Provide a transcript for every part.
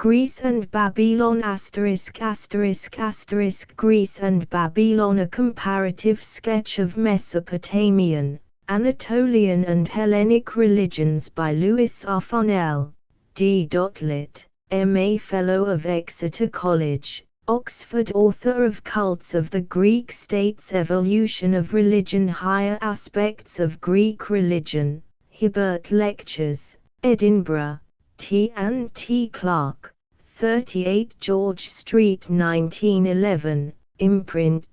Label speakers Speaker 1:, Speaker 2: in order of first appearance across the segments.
Speaker 1: Greece and Babylon **** Greece and Babylon, a comparative sketch of Mesopotamian, Anatolian and Hellenic religions by Louis R. Farnell, D. Lit. M.A. Fellow of Exeter College, Oxford, author of Cults of the Greek States, Evolution of Religion, Higher Aspects of Greek Religion, Hibbert Lectures, Edinburgh, T&T Clark, 38 George Street, 1911, imprint.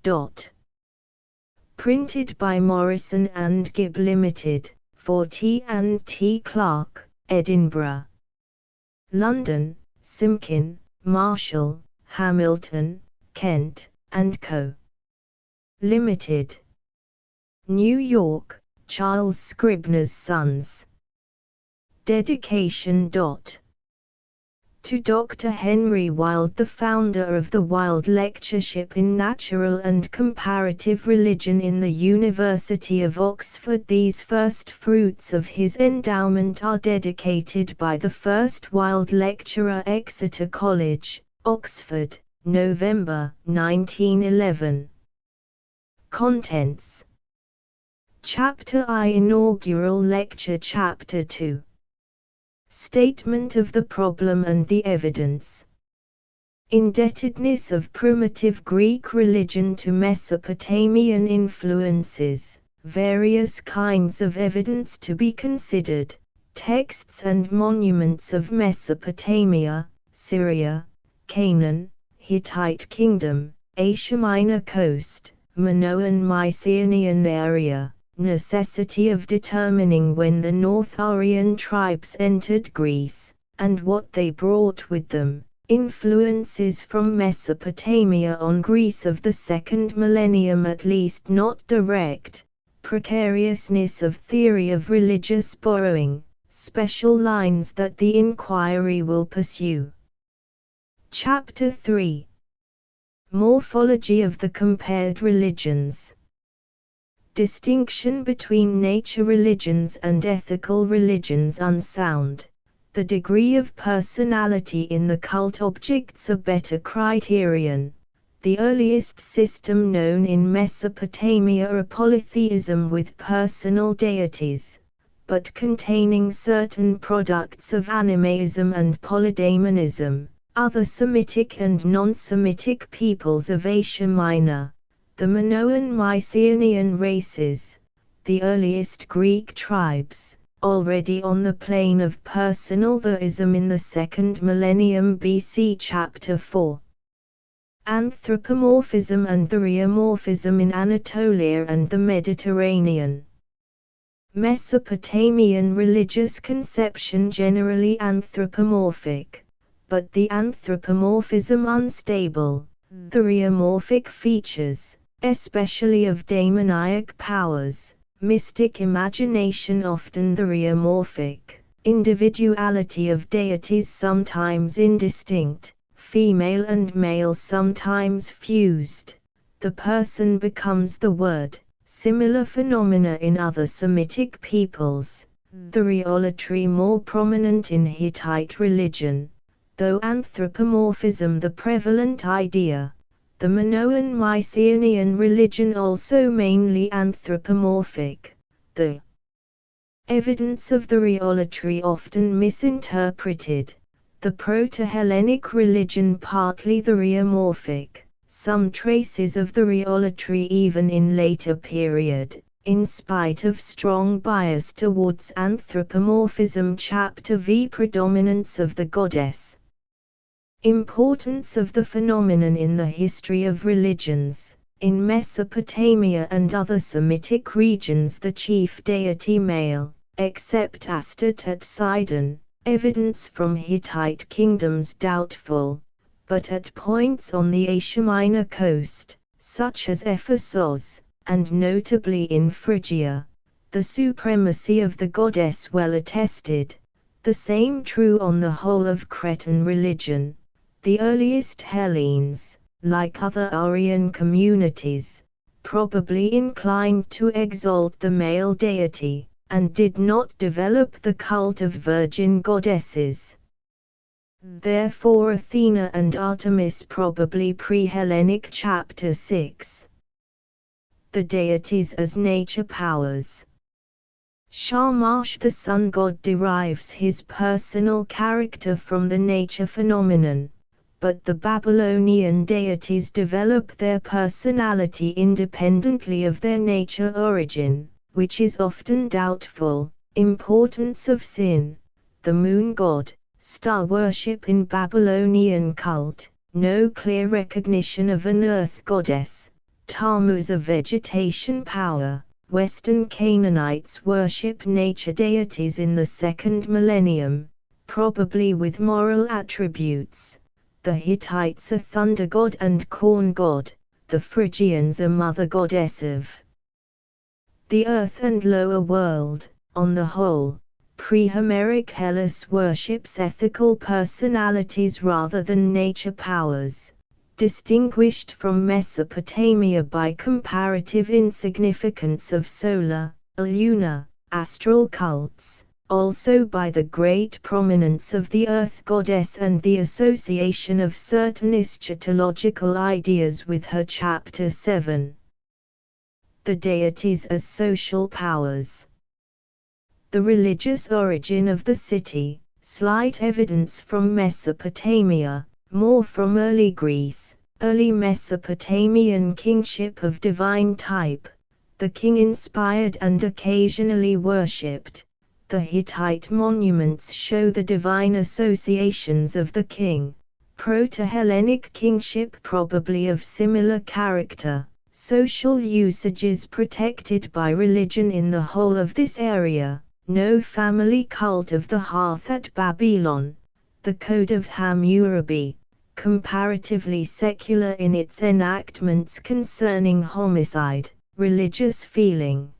Speaker 1: Printed by Morrison and Gibb Limited, for T&T Clark, Edinburgh. London, Simkin, Marshall, Hamilton, Kent, and Co. Limited. New York, Charles Scribner's Sons. Dedication. To Dr. Henry Wilde, the founder of the Wilde Lectureship in Natural and Comparative Religion in the University of Oxford, these first fruits of his endowment are dedicated by the first Wilde lecturer, Exeter College, Oxford, November 1911. Contents. Chapter I, Inaugural Lecture. Chapter 2, Statement of the Problem and the Evidence. Indebtedness of primitive Greek religion to Mesopotamian influences, various kinds of evidence to be considered, texts and monuments of Mesopotamia, Syria, Canaan, Hittite Kingdom, Asia Minor Coast, Minoan Mycenaean area. Necessity of determining when the North Aryan tribes entered Greece, and what they brought with them. Influences from Mesopotamia on Greece of the second millennium, at least not direct. Precariousness of theory of religious borrowing, special lines that the inquiry will pursue. Chapter 3, Morphology of the compared religions. Distinction between nature religions and ethical religions unsound. The degree of personality in the cult objects a better criterion. The earliest system known in Mesopotamia, a polytheism with personal deities, but containing certain products of animism and polydaemonism. Other Semitic and non-Semitic peoples of Asia Minor. The Minoan Mycenaean races, the earliest Greek tribes, already on the plane of personal theism in the second millennium BC. Chapter 4. Anthropomorphism and the rheomorphism in Anatolia and the Mediterranean. Mesopotamian religious conception generally anthropomorphic, but the anthropomorphism unstable. The rheomorphic features, especially of demoniac powers, mystic imagination, often the rheomorphic individuality of deities, sometimes indistinct, female and male sometimes fused. The person becomes the word. Similar phenomena in other Semitic peoples. The rheolatry more prominent in Hittite religion, though anthropomorphism the prevalent idea. The Minoan Mycenaean religion also mainly anthropomorphic. The evidence of the rheolatry often misinterpreted. The Proto-Hellenic religion partly the rheomorphic. Some traces of the rheolatry even in later period, in spite of strong bias towards anthropomorphism. Chapter V, Predominance of the Goddess. Importance of the phenomenon in the history of religions. In Mesopotamia and other Semitic regions, the chief deity male, except Astarte at Sidon. Evidence from Hittite kingdoms doubtful, but at points on the Asia Minor coast, such as Ephesus, and notably in Phrygia, the supremacy of the goddess well attested. The same true on the whole of Cretan religion. The earliest Hellenes, like other Aryan communities, probably inclined to exalt the male deity, and did not develop the cult of virgin goddesses. Therefore Athena and Artemis probably pre-Hellenic. Chapter 6. The deities as nature powers. Shamash, the sun god, derives his personal character from the nature phenomenon, but the Babylonian deities develop their personality independently of their nature origin, which is often doubtful. Importance of sin. The moon god, star worship in Babylonian cult, no clear recognition of an earth goddess. Tammuz, a vegetation power. Western Canaanites worship nature deities in the second millennium, probably with moral attributes. The Hittites a thunder god and corn god. The Phrygians a mother goddess of the earth and lower world. On the whole, pre-Homeric Hellas worships ethical personalities rather than nature powers. Distinguished from Mesopotamia by comparative insignificance of solar, lunar, astral cults, also by the great prominence of the earth goddess and the association of certain eschatological ideas with her. Chapter 7. The deities as social powers. The religious origin of the city, slight evidence from Mesopotamia, more from early Greece, early Mesopotamian kingship of divine type, the king inspired and occasionally worshipped. The Hittite monuments show the divine associations of the king. Proto-Hellenic kingship probably of similar character. Social usages protected by religion in the whole of this area. No family cult of the hearth at Babylon. The Code of Hammurabi, comparatively secular in its enactments concerning homicide, religious feeling.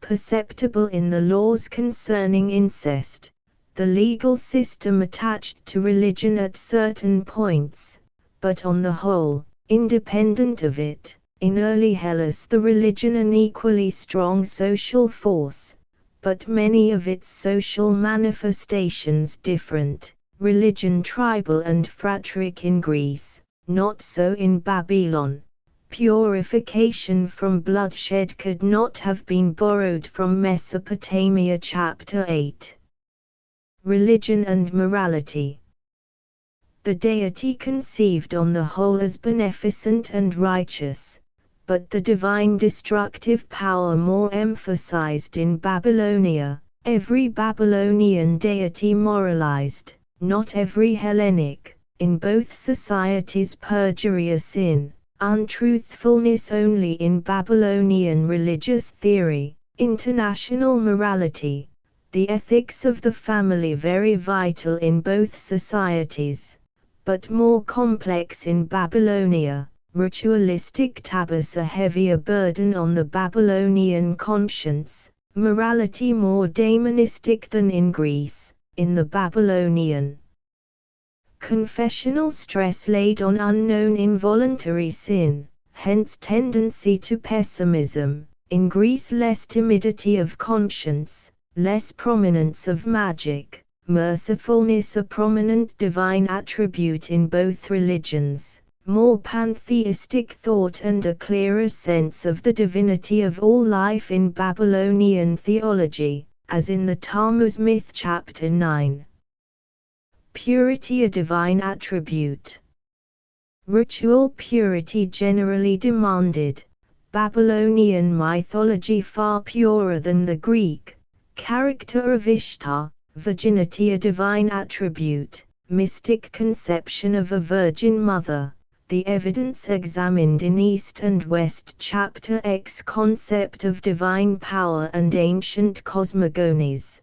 Speaker 1: Perceptible in the laws concerning incest. The legal system attached to religion at certain points, but on the whole, independent of it. In early Hellas the religion an equally strong social force, but many of its social manifestations different. Religion tribal and phratric in Greece, not so in Babylon. Purification from bloodshed could not have been borrowed from Mesopotamia. Chapter 8. Religion and morality. The deity conceived on the whole as beneficent and righteous, but the divine destructive power more emphasized in Babylonia. Every Babylonian deity moralized, not every Hellenic. In both societies perjury a sin, untruthfulness only in Babylonian religious theory. International morality. The ethics of the family very vital in both societies, but more complex in Babylonia. Ritualistic taboos a heavier burden on the Babylonian conscience, morality more daemonistic than in Greece. In the Babylonian confessional stress laid on unknown involuntary sin, hence tendency to pessimism. In Greece less timidity of conscience, less prominence of magic. Mercifulness a prominent divine attribute in both religions, more pantheistic thought and a clearer sense of the divinity of all life in Babylonian theology, as in the Tammuz myth. Chapter 9. Purity a divine attribute. Ritual purity generally demanded. Babylonian mythology far purer than the Greek. Character of Ishtar. Virginity a divine attribute, mystic conception of a virgin mother. The evidence examined in East and West. Chapter X. Concept of divine power and ancient cosmogonies.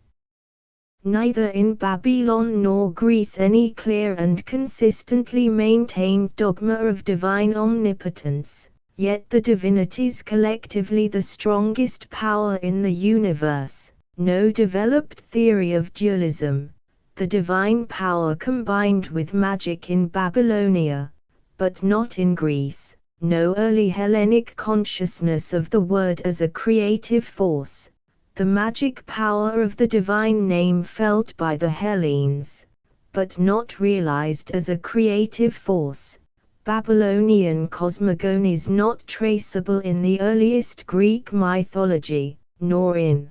Speaker 1: Neither in Babylon nor Greece any clear and consistently maintained dogma of divine omnipotence, yet the divinities collectively the strongest power in the universe. No developed theory of dualism. The divine power combined with magic in Babylonia, but not in Greece. No early Hellenic consciousness of the word as a creative force. The magic power of the divine name felt by the Hellenes, but not realized as a creative force. Babylonian cosmogony is not traceable in the earliest Greek mythology, nor in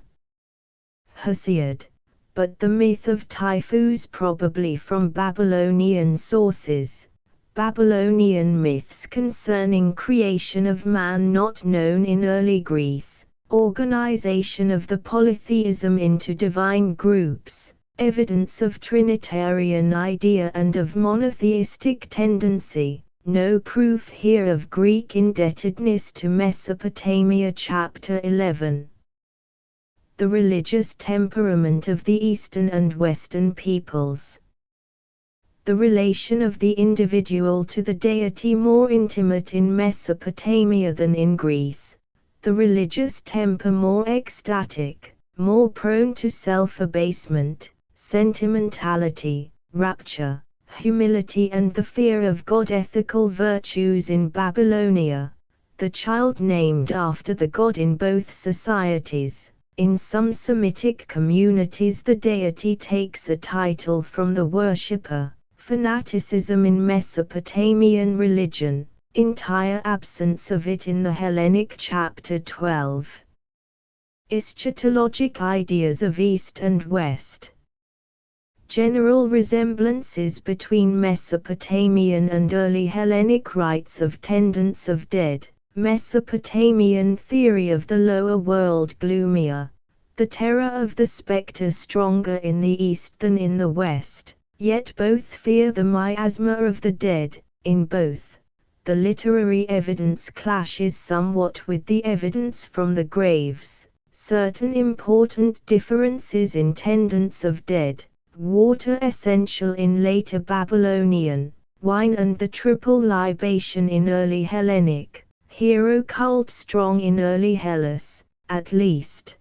Speaker 1: Hesiod, but the myth of Typhus probably from Babylonian sources. Babylonian myths concerning creation of man not known in early Greece, organization of the polytheism into divine groups, evidence of Trinitarian idea and of monotheistic tendency, no proof here of Greek indebtedness to Mesopotamia. Chapter 11. The religious temperament of the Eastern and Western peoples. The relation of the individual to the deity more intimate in Mesopotamia than in Greece. The religious temper more ecstatic, more prone to self-abasement, sentimentality, rapture, humility and the fear of God. Ethical virtues in Babylonia. The child named after the god in both societies. In some Semitic communities the deity takes a title from the worshipper. Fanaticism in Mesopotamian religion, entire absence of it in the Hellenic. Chapter 12. Eschatologic ideas of East and West. General resemblances between Mesopotamian and early Hellenic rites of tendance of dead. Mesopotamian theory of the lower world gloomier. The terror of the spectre stronger in the East than in the West. Yet both fear the miasma of the dead. In both, the literary evidence clashes somewhat with the evidence from the graves. Certain important differences in tendance of dead, water essential in later Babylonian, wine and the triple libation in early Hellenic, hero cult strong in early Hellas, at least.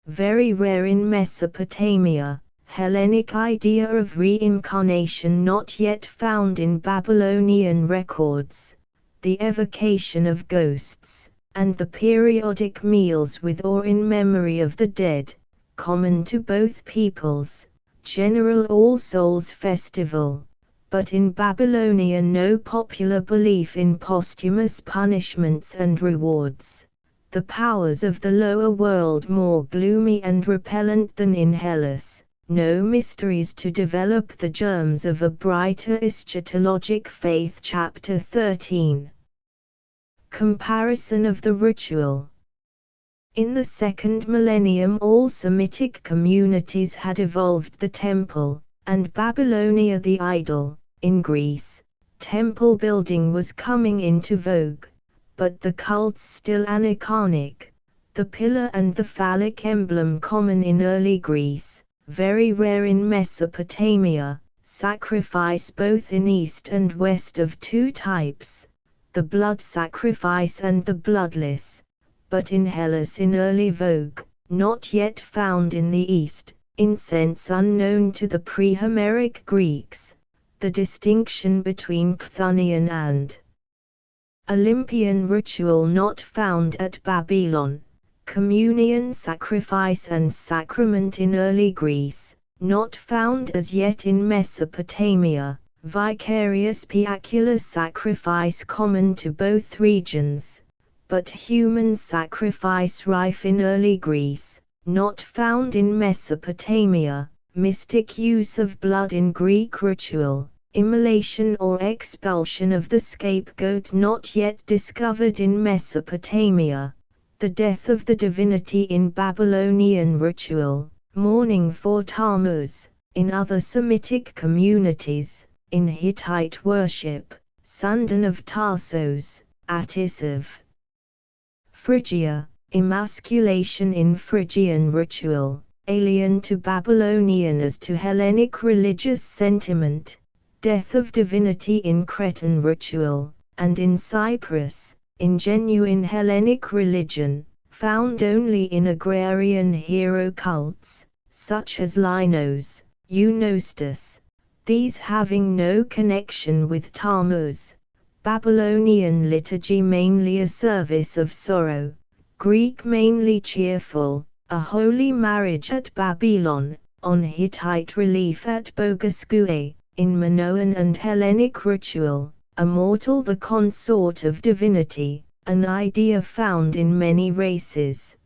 Speaker 1: Very rare in Mesopotamia. Hellenic idea of reincarnation not yet found in Babylonian records, the evocation of ghosts, and the periodic meals with or in memory of the dead, common to both peoples, general All Souls festival, but in Babylonia no popular belief in posthumous punishments and rewards. The powers of the lower world more gloomy and repellent than in Hellas. No mysteries to develop the germs of a brighter eschatologic faith. Chapter 13. Comparison of the ritual. In the second millennium all Semitic communities had evolved the temple, and Babylonia the idol. In Greece, temple building was coming into vogue, but the cults still aniconic. The pillar and the phallic emblem common in early Greece. Very rare in Mesopotamia, sacrifice both in east and west of two types, the blood sacrifice and the bloodless, but in Hellas in early vogue, not yet found in the east, incense unknown to the pre-Homeric Greeks, the distinction between Chthonian and Olympian ritual not found at Babylon. Communion sacrifice and sacrament in early Greece, not found as yet in Mesopotamia, vicarious piacular sacrifice common to both regions, but human sacrifice rife in early Greece, not found in Mesopotamia, mystic use of blood in Greek ritual, immolation or expulsion of the scapegoat not yet discovered in Mesopotamia. The death of the divinity in Babylonian ritual, mourning for Tammuz, in other Semitic communities, in Hittite worship, Sundan of Tarsos, Attis of Phrygia, emasculation in Phrygian ritual, alien to Babylonian as to Hellenic religious sentiment, death of divinity in Cretan ritual, and in Cyprus, in genuine Hellenic religion, found only in agrarian hero cults, such as Linos, Eunostus, these having no connection with Tammuz. Babylonian liturgy mainly a service of sorrow, Greek mainly cheerful, a holy marriage at Babylon, on Hittite relief at Bogasgue, in Minoan and Hellenic ritual, immortal the consort of divinity, an idea found in many races.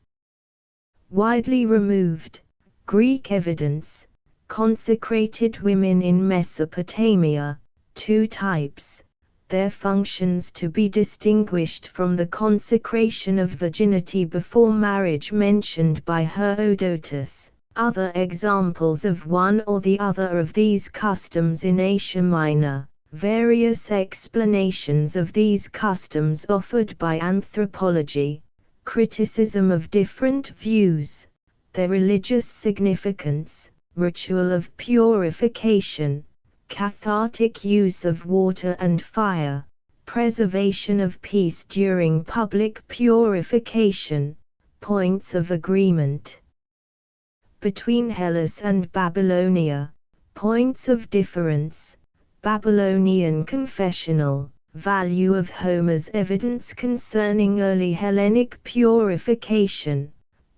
Speaker 1: Widely removed, Greek evidence, consecrated women in Mesopotamia, two types, their functions to be distinguished from the consecration of virginity before marriage mentioned by Herodotus. Other examples of one or the other of these customs in Asia Minor, various explanations of these customs offered by anthropology, criticism of different views, their religious significance, ritual of purification, cathartic use of water and fire, preservation of peace during public purification, points of agreement. Between Hellas and Babylonia, points of difference, Babylonian confessional, value of Homer's evidence concerning early Hellenic purification,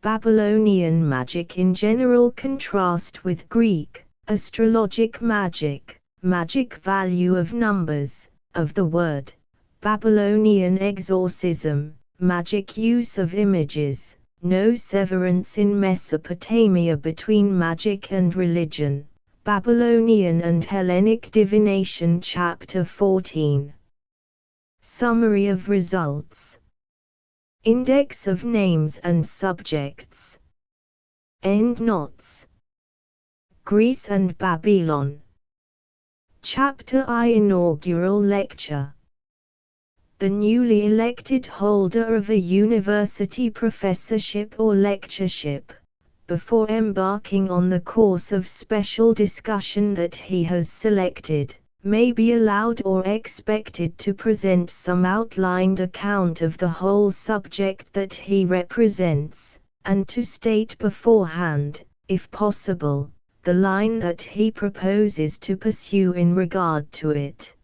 Speaker 1: Babylonian magic in general contrast with Greek, astrologic magic, magic value of numbers, of the word, Babylonian exorcism, magic use of images, no severance in Mesopotamia between magic and religion, Babylonian and Hellenic divination chapter 14. Summary of results. Index of names and subjects. Endnotes. Greece and Babylon. Chapter I. Inaugural Lecture. The newly elected holder of a university professorship or lectureship, before embarking on the course of special discussion that he has selected, may be allowed or expected to present some outlined account of the whole subject that he represents, and to state beforehand, if possible, the line that he proposes to pursue in regard to it.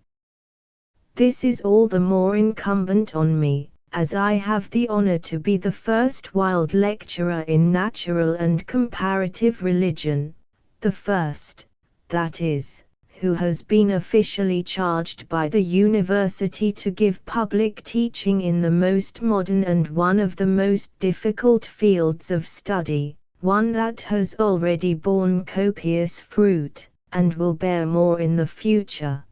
Speaker 1: This is all the more incumbent on me, as I have the honor to be the first wild lecturer in natural and comparative religion, the first, that is, who has been officially charged by the university to give public teaching in the most modern and one of the most difficult fields of study, one that has already borne copious fruit, and will bear more in the future.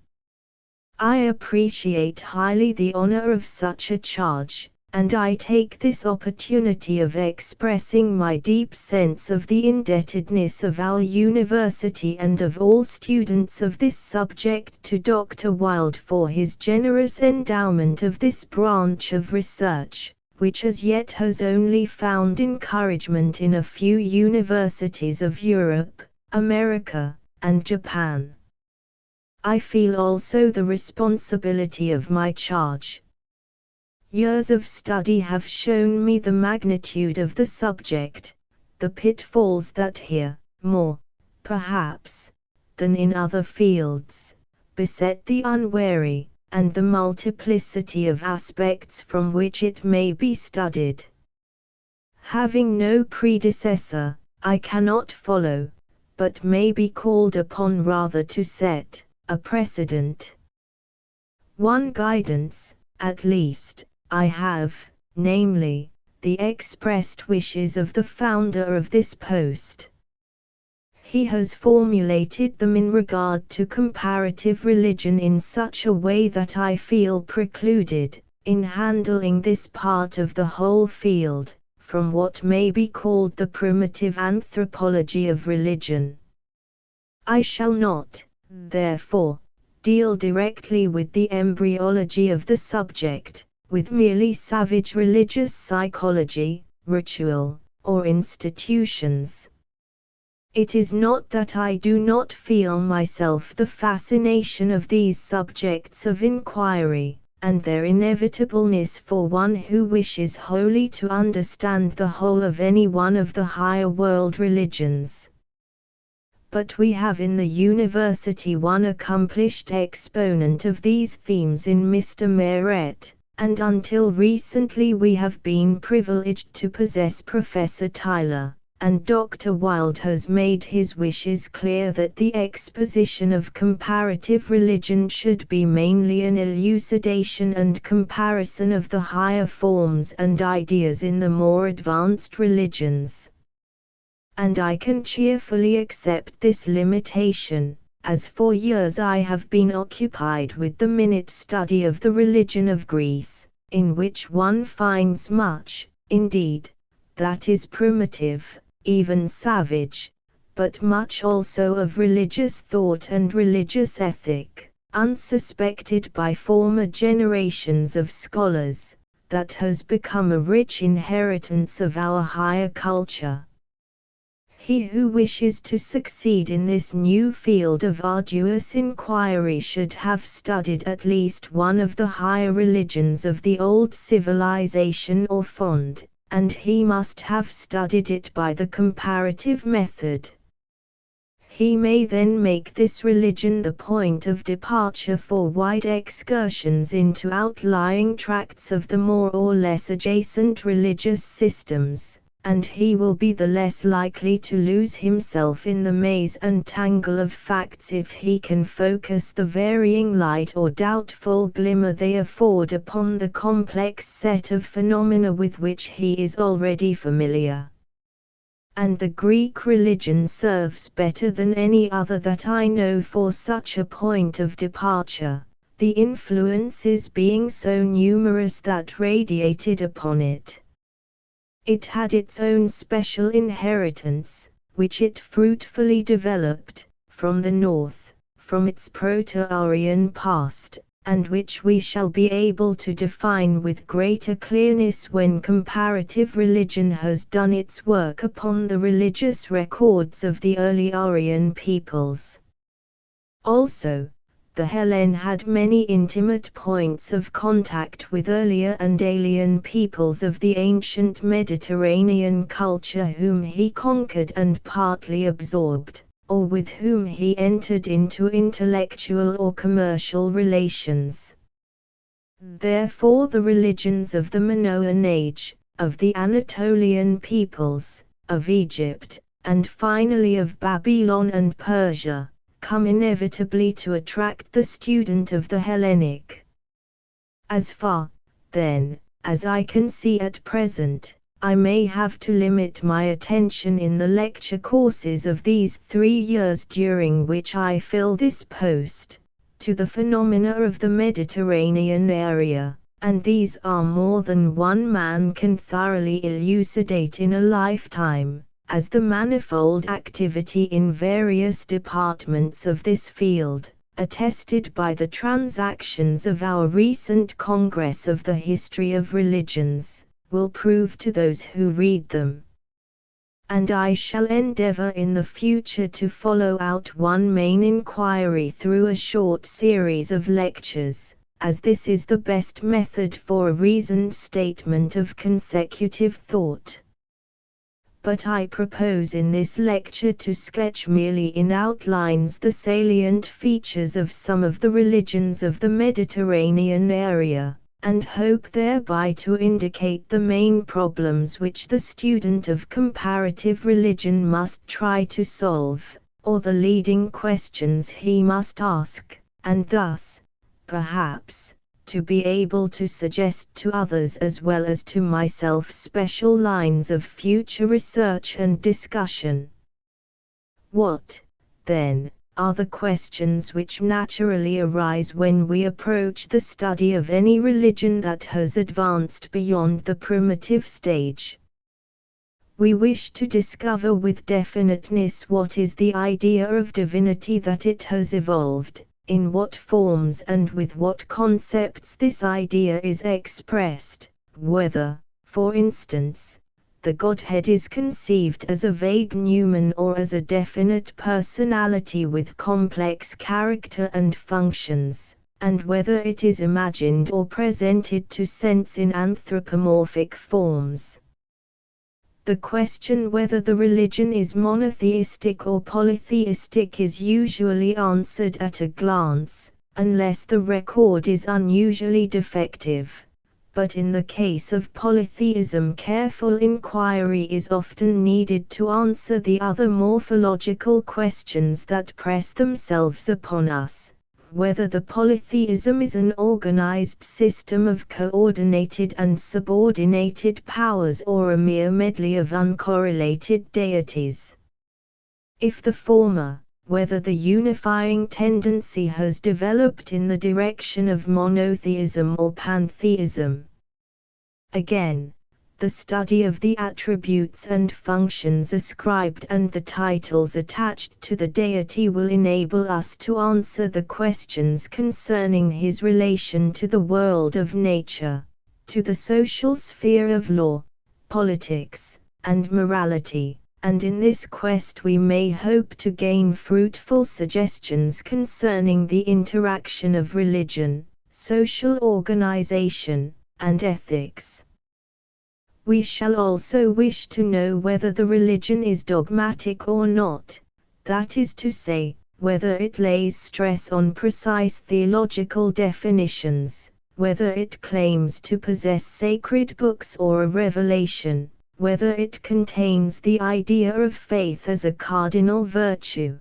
Speaker 1: I appreciate highly the honor of such a charge, and I take this opportunity of expressing my deep sense of the indebtedness of our university and of all students of this subject to Dr. Wilde for his generous endowment of this branch of research, which as yet has only found encouragement in a few universities of Europe, America, and Japan. I feel also the responsibility of my charge. Years of study have shown me the magnitude of the subject, the pitfalls that here, more, perhaps, than in other fields, beset the unwary, and the multiplicity of aspects from which it may be studied. Having no predecessor, I cannot follow, but may be called upon rather to set a precedent. One guidance, at least, I have, namely, the expressed wishes of the founder of this post. He has formulated them in regard to comparative religion in such a way that I feel precluded, in handling this part of the whole field, from what may be called the primitive anthropology of religion. I shall not, therefore, deal directly with the embryology of the subject, with merely savage religious psychology, ritual, or institutions. It is not that I do not feel myself the fascination of these subjects of inquiry, and their inevitableness for one who wishes wholly to understand the whole of any one of the higher world religions. But we have in the university one accomplished exponent of these themes in Mr. Meret, and until recently we have been privileged to possess Professor Tyler, and Dr. Wilde has made his wishes clear that the exposition of comparative religion should be mainly an elucidation and comparison of the higher forms and ideas in the more advanced religions. And I can cheerfully accept this limitation, as for years I have been occupied with the minute study of the religion of Greece, in which one finds much, indeed, that is primitive, even savage, but much also of religious thought and religious ethic, unsuspected by former generations of scholars, that has become a rich inheritance of our higher culture. He who wishes to succeed in this new field of arduous inquiry should have studied at least one of the higher religions of the old civilization or fond, and he must have studied it by the comparative method. He may then make this religion the point of departure for wide excursions into outlying tracts of the more or less adjacent religious systems, and he will be the less likely to lose himself in the maze and tangle of facts if he can focus the varying light or doubtful glimmer they afford upon the complex set of phenomena with which he is already familiar. And the Greek religion serves better than any other that I know for such a point of departure, the influences being so numerous that radiated upon it. It had its own special inheritance, which it fruitfully developed, from the north, from its Proto-Aryan past, and which we shall be able to define with greater clearness when comparative religion has done its work upon the religious records of the early Aryan peoples. Also, the Hellene had many intimate points of contact with earlier and alien peoples of the ancient Mediterranean culture whom he conquered and partly absorbed, or with whom he entered into intellectual or commercial relations. Therefore the religions of the Minoan age, of the Anatolian peoples, of Egypt, and finally of Babylon and Persia, come inevitably to attract the student of the Hellenic. As far, then, as I can see at present, I may have to limit my attention in the lecture courses of these 3 years during which I fill this post, to the phenomena of the Mediterranean area, and these are more than one man can thoroughly elucidate in a lifetime, as the manifold activity in various departments of this field, attested by the transactions of our recent Congress of the History of Religions, will prove to those who read them. And I shall endeavor in the future to follow out one main inquiry through a short series of lectures, as this is the best method for a reasoned statement of consecutive thought. But I propose in this lecture to sketch merely in outlines the salient features of some of the religions of the Mediterranean area, and hope thereby to indicate the main problems which the student of comparative religion must try to solve, or the leading questions he must ask, and thus, perhaps, to be able to suggest to others as well as to myself special lines of future research and discussion. What, then, are the questions which naturally arise when we approach the study of any religion that has advanced beyond the primitive stage? We wish to discover with definiteness what is the idea of divinity that it has evolved, in what forms and with what concepts this idea is expressed, whether, for instance, the Godhead is conceived as a vague noumen or as a definite personality with complex character and functions, and whether it is imagined or presented to sense in anthropomorphic forms. The question whether the religion is monotheistic or polytheistic is usually answered at a glance, unless the record is unusually defective. but in the case of polytheism careful inquiry is often needed to answer the other morphological questions that press themselves upon us. Whether the polytheism is an organized system of coordinated and subordinated powers or a mere medley of uncorrelated deities. If the former, whether the unifying tendency has developed in the direction of monotheism or pantheism. Again, the study of the attributes and functions ascribed and the titles attached to the deity will enable us to answer the questions concerning his relation to the world of nature, to the social sphere of law, politics, and morality, and in this quest we may hope to gain fruitful suggestions concerning the interaction of religion, social organization, and ethics. We shall also wish to know whether the religion is dogmatic or not, that is to say, whether it lays stress on precise theological definitions, whether it claims to possess sacred books or a revelation, whether it contains the idea of faith as a cardinal virtue.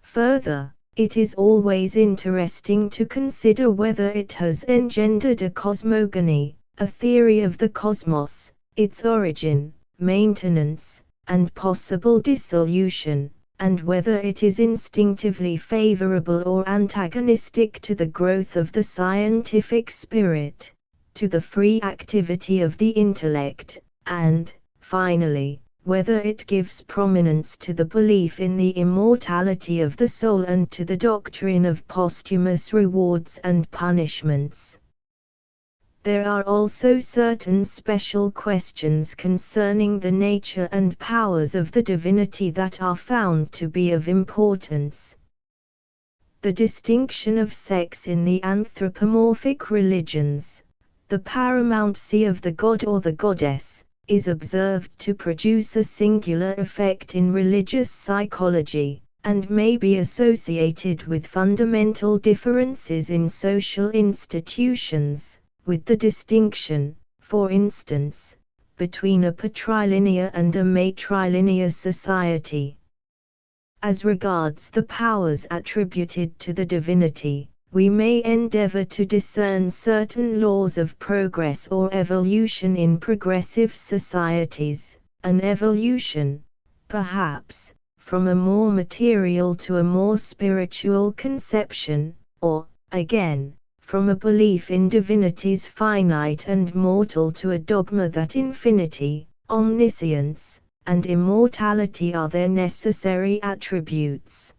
Speaker 1: Further, it is always interesting to consider whether it has engendered a cosmogony, a theory of the cosmos, its origin, maintenance, and possible dissolution, and whether it is instinctively favorable or antagonistic to the growth of the scientific spirit, to the free activity of the intellect, and, finally, whether it gives prominence to the belief in the immortality of the soul and to the doctrine of posthumous rewards and punishments. There are also certain special questions concerning the nature and powers of the divinity that are found to be of importance. The distinction of sex in the anthropomorphic religions, the paramountcy of the god or the goddess, is observed to produce a singular effect in religious psychology, and may be associated with fundamental differences in social institutions, with the distinction, for instance, between a patrilinear and a matrilinear society. As regards the powers attributed to the divinity, we may endeavor to discern certain laws of progress or evolution in progressive societies, an evolution, perhaps, from a more material to a more spiritual conception, or, again, from a belief in divinities finite and mortal to a dogma that infinity, omniscience, and immortality are their necessary attributes.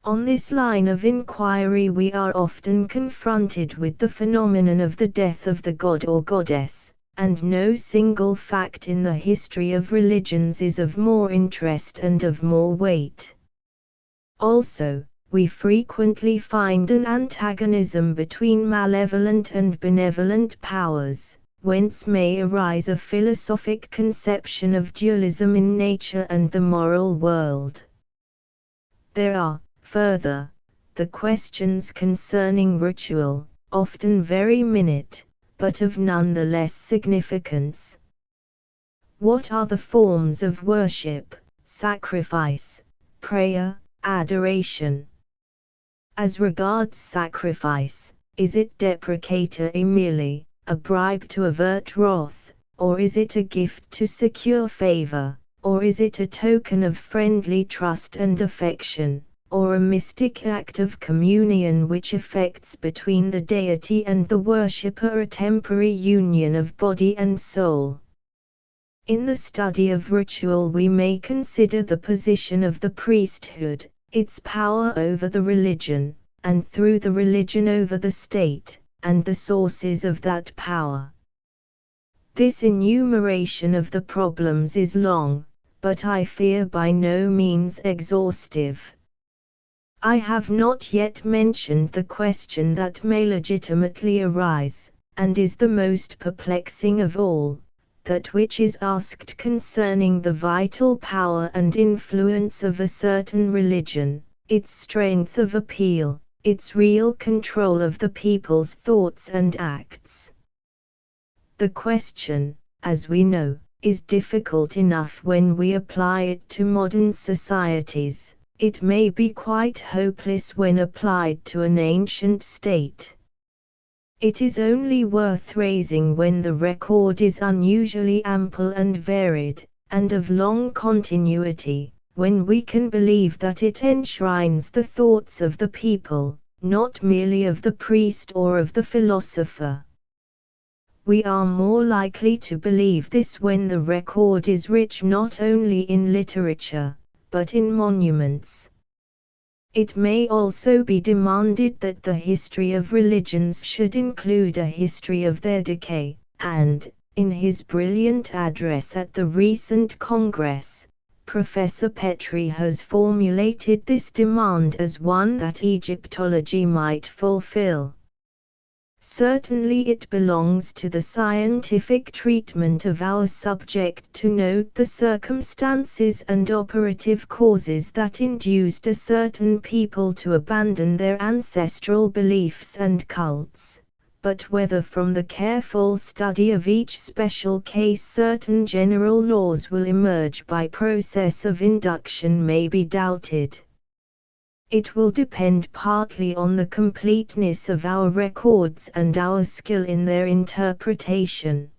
Speaker 1: On this line of inquiry we are often confronted with the phenomenon of the death of the god or goddess, and no single fact in the history of religions is of more interest and of more weight. Also, we frequently find an antagonism between malevolent and benevolent powers, whence may arise a philosophic conception of dualism in nature and the moral world. There are, further, the questions concerning ritual, often very minute, but of none the less significance. What are the forms of worship, sacrifice, prayer, adoration? As regards sacrifice, is it deprecatory merely, a bribe to avert wrath, or is it a gift to secure favor, or is it a token of friendly trust and affection, or a mystic act of communion which effects between the deity and the worshipper a temporary union of body and soul? In the study of ritual we may consider the position of the priesthood, its power over the religion, and through the religion over the state, and the sources of that power. This enumeration of the problems is long, but I fear by no means exhaustive. I have not yet mentioned the question that may legitimately arise, and is the most perplexing of all, that which is asked concerning the vital power and influence of a certain religion, its strength of appeal, its real control of the people's thoughts and acts. The question, as we know, is difficult enough when we apply it to modern societies. It may be quite hopeless when applied to an ancient state. It is only worth raising when the record is unusually ample and varied, and of long continuity, when we can believe that it enshrines the thoughts of the people, not merely of the priest or of the philosopher. We are more likely to believe this when the record is rich not only in literature, but in monuments. It may also be demanded that the history of religions should include a history of their decay, and, in his brilliant address at the recent Congress, Professor Petrie has formulated this demand as one that Egyptology might fulfill. Certainly it belongs to the scientific treatment of our subject to note the circumstances and operative causes that induced a certain people to abandon their ancestral beliefs and cults, but whether from the careful study of each special case certain general laws will emerge by process of induction may be doubted. It will depend partly on the completeness of our records and our skill in their interpretation.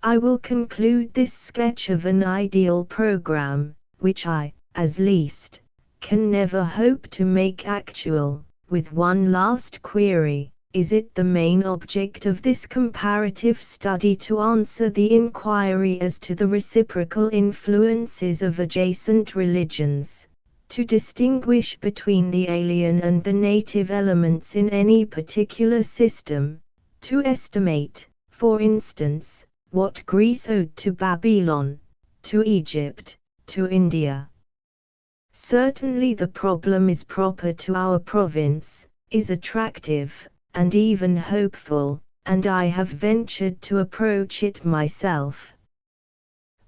Speaker 1: I will conclude this sketch of an ideal program, which I, as least, can never hope to make actual, with one last query. Is it the main object of this comparative study to answer the inquiry as to the reciprocal influences of adjacent religions? To distinguish between the alien and the native elements in any particular system, to estimate, for instance, what Greece owed to Babylon, to Egypt, to India. Certainly the problem is proper to our province, is attractive, and even hopeful, and I have ventured to approach it myself.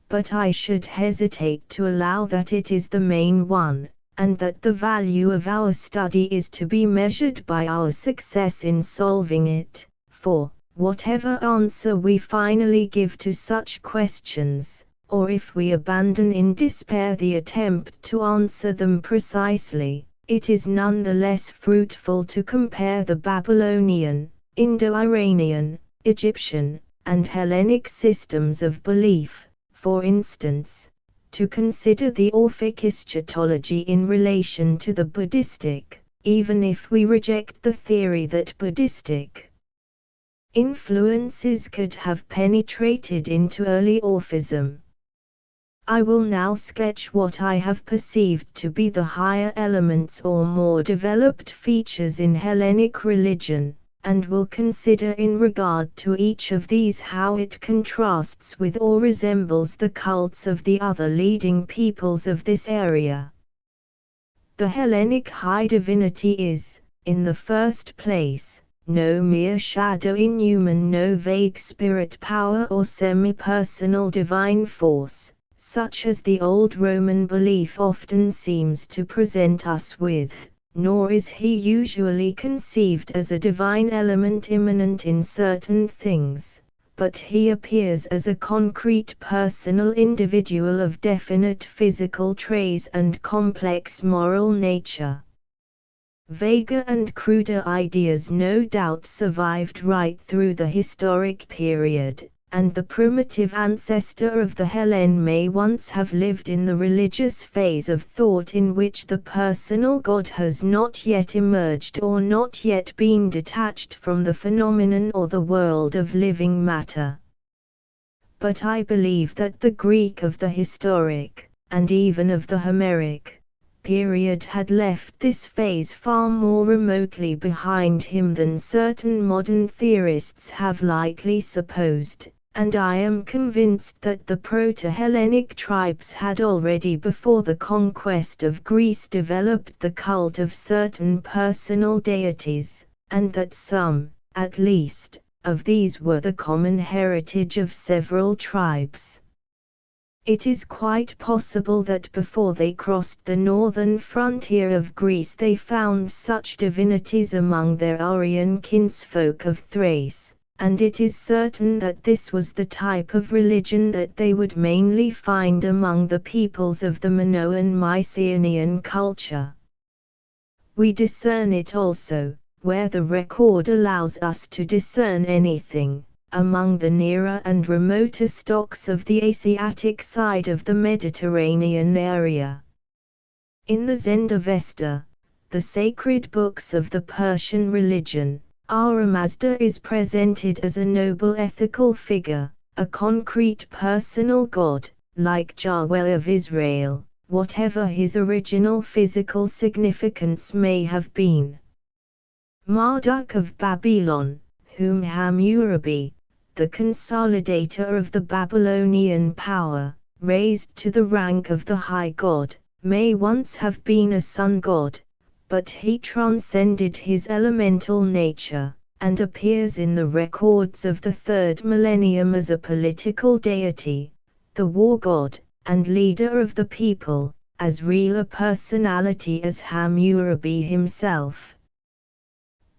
Speaker 1: But I should hesitate to allow that it is the main one, and that the value of our study is to be measured by our success in solving it, for, whatever answer we finally give to such questions, or if we abandon in despair the attempt to answer them precisely, it is none the less fruitful to compare the Babylonian, Indo-Iranian, Egyptian, and Hellenic systems of belief. For instance, to consider the Orphic eschatology in relation to the Buddhistic, even if we reject the theory that Buddhistic influences could have penetrated into early Orphism. I will now sketch what I have perceived to be the higher elements or more developed features in Hellenic religion, and will consider in regard to each of these how it contrasts with or resembles the cults of the other leading peoples of this area. The Hellenic high divinity is, in the first place, no mere shadow inhuman, no vague spirit power or semi-personal divine force, such as the old Roman belief often seems to present us with. Nor is he usually conceived as a divine element immanent in certain things, but he appears as a concrete personal individual of definite physical traits and complex moral nature. Vaguer and cruder ideas no doubt survived right through the historic period, and the primitive ancestor of the Hellen may once have lived in the religious phase of thought in which the personal God has not yet emerged or not yet been detached from the phenomenon or the world of living matter. But I believe that the Greek of the historic, and even of the Homeric, period had left this phase far more remotely behind him than certain modern theorists have lightly supposed. And I am convinced that the Proto-Hellenic tribes had already before the conquest of Greece developed the cult of certain personal deities, and that some, at least, of these were the common heritage of several tribes. It is quite possible that before they crossed the northern frontier of Greece they found such divinities among their Aryan kinsfolk of Thrace, and it is certain that this was the type of religion that they would mainly find among the peoples of the Minoan-Mycenaean culture. We discern it also, where the record allows us to discern anything, among the nearer and remoter stocks of the Asiatic side of the Mediterranean area. In the Zend-Avesta, the sacred books of the Persian religion, Ahura Mazda is presented as a noble ethical figure, a concrete personal god, like Yahweh of Israel, whatever his original physical significance may have been. Marduk of Babylon, whom Hammurabi, the consolidator of the Babylonian power, raised to the rank of the high god, may once have been a sun god, but he transcended his elemental nature, and appears in the records of the 3rd millennium as a political deity, the war god, and leader of the people, as real a personality as Hammurabi himself.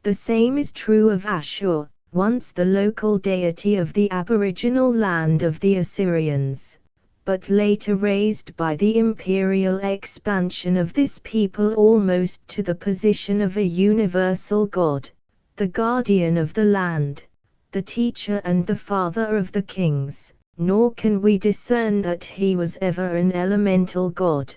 Speaker 1: The same is true of Ashur, once the local deity of the aboriginal land of the Assyrians, but later raised by the imperial expansion of this people almost to the position of a universal god, the guardian of the land, the teacher and the father of the kings, nor can we discern that he was ever an elemental god.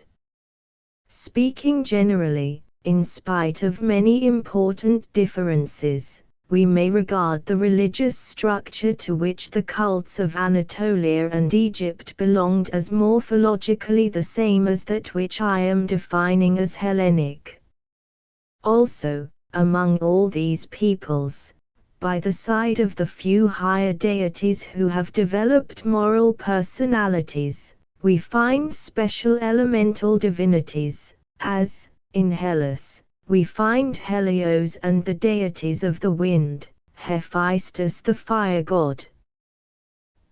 Speaker 1: Speaking generally, in spite of many important differences, we may regard the religious structure to which the cults of Anatolia and Egypt belonged as morphologically the same as that which I am defining as Hellenic. Also, among all these peoples, by the side of the few higher deities who have developed moral personalities, we find special elemental divinities, as, in Hellas, we find Helios and the deities of the wind, Hephaestus the fire god.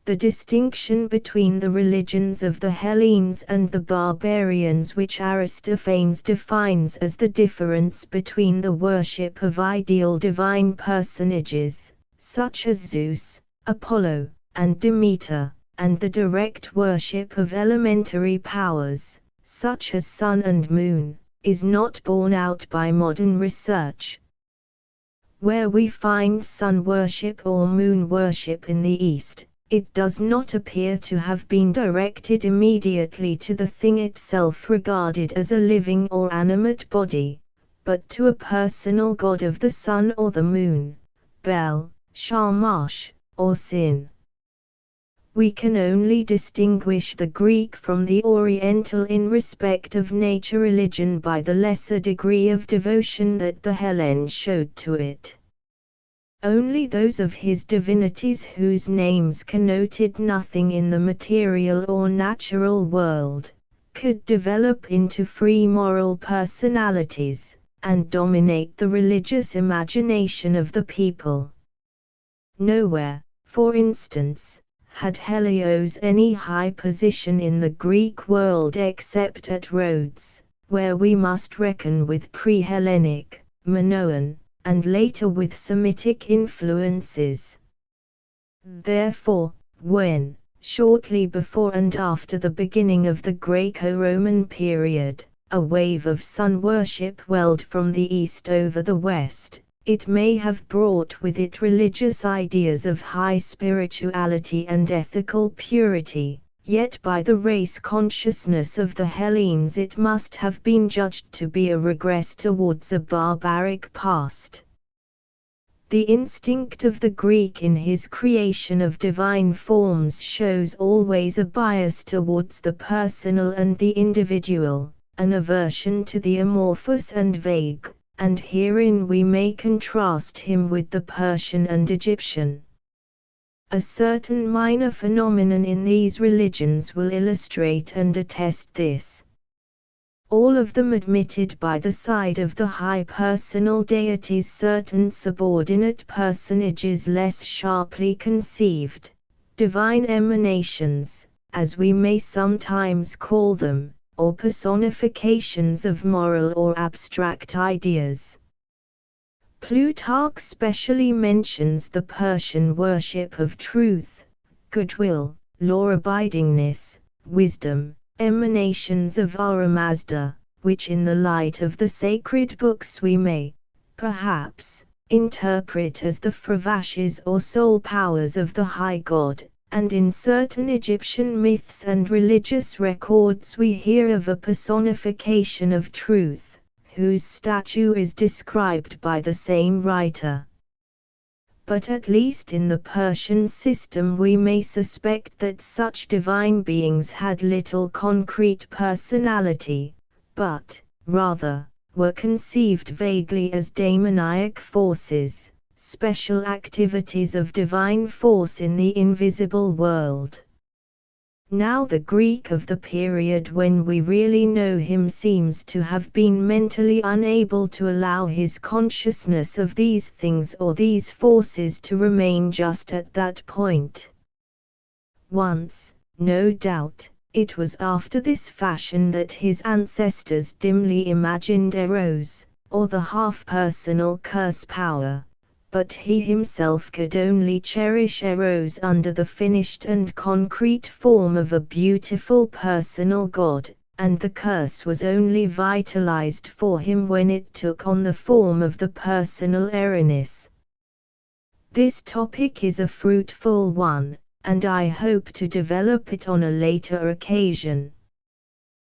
Speaker 1: The distinction between the religions of the Hellenes and the barbarians which Aristophanes defines as the difference between the worship of ideal divine personages, such as Zeus, Apollo, and Demeter, and the direct worship of elementary powers, such as sun and moon, is not borne out by modern research. Where we find sun worship or moon worship in the East, it does not appear to have been directed immediately to the thing itself regarded as a living or animate body, but to a personal god of the sun or the moon, Bel, Shamash, or Sin. We can only distinguish the Greek from the Oriental in respect of nature religion by the lesser degree of devotion that the Hellen showed to it. Only those of his divinities whose names connoted nothing in the material or natural world, could develop into free moral personalities, and dominate the religious imagination of the people. Nowhere, for instance, had Helios any high position in the Greek world except at Rhodes, where we must reckon with pre-Hellenic, Minoan, and later with Semitic influences. Therefore, when, shortly before and after the beginning of the Greco-Roman period, a wave of sun worship welled from the east over the west, it may have brought with it religious ideas of high spirituality and ethical purity, yet by the race consciousness of the Hellenes it must have been judged to be a regress towards a barbaric past. The instinct of the Greek in his creation of divine forms shows always a bias towards the personal and the individual, an aversion to the amorphous and vague, and herein we may contrast him with the Persian and Egyptian. A certain minor phenomenon in these religions will illustrate and attest this. All of them admitted by the side of the high personal deities certain subordinate personages less sharply conceived, divine emanations, as we may sometimes call them, or personifications of moral or abstract ideas. Plutarch specially mentions the Persian worship of truth, goodwill, law-abidingness, wisdom, emanations of Ahura Mazda, which in the light of the sacred books we may, perhaps, interpret as the fravaches or soul powers of the high god, and in certain Egyptian myths and religious records we hear of a personification of truth, whose statue is described by the same writer. But at least in the Persian system we may suspect that such divine beings had little concrete personality, but, rather, were conceived vaguely as demoniac forces, special activities of divine force in the invisible world. Now the Greek of the period when we really know him seems to have been mentally unable to allow his consciousness of these things or these forces to remain just at that point. Once, no doubt, it was after this fashion that his ancestors dimly imagined Eros, or the half-personal curse power. But he himself could only cherish Eros under the finished and concrete form of a beautiful personal god, and the curse was only vitalized for him when it took on the form of the personal Erinys. This topic is a fruitful one, and I hope to develop it on a later occasion.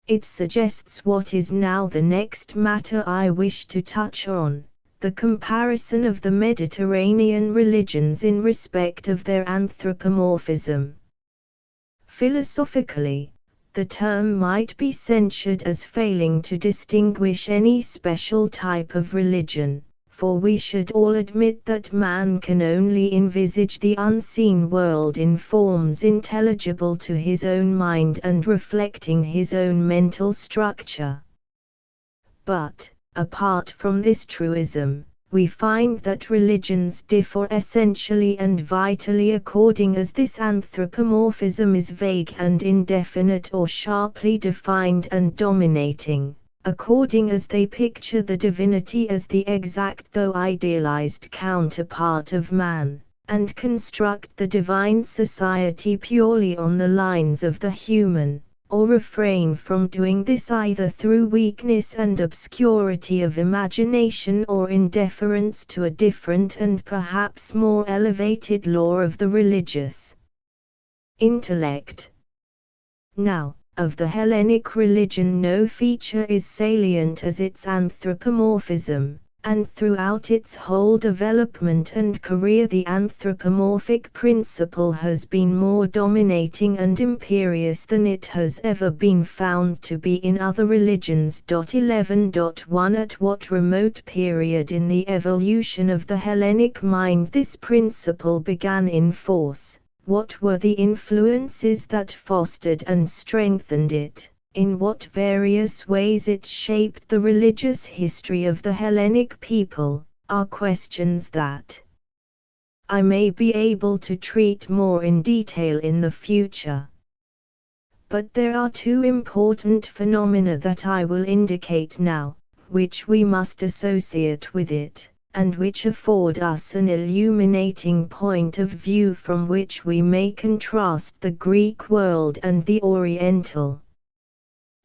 Speaker 1: It suggests what is now the next matter I wish to touch on: the comparison of the Mediterranean religions in respect of their anthropomorphism. Philosophically, the term might be censured as failing to distinguish any special type of religion, for we should all admit that man can only envisage the unseen world in forms intelligible to his own mind and reflecting his own mental structure. But, apart from this truism, we find that religions differ essentially and vitally according as this anthropomorphism is vague and indefinite or sharply defined and dominating, according as they picture the divinity as the exact though idealized counterpart of man, and construct the divine society purely on the lines of the human, or refrain from doing this either through weakness and obscurity of imagination or indifference to a different and perhaps more elevated law of the religious intellect. Now, of the Hellenic religion no feature is salient as its anthropomorphism, and throughout its whole development and career the anthropomorphic principle has been more dominating and imperious than it has ever been found to be in other religions. 11.1 At what remote period in the evolution of the Hellenic mind this principle began in force? What were the influences that fostered and strengthened it? In what various ways it shaped the religious history of the Hellenic people, are questions that I may be able to treat more in detail in the future. But there are two important phenomena that I will indicate now, which we must associate with it, and which afford us an illuminating point of view from which we may contrast the Greek world and the Oriental.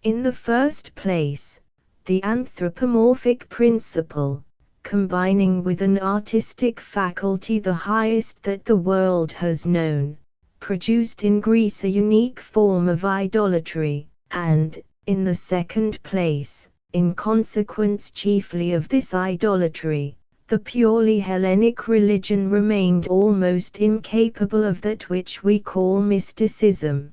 Speaker 1: In the first place, the anthropomorphic principle, combining with an artistic faculty the highest that the world has known, produced in Greece a unique form of idolatry, and, in the second place, in consequence chiefly of this idolatry, the purely Hellenic religion remained almost incapable of that which we call mysticism.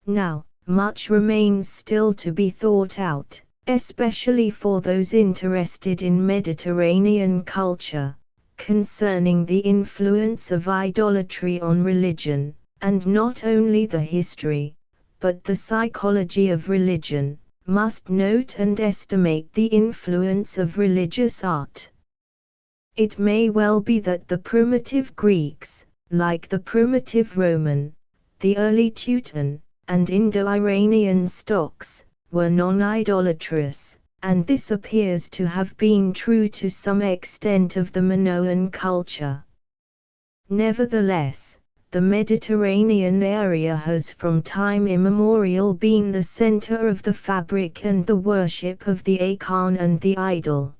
Speaker 1: Now, much remains still to be thought out, especially for those interested in Mediterranean culture, concerning the influence of idolatry on religion, and not only the history, but the psychology of religion, must note and estimate the influence of religious art. It may well be that the primitive Greeks, like the primitive Roman, the early Teuton, and Indo-Iranian stocks, were non-idolatrous, and this appears to have been true to some extent of the Minoan culture. Nevertheless, the Mediterranean area has from time immemorial been the center of the fabric and the worship of the icon and the idol.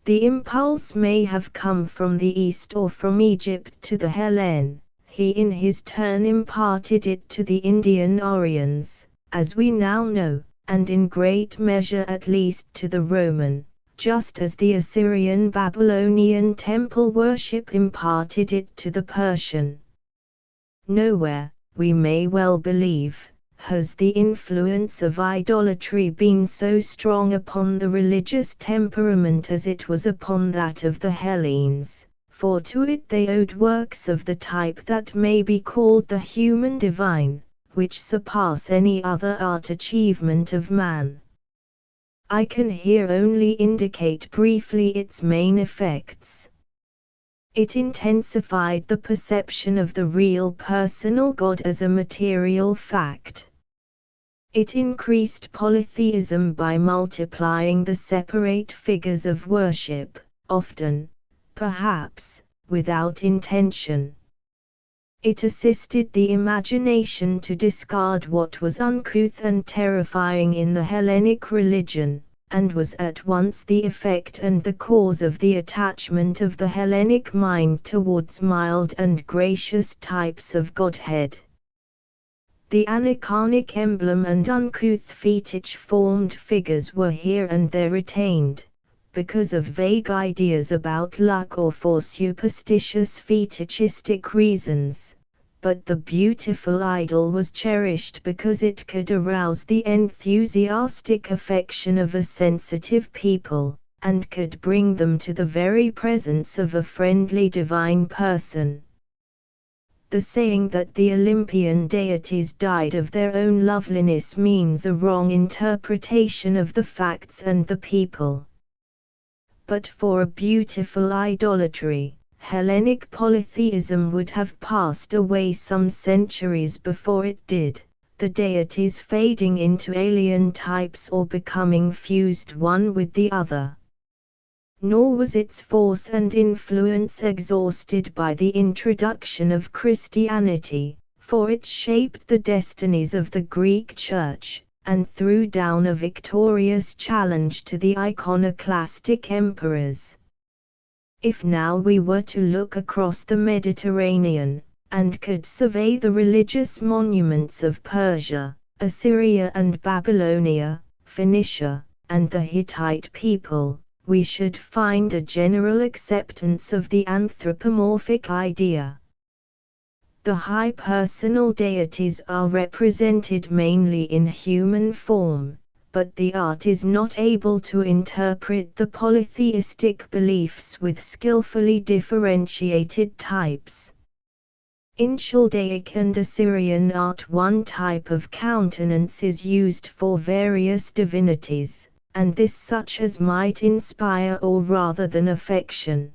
Speaker 1: The impulse may have come from the east or from Egypt to the Hellene. He in his turn imparted it to the Indian Aryans, as we now know, and in great measure at least to the Roman, just as the Assyrian Babylonian temple worship imparted it to the Persian. Nowhere, we may well believe, has the influence of idolatry been so strong upon the religious temperament as it was upon that of the Hellenes, for to it they owed works of the type that may be called the human divine, which surpass any other art achievement of man. I can here only indicate briefly its main effects. It intensified the perception of the real personal God as a material fact. It increased polytheism by multiplying the separate figures of worship, often, perhaps, without intention. It assisted the imagination to discard what was uncouth and terrifying in the Hellenic religion, and was at once the effect and the cause of the attachment of the Hellenic mind towards mild and gracious types of Godhead. The aniconic emblem and uncouth fetich-formed figures were here and there retained, because of vague ideas about luck or for superstitious fetichistic reasons, but the beautiful idol was cherished because it could arouse the enthusiastic affection of a sensitive people, and could bring them to the very presence of a friendly divine person. The saying that the Olympian deities died of their own loveliness means a wrong interpretation of the facts and the people. But for a beautiful idolatry, Hellenic polytheism would have passed away some centuries before it did, the deities fading into alien types or becoming fused one with the other. Nor was its force and influence exhausted by the introduction of Christianity, for it shaped the destinies of the Greek Church, and threw down a victorious challenge to the iconoclastic emperors. If now we were to look across the Mediterranean, and could survey the religious monuments of Persia, Assyria and Babylonia, Phoenicia, and the Hittite people, we should find a general acceptance of the anthropomorphic idea. The high personal deities are represented mainly in human form, but the art is not able to interpret the polytheistic beliefs with skillfully differentiated types. In Chaldaic and Assyrian art, one type of countenance is used for various divinities, and this such as might inspire awe rather than affection.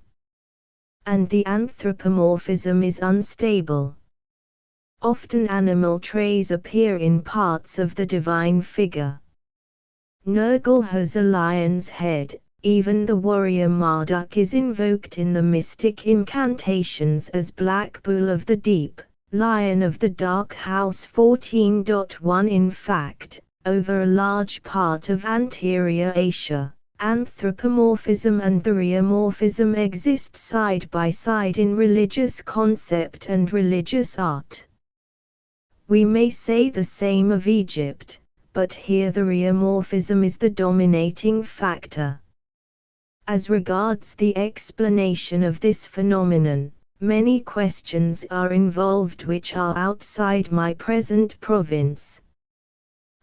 Speaker 1: And the anthropomorphism is unstable. Often animal traits appear in parts of the divine figure. Nergal has a lion's head, even the warrior Marduk is invoked in the mystic incantations as Black Bull of the Deep, Lion of the Dark House 14.1. In fact, over a large part of anterior Asia, anthropomorphism and theriomorphism exist side by side in religious concept and religious art. We may say the same of Egypt, but here theriomorphism is the dominating factor. As regards the explanation of this phenomenon, many questions are involved which are outside my present province.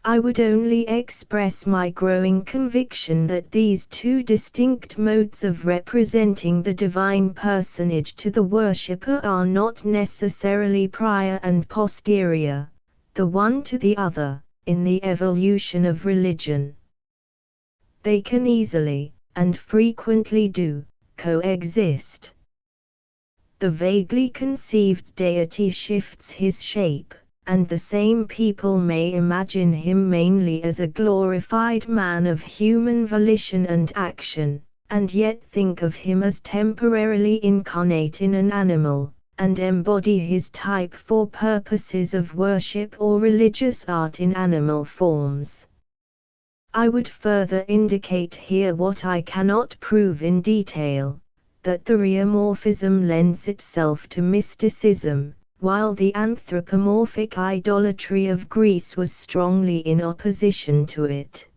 Speaker 1: I would only express my growing conviction that these two distinct modes of representing the divine personage to the worshipper are not necessarily prior and posterior, the one to the other, in the evolution of religion. They can easily, and frequently do, coexist. The vaguely conceived deity shifts his shape, and the same people may imagine him mainly as a glorified man of human volition and action, and yet think of him as temporarily incarnate in an animal, and embody his type for purposes of worship or religious art in animal forms. I would further indicate here what I cannot prove in detail, that the rheomorphism lends itself to mysticism, while the anthropomorphic idolatry of Greece was strongly in opposition to it.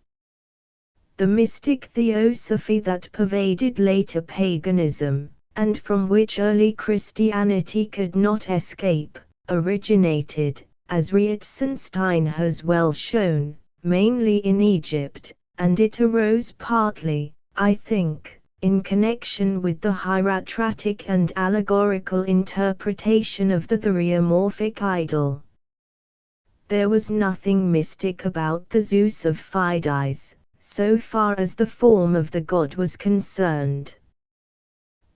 Speaker 1: The mystic theosophy that pervaded later paganism, and from which early Christianity could not escape, originated, as Reitzenstein has well shown, mainly in Egypt, and it arose partly, I think, in connection with the hieratratic and allegorical interpretation of the theriomorphic idol. There was nothing mystic about the Zeus of Phidias, so far as the form of the god was concerned.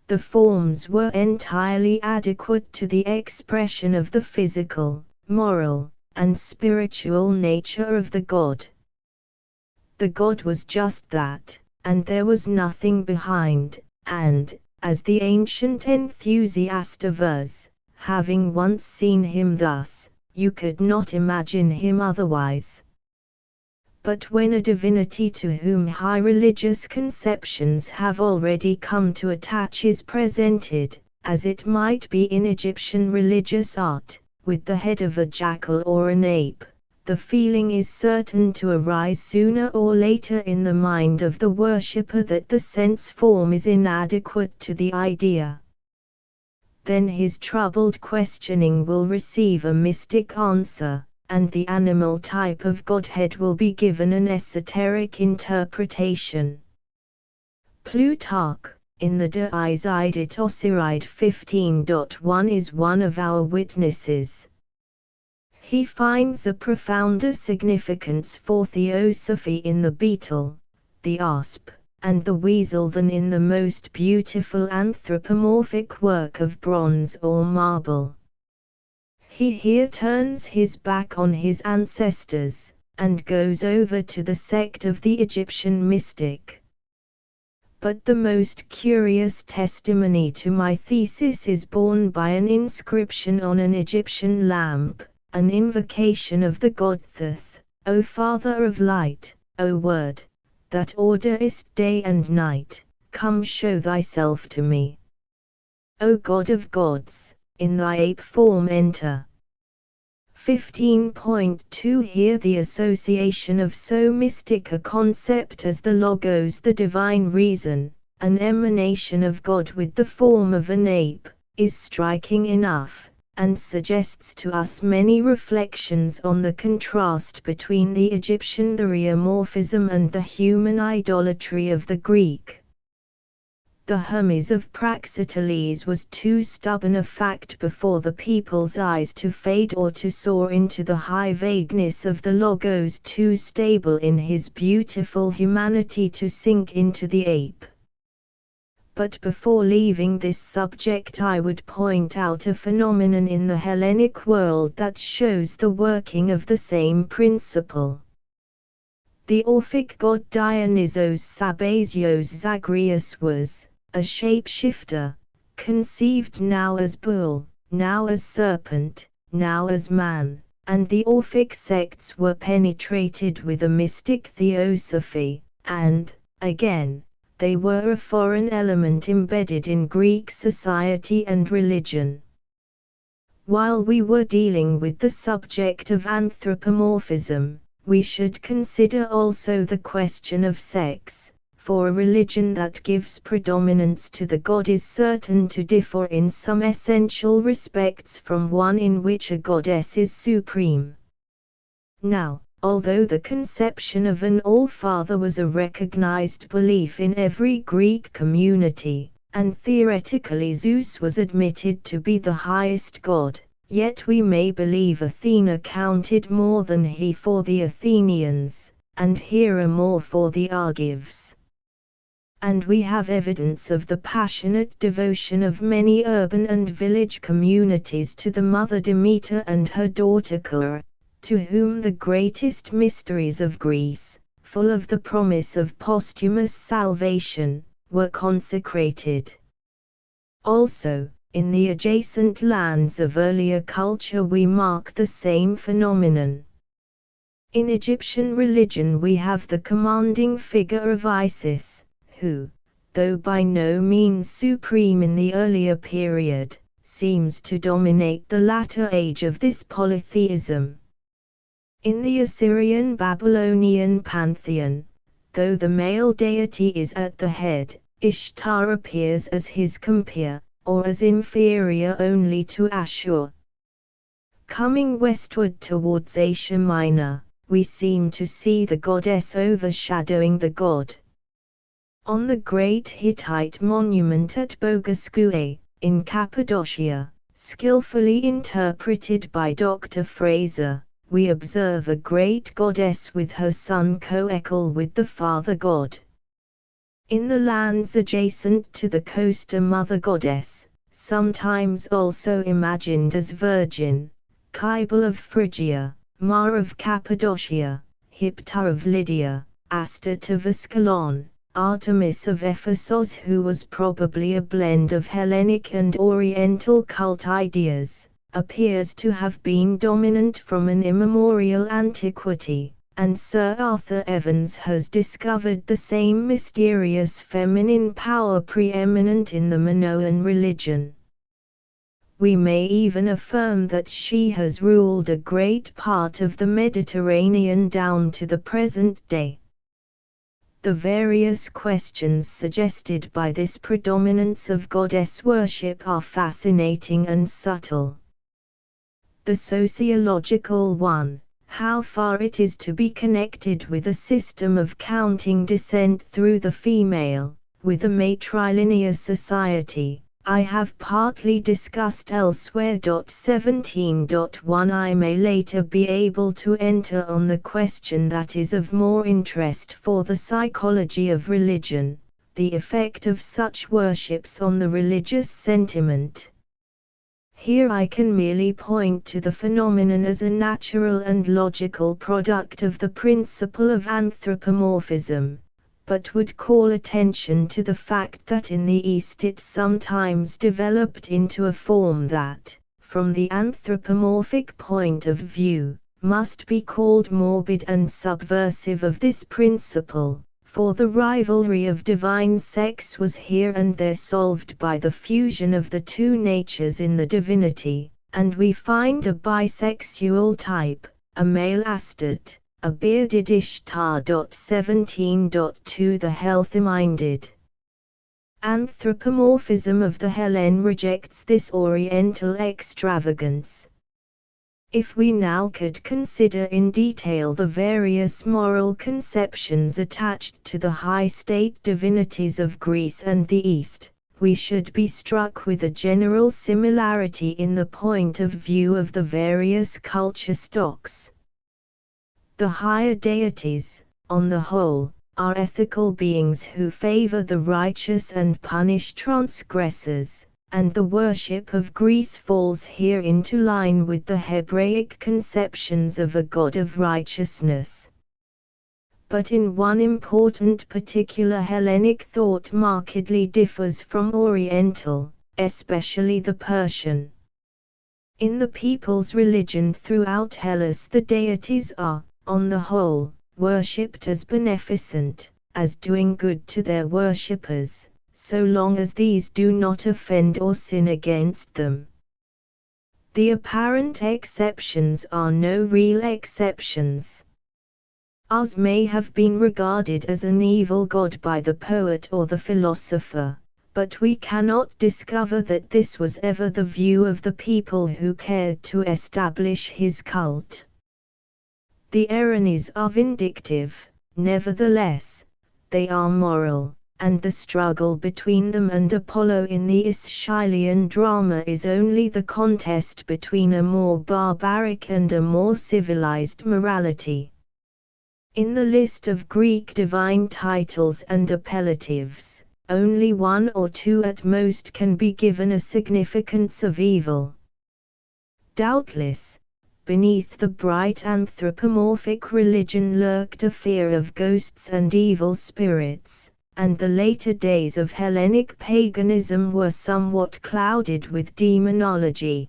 Speaker 1: The forms were entirely adequate to the expression of the physical, moral, and spiritual nature of the god. The god was just that, and there was nothing behind, and, as the ancient enthusiast avers, having once seen him thus, you could not imagine him otherwise. But when a divinity to whom high religious conceptions have already come to attach is presented, as it might be in Egyptian religious art, with the head of a jackal or an ape, the feeling is certain to arise sooner or later in the mind of the worshipper that the sense form is inadequate to the idea. Then his troubled questioning will receive a mystic answer, and the animal type of Godhead will be given an esoteric interpretation. Plutarch, in the De Isidit Osiride 15.1 is one of our witnesses. He finds a profounder significance for theosophy in the beetle, the asp, and the weasel than in the most beautiful anthropomorphic work of bronze or marble. He here turns his back on his ancestors, and goes over to the sect of the Egyptian mystic. But the most curious testimony to my thesis is borne by an inscription on an Egyptian lamp, an invocation of the god Thoth, O Father of Light, O Word, that orderest day and night, come show thyself to me. O God of gods, in thy ape form enter. 15.2 Here the association of so mystic a concept as the Logos, the divine reason, an emanation of God with the form of an ape, is striking enough, and suggests to us many reflections on the contrast between the Egyptian theriomorphism and the human idolatry of the Greek. The Hermes of Praxiteles was too stubborn a fact before the people's eyes to fade or to soar into the high vagueness of the Logos, too stable in his beautiful humanity to sink into the ape. But before leaving this subject I would point out a phenomenon in the Hellenic world that shows the working of the same principle. The Orphic god Dionysos Sabazios Zagreus was a shapeshifter, conceived now as bull, now as serpent, now as man, and the Orphic sects were penetrated with a mystic theosophy, and, again, they were a foreign element embedded in Greek society and religion. While we were dealing with the subject of anthropomorphism, we should consider also the question of sex, for a religion that gives predominance to the god is certain to differ in some essential respects from one in which a goddess is supreme. Now, although the conception of an All-Father was a recognized belief in every Greek community, and theoretically Zeus was admitted to be the highest god, yet we may believe Athena counted more than he for the Athenians, and Hera more for the Argives. and we have evidence of the passionate devotion of many urban and village communities to the mother Demeter and her daughter Cora, to whom the greatest mysteries of Greece, full of the promise of posthumous salvation, were consecrated. Also, in the adjacent lands of earlier culture we mark the same phenomenon. In Egyptian religion we have the commanding figure of Isis, who, though by no means supreme in the earlier period, seems to dominate the latter age of this polytheism. In the Assyrian-Babylonian pantheon, though the male deity is at the head, Ishtar appears as his compeer, or as inferior only to Ashur. Coming westward towards Asia Minor, we seem to see the goddess overshadowing the god. On the great Hittite monument at Bogasque, in Cappadocia, skillfully interpreted by Dr. Fraser, we observe a great goddess with her son co-equal with the father god. In the lands adjacent to the coast a mother goddess, sometimes also imagined as virgin, Cybele of Phrygia, Mare of Cappadocia, Hypta of Lydia, Astarte of Ascalon, Artemis of Ephesus, who was probably a blend of Hellenic and Oriental cult ideas, appears to have been dominant from an immemorial antiquity, and Sir Arthur Evans has discovered the same mysterious feminine power preeminent in the Minoan religion. We may even affirm that she has ruled a great part of the Mediterranean down to the present day. The various questions suggested by this predominance of goddess worship are fascinating and subtle. The sociological one, how far it is to be connected with a system of counting descent through the female, with a matrilinear society, I have partly discussed elsewhere. 17.1 I may later be able to enter on the question that is of more interest for the psychology of religion, the effect of such worships on the religious sentiment. Here I can merely point to the phenomenon as a natural and logical product of the principle of anthropomorphism, but would call attention to the fact that in the East it sometimes developed into a form that, from the anthropomorphic point of view, must be called morbid and subversive of this principle, for the rivalry of divine sex was here and there solved by the fusion of the two natures in the divinity, and we find a bisexual type, a male Astarte, a bearded Ishtar. 17.2 The healthy-minded anthropomorphism of the Hellene rejects this Oriental extravagance. If we now could consider in detail the various moral conceptions attached to the high state divinities of Greece and the East, we should be struck with a general similarity in the point of view of the various culture stocks. The higher deities, on the whole, are ethical beings who favor the righteous and punish transgressors, and the worship of Greece falls here into line with the Hebraic conceptions of a God of righteousness. But in one important particular Hellenic thought markedly differs from Oriental, especially the Persian. In the people's religion throughout Hellas the deities are, on the whole, worshipped as beneficent, as doing good to their worshippers, so long as these do not offend or sin against them. The apparent exceptions are no real exceptions. Us may have been regarded as an evil god by the poet or the philosopher, but we cannot discover that this was ever the view of the people who cared to establish his cult. The Erinyes are vindictive, nevertheless, they are moral, and the struggle between them and Apollo in the Aeschylean drama is only the contest between a more barbaric and a more civilized morality. In the list of Greek divine titles and appellatives, only one or two at most can be given a significance of evil. Doubtless, beneath the bright anthropomorphic religion lurked a fear of ghosts and evil spirits, and the later days of Hellenic paganism were somewhat clouded with demonology.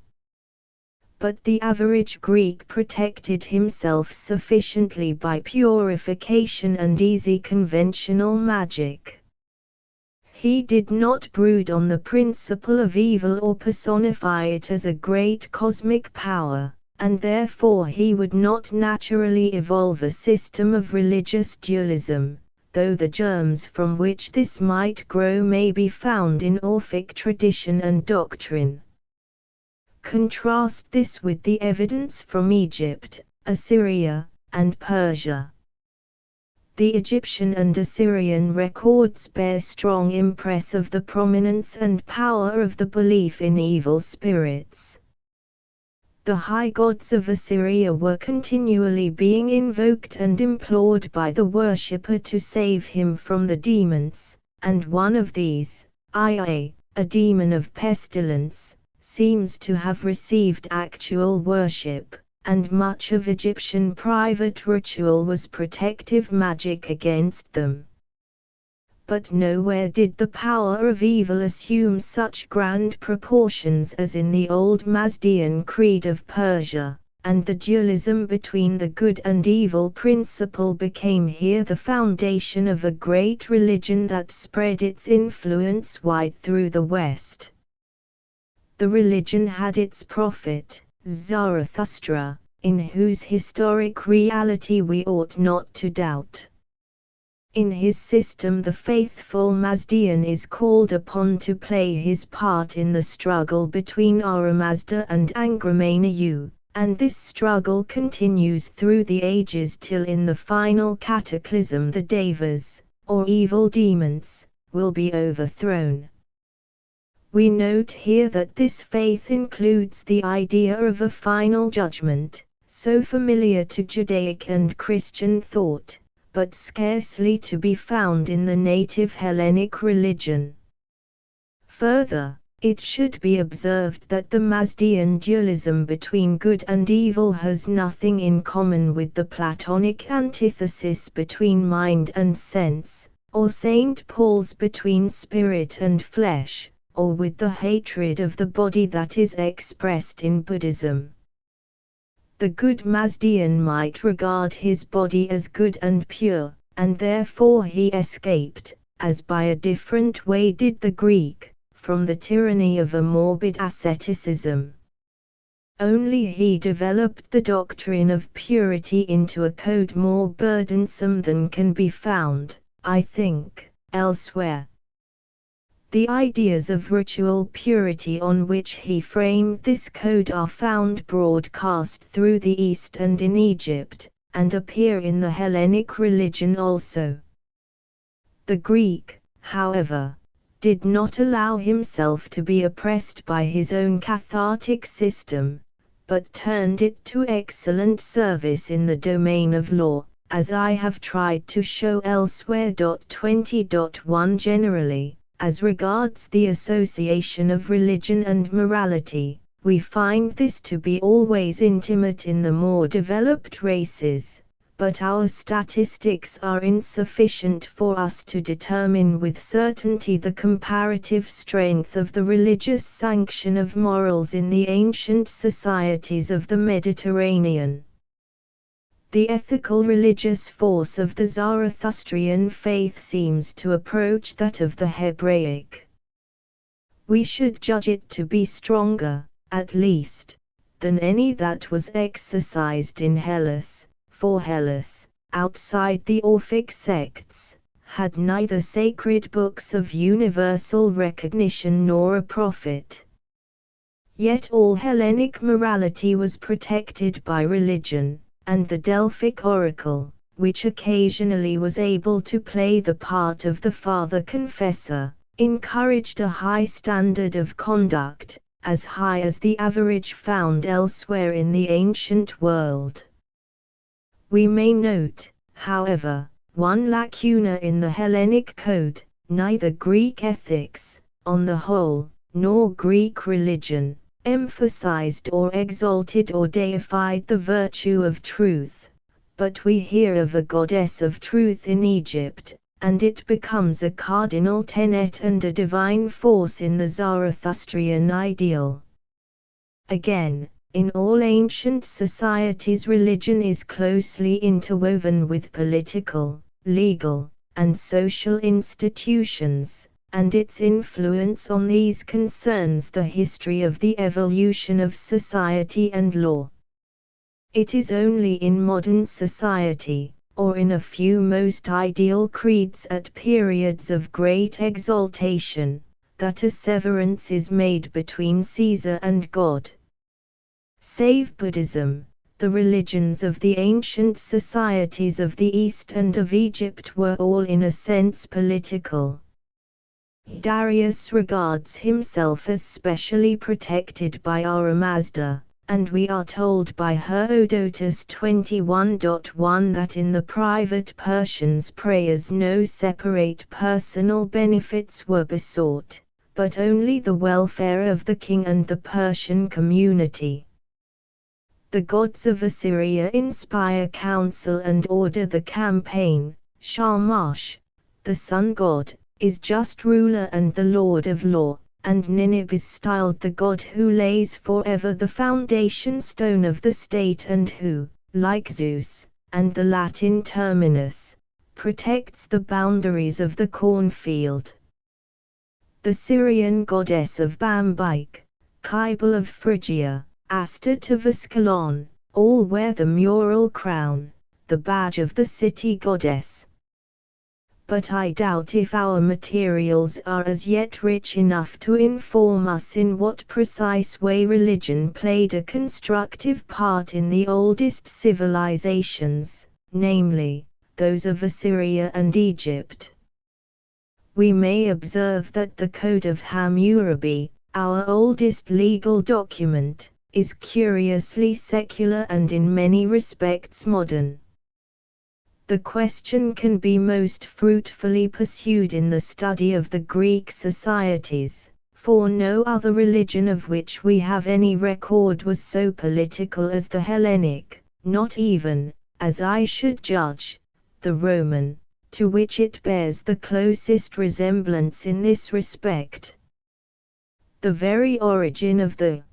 Speaker 1: But the average Greek protected himself sufficiently by purification and easy conventional magic. He did not brood on the principle of evil or personify it as a great cosmic power, and therefore he would not naturally evolve a system of religious dualism, though the germs from which this might grow may be found in Orphic tradition and doctrine. Contrast this with the evidence from Egypt, Assyria, and Persia. The Egyptian and Assyrian records bear strong impress of the prominence and power of the belief in evil spirits. The high gods of Assyria were continually being invoked and implored by the worshipper to save him from the demons, and one of these, Ia, a demon of pestilence, seems to have received actual worship, and much of Egyptian private ritual was protective magic against them. But nowhere did the power of evil assume such grand proportions as in the old Mazdaean creed of Persia, and the dualism between the good and evil principle became here the foundation of a great religion that spread its influence wide through the West. The religion had its prophet, Zarathustra, in whose historic reality we ought not to doubt. In his system the faithful Mazdaean is called upon to play his part in the struggle between Ahura Mazda and Angramainyu, and this struggle continues through the ages till in the final cataclysm the Devas, or evil demons, will be overthrown. We note here that this faith includes the idea of a final judgment, so familiar to Judaic and Christian thought, but scarcely to be found in the native Hellenic religion. Further, it should be observed that the Mazdaean dualism between good and evil has nothing in common with the Platonic antithesis between mind and sense, or St. Paul's between spirit and flesh, or with the hatred of the body that is expressed in Buddhism. The good Mazdaean might regard his body as good and pure, and therefore he escaped, as by a different way did the Greek, from the tyranny of a morbid asceticism. Only he developed the doctrine of purity into a code more burdensome than can be found, I think, elsewhere. The ideas of ritual purity on which he framed this code are found broadcast through the East and in Egypt, and appear in the Hellenic religion also. The Greek, however, did not allow himself to be oppressed by his own cathartic system, but turned it to excellent service in the domain of law, as I have tried to show elsewhere. 20.1 Generally, as regards the association of religion and morality, we find this to be always intimate in the more developed races, but our statistics are insufficient for us to determine with certainty the comparative strength of the religious sanction of morals in the ancient societies of the Mediterranean. The ethical religious force of the Zarathustrian faith seems to approach that of the Hebraic. We should judge it to be stronger, at least, than any that was exercised in Hellas, for Hellas, outside the Orphic sects, had neither sacred books of universal recognition nor a prophet. Yet all Hellenic morality was protected by religion, and the Delphic oracle, which occasionally was able to play the part of the father confessor, encouraged a high standard of conduct, as high as the average found elsewhere in the ancient world. We may note, However, one lacuna in the Hellenic code, neither Greek ethics, on the whole, nor Greek religion, emphasized or exalted or deified the virtue of truth, but we hear of a goddess of truth in Egypt, and it becomes a cardinal tenet and a divine force in the Zarathustrian ideal. Again, in all ancient societies religion is closely interwoven with political, legal, and social institutions, and its influence on these concerns the history of the evolution of society and law. It is only in modern society, or in a few most ideal creeds at periods of great exaltation, that a severance is made between Caesar and God. Save Buddhism, the religions of the ancient societies of the East and of Egypt were all in a sense political. Darius regards himself as specially protected by Ahura Mazda, and we are told by Herodotus 21.1 that in the private Persians' prayers no separate personal benefits were besought, but only the welfare of the king and the Persian community. The gods of Assyria inspire counsel and order the campaign. Shamash, the sun god, is just ruler and the lord of law, and Ninib is styled the god who lays forever the foundation stone of the state and who, like Zeus, and the Latin terminus, protects the boundaries of the cornfield. The Syrian goddess of Bambyke, Cybele of Phrygia, Astarte of Ascalon, all wear the mural crown, the badge of the city goddess. But I doubt if our materials are as yet rich enough to inform us in what precise way religion played a constructive part in the oldest civilizations, namely, those of Assyria and Egypt. We may observe that the Code of Hammurabi, our oldest legal document, is curiously secular and in many respects modern. The question can be most fruitfully pursued in the study of the Greek societies, for no other religion of which we have any record was so political as the Hellenic, not even, as I should judge, the Roman, to which it bears the closest resemblance in this respect. The very origin of the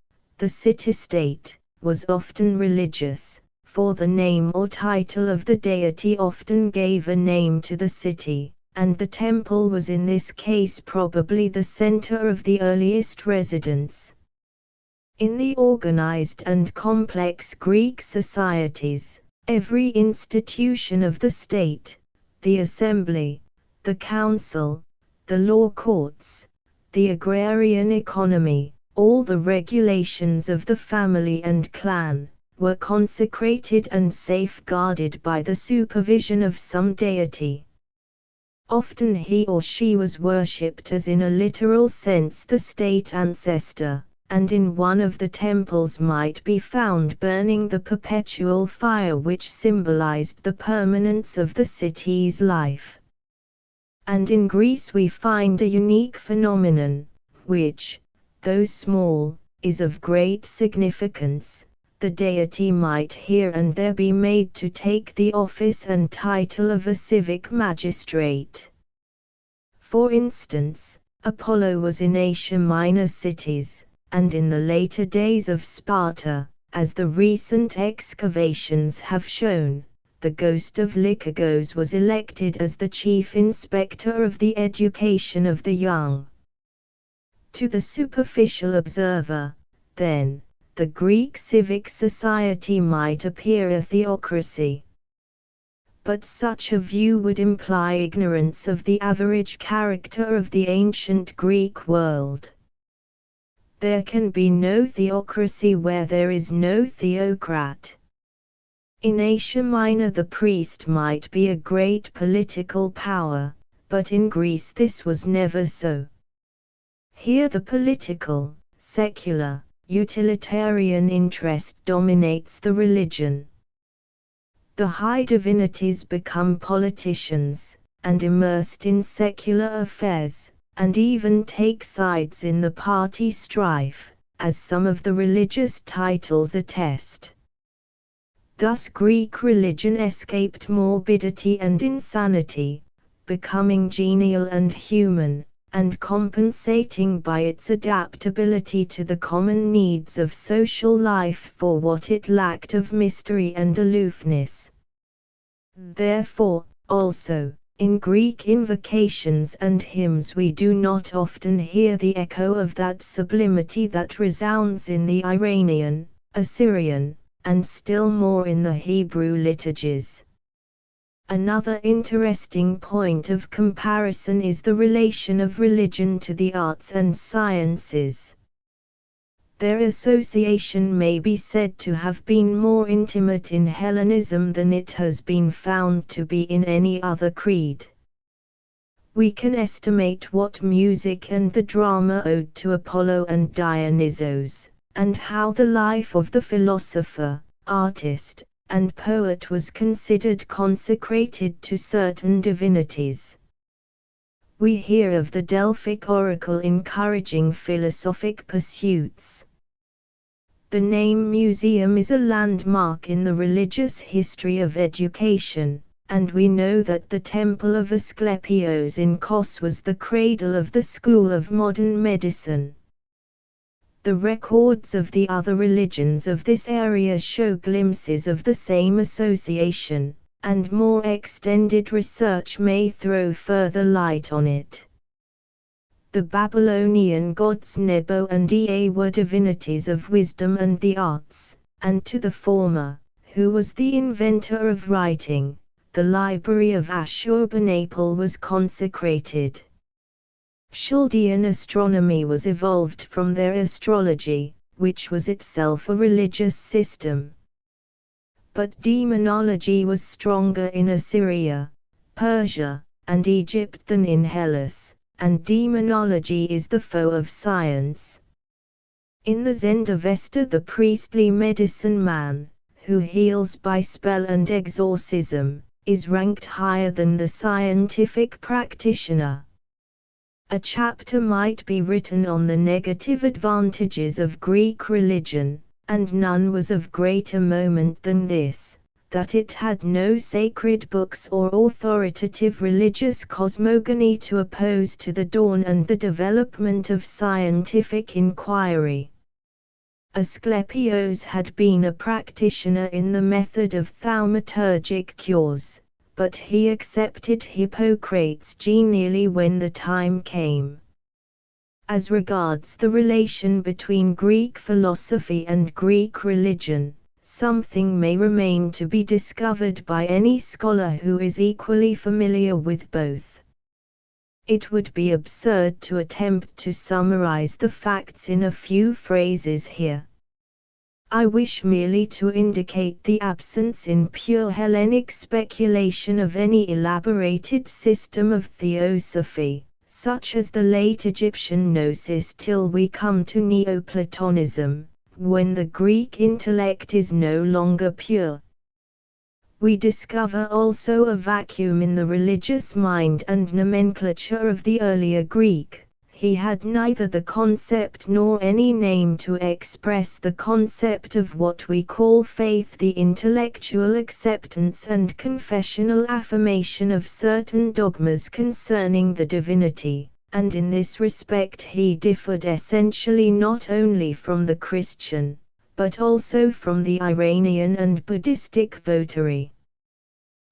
Speaker 1: city-state, was often religious, for the name or title of the deity often gave a name to the city, and the temple was in this case probably the center of the earliest residence. In the organized and complex Greek societies, every institution of the state, the assembly, the council, the law courts, the agrarian economy, all the regulations of the family and clan, were consecrated and safeguarded by the supervision of some deity. Often he or she was worshipped as in a literal sense the state ancestor, and in one of the temples might be found burning the perpetual fire which symbolized the permanence of the city's life. And in Greece we find a unique phenomenon, which, though small, is of great significance. The deity might here and there be made to take the office and title of a civic magistrate. For instance, Apollo was in Asia Minor cities, and in the later days of Sparta, as the recent excavations have shown, the ghost of Lycurgus was elected as the chief inspector of the education of the young. To the superficial observer, then, the Greek civic society might appear a theocracy. But such a view would imply ignorance of the average character of the ancient Greek world. There can be no theocracy where there is no theocrat. In Asia Minor the priest might be a great political power, but in Greece this was never so. Here the political, secular, utilitarian interest dominates the religion. The high divinities become politicians, and immersed in secular affairs, and even take sides in the party strife, as some of the religious titles attest. Thus Greek religion escaped morbidity and insanity, becoming genial and human, and compensating by its adaptability to the common needs of social life for what it lacked of mystery and aloofness. Therefore, also, in Greek invocations and hymns we do not often hear the echo of that sublimity that resounds in the Iranian, Assyrian, and still more in the Hebrew liturgies. Another interesting point of comparison is the relation of religion to the arts and sciences. Their association may be said to have been more intimate in Hellenism than it has been found to be in any other creed. We can estimate what music and the drama owed to Apollo and Dionysos, and how the life of the philosopher, artist, and poet was considered consecrated to certain divinities. We hear of the Delphic oracle encouraging philosophic pursuits. The name museum is a landmark in the religious history of education, and we know that the temple of Asclepios in Kos was the cradle of the school of modern medicine. The records of the other religions of this area show glimpses of the same association, and more extended research may throw further light on it. The Babylonian gods Nebo and Ea were divinities of wisdom and the arts, and to the former, who was the inventor of writing, the library of Ashurbanipal was consecrated. Chaldean astronomy was evolved from their astrology, which was itself a religious system. But demonology was stronger in Assyria, Persia, and Egypt than in Hellas, and demonology is the foe of science. In the Zendavesta the priestly medicine man, who heals by spell and exorcism, is ranked higher than the scientific practitioner. A chapter might be written on the negative advantages of Greek religion, and none was of greater moment than this, that it had no sacred books or authoritative religious cosmogony to oppose to the dawn and the development of scientific inquiry. Asclepios had been a practitioner in the method of thaumaturgic cures, but he accepted Hippocrates genially when the time came. As regards the relation between Greek philosophy and Greek religion, something may remain to be discovered by any scholar who is equally familiar with both. It would be absurd to attempt to summarize the facts in a few phrases here. I wish merely to indicate the absence in pure Hellenic speculation of any elaborated system of theosophy, such as the late Egyptian Gnosis till we come to Neoplatonism, when the Greek intellect is no longer pure. We discover also a vacuum in the religious mind and nomenclature of the earlier Greek. He had neither the concept nor any name to express the concept of what we call faith, the intellectual acceptance and confessional affirmation of certain dogmas concerning the divinity, and in this respect he differed essentially not only from the Christian, but also from the Iranian and Buddhistic votary.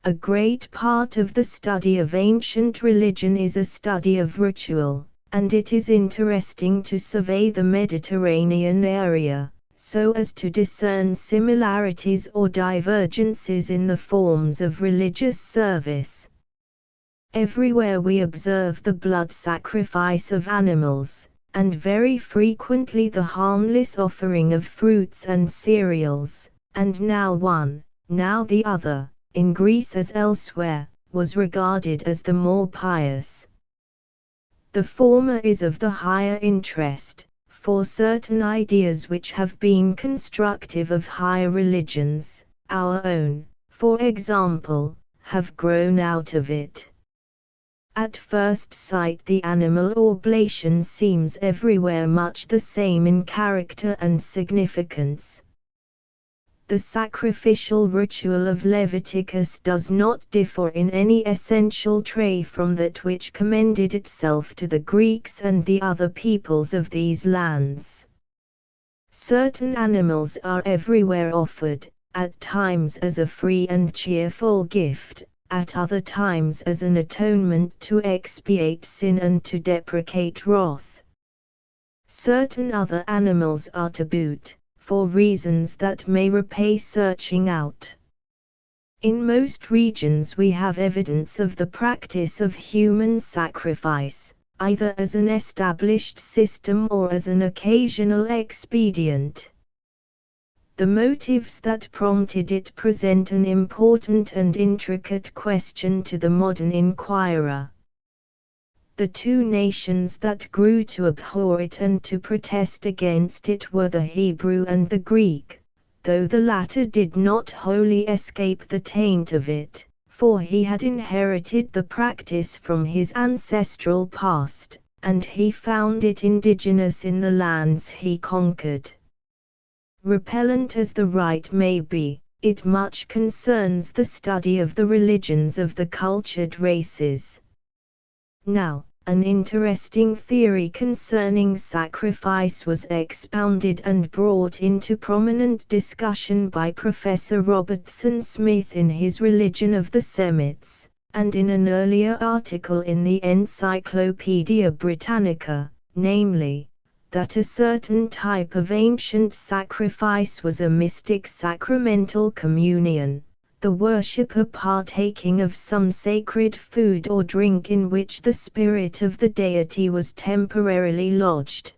Speaker 1: A great part of the study of ancient religion is a study of ritual, and it is interesting to survey the Mediterranean area, so as to discern similarities or divergences in the forms of religious service. Everywhere we observe the blood sacrifice of animals, and very frequently the harmless offering of fruits and cereals, and now one, now the other, in Greece as elsewhere, was regarded as the more pious. The former is of the higher interest, for certain ideas which have been constructive of higher religions, our own, for example, have grown out of it. At first sight the animal oblation seems everywhere much the same in character and significance. The sacrificial ritual of Leviticus does not differ in any essential trait from that which commended itself to the Greeks and the other peoples of these lands. Certain animals are everywhere offered, at times as a free and cheerful gift, at other times as an atonement to expiate sin and to deprecate wrath. Certain other animals are tabooed, for reasons that may repay searching out. In most regions we have evidence of the practice of human sacrifice, either as an established system or as an occasional expedient. The motives that prompted it present an important and intricate question to the modern inquirer. The two nations that grew to abhor it and to protest against it were the Hebrew and the Greek, though the latter did not wholly escape the taint of it, for he had inherited the practice from his ancestral past, and he found it indigenous in the lands he conquered. Repellent as the rite may be, it much concerns the study of the religions of the cultured races. Now, an interesting theory concerning sacrifice was expounded and brought into prominent discussion by Professor Robertson Smith in his Religion of the Semites, and in an earlier article in the Encyclopaedia Britannica, namely, that a certain type of ancient sacrifice was a mystic sacramental communion, the worshipper partaking of some sacred food or drink in which the spirit of the deity was temporarily lodged.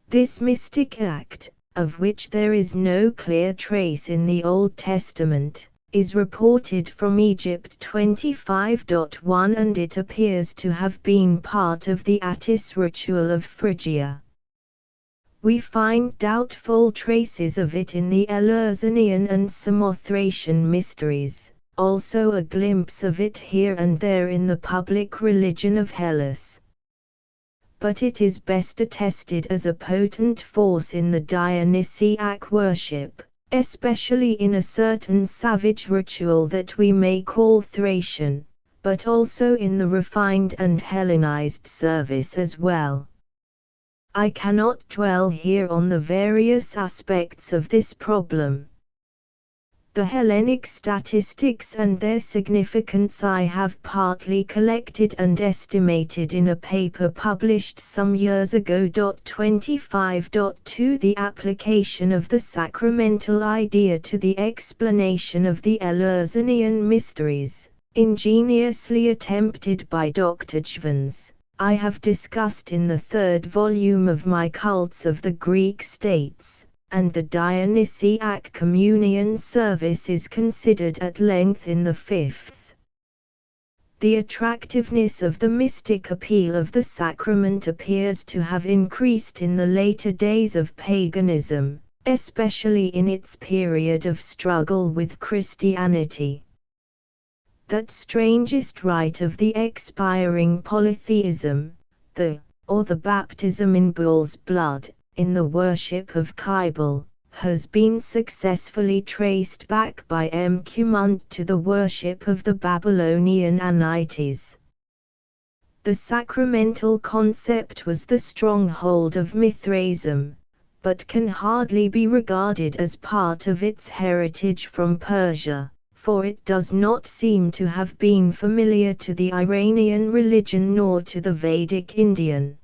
Speaker 1: This mystic act, of which there is no clear trace in the Old Testament, is reported from Egypt 25.1 and it appears to have been part of the Attis ritual of Phrygia. We find doubtful traces of it in the Eleusinian and Samothracian mysteries, also a glimpse of it here and there in the public religion of Hellas. But it is best attested as a potent force in the Dionysiac worship, especially in a certain savage ritual that we may call Thracian, but also in the refined and Hellenized service as well. I cannot dwell here on the various aspects of this problem. The Hellenic statistics and their significance I have partly collected and estimated in a paper published some years ago. 25.2 The application of the sacramental idea to the explanation of the Eleusinian mysteries, ingeniously attempted by Dr. Jvans, I have discussed in the third volume of my Cults of the Greek States, and the Dionysiac communion service is considered at length in the fifth. The attractiveness of the mystic appeal of the sacrament appears to have increased in the later days of paganism, especially in its period of struggle with Christianity. That strangest rite of the expiring polytheism, the baptism in bull's blood, in the worship of Cybele, has been successfully traced back by M. Cumont to the worship of the Babylonian Anites. The sacramental concept was the stronghold of Mithraism, but can hardly be regarded as part of its heritage from Persia, for it does not seem to have been familiar to the Iranian religion nor to the Vedic Indian.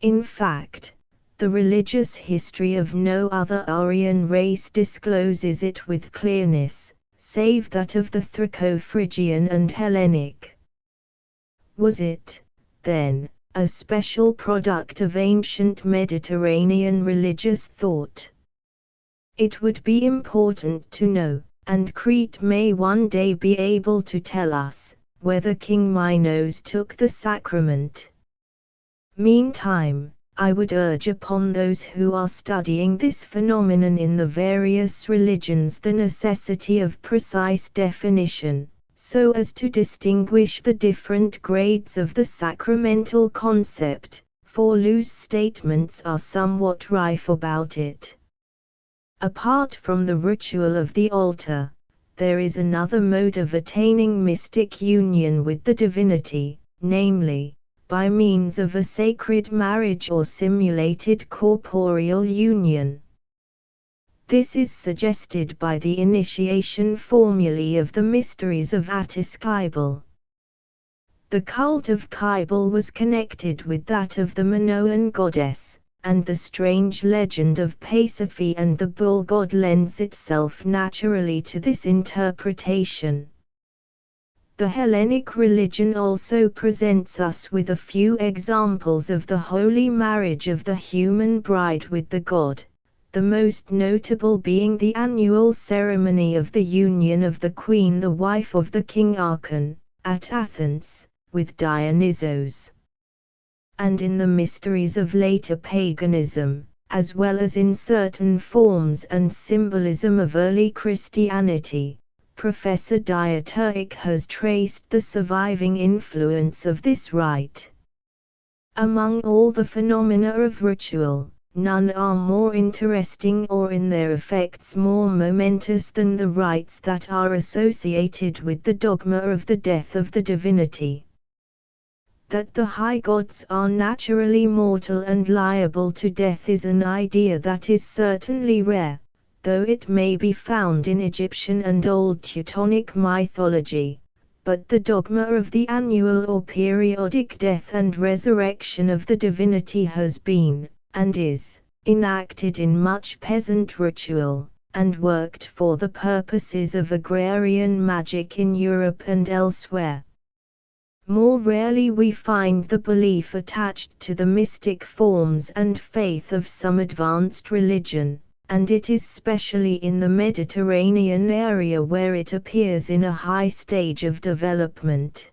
Speaker 1: In fact, the religious history of no other Aryan race discloses it with clearness, save that of the Thraco-Phrygian and Hellenic. Was it, then, a special product of ancient Mediterranean religious thought? It would be important to know, and Crete may one day be able to tell us, whether King Minos took the sacrament. Meantime, I would urge upon those who are studying this phenomenon in the various religions the necessity of precise definition, so as to distinguish the different grades of the sacramental concept, for loose statements are somewhat rife about it. Apart from the ritual of the altar, there is another mode of attaining mystic union with the divinity, namely, by means of a sacred marriage or simulated corporeal union. This is suggested by the initiation formulae of the mysteries of Attis Kybele. The cult of Kybele was connected with that of the Minoan goddess, and the strange legend of Pasiphae and the bull god lends itself naturally to this interpretation. The Hellenic religion also presents us with a few examples of the holy marriage of the human bride with the god, the most notable being the annual ceremony of the union of the queen, the wife of the king Archon, at Athens, with Dionysos. And in the mysteries of later paganism, as well as in certain forms and symbolism of early Christianity, Professor Dieterich has traced the surviving influence of this rite. Among all the phenomena of ritual, none are more interesting or in their effects more momentous than the rites that are associated with the dogma of the death of the divinity. That the high gods are naturally mortal and liable to death is an idea that is certainly rare, though it may be found in Egyptian and Old Teutonic mythology, but the dogma of the annual or periodic death and resurrection of the divinity has been, and is, enacted in much peasant ritual, and worked for the purposes of agrarian magic in Europe and elsewhere. More rarely we find the belief attached to the mystic forms and faith of some advanced religion, and it is specially in the Mediterranean area where it appears in a high stage of development.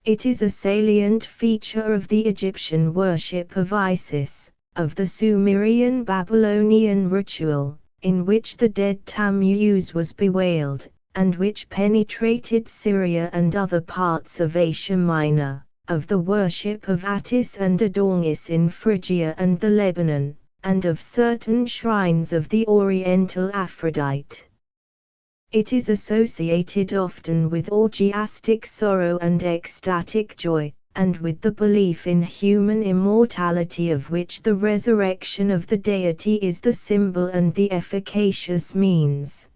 Speaker 1: It is a salient feature of the Egyptian worship of Isis, of the Sumerian Babylonian ritual, in which the dead Tammuz was bewailed, and which penetrated Syria and other parts of Asia Minor, of the worship of Attis and Adonis in Phrygia and the Lebanon, and of certain shrines of the Oriental Aphrodite. It is associated often with orgiastic sorrow and ecstatic joy, and with the belief in human immortality, of which the resurrection of the deity is the symbol and the efficacious means.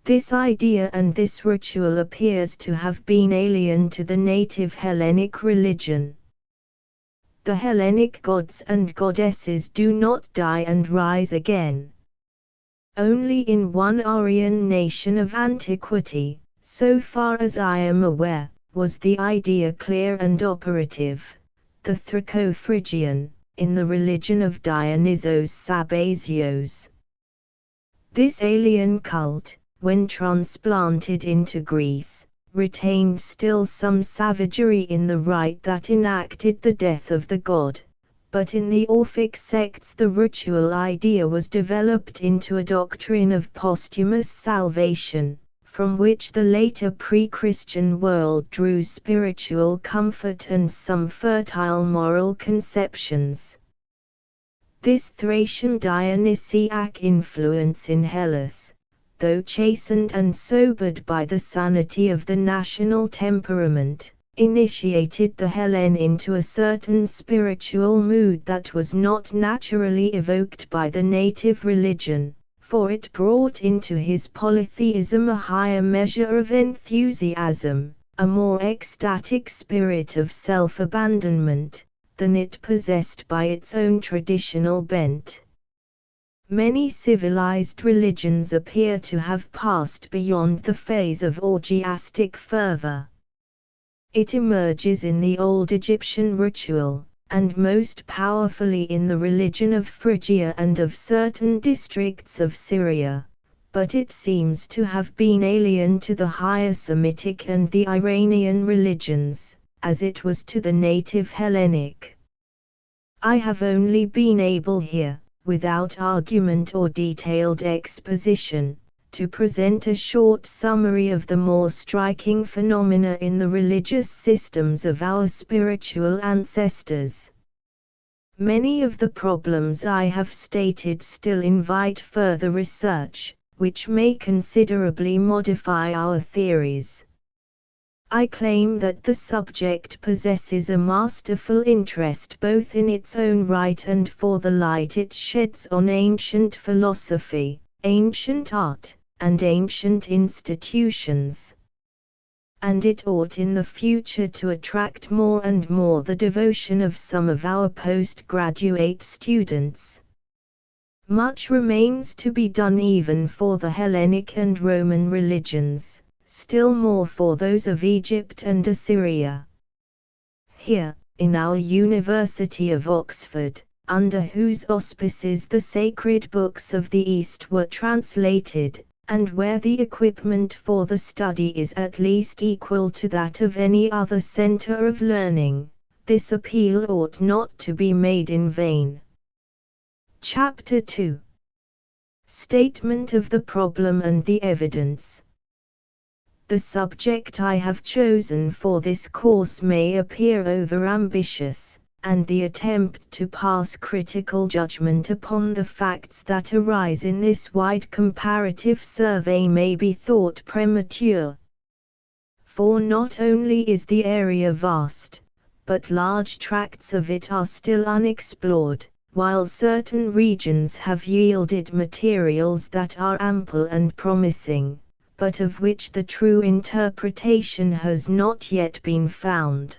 Speaker 1: This idea and this ritual appears to have been alien to the native Hellenic religion. The Hellenic gods and goddesses do not die and rise again. Only in one Aryan nation of antiquity, so far as I am aware, was the idea clear and operative, the Thraco-Phrygian, in the religion of Dionysos Sabazios. This alien cult, when transplanted into Greece, retained still some savagery in the rite that enacted the death of the god, but in the Orphic sects the ritual idea was developed into a doctrine of posthumous salvation, from which the later pre-Christian world drew spiritual comfort and some fertile moral conceptions. This Thracian Dionysiac influence in Hellas, though chastened and sobered by the sanity of the national temperament, initiated the Hellen into a certain spiritual mood that was not naturally evoked by the native religion, for it brought into his polytheism a higher measure of enthusiasm, a more ecstatic spirit of self-abandonment, than it possessed by its own traditional bent. Many civilized religions appear to have passed beyond the phase of orgiastic fervor. It emerges in the old Egyptian ritual, and most powerfully in the religion of Phrygia and of certain districts of Syria, but it seems to have been alien to the higher Semitic and the Iranian religions, as it was to the native Hellenic. I have only been able here, without argument or detailed exposition, to present a short summary of the more striking phenomena in the religious systems of our spiritual ancestors. Many of the problems I have stated still invite further research, which may considerably modify our theories. I claim that the subject possesses a masterful interest both in its own right and for the light it sheds on ancient philosophy, ancient art, and ancient institutions. And it ought in the future to attract more and more the devotion of some of our postgraduate students. Much remains to be done even for the Hellenic and Roman religions, still more for those of Egypt and Assyria. Here, in our University of Oxford, under whose auspices the sacred books of the East were translated, and where the equipment for the study is at least equal to that of any other center of learning, this appeal ought not to be made in vain. Chapter 2. Statement of the problem and the evidence. The subject I have chosen for this course may appear over-ambitious, and the attempt to pass critical judgment upon the facts that arise in this wide comparative survey may be thought premature. For not only is the area vast, but large tracts of it are still unexplored, while certain regions have yielded materials that are ample and promising, but of which the true interpretation has not yet been found.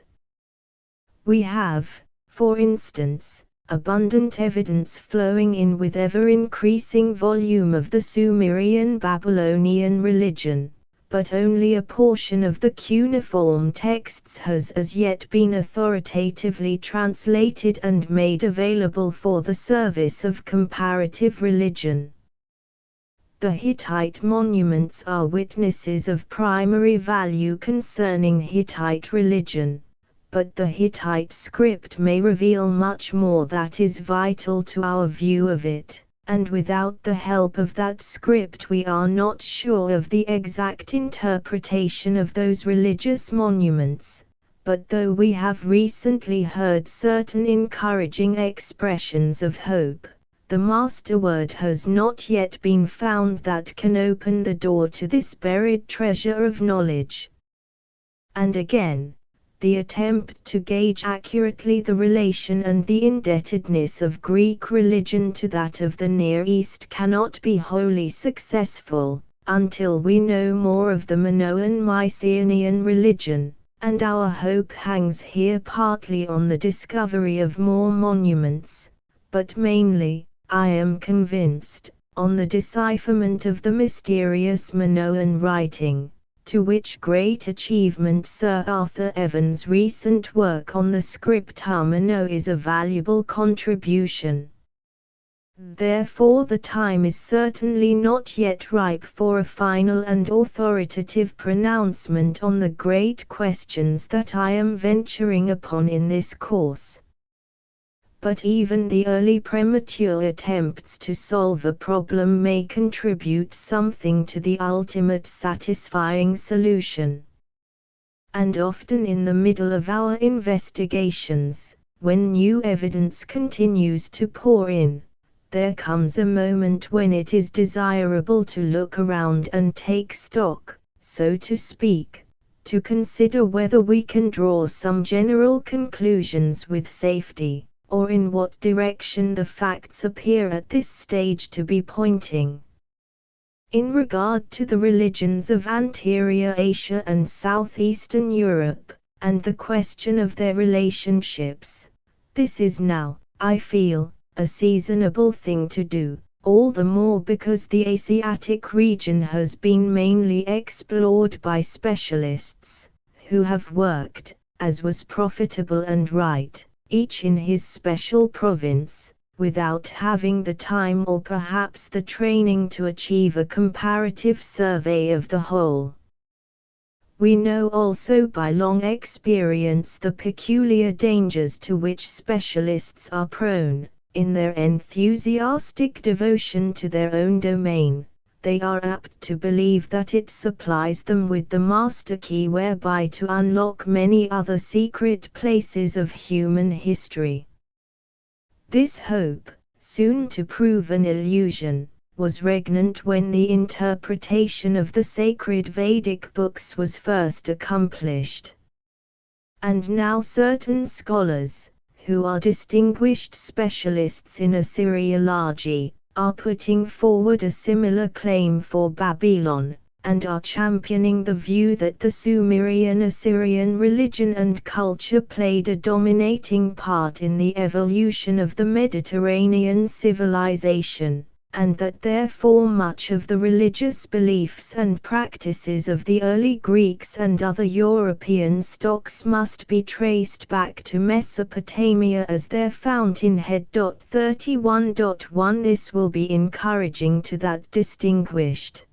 Speaker 1: We have, for instance, abundant evidence flowing in with ever-increasing volume of the Sumerian Babylonian religion, but only a portion of the cuneiform texts has as yet been authoritatively translated and made available for the service of comparative religion. The Hittite monuments are witnesses of primary value concerning Hittite religion, but the Hittite script may reveal much more that is vital to our view of it, and without the help of that script we are not sure of the exact interpretation of those religious monuments. But though we have recently heard certain encouraging expressions of hope, the masterword has not yet been found that can open the door to this buried treasure of knowledge. And again, the attempt to gauge accurately the relation and the indebtedness of Greek religion to that of the Near East cannot be wholly successful, until we know more of the Minoan-Mycenaean religion, and our hope hangs here partly on the discovery of more monuments, but mainly, I am convinced, on the decipherment of the mysterious Minoan writing, to which great achievement Sir Arthur Evans' recent work on the Scripta Mino is a valuable contribution. Therefore the time is certainly not yet ripe for a final and authoritative pronouncement on the great questions that I am venturing upon in this course. But even the early premature attempts to solve a problem may contribute something to the ultimate satisfying solution. And often in the middle of our investigations, when new evidence continues to pour in, there comes a moment when it is desirable to look around and take stock, so to speak, to consider whether we can draw some general conclusions with safety, or in what direction the facts appear at this stage to be pointing. In regard to the religions of anterior Asia and southeastern Europe, and the question of their relationships, this is now, I feel, a seasonable thing to do, all the more because the Asiatic region has been mainly explored by specialists, who have worked, as was profitable and right, each in his special province, without having the time or perhaps the training to achieve a comparative survey of the whole. We know also by long experience the peculiar dangers to which specialists are prone. In their enthusiastic devotion to their own domain, they are apt to believe that it supplies them with the master key whereby to unlock many other secret places of human history. This hope, soon to prove an illusion, was regnant when the interpretation of the sacred Vedic books was first accomplished. And now certain scholars, who are distinguished specialists in Assyriology, are putting forward a similar claim for Babylon, and are championing the view that the Sumerian-Assyrian religion and culture played a dominating part in the evolution of the Mediterranean civilization, and that therefore much of the religious beliefs and practices of the early Greeks and other European stocks must be traced back to Mesopotamia as their fountainhead. 31.1 This will be encouraging to that distinguished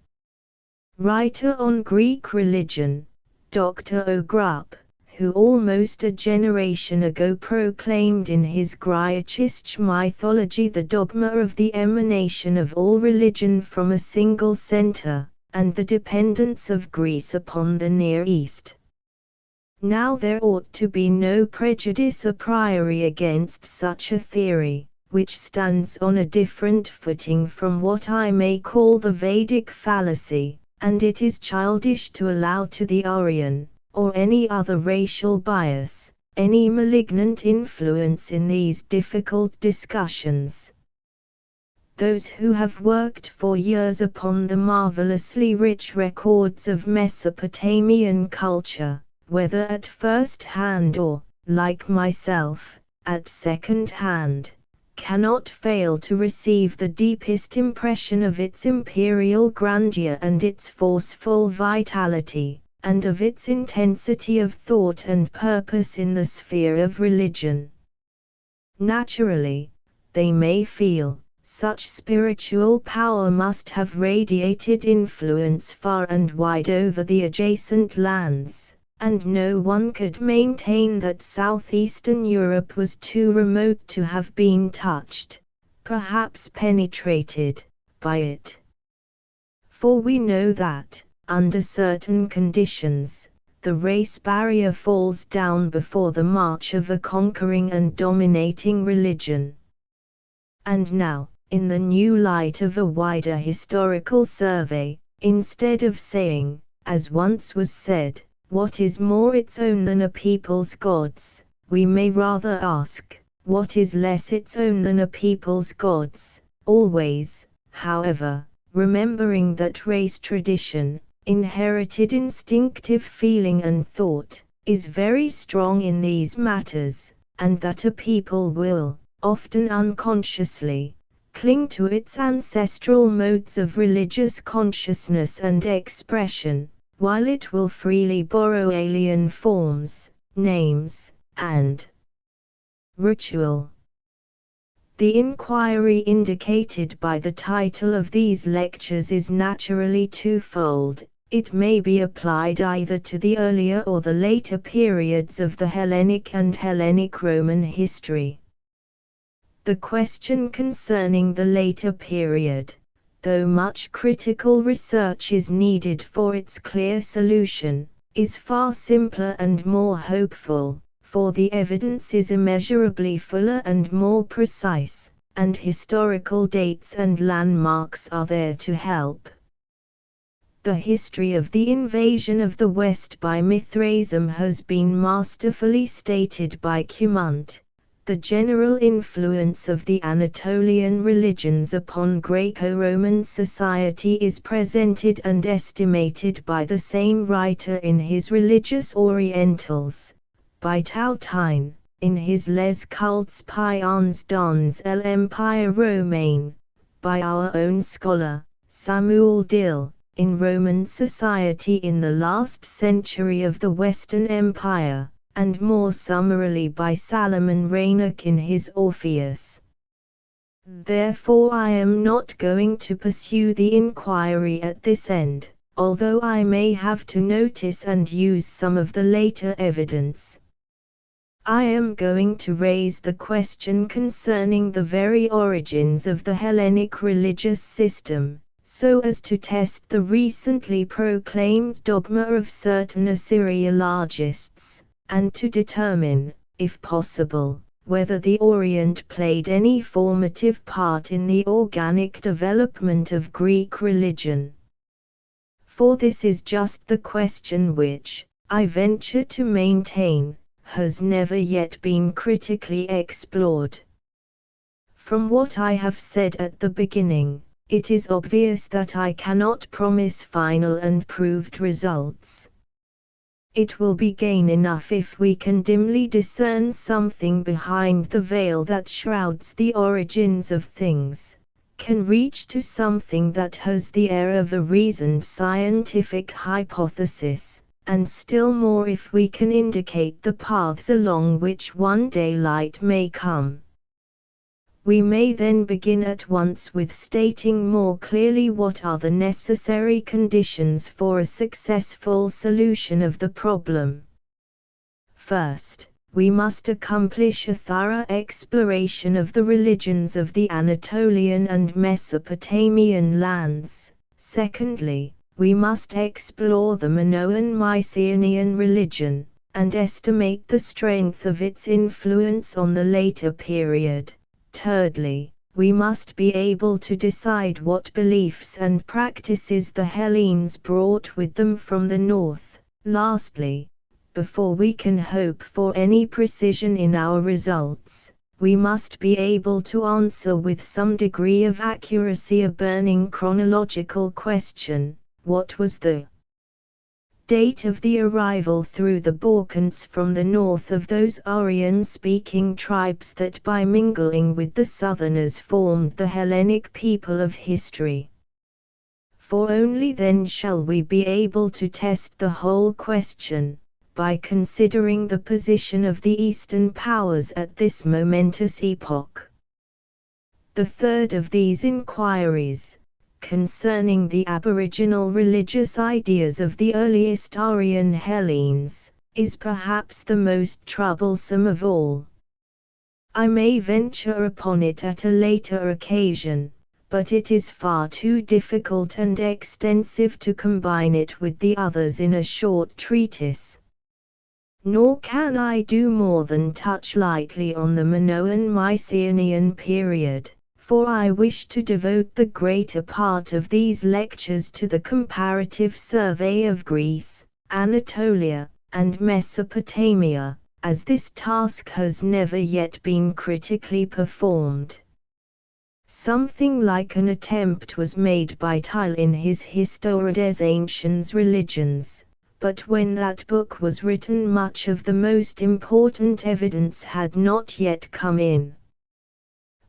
Speaker 1: writer on Greek religion, Dr. O'Grupp, who almost a generation ago proclaimed in his Griechist mythology the dogma of the emanation of all religion from a single center, and the dependence of Greece upon the Near East. Now there ought to be no prejudice a priori against such a theory, which stands on a different footing from what I may call the Vedic fallacy, and it is childish to allow to the Aryan, or any other racial bias, any malignant influence in these difficult discussions. Those who have worked for years upon the marvelously rich records of Mesopotamian culture, whether at first hand or, like myself, at second hand, cannot fail to receive the deepest impression of its imperial grandeur and its forceful vitality, and of its intensity of thought and purpose in the sphere of religion. Naturally, they may feel, such spiritual power must have radiated influence far and wide over the adjacent lands, and no one could maintain that southeastern Europe was too remote to have been touched, perhaps penetrated, by it. For we know that, under certain conditions, the race barrier falls down before the march of a conquering and dominating religion. And now, in the new light of a wider historical survey, instead of saying, as once was said, what is more its own than a people's gods, we may rather ask, what is less its own than a people's gods, always, however, remembering that race tradition, inherited instinctive feeling and thought, is very strong in these matters, and that a people will, often unconsciously, cling to its ancestral modes of religious consciousness and expression, while it will freely borrow alien forms, names, and ritual. The inquiry indicated by the title of these lectures is naturally twofold. It may be applied either to the earlier or the later periods of the Hellenic and Hellenic Roman history. The question concerning the later period, though much critical research is needed for its clear solution, is far simpler and more hopeful, for the evidence is immeasurably fuller and more precise, and historical dates and landmarks are there to help. The history of the invasion of the West by Mithraism has been masterfully stated by Cumont. The general influence of the Anatolian religions upon Greco-Roman society is presented and estimated by the same writer in his Religious Orientals, by Tautine, in his Les Cultes Païens dans l'Empire Romain, by our own scholar, Samuel Dill, in Roman society in the last century of the Western Empire, and more summarily by Salomon Reinach in his Orpheus. Therefore I am not going to pursue the inquiry at this end, although I may have to notice and use some of the later evidence. I am going to raise the question concerning the very origins of the Hellenic religious system, so as to test the recently proclaimed dogma of certain Assyriologists, and to determine, if possible, whether the Orient played any formative part in the organic development of Greek religion. For this is just the question which, I venture to maintain, has never yet been critically explored. From what I have said at the beginning, it is obvious that I cannot promise final and proved results. It will be gain enough if we can dimly discern something behind the veil that shrouds the origins of things, can reach to something that has the air of a reasoned scientific hypothesis, and still more if we can indicate the paths along which one day light may come. We may then begin at once with stating more clearly what are the necessary conditions for a successful solution of the problem. First, we must accomplish a thorough exploration of the religions of the Anatolian and Mesopotamian lands. Secondly, we must explore the Minoan-Mycenaean religion, and estimate the strength of its influence on the later period. Thirdly, we must be able to decide what beliefs and practices the Hellenes brought with them from the north. Lastly, before we can hope for any precision in our results, we must be able to answer with some degree of accuracy a burning chronological question: what was the date of the arrival through the Balkans from the north of those Aryan-speaking tribes that by mingling with the southerners formed the Hellenic people of history? For only then shall we be able to test the whole question, by considering the position of the Eastern powers at this momentous epoch. The third of these inquiries, concerning the aboriginal religious ideas of the earliest Aryan Hellenes, is perhaps the most troublesome of all. I may venture upon it at a later occasion, but it is far too difficult and extensive to combine it with the others in a short treatise. Nor can I do more than touch lightly on the Minoan-Mycenaean period, for I wish to devote the greater part of these lectures to the comparative survey of Greece, Anatolia, and Mesopotamia, as this task has never yet been critically performed. Something like an attempt was made by Tyll in his Histoire des Anciens Religions, but when that book was written much of the most important evidence had not yet come in.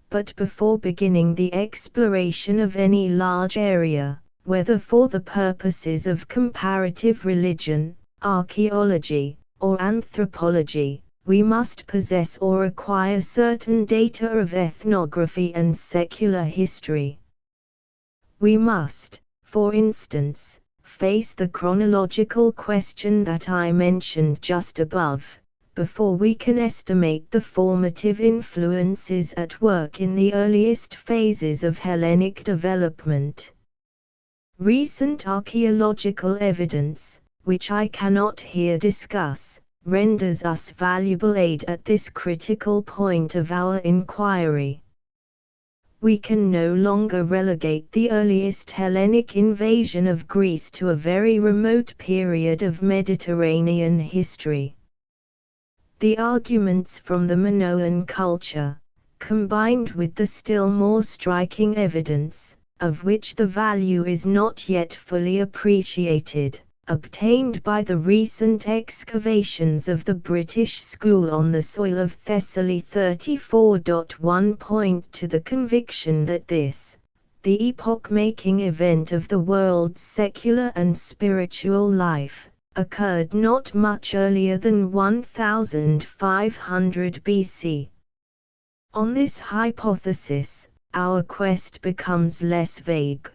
Speaker 1: But before beginning the exploration of any large area, whether for the purposes of comparative religion, archaeology, or anthropology, we must possess or acquire certain data of ethnography and secular history. We must, for instance, face the chronological question that I mentioned just above, before we can estimate the formative influences at work in the earliest phases of Hellenic development. Recent archaeological evidence, which I cannot here discuss, renders us valuable aid at this critical point of our inquiry. We can no longer relegate the earliest Hellenic invasion of Greece to a very remote period of Mediterranean history. The arguments from the Minoan culture, combined with the still more striking evidence, of which the value is not yet fully appreciated, obtained by the recent excavations of the British School on the soil of Thessaly 34.1 point to the conviction that this, the epoch-making event of the world's secular and spiritual life, occurred not much earlier than 1500 BC. On this hypothesis, our quest becomes less vague.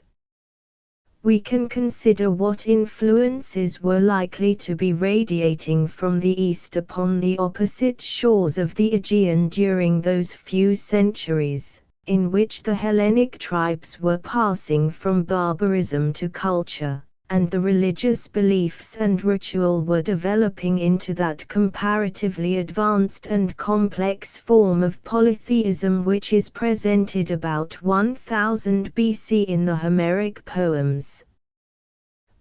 Speaker 1: We can consider what influences were likely to be radiating from the east upon the opposite shores of the Aegean during those few centuries, in which the Hellenic tribes were passing from barbarism to culture, and the religious beliefs and ritual were developing into that comparatively advanced and complex form of polytheism which is presented about 1000 BC in the Homeric poems.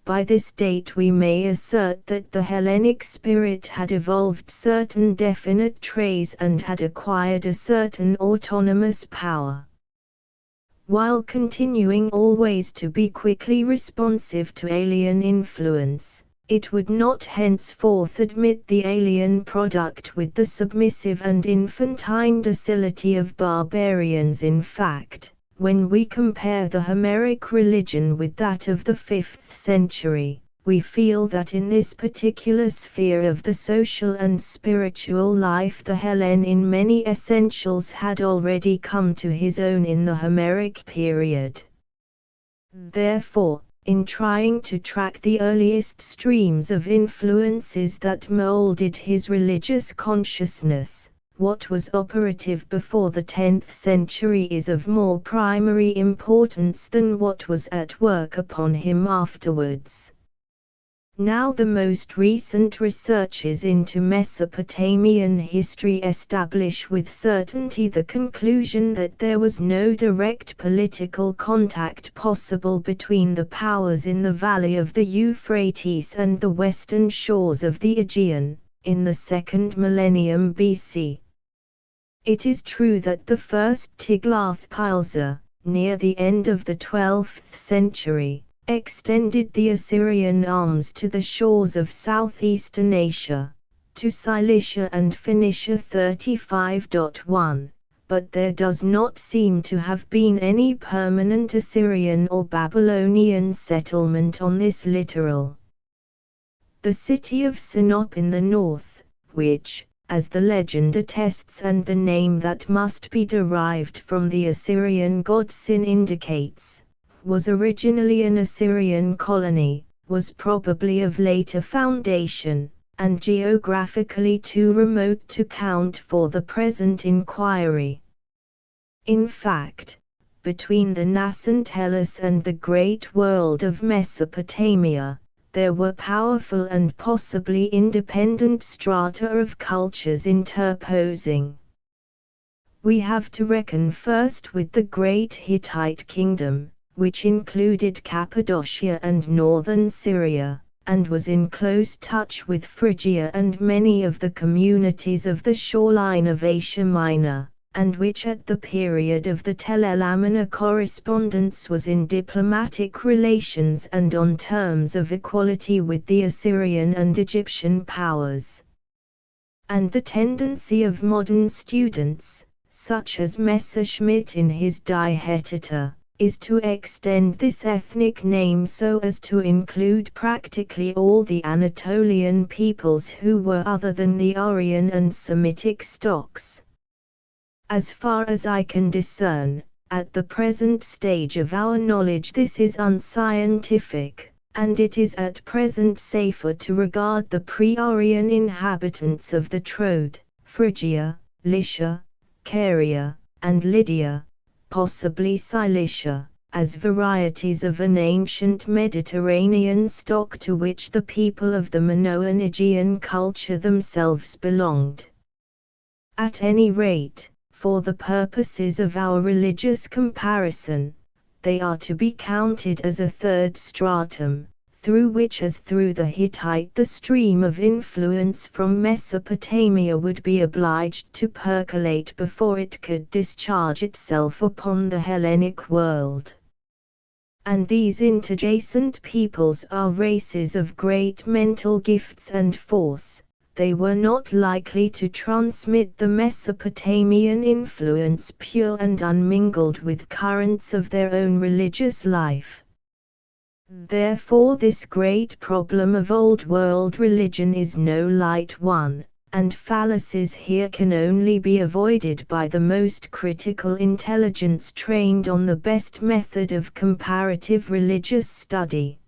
Speaker 1: By this date we may assert that the Hellenic spirit had evolved certain definite traits and had acquired a certain autonomous power. While continuing always to be quickly responsive to alien influence, it would not henceforth admit the alien product with the submissive and infantine docility of barbarians. In fact, when we compare the Homeric religion with that of the 5th century, we feel that in this particular sphere of the social and spiritual life the Hellen in many essentials had already come to his own in the Homeric period. Therefore, in trying to track the earliest streams of influences that molded his religious consciousness, what was operative before the 10th century is of more primary importance than what was at work upon him afterwards. Now the most recent researches into Mesopotamian history establish with certainty the conclusion that there was no direct political contact possible between the powers in the valley of the Euphrates and the western shores of the Aegean, in the 2nd millennium BC. It is true that the first Tiglath-Pileser, near the end of the 12th century, extended the Assyrian arms to the shores of southeastern Asia, to Cilicia and Phoenicia 35.1, but there does not seem to have been any permanent Assyrian or Babylonian settlement on this littoral. The city of Sinop in the north, which, as the legend attests and the name that must be derived from the Assyrian god Sin indicates, was originally an Assyrian colony, was probably of later foundation, and geographically too remote to count for the present inquiry. In fact, between the nascent Hellas and the great world of Mesopotamia, there were powerful and possibly independent strata of cultures interposing. We have to reckon first with the great Hittite kingdom, which included Cappadocia and northern Syria, and was in close touch with Phrygia and many of the communities of the shoreline of Asia Minor, and which at the period of the Tel-el-Amarna correspondence was in diplomatic relations and on terms of equality with the Assyrian and Egyptian powers. And the tendency of modern students, such as Messerschmitt in his Die Hethiter, is to extend this ethnic name so as to include practically all the Anatolian peoples who were other than the Aryan and Semitic stocks. As far as I can discern, at the present stage of our knowledge this is unscientific, and it is at present safer to regard the pre-Aryan inhabitants of the Troad, Phrygia, Lycia, Caria, and Lydia, possibly Cilicia, as varieties of an ancient Mediterranean stock to which the people of the Minoan Aegean culture themselves belonged. At any rate, for the purposes of our religious comparison, they are to be counted as a third stratum, through which as through the Hittite the stream of influence from Mesopotamia would be obliged to percolate before it could discharge itself upon the Hellenic world. And these interjacent peoples are races of great mental gifts and force. They were not likely to transmit the Mesopotamian influence pure and unmingled with currents of their own religious life. Therefore this great problem of Old World religion is no light one, and fallacies here can only be avoided by the most critical intelligence trained on the best method of comparative religious study.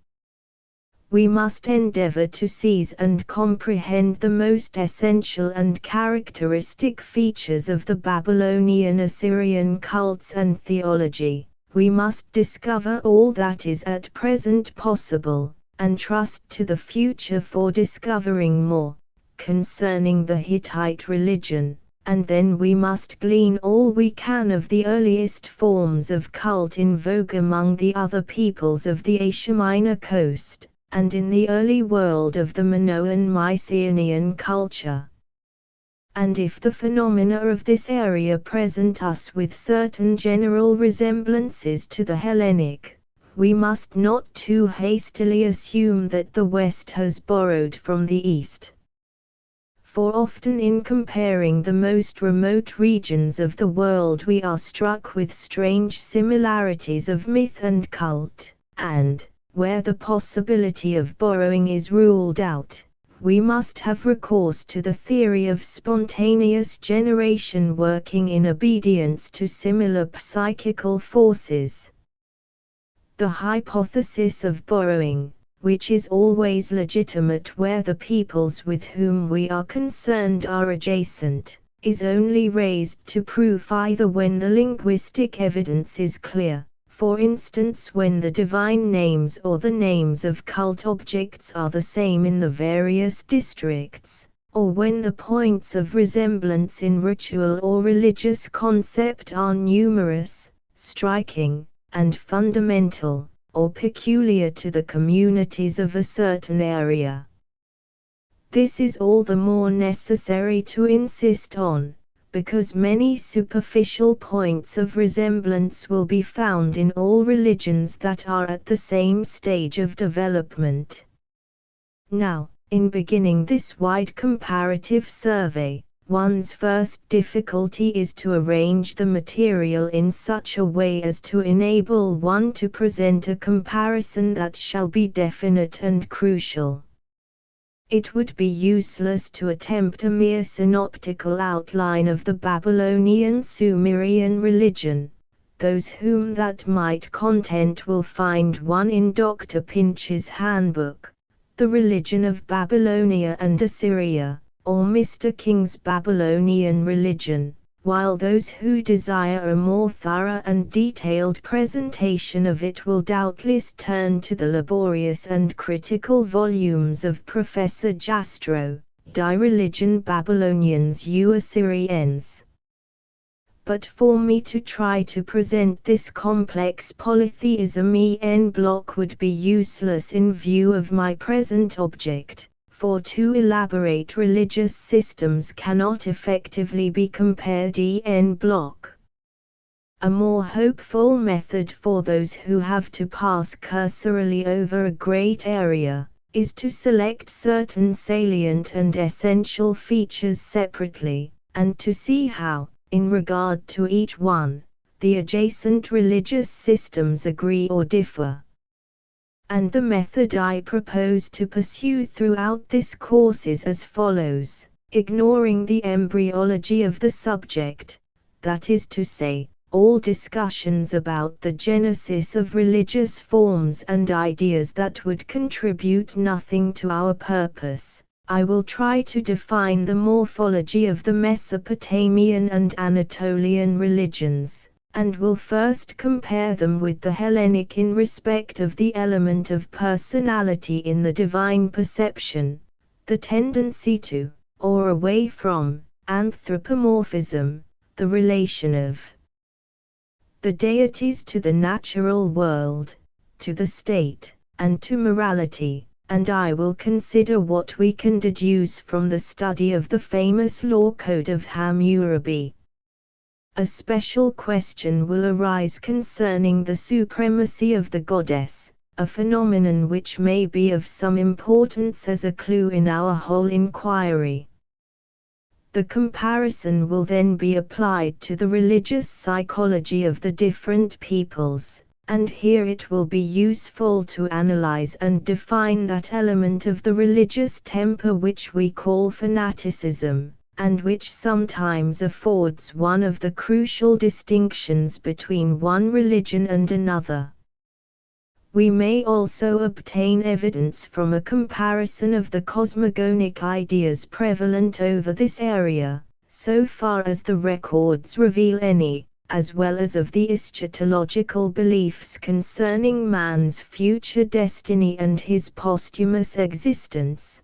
Speaker 1: We must endeavor to seize and comprehend the most essential and characteristic features of the Babylonian-Assyrian cults and theology. We must discover all that is at present possible, and trust to the future for discovering more concerning the Hittite religion, and then we must glean all we can of the earliest forms of cult in vogue among the other peoples of the Asia Minor coast, and in the early world of the Minoan-Mycenaean culture. And if the phenomena of this area present us with certain general resemblances to the Hellenic, we must not too hastily assume that the West has borrowed from the East. For often in comparing the most remote regions of the world we are struck with strange similarities of myth and cult, and, where the possibility of borrowing is ruled out, we must have recourse to the theory of spontaneous generation working in obedience to similar psychical forces. The hypothesis of borrowing, which is always legitimate where the peoples with whom we are concerned are adjacent, is only raised to proof either when the linguistic evidence is clear, for instance when the divine names or the names of cult objects are the same in the various districts, or when the points of resemblance in ritual or religious concept are numerous, striking, and fundamental, or peculiar to the communities of a certain area. This is all the more necessary to insist on, because many superficial points of resemblance will be found in all religions that are at the same stage of development. Now, in beginning this wide comparative survey, one's first difficulty is to arrange the material in such a way as to enable one to present a comparison that shall be definite and crucial. It would be useless to attempt a mere synoptical outline of the Babylonian-Sumerian religion. Those whom that might content will find one in Dr. Pinch's handbook, The Religion of Babylonia and Assyria, or Mr. King's Babylonian Religion, while those who desire a more thorough and detailed presentation of it will doubtless turn to the laborious and critical volumes of Professor Jastrow, Die Religion Babyloniens u Assyriens. But for me to try to present this complex polytheism en bloc would be useless in view of my present object, for two elaborate religious systems cannot effectively be compared en bloc. A more hopeful method for those who have to pass cursorily over a great area, is to select certain salient and essential features separately, and to see how, in regard to each one, the adjacent religious systems agree or differ. And the method I propose to pursue throughout this course is as follows, ignoring the embryology of the subject, that is to say, all discussions about the genesis of religious forms and ideas that would contribute nothing to our purpose. I will try to define the morphology of the Mesopotamian and Anatolian religions, and will first compare them with the Hellenic in respect of the element of personality in the divine perception, the tendency to, or away from, anthropomorphism, the relation of the deities to the natural world, to the state, and to morality, and I will consider what we can deduce from the study of the famous law code of Hammurabi. A special question will arise concerning the supremacy of the goddess, a phenomenon which may be of some importance as a clue in our whole inquiry. The comparison will then be applied to the religious psychology of the different peoples, And here it will be useful to analyze and define that element of the religious temper which we call fanaticism, and which sometimes affords one of the crucial distinctions between one religion and another. We may also obtain evidence from a comparison of the cosmogonic ideas prevalent over this area, so far as the records reveal any, as well as of the eschatological beliefs concerning man's future destiny and his posthumous existence.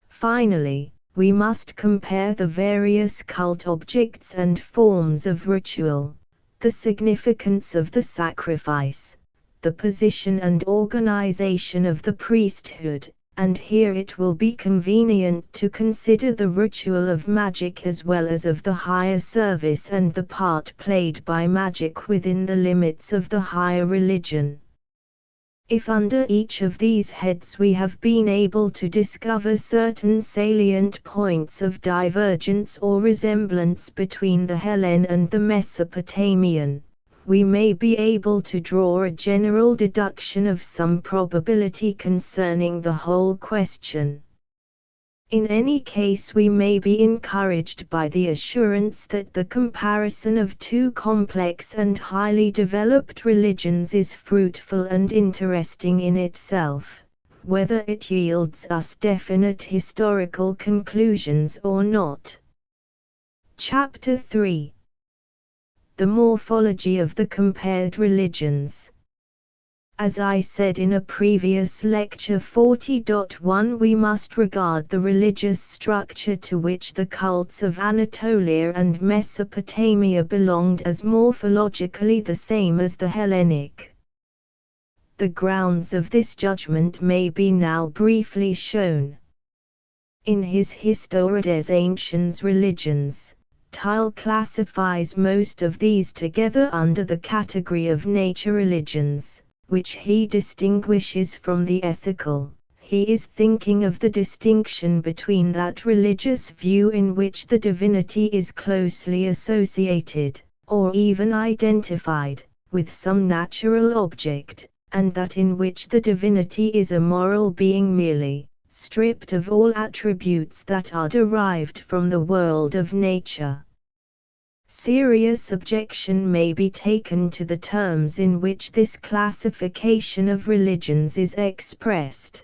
Speaker 1: Finally, we must compare the various cult objects and forms of ritual, the significance of the sacrifice, the position and organization of the priesthood, and here it will be convenient to consider the ritual of magic as well as of the higher service and the part played by magic within the limits of the higher religion. If under each of these heads we have been able to discover certain salient points of divergence or resemblance between the Hellene and the Mesopotamian, we may be able to draw a general deduction of some probability concerning the whole question. In any case, we may be encouraged by the assurance that the comparison of two complex and highly developed religions is fruitful and interesting in itself, whether it yields us definite historical conclusions or not. Chapter 3. The morphology of the compared religions. As I said in a previous lecture 40.1, we must regard the religious structure to which the cults of Anatolia and Mesopotamia belonged as morphologically the same as the Hellenic. The grounds of this judgment may be now briefly shown. In his Histoire des Anciens Religions, Thiele classifies most of these together under the category of nature religions, which he distinguishes from the ethical. He is thinking of the distinction between that religious view in which the divinity is closely associated, or even identified, with some natural object, and that in which the divinity is a moral being merely, stripped of all attributes that are derived from the world of nature. Serious objection may be taken to the terms in which this classification of religions is expressed.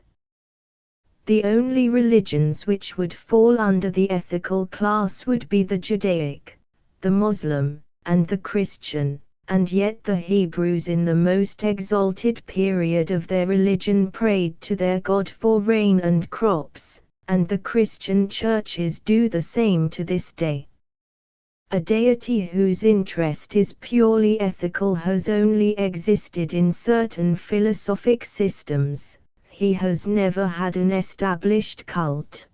Speaker 1: The only religions which would fall under the ethical class would be the Judaic, the Muslim, and the Christian, and yet the Hebrews in the most exalted period of their religion prayed to their God for rain and crops, and the Christian churches do the same to this day. A deity whose interest is purely ethical has only existed in certain philosophic systems. He has never had an established cult.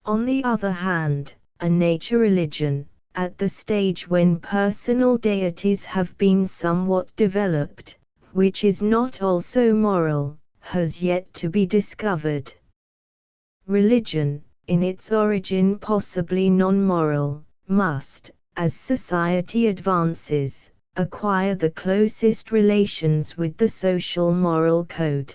Speaker 1: On the other hand, a nature religion, at the stage when personal deities have been somewhat developed, which is not also moral, has yet to be discovered. Religion, in its origin possibly non-moral, must, as society advances, acquire the closest relations with the social moral code.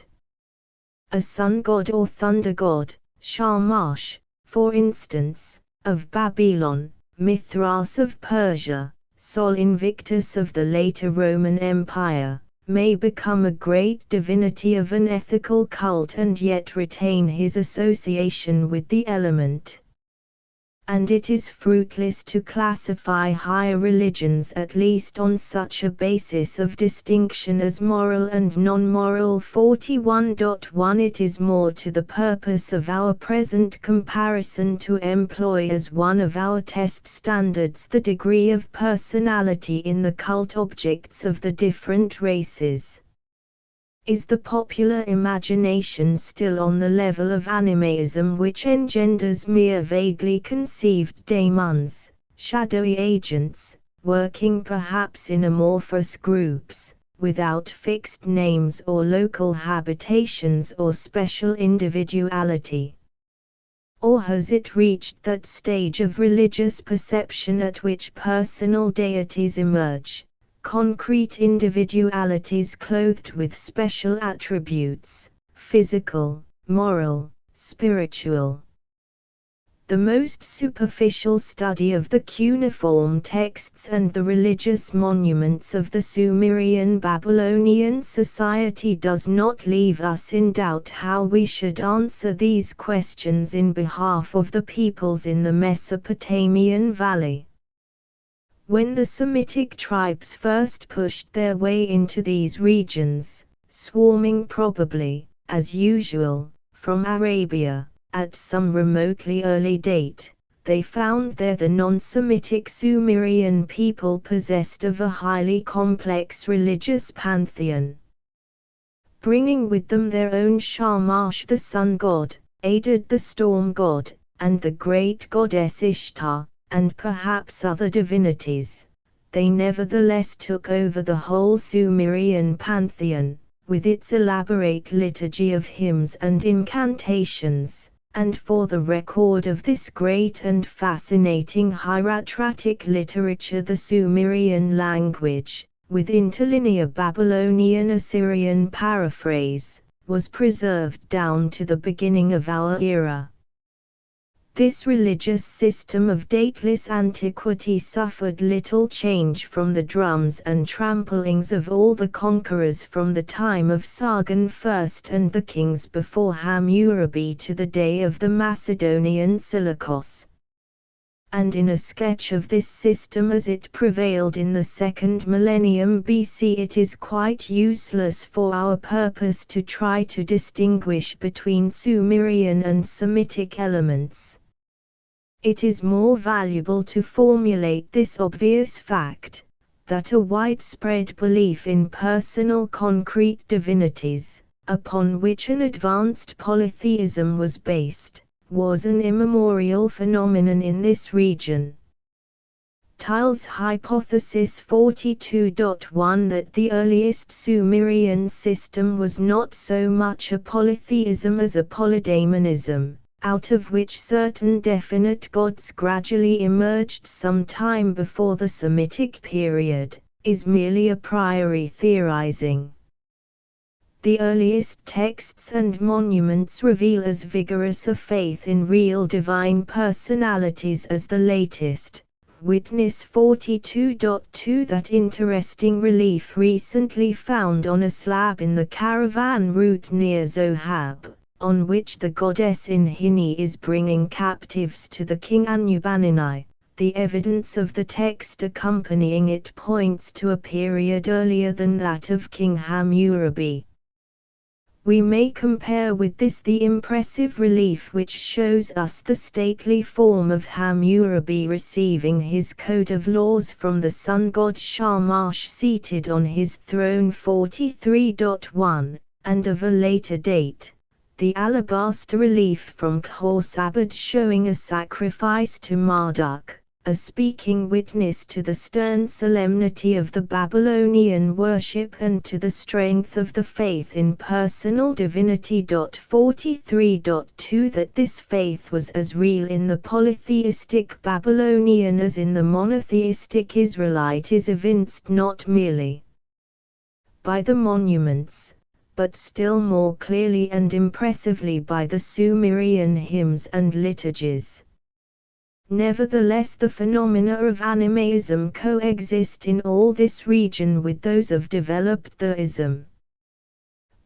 Speaker 1: A sun god or thunder god, Shamash, for instance, of Babylon, Mithras of Persia, Sol Invictus of the later Roman Empire, may become a great divinity of an ethical cult and yet retain his association with the element. And it is fruitless to classify higher religions at least on such a basis of distinction as moral and non-moral. 41.1 It is more to the purpose of our present comparison to employ as one of our test standards the degree of personality in the cult objects of the different races. Is the popular imagination still on the level of animism which engenders mere vaguely conceived daemons, shadowy agents, working perhaps in amorphous groups, without fixed names or local habitations or special individuality? Or has it reached that stage of religious perception at which personal deities emerge, concrete individualities clothed with special attributes, physical, moral, spiritual. The most superficial study of the cuneiform texts and the religious monuments of the Sumerian Babylonian society does not leave us in doubt how we should answer these questions in behalf of the peoples in the Mesopotamian Valley. When the Semitic tribes first pushed their way into these regions, swarming probably, as usual, from Arabia, at some remotely early date, they found there the non-Semitic Sumerian people possessed of a highly complex religious pantheon. Bringing with them their own Shamash the sun god, Adad the storm god, and the great goddess Ishtar, and perhaps other divinities, they nevertheless took over the whole Sumerian pantheon, with its elaborate liturgy of hymns and incantations. And for the record of this great and fascinating hieratic literature, the Sumerian language, with interlinear Babylonian Assyrian paraphrase, was preserved down to the beginning of our era. This religious system of dateless antiquity suffered little change from the drums and tramplings of all the conquerors from the time of Sargon I and the kings before Hammurabi to the day of the Macedonian Seleucus. And in a sketch of this system as it prevailed in the second millennium BC, it is quite useless for our purpose to try to distinguish between Sumerian and Semitic elements. It is more valuable to formulate this obvious fact, that a widespread belief in personal concrete divinities, upon which an advanced polytheism was based, was an immemorial phenomenon in this region. Tiles Hypothesis 42.1 that the earliest Sumerian system was not so much a polytheism as a polydaemonism, out of which certain definite gods gradually emerged some time before the Semitic period, is merely a priori theorizing. The earliest texts and monuments reveal as vigorous a faith in real divine personalities as the latest. Witness 42.2 that interesting relief recently found on a slab in the caravan route near Zohab, on which the goddess Inhini is bringing captives to the king Anubanini. The evidence of the text accompanying it points to a period earlier than that of King Hammurabi. We may compare with this the impressive relief which shows us the stately form of Hammurabi receiving his code of laws from the sun god Shamash seated on his throne 43.1, and of a later date, the alabaster relief from Khorsabad showing a sacrifice to Marduk, a speaking witness to the stern solemnity of the Babylonian worship and to the strength of the faith in personal divinity. 43.2 that this faith was as real in the polytheistic Babylonian as in the monotheistic Israelite is evinced not merely by the monuments, but still more clearly and impressively by the Sumerian hymns and liturgies. Nevertheless, the phenomena of animism coexist in all this region with those of developed theism.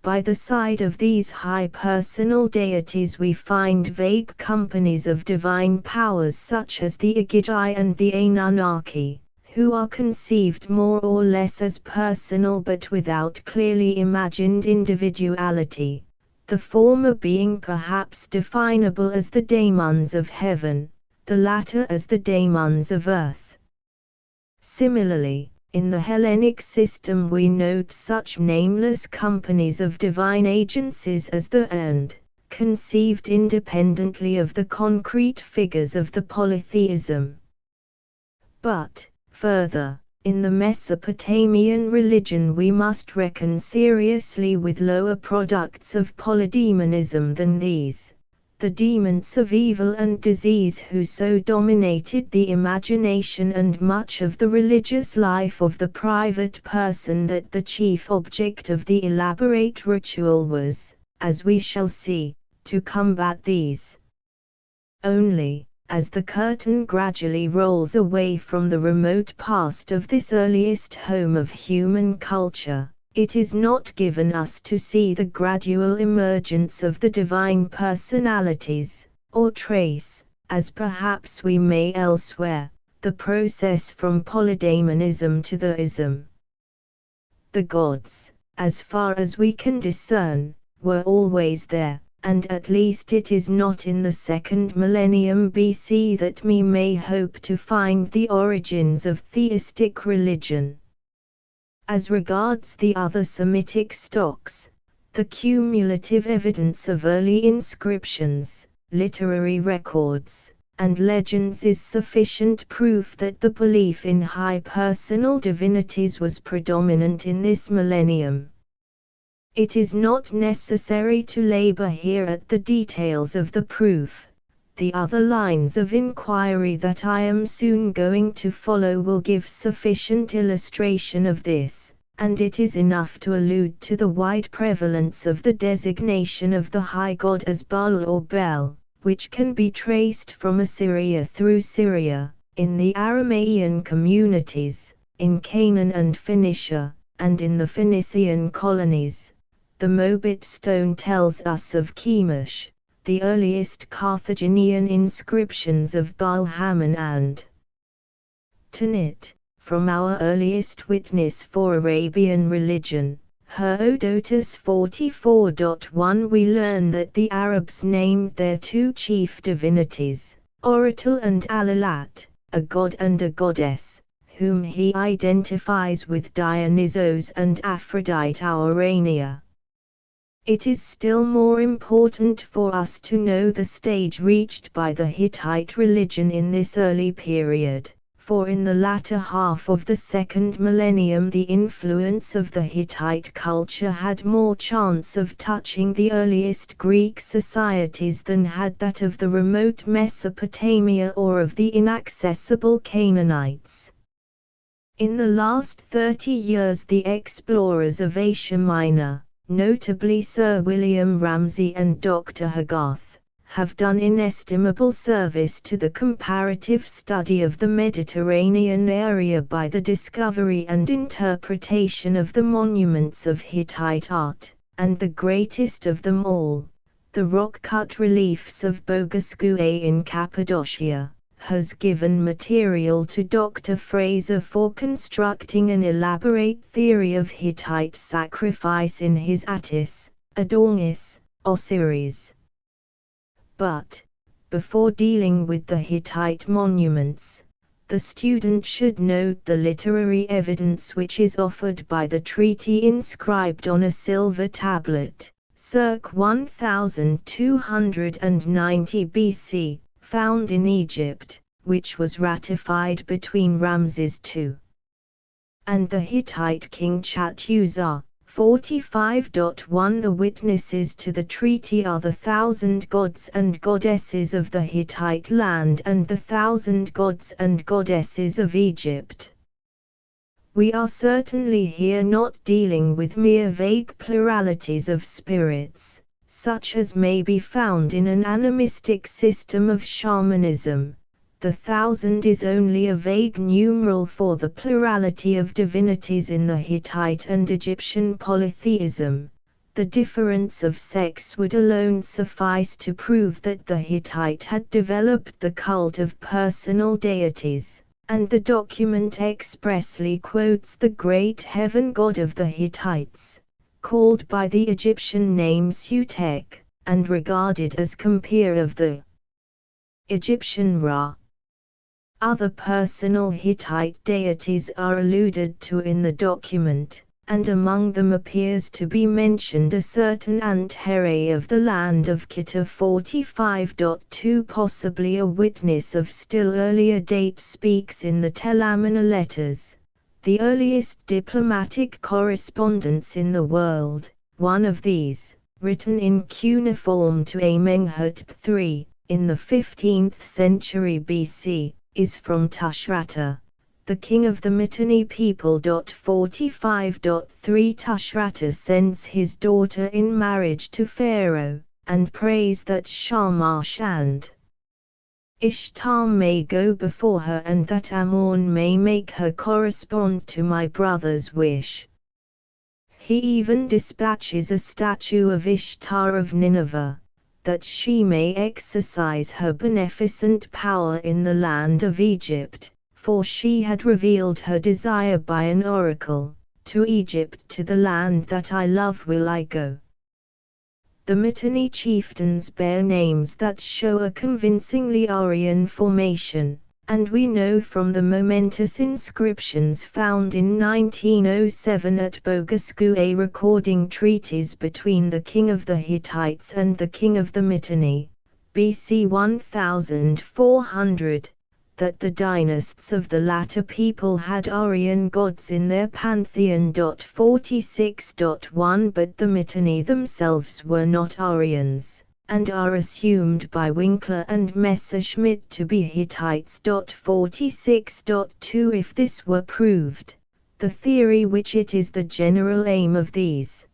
Speaker 1: By the side of these high personal deities we find vague companies of divine powers such as the Agigi and the Anunnaki, who are conceived more or less as personal but without clearly imagined individuality, the former being perhaps definable as the daemons of heaven, the latter as the daemons of earth. Similarly, in the Hellenic system we note such nameless companies of divine agencies as the and, conceived independently of the concrete figures of the polytheism. But, further, in the Mesopotamian religion we must reckon seriously with lower products of polydaemonism than these, the demons of evil and disease who so dominated the imagination and much of the religious life of the private person that the chief object of the elaborate ritual was, as we shall see, to combat these. Only, as the curtain gradually rolls away from the remote past of this earliest home of human culture, it is not given us to see the gradual emergence of the divine personalities, or trace, as perhaps we may elsewhere, the process from polydaemonism to the ism. The gods, as far as we can discern, were always there, and at least it is not in the second millennium BC that we may hope to find the origins of theistic religion. As regards the other Semitic stocks, the cumulative evidence of early inscriptions, literary records, and legends is sufficient proof that the belief in high personal divinities was predominant in this millennium. It is not necessary to labor here at the details of the proof. The other lines of inquiry that I am soon going to follow will give sufficient illustration of this, and it is enough to allude to the wide prevalence of the designation of the high god as Baal or Bel, which can be traced from Assyria through Syria, in the Aramaean communities, in Canaan and Phoenicia, and in the Phoenician colonies. The Mobit stone tells us of Chemosh, the earliest Carthaginian inscriptions of Baal-Hamon and Tanit, from our earliest witness for Arabian religion, Herodotus 44.1. We learn that the Arabs named their two chief divinities, Oratul and Alalat, a god and a goddess, whom he identifies with Dionysos and Aphrodite Urania. It is still more important for us to know the stage reached by the Hittite religion in this early period, for in the latter half of the second millennium the influence of the Hittite culture had more chance of touching the earliest Greek societies than had that of the remote Mesopotamia or of the inaccessible Canaanites. In the last 30 years the explorers of Asia Minor, notably Sir William Ramsay and Dr. Hogarth, have done inestimable service to the comparative study of the Mediterranean area by the discovery and interpretation of the monuments of Hittite art, and the greatest of them all, the rock-cut reliefs of Bogasgue in Cappadocia, has given material to Dr. Fraser for constructing an elaborate theory of Hittite sacrifice in his Attis, Adonis, Osiris. But, before dealing with the Hittite monuments, the student should note the literary evidence which is offered by the treaty inscribed on a silver tablet, circ 1290 BC, found in Egypt, which was ratified between Ramses II and the Hittite king Chatuzar, 45.1. The witnesses to the treaty are the 1,000 gods and goddesses of the Hittite land and the 1,000 gods and goddesses of Egypt. We are certainly here not dealing with mere vague pluralities of spirits, such as may be found in an animistic system of shamanism. The 1,000 is only a vague numeral for the plurality of divinities in the Hittite and Egyptian polytheism. The difference of sex would alone suffice to prove that the Hittite had developed the cult of personal deities, and the document expressly quotes the great heaven god of the Hittites, called by the Egyptian name Sutek, and regarded as compeer of the Egyptian Ra. Other personal Hittite deities are alluded to in the document, and among them appears to be mentioned a certain Ant-Here of the land of Kita 45.2. Possibly a witness of still earlier date speaks in the Telamina letters, the earliest diplomatic correspondence in the world. One of these, written in cuneiform to Amenhotep III, in the 15th century BC, is from Tushratta, the king of the Mitanni people. 45.3 Tushratta sends his daughter in marriage to Pharaoh, and prays that Shamash and Ishtar may go before her and that Amon may make her correspond to my brother's wish. He even dispatches a statue of Ishtar of Nineveh, that she may exercise her beneficent power in the land of Egypt, for she had revealed her desire by an oracle. To Egypt, to the land that I love will I go. The Mitanni chieftains bear names that show a convincingly Aryan formation, and we know from the momentous inscriptions found in 1907 at Bogasgu a recording treaties between the king of the Hittites and the king of the Mitanni, BC 1400, that the dynasts of the latter people had Aryan gods in their pantheon. 46.1 But the Mitanni themselves were not Aryans, and are assumed by Winkler and Messerschmitt to be Hittites. 46.2 If this were proved, the theory which it is the general aim of these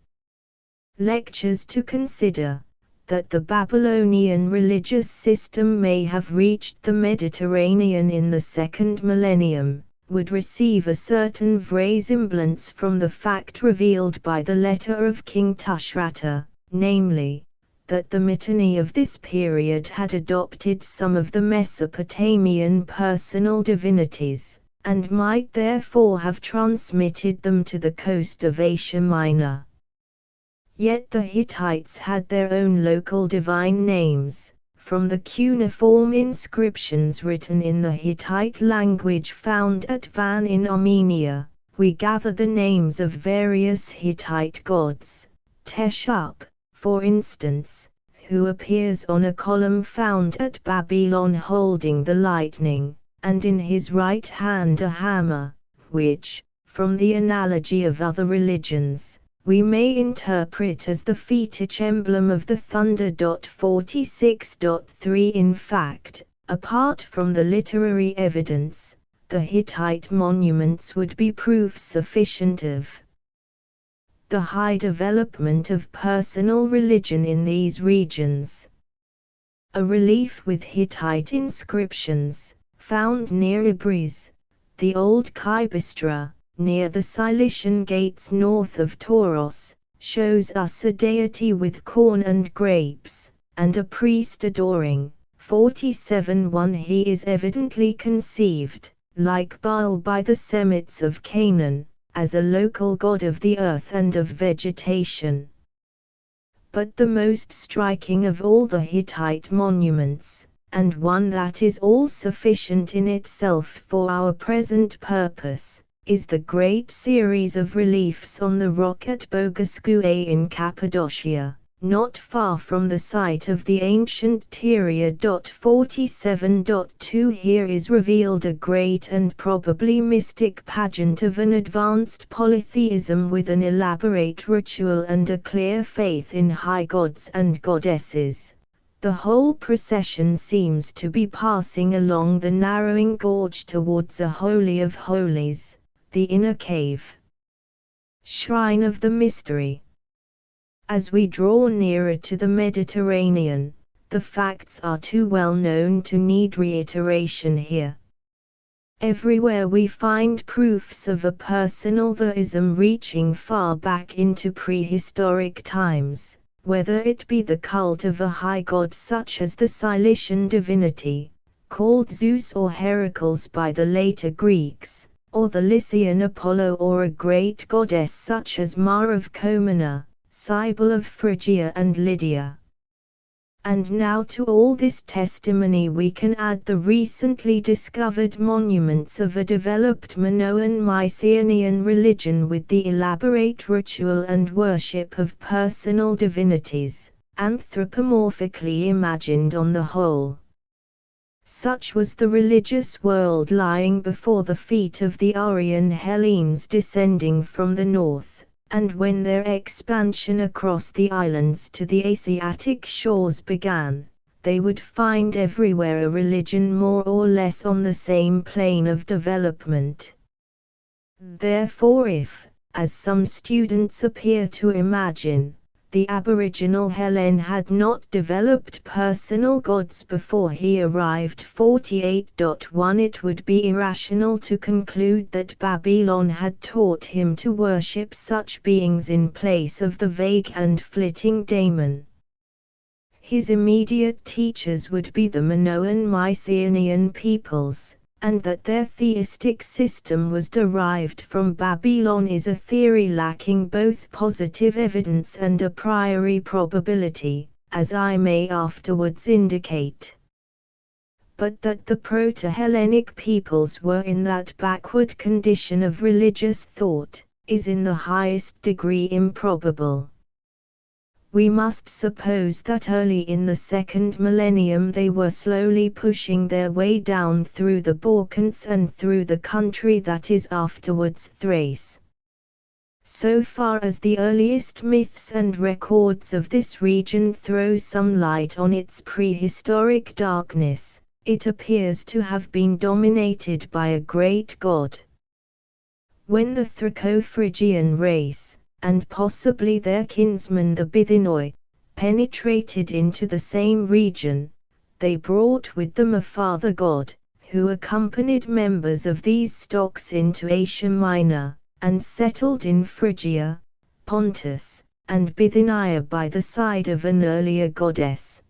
Speaker 1: lectures to consider, that the Babylonian religious system may have reached the Mediterranean in the second millennium, would receive a certain vraisemblance from the fact revealed by the letter of King Tushratta, namely, that the Mitanni of this period had adopted some of the Mesopotamian personal divinities, and might therefore have transmitted them to the coast of Asia Minor. Yet the Hittites had their own local divine names. From the cuneiform inscriptions written in the Hittite language found at Van in Armenia, we gather the names of various Hittite gods. Teshup, for instance, who appears on a column found at Babylon holding the lightning, and in his right hand a hammer, which, from the analogy of other religions, we may interpret as the fetish emblem of the thunder. 46.3 In fact, apart from the literary evidence, the Hittite monuments would be proof sufficient of the high development of personal religion in these regions. A relief with Hittite inscriptions, found near Ibris, the old Kybistra, near the Cilician gates north of Tauros, shows us a deity with corn and grapes, and a priest adoring. 47.1 He is evidently conceived, like Baal by the Semites of Canaan, as a local god of the earth and of vegetation. But the most striking of all the Hittite monuments, and one that is all sufficient in itself for our present purpose, is the great series of reliefs on the rock at Bogasgu in Cappadocia, not far from the site of the ancient Tyria. 47.2 Here is revealed a great and probably mystic pageant of an advanced polytheism with an elaborate ritual and a clear faith in high gods and goddesses. The whole procession seems to be passing along the narrowing gorge towards a Holy of Holies, the inner cave, shrine of the mystery. As we draw nearer to the Mediterranean, the facts are too well known to need reiteration here. Everywhere we find proofs of a personal theism reaching far back into prehistoric times, whether it be the cult of a high god such as the Cilician divinity, called Zeus or Heracles by the later Greeks, or the Lycian Apollo, or a great goddess such as Mare of Comana, Cybele of Phrygia and Lydia. And now to all this testimony we can add the recently discovered monuments of a developed Minoan Mycenaean religion with the elaborate ritual and worship of personal divinities, anthropomorphically imagined on the whole. Such was the religious world lying before the feet of the Aryan Hellenes descending from the north, and when their expansion across the islands to the Asiatic shores began, they would find everywhere a religion more or less on the same plane of development. Therefore, if, as some students appear to imagine, the Aboriginal Helen had not developed personal gods before he arrived 48.1, it would be irrational to conclude that Babylon had taught him to worship such beings in place of the vague and flitting daemon. His immediate teachers would be the Minoan Mycenaean peoples, and that their theistic system was derived from Babylon is a theory lacking both positive evidence and a priori probability, as I may afterwards indicate. But that the Proto-Hellenic peoples were in that backward condition of religious thought, is in the highest degree improbable. We must suppose that early in the second millennium they were slowly pushing their way down through the Balkans and through the country that is afterwards Thrace. So far as the earliest myths and records of this region throw some light on its prehistoric darkness, it appears to have been dominated by a great god. When the Thraco-Phrygian race, and possibly their kinsmen the Bithynioi, penetrated into the same region, they brought with them a father god, who accompanied members of these stocks into Asia Minor, and settled in Phrygia, Pontus, and Bithynia by the side of an earlier goddess.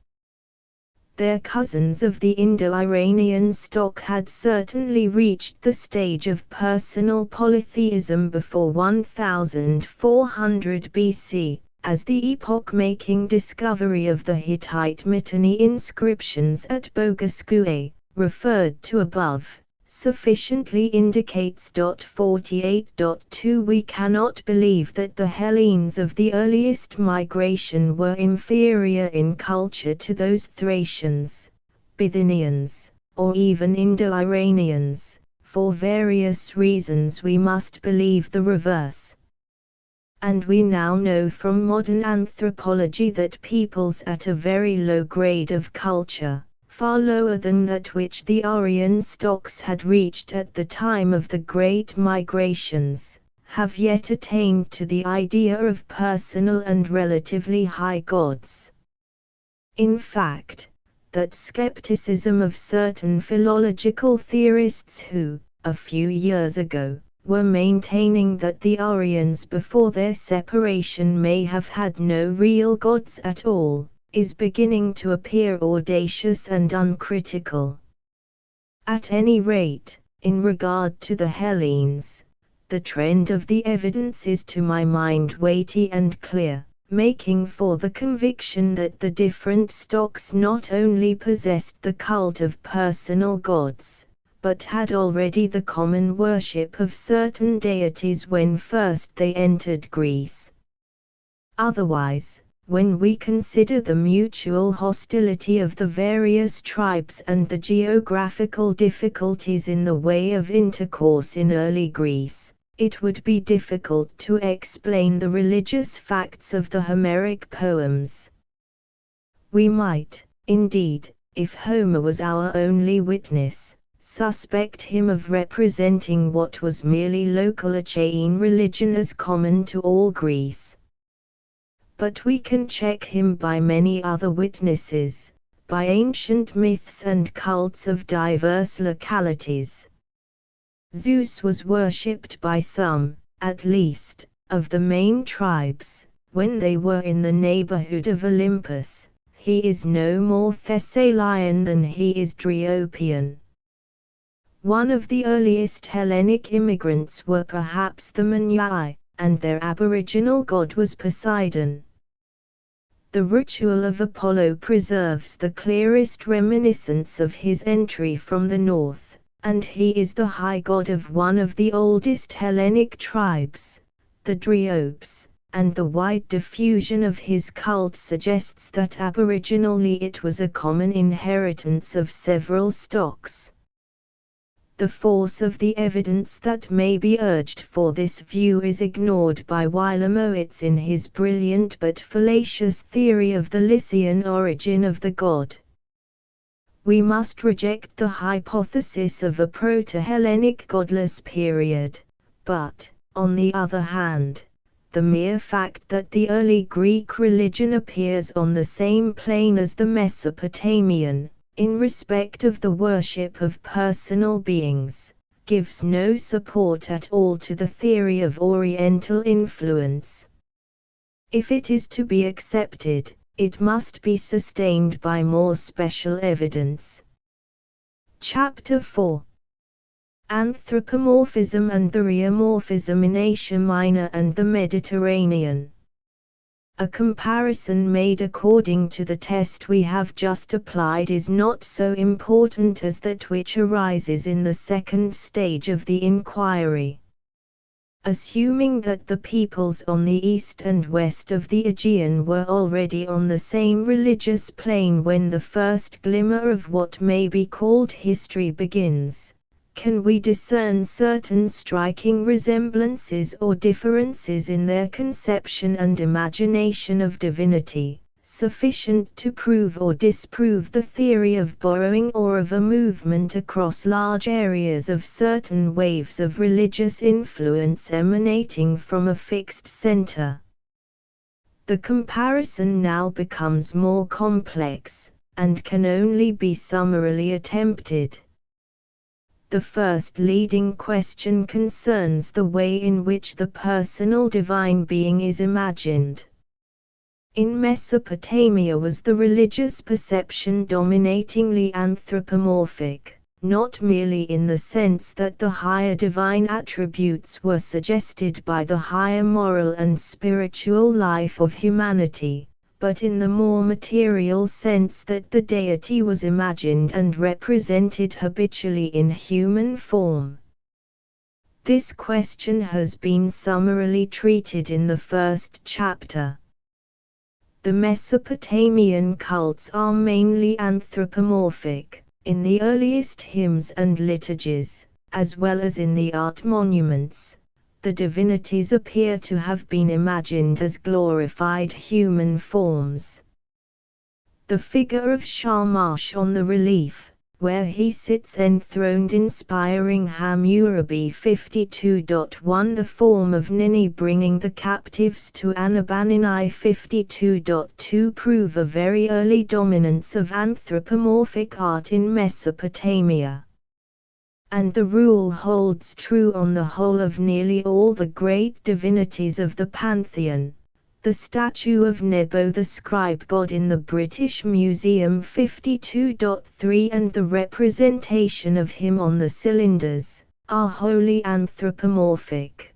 Speaker 1: Their cousins of the Indo-Iranian stock had certainly reached the stage of personal polytheism before 1400 BC, as the epoch-making discovery of the Hittite Mitanni inscriptions at Bogasque, referred to above, sufficiently indicates. 48.2 We cannot believe that the Hellenes of the earliest migration were inferior in culture to those Thracians, Bithynians, or even Indo-Iranians. For various reasons we must believe the reverse. And we now know from modern anthropology that peoples at a very low grade of culture, far lower than that which the Aryan stocks had reached at the time of the Great Migrations, have yet attained to the idea of personal and relatively high gods. In fact, that skepticism of certain philological theorists who, a few years ago, were maintaining that the Aryans before their separation may have had no real gods at all, is beginning to appear audacious and uncritical. At any rate, in regard to the Hellenes, the trend of the evidence is to my mind weighty and clear, making for the conviction that the different stocks not only possessed the cult of personal gods, but had already the common worship of certain deities when first they entered Greece. Otherwise, when we consider the mutual hostility of the various tribes and the geographical difficulties in the way of intercourse in early Greece, it would be difficult to explain the religious facts of the Homeric poems. We might, indeed, if Homer was our only witness, suspect him of representing what was merely local Achaean religion as common to all Greece. But we can check him by many other witnesses, by ancient myths and cults of diverse localities. Zeus was worshipped by some, at least, of the main tribes, when they were in the neighborhood of Olympus. He is no more Thessalian than he is Dryopian. One of the earliest Hellenic immigrants were perhaps the Manyai, and their aboriginal god was Poseidon. The ritual of Apollo preserves the clearest reminiscence of his entry from the north, and he is the high god of one of the oldest Hellenic tribes, the Dryops, and the wide diffusion of his cult suggests that aboriginally it was a common inheritance of several stocks. The force of the evidence that may be urged for this view is ignored by Wilamowitz in his brilliant but fallacious theory of the Lycian origin of the god. We must reject the hypothesis of a proto-Hellenic godless period, but, on the other hand, the mere fact that the early Greek religion appears on the same plane as the Mesopotamian, in respect of the worship of personal beings, gives no support at all to the theory of Oriental influence. If it is to be accepted, it must be sustained by more special evidence. Chapter 4. Anthropomorphism and the Rheomorphism in Asia Minor and the Mediterranean. A comparison made according to the test we have just applied is not so important as that which arises in the second stage of the inquiry. Assuming that the peoples on the east and west of the Aegean were already on the same religious plane when the first glimmer of what may be called history begins, can we discern certain striking resemblances or differences in their conception and imagination of divinity, sufficient to prove or disprove the theory of borrowing or of a movement across large areas of certain waves of religious influence emanating from a fixed center? The comparison now becomes more complex, and can only be summarily attempted. The first leading question concerns the way in which the personal divine being is imagined. In Mesopotamia was the religious perception dominatingly anthropomorphic, not merely in the sense that the higher divine attributes were suggested by the higher moral and spiritual life of humanity, but in the more material sense that the deity was imagined and represented habitually in human form. This question has been summarily treated in the first chapter. The Mesopotamian cults are mainly anthropomorphic, in the earliest hymns and liturgies, as well as in the art monuments. The divinities appear to have been imagined as glorified human forms. The figure of Shamash on the relief, where he sits enthroned inspiring Hammurabi 52.1, the form of Nini bringing the captives to Anabanini 52.2 prove a very early dominance of anthropomorphic art in Mesopotamia. And the rule holds true on the whole of nearly all the great divinities of the pantheon. The statue of Nebo the scribe god in the British Museum 52.3 and the representation of him on the cylinders, are wholly anthropomorphic.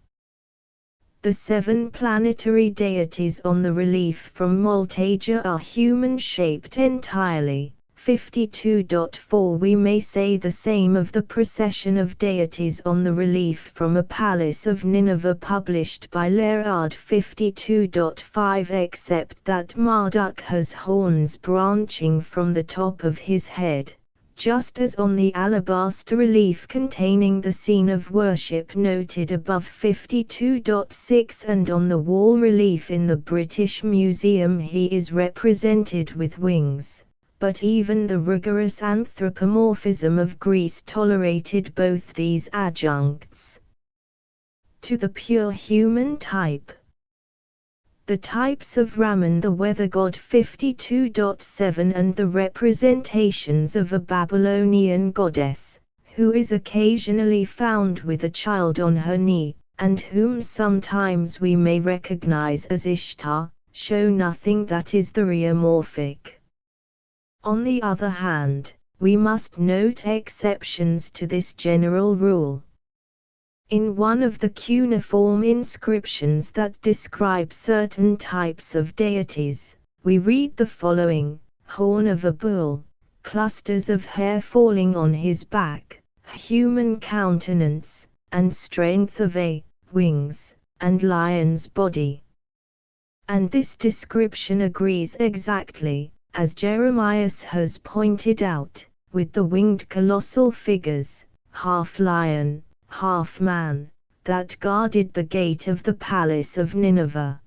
Speaker 1: The 7 planetary deities on the relief from Maltasia are human-shaped entirely. 52.4 We may say the same of the procession of deities on the relief from a palace of Nineveh published by Lerard 52.5 except that Marduk has horns branching from the top of his head, just as on the alabaster relief containing the scene of worship noted above 52.6 and on the wall relief in the British Museum he is represented with wings. But even the rigorous anthropomorphism of Greece tolerated both these adjuncts. To the pure human type. The types of Raman the weather god 52.7 and the representations of a Babylonian goddess, who is occasionally found with a child on her knee, and whom sometimes we may recognize as Ishtar, show nothing that is the rheomorphic. On the other hand, we must note exceptions to this general rule. In one of the cuneiform inscriptions that describe certain types of deities, we read the following: horn of a bull, clusters of hair falling on his back, human countenance, and strength of a, wings, and lion's body. And this description agrees exactly, as Jeremias has pointed out, with the winged colossal figures, half lion, half man, that guarded the gate of the palace of Nineveh.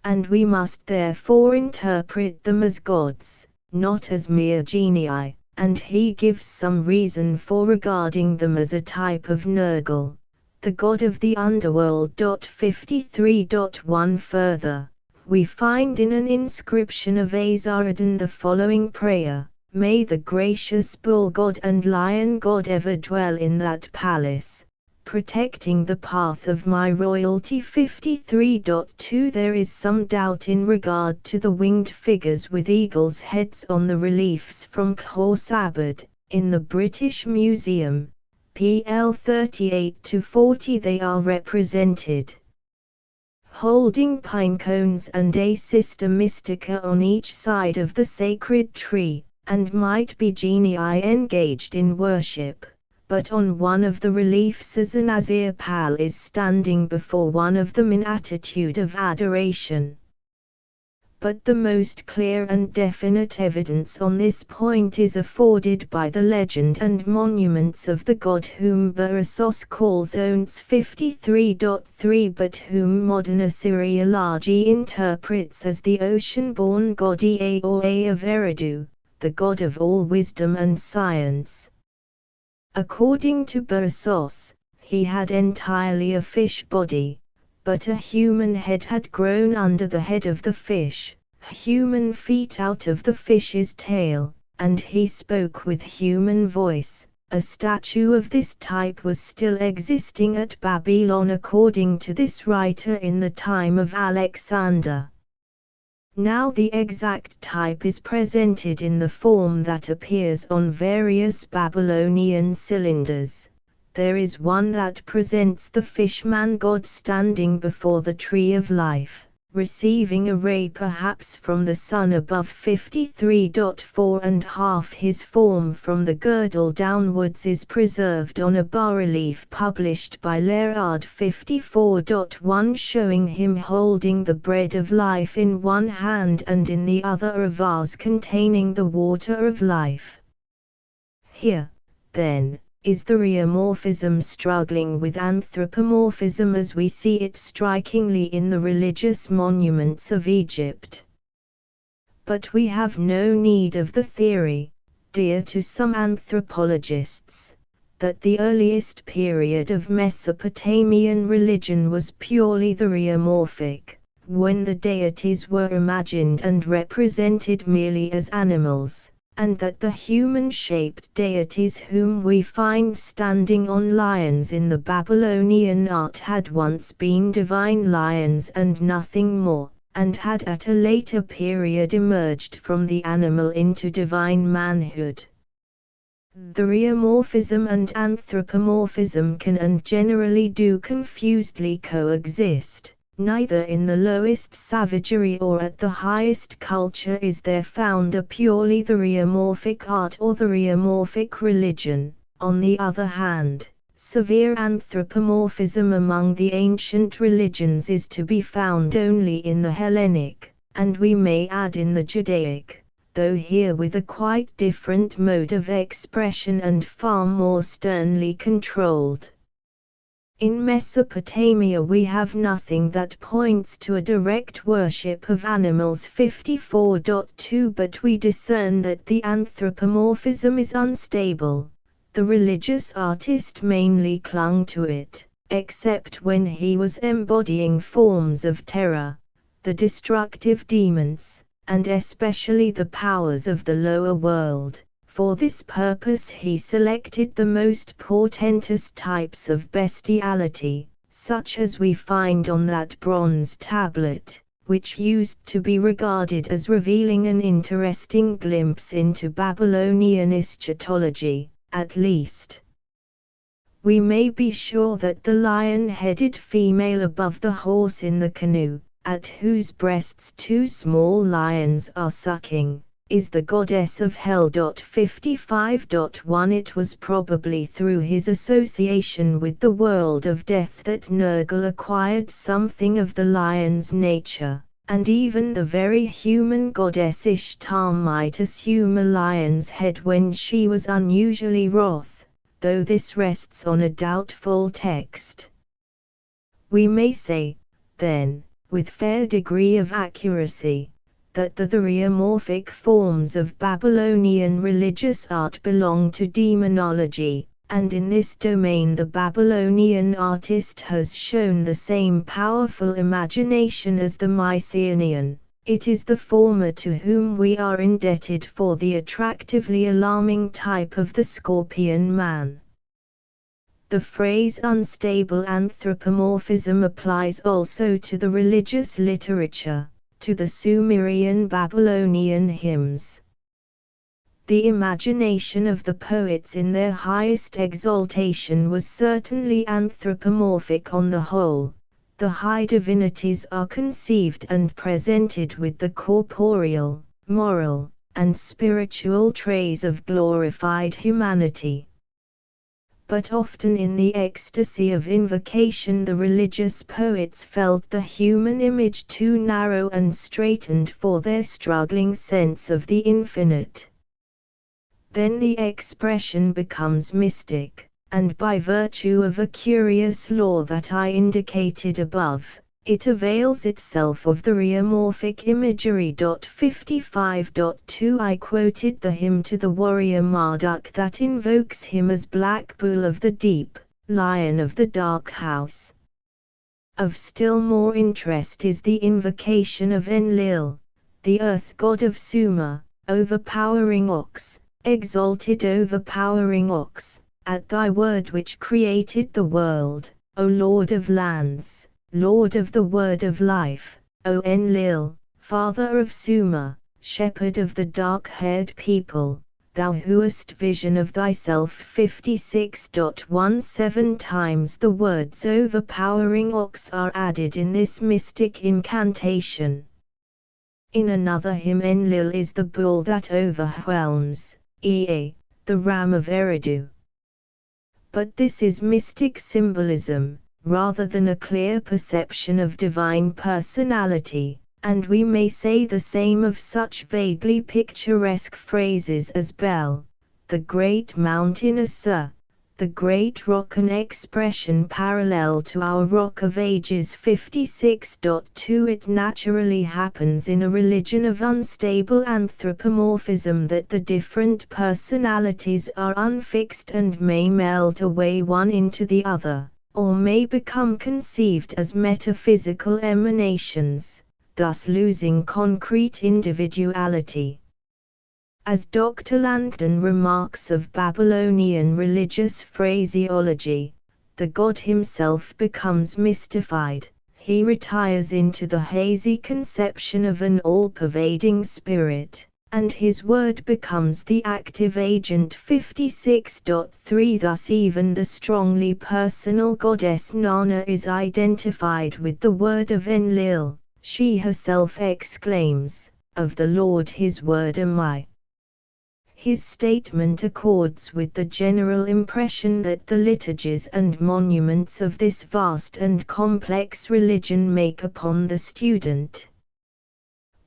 Speaker 1: And we must therefore interpret them as gods, not as mere genii, and he gives some reason for regarding them as a type of Nergal, the god of the underworld. 53.1 Further, we find in an inscription of Azardan the following prayer: "May the gracious bull god and lion god ever dwell in that palace, protecting the path of my royalty." 53.2 There is some doubt in regard to the winged figures with eagles' heads on the reliefs from Khorsabad, in the British Museum, pl. 38-40. They are represented holding pine cones and a sister mystica on each side of the sacred tree, and might be genii engaged in worship. But on one of the reliefs as an Azir Pal is standing before one of them in attitude of adoration. But the most clear and definite evidence on this point is afforded by the legend and monuments of the god whom Beressos calls Once. 53.3 but whom modern Assyriology interprets as the ocean-born god Ea or Ea of Eridu, the god of all wisdom and science. According to Beressos, he had entirely a fish body, but a human head had grown under the head of the fish, human feet out of the fish's tail, and he spoke with human voice. A statue of this type was still existing at Babylon according to this writer in the time of Alexander. Now the exact type is presented in the form that appears on various Babylonian cylinders. There is one that presents the fishman god standing before the tree of life, receiving a ray perhaps from the sun above. 53.4 and half his form from the girdle downwards is preserved on a bas-relief published by Lerard. 54.1 showing him holding the bread of life in one hand and in the other a vase containing the water of life. Here, then, is the reomorphism struggling with anthropomorphism as we see it strikingly in the religious monuments of Egypt. But we have no need of the theory, dear to some anthropologists, that the earliest period of Mesopotamian religion was purely the reomorphic, when the deities were imagined and represented merely as animals, and that the human-shaped deities whom we find standing on lions in the Babylonian art had once been divine lions and nothing more, and had at a later period emerged from the animal into divine manhood. The reomorphism and anthropomorphism can and generally do confusedly coexist. Neither in the lowest savagery or at the highest culture is there found a purely the reomorphic art or the reomorphic religion. On the other hand, severe anthropomorphism among the ancient religions is to be found only in the Hellenic, and we may add in the Judaic, though here with a quite different mode of expression and far more sternly controlled. In Mesopotamia we have nothing that points to a direct worship of animals. 54.2 But we discern that the anthropomorphism is unstable. The religious artist mainly clung to it, except when he was embodying forms of terror, the destructive demons, and especially the powers of the lower world. For this purpose he selected the most portentous types of bestiality, such as we find on that bronze tablet, which used to be regarded as revealing an interesting glimpse into Babylonian eschatology, at least. We may be sure that the lion-headed female above the horse in the canoe, at whose breasts two small lions are sucking, is the goddess of Hell. 55.1 It was probably through his association with the world of death that Nergal acquired something of the lion's nature, and even the very human goddess Ishtar might assume a lion's head when she was unusually wroth, though this rests on a doubtful text. We may say, then, with fair degree of accuracy, that the theriomorphic forms of Babylonian religious art belong to demonology, and in this domain the Babylonian artist has shown the same powerful imagination as the Mycenaean. It is the former to whom we are indebted for the attractively alarming type of the scorpion man. The phrase unstable anthropomorphism applies also to the religious literature, to the Sumerian Babylonian hymns. The imagination of the poets in their highest exaltation was certainly anthropomorphic on the whole. The high divinities are conceived and presented with the corporeal, moral, and spiritual traits of glorified humanity. But often in the ecstasy of invocation the religious poets felt the human image too narrow and straitened for their struggling sense of the infinite. Then the expression becomes mystic, and by virtue of a curious law that I indicated above, it avails itself of the theriomorphic imagery. 55.2 I quoted the hymn to the warrior Marduk that invokes him as Black Bull of the Deep, Lion of the Dark House. Of still more interest is the invocation of Enlil, the earth god of Sumer, overpowering ox, exalted overpowering ox, at thy word which created the world, O Lord of lands, Lord of the word of life, O Enlil, father of Sumer, shepherd of the dark-haired people, thou who hast vision of thyself. 56.17 times the words overpowering ox are added in this mystic incantation. In another hymn Enlil is the bull that overwhelms, Ea, the ram of Eridu. But this is mystic symbolism, rather than a clear perception of divine personality, and we may say the same of such vaguely picturesque phrases as Bel, the great mountain Assur, the great rock, an expression parallel to our Rock of Ages. 56.2 It naturally happens in a religion of unstable anthropomorphism that the different personalities are unfixed and may melt away one into the other, or may become conceived as metaphysical emanations, thus losing concrete individuality. As Dr. Langdon remarks of Babylonian religious phraseology, the god himself becomes mystified, he retires into the hazy conception of an all-pervading spirit, and his word becomes the active agent. 56.3 Thus even the strongly personal goddess Nana is identified with the word of Enlil. She herself exclaims, "Of the Lord his word am I." His statement accords with the general impression that the liturgies and monuments of this vast and complex religion make upon the student.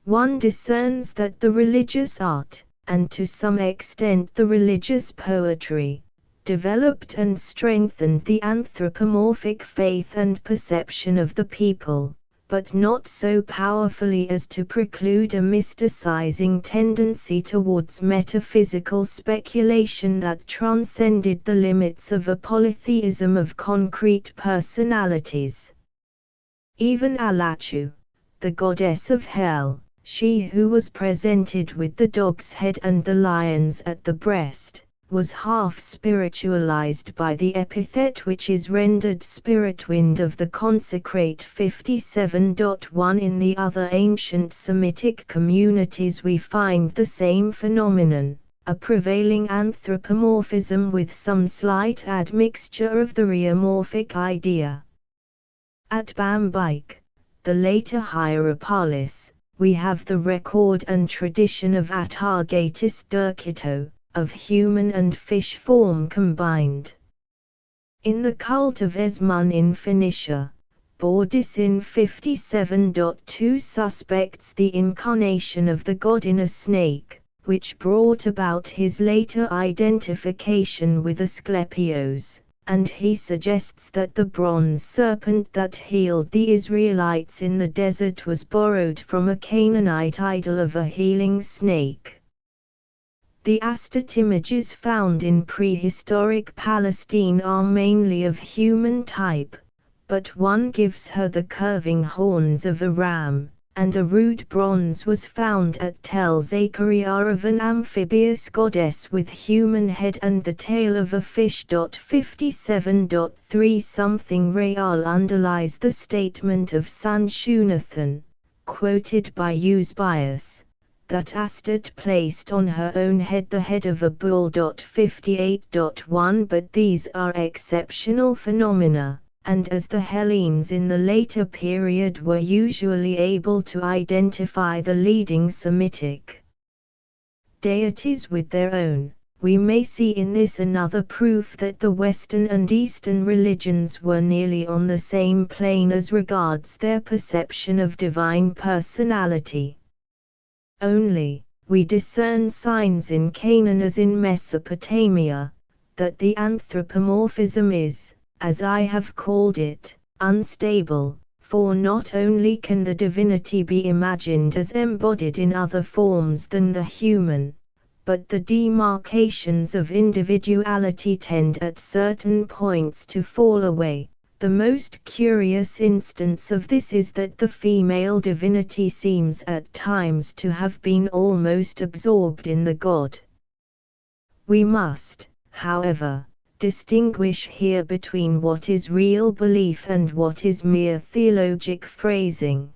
Speaker 1: One discerns that the religious art, and to some extent the religious poetry, developed and strengthened the anthropomorphic faith and perception of the people, but not so powerfully as to preclude a mysticizing tendency towards metaphysical speculation that transcended the limits of a polytheism of concrete personalities. Even Alachu, the goddess of hell, she who was presented with the dog's head and the lions at the breast, was half spiritualized by the epithet which is rendered spirit wind of the consecrate. 57.1 In the other ancient Semitic communities we find the same phenomenon, a prevailing anthropomorphism with some slight admixture of the theriomorphic idea. At Bambyke, the later Hierapolis, we have the record and tradition of Atargatis Dirkito, of human and fish form combined. In the cult of Esmun in Phoenicia, Bordis in 57.2 suspects the incarnation of the god in a snake, which brought about his later identification with Asclepios, and he suggests that the bronze serpent that healed the Israelites in the desert was borrowed from a Canaanite idol of a healing snake. The Astot images found in prehistoric Palestine are mainly of human type, but one gives her the curving horns of a ram, and a rude bronze was found at Tel Zachariah of an amphibious goddess with human head and the tail of a fish. 57.3 Something real underlies the statement of Sanchuniathon, quoted by Eusebius, that Astot placed on her own head the head of a bull. 58.1 But these are exceptional phenomena, and as the Hellenes in the later period were usually able to identify the leading Semitic deities with their own, we may see in this another proof that the Western and Eastern religions were nearly on the same plane as regards their perception of divine personality. Only, we discern signs in Canaan as in Mesopotamia, that the anthropomorphism is, as I have called it, unstable, for not only can the divinity be imagined as embodied in other forms than the human, but the demarcations of individuality tend at certain points to fall away. The most curious instance of this is that the female divinity seems at times to have been almost absorbed in the god. We must, however, distinguish here between what is real belief and what is mere theologic phrasing.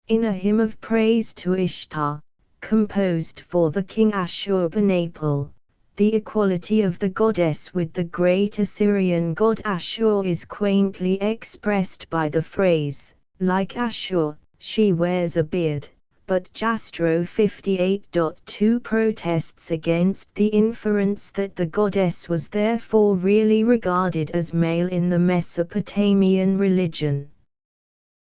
Speaker 1: In a hymn of praise to Ishtar, composed for the king Ashurbanipal, the equality of the goddess with the great Assyrian god Ashur is quaintly expressed by the phrase, like Ashur, she wears a beard. But Jastrow 58.2 protests against the inference that the goddess was therefore really regarded as male in the Mesopotamian religion.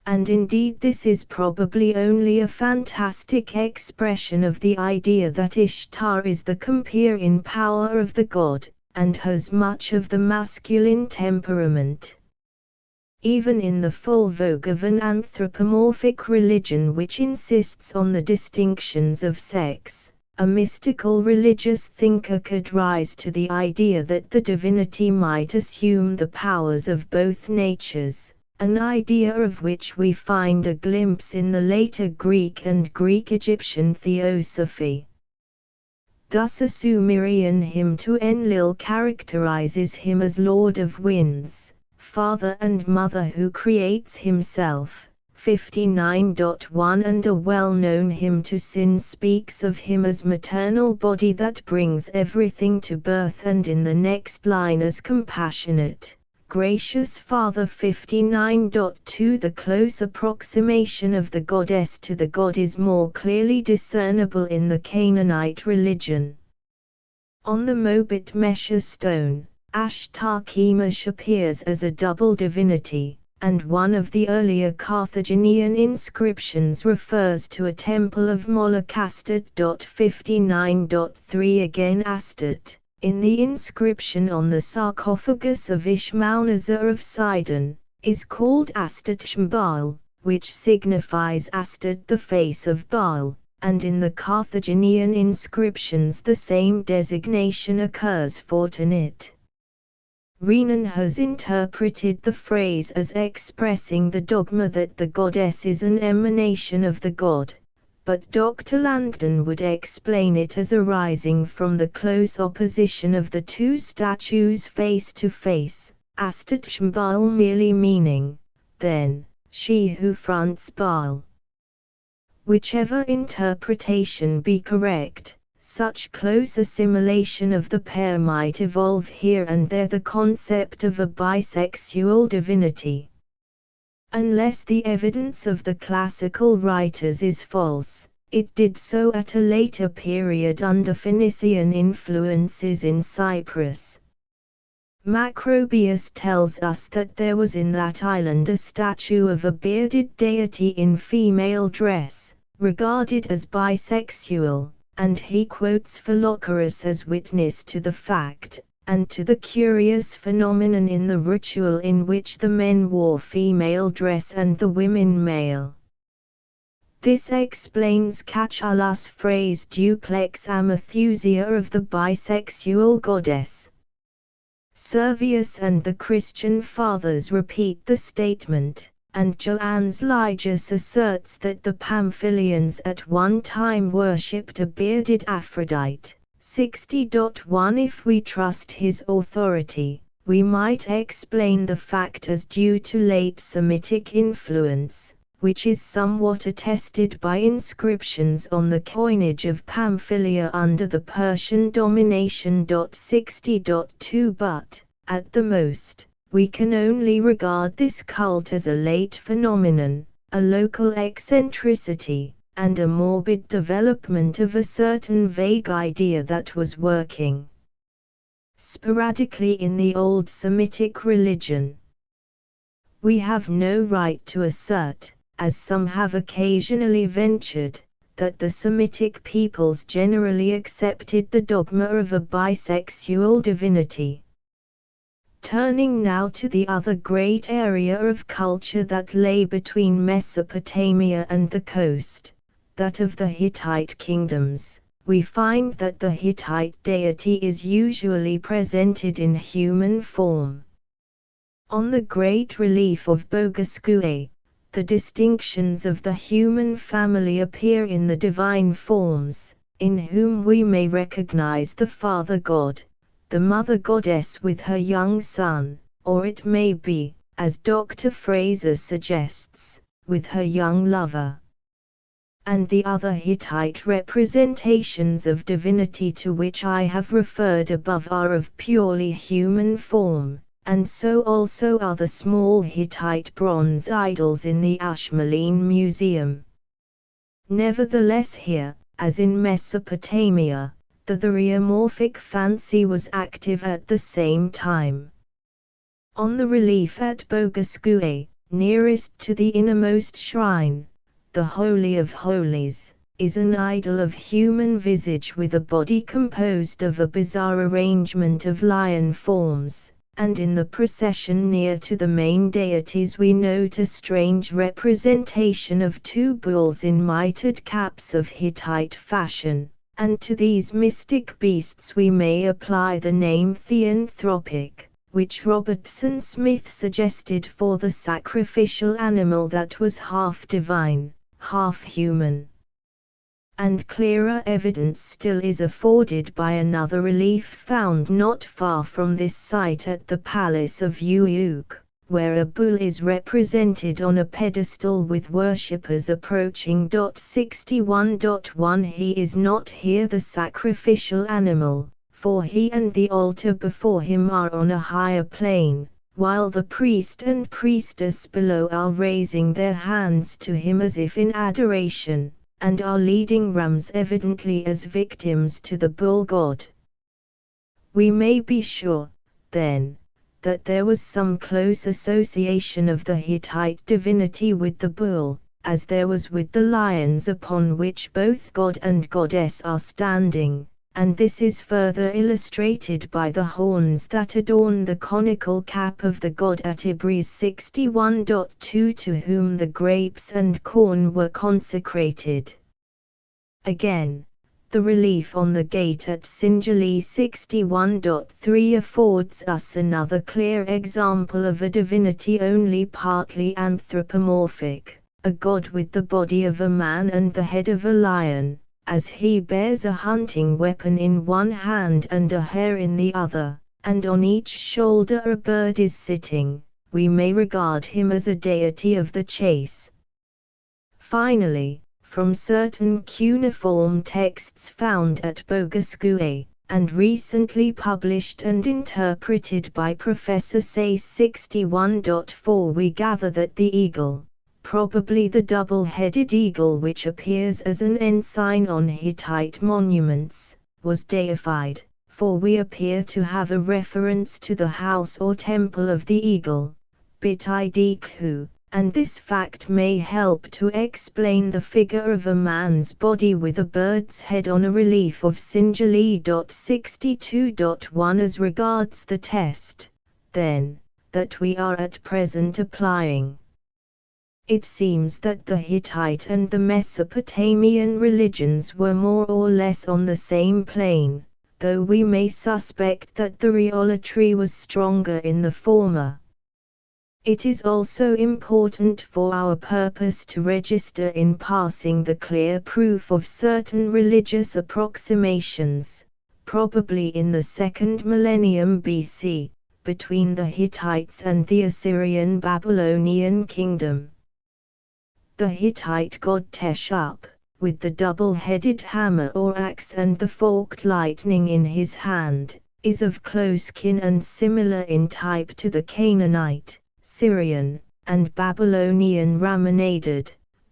Speaker 1: And indeed this is probably only a fantastic expression of the idea that Ishtar is the compeer in power of the god, and has much of the masculine temperament. Even in the full vogue of an anthropomorphic religion which insists on the distinctions of sex, a mystical religious thinker could rise to the idea that the divinity might assume the powers of both natures, an idea of which we find a glimpse in the later Greek and Greek-Egyptian theosophy. Thus a Sumerian hymn to Enlil characterizes him as Lord of Winds, Father and Mother who creates himself, 59.1 and a well-known hymn to Sin speaks of him as maternal body that brings everything to birth, and in the next line as compassionate, gracious Father. 59.2 The close approximation of the goddess to the god is more clearly discernible in the Canaanite religion. On the Mobit Mesha stone, Ashtar Chemosh appears as a double divinity, and one of the earlier Carthaginian inscriptions refers to a temple of Moloch. Astot. 59.3 Again Astot, in the inscription on the sarcophagus of Ishmaelnazar of Sidon, is called Astot Shmbal, which signifies Astot the face of Baal, and in the Carthaginian inscriptions the same designation occurs for Tanit. Renan has interpreted the phrase as expressing the dogma that the goddess is an emanation of the god, but Dr. Langdon would explain it as arising from the close opposition of the two statues face to face, Astot Shmbal merely meaning, then, she who fronts Baal. Whichever interpretation be correct, such close assimilation of the pair might evolve here and there the concept of a bisexual divinity. Unless the evidence of the classical writers is false, it did so at a later period under Phoenician influences in Cyprus. Macrobius tells us that there was in that island a statue of a bearded deity in female dress, regarded as bisexual, and he quotes Philochorus as witness to the fact, and to the curious phenomenon in the ritual in which the men wore female dress and the women male. This explains Catullus' phrase duplex amethusia of the bisexual goddess. Servius and the Christian fathers repeat the statement, and Joannes Ligus asserts that the Pamphylians at one time worshipped a bearded Aphrodite. 60.1 If we trust his authority, we might explain the fact as due to late Semitic influence, which is somewhat attested by inscriptions on the coinage of Pamphylia under the Persian domination. 60.2 But, at the most, we can only regard this cult as a late phenomenon, a local eccentricity, and a morbid development of a certain vague idea that was working sporadically in the old Semitic religion. We have no right to assert, as some have occasionally ventured, that the Semitic peoples generally accepted the dogma of a bisexual divinity. Turning now to the other great area of culture that lay between Mesopotamia and the coast, that of the Hittite kingdoms, we find that the Hittite deity is usually presented in human form. On the great relief of Bogasque, the distinctions of the human family appear in the divine forms, in whom we may recognize the Father God, the Mother Goddess with her young son, or it may be, as Dr. Fraser suggests, with her young lover. And the other Hittite representations of divinity to which I have referred above are of purely human form, and so also are the small Hittite bronze idols in the Ashmolean Museum. Nevertheless here, as in Mesopotamia, the theriomorphic fancy was active at the same time. On the relief at Bogasque, nearest to the innermost shrine, the Holy of Holies, is an idol of human visage with a body composed of a bizarre arrangement of lion forms, and in the procession near to the main deities we note a strange representation of two bulls in mitred caps of Hittite fashion, and to these mystic beasts we may apply the name theanthropic, which Robertson Smith suggested for the sacrificial animal that was half divine, half human. And clearer evidence still is afforded by another relief found not far from this site at the Palace of Uuk, where a bull is represented on a pedestal with worshippers approaching. 61.1 He is not here the sacrificial animal, for he and the altar before him are on a higher plane, while the priest and priestess below are raising their hands to him as if in adoration, and are leading rams evidently as victims to the bull god. We may be sure, then, that there was some close association of the Hittite divinity with the bull, as there was with the lions upon which both god and goddess are standing, and this is further illustrated by the horns that adorn the conical cap of the god at Ibris. 61.2 To whom the grapes and corn were consecrated. Again, the relief on the gate at Sinjali 61.3 affords us another clear example of a divinity only partly anthropomorphic, a god with the body of a man and the head of a lion, as he bears a hunting weapon in one hand and a hare in the other, and on each shoulder a bird is sitting. We may regard him as a deity of the chase. Finally, from certain cuneiform texts found at Bogasque, and recently published and interpreted by Professor Sayce 61.4 we gather that the eagle, probably the double-headed eagle which appears as an ensign on Hittite monuments, was deified, for we appear to have a reference to the house or temple of the eagle, Bit Idikhu, and this fact may help to explain the figure of a man's body with a bird's head on a relief of Sinjali 62.1 as regards the test, then, that we are at present applying. It seems that the Hittite and the Mesopotamian religions were more or less on the same plane, though we may suspect that the rheolatry was stronger in the former. It is also important for our purpose to register in passing the clear proof of certain religious approximations, probably in the 2nd millennium BC, between the Hittites and the Assyrian-Babylonian kingdom. The Hittite god Teshup, with the double-headed hammer or axe and the forked lightning in his hand, is of close kin and similar in type to the Canaanite, Syrian, and Babylonian Ramanadad,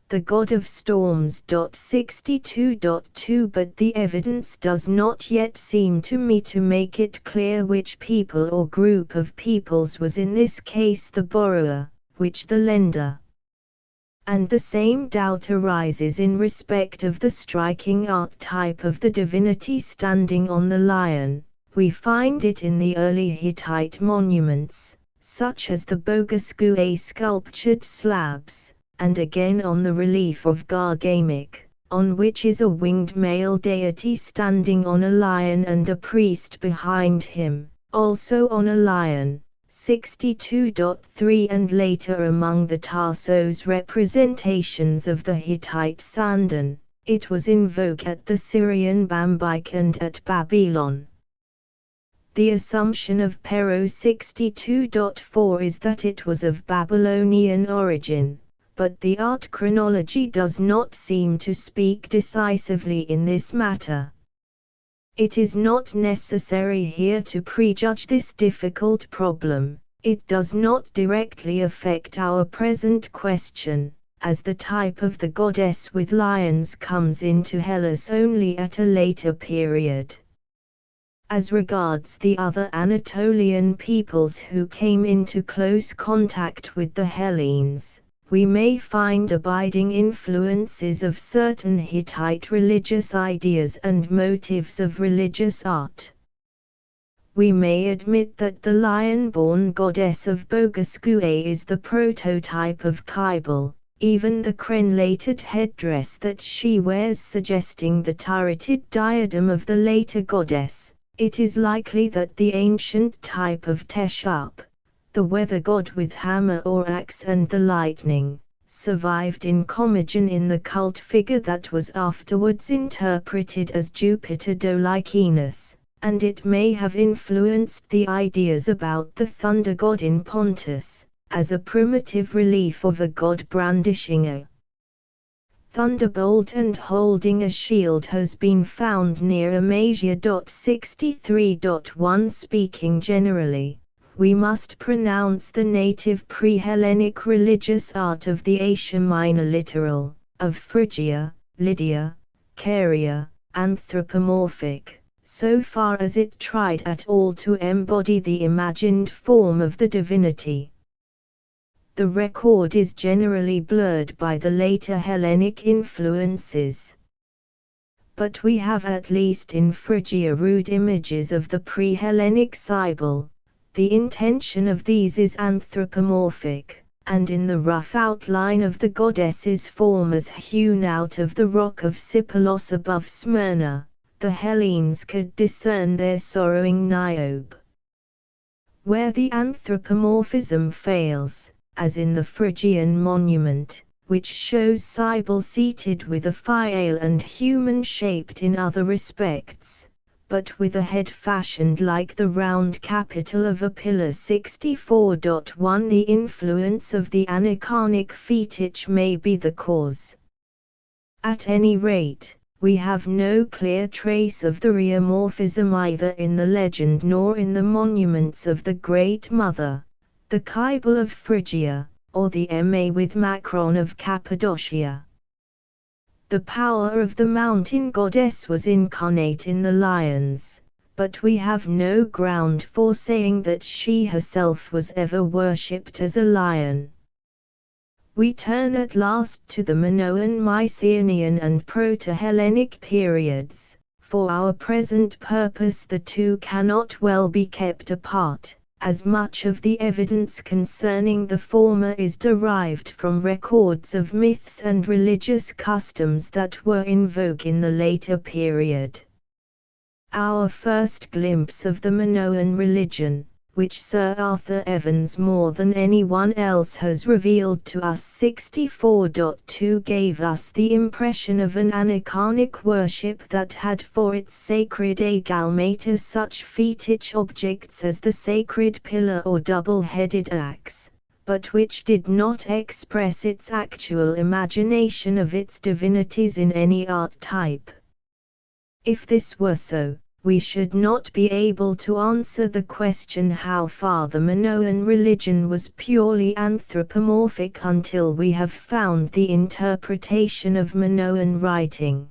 Speaker 1: the god of storms. 62.2 But the evidence does not yet seem to me to make it clear which people or group of peoples was in this case the borrower, which the lender. And the same doubt arises in respect of the striking archetype of the divinity standing on the lion. We find it in the early Hittite monuments, such as the Bogasgue sculptured slabs, and again on the relief of Gargamik, on which is a winged male deity standing on a lion and a priest behind him, also on a lion. 62.3 And later among the Tarsos representations of the Hittite Sandan, it was invoked at the Syrian Bambik and at Babylon. The assumption of Pero 62.4 is that it was of Babylonian origin, but the art chronology does not seem to speak decisively in this matter. It is not necessary here to prejudge this difficult problem. It does not directly affect our present question, as the type of the goddess with lions comes into Hellas only at a later period. As regards the other Anatolian peoples who came into close contact with the Hellenes, we may find abiding influences of certain Hittite religious ideas and motives of religious art. We may admit that the lion-born goddess of Bogasgue is the prototype of Cybele, even the crenellated headdress that she wears suggesting the turreted diadem of the later goddess. It is likely that the ancient type of Teshup, the weather god with hammer or axe and the lightning, survived in Commagene in the cult figure that was afterwards interpreted as Jupiter Dolichaenos, and it may have influenced the ideas about the thunder god in Pontus, as a primitive relief of a god brandishing a thunderbolt and holding a shield has been found near Amasia. 63.1 Speaking generally, we must pronounce the native pre-Hellenic religious art of the Asia Minor littoral, of Phrygia, Lydia, Caria, anthropomorphic, so far as it tried at all to embody the imagined form of the divinity. The record is generally blurred by the later Hellenic influences. But we have at least in Phrygia rude images of the pre-Hellenic Cybele. The intention of these is anthropomorphic, and in the rough outline of the goddess's form as hewn out of the rock of Sipylos above Smyrna, the Hellenes could discern their sorrowing Niobe. Where the anthropomorphism fails, as in the Phrygian monument, which shows Cybele seated with a phial and human-shaped in other respects, but with a head fashioned like the round capital of a pillar. 64.1 The influence of the aniconic fetich may be the cause. At any rate, we have no clear trace of the rheomorphism either in the legend nor in the monuments of the Great Mother, the Cybele of Phrygia, or the Ma with Macron of Cappadocia. The power of the mountain goddess was incarnate in the lions, but we have no ground for saying that she herself was ever worshipped as a lion. We turn at last to the Minoan, Mycenaean and Proto-Hellenic periods. For our present purpose the two cannot well be kept apart, as much of the evidence concerning the former is derived from records of myths and religious customs that were in vogue in the later period. Our first glimpse of the Minoan religion, which Sir Arthur Evans more than anyone else has revealed to us 64.2 gave us the impression of an anicanic worship that had for its sacred agalmata such fetish objects as the sacred pillar or double-headed axe, but which did not express its actual imagination of its divinities in any archetype. If this were so, we should not be able to answer the question how far the Minoan religion was purely anthropomorphic until we have found the interpretation of Minoan writing.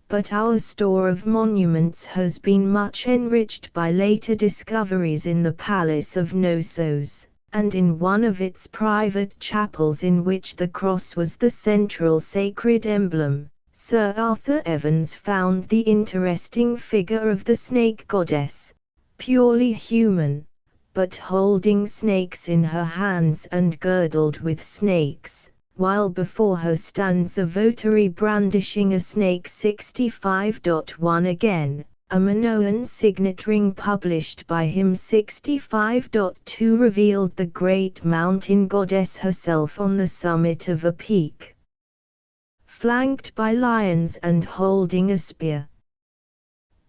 Speaker 1: But our store of monuments has been much enriched by later discoveries in the Palace of Knossos, and in one of its private chapels in which the cross was the central sacred emblem. Sir Arthur Evans found the interesting figure of the snake goddess, purely human, but holding snakes in her hands and girdled with snakes, while before her stands a votary brandishing a snake. 65.1 Again, a Minoan signet ring published by him 65.2 revealed the great mountain goddess herself on the summit of a peak, flanked by lions and holding a spear.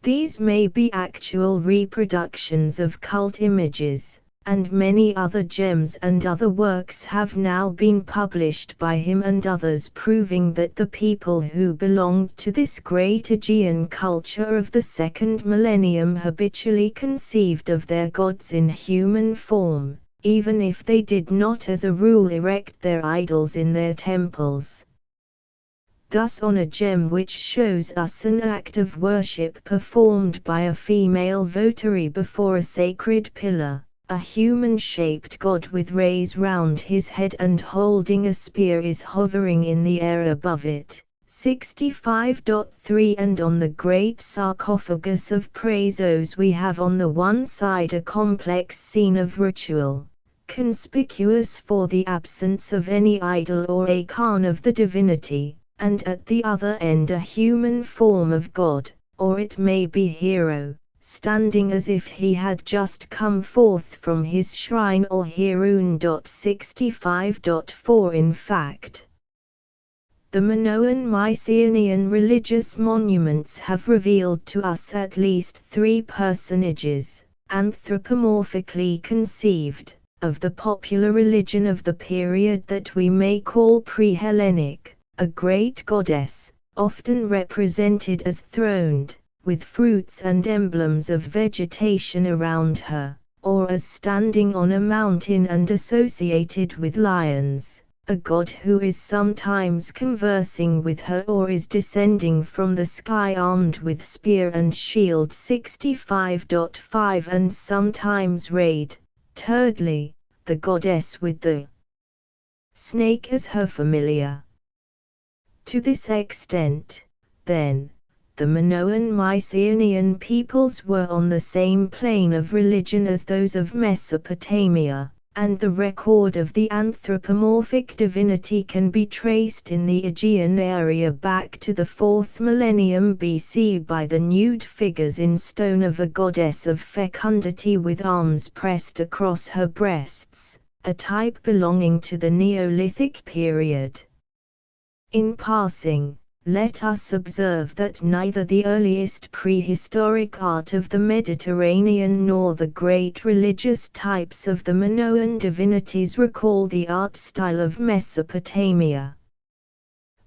Speaker 1: These may be actual reproductions of cult images, and many other gems and other works have now been published by him and others proving that the people who belonged to this great Aegean culture of the second millennium habitually conceived of their gods in human form, even if they did not as a rule erect their idols in their temples. Thus on a gem which shows us an act of worship performed by a female votary before a sacred pillar, a human-shaped god with rays round his head and holding a spear is hovering in the air above it. 65.3 And on the great sarcophagus of Praesos we have on the one side a complex scene of ritual, conspicuous for the absence of any idol or icon of the divinity, and at the other end a human form of God, or it may be hero, standing as if he had just come forth from his shrine or heroon. 65.4 In fact, the Minoan Mycenaean religious monuments have revealed to us at least three personages, anthropomorphically conceived, of the popular religion of the period that we may call pre-Hellenic. A great goddess, often represented as throned, with fruits and emblems of vegetation around her, or as standing on a mountain and associated with lions, a god who is sometimes conversing with her or is descending from the sky armed with spear and shield. 65.5 And sometimes rayed, thirdly, the goddess with the snake as her familiar. To this extent, then, the Minoan Mycenaean peoples were on the same plane of religion as those of Mesopotamia, and the record of the anthropomorphic divinity can be traced in the Aegean area back to the 4th millennium BC by the nude figures in stone of a goddess of fecundity with arms pressed across her breasts, a type belonging to the Neolithic period. In passing, let us observe that neither the earliest prehistoric art of the Mediterranean nor the great religious types of the Minoan divinities recall the art style of Mesopotamia.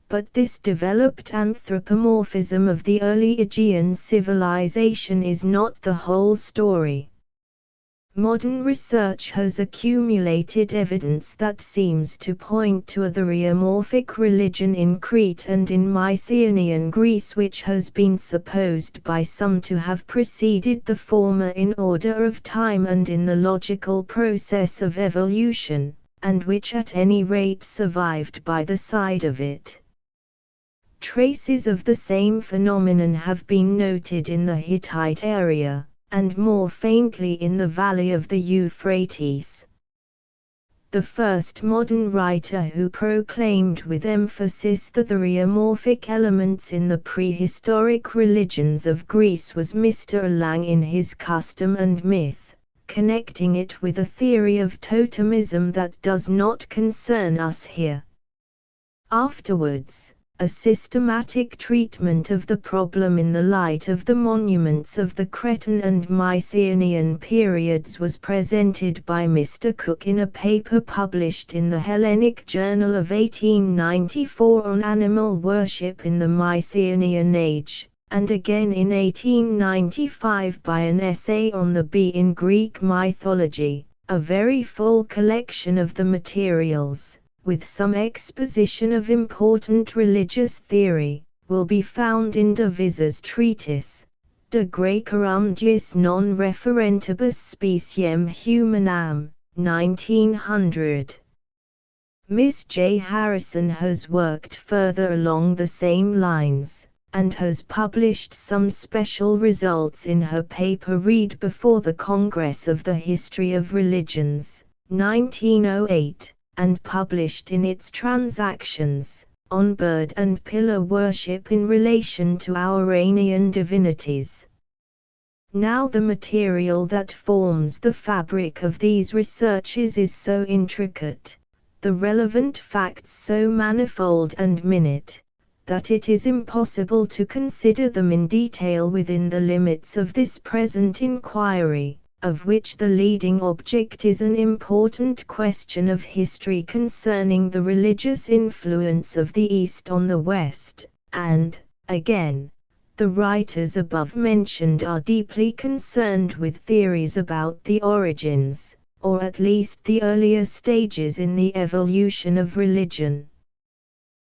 Speaker 1: But this developed anthropomorphism of the early Aegean civilization is not the whole story. Modern research has accumulated evidence that seems to point to a theriomorphic religion in Crete and in Mycenaean Greece, which has been supposed by some to have preceded the former in order of time and in the logical process of evolution, and which at any rate survived by the side of it. Traces of the same phenomenon have been noted in the Hittite area, and more faintly in the valley of the Euphrates. The first modern writer who proclaimed with emphasis the theriomorphic elements in the prehistoric religions of Greece was Mr. Lang in his Custom and Myth, connecting it with a theory of totemism that does not concern us here. Afterwards, a systematic treatment of the problem in the light of the monuments of the Cretan and Mycenaean periods was presented by Mr. Cook in a paper published in the Hellenic Journal of 1894 on animal worship in the Mycenaean age, and again in 1895 by an essay on the bee in Greek mythology, a very full collection of the materials, with some exposition of important religious theory, will be found in de Visa's treatise, De Graecorum Gis non referentibus speciem humanam, 1900. Miss J. Harrison has worked further along the same lines, and has published some special results in her paper Read Before the Congress of the History of Religions, 1908. And published in its Transactions, on bird and pillar worship in relation to our Iranian divinities. Now the material that forms the fabric of these researches is so intricate, the relevant facts so manifold and minute, that it is impossible to consider them in detail within the limits of this present inquiry, of which the leading object is an important question of history concerning the religious influence of the East on the West, and, again, the writers above mentioned are deeply concerned with theories about the origins, or at least the earlier stages in the evolution of religion.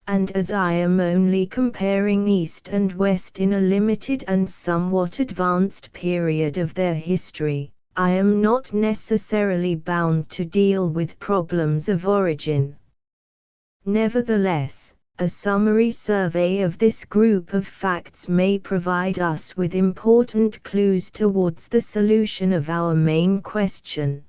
Speaker 1: And as I am only comparing East and West in a limited and somewhat advanced period of their history, I am not necessarily bound to deal with problems of origin. Nevertheless, a summary survey of this group of facts may provide us with important clues towards the solution of our main question.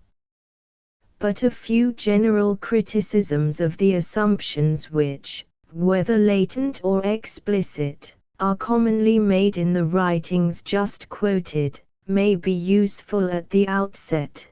Speaker 1: But a few general criticisms of the assumptions which, whether latent or explicit, are commonly made in the writings just quoted, may be useful at the outset.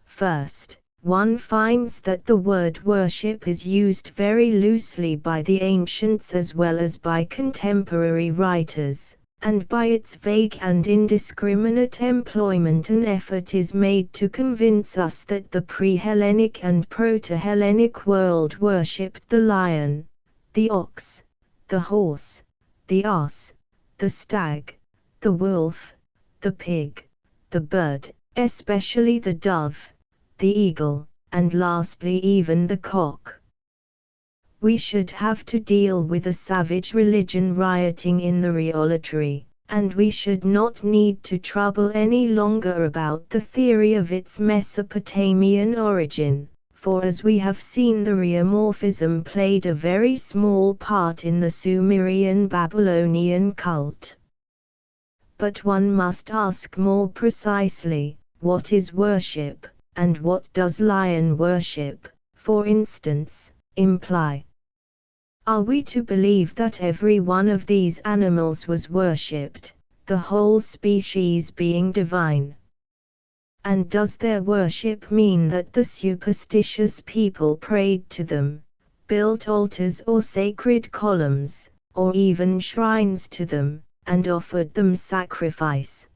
Speaker 1: First, one finds that the word worship is used very loosely by the ancients as well as by contemporary writers, and by its vague and indiscriminate employment an effort is made to convince us that the pre-Hellenic and proto-Hellenic world worshipped the lion, the ox, the horse, the ass, the stag, the wolf, the pig, the bird, especially the dove, the eagle, and lastly even the cock. We should have to deal with a savage religion rioting in the riolatry, and we should not need to trouble any longer about the theory of its Mesopotamian origin, for as we have seen the rheomorphism played a very small part in the Sumerian Babylonian cult. But one must ask more precisely, what is worship, and what does lion worship, for instance, imply? Are we to believe that every one of these animals was worshipped, the whole species being divine? And does their worship mean that the superstitious people prayed to them, built altars or sacred columns, or even shrines to them, and offered them sacrifice?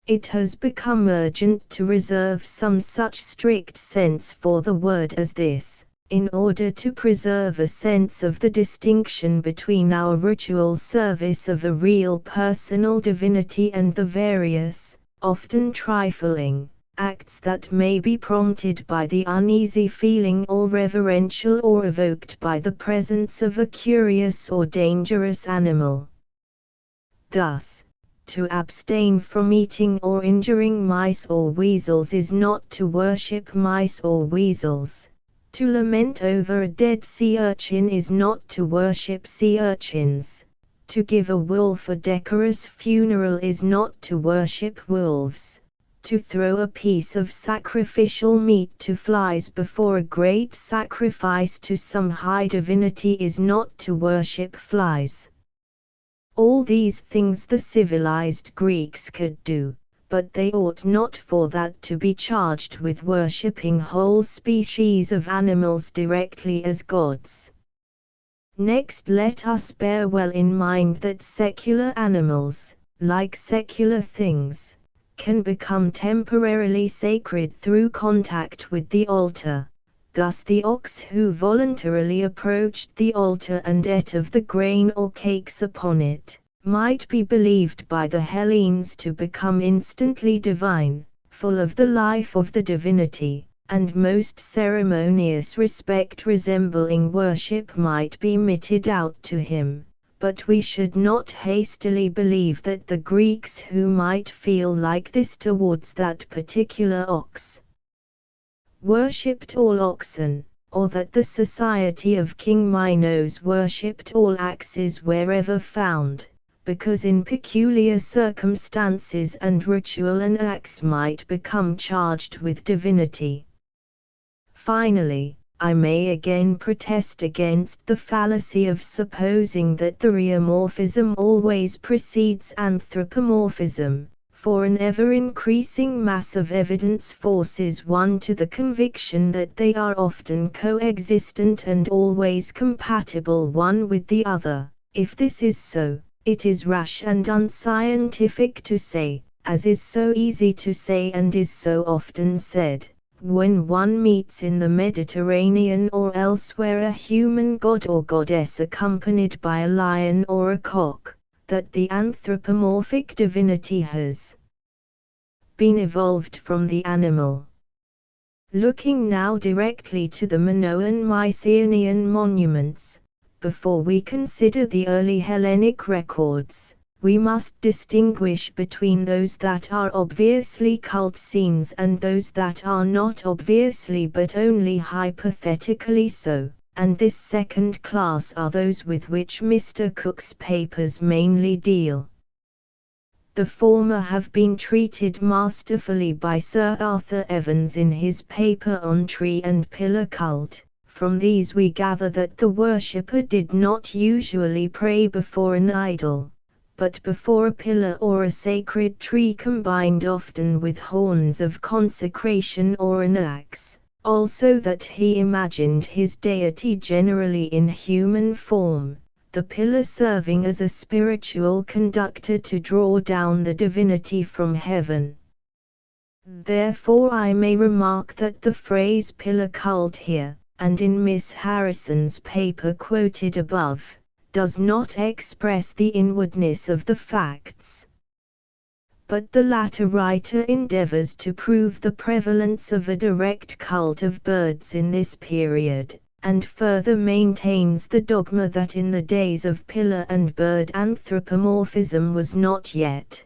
Speaker 1: It has become urgent to reserve some such strict sense for the word as this, in order to preserve a sense of the distinction between our ritual service of a real personal divinity and the various, often trifling, acts that may be prompted by the uneasy feeling or reverential or evoked by the presence of a curious or dangerous animal. Thus, To abstain from eating or injuring mice or weasels is not to worship mice or weasels. To lament over a dead sea urchin is not to worship sea urchins. To give a wolf a decorous funeral is not to worship wolves. To throw a piece of sacrificial meat to flies before a great sacrifice to some high divinity is not to worship flies. All these things the civilized Greeks could do, but they ought not for that to be charged with worshipping whole species of animals directly as gods. Next, let us bear well in mind that secular animals, like secular things, can become temporarily sacred through contact with the altar. Thus the ox who voluntarily approached the altar and ate of the grain or cakes upon it, might be believed by the Hellenes to become instantly divine, full of the life of the divinity, and most ceremonious respect resembling worship might be meted out to him. But we should not hastily believe that the Greeks who might feel like this towards that particular ox worshipped all oxen, or that the society of King Minos worshipped all axes wherever found, because in peculiar circumstances and ritual an axe might become charged with divinity. Finally, I may again protest against the fallacy of supposing that theriomorphism always precedes anthropomorphism, for an ever-increasing mass of evidence forces one to the conviction that they are often coexistent and always compatible one with the other. If this is so, it is rash and unscientific to say, as is so easy to say and is so often said, when one meets in the Mediterranean or elsewhere a human god or goddess accompanied by a lion or a cock, that the anthropomorphic divinity has been evolved from the animal. Looking now directly to the Minoan Mycenaean monuments, before we consider the early Hellenic records, we must distinguish between those that are obviously cult scenes and those that are not obviously but only hypothetically so, and this second class are those with which Mr. Cook's papers mainly deal. The former have been treated masterfully by Sir Arthur Evans in his paper on tree and pillar cult. From these we gather that the worshipper did not usually pray before an idol, but before a pillar or a sacred tree combined often with horns of consecration or an axe, also that he imagined his deity generally in human form, the pillar serving as a spiritual conductor to draw down the divinity from heaven. Therefore I may remark that the phrase pillar cult here, and in Miss Harrison's paper quoted above, does not express the inwardness of the facts. But the latter writer endeavors to prove the prevalence of a direct cult of birds in this period, and further maintains the dogma that in the days of pillar and bird anthropomorphism was not yet.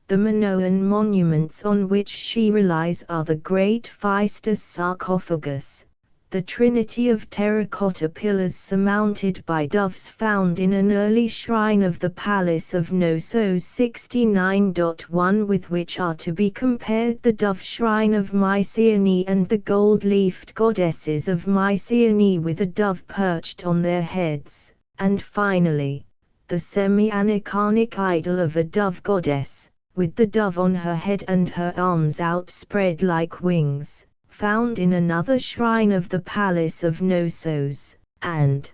Speaker 1: The Minoan monuments on which she relies are the Great Phaistos sarcophagus, the trinity of terracotta pillars surmounted by doves found in an early shrine of the Palace of Knossos 69.1, with which are to be compared the dove shrine of Mycenae and the gold-leafed goddesses of Mycenae with a dove perched on their heads, and finally, the semi-aniconic idol of a dove goddess, with the dove on her head and her arms outspread like wings, found in another shrine of the Palace of Knossos, and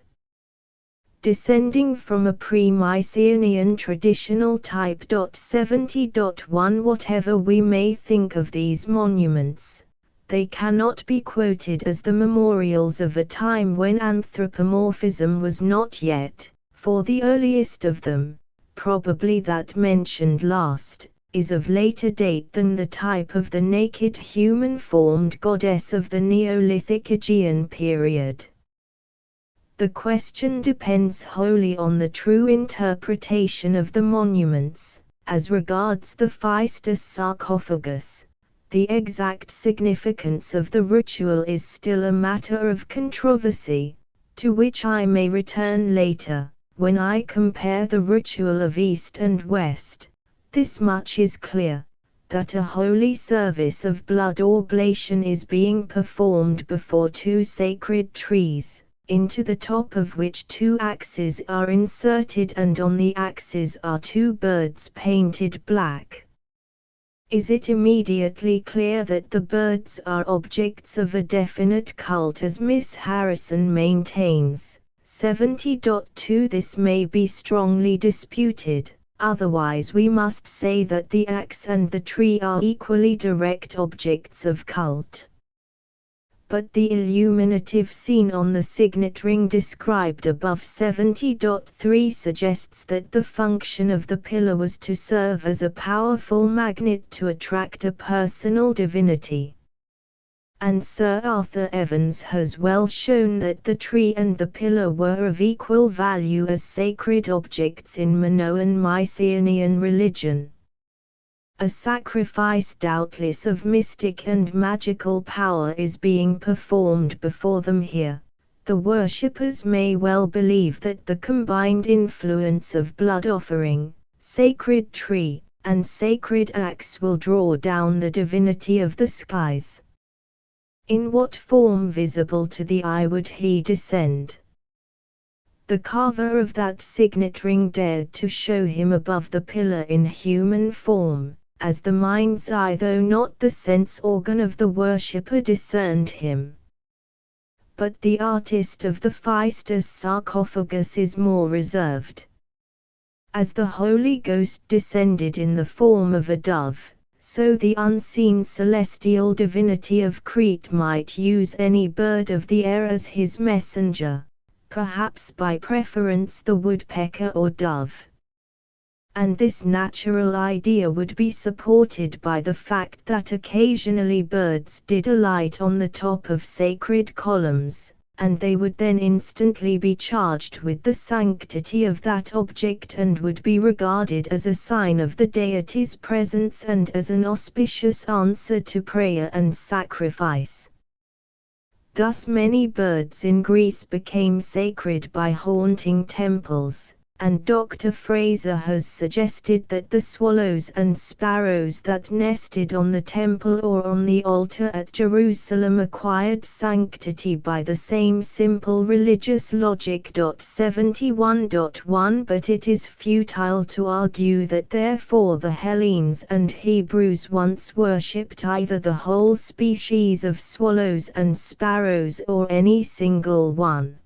Speaker 1: descending from a pre-Mycenaean traditional type. 70.1 Whatever we may think of these monuments, they cannot be quoted as the memorials of a time when anthropomorphism was not yet, for the earliest of them, probably that mentioned last, is of later date than the type of the naked human-formed goddess of the Neolithic Aegean period. The question depends wholly on the true interpretation of the monuments. As regards the Phaistos sarcophagus, the exact significance of the ritual is still a matter of controversy, to which I may return later, when I compare the ritual of East and West. This much is clear, that a holy service of blood oblation is being performed before two sacred trees, into the top of which two axes are inserted, and on the axes are two birds painted black. Is it immediately clear that the birds are objects of a definite cult, as Miss Harrison maintains? 70.2 This may be strongly disputed, otherwise we must say that the axe and the tree are equally direct objects of cult. But the illuminative scene on the signet ring described above 70.3 suggests that the function of the pillar was to serve as a powerful magnet to attract a personal divinity. And Sir Arthur Evans has well shown that the tree and the pillar were of equal value as sacred objects in Minoan Mycenaean religion. A sacrifice doubtless of mystic and magical power is being performed before them here. The worshippers may well believe that the combined influence of blood offering, sacred tree, and sacred axe will draw down the divinity of the skies. In what form visible to the eye would he descend? The carver of that signet ring dared to show him above the pillar in human form, as the mind's eye though not the sense organ of the worshipper discerned him. But the artist of the Phaistos sarcophagus is more reserved. As the Holy Ghost descended in the form of a dove, so the unseen celestial divinity of Crete might use any bird of the air as his messenger, perhaps by preference the woodpecker or dove. And this natural idea would be supported by the fact that occasionally birds did alight on the top of sacred columns, and they would then instantly be charged with the sanctity of that object and would be regarded as a sign of the deity's presence and as an auspicious answer to prayer and sacrifice. Thus many birds in Greece became sacred by haunting temples, and Dr. Fraser has suggested that the swallows and sparrows that nested on the temple or on the altar at Jerusalem acquired sanctity by the same simple religious logic. 71.1 But it is futile to argue that therefore the Hellenes and Hebrews once worshipped either the whole species of swallows and sparrows or any single one.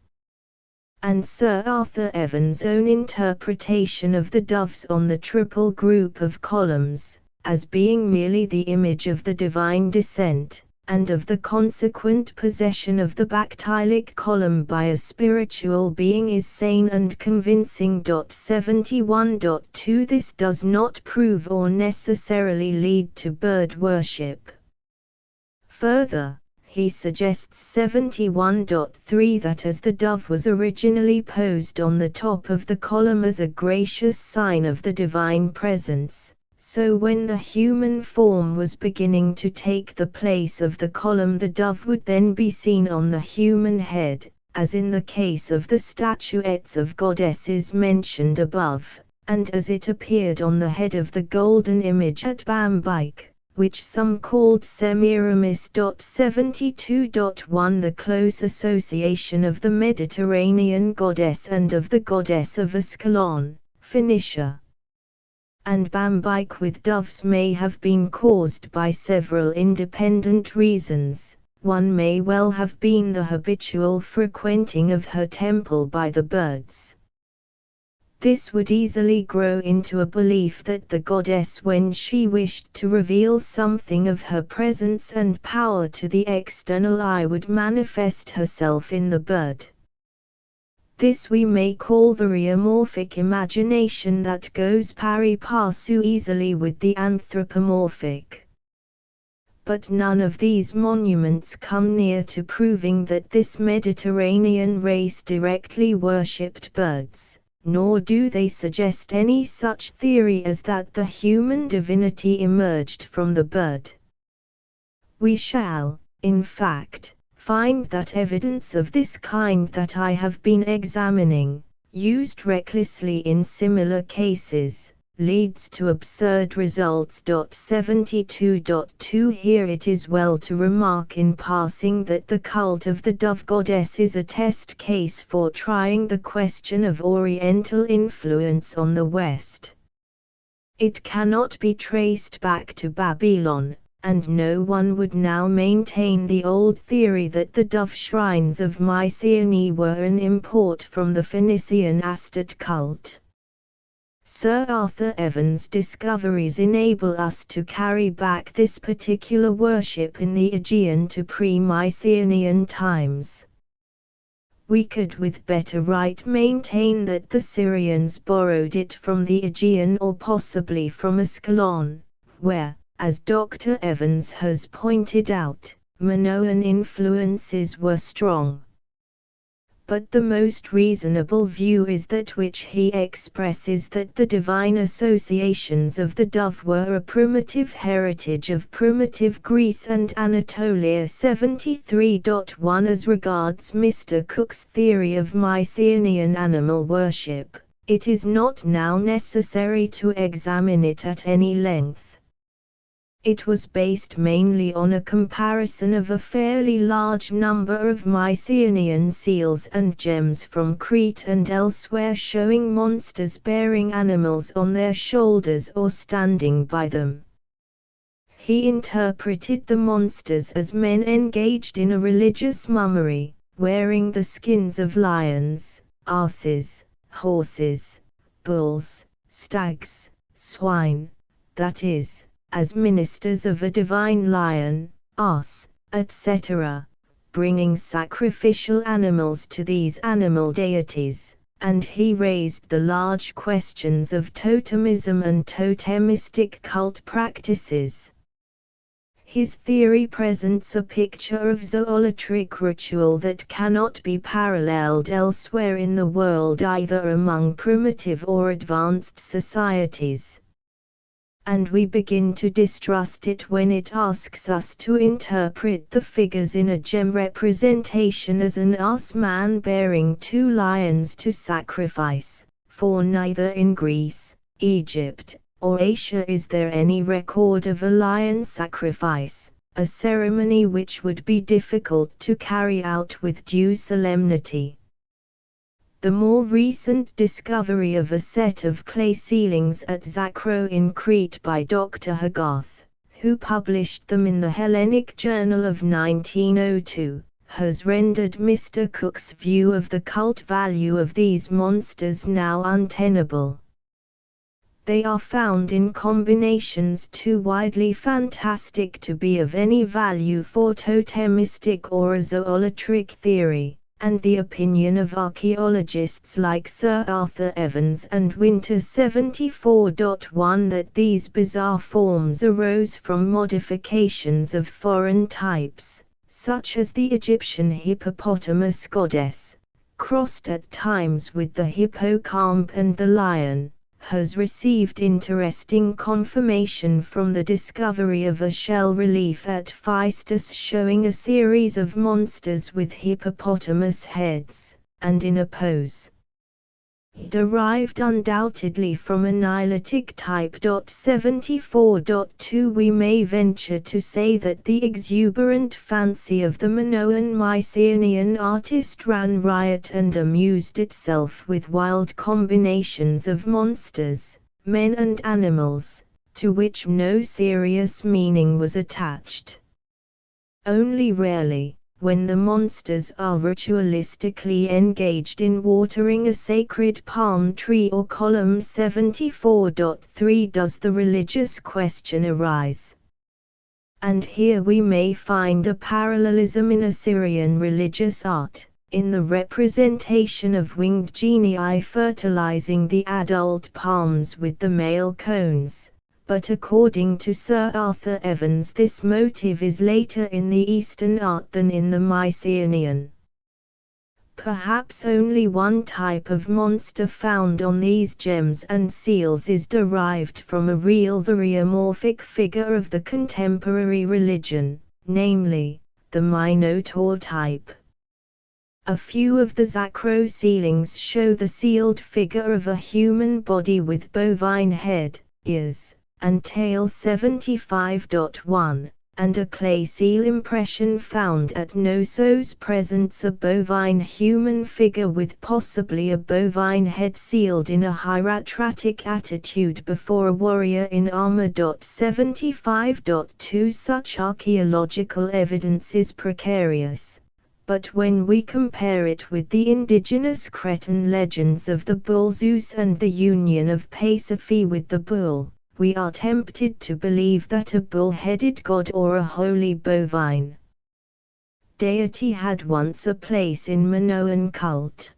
Speaker 1: And Sir Arthur Evans' own interpretation of the doves on the triple group of columns, as being merely the image of the divine descent, and of the consequent possession of the bactylic column by a spiritual being is sane and convincing. 71.2 This does not prove or necessarily lead to bird worship. Further, he suggests 71.3 that as the dove was originally posed on the top of the column as a gracious sign of the divine presence, so when the human form was beginning to take the place of the column, the dove would then be seen on the human head, as in the case of the statuettes of goddesses mentioned above, and as it appeared on the head of the golden image at Bambyke, which some called Semiramis. 72.1 The close association of the Mediterranean goddess and of the goddess of Ascalon, Phoenicia, and Bambyke with doves may have been caused by several independent reasons. One may well have been the habitual frequenting of her temple by the birds. This would easily grow into a belief that the goddess, when she wished to reveal something of her presence and power to the external eye, would manifest herself in the bird. This we may call the rheomorphic imagination that goes pari passu easily with the anthropomorphic. but none of these monuments come near to proving that this Mediterranean race directly worshipped birds, nor do they suggest any such theory as that the human divinity emerged from the bird. We shall, in fact, find that evidence of this kind that I have been examining, used recklessly in similar cases, leads to absurd results. 72.2 Here it is well to remark in passing that the cult of the dove goddess is a test case for trying the question of Oriental influence on the West. It cannot be traced back to Babylon, and no one would now maintain the old theory that the dove shrines of Mycenae were an import from the Phoenician Astarte cult. Sir Arthur Evans' discoveries enable us to carry back this particular worship in the Aegean to pre-Mycenaean times. We could with better right maintain that the Syrians borrowed it from the Aegean or possibly from Ascalon, where, as Dr. Evans has pointed out, Minoan influences were strong. But the most reasonable view is that which he expresses, that the divine associations of the dove were a primitive heritage of primitive Greece and Anatolia. 73.1 As regards Mr. Cook's theory of Mycenaean animal worship, it is not now necessary to examine it at any length. It was based mainly on a comparison of a fairly large number of Mycenaean seals and gems from Crete and elsewhere, showing monsters bearing animals on their shoulders or standing by them. He interpreted the monsters as men engaged in a religious mummery, wearing the skins of lions, asses, horses, bulls, stags, swine, that is, as ministers of a divine lion, ass, etc., bringing sacrificial animals to these animal deities, and he raised the large questions of totemism and totemistic cult practices. His theory presents a picture of zoolatric ritual that cannot be paralleled elsewhere in the world, either among primitive or advanced societies. And we begin to distrust it when it asks us to interpret the figures in a gem representation as an ass-man bearing two lions to sacrifice, for neither in Greece, Egypt, or Asia is there any record of a lion sacrifice, a ceremony which would be difficult to carry out with due solemnity. The more recent discovery of a set of clay ceilings at Zakro in Crete by Dr. Hogarth, who published them in the Hellenic Journal of 1902, has rendered Mr. Cook's view of the cult value of these monsters now untenable. They are found in combinations too widely fantastic to be of any value for totemistic or a zoolatric theory, and the opinion of archaeologists like Sir Arthur Evans and Winter 74.1 that these bizarre forms arose from modifications of foreign types, such as the Egyptian hippopotamus goddess, crossed at times with the hippocamp and the lion, has received interesting confirmation from the discovery of a shell relief at Phaistos showing a series of monsters with hippopotamus heads, and in a pose derived undoubtedly from a Nilotic type. 74.2 We may venture to say that the exuberant fancy of the Minoan Mycenaean artist ran riot and amused itself with wild combinations of monsters, men and animals, to which no serious meaning was attached. Only rarely, when the monsters are ritualistically engaged in watering a sacred palm tree or column 74.3 does the religious question arise. And here we may find a parallelism in Assyrian religious art, in the representation of winged genii fertilizing the adult palms with the male cones, but according to Sir Arthur Evans this motive is later in the Eastern art than in the Mycenaean. Perhaps only one type of monster found on these gems and seals is derived from a real theriomorphic figure of the contemporary religion, namely, the Minotaur type. A few of the Zacro sealings show the sealed figure of a human body with bovine head, ears, and tail 75.1, and a clay seal impression found at Knossos presents a bovine human figure with possibly a bovine head sealed in a hieratic attitude before a warrior in armor. 75.2 Such archaeological evidence is precarious, but when we compare it with the indigenous Cretan legends of the bull Zeus and the union of Pasiphae with the bull, we are tempted to believe that a bull-headed god or a holy bovine deity had once a place in Minoan cult.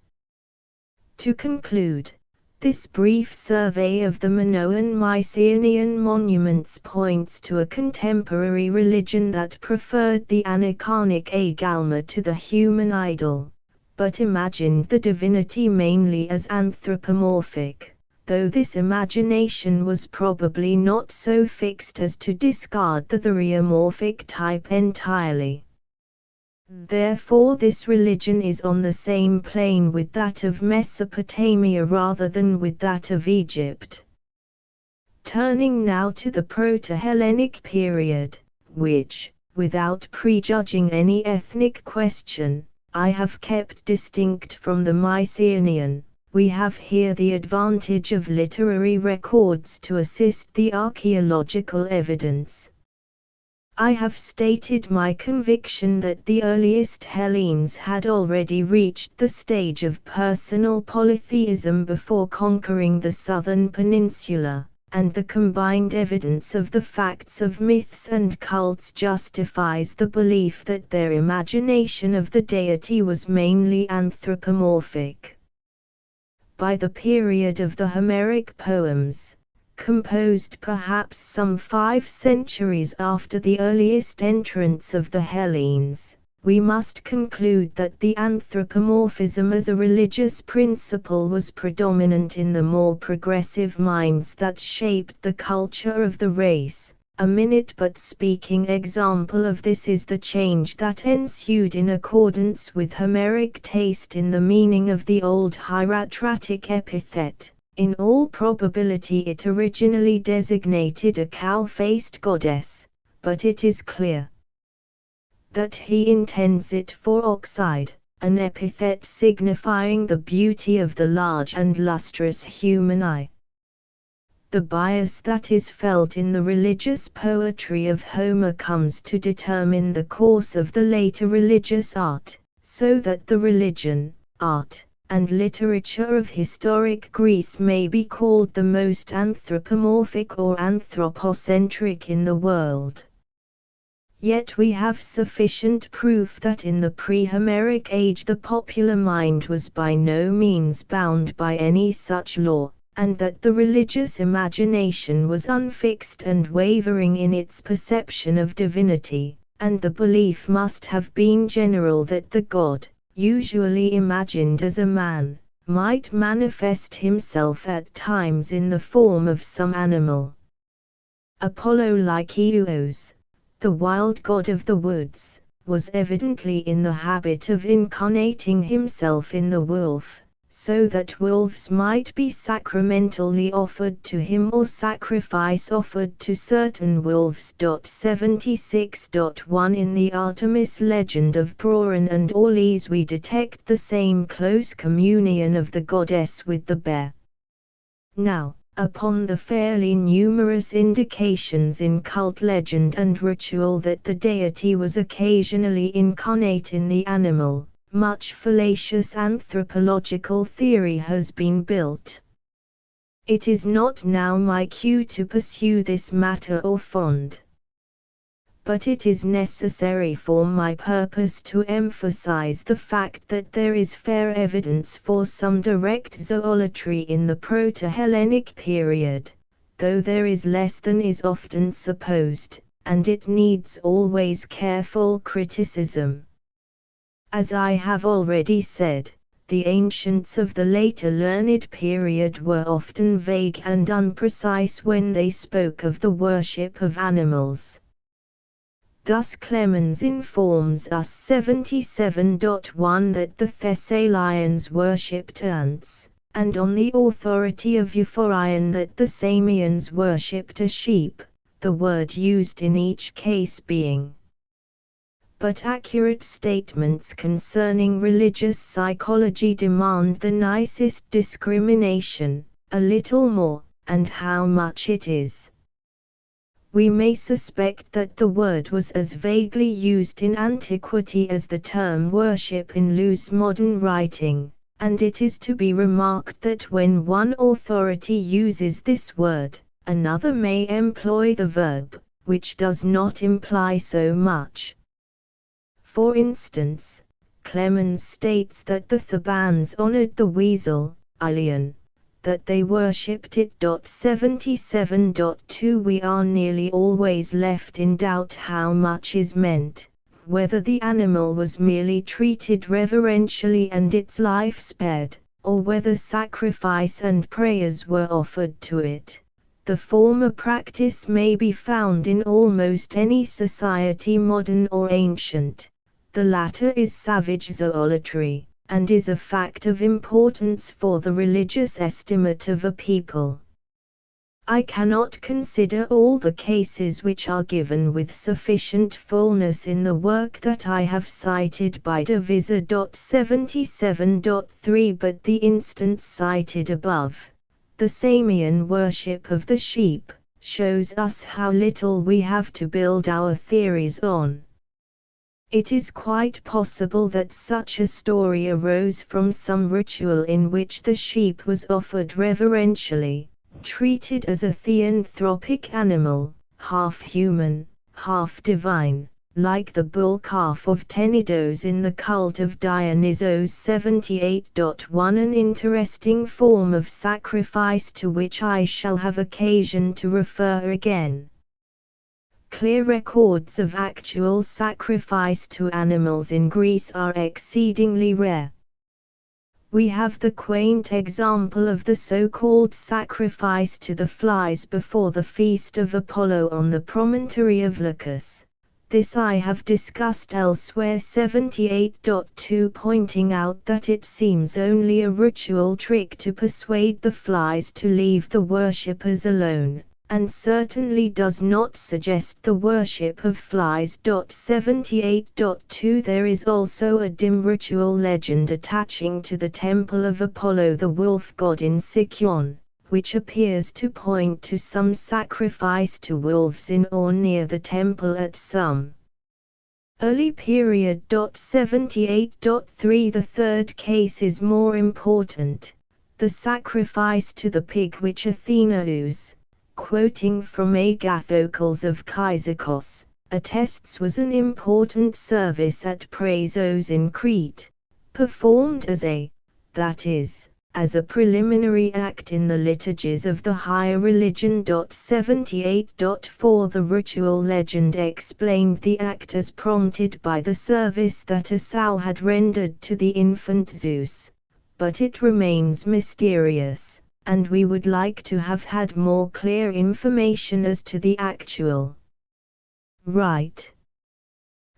Speaker 1: To conclude, this brief survey of the Minoan Mycenaean monuments points to a contemporary religion that preferred the aniconic agalma to the human idol, but imagined the divinity mainly as anthropomorphic, though this imagination was probably not so fixed as to discard the theriomorphic type entirely. Therefore this religion is on the same plane with that of Mesopotamia rather than with that of Egypt. Turning now to the Proto-Hellenic period, which, without prejudging any ethnic question, I have kept distinct from the Mycenaean, we have here the advantage of literary records to assist the archaeological evidence. I have stated my conviction that the earliest Hellenes had already reached the stage of personal polytheism before conquering the southern peninsula, and the combined evidence of the facts of myths and cults justifies the belief that their imagination of the deity was mainly anthropomorphic. By the period of the Homeric poems, composed perhaps some 5 centuries after the earliest entrance of the Hellenes, we must conclude that the anthropomorphism as a religious principle was predominant in the more progressive minds that shaped the culture of the race. A minute but speaking example of this is the change that ensued in accordance with Homeric taste in the meaning of the old hieratic epithet. In all probability it originally designated a cow-faced goddess, but it is clear that he intends it for Oxide, an epithet signifying the beauty of the large and lustrous human eye. The bias that is felt in the religious poetry of Homer comes to determine the course of the later religious art, so that the religion, art, and literature of historic Greece may be called the most anthropomorphic or anthropocentric in the world. Yet we have sufficient proof that in the pre-Homeric age the popular mind was by no means bound by any such law, and that the religious imagination was unfixed and wavering in its perception of divinity, and the belief must have been general that the god, usually imagined as a man, might manifest himself at times in the form of some animal. Apollo, like Eos, the wild god of the woods, was evidently in the habit of incarnating himself in the wolf, so that wolves might be sacramentally offered to him or sacrifice offered to certain wolves. 76.1 In the Artemis legend of Proran and Orles we detect the same close communion of the goddess with the bear. Now, upon the fairly numerous indications in cult legend and ritual that the deity was occasionally incarnate in the animal, much fallacious anthropological theory has been built. It is not now my cue to pursue this matter or fond. But it is necessary for my purpose to emphasize the fact that there is fair evidence for some direct zoolatry in the Proto-Hellenic period, though there is less than is often supposed, and it needs always careful criticism. As I have already said, the ancients of the later learned period were often vague and unprecise when they spoke of the worship of animals. Thus Clemens informs us 77.1 that the Thessalians worshipped ants, and on the authority of Euphorion that the Samians worshipped a sheep, the word used in each case being. But accurate statements concerning religious psychology demand the nicest discrimination, a little more, and how much it is. We may suspect that the word was as vaguely used in antiquity as the term worship in loose modern writing, and it is to be remarked that when one authority uses this word, another may employ the verb, which does not imply so much. For instance, Clemens states that the Thebans honored the weasel, Ilion, that they worshipped it. 77.2 We are nearly always left in doubt how much is meant, whether the animal was merely treated reverentially and its life spared, or whether sacrifice and prayers were offered to it. The former practice may be found in almost any society, modern or ancient. The latter is savage zoolatry, and is a fact of importance for the religious estimate of a people. I cannot consider all the cases which are given with sufficient fullness in the work that I have cited by Divisor. 77.3 but the instance cited above, the Samian worship of the sheep, shows us how little we have to build our theories on. It is quite possible that such a story arose from some ritual in which the sheep was offered reverentially, treated as a theanthropic animal, half human, half divine, like the bull calf of Tenedos in the cult of Dionysos. 78.1 An interesting form of sacrifice to which I shall have occasion to refer again. Clear records of actual sacrifice to animals in Greece are exceedingly rare. We have the quaint example of the so-called sacrifice to the flies before the feast of Apollo on the promontory of Leucas. This I have discussed elsewhere. 78.2 pointing out that it seems only a ritual trick to persuade the flies to leave the worshippers alone, and certainly does not suggest the worship of flies. 78.2 There is also a dim ritual legend attaching to the temple of Apollo, the wolf god in Sicyon, which appears to point to some sacrifice to wolves in or near the temple at some early period. 78.3 The third case is more important, the sacrifice to the pig which Athenaeus, quoting from Agathocles of Kyzikos, attests was an important service at Praisos in Crete, performed as a preliminary act in the liturgies of the higher religion. 78.4 The ritual legend explained the act as prompted by the service that a sow had rendered to the infant Zeus, but it remains mysterious, and we would like to have had more clear information as to the actual rite.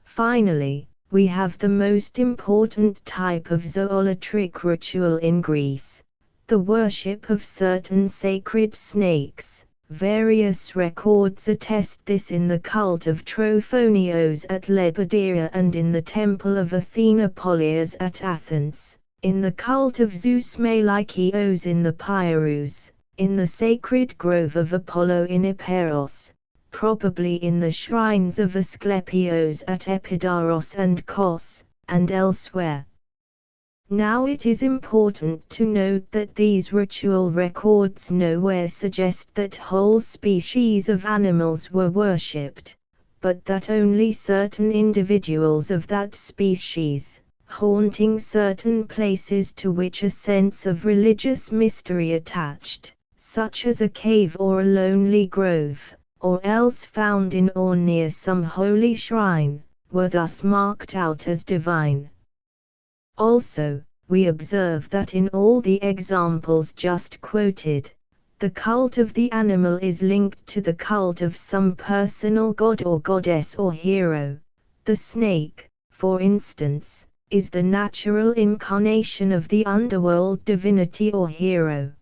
Speaker 1: Finally, we have the most important type of zoolatric ritual in Greece, the worship of certain sacred snakes. Various records attest this in the cult of Trophonios at Lepidaea and in the temple of Athena Polias at Athens, in the cult of Zeus Melikios in the Pyrrhus, in the sacred grove of Apollo in Epeiros, probably in the shrines of Asclepios at Epidaros and Kos, and elsewhere. Now it is important to note that these ritual records nowhere suggest that whole species of animals were worshipped, but that only certain individuals of that species, haunting certain places to which a sense of religious mystery attached, such as a cave or a lonely grove, or else found in or near some holy shrine, were thus marked out as divine. Also, we observe that in all the examples just quoted, the cult of the animal is linked to the cult of some personal god or goddess or hero. The snake, for instance, is the natural incarnation of the underworld divinity or hero.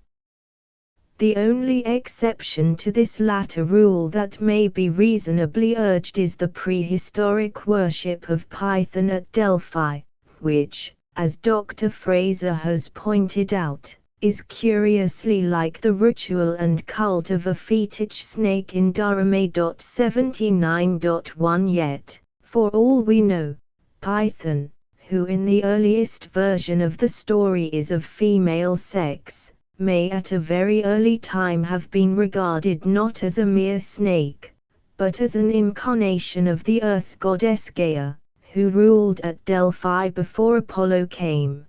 Speaker 1: The only exception to this latter rule that may be reasonably urged is the prehistoric worship of Python at Delphi, which, as Dr. Fraser has pointed out, is curiously like the ritual and cult of a fetish snake in Durham 79.1. Yet, for all we know, Python, who in the earliest version of the story is of female sex, may at a very early time have been regarded not as a mere snake, but as an incarnation of the earth goddess Gaia, who ruled at Delphi before Apollo came.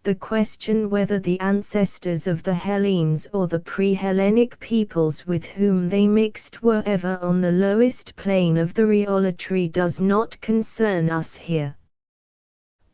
Speaker 1: The question whether the ancestors of the Hellenes or the pre-Hellenic peoples with whom they mixed were ever on the lowest plane of the rheolatry does not concern us here.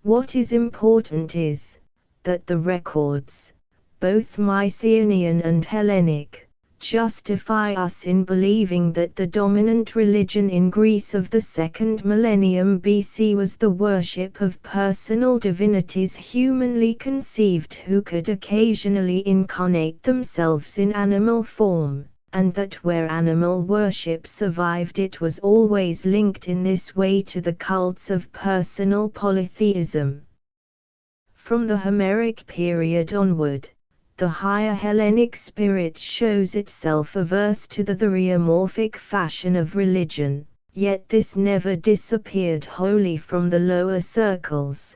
Speaker 1: What is important is that the records, both Mycenaean and Hellenic, justify us in believing that the dominant religion in Greece of the 2nd millennium BC was the worship of personal divinities humanly conceived who could occasionally incarnate themselves in animal form, and that where animal worship survived it was always linked in this way to the cults of personal polytheism. From the Homeric period onward, the higher Hellenic spirit shows itself averse to the theriomorphic fashion of religion, yet this never disappeared wholly from the lower circles.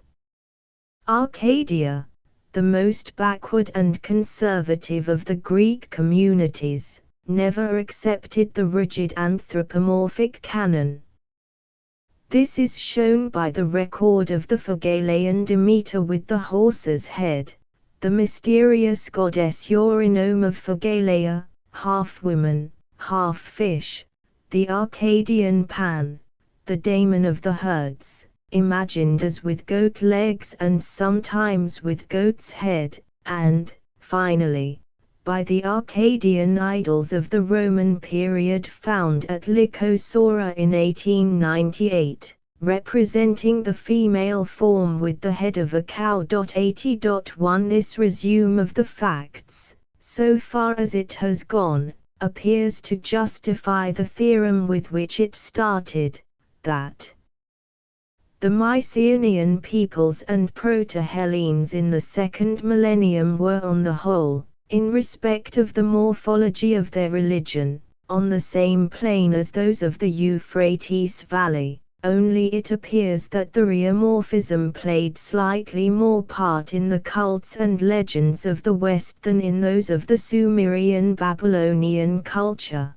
Speaker 1: Arcadia, the most backward and conservative of the Greek communities, never accepted the rigid anthropomorphic canon. This is shown by the record of the Phigalean Demeter with the horse's head, the mysterious goddess Eurynome of Phigaleia, half woman, half fish, the Arcadian Pan, the daemon of the herds, imagined as with goat legs and sometimes with goat's head, and, finally, by the Arcadian idols of the Roman period found at Lycosora in 1898. Representing the female form with the head of a cow. 80.1 This resume of the facts, so far as it has gone, appears to justify the theorem with which it started, that the Mycenaean peoples and Proto-Hellenes in the 2nd millennium were on the whole, in respect of the morphology of their religion, on the same plane as those of the Euphrates Valley. Only it appears that the rheomorphism played slightly more part in the cults and legends of the West than in those of the Sumerian Babylonian culture.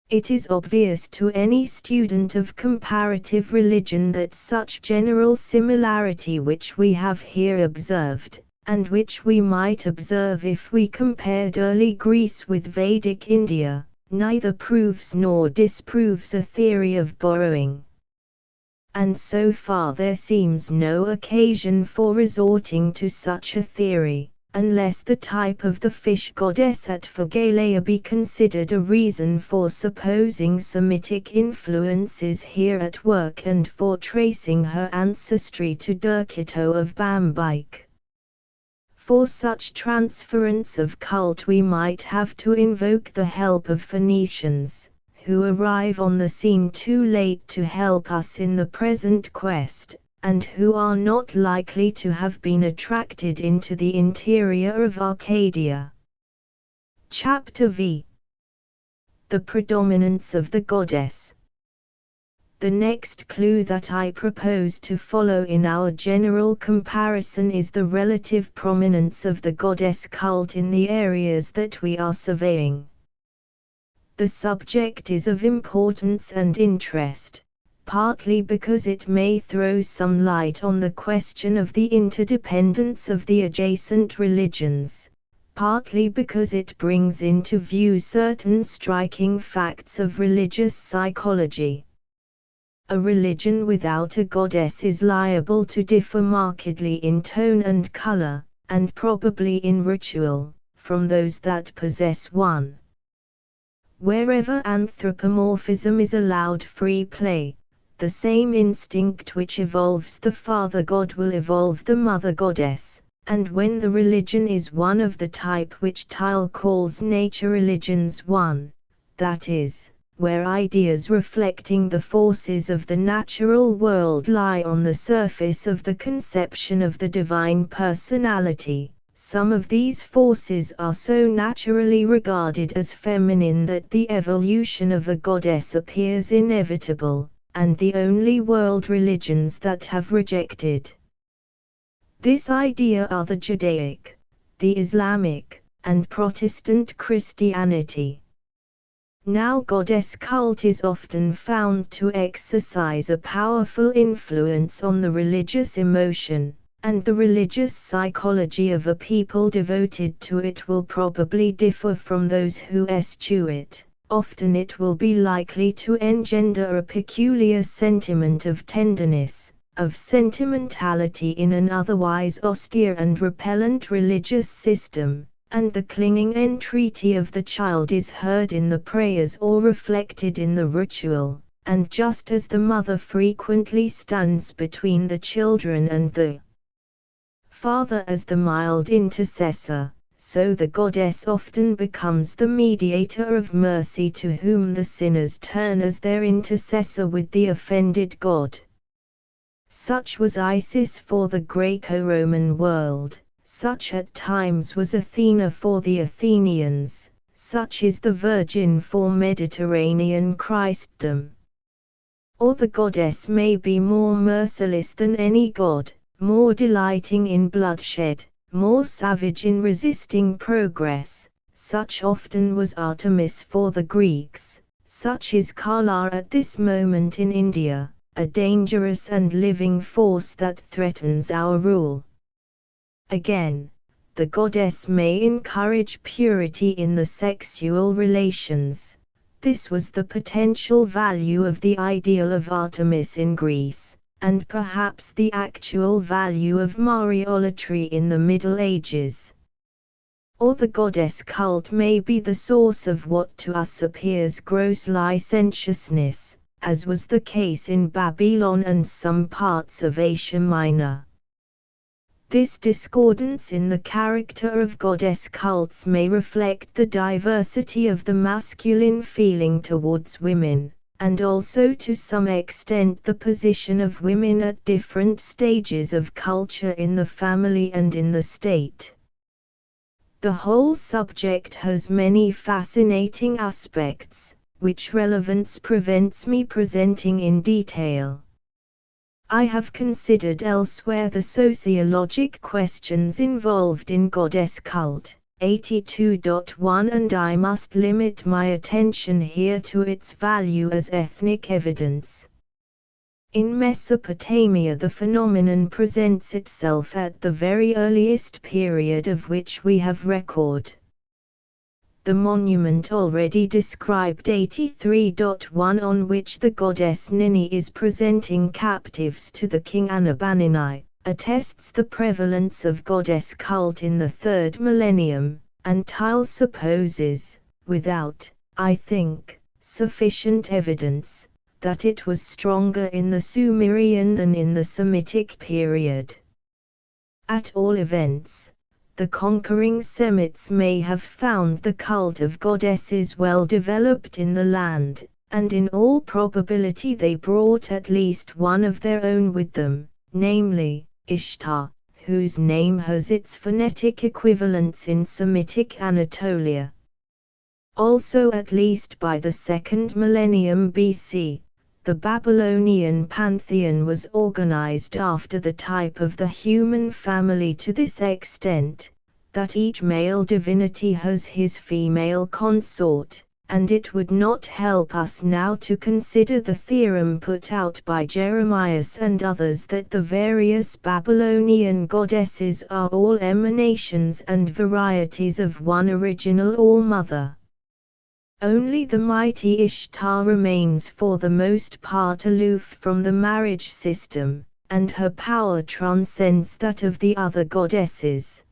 Speaker 1: It is obvious to any student of comparative religion that such general similarity which we have here observed, and which we might observe if we compared early Greece with Vedic India, neither proves nor disproves a theory of borrowing. And so far there seems no occasion for resorting to such a theory, unless the type of the fish goddess at Phigaleia be considered a reason for supposing Semitic influences here at work and for tracing her ancestry to Derkito of Bambyke. For such transference of cult we might have to invoke the help of Phoenicians, who arrive on the scene too late to help us in the present quest, and who are not likely to have been attracted into the interior of Arcadia. Chapter V. The predominance of the goddess. The next clue that I propose to follow in our general comparison is the relative prominence of the goddess cult in the areas that we are surveying. The subject is of importance and interest, partly because it may throw some light on the question of the interdependence of the adjacent religions, partly because it brings into view certain striking facts of religious psychology. A religion without a goddess is liable to differ markedly in tone and color, and probably in ritual, from those that possess one. Wherever anthropomorphism is allowed free play, the same instinct which evolves the father god will evolve the mother goddess, and when the religion is one of the type which Tyle calls nature religions, one, that is, where ideas reflecting the forces of the natural world lie on the surface of the conception of the divine personality, some of these forces are so naturally regarded as feminine that the evolution of a goddess appears inevitable, and the only world religions that have rejected this idea are the Judaic, the Islamic, and Protestant Christianity. Now goddess cult is often found to exercise a powerful influence on the religious emotion, and the religious psychology of a people devoted to it will probably differ from those who eschew it. Often it will be likely to engender a peculiar sentiment of tenderness, of sentimentality in an otherwise austere and repellent religious system, and the clinging entreaty of the child is heard in the prayers or reflected in the ritual, and just as the mother frequently stands between the children and the father as the mild intercessor, so the goddess often becomes the mediator of mercy to whom the sinners turn as their intercessor with the offended god. Such was Isis for the Greco-Roman world, such at times was Athena for the Athenians, such is the Virgin for Mediterranean Christendom. Or the goddess may be more merciless than any god, more delighting in bloodshed, more savage in resisting progress, such often was Artemis for the Greeks, such is Kala at this moment in India, a dangerous and living force that threatens our rule. Again, the goddess may encourage purity in the sexual relations. This was the potential value of the ideal of Artemis in Greece, and perhaps the actual value of Mariolatry in the Middle Ages. Or the goddess cult may be the source of what to us appears gross licentiousness, as was the case in Babylon and some parts of Asia Minor. This discordance in the character of goddess cults may reflect the diversity of the masculine feeling towards women, and also to some extent the position of women at different stages of culture in the family and in the state. The whole subject has many fascinating aspects, which relevance prevents me presenting in detail. I have considered elsewhere the sociologic questions involved in goddess cult, 82.1, and I must limit my attention here to its value as ethnic evidence. In Mesopotamia the phenomenon presents itself at the very earliest period of which we have record. The monument already described 83.1 on which the goddess Nini is presenting captives to the king Anabanini, attests the prevalence of goddess cult in the 3rd millennium, and Tyle supposes, without, I think, sufficient evidence, that it was stronger in the Sumerian than in the Semitic period. At all events, the conquering Semites may have found the cult of goddesses well developed in the land, and in all probability they brought at least one of their own with them, namely, Ishtar, whose name has its phonetic equivalents in Semitic Anatolia. Also at least by the 2nd millennium BC, the Babylonian pantheon was organized after the type of the human family to this extent, that each male divinity has his female consort, and it would not help us now to consider the theorem put out by Jeremias and others that the various Babylonian goddesses are all emanations and varieties of one original All-Mother. Only the mighty Ishtar remains for the most part aloof from the marriage system, and her power transcends that of the other goddesses.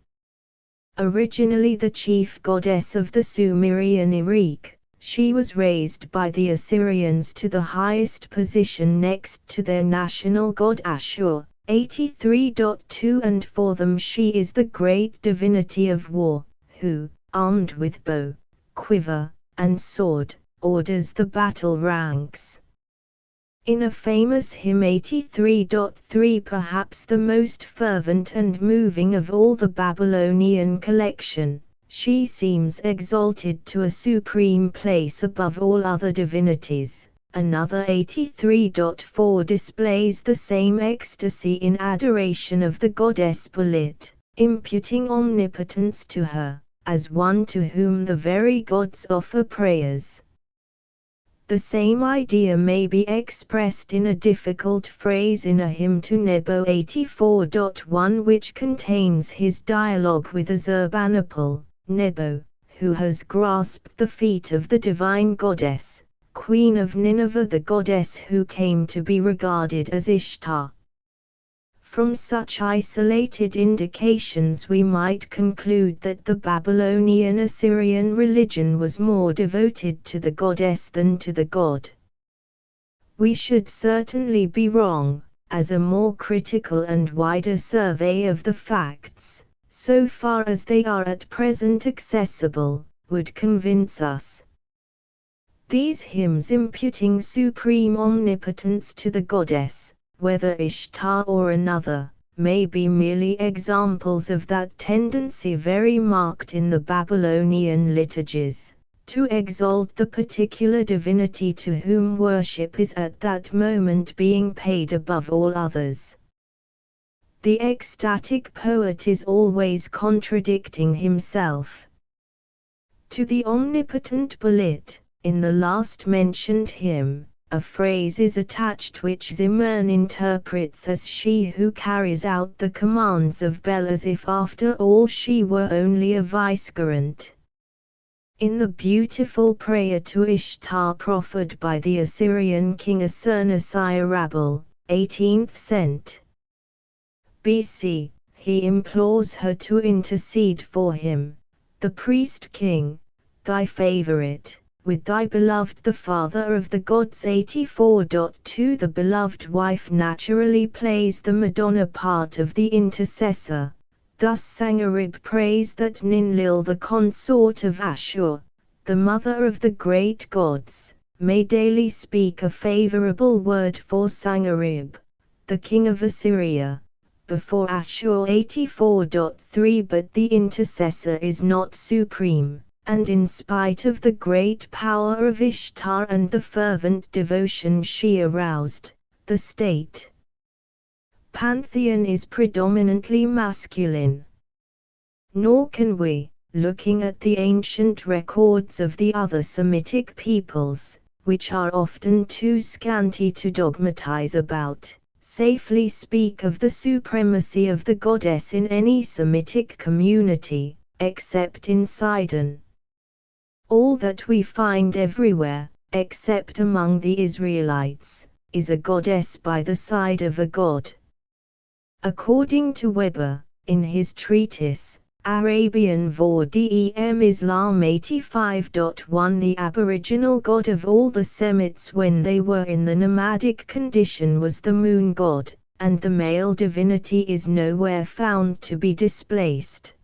Speaker 1: Originally the chief goddess of the Sumerian Erech, she was raised by the Assyrians to the highest position next to their national god Ashur, 83.2, and for them she is the great divinity of war, who, armed with bow, quiver, and sword, orders the battle ranks. In a famous hymn 83.3, perhaps the most fervent and moving of all the Babylonian collection, she seems exalted to a supreme place above all other divinities. Another 83.4 displays the same ecstasy in adoration of the goddess Belit, imputing omnipotence to her, as one to whom the very gods offer prayers. The same idea may be expressed in a difficult phrase in a hymn to Nebo 84.1, which contains his dialogue with Azurbanipal, Nebo, who has grasped the feet of the divine goddess, Queen of Nineveh, the goddess who came to be regarded as Ishtar. From such isolated indications we might conclude that the Babylonian Assyrian religion was more devoted to the goddess than to the god. We should certainly be wrong, as a more critical and wider survey of the facts, so far as they are at present accessible, would convince us. These hymns imputing supreme omnipotence to the goddess, whether Ishtar or another, may be merely examples of that tendency very marked in the Babylonian liturgies, to exalt the particular divinity to whom worship is at that moment being paid above all others. The ecstatic poet is always contradicting himself. To the omnipotent Belit, in the last mentioned hymn, a phrase is attached which Zimmern interprets as she who carries out the commands of Bel, as if after all she were only a vicegerent. In the beautiful prayer to Ishtar proffered by the Assyrian king Ashurnasirabal, 18th cent. BC, he implores her to intercede for him, the priest king, thy favorite, with thy beloved the father of the gods. 84.2 The beloved wife naturally plays the Madonna part of the intercessor. Thus Sangarib prays that Ninlil, the consort of Ashur, the mother of the great gods, may daily speak a favorable word for Sangarib, the king of Assyria, before Ashur. 84.3 But the intercessor is not supreme, and in spite of the great power of Ishtar and the fervent devotion she aroused, the state pantheon is predominantly masculine. Nor can we, looking at the ancient records of the other Semitic peoples, which are often too scanty to dogmatize about, safely speak of the supremacy of the goddess in any Semitic community, except in Sidon. All that we find everywhere, except among the Israelites, is a goddess by the side of a god. According to Weber, in his treatise, Arabian vor dem Islam 85.1, the aboriginal god of all the Semites when they were in the nomadic condition was the moon god, and the male divinity is nowhere found to be displaced.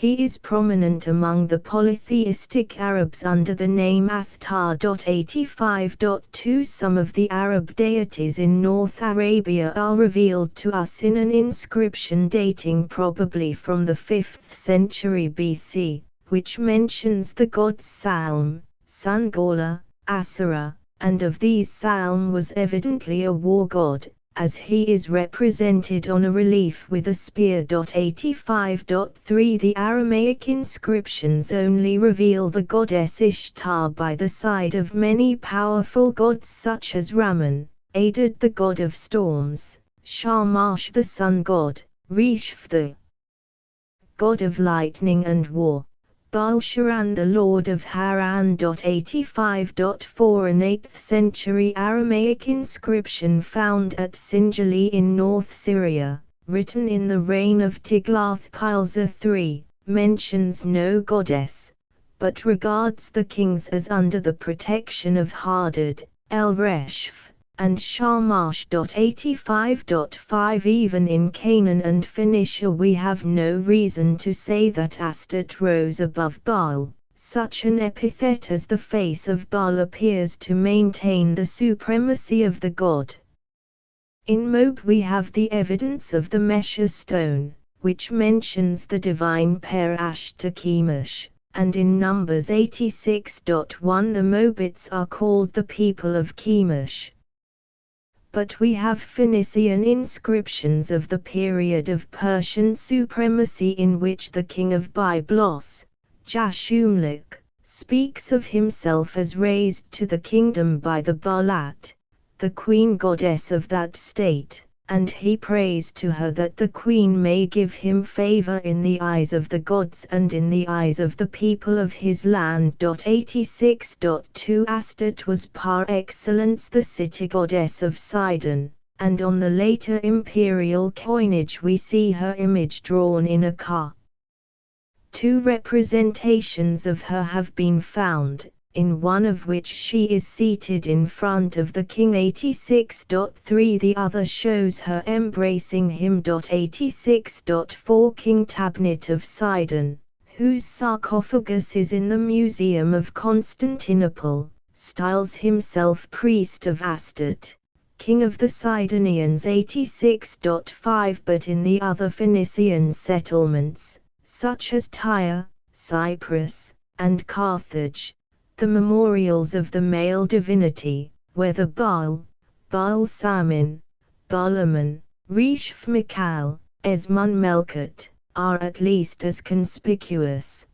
Speaker 1: He is prominent among the polytheistic Arabs under the name Athtar. 85.2 Some of the Arab deities in North Arabia are revealed to us in an inscription dating probably from the 5th century BC, which mentions the gods Salm, Sungala, Asura, and of these Salm was evidently a war god, as he is represented on a relief with a spear. 85.3 The Aramaic inscriptions only reveal the goddess Ishtar by the side of many powerful gods such as Ramman, Adad the god of storms, Shamash the sun god, Reshph the god of lightning and war, Baal-Sharan the lord of Haran. 85.4 An 8th century Aramaic inscription found at Sinjali in North Syria, written in the reign of Tiglath-Pileser III, mentions no goddess, but regards the kings as under the protection of Hadad, El-Reshph, and Shamash. 85.5 Even in Canaan and Phoenicia we have no reason to say that Astarte rose above Baal. Such an epithet as the face of Baal appears to maintain the supremacy of the god. In Moab we have the evidence of the Mesha stone, which mentions the divine pair Ashtar-Chemosh, and in Numbers 86.1 the Moabites are called the people of Chemosh. But we have Phoenician inscriptions of the period of Persian supremacy in which the king of Byblos, Jashumluk, speaks of himself as raised to the kingdom by the Baalat, the queen goddess of that state, and he prays to her that the queen may give him favor in the eyes of the gods and in the eyes of the people of his land. 86.2 Astarte was par excellence the city goddess of Sidon, and on the later imperial coinage we see her image drawn in a car. Two representations of her have been found, in one of which she is seated in front of the king. 86.3 The other shows her embracing him. 86.4 King Tabnit of Sidon, whose sarcophagus is in the Museum of Constantinople, styles himself priest of Astarte, king of the Sidonians. 86.5 But in the other Phoenician settlements, such as Tyre, Cyprus, and Carthage, the memorials of the male divinity, whether Baal, Baal-Samin, Baalaman, Reshph-Mikal, Esmun-Melkot, are at least as conspicuous.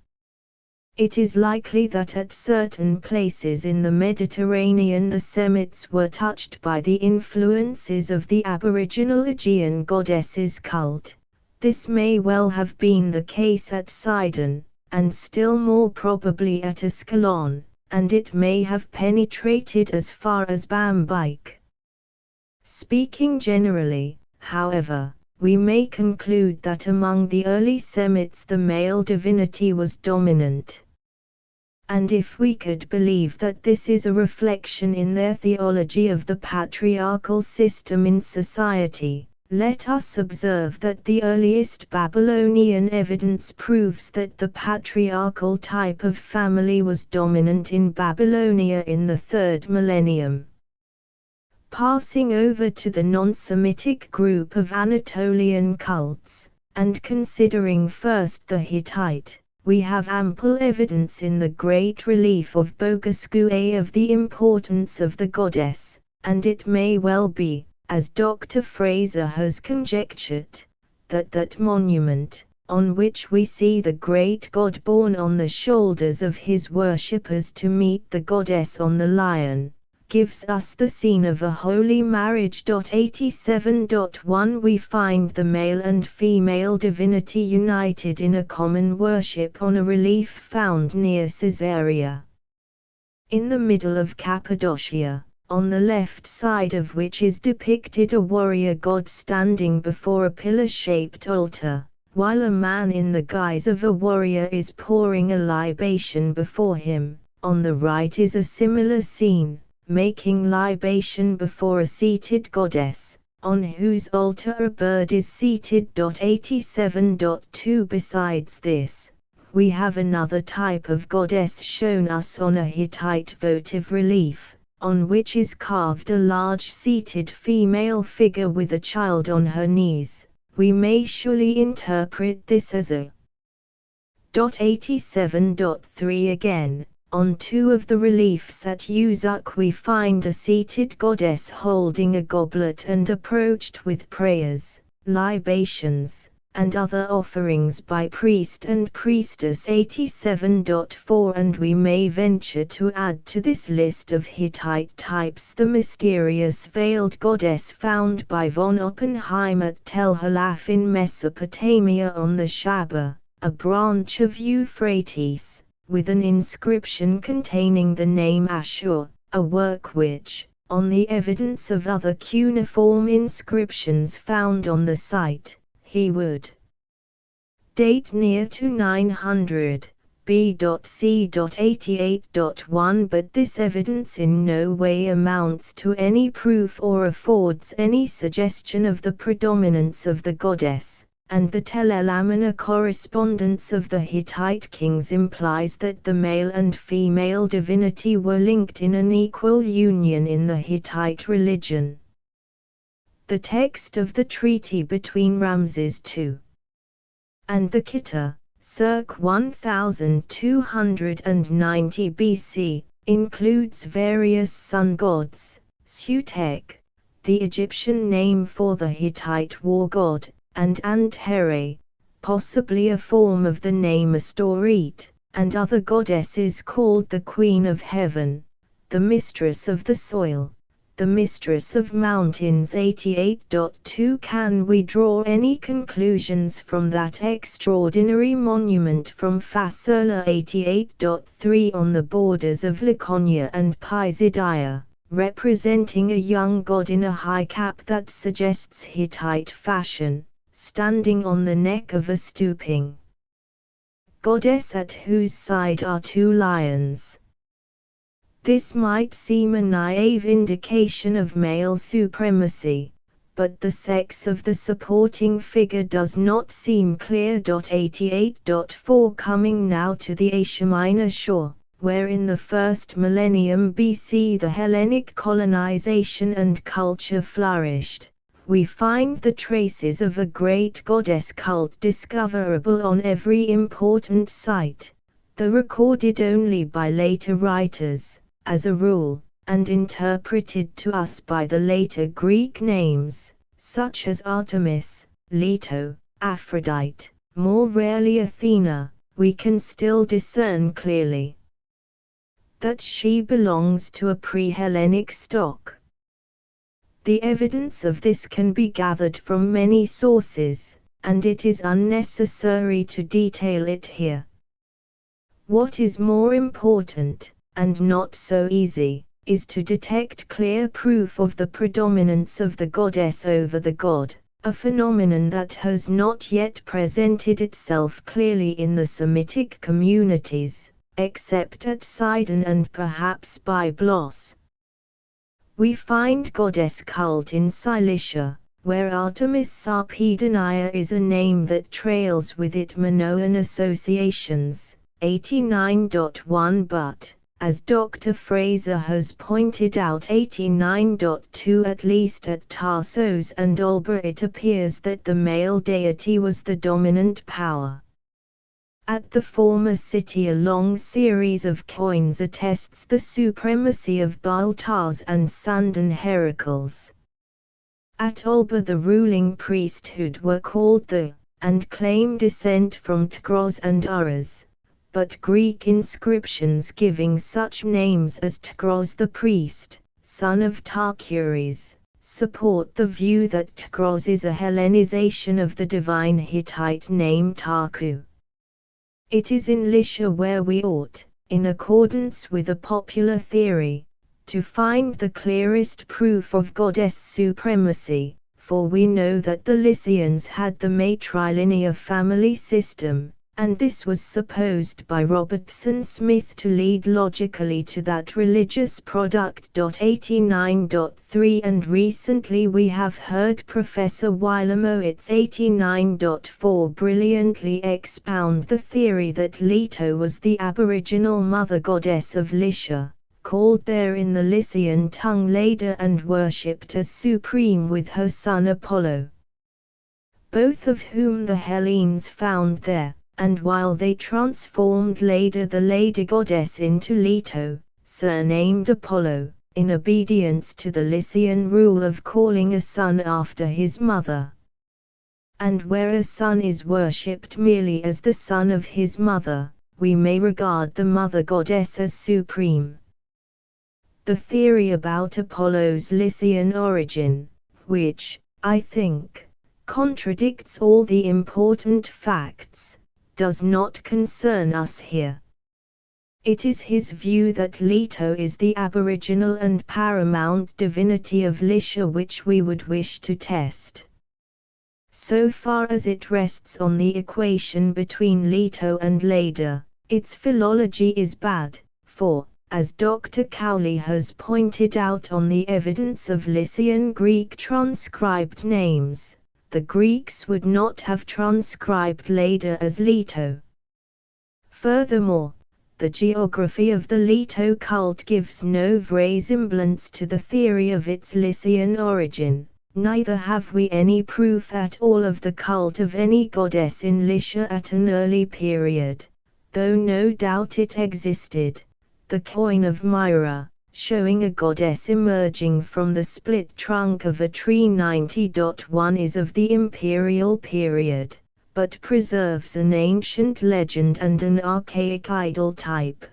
Speaker 1: It is likely that at certain places in the Mediterranean the Semites were touched by the influences of the aboriginal Aegean goddesses cult. This may well have been the case at Sidon, and still more probably at Ascalon, and it may have penetrated as far as Bambyke. Speaking generally, however, we may conclude that among the early Semites the male divinity was dominant. And if we could believe that this is a reflection in their theology of the patriarchal system in society, let us observe that the earliest Babylonian evidence proves that the patriarchal type of family was dominant in Babylonia in the 3rd millennium. Passing over to the non-Semitic group of Anatolian cults, and considering first the Hittite, we have ample evidence in the great relief of Bogasque of the importance of the goddess, and it may well be, as Dr. Fraser has conjectured, that that monument, on which we see the great god borne on the shoulders of his worshippers to meet the goddess on the lion, gives us the scene of a holy marriage. 87.1 We find the male and female divinity united in a common worship on a relief found near Caesarea. In the middle of Cappadocia, on the left side of which is depicted a warrior god standing before a pillar-shaped altar, while a man in the guise of a warrior is pouring a libation before him. On the right is a similar scene, making libation before a seated goddess, on whose altar a bird is seated. 87.2 Besides this, we have another type of goddess shown us on a Hittite votive relief, on which is carved a large seated female figure with a child on her knees. We may surely interpret this as a 87.3 Again, On two of the reliefs at Uzuk we find a seated goddess holding a goblet and approached with prayers, libations, and other offerings by priest and priestess. 87.4 And we may venture to add to this list of Hittite types the mysterious veiled goddess found by von Oppenheim at Tel Halaf in Mesopotamia on the Shaba, a branch of Euphrates, with an inscription containing the name Ashur, a work which, on the evidence of other cuneiform inscriptions found on the site, he would date near to 900 B.C. 88.1, but this evidence in no way amounts to any proof or affords any suggestion of the predominance of the goddess, and the Tel El Amarna correspondence of the Hittite kings implies that the male and female divinity were linked in an equal union in the Hittite religion. The text of the treaty between Ramses II and the Khita, circ 1290 BC, includes various sun gods, Sutek, the Egyptian name for the Hittite war god, and Antere, possibly a form of the name Astorit, and other goddesses called the Queen of Heaven, the Mistress of the Soil, the Mistress of Mountains. 88.2 Can we draw any conclusions from that extraordinary monument from Fasola? 88.3 On the borders of Laconia and Pisidia, representing a young god in a high cap that suggests Hittite fashion, standing on the neck of a stooping goddess at whose side are two lions. This might seem a naive indication of male supremacy, but the sex of the supporting figure does not seem clear. 88.4 Coming now to the Asia Minor shore, where in the first millennium BC the Hellenic colonization and culture flourished, we find the traces of a great goddess cult discoverable on every important site, though recorded only by later writers, as a rule, and interpreted to us by the later Greek names, such as Artemis, Leto, Aphrodite, more rarely Athena. We can still discern clearly that she belongs to a pre-Hellenic stock. The evidence of this can be gathered from many sources, and it is unnecessary to detail it here. What is more important, and not so easy, is to detect clear proof of the predominance of the goddess over the god, a phenomenon that has not yet presented itself clearly in the Semitic communities, except at Sidon and perhaps Byblos. We find goddess cult in Cilicia, where Artemis Sarpedonea is a name that trails with it Minoan associations. 89.1 But, as Dr. Fraser has pointed out 89.2 at least at Tarsos and Olba it appears that the male deity was the dominant power. At the former city a long series of coins attests the supremacy of Baltars and Sandan Heracles. At Olba the ruling priesthood were called the, and claim descent from Tgros and Uras, but Greek inscriptions giving such names as Tgros the priest, son of Tarchures, support the view that Tgros is a Hellenization of the divine Hittite name Tarku. It is in Lycia where we ought, in accordance with a popular theory, to find the clearest proof of goddess supremacy, for we know that the Lycians had the matrilinear family system, and this was supposed by Robertson Smith to lead logically to that religious product. 89.3 And recently we have heard Professor Wilamowitz 89.4 brilliantly expound the theory that Leto was the aboriginal mother goddess of Lycia, called there in the Lycian tongue Leda and worshipped as supreme with her son Apollo, both of whom the Hellenes found there, and while they transformed Leda the Leda goddess into Leto, surnamed Apollo, in obedience to the Lycian rule of calling a son after his mother. And where a son is worshipped merely as the son of his mother, we may regard the mother goddess as supreme. The theory about Apollo's Lycian origin, which, I think, contradicts all the important facts, does not concern us here. It is his view that Leto is the aboriginal and paramount divinity of Lycia which we would wish to test. So far as it rests on the equation between Leto and Leda, its philology is bad, for, as Dr. Cowley has pointed out on the evidence of Lycian Greek transcribed names, the Greeks would not have transcribed Leda as Leto. Furthermore, the geography of the Leto cult gives no resemblance to the theory of its Lycian origin. Neither have we any proof at all of the cult of any goddess in Lycia at an early period, though no doubt it existed. The coin of Myra, showing a goddess emerging from the split trunk of a tree 90.1 is of the imperial period, but preserves an ancient legend and an archaic idol type.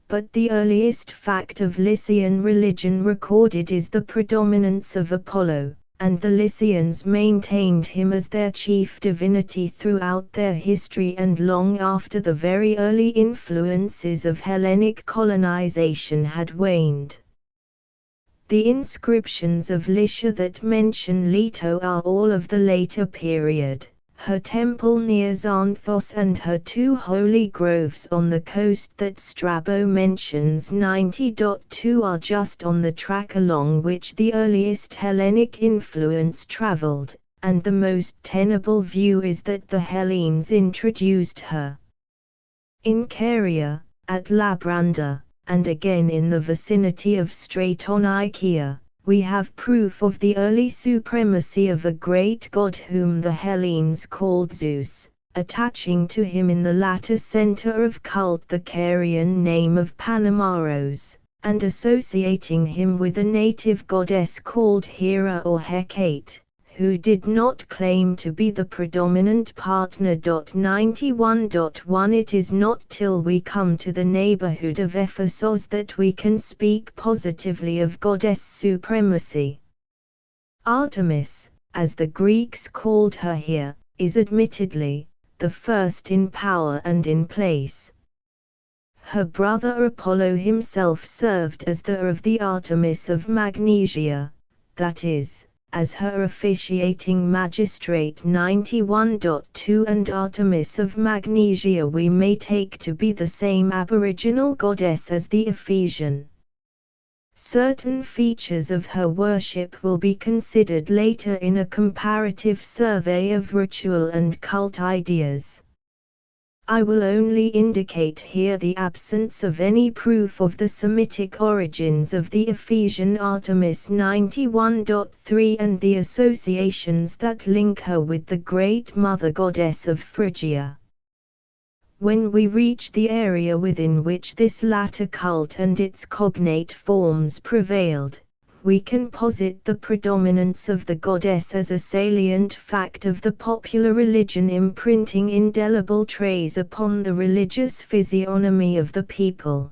Speaker 1: But the earliest fact of Lycian religion recorded is the predominance of Apollo, and the Lycians maintained him as their chief divinity throughout their history and long after the very early influences of Hellenic colonization had waned. The inscriptions of Lycia that mention Leto are all of the later period. Her temple near Xanthos and her two holy groves on the coast that Strabo mentions 90.2 are just on the track along which the earliest Hellenic influence traveled, and the most tenable view is that the Hellenes introduced her. In Caria, at Labranda, and again in the vicinity of Stratonikeia, we have proof of the early supremacy of a great god whom the Hellenes called Zeus, attaching to him in the latter center of cult the Carian name of Panamaros, and associating him with a native goddess called Hera or Hecate, who did not claim to be the predominant partner. 91.1 It is not till we come to the neighborhood of Ephesus that we can speak positively of goddess supremacy. Artemis, as the Greeks called her here, is admittedly the first in power and in place. Her brother Apollo himself served as the Artemis of Magnesia, that is, as her officiating magistrate. 91.2 And Artemis of Magnesia we may take to be the same aboriginal goddess as the Ephesian. Certain features of her worship will be considered later in a comparative survey of ritual and cult ideas. I will only indicate here the absence of any proof of the Semitic origins of the Ephesian Artemis. 91.3 And the associations that link her with the great mother goddess of Phrygia. When we reach the area within which this latter cult and its cognate forms prevailed, we can posit the predominance of the goddess as a salient fact of the popular religion, imprinting indelible trace upon the religious physiognomy of the people.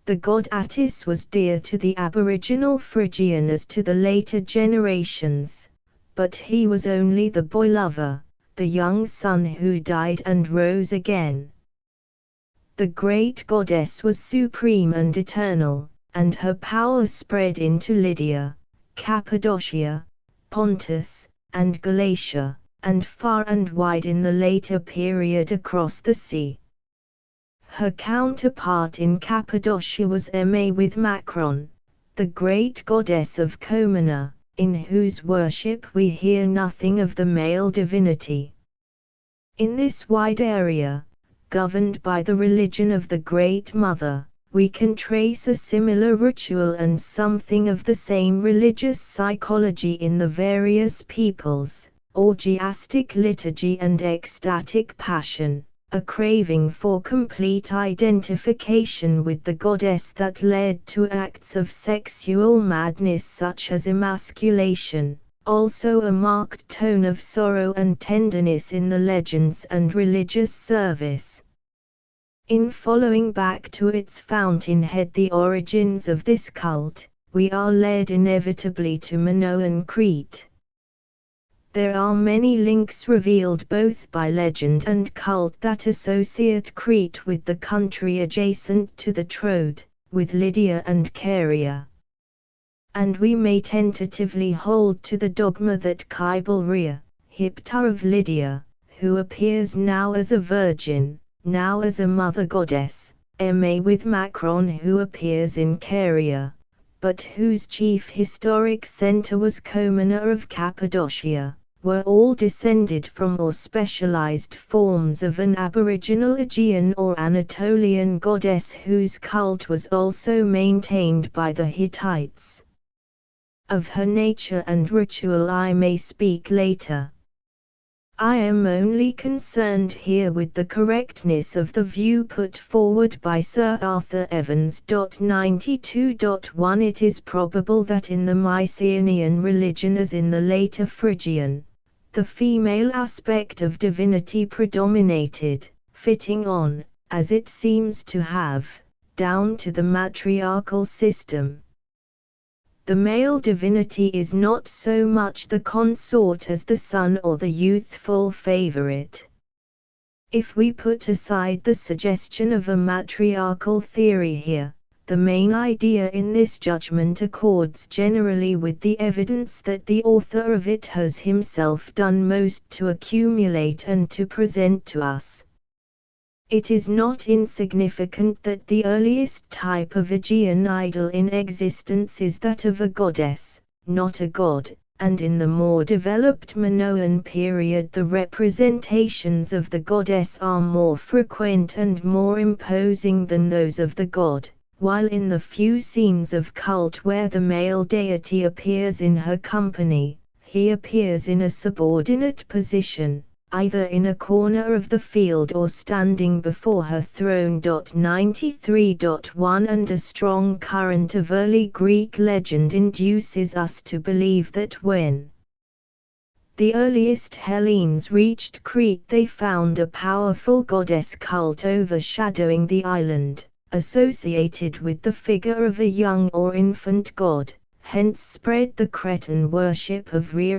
Speaker 1: The god Attis was dear to the aboriginal Phrygian as to the later generations, but he was only the boy lover, the young son who died and rose again. The great goddess was supreme and eternal, and her power spread into Lydia, Cappadocia, Pontus, and Galatia, and far and wide in the later period across the sea. Her counterpart in Cappadocia was Eme with Macron, the great goddess of Comana, in whose worship we hear nothing of the male divinity. In this wide area, governed by the religion of the Great Mother, we can trace a similar ritual and something of the same religious psychology in the various peoples, orgiastic liturgy and ecstatic passion, a craving for complete identification with the goddess that led to acts of sexual madness such as emasculation, also a marked tone of sorrow and tenderness in the legends and religious service. In following back to its fountainhead the origins of this cult, we are led inevitably to Minoan Crete. There are many links revealed both by legend and cult that associate Crete with the country adjacent to the Troad, with Lydia and Caria. And we may tentatively hold to the dogma that Cybele Rhea, Hypta of Lydia, who appears now as a virgin, now as a mother goddess, Ma with Macron who appears in Caria, but whose chief historic center was Comana of Cappadocia, were all descended from or specialized forms of an aboriginal Aegean or Anatolian goddess whose cult was also maintained by the Hittites. Of her nature and ritual I may speak later. I am only concerned here with the correctness of the view put forward by Sir Arthur Evans. 92.1 It is probable that in the Mycenaean religion as in the later Phrygian, the female aspect of divinity predominated, fitting on, as it seems to have, down to the matriarchal system. The male divinity is not so much the consort as the son or the youthful favorite. If we put aside the suggestion of a matriarchal theory here, the main idea in this judgment accords generally with the evidence that the author of it has himself done most to accumulate and to present to us. It is not insignificant that the earliest type of Aegean idol in existence is that of a goddess, not a god, and in the more developed Minoan period the representations of the goddess are more frequent and more imposing than those of the god, while in the few scenes of cult where the male deity appears in her company, he appears in a subordinate position, either in a corner of the field or standing before her throne. 93.1 And a strong current of early Greek legend induces us to believe that when the earliest Hellenes reached Crete they found a powerful goddess cult overshadowing the island, associated with the figure of a young or infant god, hence spread the Cretan worship of Rhea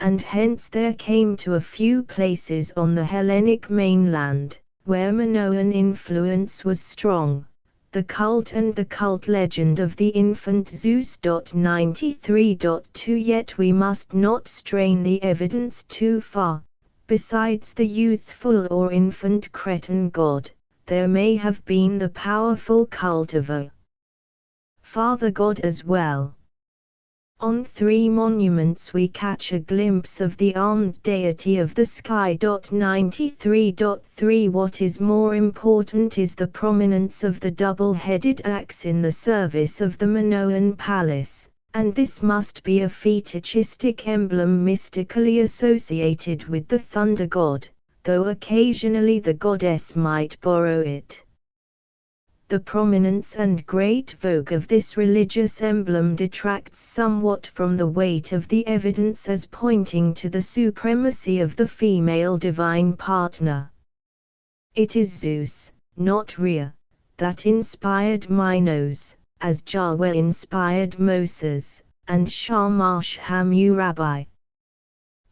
Speaker 1: and hence there came to a few places on the Hellenic mainland, where Minoan influence was strong, the cult and the cult legend of the infant Zeus. 93.2 Yet we must not strain the evidence too far. Besides the youthful or infant Cretan god, there may have been the powerful cult of a father god as well. On 3 monuments we catch a glimpse of the armed deity of the sky. 93.3 What is more important is the prominence of the double-headed axe in the service of the Minoan palace, and this must be a fetichistic emblem mystically associated with the thunder god, though occasionally the goddess might borrow it. The prominence and great vogue of this religious emblem detracts somewhat from the weight of the evidence as pointing to the supremacy of the female divine partner. It is Zeus, not Rhea, that inspired Minos, as Yahweh inspired Moses, and Shamash Hammurabi.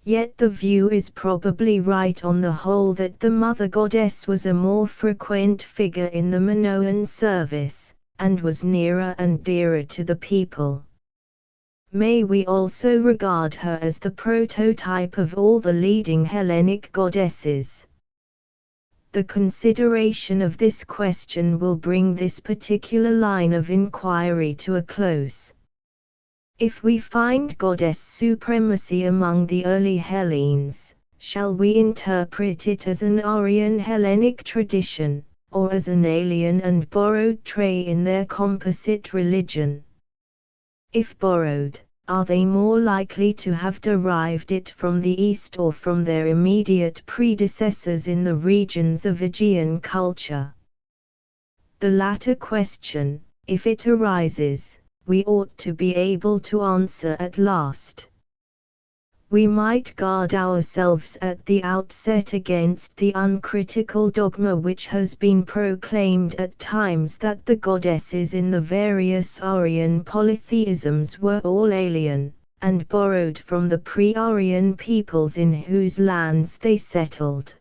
Speaker 1: Yet the view is probably right on the whole that the mother goddess was a more frequent figure in the Minoan service, and was nearer and dearer to the people. May we also regard her as the prototype of all the leading Hellenic goddesses. The consideration of this question will bring this particular line of inquiry to a close. If we find goddess supremacy among the early Hellenes, shall we interpret it as an Aryan Hellenic tradition, or as an alien and borrowed trait in their composite religion? If borrowed, are they more likely to have derived it from the East or from their immediate predecessors in the regions of Aegean culture? The latter question, if it arises, we ought to be able to answer at last. We might guard ourselves at the outset against the uncritical dogma which has been proclaimed at times that the goddesses in the various Aryan polytheisms were all alien, and borrowed from the pre-Aryan peoples in whose lands they settled.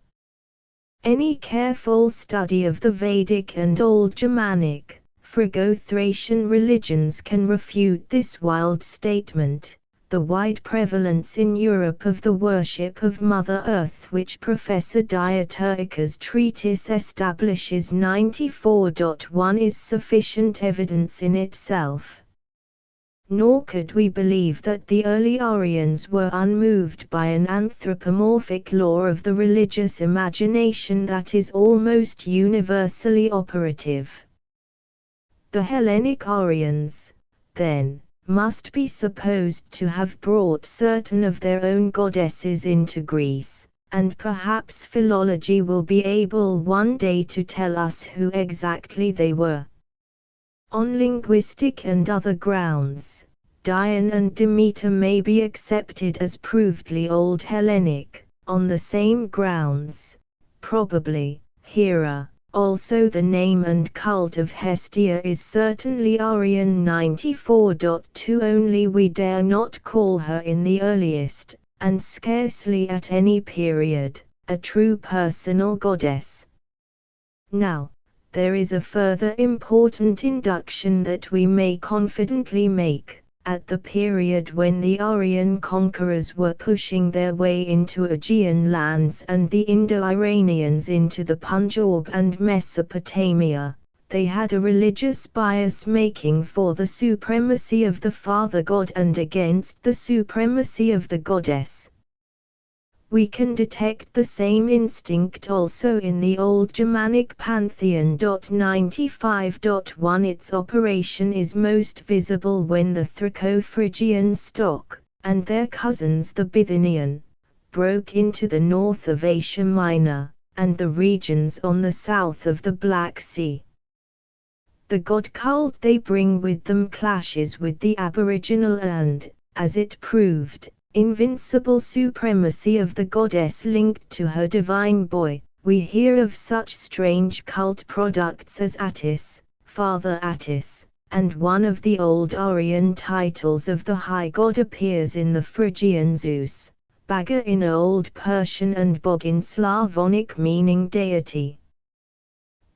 Speaker 1: Any careful study of the Vedic and Old Germanic, Phrygo-Thracian religions can refute this wild statement. The wide prevalence in Europe of the worship of Mother Earth which Professor Dieterike's treatise establishes 94.1 is sufficient evidence in itself. Nor could we believe that the early Aryans were unmoved by an anthropomorphic law of the religious imagination that is almost universally operative. The Hellenic Aryans, then, must be supposed to have brought certain of their own goddesses into Greece, and perhaps philology will be able one day to tell us who exactly they were. On linguistic and other grounds, Dian and Demeter may be accepted as provedly Old Hellenic. On the same grounds, probably, Hera. Also the name and cult of Hestia is certainly Aryan 94.2, only we dare not call her in the earliest, and scarcely at any period, a true personal goddess. Now, there is a further important induction that we may confidently make. At the period when the Aryan conquerors were pushing their way into Aegean lands and the Indo-Iranians into the Punjab and Mesopotamia, they had a religious bias making for the supremacy of the father god and against the supremacy of the goddess. We can detect the same instinct also in the Old Germanic pantheon. 95.1 Its operation is most visible when the Thraco-Phrygian stock, and their cousins the Bithynian, broke into the north of Asia Minor, and the regions on the south of the Black Sea. The god cult they bring with them clashes with the aboriginal and, as it proved, invincible supremacy of the goddess linked to her divine boy. We hear of such strange cult products as Attis, Father Attis, and one of the old Aryan titles of the high god appears in the Phrygian Zeus, Baga in Old Persian and Bog in Slavonic meaning deity.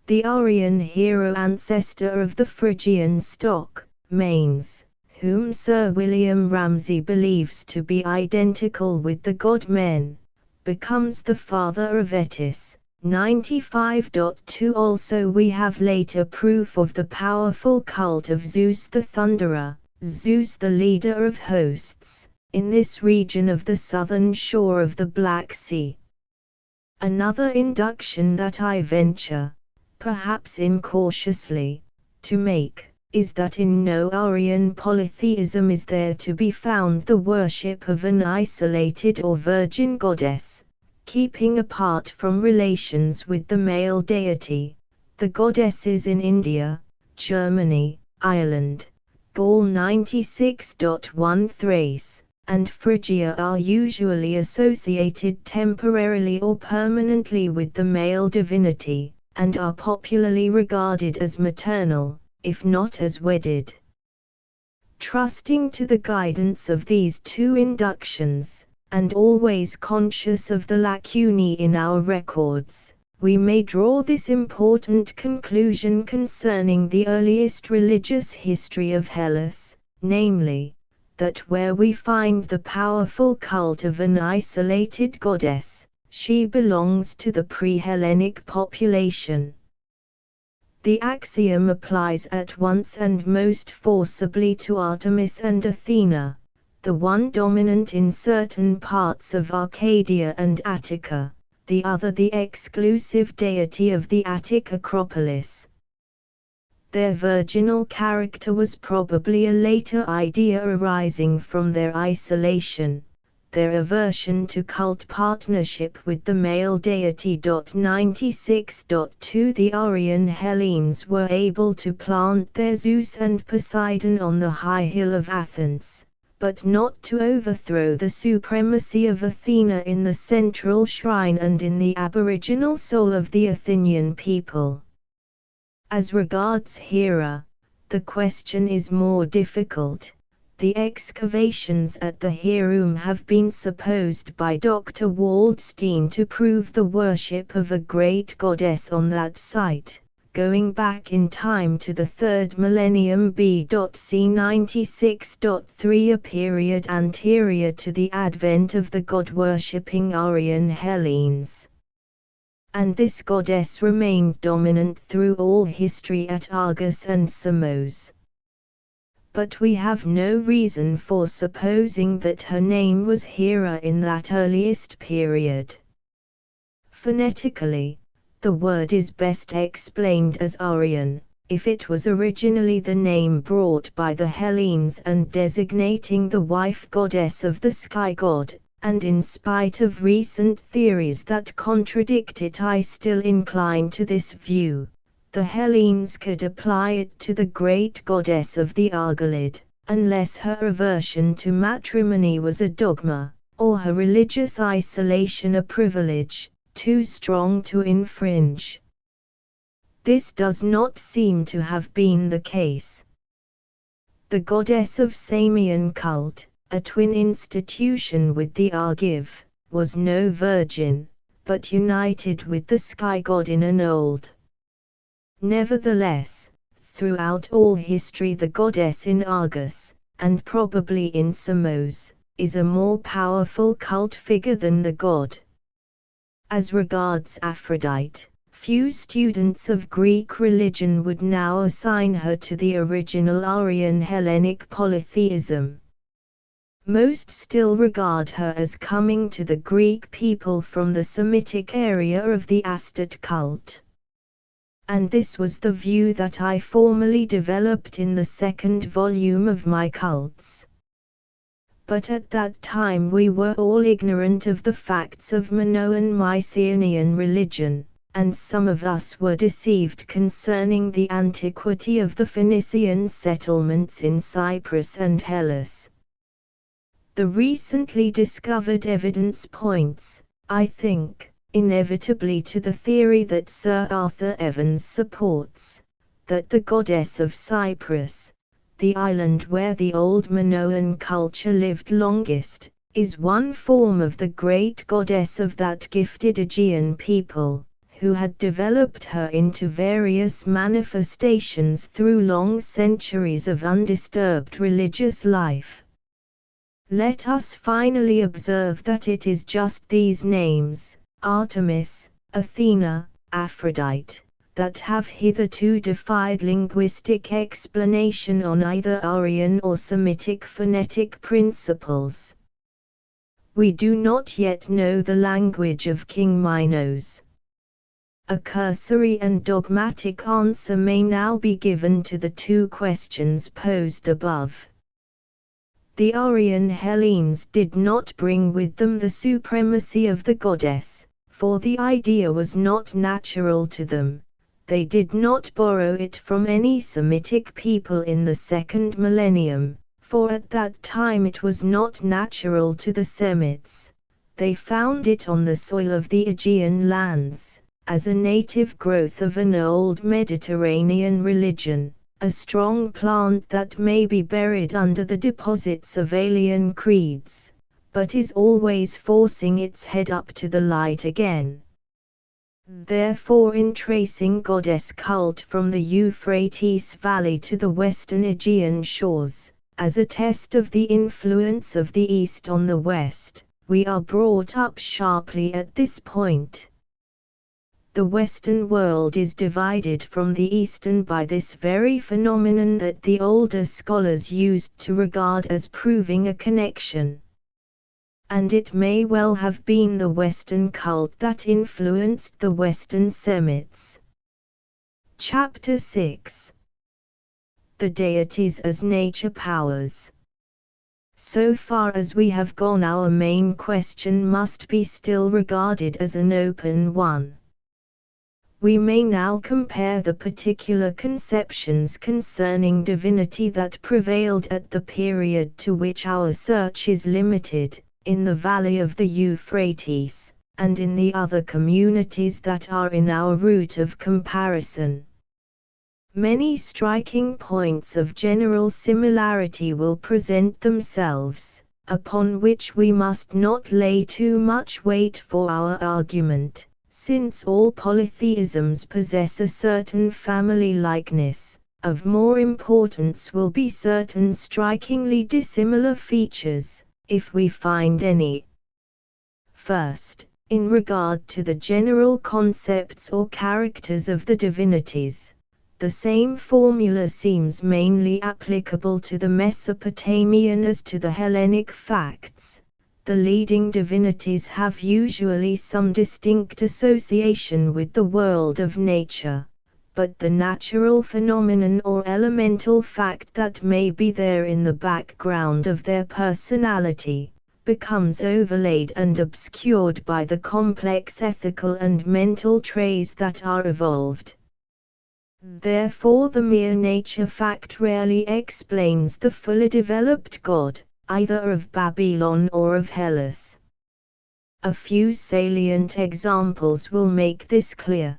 Speaker 1: The Aryan hero ancestor of the Phrygian stock, Manes, whom Sir William Ramsay believes to be identical with the god Men, becomes the father of Etis. 95.2 Also we have later proof of the powerful cult of Zeus the Thunderer, Zeus the leader of hosts, in this region of the southern shore of the Black Sea. Another induction that I venture, perhaps incautiously, to make, is that in no Aryan polytheism is there to be found the worship of an isolated or virgin goddess, keeping apart from relations with the male deity. The goddesses in India, Germany, Ireland, Gaul 96.1 Thrace, and Phrygia are usually associated temporarily or permanently with the male divinity, and are popularly regarded as maternal, if not as wedded. Trusting to the guidance of these two inductions, and always conscious of the lacunae in our records, we may draw this important conclusion concerning the earliest religious history of Hellas, namely, that where we find the powerful cult of an isolated goddess, she belongs to the pre-Hellenic population. The axiom applies at once and most forcibly to Artemis and Athena, the one dominant in certain parts of Arcadia and Attica, the other the exclusive deity of the Attic Acropolis. Their virginal character was probably a later idea arising from their isolation, their aversion to cult partnership with the male deity. 96.2 The Aryan Hellenes were able to plant their Zeus and Poseidon on the high hill of Athens, but not to overthrow the supremacy of Athena in the central shrine and in the aboriginal soul of the Athenian people. As regards Hera, the question is more difficult. The excavations at the Hereum have been supposed by Dr. Waldstein to prove the worship of a great goddess on that site, going back in time to the 3rd millennium BC 96.3, a period anterior to the advent of the god-worshipping Aryan Hellenes. And this goddess remained dominant through all history at Argos and Samos. But we have no reason for supposing that her name was Hera in that earliest period. Phonetically, the word is best explained as Aryan, if it was originally the name brought by the Hellenes and designating the wife goddess of the sky god, and in spite of recent theories that contradict it, I still incline to this view. The Hellenes could apply it to the great goddess of the Argolid, unless her aversion to matrimony was a dogma, or her religious isolation a privilege, too strong to infringe. This does not seem to have been the case. The goddess of Samian cult, a twin institution with the Argive, was no virgin, but united with the sky god in an old. Nevertheless, throughout all history the goddess in Argos, and probably in Samos, is a more powerful cult figure than the god. As regards Aphrodite, few students of Greek religion would now assign her to the original Aryan Hellenic polytheism. Most still regard her as coming to the Greek people from the Semitic area of the Astarte cult. And this was the view that I formally developed in the second volume of my cults. But at that time we were all ignorant of the facts of Minoan Mycenaean religion, and some of us were deceived concerning the antiquity of the Phoenician settlements in Cyprus and Hellas. The recently discovered evidence points, I think, inevitably to the theory that Sir Arthur Evans supports, that the goddess of Cyprus, the island where the old Minoan culture lived longest, is one form of the great goddess of that gifted Aegean people, who had developed her into various manifestations through long centuries of undisturbed religious life. Let us finally observe that it is just these names, Artemis, Athena, Aphrodite, that have hitherto defied linguistic explanation on either Aryan or Semitic phonetic principles. We do not yet know the language of King Minos. A cursory and dogmatic answer may now be given to the two questions posed above. The Aryan Hellenes did not bring with them the supremacy of the goddess, for the idea was not natural to them. They did not borrow it from any Semitic people in the 2nd millennium, for at that time it was not natural to the Semites. They found it on the soil of the Aegean lands, as a native growth of an old Mediterranean religion, a strong plant that may be buried under the deposits of alien creeds, but is always forcing its head up to the light again. Therefore, in tracing goddess cult from the Euphrates Valley to the western Aegean shores, as a test of the influence of the East on the West, we are brought up sharply at this point. The Western world is divided from the Eastern by this very phenomenon that the older scholars used to regard as proving a connection. And it may well have been the Western cult that influenced the Western Semites. Chapter 6 the deities as nature powers. So far as we have gone, our main question must be still regarded as an open one. We may now compare the particular conceptions concerning divinity that prevailed at the period to which our search is limited, in the valley of the Euphrates, and in the other communities that are in our route of comparison. Many striking points of general similarity will present themselves, upon which we must not lay too much weight for our argument, since all polytheisms possess a certain family likeness. Of more importance will be certain strikingly dissimilar features, if we find any. First, in regard to the general concepts or characters of the divinities, the same formula seems mainly applicable to the Mesopotamian as to the Hellenic facts. The leading divinities have usually some distinct association with the world of nature, but the natural phenomenon or elemental fact that may be there in the background of their personality, becomes overlaid and obscured by the complex ethical and mental traits that are evolved. Therefore the mere nature fact rarely explains the fully developed God, either of Babylon or of Hellas. A few salient examples will make this clear.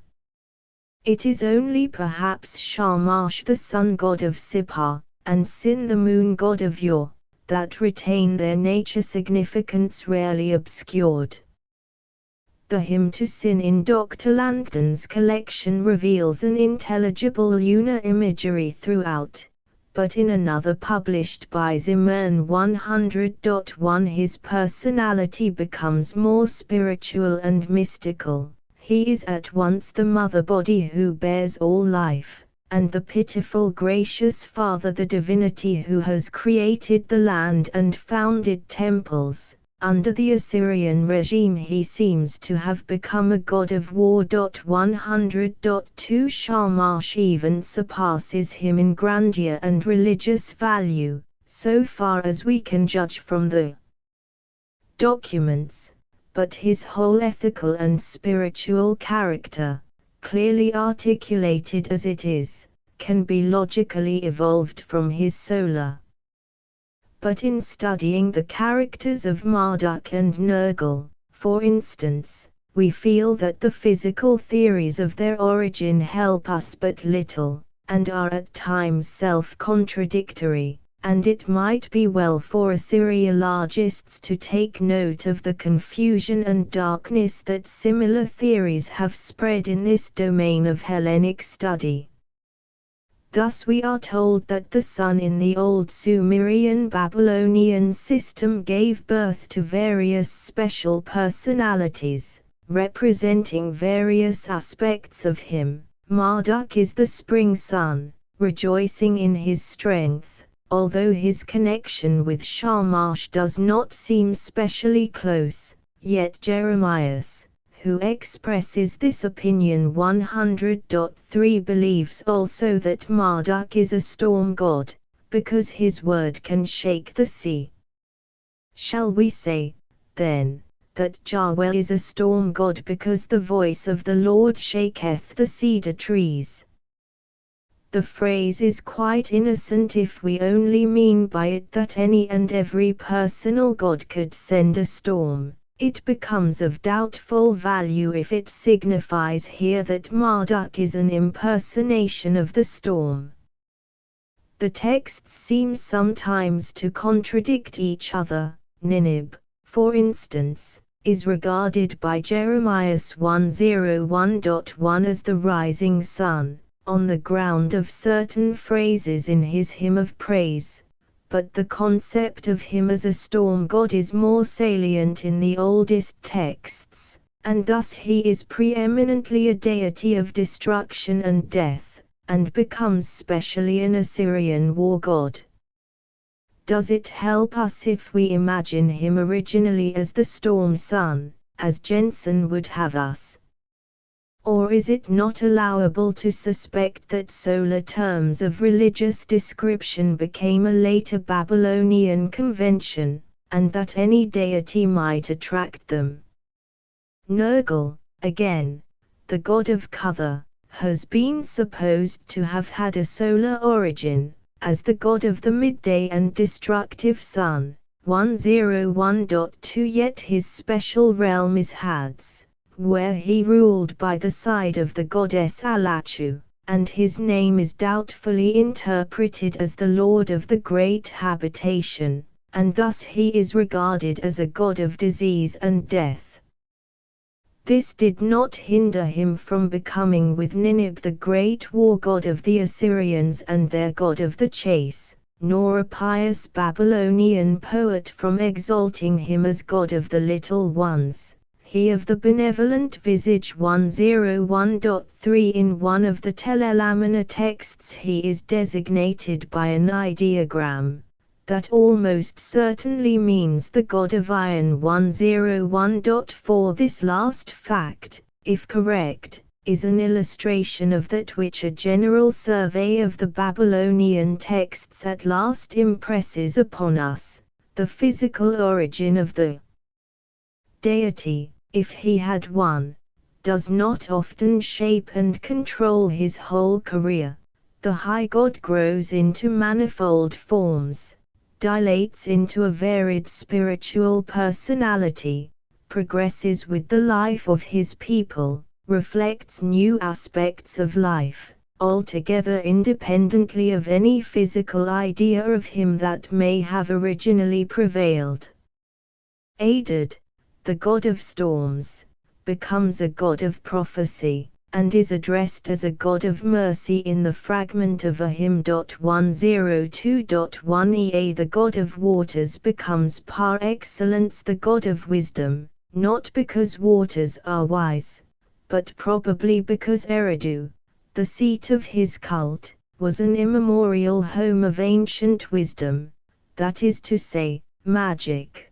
Speaker 1: It is only perhaps Shamash the sun god of Sipar, and Sin the moon god of Yor, that retain their nature significance rarely obscured. The hymn to Sin in Dr. Langdon's collection reveals an intelligible lunar imagery throughout, but in another published by Zimmern 100.1 his personality becomes more spiritual and mystical. He is at once the mother body who bears all life, and the pitiful gracious Father, the divinity who has created the land and founded temples. Under the Assyrian regime he seems to have become a god of war. 100.2 Shamash even surpasses him in grandeur and religious value, so far as we can judge from the documents, but his whole ethical and spiritual character, clearly articulated as it is, can be logically evolved from his solar. But in studying the characters of Marduk and Nergal, for instance, we feel that the physical theories of their origin help us but little, and are at times self-contradictory, and it might be well for Assyriologists to take note of the confusion and darkness that similar theories have spread in this domain of Hellenic study. Thus we are told that the sun in the old Sumerian Babylonian system gave birth to various special personalities, representing various aspects of him. Marduk is the spring sun, rejoicing in his strength, although his connection with Shamash does not seem specially close, yet Jeremias, who expresses this opinion 100.3 believes also that Marduk is a storm god, because his word can shake the sea. Shall we say, then, that Yahweh is a storm god because the voice of the Lord shaketh the cedar trees? The phrase is quite innocent if we only mean by it that any and every personal god could send a storm. It becomes of doubtful value if it signifies here that Marduk is an impersonation of the storm. The texts seem sometimes to contradict each other. Ninib, for instance, is regarded by Jeremias 101.1 as the rising sun, on the ground of certain phrases in his hymn of praise. But the concept of him as a storm god is more salient in the oldest texts, and thus he is preeminently a deity of destruction and death, and becomes specially an Assyrian war god. Does it help us if we imagine him originally as the storm sun, as Jensen would have us? Or is it not allowable to suspect that solar terms of religious description became a later Babylonian convention, and that any deity might attract them? Nergal, again, the god of Cutha, has been supposed to have had a solar origin, as the god of the midday and destructive sun, 101.2. Yet his special realm is Hades, where he ruled by the side of the goddess Alachu, and his name is doubtfully interpreted as the Lord of the Great Habitation, and thus he is regarded as a god of disease and death. This did not hinder him from becoming with Ninib the great war god of the Assyrians and their god of the chase, nor a pious Babylonian poet from exalting him as god of the little ones. He of the benevolent visage 101.3. In one of the Tel El Amarna texts he is designated by an ideogram that almost certainly means the god of iron 101.4. This last fact, if correct, is an illustration of that which a general survey of the Babylonian texts at last impresses upon us, the physical origin of the deity, if he had one, does not often shape and control his whole career. The high god grows into manifold forms, dilates into a varied spiritual personality, progresses with the life of his people, reflects new aspects of life, altogether independently of any physical idea of him that may have originally prevailed. Adad, the god of storms, becomes a god of prophecy, and is addressed as a god of mercy in the fragment of a hymn. 102.1. Ea, the god of waters, becomes par excellence the god of wisdom, not because waters are wise, but probably because Eridu, the seat of his cult, was an immemorial home of ancient wisdom, that is to say, magic.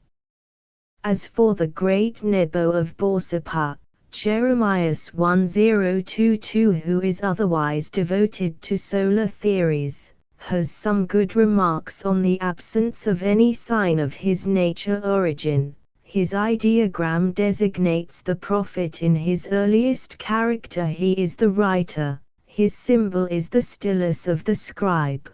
Speaker 1: As for the great Nebo of Borsippa, Jeremiah 1022, who is otherwise devoted to solar theories, has some good remarks on the absence of any sign of his nature origin. His ideogram designates the prophet in his earliest character. He is the writer, his symbol is the stylus of the scribe.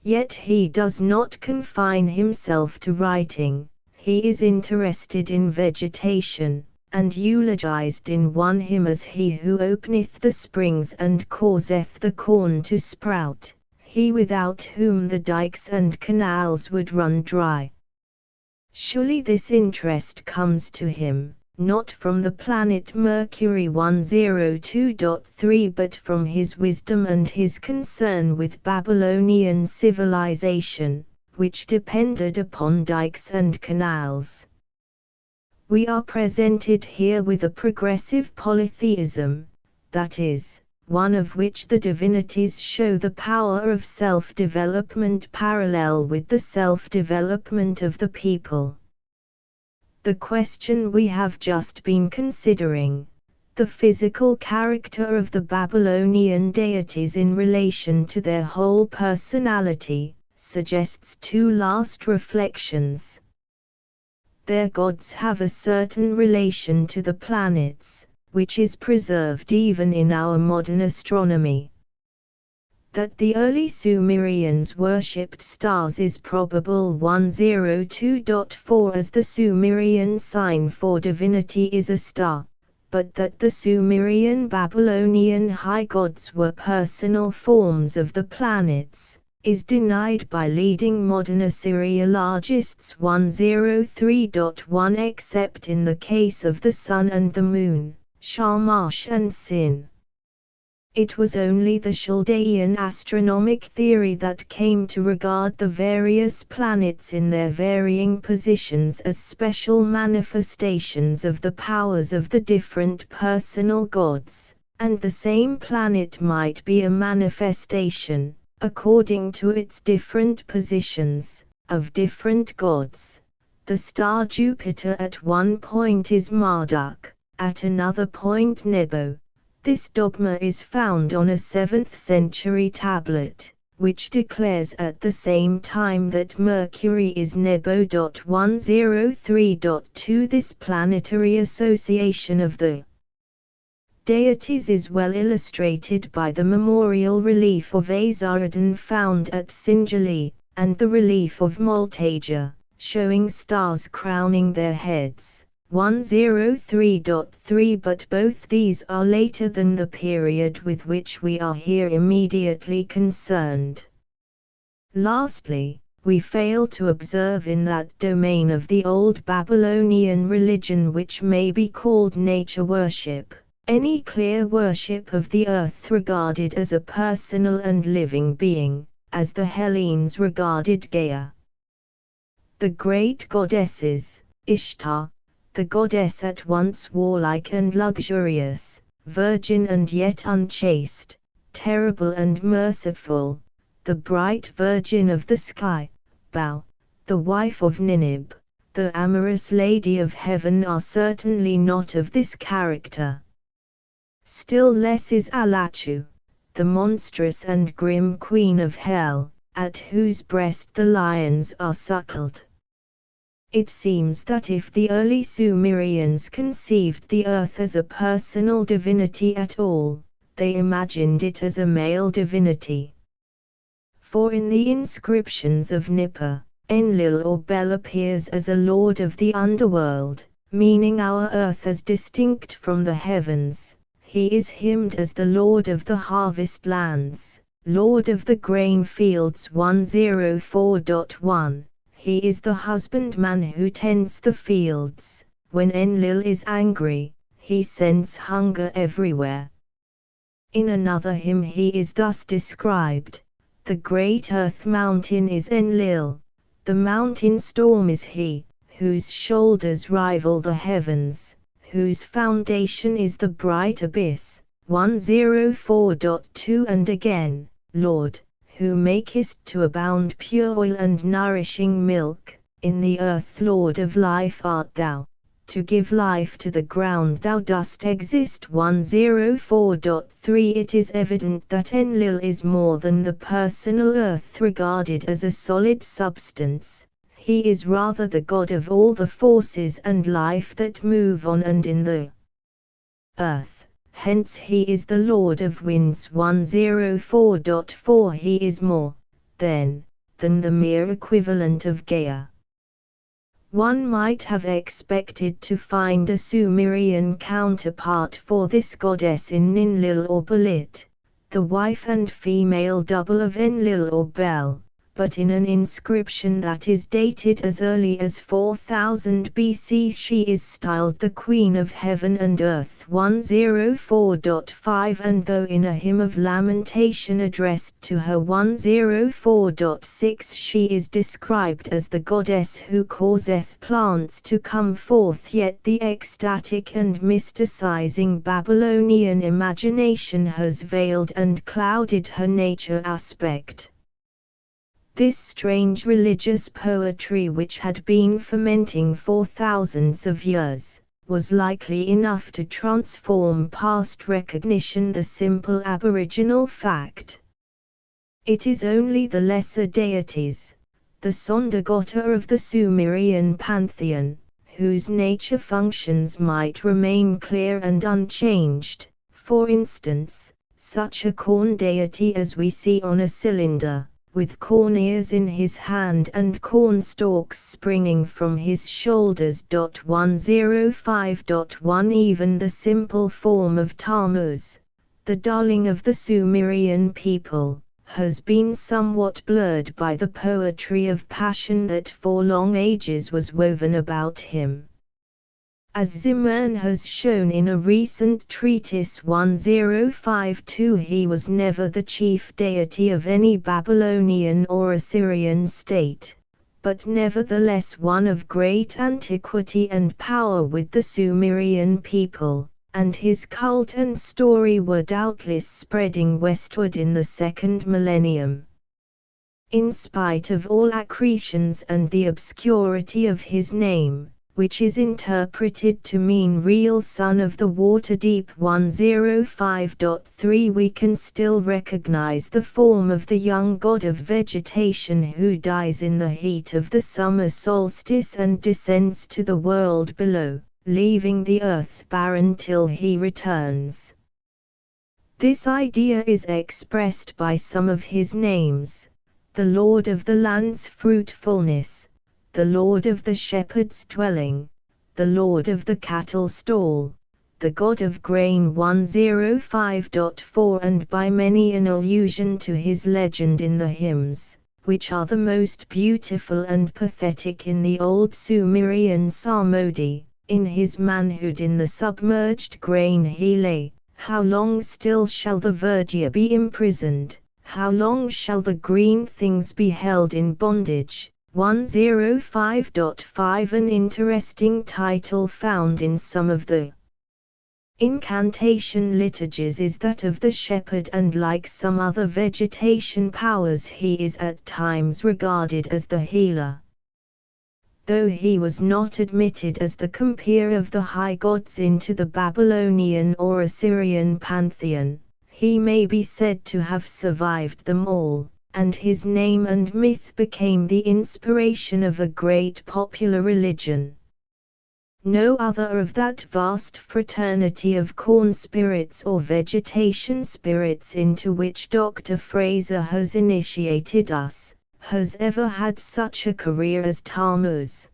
Speaker 1: Yet he does not confine himself to writing. He is interested in vegetation, and eulogized in one hymn as he who openeth the springs and causeth the corn to sprout, he without whom the dikes and canals would run dry. Surely this interest comes to him, not from the planet Mercury 102.3, but from his wisdom and his concern with Babylonian civilization, which depended upon dikes and canals. We are presented here with a progressive polytheism, that is, one of which the divinities show the power of self-development parallel with the self-development of the people. The question we have just been considering, the physical character of the Babylonian deities in relation to their whole personality, suggests two last reflections. Their gods have a certain relation to the planets, which is preserved even in our modern astronomy. That the early Sumerians worshipped stars is probable. 102.4, as the Sumerian sign for divinity is a star, but that the Sumerian Babylonian high gods were personal forms of the planets, is denied by leading modern Assyriologists. 103.1, except in the case of the sun and the moon, Shamash and Sin. It was only the Chaldean astronomic theory that came to regard the various planets in their varying positions as special manifestations of the powers of the different personal gods, and the same planet might be a manifestation, according to its different positions, of different gods. The star Jupiter at one point is Marduk, At another point Nebo. This dogma is found on a 7th century tablet, which declares at the same time that Mercury is Nebo.103.2. This planetary association of the deities is well illustrated by the memorial relief of Azardan found at Sinjali, and the relief of Multaja, showing stars crowning their heads. 103.3. But both these are later than the period with which we are here immediately concerned. Lastly, we fail to observe in that domain of the old Babylonian religion which may be called nature worship, any clear worship of the earth regarded as a personal and living being, as the Hellenes regarded Gaia. The great goddesses, Ishtar, the goddess at once warlike and luxurious, virgin and yet unchaste, terrible and merciful, the bright virgin of the sky, Bau, the wife of Ninib, the amorous lady of heaven are certainly not of this character. Still less is Alachu, the monstrous and grim queen of hell, at whose breast the lions are suckled. It seems that if the early Sumerians conceived the earth as a personal divinity at all, they imagined it as a male divinity. For in the inscriptions of Nippur, Enlil or Bel appears as a lord of the underworld, meaning our earth as distinct from the heavens. He is hymned as the lord of the harvest lands, lord of the grain fields. 104.1. He is the husbandman who tends the fields. When Enlil is angry, he sends hunger everywhere. In another hymn he is thus described: the great earth mountain is Enlil, the mountain storm is he, whose shoulders rival the heavens, whose foundation is the bright abyss. 104.2. And again, Lord, who makest to abound pure oil and nourishing milk, in the earth Lord of life art thou, to give life to the ground thou dost exist. 104.3. It is evident that Enlil is more than the personal earth regarded as a solid substance. He is rather the god of all the forces and life that move on and in the earth. Hence he is the Lord of winds. 104.4. He is more, then, than the mere equivalent of Gaia. One might have expected to find a Sumerian counterpart for this goddess in Ninlil or Belit, the wife and female double of Enlil or Bel, but in an inscription that is dated as early as 4000 BC she is styled the Queen of Heaven and Earth. 104.5. And though in a hymn of lamentation addressed to her 104.6 she is described as the goddess who causeth plants to come forth, yet the ecstatic and mysticizing Babylonian imagination has veiled and clouded her nature aspect. This strange religious poetry, which had been fermenting for thousands of years, was likely enough to transform past recognition the simple aboriginal fact. It is only the lesser deities, the Sondagota of the Sumerian pantheon, whose nature functions might remain clear and unchanged. For instance, such a corn deity as we see on a cylinder, with corn ears in his hand and corn stalks springing from his shoulders. 105.1. Even the simple form of Tammuz, the darling of the Sumerian people, has been somewhat blurred by the poetry of passion that for long ages was woven about him. As Zimmern has shown in a recent treatise 105.2, he was never the chief deity of any Babylonian or Assyrian state, but nevertheless one of great antiquity and power with the Sumerian people, and his cult and story were doubtless spreading westward in the second millennium. In spite of all accretions and the obscurity of his name, which is interpreted to mean real son of the Waterdeep 105.3, we can still recognize the form of the young god of vegetation who dies in the heat of the summer solstice and descends to the world below, leaving the earth barren till he returns. This idea is expressed by some of his names: the Lord of the land's fruitfulness, the Lord of the shepherd's dwelling, the Lord of the cattle stall, the God of grain 105.4, and by many an allusion to his legend in the hymns, which are the most beautiful and pathetic in the old Sumerian psalmody. In his manhood in the submerged grain he lay. How long still shall the verdure be imprisoned? How long shall the green things be held in bondage? 105.5. An interesting title found in some of the incantation liturgies is that of the shepherd, and like some other vegetation powers he is at times regarded as the healer. Though he was not admitted as the compeer of the high gods into the Babylonian or Assyrian pantheon, he may be said to have survived them all, and his name and myth became the inspiration of a great popular religion. No other of that vast fraternity of corn spirits or vegetation spirits into which Dr. Fraser has initiated us, has ever had such a career as Tammuz.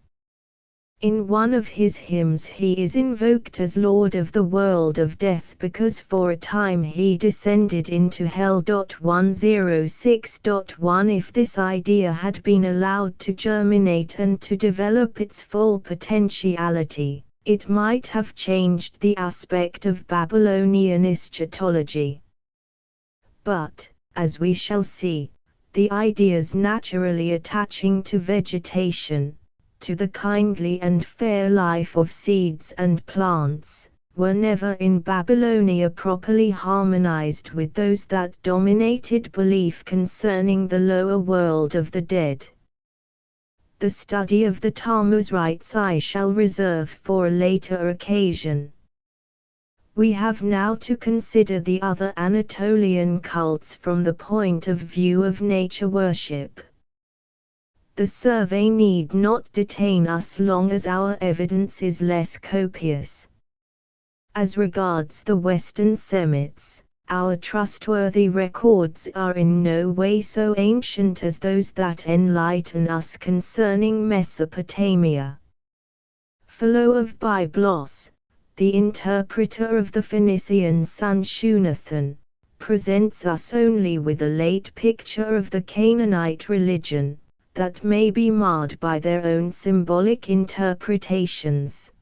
Speaker 1: In one of his hymns he is invoked as Lord of the world of death because for a time he descended into hell. 106.1 If this idea had been allowed to germinate and to develop its full potentiality, it might have changed the aspect of Babylonian eschatology. But, as we shall see, the ideas naturally attaching to vegetation, to the kindly and fair life of seeds and plants, were never in Babylonia properly harmonized with those that dominated belief concerning the lower world of the dead. The study of the Tammuz rites I shall reserve for a later occasion. We have now to consider the other Anatolian cults from the point of view of nature worship. The survey need not detain us long as our evidence is less copious. As regards the Western Semites, our trustworthy records are in no way so ancient as those that enlighten us concerning Mesopotamia. Philo of Byblos, the interpreter of the Phoenician sun Shunathan, presents us only with a late picture of the Canaanite religion, that may be marred by their own symbolic interpretations.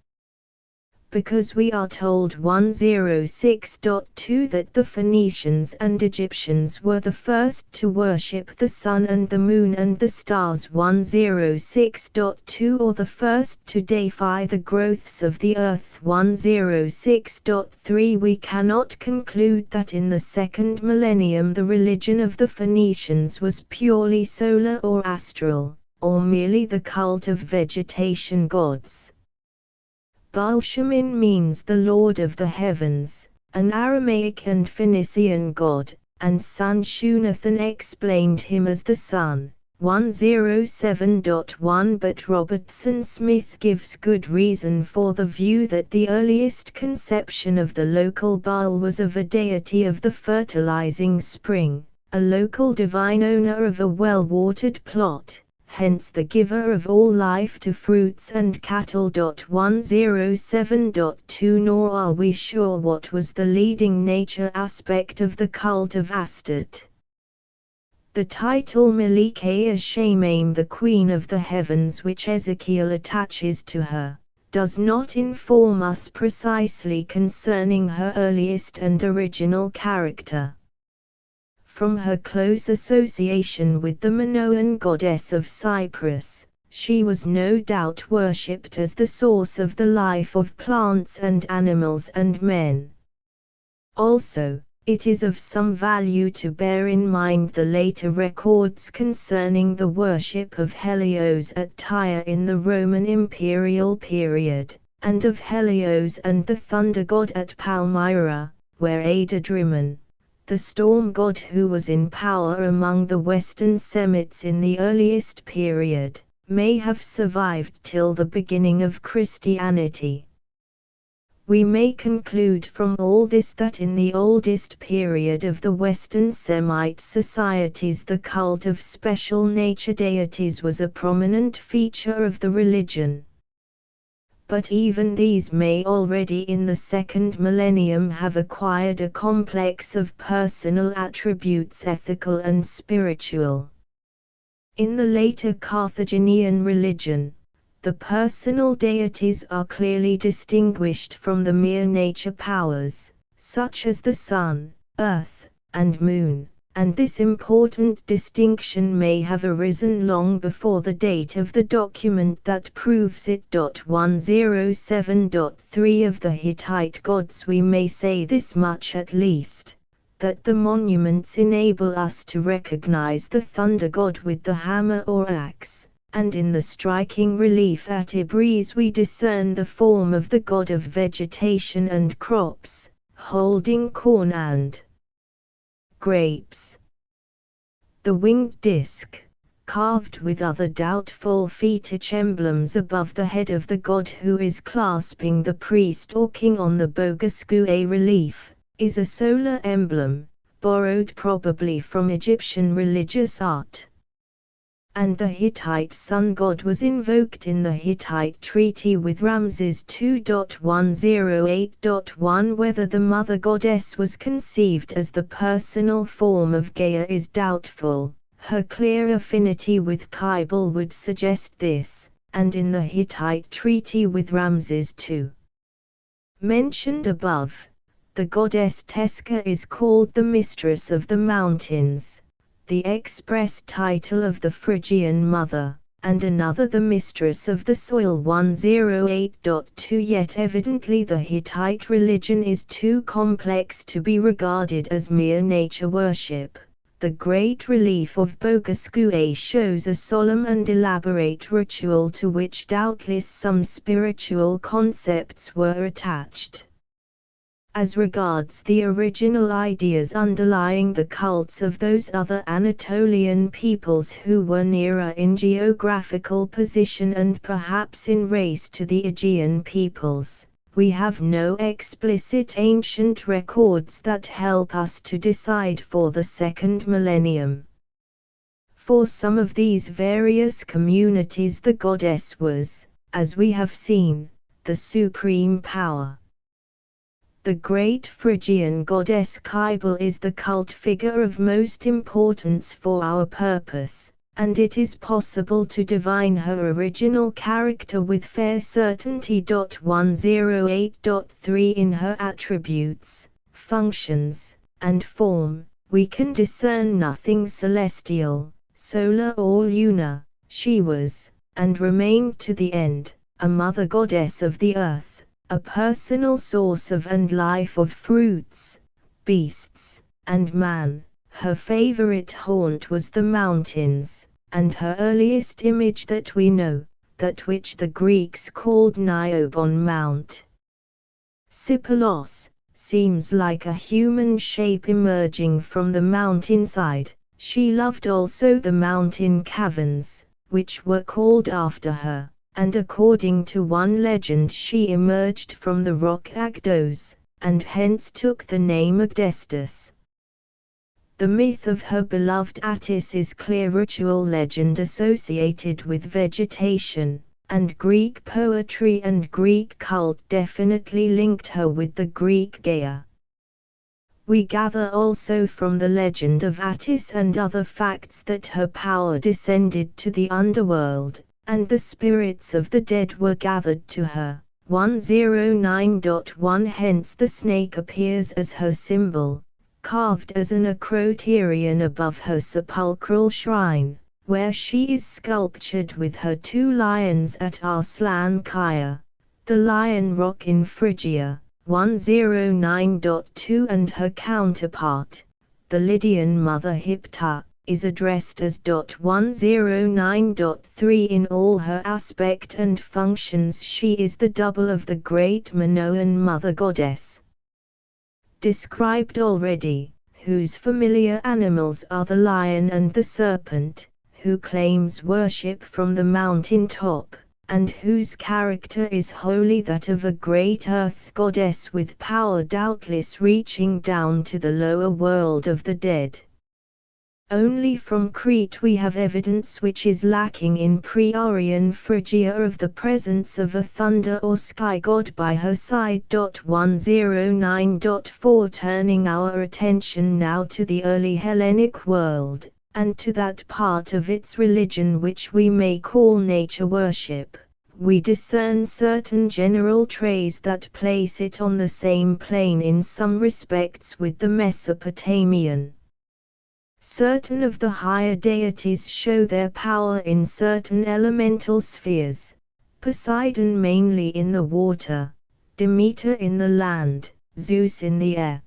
Speaker 1: Because we are told 106.2 that the Phoenicians and Egyptians were the first to worship the sun and the moon and the stars 106.2, or the first to deify the growths of the earth 106.3, we cannot conclude that in the second millennium the religion of the Phoenicians was purely solar or astral, or merely the cult of vegetation gods. Baal-Shamin means the Lord of the Heavens, an Aramaic and Phoenician god, and Sun Shunathan explained him as the sun. 107.1 But Robertson Smith gives good reason for the view that the earliest conception of the local Baal was of a deity of the fertilizing spring, a local divine owner of a well-watered plot, hence the giver of all life to fruits and cattle. 107.2 Nor are we sure what was the leading nature aspect of the cult of Astot. The title Melikea Shemaim, the Queen of the Heavens, which Ezekiel attaches to her, does not inform us precisely concerning her earliest and original character. From her close association with the Minoan goddess of Cyprus, she was no doubt worshipped as the source of the life of plants and animals and men. Also, It is of some value to bear in mind the later records concerning the worship of Helios at Tyre in the Roman imperial period, and of Helios and the thunder god at Palmyra, where Adadrimmon, the storm god who was in power among the Western Semites in the earliest period, may have survived till the beginning of Christianity. We may conclude from all this that in the oldest period of the Western Semite societies the cult of special nature deities was a prominent feature of the religion. But even these may already in the second millennium have acquired a complex of personal attributes, ethical and spiritual. In the later Carthaginian religion, the personal deities are clearly distinguished from the mere nature powers, such as the sun, earth, and moon, and this important distinction may have arisen long before the date of the document that proves it. 107.3 of the Hittite gods. We may say this much at least, that the monuments enable us to recognize the thunder god with the hammer or axe, and in the striking relief at Ibris we discern the form of the god of vegetation and crops, holding corn and grapes. The winged disc, carved with other doubtful fetish emblems above the head of the god who is clasping the priest or king on the Bogasque relief, is a solar emblem, borrowed probably from Egyptian religious art. And the Hittite sun god was invoked in the Hittite treaty with Ramses II. 108.1. Whether the mother goddess was conceived as the personal form of Gaia is doubtful. Her clear affinity with Kybele would suggest this, and in the Hittite treaty with Ramses II, mentioned above, the goddess Tezca is called the mistress of the mountains, the express title of the Phrygian mother, and another the mistress of the soil. 108.2. Yet evidently the Hittite religion is too complex to be regarded as mere nature worship. The great relief of Bogasque shows a solemn and elaborate ritual to which doubtless some spiritual concepts were attached. As regards the original ideas underlying the cults of those other Anatolian peoples who were nearer in geographical position and perhaps in race to the Aegean peoples, we have no explicit ancient records that help us to decide for the second millennium. For some of these various communities the goddess was, as we have seen, the supreme power. The great Phrygian goddess Kybele is the cult figure of most importance for our purpose, and it is possible to divine her original character with fair certainty. 108.3 In her attributes, functions, and form, we can discern nothing celestial, solar or lunar. She was, and remained to the end, a mother goddess of the earth, a personal source of and life of fruits, beasts, and man. Her favorite haunt was the mountains, and her earliest image that we know, that which the Greeks called Niobe on Mount Sipylos, seems like a human shape emerging from the mountainside. She loved also the mountain caverns, which were called after her, and according to one legend she emerged from the rock Agdos, and hence took the name Agdestus. The myth of her beloved Attis is clear ritual legend associated with vegetation, and Greek poetry and Greek cult definitely linked her with the Greek Gaia. We gather also from the legend of Attis and other facts that her power descended to the underworld, and the spirits of the dead were gathered to her. 109.1 Hence the snake appears as her symbol, carved as an acroterion above her sepulchral shrine, where she is sculptured with her two lions at Arslan Kaya, the lion rock in Phrygia, 109.2, and her counterpart, the Lydian mother Hipta, is addressed as 109.3. In all her aspect and functions she is the double of the great Minoan mother goddess described already, whose familiar animals are the lion and the serpent, who claims worship from the mountain top, and whose character is wholly that of a great earth goddess with power doubtless reaching down to the lower world of the dead. Only from Crete we have evidence which is lacking in pre-Aryan Phrygia of the presence of a thunder or sky god by her side. 109.4 Turning our attention now to the early Hellenic world, and to that part of its religion which we may call nature worship, we discern certain general traits that place it on the same plane in some respects with the Mesopotamian. Certain of the higher deities show their power in certain elemental spheres, Poseidon mainly in the water, Demeter in the land, Zeus in the air.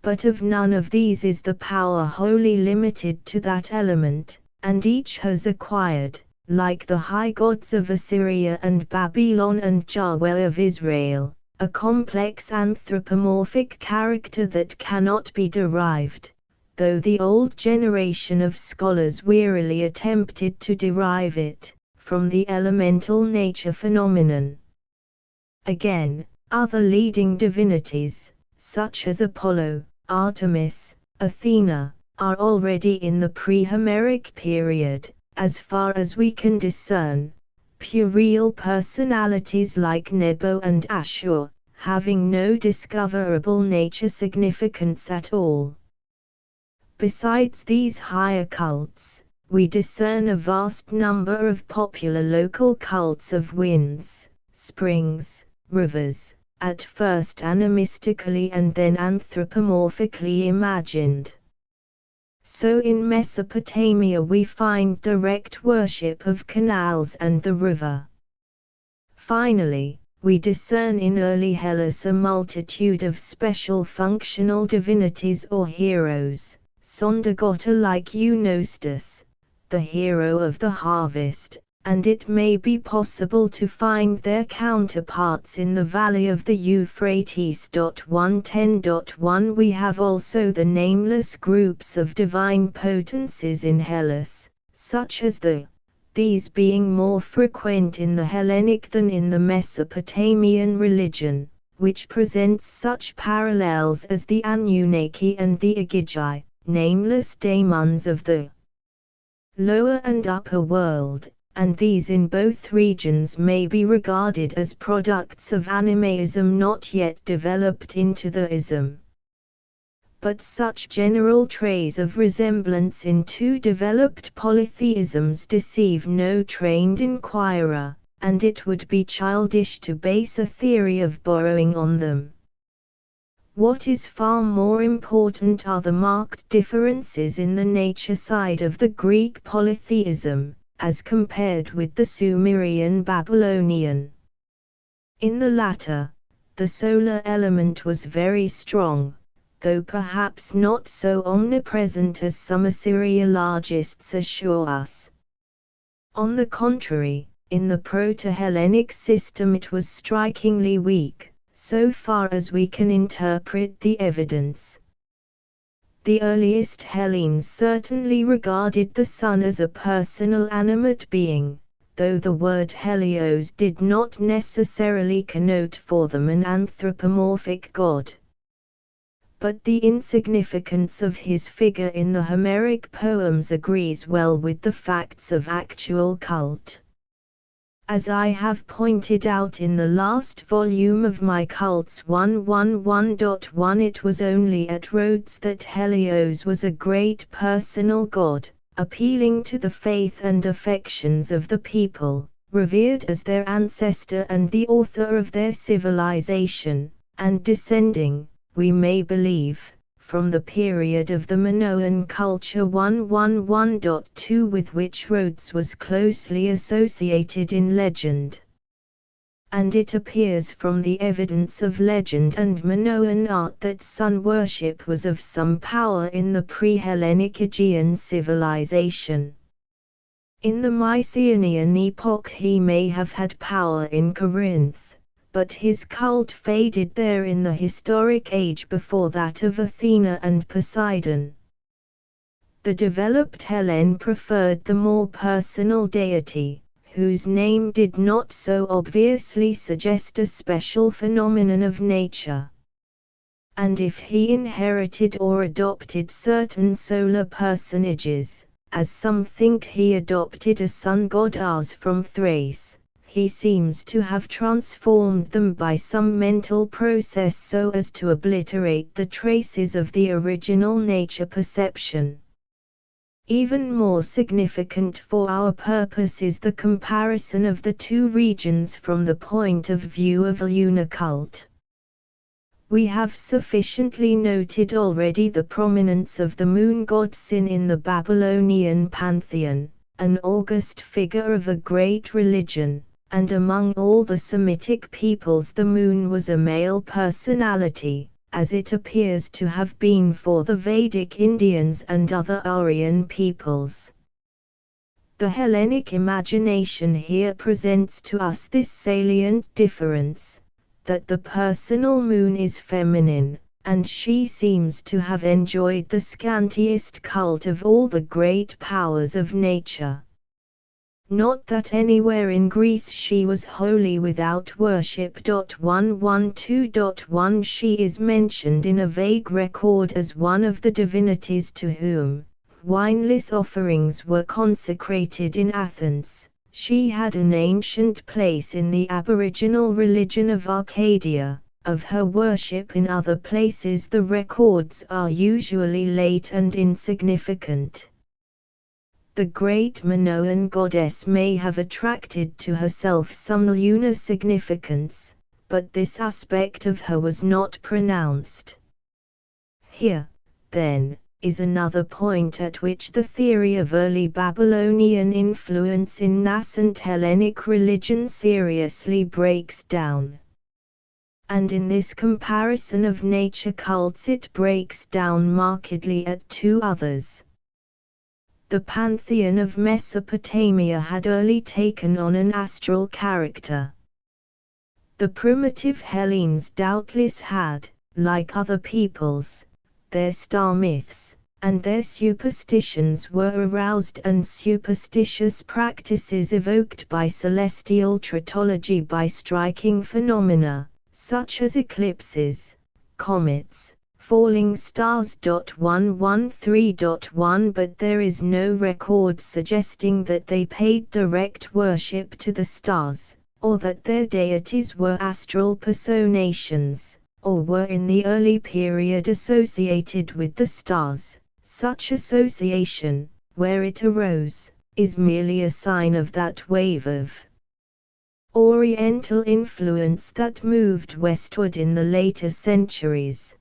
Speaker 1: But of none of these is the power wholly limited to that element, and each has acquired, like the high gods of Assyria and Babylon and Yahweh of Israel, a complex anthropomorphic character that cannot be derived, though the old generation of scholars wearily attempted to derive it, from the elemental nature phenomenon. Again, other leading divinities, such as Apollo, Artemis, Athena, are already in the pre-Homeric period, as far as we can discern, puerile personalities like Nebo and Ashur, having no discoverable nature significance at all. Besides these higher cults, we discern a vast number of popular local cults of winds, springs, rivers, at first animistically and then anthropomorphically imagined. So in Mesopotamia we find direct worship of canals and the river. Finally, we discern in early Hellas a multitude of special functional divinities or heroes, Sondagotta like Eunostus, the hero of the harvest, and it may be possible to find their counterparts in the valley of the Euphrates. 110.1 We have also the nameless groups of divine potencies in Hellas, such as these being more frequent in the Hellenic than in the Mesopotamian religion, which presents such parallels as the Anunnaki and the Agigi, nameless daemons of the lower and upper world, and these in both regions may be regarded as products of animaism not yet developed into the ism. But such general traits of resemblance in two developed polytheisms deceive no trained inquirer, and it would be childish to base a theory of borrowing on them. What is far more important are the marked differences in the nature side of the Greek polytheism, as compared with the Sumerian Babylonian. In the latter, the solar element was very strong, though perhaps not so omnipresent as some Assyriologists assure us. On the contrary, in the Proto-Hellenic system it was strikingly weak, so far as we can interpret the evidence. The earliest Hellenes certainly regarded the sun as a personal animate being, though the word Helios did not necessarily connote for them an anthropomorphic god. But the insignificance of his figure in the Homeric poems agrees well with the facts of actual cult. As I have pointed out in the last volume of my Cults 111.1, it was only at Rhodes that Helios was a great personal god, appealing to the faith and affections of the people, revered as their ancestor and the author of their civilization, and descending, we may believe, from the period of the Minoan culture 111.2 with which Rhodes was closely associated in legend. and it appears from the evidence of legend and Minoan art that sun worship was of some power in the pre-Hellenic Aegean civilization. In the Mycenaean epoch he may have had power in Corinth, but his cult faded there in the historic age before that of Athena and Poseidon. The developed Hellen preferred the more personal deity, whose name did not so obviously suggest a special phenomenon of nature. And if he inherited or adopted certain solar personages, as some think he adopted a sun god Ars from Thrace, he seems to have transformed them by some mental process so as to obliterate the traces of the original nature perception. Even more significant for our purpose is the comparison of the two regions from the point of view of lunar cult. We have sufficiently noted already the prominence of the moon god Sin in the Babylonian pantheon, an august figure of a great religion, and among all the Semitic peoples the moon was a male personality, as it appears to have been for the Vedic Indians and other Aryan peoples. The Hellenic imagination here presents to us this salient difference, that the personal moon is feminine, and she seems to have enjoyed the scantiest cult of all the great powers of nature. Not that anywhere in Greece she was wholly without worship. 112.1 She is mentioned in a vague record as one of the divinities to whom wineless offerings were consecrated in Athens. She had an ancient place in the aboriginal religion of Arcadia. Of her worship in other places the records are usually late and insignificant. The great Minoan goddess may have attracted to herself some lunar significance, but this aspect of her was not pronounced. Here, then, is another point at which the theory of early Babylonian influence in nascent Hellenic religion seriously breaks down. And in this comparison of nature cults it breaks down markedly at two others. The pantheon of Mesopotamia had early taken on an astral character. The primitive Hellenes doubtless had, like other peoples, their star myths, and their superstitions were aroused and superstitious practices evoked by celestial tritology by striking phenomena, such as eclipses, comets, falling stars. 113.1 But there is no record suggesting that they paid direct worship to the stars, or that their deities were astral personations, or were in the early period associated with the stars. Such association, where it arose, is merely a sign of that wave of Oriental influence that moved westward in the later centuries.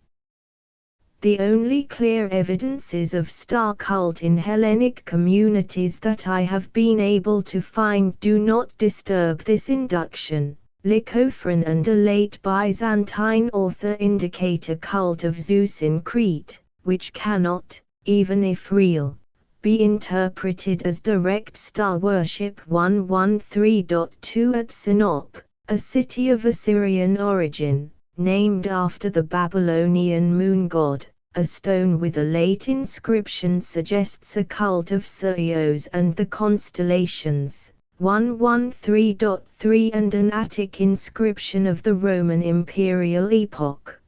Speaker 1: The only clear evidences of star cult in Hellenic communities that I have been able to find do not disturb this induction. Lycophron and a late Byzantine author indicate a cult of Zeus in Crete, which cannot, even if real, be interpreted as direct star worship. 113.2 At Sinop, a city of Assyrian origin, named after the Babylonian moon god, a stone with a late inscription suggests a cult of Sirius and the constellations. 113.3 And an Attic inscription of the Roman imperial epoch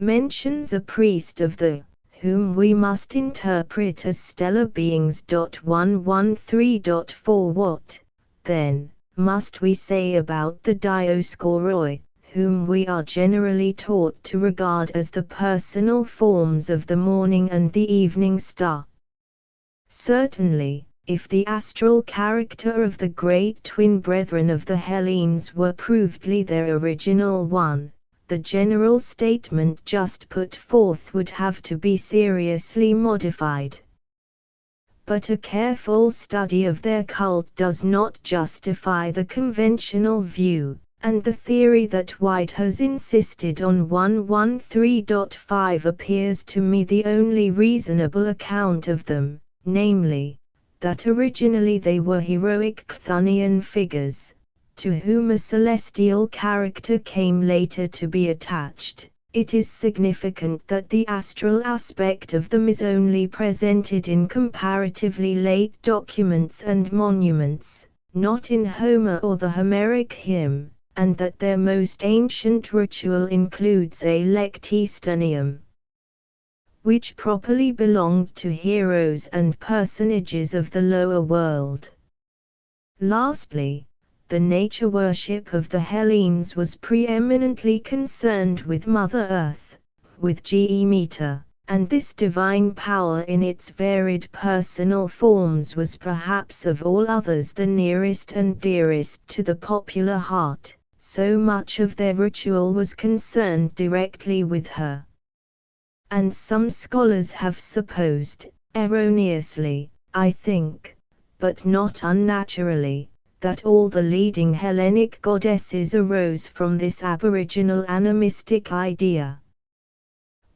Speaker 1: mentions a priest of the whom we must interpret as stellar beings. 113.4 What, then, must we say about the Dioscoroi, whom we are generally taught to regard as the personal forms of the morning and the evening star? Certainly, if the astral character of the great twin brethren of the Hellenes were provedly their original one, the general statement just put forth would have to be seriously modified. But a careful study of their cult does not justify the conventional view, and the theory that White has insisted on 113.5 appears to me the only reasonable account of them, namely, that originally they were heroic Chthonian figures, to whom a celestial character came later to be attached. It is significant that the astral aspect of them is only presented in comparatively late documents and monuments, not in Homer or the Homeric hymn, and that their most ancient ritual includes a lectistonium, which properly belonged to heroes and personages of the lower world. Lastly, the nature worship of the Hellenes was preeminently concerned with Mother Earth, with Demeter, and this divine power in its varied personal forms was perhaps of all others the nearest and dearest to the popular heart, so much of their ritual was concerned directly with her. And some scholars have supposed, erroneously, I think, but not unnaturally, that all the leading Hellenic goddesses arose from this aboriginal animistic idea.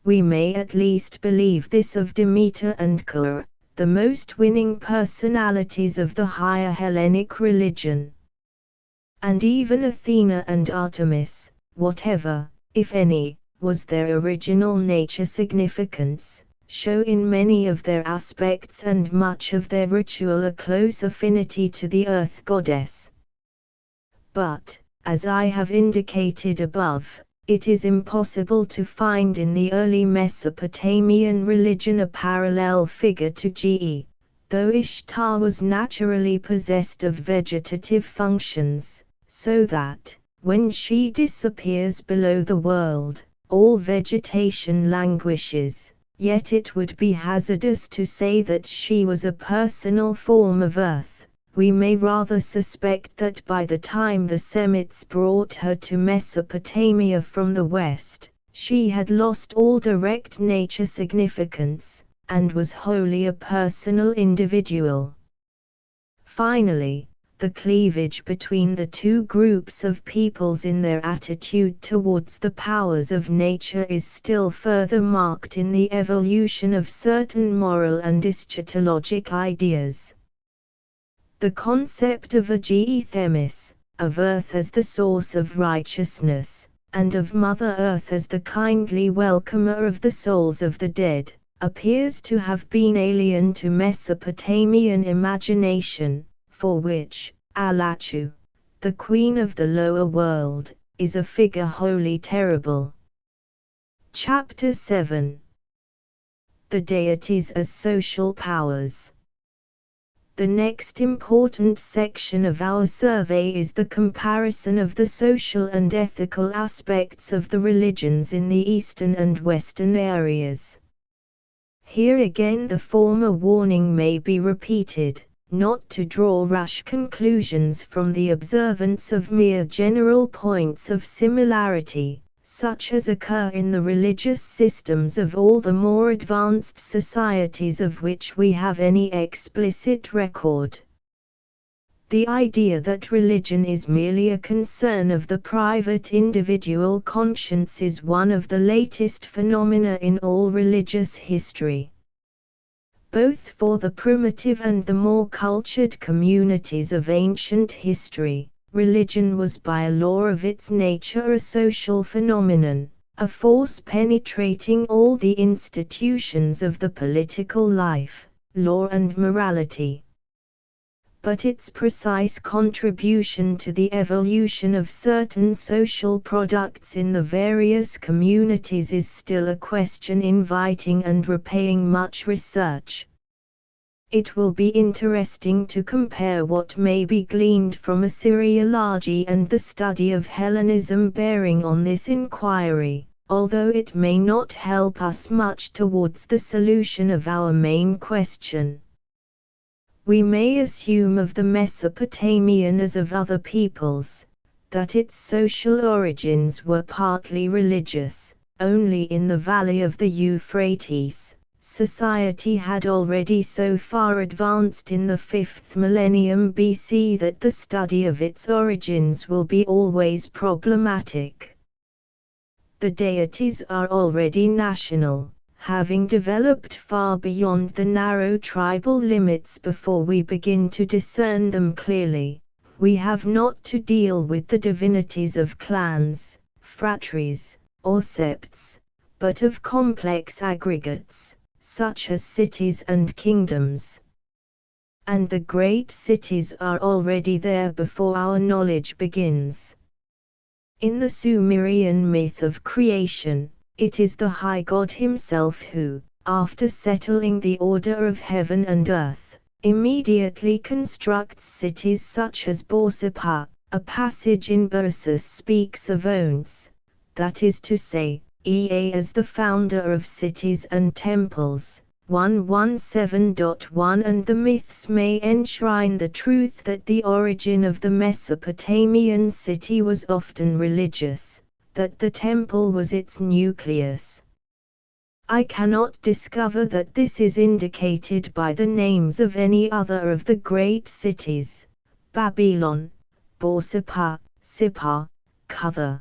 Speaker 1: We may at least believe this of Demeter and Kur, the most winning personalities of the higher Hellenic religion. And even Athena and Artemis, whatever, if any, was their original nature significance, show in many of their aspects and much of their ritual a close affinity to the earth goddess. But, as I have indicated above, it is impossible to find in the early Mesopotamian religion a parallel figure to Ge, though Ishtar was naturally possessed of vegetative functions, so that, when she disappears below the world, all vegetation languishes. Yet it would be hazardous to say that she was a personal form of earth. We may rather suspect that by the time the Semites brought her to Mesopotamia from the west, she had lost all direct nature significance, and was wholly a personal individual. Finally, the cleavage between the two groups of peoples in their attitude towards the powers of nature is still further marked in the evolution of certain moral and eschatologic ideas. The concept of a Ge Themis, of earth as the source of righteousness, and of Mother Earth as the kindly welcomer of the souls of the dead, appears to have been alien to Mesopotamian imagination, for which, Alachua, the queen of the lower world, is a figure wholly terrible. Chapter 7. The deities as social powers. The next important section of our survey is the comparison of the social and ethical aspects of the religions in the eastern and western areas. Here again the former warning may be repeated, not to draw rash conclusions from the observance of mere general points of similarity, such as occur in the religious systems of all the more advanced societies of which we have any explicit record. The idea that religion is merely a concern of the private individual conscience is one of the latest phenomena in all religious history. Both for the primitive and the more cultured communities of ancient history, religion was by a law of its nature a social phenomenon, a force penetrating all the institutions of the political life, law and morality. But its precise contribution to the evolution of certain social products in the various communities is still a question inviting and repaying much research. It will be interesting to compare what may be gleaned from Assyriology and the study of Hellenism bearing on this inquiry, although it may not help us much towards the solution of our main question. We may assume of the Mesopotamian as of other peoples, that its social origins were partly religious, only in the valley of the Euphrates, Society had already so far advanced in the 5th millennium BC that the study of its origins will be always problematic. The deities are already national, having developed far beyond the narrow tribal limits before we begin to discern them clearly. We have not to deal with the divinities of clans, phratries, or septs, but of complex aggregates, such as cities and kingdoms. And the great cities are already there before our knowledge begins. In the Sumerian myth of creation, it is the high god himself who, after settling the order of heaven and earth, immediately constructs cities such as Borsippa. A passage in Bersus speaks of Ons, that is to say, Ea as the founder of cities and temples. 117.1 And the myths may enshrine the truth that the origin of the Mesopotamian city was often religious, that the temple was its nucleus. I cannot discover that this is indicated by the names of any other of the great cities, Babylon, Borsippa, Sippar, Kutha,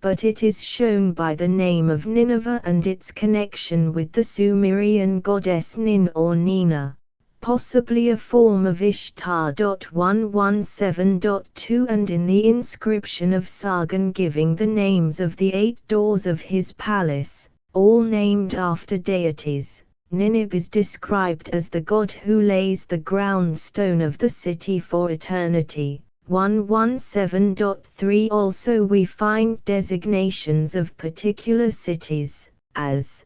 Speaker 1: but it is shown by the name of Nineveh and its connection with the Sumerian goddess Nin or Nina, possibly a form of Ishtar. 117.2 And in the inscription of Sargon giving the names of the 8 doors of his palace, all named after deities, Ninib is described as the god who lays the ground stone of the city for eternity. 117.3 Also we find designations of particular cities, as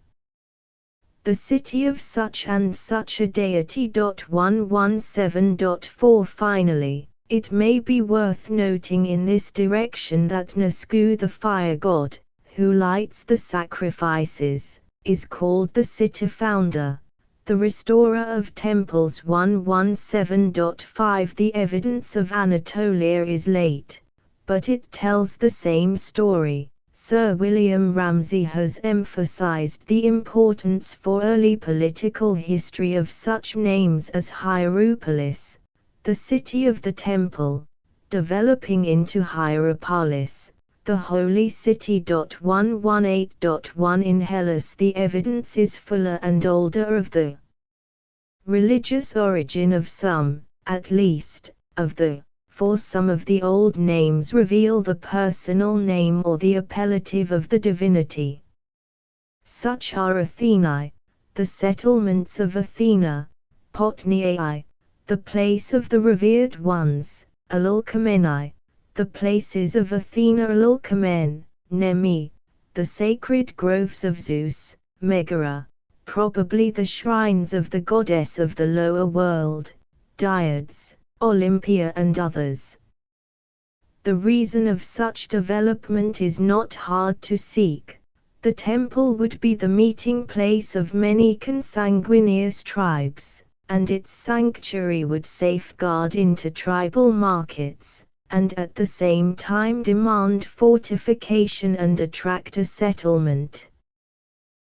Speaker 1: the city of such and such a deity. 117.4 Finally, it may be worth noting in this direction that Nasku the fire god, who lights the sacrifices, is called the city founder, the restorer of temples. 117.5 The evidence of Anatolia is late, but it tells the same story. Sir William Ramsay has emphasized the importance for early political history of such names as Hierapolis, the city of the temple, developing into Hierapolis, the holy city. 118.1 In Hellas the evidence is fuller and older of the religious origin of some, at least, of the, for some of the old names reveal the personal name or the appellative of the divinity. Such are Athenae, the settlements of Athena, Potniae, the place of the revered ones, Alulkamenai, the places of Athena. Alulkamen, Nemi, the sacred groves of Zeus, Megara, probably the shrines of the goddess of the lower world, Dyads, Olympia and others. The reason of such development is not hard to seek. The temple would be the meeting place of many consanguineous tribes, and its sanctuary would safeguard intertribal markets, and at the same time demand fortification and attract a settlement.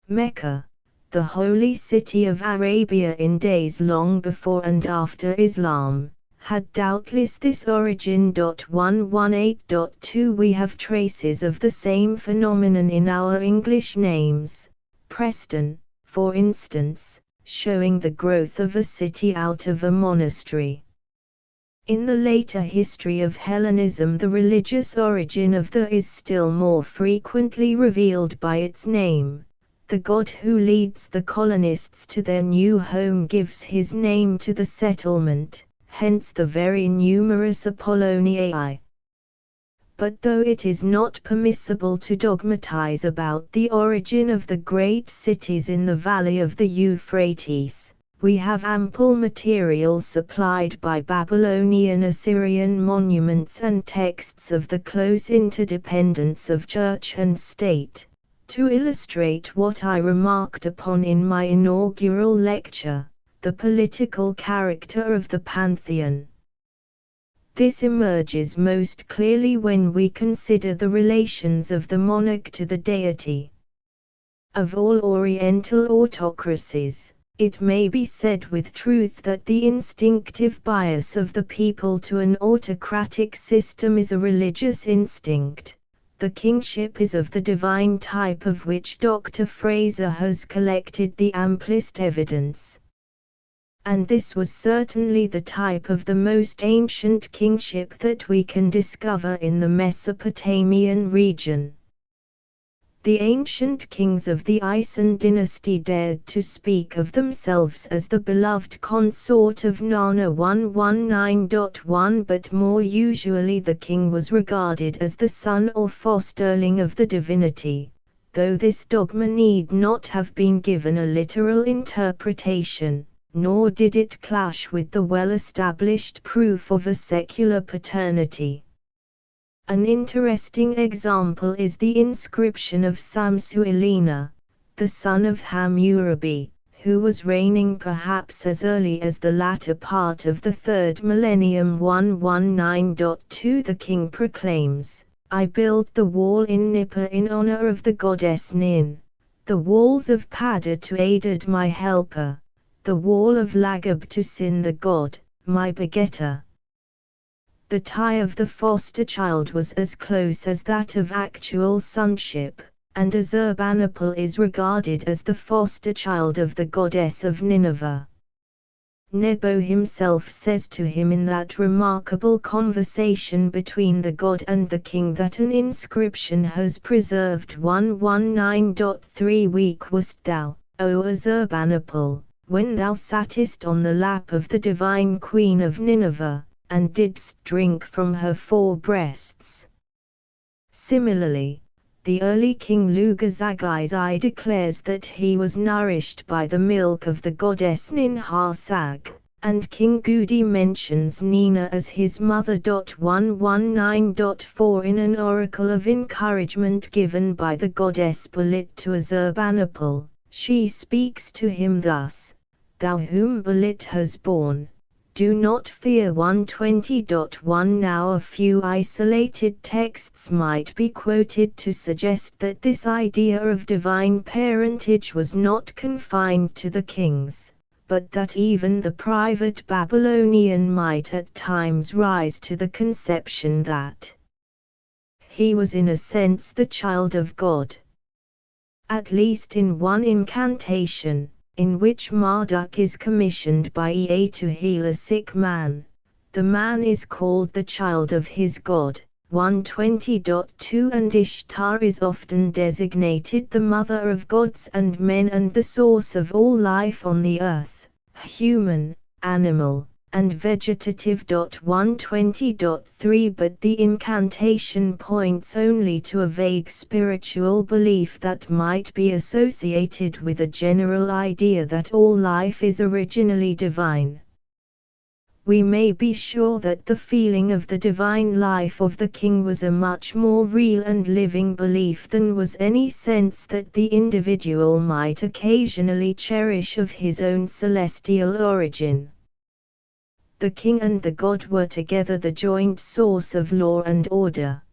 Speaker 1: Mecca, the holy city of Arabia in days long before and after Islam, had doubtless this origin. 118.2 We have traces of the same phenomenon in our English names. Preston, for instance, showing the growth of a city out of a monastery. In the later history of Hellenism the religious origin of the is still more frequently revealed by its name. The god who leads the colonists to their new home gives his name to the settlement, hence the very numerous Apolloniae. But though it is not permissible to dogmatize about the origin of the great cities in the valley of the Euphrates, we have ample material supplied by Babylonian Assyrian monuments and texts of the close interdependence of church and state, to illustrate what I remarked upon in my inaugural lecture, the political character of the pantheon. This emerges most clearly when we consider the relations of the monarch to the deity. Of all Oriental autocracies, it may be said with truth that the instinctive bias of the people to an autocratic system is a religious instinct. The kingship is of the divine type of which Dr. Fraser has collected the amplest evidence. And this was certainly the type of the most ancient kingship that we can discover in the Mesopotamian region. The ancient kings of the Isan dynasty dared to speak of themselves as the beloved consort of Nana 119.1, but more usually the king was regarded as the son or fosterling of the divinity, though this dogma need not have been given a literal interpretation, nor did it clash with the well-established proof of a secular paternity. An interesting example is the inscription of Samsu-Ilina, the son of Hammurabi, who was reigning perhaps as early as the latter part of the 3rd millennium 119.2. The king proclaims, "I built the wall in Nippur in honor of the goddess Nin, the walls of Pada to aid my helper, the wall of Lagab to Sin the god, my begetter." The tie of the foster child was as close as that of actual sonship, and Azurbanipal is regarded as the foster child of the goddess of Nineveh. Nebo himself says to him in that remarkable conversation between the god and the king that an inscription has preserved 119.3. Weak wast thou, O Azurbanipal, when thou sattest on the lap of the divine queen of Nineveh, and didst drink from her 4 breasts. Similarly, the early king Lugazagizai declares that he was nourished by the milk of the goddess Ninharsag, and King Gudi mentions Nina as his mother. 119.4 In an oracle of encouragement given by the goddess Balit to Azurbanipal, she speaks to him thus, "Thou whom Balit has borne, do not fear." 120.1 Now a few isolated texts might be quoted to suggest that this idea of divine parentage was not confined to the kings, but that even the private Babylonian might at times rise to the conception that he was in a sense the child of God. At least in one incantation, in which Marduk is commissioned by Ea to heal a sick man, the man is called the child of his god. 120.2 And Ishtar is often designated the mother of gods and men and the source of all life on the earth, human, animal, and vegetative. 120.3 But the incantation points only to a vague spiritual belief that might be associated with a general idea that all life is originally divine. We may be sure that the feeling of the divine life of the king was a much more real and living belief than was any sense that the individual might occasionally cherish of his own celestial origin. The king and the god were together the joint source of law and order.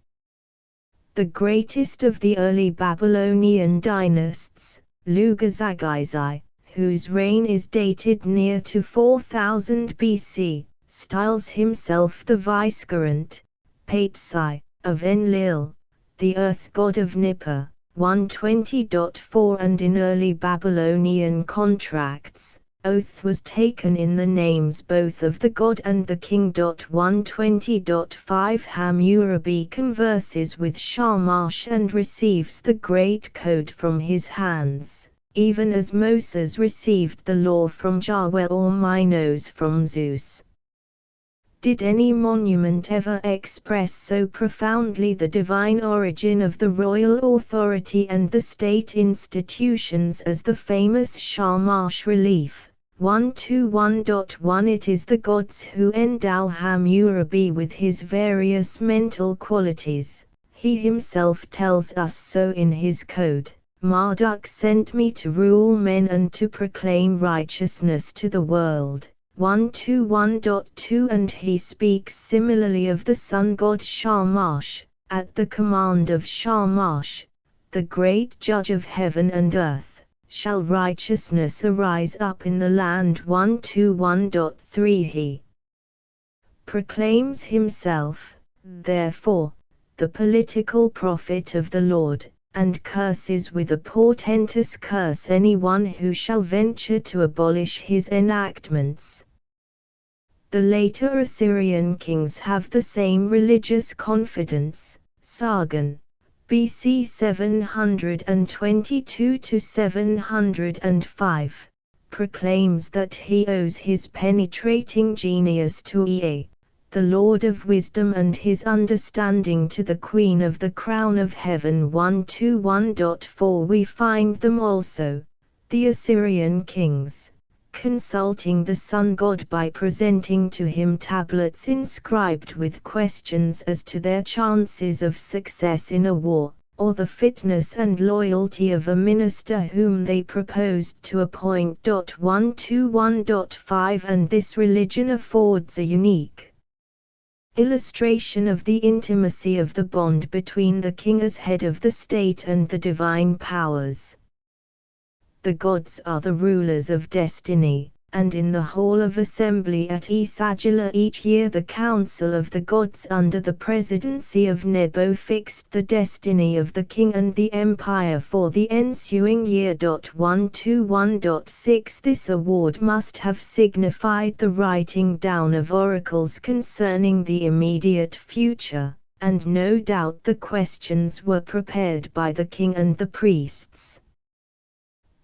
Speaker 1: The greatest of the early Babylonian dynasts, Lugazagizai, whose reign is dated near to 4000 BC, styles himself the vicegerent, Patesi, of Enlil, the earth god of Nippur. 120.4 And in early Babylonian contracts, oath was taken in the names both of the god and the king. 120.5 Hammurabi converses with Shamash and receives the Great Code from his hands, even as Moses received the law from Yahweh or Minos from Zeus. Did any monument ever express so profoundly the divine origin of the royal authority and the state institutions as the famous Shamash relief? 121.1 It is the gods who endow Hammurabi with his various mental qualities. He himself tells us so in his code. Marduk sent me to rule men and to proclaim righteousness to the world. 121.2 And he speaks similarly of the sun god Shamash. At the command of Shamash, the great judge of heaven and earth, shall righteousness arise up in the land. 121.3 He proclaims himself, therefore, the political prophet of the Lord, and curses with a portentous curse anyone who shall venture to abolish his enactments. The later Assyrian kings have the same religious confidence. Sargon, BC 722 to 705, proclaims that he owes his penetrating genius to Ea, the Lord of wisdom, and his understanding to the Queen of the crown of heaven. 121.4 We find them also, the Assyrian kings, consulting the sun god by presenting to him tablets inscribed with questions as to their chances of success in a war, or the fitness and loyalty of a minister whom they proposed to appoint. 121.5 And this religion affords a unique illustration of the intimacy of the bond between the king as head of the state and the divine powers. The gods are the rulers of destiny, and in the hall of assembly at Sagila each year the council of the gods under the presidency of Nebo fixed the destiny of the king and the empire for the ensuing year. 121.6 This award must have signified the writing down of oracles concerning the immediate future, and no doubt the questions were prepared by the king and the priests.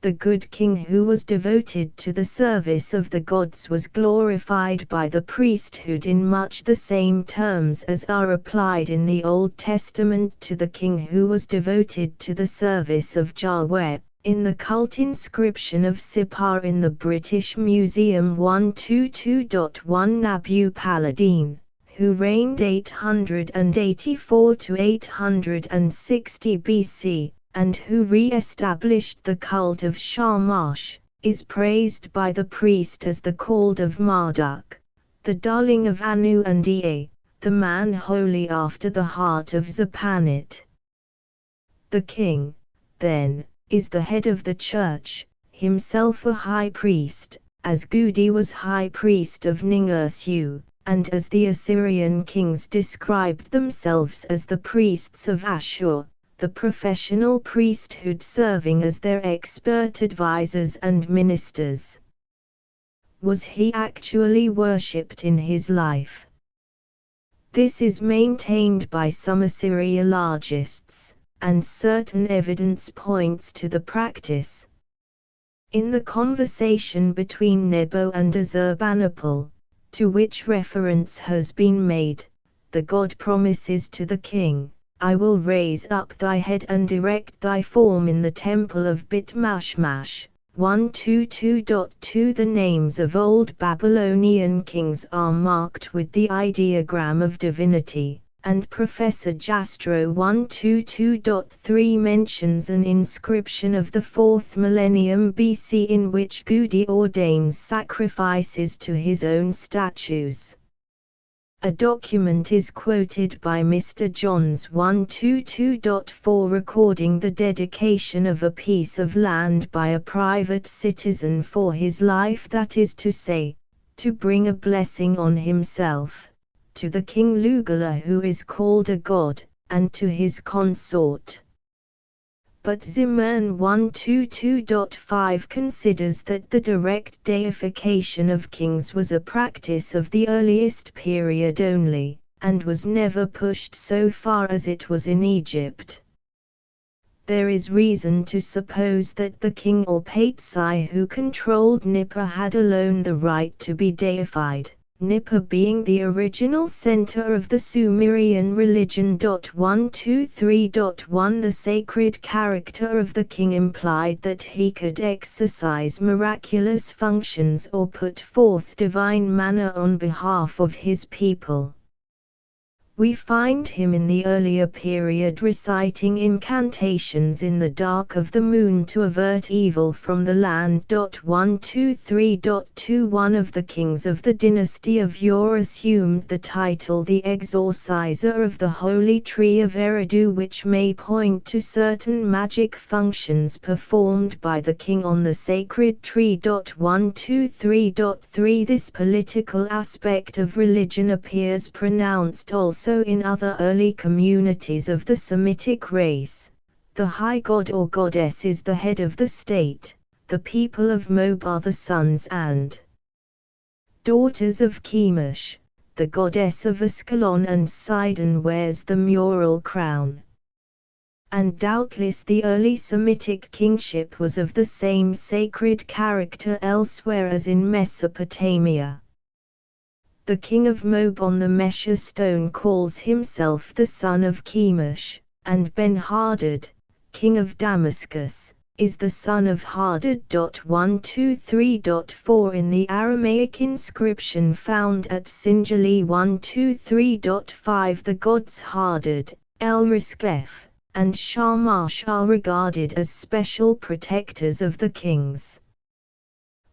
Speaker 1: The good king who was devoted to the service of the gods was glorified by the priesthood in much the same terms as are applied in the Old Testament to the king who was devoted to the service of Yahweh, in the cult inscription of Sippar in the British Museum. 122.1 Nabu-Paladin, who reigned 884 to 860 BC, and who re-established the cult of Shamash, is praised by the priest as the called of Marduk, the darling of Anu and Ea, the man holy after the heart of Zapanit. The king, then, is the head of the church, himself a high priest, as Gudi was high priest of Ninursu, and as the Assyrian kings described themselves as the priests of Ashur, the professional priesthood serving as their expert advisors and ministers. Was he actually worshipped in his life? This is maintained by some Assyriologists, and certain evidence points to the practice. In the conversation between Nebo and Azurbanipal, to which reference has been made, the god promises to the king, I will raise up thy head and erect thy form in the temple of Bit-Mashmash. 122.2 The names of old Babylonian kings are marked with the ideogram of divinity, and Professor Jastrow 122.3 mentions an inscription of the 4th millennium BC in which Gudi ordains sacrifices to his own statues. A document is quoted by Mr. Johns 122.4 recording the dedication of a piece of land by a private citizen for his life, that is to say, to bring a blessing on himself, to the king Lugala who is called a god, and to his consort. But Zimmern 122.5 considers that the direct deification of kings was a practice of the earliest period only, and was never pushed so far as it was in Egypt. There is reason to suppose that the king or Patsai who controlled Nippur had alone the right to be deified, Nippur being the original center of the Sumerian religion. 123.1 The sacred character of the king implied that he could exercise miraculous functions or put forth divine manna on behalf of his people. We find him in the earlier period reciting incantations in the dark of the moon to avert evil from the land. 123.2 One of the kings of the dynasty of Ur assumed the title the Exorciser of the Holy Tree of Eridu, which may point to certain magic functions performed by the king on the sacred tree. 123.3 This political aspect of religion appears pronounced also in other early communities of the Semitic race. The high god or goddess is the head of the state. The people of Moab are the sons and daughters of Chemosh. The goddess of Ascalon and Sidon wears the mural crown. And doubtless the early Semitic kingship was of the same sacred character elsewhere as in Mesopotamia. The king of Moab on the Mesha stone calls himself the son of Chemosh, and Ben-Hadad, king of Damascus, is the son of Hadad. 123.4 In the Aramaic inscription found at Sinjali 123.5 the gods Hadad, El-Riskef, and Shamash are regarded as special protectors of the kings.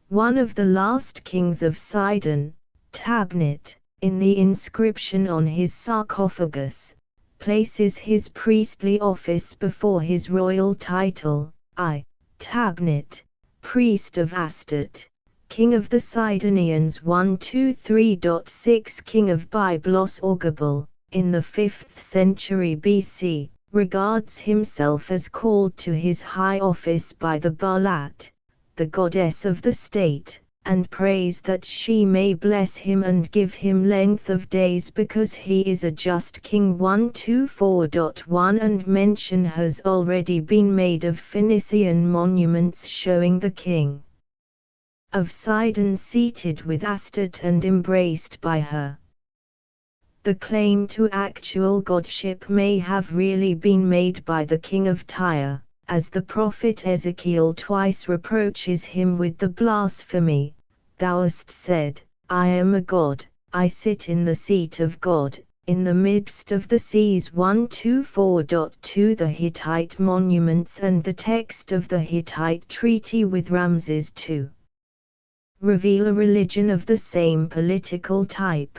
Speaker 1: One of the last kings of Sidon, Tabnit, in the inscription on his sarcophagus, places his priestly office before his royal title, I, Tabnit, priest of Astat, king of the Sidonians. 123.6 King of Byblos or Gabal, in the 5th century BC, regards himself as called to his high office by the Baalat, the goddess of the state, and prays that she may bless him and give him length of days because he is a just king. 124.1 And mention has already been made of Phoenician monuments showing the king of Sidon seated with Astat and embraced by her. The claim to actual godship may have really been made by the king of Tyre, as the prophet Ezekiel twice reproaches him with the blasphemy, "Thou hast said, I am a god, I sit in the seat of God, in the midst of the seas." 124.2 The Hittite monuments and the text of the Hittite treaty with Ramses II reveal a religion of the same political type.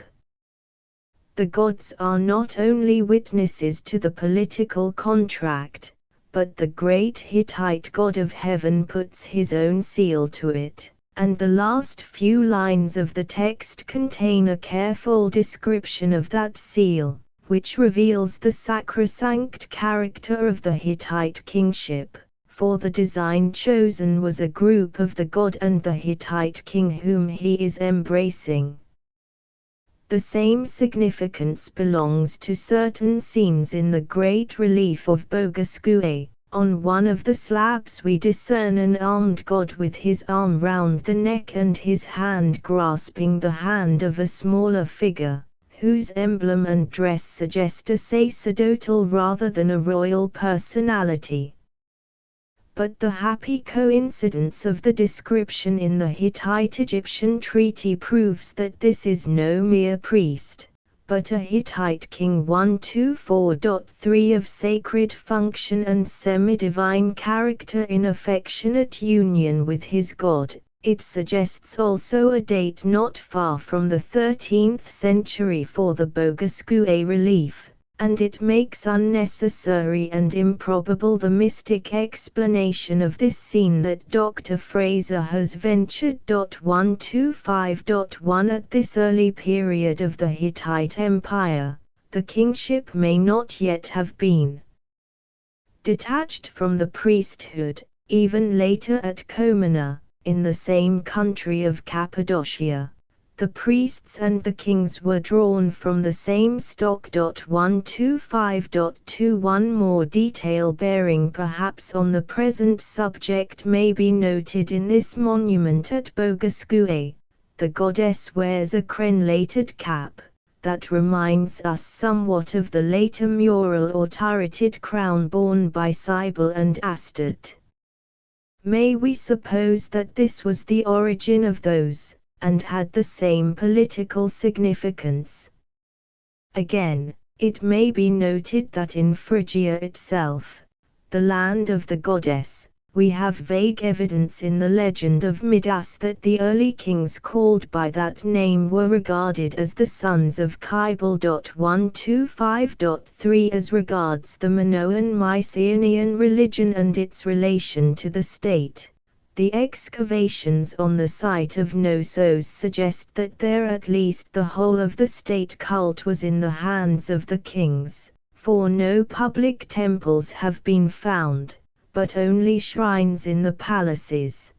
Speaker 1: The gods are not only witnesses to the political contract, but the great Hittite god of heaven puts his own seal to it, and the last few lines of the text contain a careful description of that seal, which reveals the sacrosanct character of the Hittite kingship, for the design chosen was a group of the god and the Hittite king whom he is embracing. The same significance belongs to certain scenes in the great relief of Bogasque. On one of the slabs we discern an armed god with his arm round the neck and his hand grasping the hand of a smaller figure, whose emblem and dress suggest a sacerdotal rather than a royal personality. But the happy coincidence of the description in the Hittite-Egyptian treaty proves that this is no mere priest, but a Hittite king. 124.3 Of sacred function and semi-divine character in affectionate union with his god, it suggests also a date not far from the 13th century for the Bogasque relief, and it makes unnecessary and improbable the mystic explanation of this scene that Dr. Fraser has ventured. 125.1 At this early period of the Hittite Empire, the kingship may not yet have been detached from the priesthood. Even later at Comana, in the same country of Cappadocia, the priests and the kings were drawn from the same stock. 125.2 One more detail bearing perhaps on the present subject may be noted in this monument at Bogasque. The goddess wears a crenellated cap, that reminds us somewhat of the later mural or turreted crown borne by Cybele and Astat. May we suppose that this was the origin of those, and had the same political significance? Again, It may be noted that in Phrygia itself, the land of the goddess, we have vague evidence in the legend of Midas that the early kings called by that name were regarded as the sons of Kybele. 125.3 As regards the Minoan Mycenaean religion and its relation to the state, the excavations on the site of Knossos suggest that there at least the whole of the state cult was in the hands of the kings, for no public temples have been found, but only shrines in the palaces.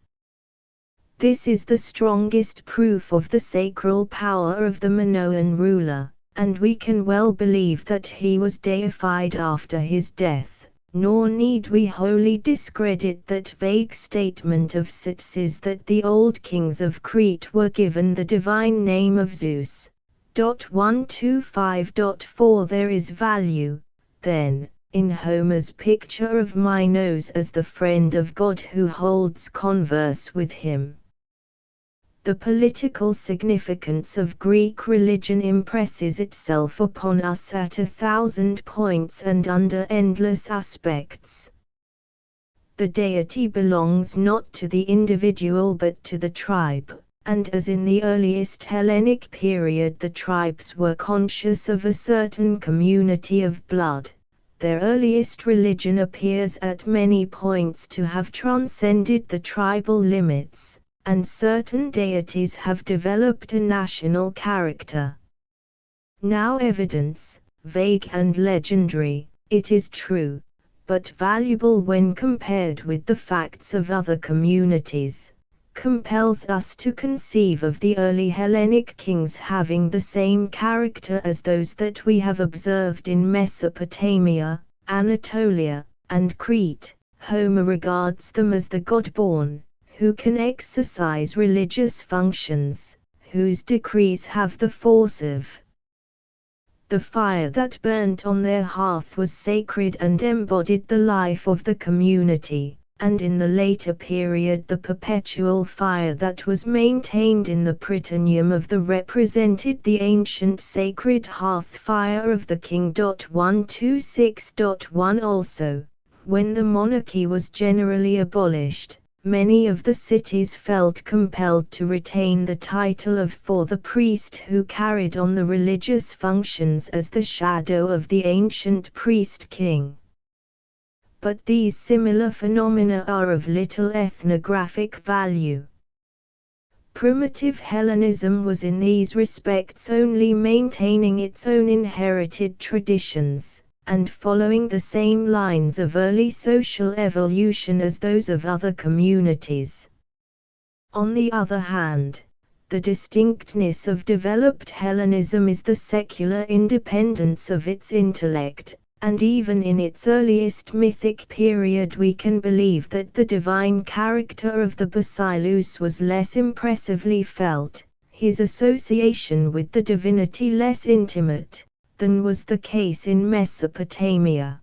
Speaker 1: This is the strongest proof of the sacral power of the Minoan ruler, and we can well believe that he was deified after his death, nor need we wholly discredit that vague statement of Tzetzes that the old kings of Crete were given the divine name of Zeus. 125.4 There is value, then, in Homer's picture of Minos as the friend of God who holds converse with him. The political significance of Greek religion impresses itself upon us at 1,000 points and under endless aspects. The deity belongs not to the individual but to the tribe, and as in the earliest Hellenic period the tribes were conscious of a certain community of blood, their earliest religion appears at many points to have transcended the tribal limits, and certain deities have developed a national character. Now evidence, vague and legendary, it is true, but valuable when compared with the facts of other communities, compels us to conceive of the early Hellenic kings having the same character as those that we have observed in Mesopotamia, Anatolia, and Crete. Homer regards them as the god-born, who can exercise religious functions, whose decrees have the force of the fire that burnt on their hearth was sacred and embodied the life of the community, and in the later period the perpetual fire that was maintained in the prytaneum of the represented the ancient sacred hearth fire of the king. 126.1 Also, when the monarchy was generally abolished, many of the cities felt compelled to retain the title of for the priest who carried on the religious functions as the shadow of the ancient priest-king. But these similar phenomena are of little ethnographic value. Primitive Hellenism was in these respects only maintaining its own inherited traditions, and following the same lines of early social evolution as those of other communities. On the other hand, the distinctness of developed Hellenism is the secular independence of its intellect, and even in its earliest mythic period we can believe that the divine character of the Basileus was less impressively felt, his association with the divinity less intimate, than was the case in Mesopotamia.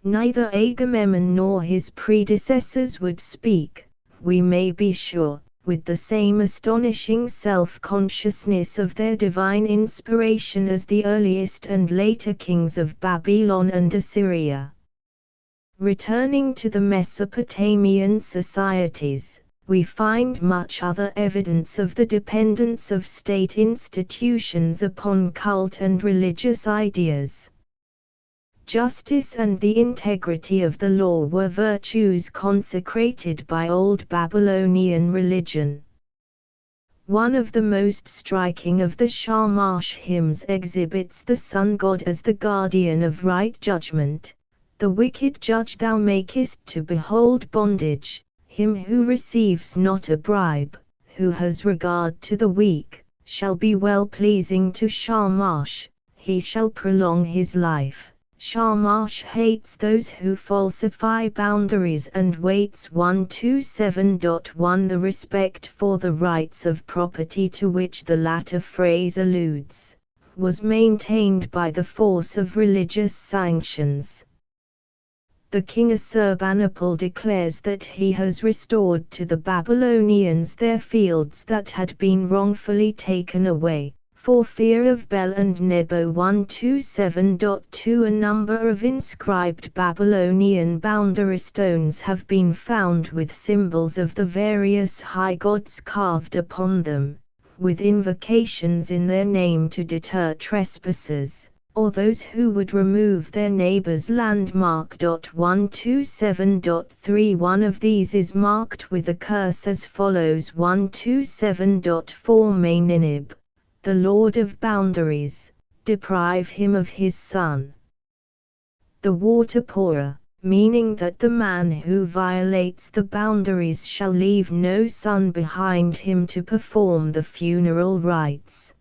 Speaker 1: Neither Agamemnon nor his predecessors would speak, we may be sure, with the same astonishing self-consciousness of their divine inspiration as the earliest and later kings of Babylon and Assyria. Returning to the Mesopotamian societies, we find much other evidence of the dependence of state institutions upon cult and religious ideas. Justice and the integrity of the law were virtues consecrated by Old Babylonian religion. One of the most striking of the Shamash hymns exhibits the sun god as the guardian of right judgment. The wicked judge thou makest to behold bondage, him who receives not a bribe, who has regard to the weak, shall be well pleasing to Shamash, he shall prolong his life. Shamash hates those who falsify boundaries and weights. 127.1 The respect for the rights of property to which the latter phrase alludes, was maintained by the force of religious sanctions. The king Assurbanipal declares that he has restored to the Babylonians their fields that had been wrongfully taken away, For fear of Bel and Nebo 127.2, a number of inscribed Babylonian boundary stones have been found with symbols of the various high gods carved upon them, with invocations in their name to deter trespassers, or those who would remove their neighbor's landmark. 127.3 One of these is marked with a curse as follows: 127.4 May Ninib, the Lord of Boundaries, deprive him of his son. The water pourer, meaning that the man who violates the boundaries shall leave no son behind him to perform the funeral rites.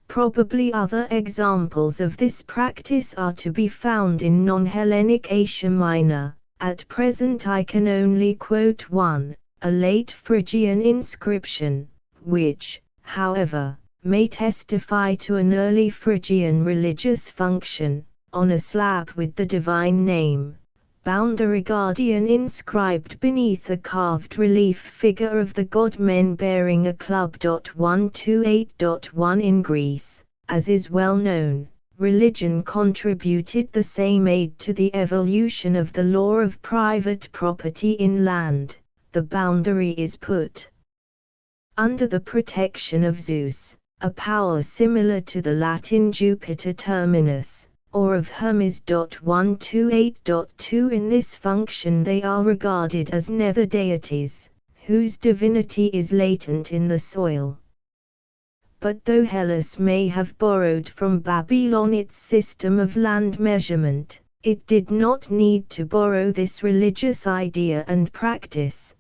Speaker 1: Probably other examples of this practice are to be found in non-Hellenic Asia Minor. At present I can only quote one, a late Phrygian inscription, which, however, may testify to an early Phrygian religious function, on a slab with the divine name, boundary guardian, inscribed beneath a carved relief figure of the god men bearing a club. 128.1 In Greece, as is well known, religion contributed the same aid to the evolution of the law of private property in land. The boundary is put under the protection of Zeus, a power similar to the Latin Jupiter Terminus, or of Hermes. 128.2 In this function they are regarded as nether deities, whose divinity is latent in the soil. But though Hellas may have borrowed from Babylon its system of land measurement, it did not need to borrow this religious idea and practice.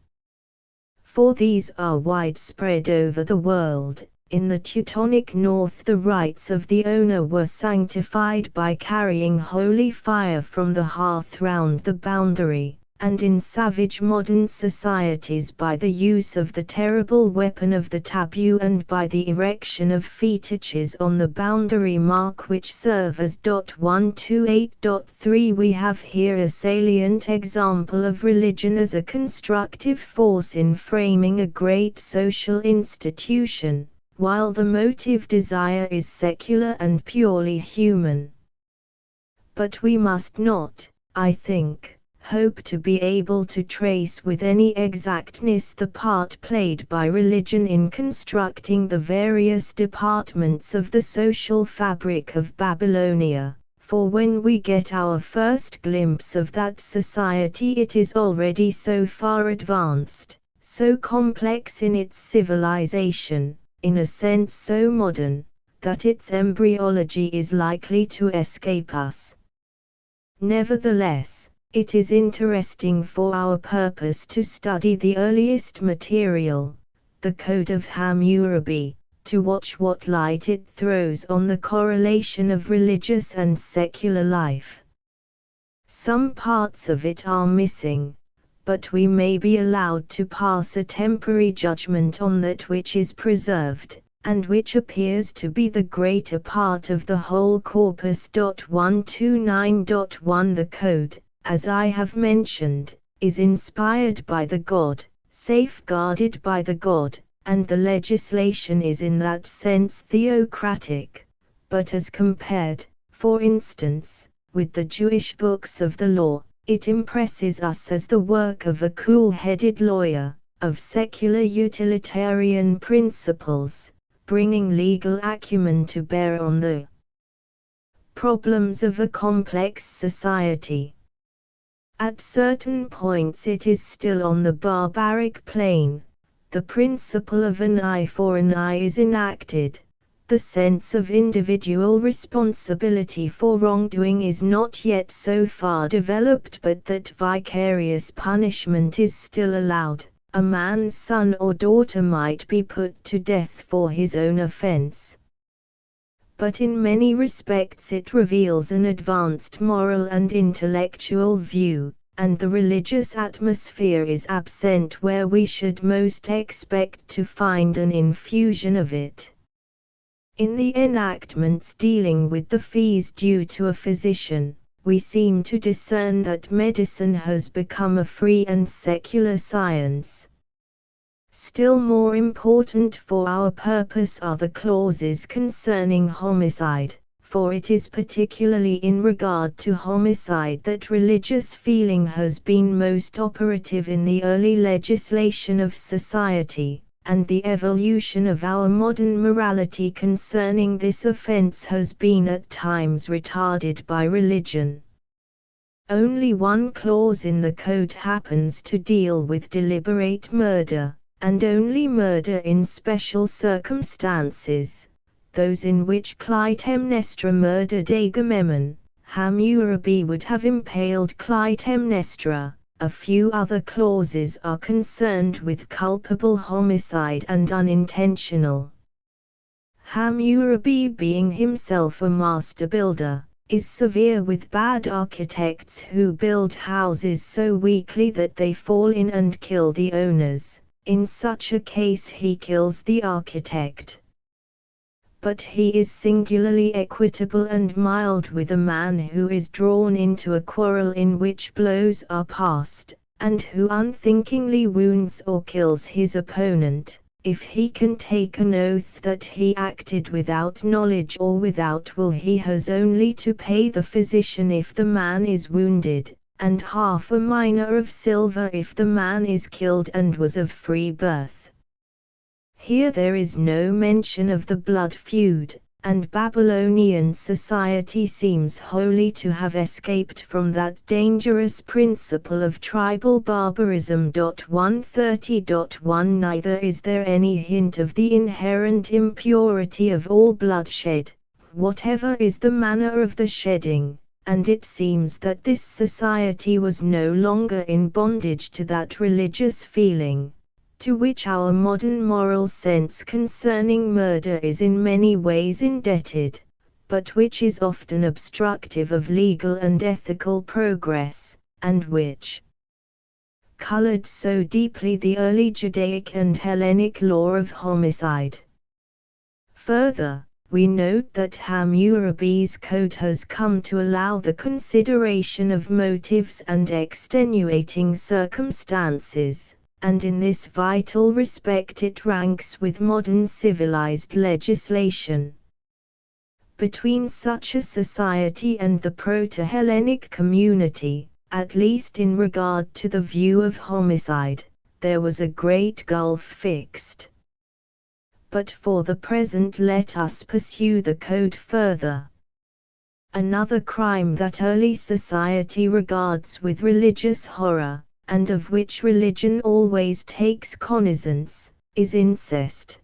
Speaker 1: For these are widespread over the world. In the Teutonic North, the rights of the owner were sanctified by carrying holy fire from the hearth round the boundary, and in savage modern societies by the use of the terrible weapon of the taboo and by the erection of fetiches on the boundary mark which serve as. 128.3 We have here a salient example of religion as a constructive force in framing a great social institution, while the motive desire is secular and purely human. But we must not, I think, hope to be able to trace with any exactness the part played by religion in constructing the various departments of the social fabric of Babylonia, for when we get our first glimpse of that society it is already so far advanced, so complex in its civilization, in a sense so modern, that its embryology is likely to escape us. Nevertheless, it is interesting for our purpose to study the earliest material, the Code of Hammurabi, to watch what light it throws on the correlation of religious and secular life. Some parts of it are missing, but we may be allowed to pass a temporary judgment on that which is preserved, and which appears to be the greater part of the whole corpus. 129.1 The Code, as I have mentioned, is inspired by the God, safeguarded by the God, and the legislation is in that sense theocratic, but as compared, for instance, with the Jewish books of the law, it impresses us as the work of a cool-headed lawyer, of secular utilitarian principles, bringing legal acumen to bear on the problems of a complex society. At certain points it is still on the barbaric plane. The principle of an eye for an eye is enacted. The sense of individual responsibility for wrongdoing is not yet so far developed, but that vicarious punishment is still allowed. A man's son or daughter might be put to death for his own offense. But in many respects it reveals an advanced moral and intellectual view, and the religious atmosphere is absent where we should most expect to find an infusion of it. In the enactments dealing with the fees due to a physician, we seem to discern that medicine has become a free and secular science. Still more important for our purpose are the clauses concerning homicide, for it is particularly in regard to homicide that religious feeling has been most operative in the early legislation of society, and the evolution of our modern morality concerning this offense has been at times retarded by religion. Only one clause in the code happens to deal with deliberate murder, and only murder in special circumstances, those in which Clytemnestra murdered Agamemnon. Hammurabi would have impaled Clytemnestra. A few other clauses are concerned with culpable homicide and unintentional. Hammurabi, being himself a master builder, is severe with bad architects who build houses so weakly that they fall in and kill the owners. In such a case he kills the architect. But he is singularly equitable and mild with a man who is drawn into a quarrel in which blows are passed, and who unthinkingly wounds or kills his opponent. If he can take an oath that he acted without knowledge or without will, he has only to pay the physician if the man is wounded, and half a mina of silver if the man is killed and was of free birth. Here there is no mention of the blood feud, and Babylonian society seems wholly to have escaped from that dangerous principle of tribal barbarism. 130.1 Neither is there any hint of the inherent impurity of all bloodshed, whatever is the manner of the shedding, and it seems that this society was no longer in bondage to that religious feeling, to which our modern moral sense concerning murder is in many ways indebted, but which is often obstructive of legal and ethical progress, and which colored so deeply the early Judaic and Hellenic law of homicide. Further, we note that Hammurabi's code has come to allow the consideration of motives and extenuating circumstances, and in this vital respect it ranks with modern civilized legislation. Between such a society and the Proto-Hellenic community, at least in regard to the view of homicide, there was a great gulf fixed. But for the present let us pursue the code further. Another crime that early society regards with religious horror, and of which religion always takes cognizance, is incest.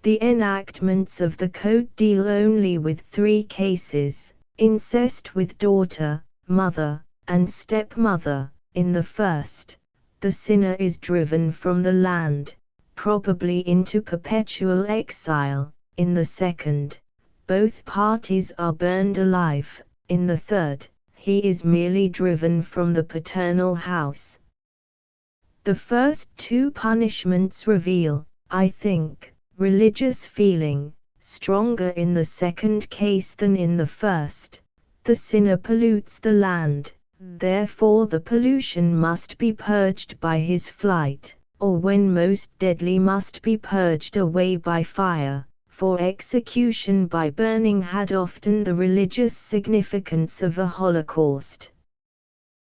Speaker 1: The enactments of the code deal only with 3 cases: incest with daughter, mother, and stepmother. In the first, the sinner is driven from the land, probably into perpetual exile. In the second, both parties are burned alive. In the third, he is merely driven from the paternal house. The first 2 punishments reveal, I think, religious feeling, stronger in the second case than in the first. The sinner pollutes the land, therefore the pollution must be purged by his flight, or when most deadly must be purged away by fire, for execution by burning had often the religious significance of a holocaust.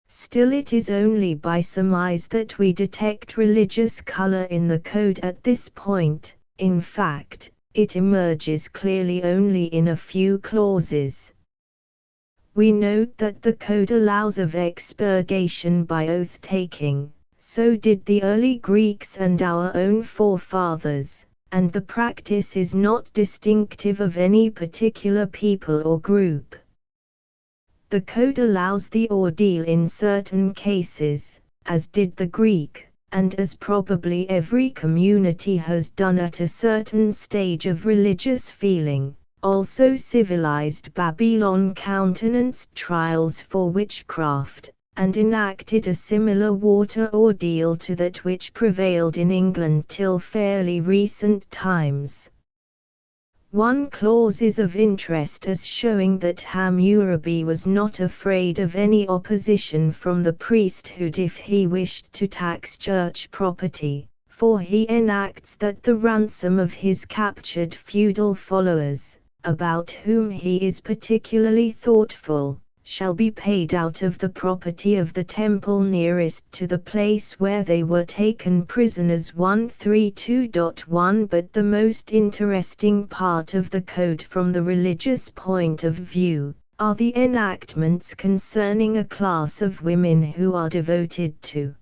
Speaker 1: Still it is only by surmise that we detect religious color in the code at this point. In fact, it emerges clearly only in a few clauses. We note that the code allows of expurgation by oath-taking. So did the early Greeks and our own forefathers, and the practice is not distinctive of any particular people or group. The code allows the ordeal in certain cases, as did the Greek, and as probably every community has done at a certain stage of religious feeling. Also civilized Babylon countenanced trials for witchcraft, and enacted a similar water ordeal to that which prevailed in England till fairly recent times. One clause is of interest as showing that Hammurabi was not afraid of any opposition from the priesthood if he wished to tax church property, for he enacts that the ransom of his captured feudal followers, about whom he is particularly thoughtful, shall be paid out of the property of the temple nearest to the place where they were taken prisoners. 132.1 But the most interesting part of the code from the religious point of view, are the enactments concerning a class of women who are devoted to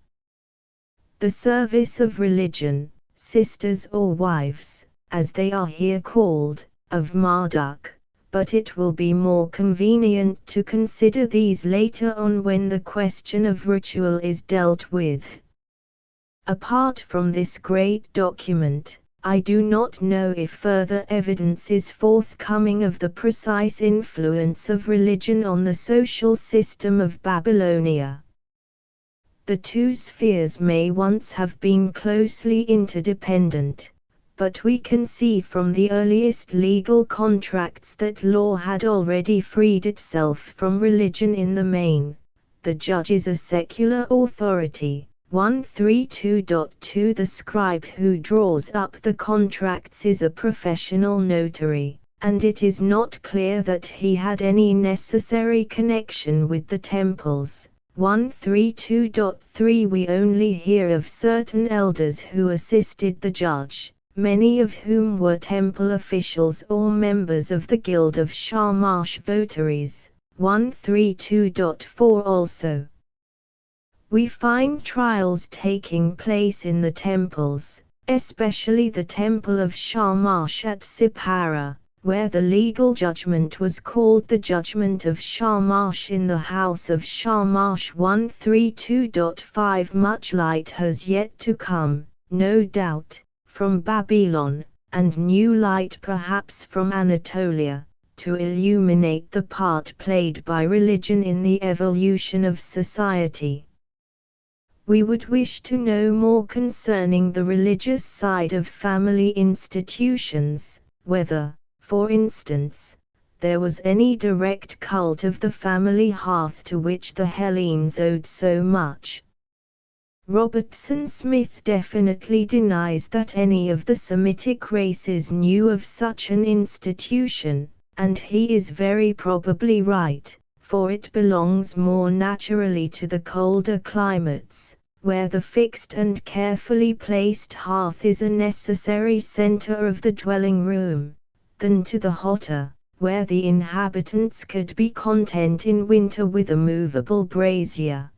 Speaker 1: the service of religion, sisters or wives, as they are here called, of Marduk. But it will be more convenient to consider these later on when the question of ritual is dealt with. Apart from this great document, I do not know if further evidence is forthcoming of the precise influence of religion on the social system of Babylonia. The two spheres may once have been closely interdependent, but we can see from the earliest legal contracts that law had already freed itself from religion in the main. The judge is a secular authority. 132.2 The scribe who draws up the contracts is a professional notary, and it is not clear that he had any necessary connection with the temples. 132.3 We only hear of certain elders who assisted the judge, many of whom were temple officials or members of the Guild of Shamash votaries. 132.4 Also, we find trials taking place in the temples, especially the temple of Shamash at Sippara, where the legal judgment was called the judgment of Shamash in the house of Shamash. 132.5 Much light has yet to come, no doubt, from Babylon, and new light perhaps from Anatolia, to illuminate the part played by religion in the evolution of society. We would wish to know more concerning the religious side of family institutions, whether, for instance, there was any direct cult of the family hearth to which the Hellenes owed so much. Robertson Smith definitely denies that any of the Semitic races knew of such an institution, and he is very probably right, for it belongs more naturally to the colder climates, where the fixed and carefully placed hearth is a necessary center of the dwelling room, than to the hotter, where the inhabitants could be content in winter with a movable brazier.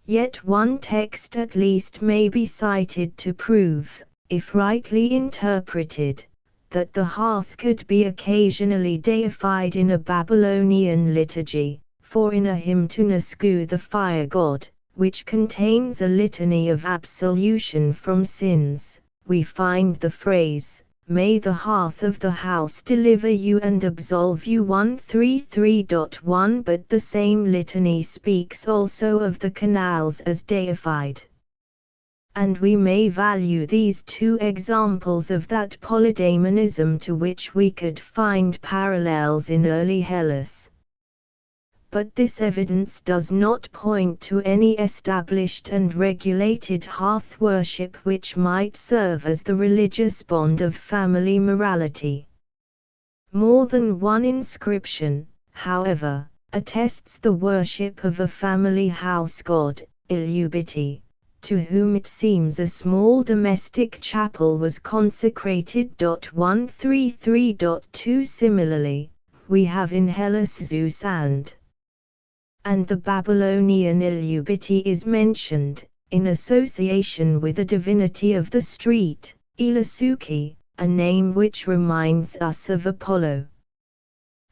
Speaker 1: Yet one text at least may be cited to prove, if rightly interpreted, that the hearth could be occasionally deified in a Babylonian liturgy, for in a hymn to Nasku the fire god, which contains a litany of absolution from sins, we find the phrase, "May the hearth of the house deliver you and absolve you." 133.1 But the same litany speaks also of the canals as deified. And we may value these two examples of that polydaemonism to which we could find parallels in early Hellas. But this evidence does not point to any established and regulated hearth worship which might serve as the religious bond of family morality. More than one inscription, however, attests the worship of a family house god, Ilubiti, to whom it seems a small domestic chapel was consecrated. 133.2 Similarly, we have in Hellas Zeus and the Babylonian Ilubiti is mentioned, in association with a divinity of the street, Ilasuki, a name which reminds us of Apollo.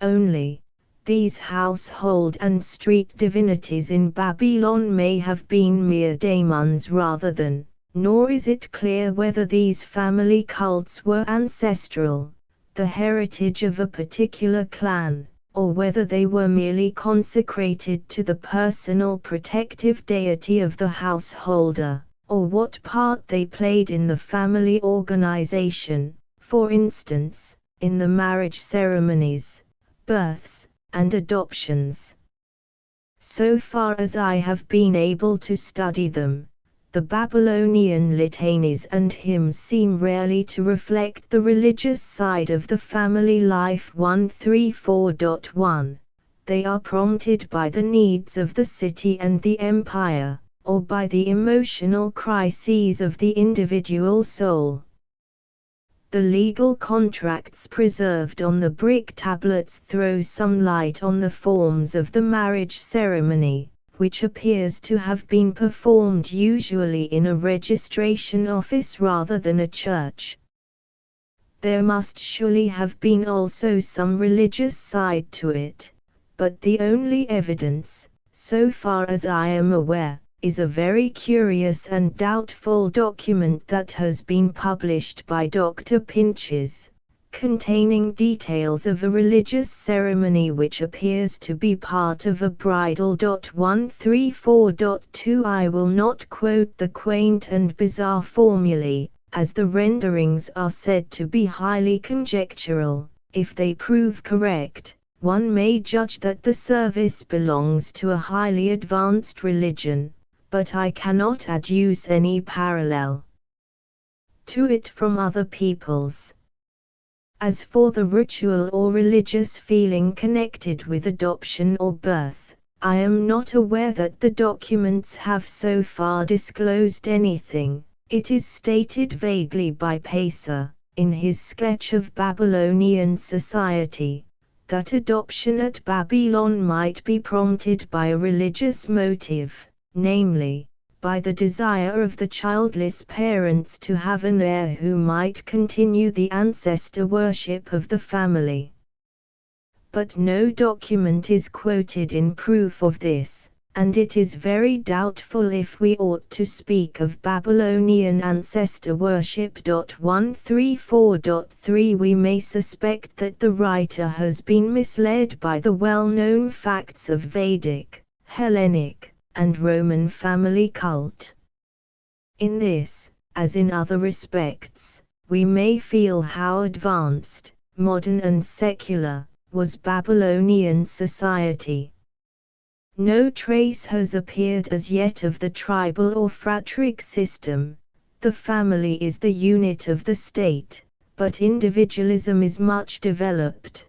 Speaker 1: Only, these household and street divinities in Babylon may have been mere daemons rather than, nor is it clear whether these family cults were ancestral, the heritage of a particular clan, or whether they were merely consecrated to the personal protective deity of the householder, or what part they played in the family organization, for instance, in the marriage ceremonies, births, and adoptions. So far as I have been able to study them, The Babylonian litanies and hymns seem rarely to reflect the religious side of the family life. 134.1. They are prompted by the needs of the city and the empire, or by the emotional crises of the individual soul. The legal contracts preserved on the brick tablets throw some light on the forms of the marriage ceremony, which appears to have been performed usually in a registration office rather than a church. There must surely have been also some religious side to it, but the only evidence, so far as I am aware, is a very curious and doubtful document that has been published by Dr. Pinches, containing details of a religious ceremony which appears to be part of a bridal. 134.2. I will not quote the quaint and bizarre formulae, as the renderings are said to be highly conjectural. If they prove correct, one may judge that the service belongs to a highly advanced religion, but I cannot adduce any parallel to it from other peoples. As for the ritual or religious feeling connected with adoption or birth, I am not aware that the documents have so far disclosed anything. It is stated vaguely by Pacer, in his sketch of Babylonian society, that adoption at Babylon might be prompted by a religious motive, namely, by the desire of the childless parents to have an heir who might continue the ancestor worship of the family. But no document is quoted in proof of this, and it is very doubtful if we ought to speak of Babylonian ancestor worship. 134.3. We may suspect that the writer has been misled by the well-known facts of Vedic, Hellenic, and Roman family cult. In this, as in other respects, we may feel how advanced, modern and secular, was Babylonian society. No trace has appeared as yet of the tribal or phratric system. The family is the unit of the state, but individualism is much developed.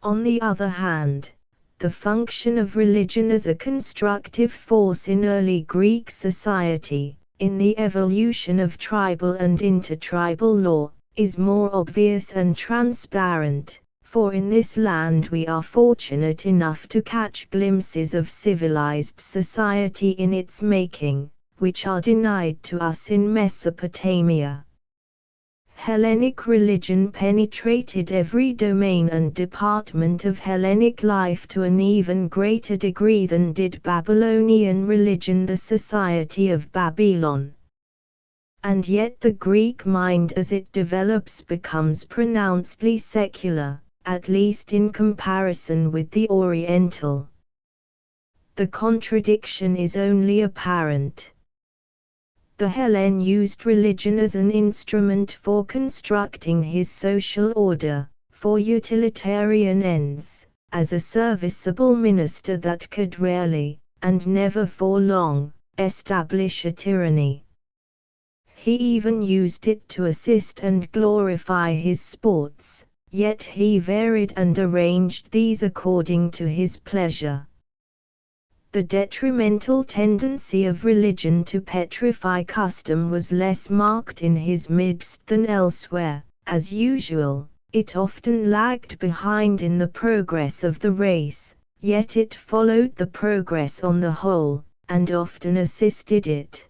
Speaker 1: On the other hand, the function of religion as a constructive force in early Greek society, in the evolution of tribal and intertribal law, is more obvious and transparent. For in this land we are fortunate enough to catch glimpses of civilized society in its making, which are denied to us in Mesopotamia. Hellenic religion penetrated every domain and department of Hellenic life to an even greater degree than did Babylonian religion the society of Babylon. And yet the Greek mind as it develops becomes pronouncedly secular, at least in comparison with the Oriental. The contradiction is only apparent. The Hellen used religion as an instrument for constructing his social order, for utilitarian ends, as a serviceable minister that could rarely, and never for long, establish a tyranny. He even used it to assist and glorify his sports. Yet he varied and arranged these according to his pleasure. The detrimental tendency of religion to petrify custom was less marked in his midst than elsewhere. As usual, it often lagged behind in the progress of the race, yet it followed the progress on the whole, and often assisted it.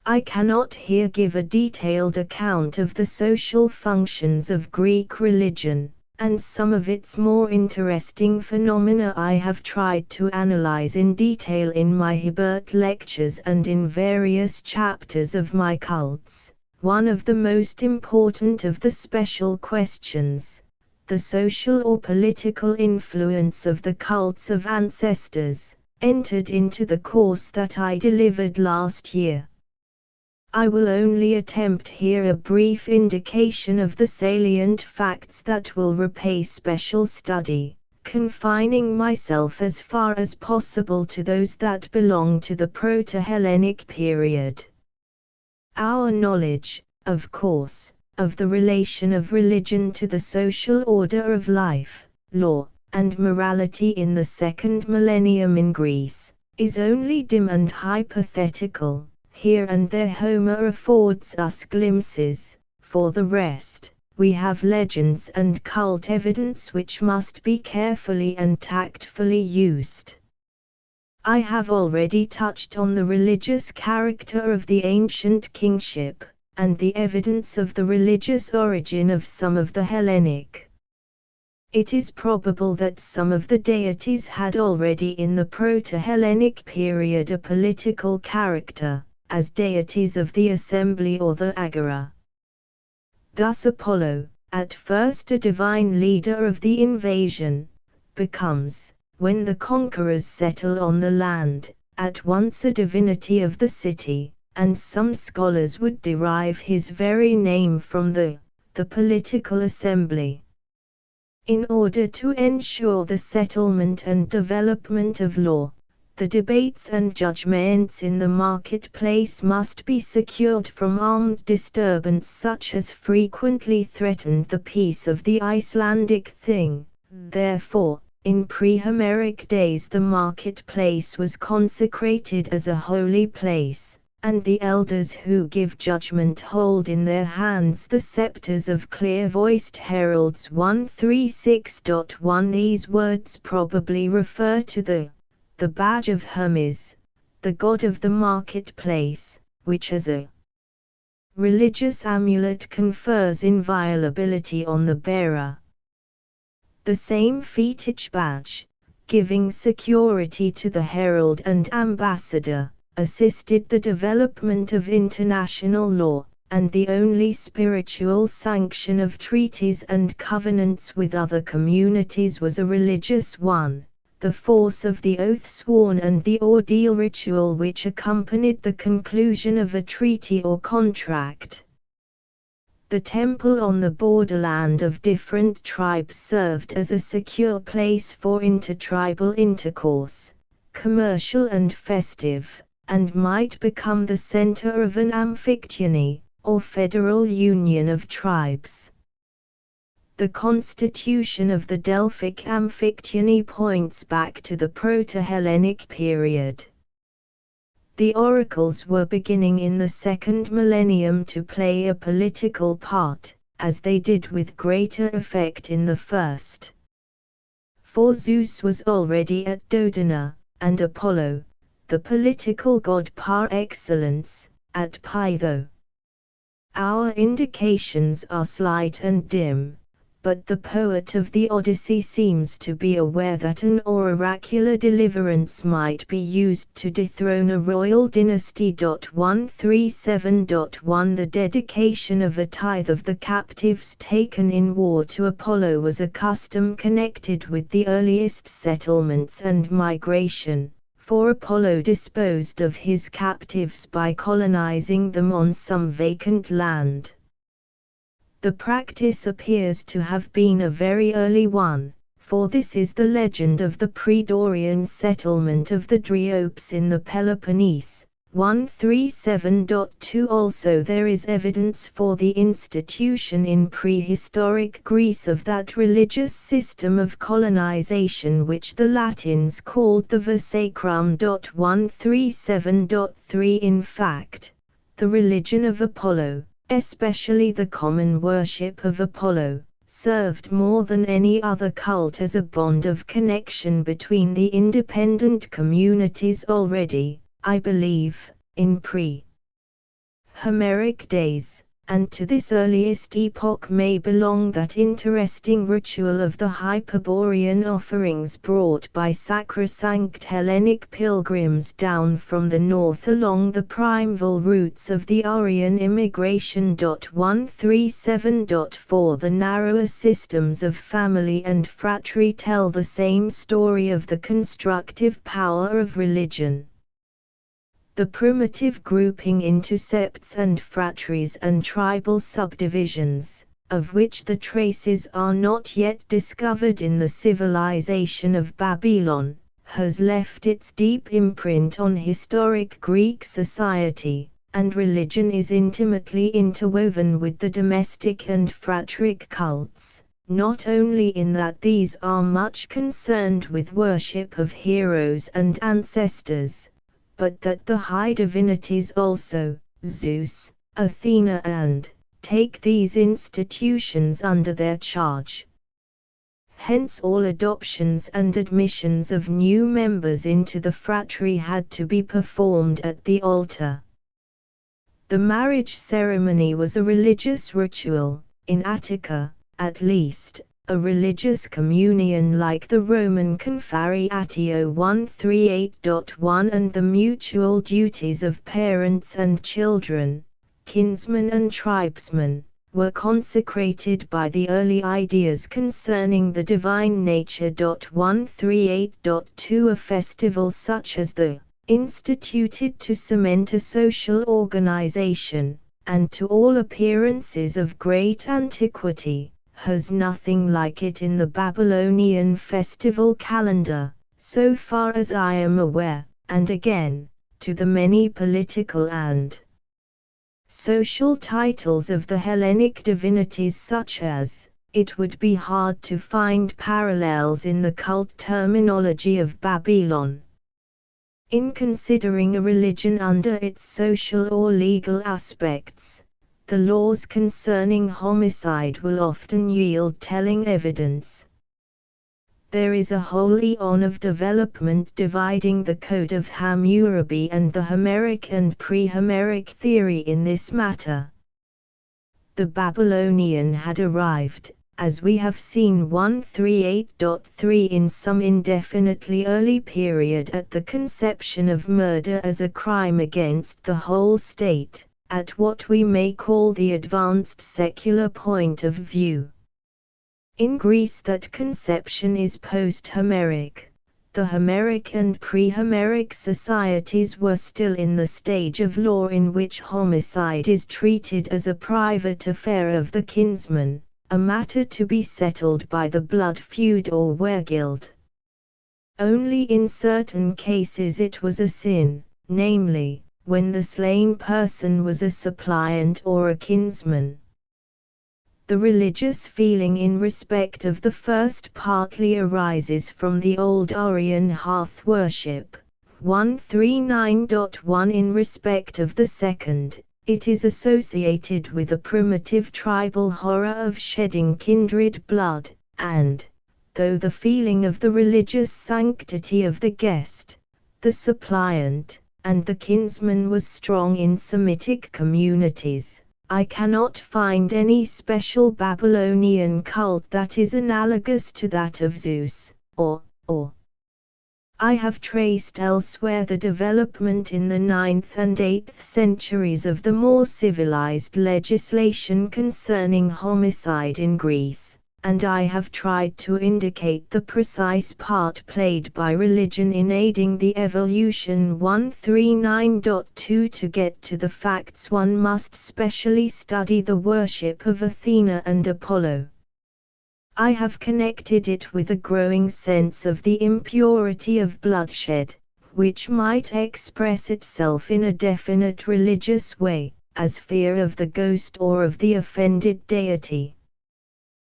Speaker 1: I cannot here give a detailed account of the social functions of Greek religion, and some of its more interesting phenomena I have tried to analyze in detail in my Hebert lectures and in various chapters of my cults. One of the most important of the special questions, the social or political influence of the cults of ancestors, entered into the course that I delivered last year. I will only attempt here a brief indication of the salient facts that will repay special study, confining myself as far as possible to those that belong to the Proto-Hellenic period. Our knowledge, of course, of the relation of religion to the social order of life, law, and morality in the second millennium in Greece, is only dim and hypothetical. Here and there Homer affords us glimpses. For the rest, we have legends and cult evidence which must be carefully and tactfully used. I have already touched on the religious character of the ancient kingship, and the evidence of the religious origin of some of the Hellenic. It is probable that some of the deities had already in the Proto-Hellenic period a political character, as deities of the assembly or the agora. Thus Apollo, at first a divine leader of the invasion, becomes, when the conquerors settle on the land, at once a divinity of the city, and some scholars would derive his very name from the political assembly. In order to ensure the settlement and development of law, the debates and judgments in the marketplace must be secured from armed disturbance such as frequently threatened the peace of the Icelandic thing. Therefore, in pre-Homeric days the marketplace was consecrated as a holy place, and the elders who give judgment hold in their hands the scepters of clear-voiced heralds. 136.1 These words probably refer to the badge of Hermes, the god of the marketplace, which as a religious amulet confers inviolability on the bearer. The same fetish badge, giving security to the herald and ambassador, assisted the development of international law, and the only spiritual sanction of treaties and covenants with other communities was a religious one, the force of the oath sworn and the ordeal ritual which accompanied the conclusion of a treaty or contract. The temple on the borderland of different tribes served as a secure place for intertribal intercourse, commercial and festive, and might become the center of an amphictyony, or federal union of tribes. The constitution of the Delphic amphictyony points back to the Proto-Hellenic period. The oracles were beginning in the second millennium to play a political part, as they did with greater effect in the first. For Zeus was already at Dodona, and Apollo, the political god par excellence, at Pytho. Our indications are slight and dim, but the poet of the Odyssey seems to be aware that an oracular deliverance might be used to dethrone a royal dynasty. 137.1 The dedication of a tithe of the captives taken in war to Apollo was a custom connected with the earliest settlements and migration, for Apollo disposed of his captives by colonizing them on some vacant land. The practice appears to have been a very early one, for this is the legend of the pre-Dorian settlement of the Dryops in the Peloponnese. 137.2 Also there is evidence for the institution in prehistoric Greece of that religious system of colonization which the Latins called the versacrum. 137.3 In fact, the religion of Apollo, especially the common worship of Apollo, served more than any other cult as a bond of connection between the independent communities already, I believe, in pre-Homeric days, and to this earliest epoch may belong that interesting ritual of the Hyperborean offerings brought by sacrosanct Hellenic pilgrims down from the north along the primeval routes of the Aryan immigration. 137.4 The narrower systems of family and phratry tell the same story of the constructive power of religion. The primitive grouping into septs and phratries and tribal subdivisions, of which the traces are not yet discovered in the civilization of Babylon, has left its deep imprint on historic Greek society, and religion is intimately interwoven with the domestic and phratric cults, not only in that these are much concerned with worship of heroes and ancestors, but that the high divinities also, Zeus, Athena and, take these institutions under their charge. Hence all adoptions and admissions of new members into the phratry had to be performed at the altar. The marriage ceremony was a religious ritual, in Attica, at least, a religious communion like the Roman Confarreatio 138.1, and the mutual duties of parents and children, kinsmen and tribesmen, were consecrated by the early ideas concerning the divine nature. 138.2 A festival such as the instituted to cement a social organization, and to all appearances of great antiquity, has nothing like it in the Babylonian festival calendar, so far as I am aware, and again, to the many political and social titles of the Hellenic divinities such as, it would be hard to find parallels in the cult terminology of Babylon. In considering a religion under its social or legal aspects, the laws concerning homicide will often yield telling evidence. There is a whole eon of development dividing the Code of Hammurabi and the Homeric and pre-Homeric theory in this matter. The Babylonian had arrived, as we have seen 138.3, in some indefinitely early period at the conception of murder as a crime against the whole state, at what we may call the advanced secular point of view. In Greece that conception is post-Homeric. The Homeric and pre-Homeric societies were still in the stage of law in which homicide is treated as a private affair of the kinsman, a matter to be settled by the blood feud or weregild. Only in certain cases it was a sin, namely, when the slain person was a suppliant or a kinsman. The religious feeling in respect of the first partly arises from the old Aryan hearth worship, 139.1. In respect of the second, it is associated with a primitive tribal horror of shedding kindred blood, and, though the feeling of the religious sanctity of the guest, the suppliant, and the kinsman was strong in Semitic communities, I cannot find any special Babylonian cult that is analogous to that of Zeus, or I have traced elsewhere the development in the 9th and 8th centuries of the more civilized legislation concerning homicide in Greece, and I have tried to indicate the precise part played by religion in aiding the evolution. 139.2 To get to the facts one must specially study the worship of Athena and Apollo. I have connected it with a growing sense of the impurity of bloodshed, which might express itself in a definite religious way, as fear of the ghost or of the offended deity.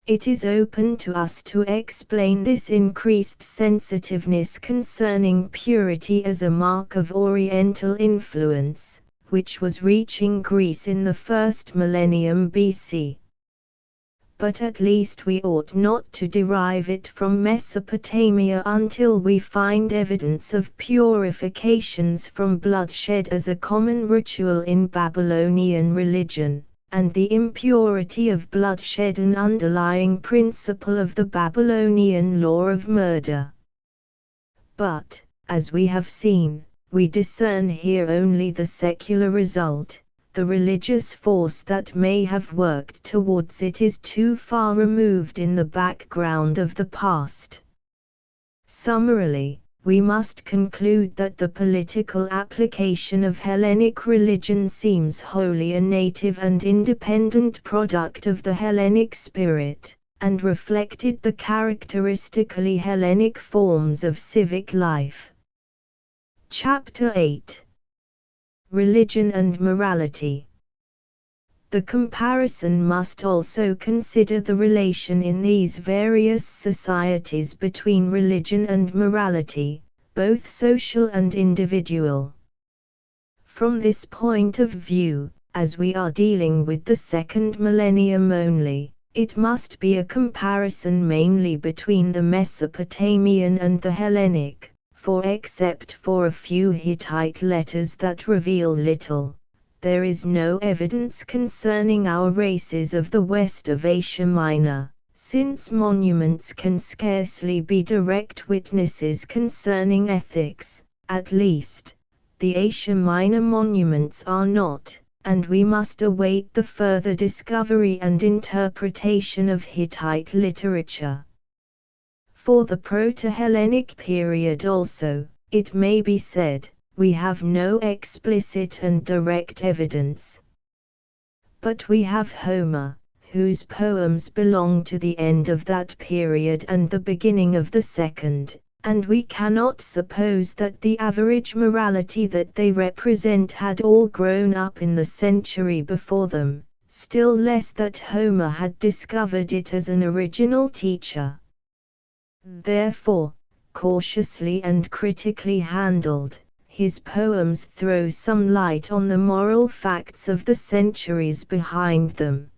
Speaker 1: It is open to us to explain this increased sensitiveness concerning purity as a mark of Oriental influence, which was reaching Greece in the first millennium BC. But at least we ought not to derive it from Mesopotamia until we find evidence of purifications from bloodshed as a common ritual in Babylonian religion, and the impurity of bloodshed an underlying principle of the Babylonian law of murder. But, as we have seen, we discern here only the secular result. The religious force that may have worked towards it is too far removed in the background of the past. Summarily, we must conclude that the political application of Hellenic religion seems wholly a native and independent product of the Hellenic spirit, and reflected the characteristically Hellenic forms of civic life. Chapter 8. Religion and Morality. The comparison must also consider the relation in these various societies between religion and morality, both social and individual. From this point of view, as we are dealing with the second millennium only, it must be a comparison mainly between the Mesopotamian and the Hellenic, for except for a few Hittite letters that reveal little, there is no evidence concerning our races of the west of Asia Minor, since monuments can scarcely be direct witnesses concerning ethics. At least, the Asia Minor monuments are not, and we must await the further discovery and interpretation of Hittite literature. For the Proto-Hellenic period also, it may be said, we have no explicit and direct evidence. But we have Homer, whose poems belong to the end of that period and the beginning of the second, and we cannot suppose that the average morality that they represent had all grown up in the century before them, still less that Homer had discovered it as an original teacher. Therefore, cautiously and critically handled, his poems throw some light on the moral facts of the centuries behind them.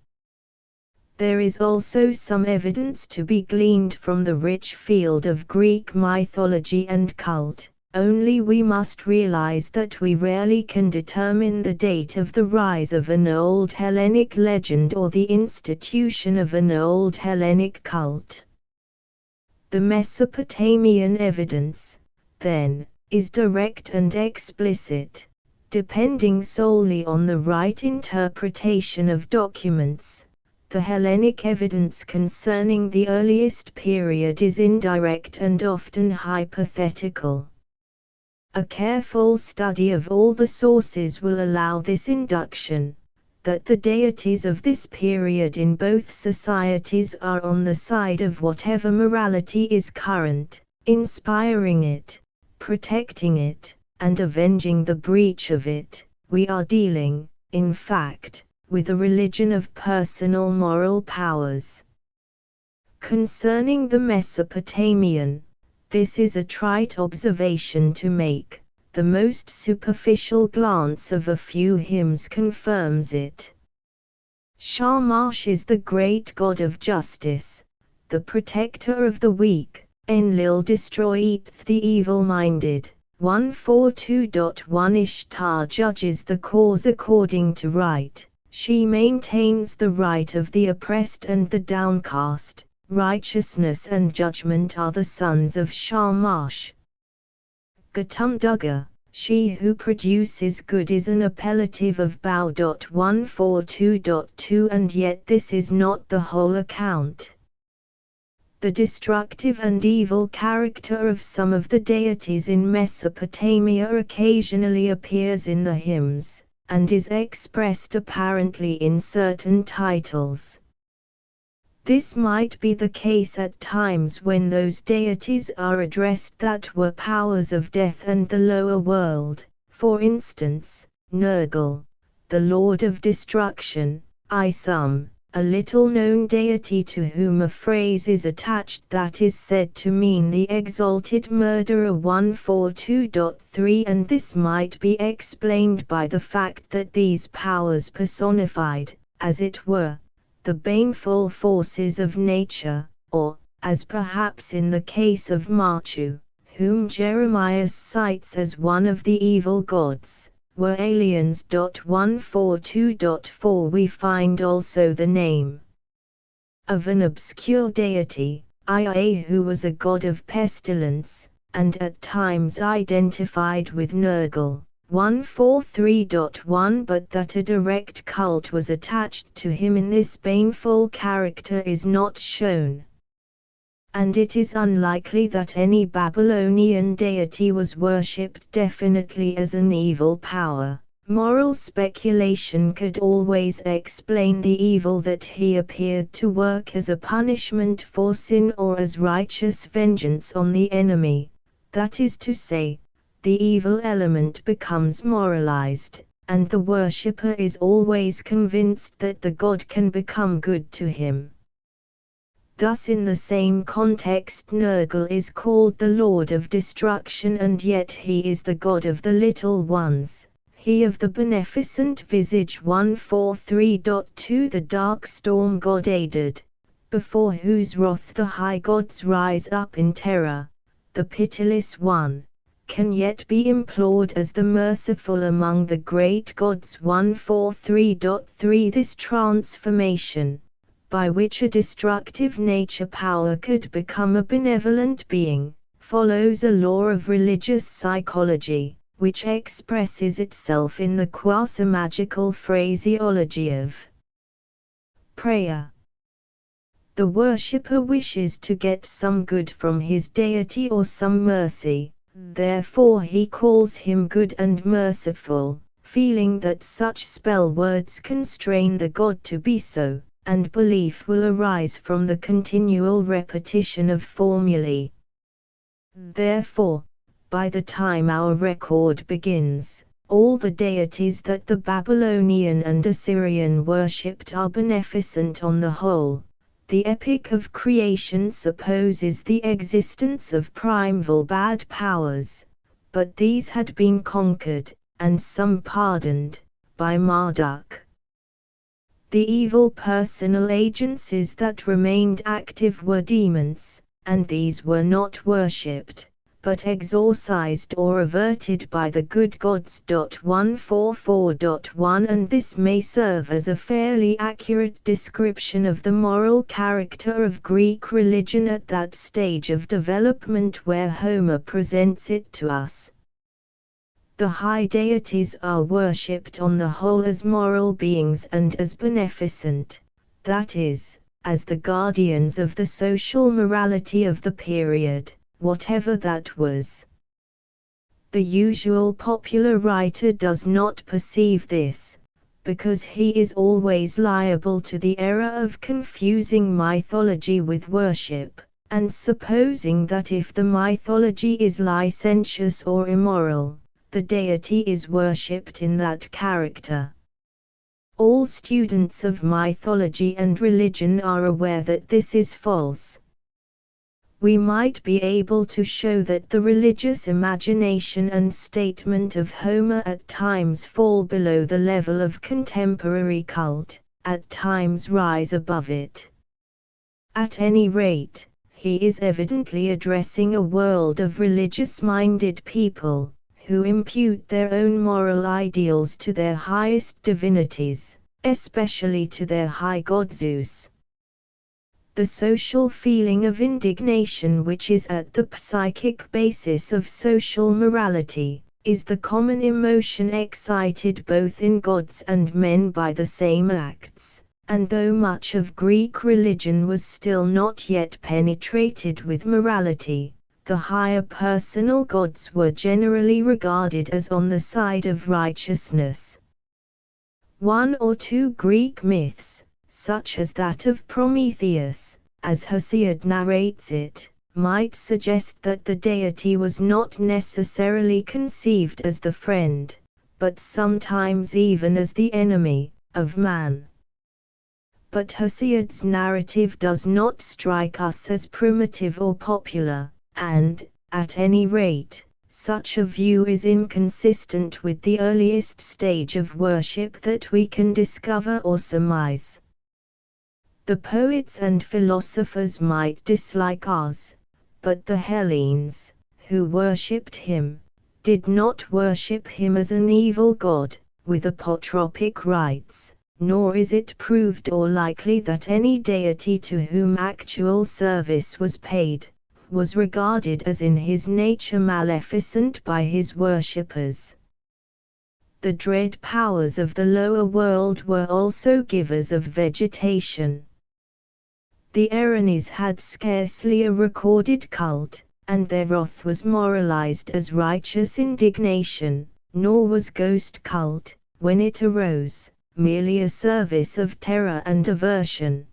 Speaker 1: There is also some evidence to be gleaned from the rich field of Greek mythology and cult, only we must realize that we rarely can determine the date of the rise of an old Hellenic legend or the institution of an old Hellenic cult. The Mesopotamian evidence, then, is direct and explicit, depending solely on the right interpretation of documents. The Hellenic evidence concerning the earliest period is indirect and often hypothetical. A careful study of all the sources will allow this induction, that the deities of this period in both societies are on the side of whatever morality is current, inspiring it, protecting it, and avenging the breach of it. We are dealing, in fact, with a religion of personal moral powers. Concerning the Mesopotamian, this is a trite observation to make. The most superficial glance of a few hymns confirms it. Shamash is the great god of justice, the protector of the weak. Enlil destroyeth the evil-minded. 142.1 Ishtar judges the cause according to right. She maintains the right of the oppressed and the downcast. Righteousness and judgment are the sons of Shamash. Gatumduga, she who produces good, is an appellative of Bow. 142.2, and yet this is not the whole account. The destructive and evil character of some of the deities in Mesopotamia occasionally appears in the hymns, and is expressed apparently in certain titles. This might be the case at times when those deities are addressed that were powers of death and the lower world, for instance, Nergal, the lord of destruction, Isum, a little-known deity to whom a phrase is attached that is said to mean the exalted murderer. 142.3, and this might be explained by the fact that these powers personified, as it were, the baneful forces of nature, or, as perhaps in the case of Marchu, whom Jeremiah cites as one of the evil gods, were aliens. 142.4 We find also the name of an obscure deity, Ia, who was a god of pestilence, and at times identified with Nergal. 143.1 But that a direct cult was attached to him in this baneful character is not shown. and it is unlikely that any Babylonian deity was worshipped definitely as an evil power. Moral speculation could always explain the evil that he appeared to work as a punishment for sin or as righteous vengeance on the enemy. That is to say, the evil element becomes moralized, and the worshipper is always convinced that the god can become good to him. Thus in the same context Nergal is called the Lord of Destruction, and yet he is the god of the little ones, he of the beneficent visage. 143.2 The dark storm god aided, before whose wrath the high gods rise up in terror, the pitiless one, can yet be implored as the merciful among the great gods. 143.3 This transformation, by which a destructive nature power could become a benevolent being, follows a law of religious psychology, which expresses itself in the quasi-magical phraseology of prayer. The worshipper wishes to get some good from his deity or some mercy, therefore he calls him good and merciful, feeling that such spell words constrain the god to be so, and belief will arise from the continual repetition of formulae. Therefore, by the time our record begins, all the deities that the Babylonian and Assyrian worshipped are beneficent on the whole. The Epic of Creation supposes the existence of primeval bad powers, but these had been conquered, and some pardoned, by Marduk. The evil personal agencies that remained active were demons, and these were not worshipped, but exorcised or averted by the good gods. 144.1 And this may serve as a fairly accurate description of the moral character of Greek religion at that stage of development where Homer presents it to us. The high deities are worshipped on the whole as moral beings and as beneficent, that is, as the guardians of the social morality of the period, whatever that was. The usual popular writer does not perceive this, because he is always liable to the error of confusing mythology with worship, and supposing that if the mythology is licentious or immoral, the deity is worshipped in that character. All students of mythology and religion are aware that this is false. We might be able to show that the religious imagination and statement of Homer at times fall below the level of contemporary cult, at times rise above it. At any rate, he is evidently addressing a world of religious-minded people, who impute their own moral ideals to their highest divinities, especially to their high god Zeus. The social feeling of indignation which is at the psychic basis of social morality, is the common emotion excited both in gods and men by the same acts, and though much of Greek religion was still not yet penetrated with morality, the higher personal gods were generally regarded as on the side of righteousness. One or two Greek myths, such as that of Prometheus, as Hesiod narrates it, might suggest that the deity was not necessarily conceived as the friend, but sometimes even as the enemy, of man. But Hesiod's narrative does not strike us as primitive or popular, and, at any rate, such a view is inconsistent with the earliest stage of worship that we can discover or surmise. The poets and philosophers might dislike ours, but the Hellenes, who worshipped him, did not worship him as an evil god, with apotropic rites, nor is it proved or likely that any deity to whom actual service was paid, was regarded as in his nature maleficent by his worshippers. The dread powers of the lower world were also givers of vegetation. The Erinyes had scarcely a recorded cult, and their wrath was moralized as righteous indignation, nor was ghost cult, when it arose, merely a service of terror and aversion.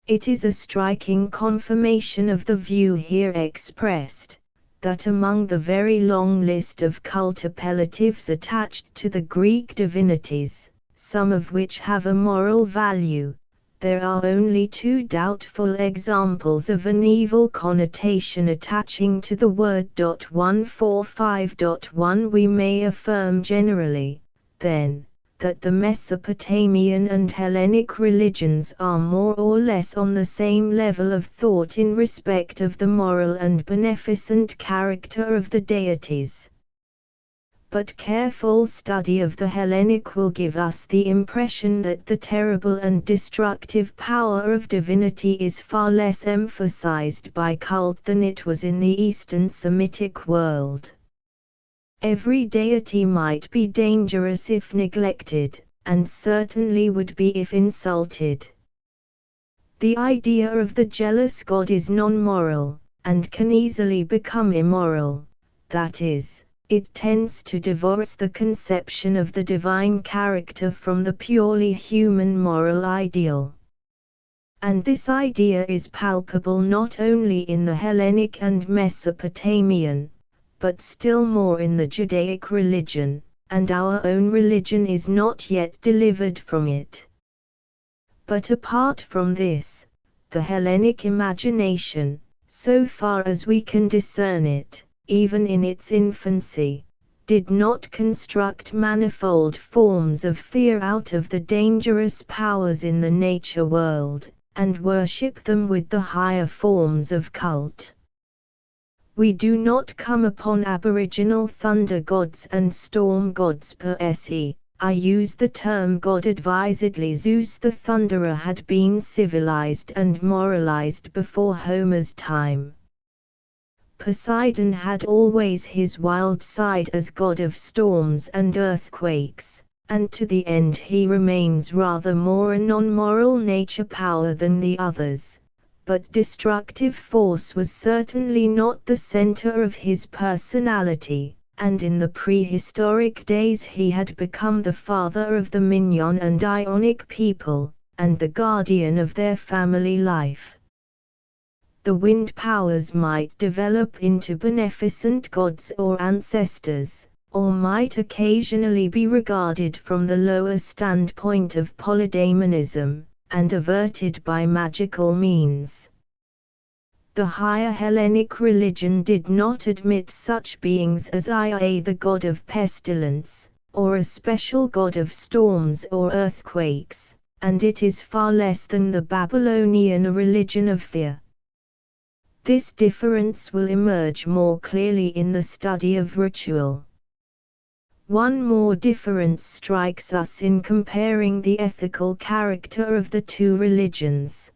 Speaker 1: It is a striking confirmation of the view here expressed, that among the very long list of cult appellatives attached to the Greek divinities, some of which have a moral value, there are only two doubtful examples of an evil connotation attaching to the word. 145.1 We may affirm generally, then, that the Mesopotamian and Hellenic religions are more or less on the same level of thought in respect of the moral and beneficent character of the deities. But careful study of the Hellenic will give us the impression that the terrible and destructive power of divinity is far less emphasized by cult than it was in the Eastern Semitic world. Every deity might be dangerous if neglected, and certainly would be if insulted. The idea of the jealous god is non-moral, and can easily become immoral, that is, it tends to divorce the conception of the divine character from the purely human moral ideal. And this idea is palpable not only in the Hellenic and Mesopotamian, but still more in the Judaic religion, and our own religion is not yet delivered from it. But apart from this, the Hellenic imagination, so far as we can discern it, even in its infancy, did not construct manifold forms of fear out of the dangerous powers in the nature world, and worship them with the higher forms of cult. We do not come upon aboriginal thunder gods and storm gods per se. I use the term god advisedly. Zeus the thunderer had been civilized and moralized before Homer's time. Poseidon had always his wild side as god of storms and earthquakes, and to the end he remains rather more a non-moral nature power than the others, but destructive force was certainly not the center of his personality, and in the prehistoric days he had become the father of the Minoan and Ionic people, and the guardian of their family life. The wind powers might develop into beneficent gods or ancestors, or might occasionally be regarded from the lower standpoint of polydaemonism, and averted by magical means. The higher Hellenic religion did not admit such beings as Ia the god of pestilence, or a special god of storms or earthquakes, and it is far less than the Babylonian a religion of fear. This difference will emerge more clearly in the study of ritual. One more difference strikes us in comparing the ethical character of the two religions.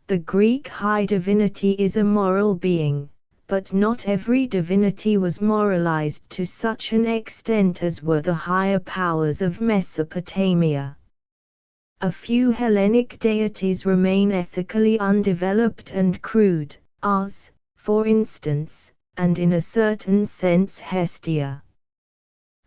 Speaker 1: The Greek high divinity is a moral being, but not every divinity was moralized to such an extent as were the higher powers of Mesopotamia. A few Hellenic deities remain ethically undeveloped and crude, as, for instance, and in a certain sense Hestia.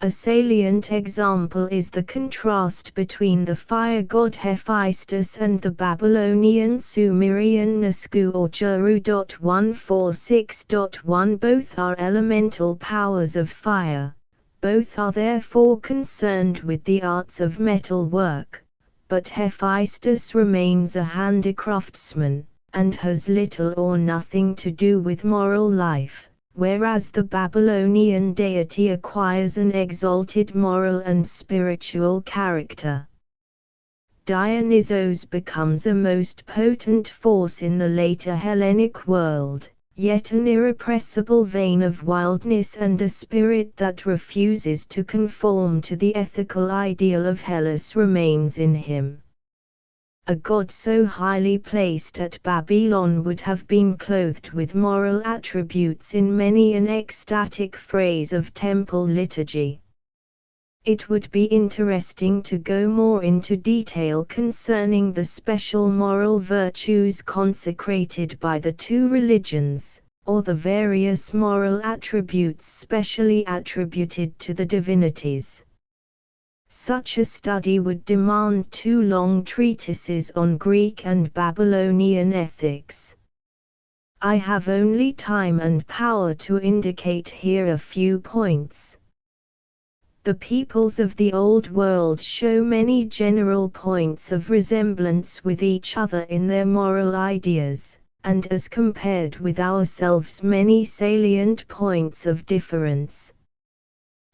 Speaker 1: A salient example is the contrast between the fire god Hephaestus and the Babylonian Sumerian Nasku or Jeru. 146.1 Both are elemental powers of fire, both are therefore concerned with the arts of metal work, but Hephaestus remains a handicraftsman, and has little or nothing to do with moral life, whereas the Babylonian deity acquires an exalted moral and spiritual character. Dionysos becomes a most potent force in the later Hellenic world, yet an irrepressible vein of wildness and a spirit that refuses to conform to the ethical ideal of Hellas remains in him. A god so highly placed at Babylon would have been clothed with moral attributes in many an ecstatic phrase of temple liturgy. It would be interesting to go more into detail concerning the special moral virtues consecrated by the two religions, or the various moral attributes specially attributed to the divinities. Such a study would demand 2 long treatises on Greek and Babylonian ethics. I have only time and power to indicate here a few points. The peoples of the Old World show many general points of resemblance with each other in their moral ideas, and as compared with ourselves many salient points of difference.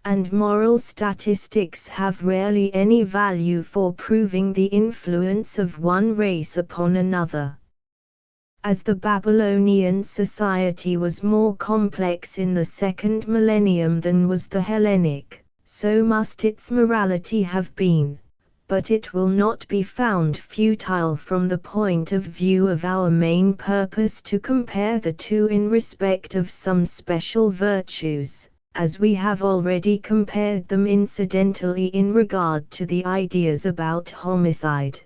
Speaker 1: And moral statistics have rarely any value for proving the influence of one race upon another. As the Babylonian society was more complex in the second millennium than was the Hellenic, so must its morality have been, but it will not be found futile from the point of view of our main purpose to compare the two in respect of some special virtues, as we have already compared them incidentally in regard to the ideas about homicide.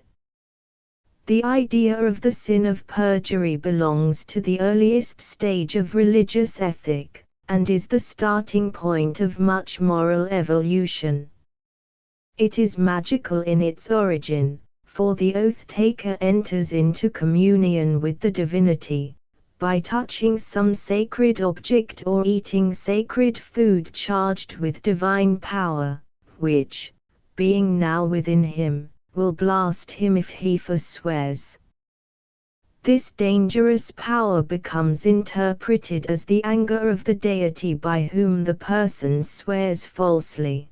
Speaker 1: The idea of the sin of perjury belongs to the earliest stage of religious ethic, and is the starting point of much moral evolution. It is magical in its origin, for the oath-taker enters into communion with the divinity, by touching some sacred object or eating sacred food charged with divine power, which, being now within him, will blast him if he forswears. This dangerous power becomes interpreted as the anger of the deity by whom the person swears falsely.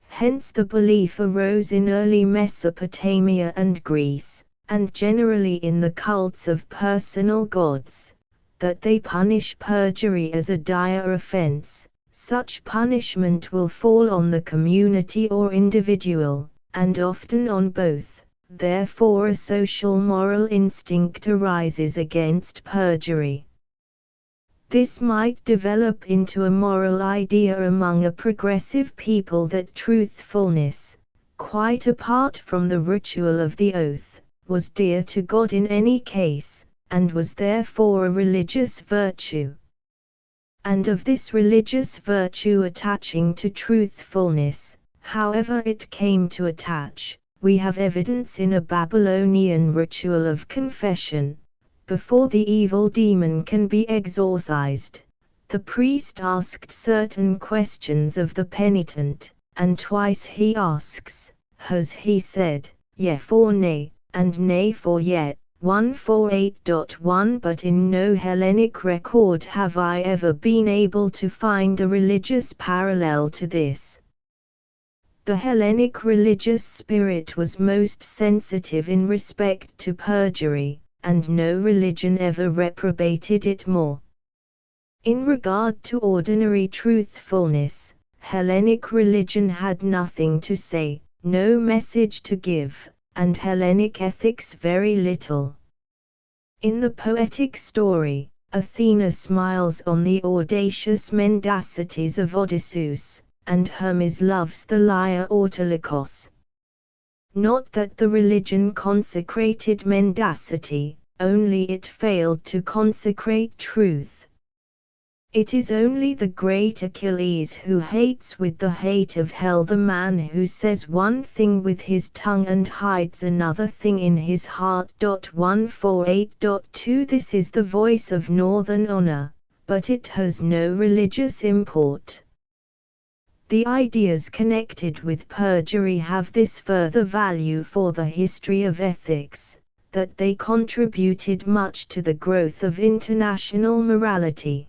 Speaker 1: Hence the belief arose in early Mesopotamia and Greece, and generally in the cults of personal gods, that they punish perjury as a dire offense. Such punishment will fall on the community or individual, and often on both. Therefore a social moral instinct arises against perjury. This might develop into a moral idea among a progressive people that truthfulness, quite apart from the ritual of the oath, was dear to God in any case, and was therefore a religious virtue. And of this religious virtue attaching to truthfulness, however it came to attach, we have evidence in a Babylonian ritual of confession. Before the evil demon can be exorcised, the priest asked certain questions of the penitent, and twice he asks, has he said, yea for nay, and nay for yet, 148.1 But in no Hellenic record have I ever been able to find a religious parallel to this. The Hellenic religious spirit was most sensitive in respect to perjury, and no religion ever reprobated it more. In regard to ordinary truthfulness, Hellenic religion had nothing to say, no message to give, and Hellenic ethics very little. In the poetic story, Athena smiles on the audacious mendacities of Odysseus, and Hermes loves the liar Autolycus. Not that the religion consecrated mendacity, only it failed to consecrate truth. It is only the great Achilles who hates with the hate of hell the man who says one thing with his tongue and hides another thing in his heart. 148.2 This is the voice of northern honor, but it has no religious import. The ideas connected with perjury have this further value for the history of ethics, that they contributed much to the growth of international morality.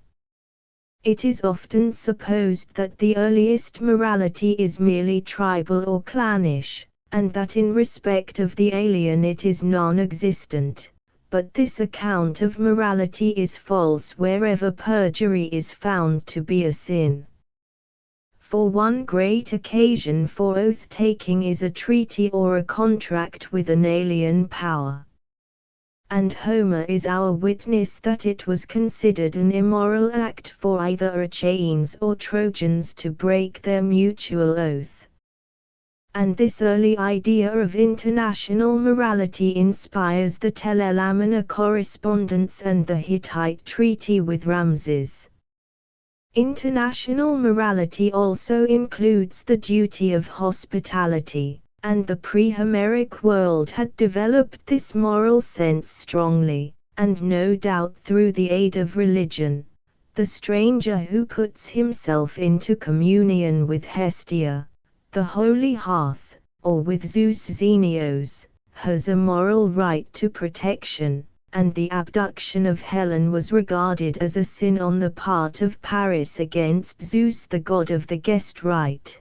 Speaker 1: It is often supposed that the earliest morality is merely tribal or clannish, and that in respect of the alien it is non-existent, but this account of morality is false wherever perjury is found to be a sin. For one great occasion for oath-taking is a treaty or a contract with an alien power. and Homer is our witness that it was considered an immoral act for either Achaeans or Trojans to break their mutual oath. And this early idea of international morality inspires the Tel-el-Amarna correspondence and the Hittite treaty with Ramses. International morality also includes the duty of hospitality, and the pre-Homeric world had developed this moral sense strongly, and no doubt through the aid of religion. The stranger who puts himself into communion with Hestia, the holy hearth, or with Zeus Xenios, has a moral right to protection, and the abduction of Helen was regarded as a sin on the part of Paris against Zeus, the god of the guest right.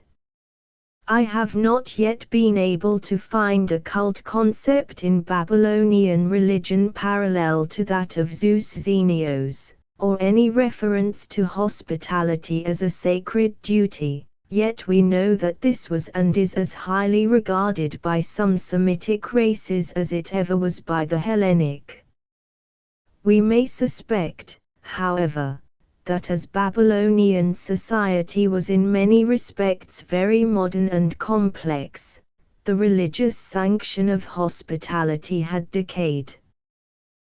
Speaker 1: I have not yet been able to find a cult concept in Babylonian religion parallel to that of Zeus Xenios, or any reference to hospitality as a sacred duty, yet we know that this was and is as highly regarded by some Semitic races as it ever was by the Hellenic. We may suspect, however, that as Babylonian society was in many respects very modern and complex, the religious sanction of hospitality had decayed.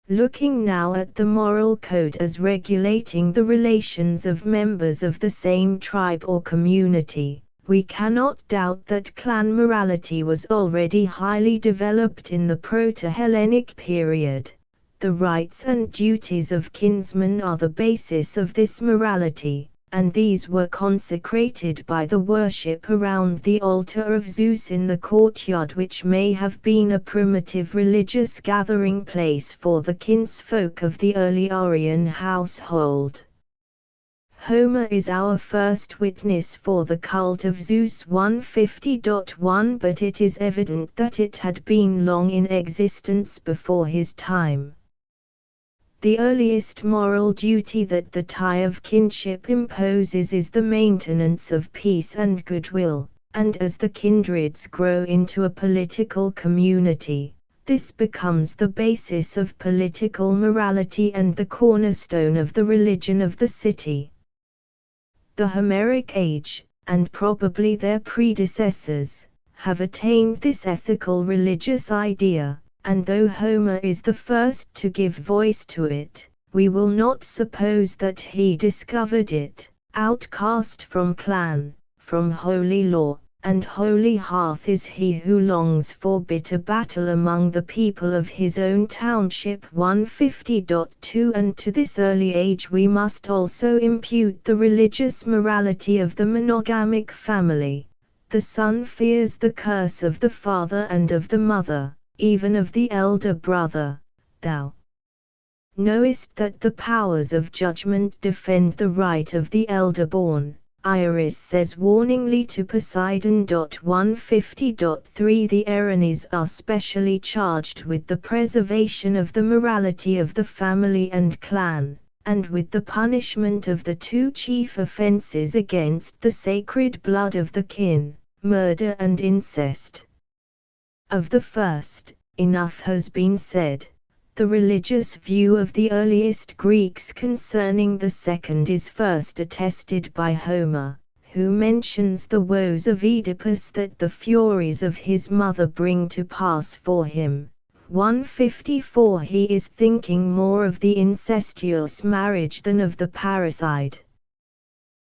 Speaker 1: Looking now at the moral code as regulating the relations of members of the same tribe or community, we cannot doubt that clan morality was already highly developed in the Proto-Hellenic period. The rights and duties of kinsmen are the basis of this morality, and these were consecrated by the worship around the altar of Zeus in the courtyard, which may have been a primitive religious gathering place for the kinsfolk of the early Aryan household. Homer is our first witness for the cult of Zeus 150.1, but it is evident that it had been long in existence before his time. The earliest moral duty that the tie of kinship imposes is the maintenance of peace and goodwill, and as the kindreds grow into a political community, this becomes the basis of political morality and the cornerstone of the religion of the city. The Homeric age, and probably their predecessors, have attained this ethical religious idea. And though Homer is the first to give voice to it, we will not suppose that he discovered it. Outcast from clan, from holy law, and holy hearth is he who longs for bitter battle among the people of his own township 150.2, and to this early age we must also impute the religious morality of the monogamic family. The son fears the curse of the father and of the mother, even of the elder brother. Thou knowest that the powers of judgment defend the right of the elder born, Iris says warningly to Poseidon. 150.3 The Erinyes are specially charged with the preservation of the morality of the family and clan, and with the punishment of the two chief offenses against the sacred blood of the kin, murder and incest. Of the first, enough has been said. The religious view of the earliest Greeks concerning the second is first attested by Homer, who mentions the woes of Oedipus that the furies of his mother bring to pass for him. 154 He is thinking more of the incestuous marriage than of the parricide.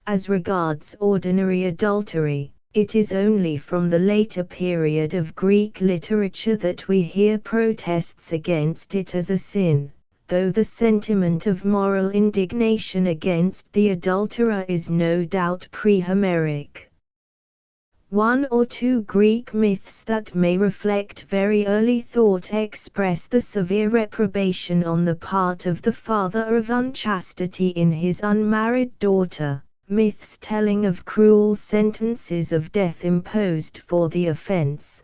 Speaker 1: As regards ordinary adultery, it is only from the later period of Greek literature that we hear protests against it as a sin, though the sentiment of moral indignation against the adulterer is no doubt pre-Homeric. One or two Greek myths that may reflect very early thought express the severe reprobation on the part of the father of unchastity in his unmarried daughter. Myths telling of cruel sentences of death imposed for the offense.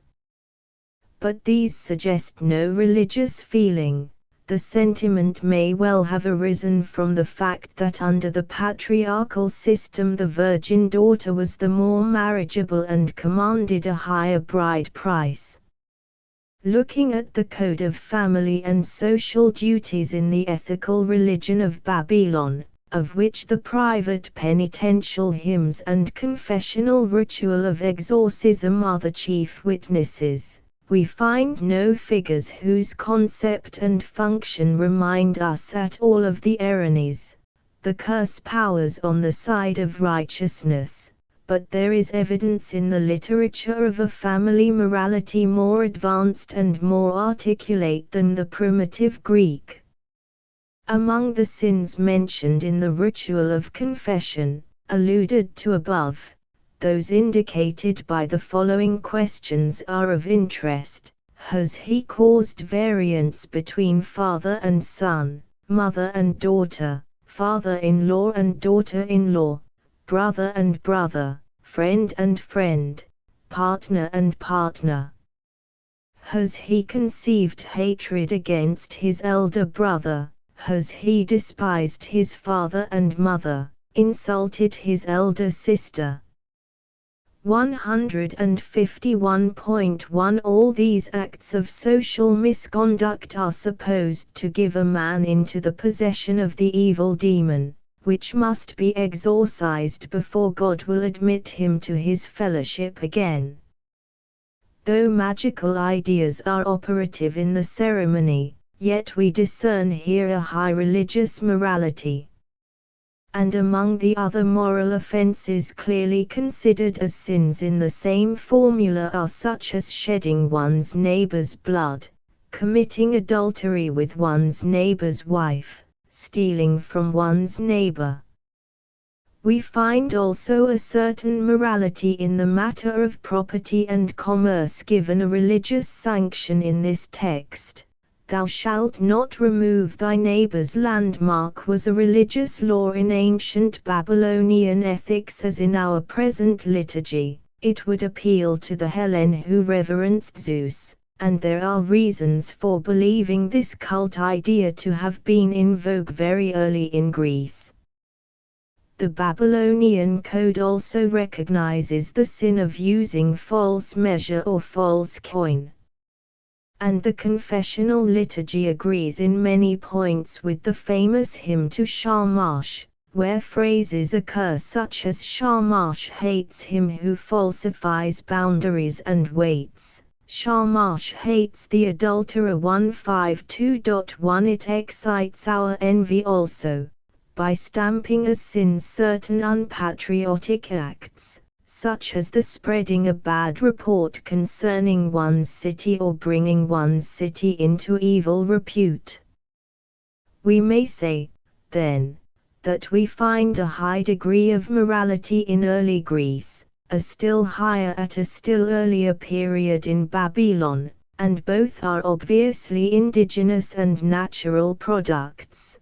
Speaker 1: But these suggest no religious feeling. The sentiment may well have arisen from the fact that under the patriarchal system the virgin daughter was the more marriageable and commanded a higher bride price. Looking at the code of family and social duties in the ethical religion of Babylon, of which the private penitential hymns and confessional ritual of exorcism are the chief witnesses, we find no figures whose concept and function remind us at all of the Eranies, the curse powers on the side of righteousness. But there is evidence in the literature of a family morality more advanced and more articulate than the primitive Greek. Among the sins mentioned in the ritual of confession, alluded to above, those indicated by the following questions are of interest. Has he caused variance between father and son, mother and daughter, father-in-law and daughter-in-law, brother and brother, friend and friend, partner and partner? Has he conceived hatred against his elder brother? Has he despised his father and mother, insulted his elder sister? 151.1 All these acts of social misconduct are supposed to give a man into the possession of the evil demon, which must be exorcised before God will admit him to his fellowship again. Though magical ideas are operative in the ceremony, yet we discern here a high religious morality. And among the other moral offenses clearly considered as sins in the same formula are such as shedding one's neighbor's blood, committing adultery with one's neighbor's wife, stealing from one's neighbor. We find also a certain morality in the matter of property and commerce given a religious sanction in this text. Thou shalt not remove thy neighbor's landmark was a religious law in ancient Babylonian ethics as in our present liturgy. It would appeal to the Hellen who reverenced Zeus, and there are reasons for believing this cult idea to have been in vogue very early in Greece. The Babylonian code also recognizes the sin of using false measure or false coin. And the confessional liturgy agrees in many points with the famous hymn to Shamash, where phrases occur such as Shamash hates him who falsifies boundaries and weights. Shamash hates the adulterer 152.1 It excites our envy also, by stamping as sins certain unpatriotic acts, such as the spreading a bad report concerning one's city or bringing one's city into evil repute. We may say, then, that we find a high degree of morality in early Greece, a still higher at a still earlier period in Babylon, and both are obviously indigenous and natural products.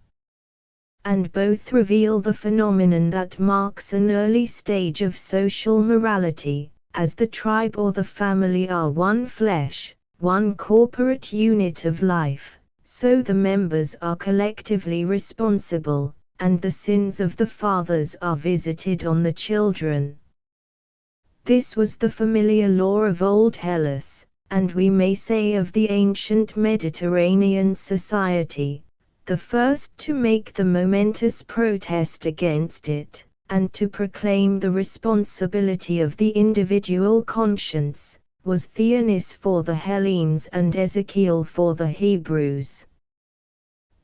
Speaker 1: And both reveal the phenomenon that marks an early stage of social morality, as the tribe or the family are one flesh, one corporate unit of life, so the members are collectively responsible, and the sins of the fathers are visited on the children. This was the familiar law of old Hellas, and we may say of the ancient Mediterranean society, the first to make the momentous protest against it, and to proclaim the responsibility of the individual conscience, was Theonis for the Hellenes and Ezekiel for the Hebrews.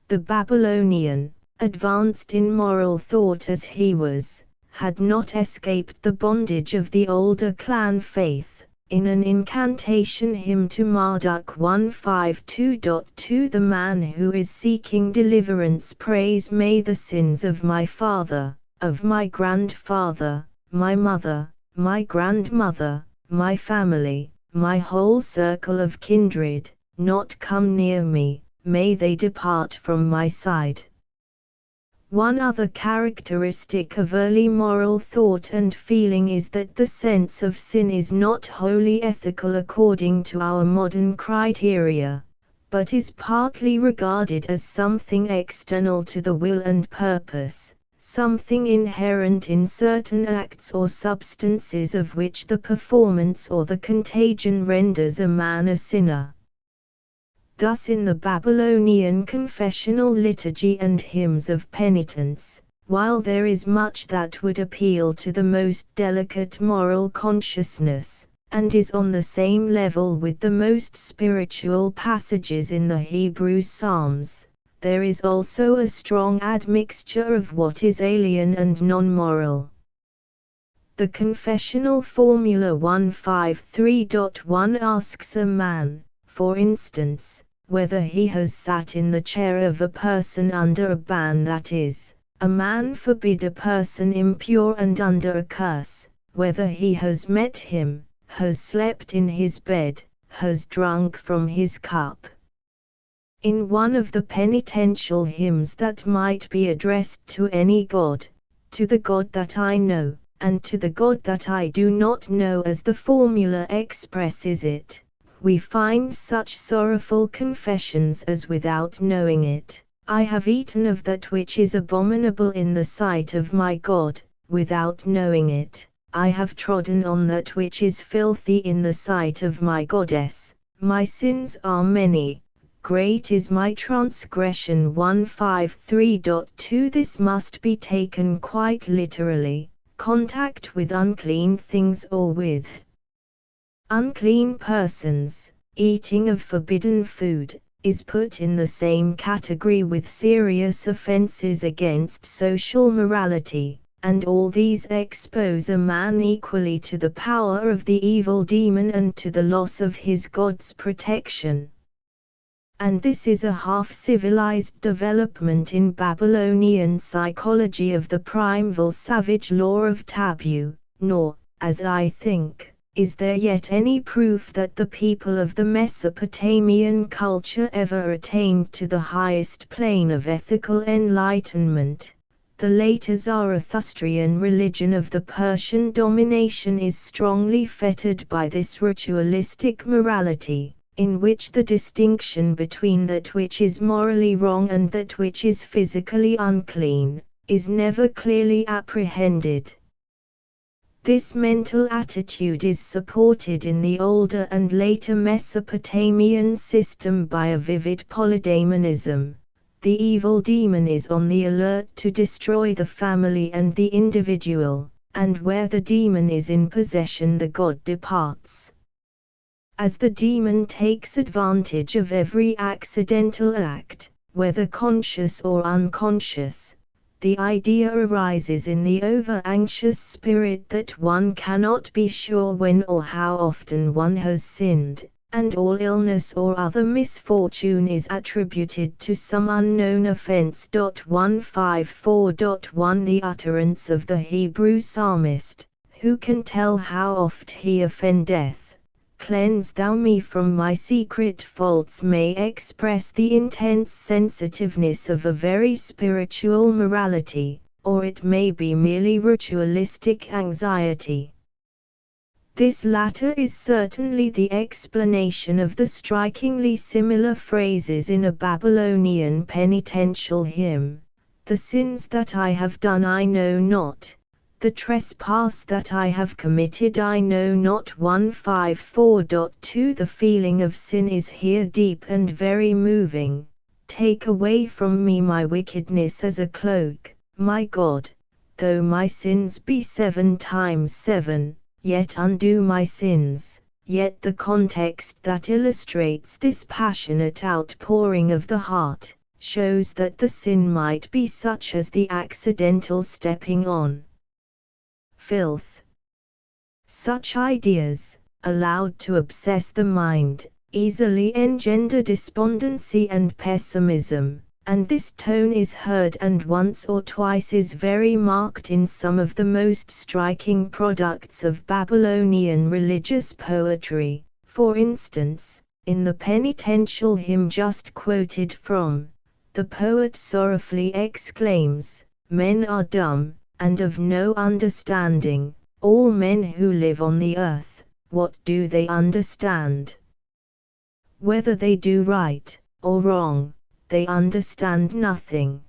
Speaker 1: The Babylonian, advanced in moral thought as he was, had not escaped the bondage of the older clan faith. In an incantation hymn to Marduk 152.2 The man who is seeking deliverance prays, may the sins of my father, of my grandfather, my mother, my grandmother, my family, my whole circle of kindred, not come near me, may they depart from my side. One other characteristic of early moral thought and feeling is that the sense of sin is not wholly ethical according to our modern criteria, but is partly regarded as something external to the will and purpose, something inherent in certain acts or substances of which the performance or the contagion renders a man a sinner. Thus in the Babylonian confessional liturgy and hymns of penitence, while there is much that would appeal to the most delicate moral consciousness, and is on the same level with the most spiritual passages in the Hebrew Psalms, there is also a strong admixture of what is alien and non-moral. The confessional Formula 153.1 asks a man, for instance, whether he has sat in the chair of a person under a ban, that is, a man forbid a person impure and under a curse, whether he has met him, has slept in his bed, has drunk from his cup. In one of the penitential hymns that might be addressed to any god, to the God that I know, and to the God that I do not know, as the formula expresses it, we find such sorrowful confessions as, without knowing it, I have eaten of that which is abominable in the sight of my God; without knowing it, I have trodden on that which is filthy in the sight of my goddess. My sins are many, great is my transgression. 153.2 This must be taken quite literally. Contact with unclean things or with unclean persons, eating of forbidden food, is put in the same category with serious offenses against social morality, and all these expose a man equally to the power of the evil demon and to the loss of his God's protection. And this is a half-civilized development in Babylonian psychology of the primeval savage law of taboo, nor, as I think, is there yet any proof that the people of the Mesopotamian culture ever attained to the highest plane of ethical enlightenment. The later Zarathustrian religion of the Persian domination is strongly fettered by this ritualistic morality, in which the distinction between that which is morally wrong and that which is physically unclean, is never clearly apprehended. This mental attitude is supported in the older and later Mesopotamian system by a vivid polydaemonism. The evil demon is on the alert to destroy the family and the individual, and where the demon is in possession the god departs. As the demon takes advantage of every accidental act, whether conscious or unconscious, the idea arises in the over-anxious spirit that one cannot be sure when or how often one has sinned, and all illness or other misfortune is attributed to some unknown offense. 154.1 The utterance of the Hebrew psalmist, who can tell how oft he offendeth, cleanse thou me from my secret faults, may express the intense sensitiveness of a very spiritual morality, or it may be merely ritualistic anxiety. This latter is certainly the explanation of the strikingly similar phrases in a Babylonian penitential hymn. The sins that I have done I know not. The trespass that I have committed I know not. 154.2 The feeling of sin is here deep and very moving. Take away from me my wickedness as a cloak, my God. Though my sins be 7 times 7, yet undo my sins. Yet the context that illustrates this passionate outpouring of the heart shows that the sin might be such as the accidental stepping on filth. Such ideas, allowed to obsess the mind, easily engender despondency and pessimism, and this tone is heard and once or twice is very marked in some of the most striking products of Babylonian religious poetry. For instance, in the penitential hymn just quoted from, the poet sorrowfully exclaims, "Men are dumb, and of no understanding, all men who live on the earth, what do they understand? Whether they do right or wrong, they understand nothing."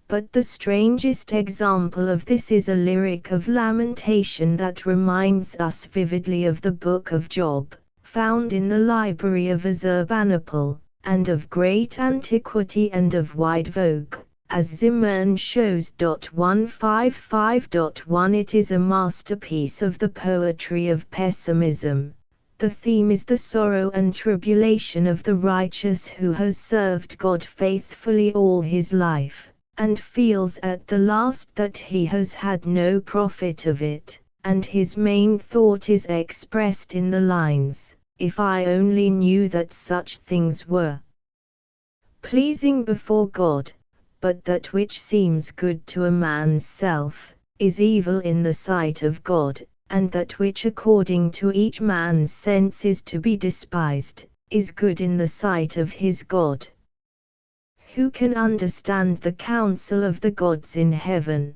Speaker 1: But the strangest example of this is a lyric of lamentation that reminds us vividly of the book of Job, found in the library of Azurbanipal, and of great antiquity and of wide vogue, as Zimmern shows. 155.1 It is a masterpiece of the poetry of pessimism. The theme is the sorrow and tribulation of the righteous who has served God faithfully all his life, and feels at the last that he has had no profit of it, and his main thought is expressed in the lines, "If I only knew that such things were pleasing before God, but that which seems good to a man's self, is evil in the sight of God, and that which according to each man's sense is to be despised, is good in the sight of his God. Who can understand the counsel of the gods in heaven?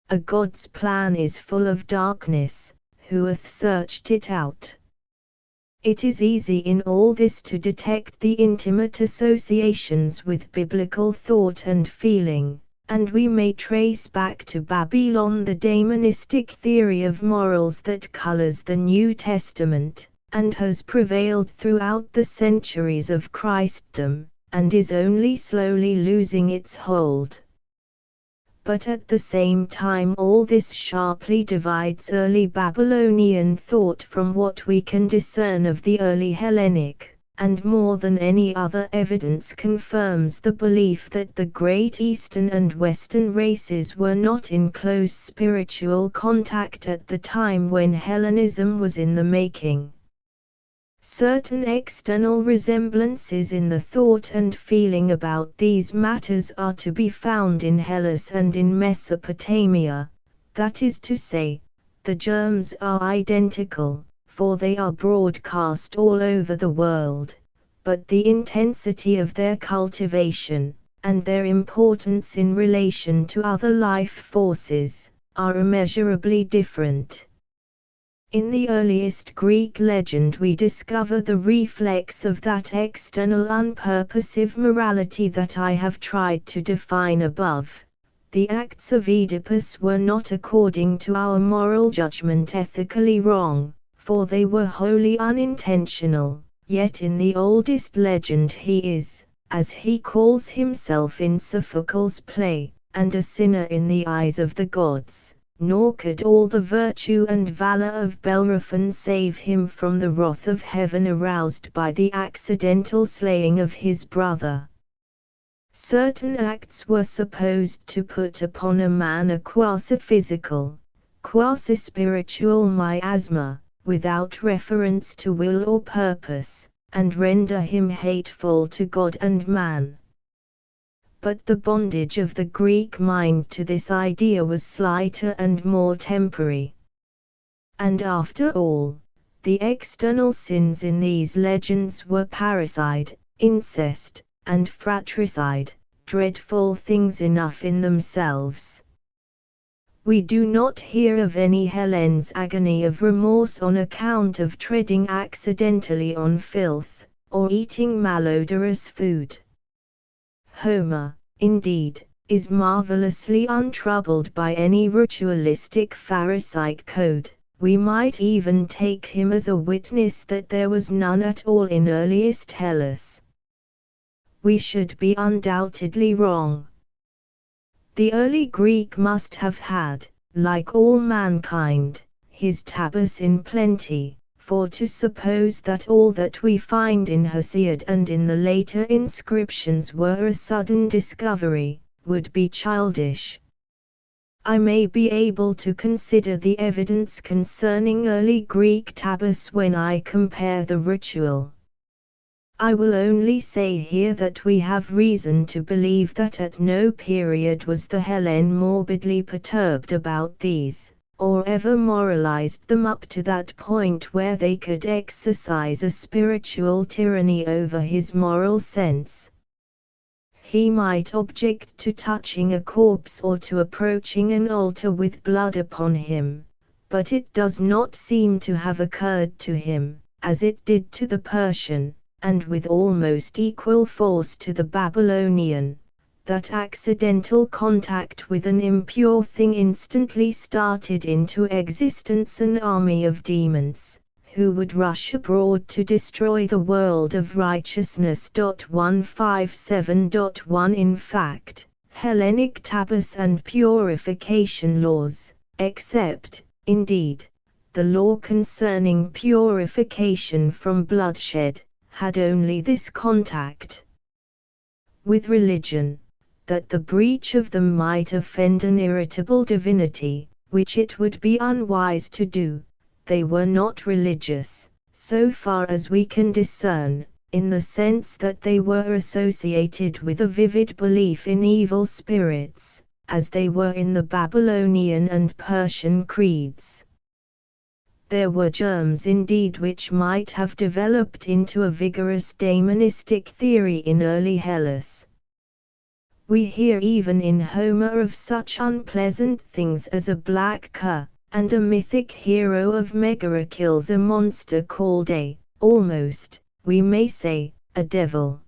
Speaker 1: A God's plan is full of darkness, who hath searched it out?" It is easy in all this to detect the intimate associations with biblical thought and feeling, and we may trace back to Babylon the daemonistic theory of morals that colors the New Testament, and has prevailed throughout the centuries of Christendom, and is only slowly losing its hold. But at the same time all this sharply divides early Babylonian thought from what we can discern of the early Hellenic, and more than any other evidence confirms the belief that the great Eastern and Western races were not in close spiritual contact at the time when Hellenism was in the making. Certain external resemblances in the thought and feeling about these matters are to be found in Hellas and in Mesopotamia, that is to say, the germs are identical, for they are broadcast all over the world, but the intensity of their cultivation, and their importance in relation to other life forces, are immeasurably different. In the earliest Greek legend we discover the reflex of that external unpurposive morality that I have tried to define above. The acts of Oedipus were not according to our moral judgment ethically wrong, for they were wholly unintentional, yet in the oldest legend he is, as he calls himself in Sophocles' play, and a sinner in the eyes of the gods. Nor could all the virtue and valor of Bellerophon save him from the wrath of heaven aroused by the accidental slaying of his brother. Certain acts were supposed to put upon a man a quasi-physical, quasi-spiritual miasma, without reference to will or purpose, and render him hateful to God and man. But the bondage of the Greek mind to this idea was slighter and more temporary. And after all, the external sins in these legends were parricide, incest, and fratricide, dreadful things enough in themselves. We do not hear of any Hellene's agony of remorse on account of treading accidentally on filth, or eating malodorous food. Homer, indeed, is marvelously untroubled by any ritualistic Pharisaic code. We might even take him as a witness that there was none at all in earliest Hellas. We should be undoubtedly wrong. The early Greek must have had, like all mankind, his tabus in plenty, for to suppose that all that we find in Hesiod and in the later inscriptions were a sudden discovery, would be childish. I may be able to consider the evidence concerning early Greek tabus when I compare the ritual. I will only say here that we have reason to believe that at no period was the Hellene morbidly perturbed about these, or ever moralized them up to that point where they could exercise a spiritual tyranny over his moral sense. He might object to touching a corpse or to approaching an altar with blood upon him, but it does not seem to have occurred to him, as it did to the Persian, and with almost equal force to the Babylonian, that accidental contact with an impure thing instantly started into existence an army of demons, who would rush abroad to destroy the world of righteousness. 157.1 In fact, Hellenic tabus and purification laws, except, indeed, the law concerning purification from bloodshed, had only this contact with religion, that the breach of them might offend an irritable divinity, which it would be unwise to do. They were not religious, so far as we can discern, in the sense that they were associated with a vivid belief in evil spirits, as they were in the Babylonian and Persian creeds. There were germs indeed which might have developed into a vigorous daemonistic theory in early Hellas. We hear even in Homer of such unpleasant things as a black cur, and a mythic hero of Megara kills a monster called almost, we may say, a devil.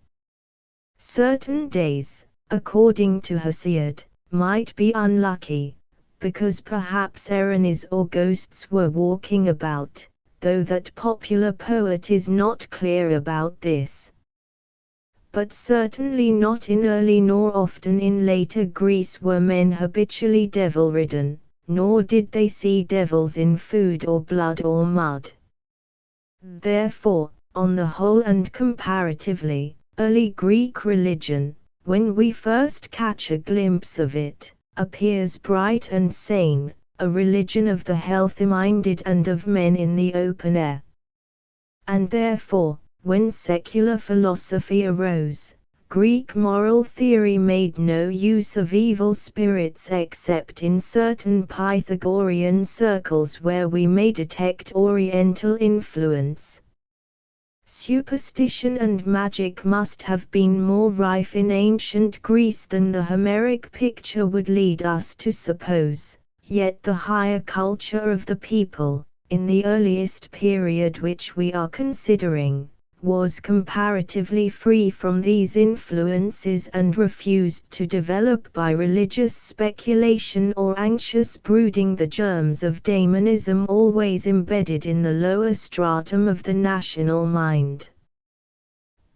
Speaker 1: Certain days, according to Hesiod, might be unlucky, because perhaps errors or ghosts were walking about, though that popular poet is not clear about this. But certainly not in early nor often in later Greece were men habitually devil-ridden, nor did they see devils in food or blood or mud. Therefore, on the whole and comparatively, early Greek religion, when we first catch a glimpse of it, appears bright and sane, a religion of the healthy-minded and of men in the open air. And therefore, when secular philosophy arose, Greek moral theory made no use of evil spirits except in certain Pythagorean circles where we may detect Oriental influence. Superstition and magic must have been more rife in ancient Greece than the Homeric picture would lead us to suppose, yet the higher culture of the people, in the earliest period which we are considering, was comparatively free from these influences and refused to develop by religious speculation or anxious brooding the germs of daemonism always embedded in the lower stratum of the national mind.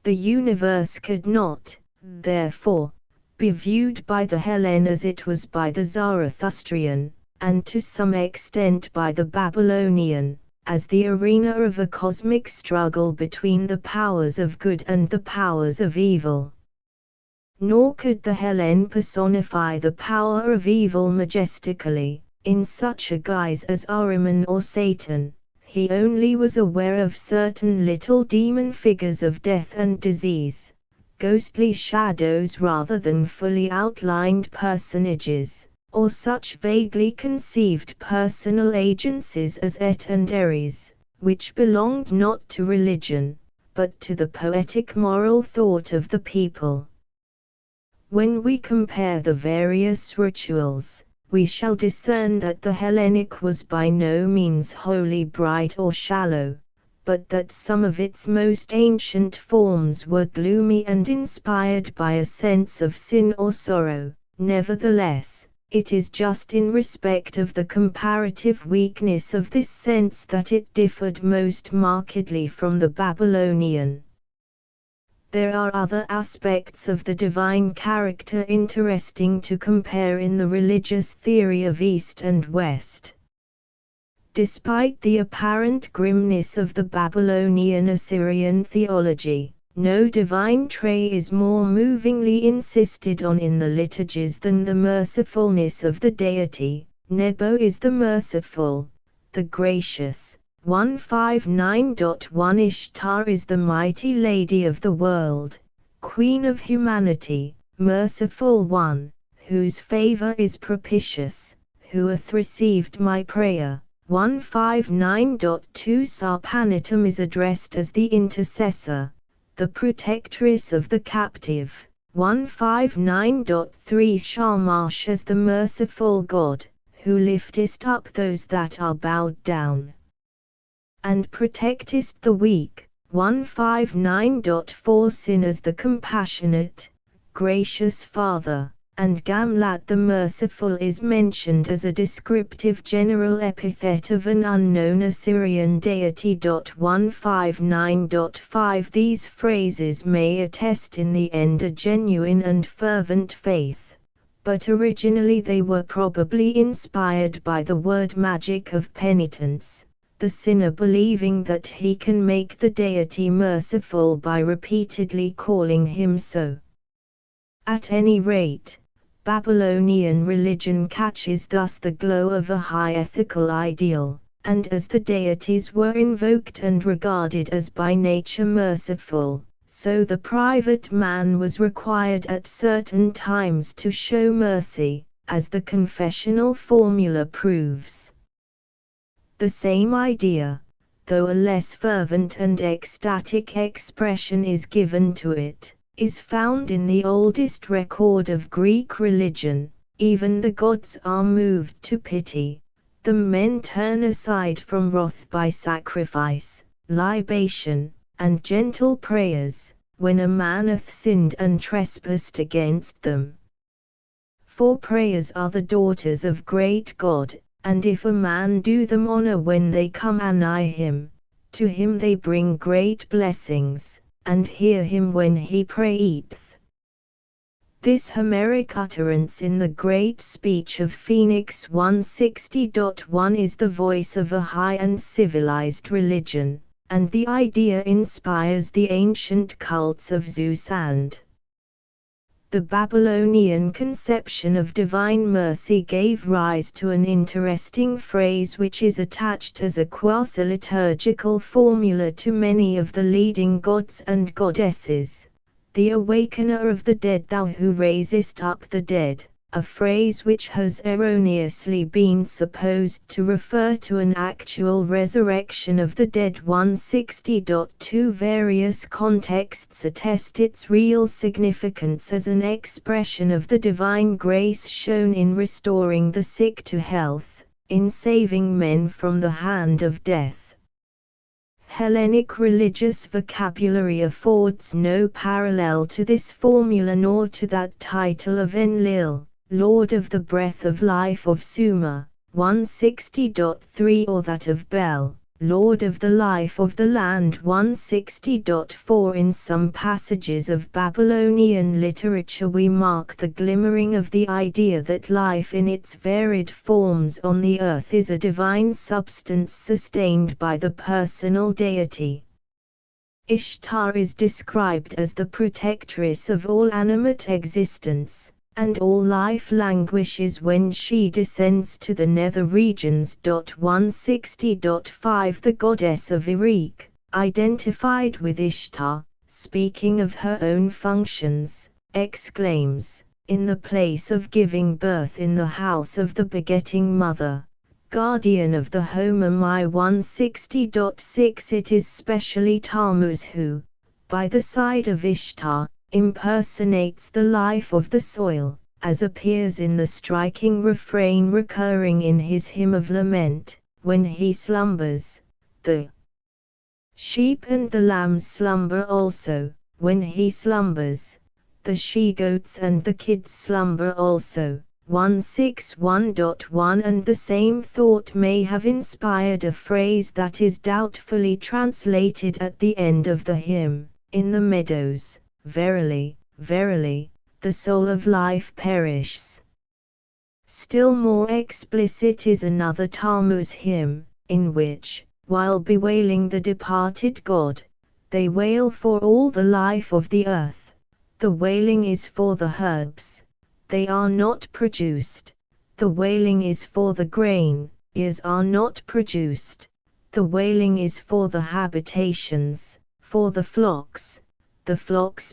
Speaker 1: The universe could not, therefore, be viewed by the Hellen as it was by the Zarathustrian, and to some extent by the Babylonian, as the arena of a cosmic struggle between the powers of good and the powers of evil. Nor could the Hellen personify the power of evil majestically, in such a guise as Ahriman or Satan. He only was aware of certain little demon figures of death and disease, ghostly shadows rather than fully outlined personages, or such vaguely conceived personal agencies as Et and Eris, which belonged not to religion, but to the poetic moral thought of the people. When we compare the various rituals, we shall discern that the Hellenic was by no means wholly bright or shallow, but that some of its most ancient forms were gloomy and inspired by a sense of sin or sorrow. Nevertheless, it is just in respect of the comparative weakness of this sense that it differed most markedly from the Babylonian. There are other aspects of the divine character interesting to compare in the religious theory of East and West. Despite the apparent grimness of the Babylonian-Assyrian theology, no divine trait is more movingly insisted on in the liturgies than the mercifulness of the deity. Nebo is the merciful, the gracious. 159.1 Ishtar is the mighty lady of the world, queen of humanity, merciful one, whose favor is propitious, who hath received my prayer. 159.2 Sarpanitum is addressed as the intercessor, the protectress of the captive. 159.3 Shamash as the merciful God, who liftest up those that are bowed down, and protectest the weak. 159.4 Sin as the compassionate, gracious Father, and Gamlat the merciful is mentioned as a descriptive general epithet of an unknown Assyrian deity. 159.5 These phrases may attest in the end a genuine and fervent faith, but originally they were probably inspired by the word magic of penitence, the sinner believing that he can make the deity merciful by repeatedly calling him so. At any rate, Babylonian religion catches thus the glow of a high ethical ideal, and as the deities were invoked and regarded as by nature merciful, so the private man was required at certain times to show mercy, as the confessional formula proves. The same idea, though a less fervent and ecstatic expression is given to it, is found in the oldest record of Greek religion. Even the gods are moved to pity. The men turn aside from wrath by sacrifice, libation, and gentle prayers, when a man hath sinned and trespassed against them. For prayers are the daughters of great God, and if a man do them honor when they come anigh him, to him they bring great blessings, and hear him when he prayeth. This Homeric utterance in the great speech of Phoenix 160.1 is the voice of a high and civilized religion, and the idea inspires the ancient cults of Zeus and the Babylonian conception of divine mercy gave rise to an interesting phrase which is attached as a quasi-liturgical formula to many of the leading gods and goddesses: the awakener of the dead, thou who raisest up the dead, a phrase which has erroneously been supposed to refer to an actual resurrection of the dead. 160.2 Various contexts attest its real significance as an expression of the divine grace shown in restoring the sick to health, in saving men from the hand of death. Hellenic religious vocabulary affords no parallel to this formula nor to that title of Enlil, Lord of the Breath of Life of Sumer, 160.3, or that of Bel, Lord of the Life of the Land, 160.4. In some passages of Babylonian literature we mark the glimmering of the idea that life in its varied forms on the earth is a divine substance sustained by the personal deity. Ishtar is described as the protectress of all animate existence, and all life languishes when she descends to the nether regions. 160.5 The goddess of Erech, identified with Ishtar, speaking of her own functions, exclaims, in the place of giving birth in the house of the begetting mother, guardian of the home. I 160.6 It is specially Tammuz who, by the side of Ishtar, impersonates the life of the soil, as appears in the striking refrain recurring in his hymn of lament: when he slumbers, the sheep and the lambs slumber also; when he slumbers, the she-goats and the kids slumber also. 161.1 And the same thought may have inspired a phrase that is doubtfully translated at the end of the hymn, in the meadows: verily, verily, the soul of life perishes. Still more explicit is another Tammuz hymn, in which, while bewailing the departed god, they wail for all the life of the earth. The wailing is for the herbs, they are not produced. The wailing is for the grain, ears are not produced. The wailing is for the habitations, for the flocks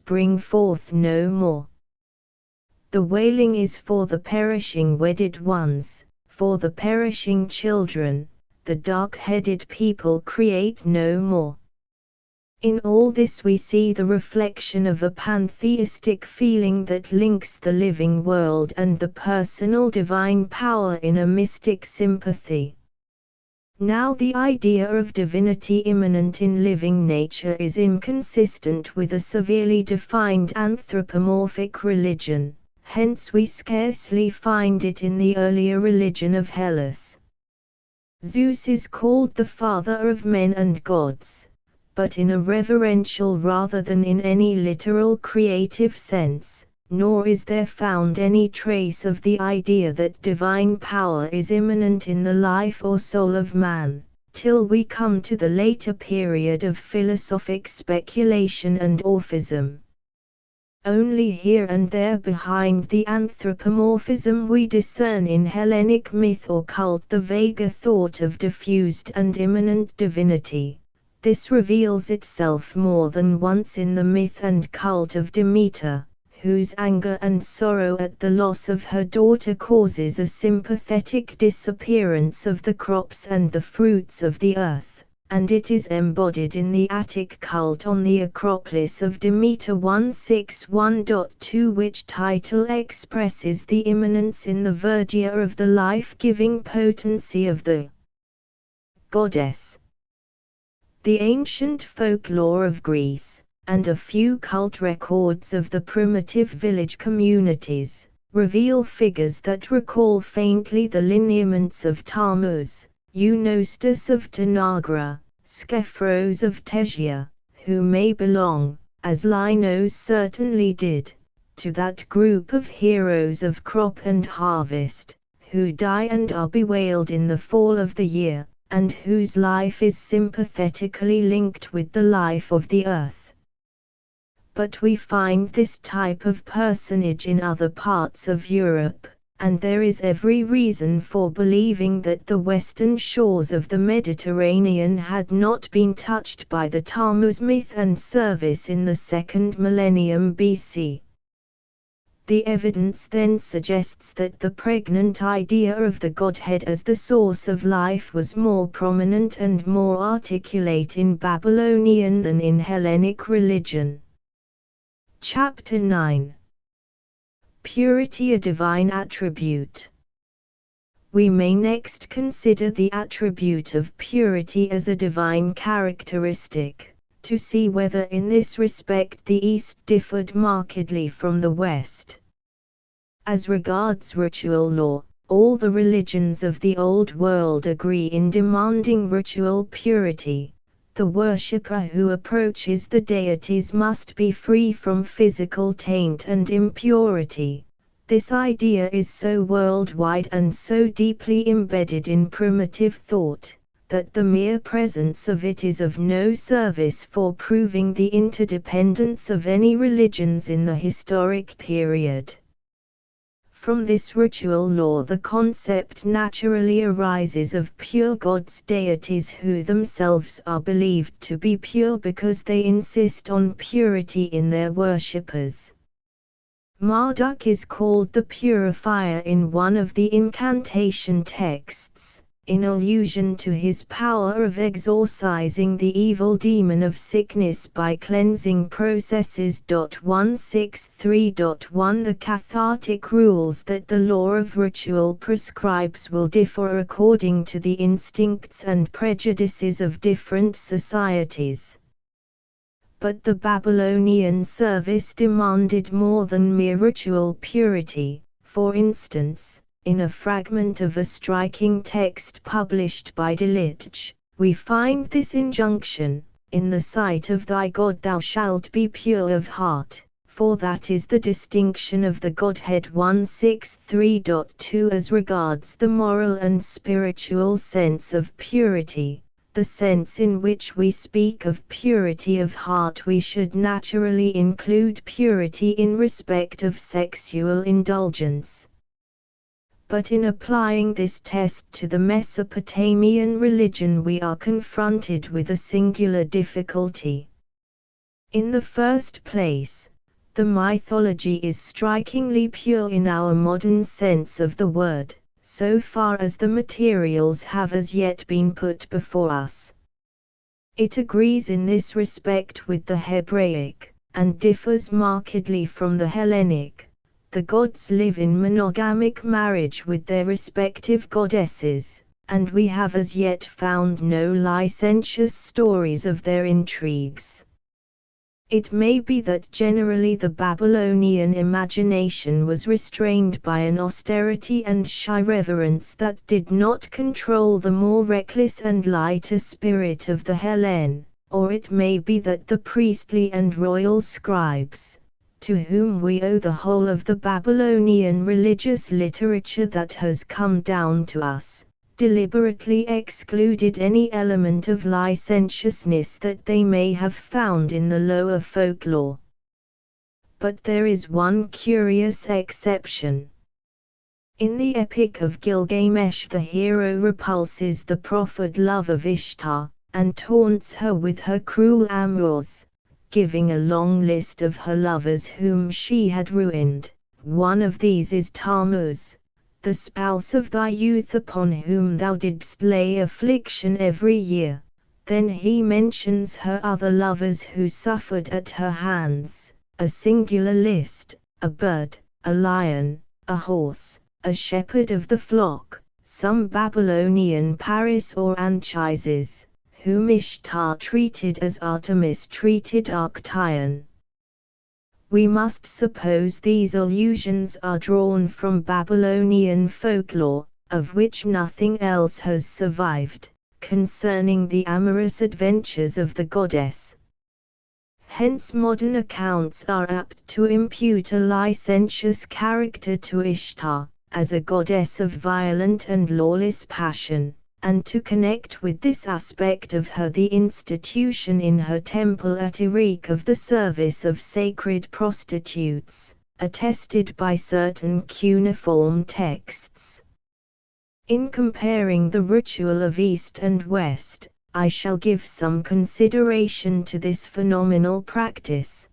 Speaker 1: bring forth no more. The wailing is for the perishing wedded ones, for the perishing children, the dark-headed people create no more. In all this we see the reflection of a pantheistic feeling that links the living world and the personal divine power in a mystic sympathy. Now the idea of divinity immanent in living nature is inconsistent with a severely defined anthropomorphic religion. hence we scarcely find it in the earlier religion of Hellas. Zeus is called the father of men and gods, but in a reverential rather than in any literal creative sense, nor is there found any trace of the idea that divine power is immanent in the life or soul of man, till we come to the later period of philosophic speculation and orphism. Only here and there behind the anthropomorphism we discern in Hellenic myth or cult the vaguer thought of diffused and immanent divinity. This reveals itself more than once in the myth and cult of Demeter, whose anger and sorrow at the loss of her daughter causes a sympathetic disappearance of the crops and the fruits of the earth, and it is embodied in the Attic cult on the Acropolis of Demeter 161.2, which title expresses the immanence in the verdure of the life-giving potency of the goddess. The ancient folklore of Greece, and a few cult records of the primitive village communities, reveal figures that recall faintly the lineaments of Tammuz, Eunostus of Tanagra, Skephros of Tesia, who may belong, as Linos certainly did, to that group of heroes of crop and harvest, who die and are bewailed in the fall of the year, and whose life is sympathetically linked with the life of the earth. But we find this type of personage in other parts of Europe, and there is every reason for believing that the western shores of the Mediterranean had not been touched by the Tammuz myth and service in the 2nd millennium BC. The evidence then suggests that the pregnant idea of the Godhead as the source of life was more prominent and more articulate in Babylonian than in Hellenic religion. Chapter 9. Purity, a divine attribute. We may next consider the attribute of purity as a divine characteristic, to see whether in this respect the East differed markedly from the West. As regards ritual law, all the religions of the Old World agree in demanding ritual purity. The worshipper who approaches the deities must be free from physical taint and impurity. This idea is so worldwide and so deeply embedded in primitive thought, that the mere presence of it is of no service for proving the interdependence of any religions in the historic period. From this ritual law the concept naturally arises of pure gods, deities who themselves are believed to be pure because they insist on purity in their worshippers. Marduk is called the Purifier in one of the incantation texts, in allusion to his power of exorcising the evil demon of sickness by cleansing processes. 163.1 The cathartic rules that the law of ritual prescribes will differ according to the instincts and prejudices of different societies. But the Babylonian service demanded more than mere ritual purity. For instance, in a fragment of a striking text published by Delitzsch, we find this injunction: "In the sight of thy God thou shalt be pure of heart, for that is the distinction of the Godhead." 163.2 As regards the moral and spiritual sense of purity, the sense in which we speak of purity of heart, we should naturally include purity in respect of sexual indulgence. But in applying this test to the Mesopotamian religion we are confronted with a singular difficulty. In the first place, the mythology is strikingly pure in our modern sense of the word, so far as the materials have as yet been put before us. It agrees in this respect with the Hebraic, and differs markedly from the Hellenic. The gods live in monogamic marriage with their respective goddesses, and we have as yet found no licentious stories of their intrigues. It may be that generally the Babylonian imagination was restrained by an austerity and shy reverence that did not control the more reckless and lighter spirit of the Hellene, or it may be that the priestly and royal scribes, to whom we owe the whole of the Babylonian religious literature that has come down to us, deliberately excluded any element of licentiousness that they may have found in the lower folklore. But there is one curious exception. In the Epic of Gilgamesh, the hero repulses the proffered love of Ishtar, and taunts her with her cruel amours, giving a long list of her lovers whom she had ruined. One of these is Tammuz, the spouse of thy youth, upon whom thou didst lay affliction every year. Then he mentions her other lovers who suffered at her hands, a singular list: a bird, a lion, a horse, a shepherd of the flock, some Babylonian Paris or Anchises, whom Ishtar treated as Artemis treated Arctian. We must suppose these allusions are drawn from Babylonian folklore, of which nothing else has survived, concerning the amorous adventures of the goddess. Hence modern accounts are apt to impute a licentious character to Ishtar, as a goddess of violent and lawless passion, and to connect with this aspect of her the institution in her temple at Erech of the service of sacred prostitutes, attested by certain cuneiform texts. In comparing the ritual of East and West, I shall give some consideration to this phenomenal practice.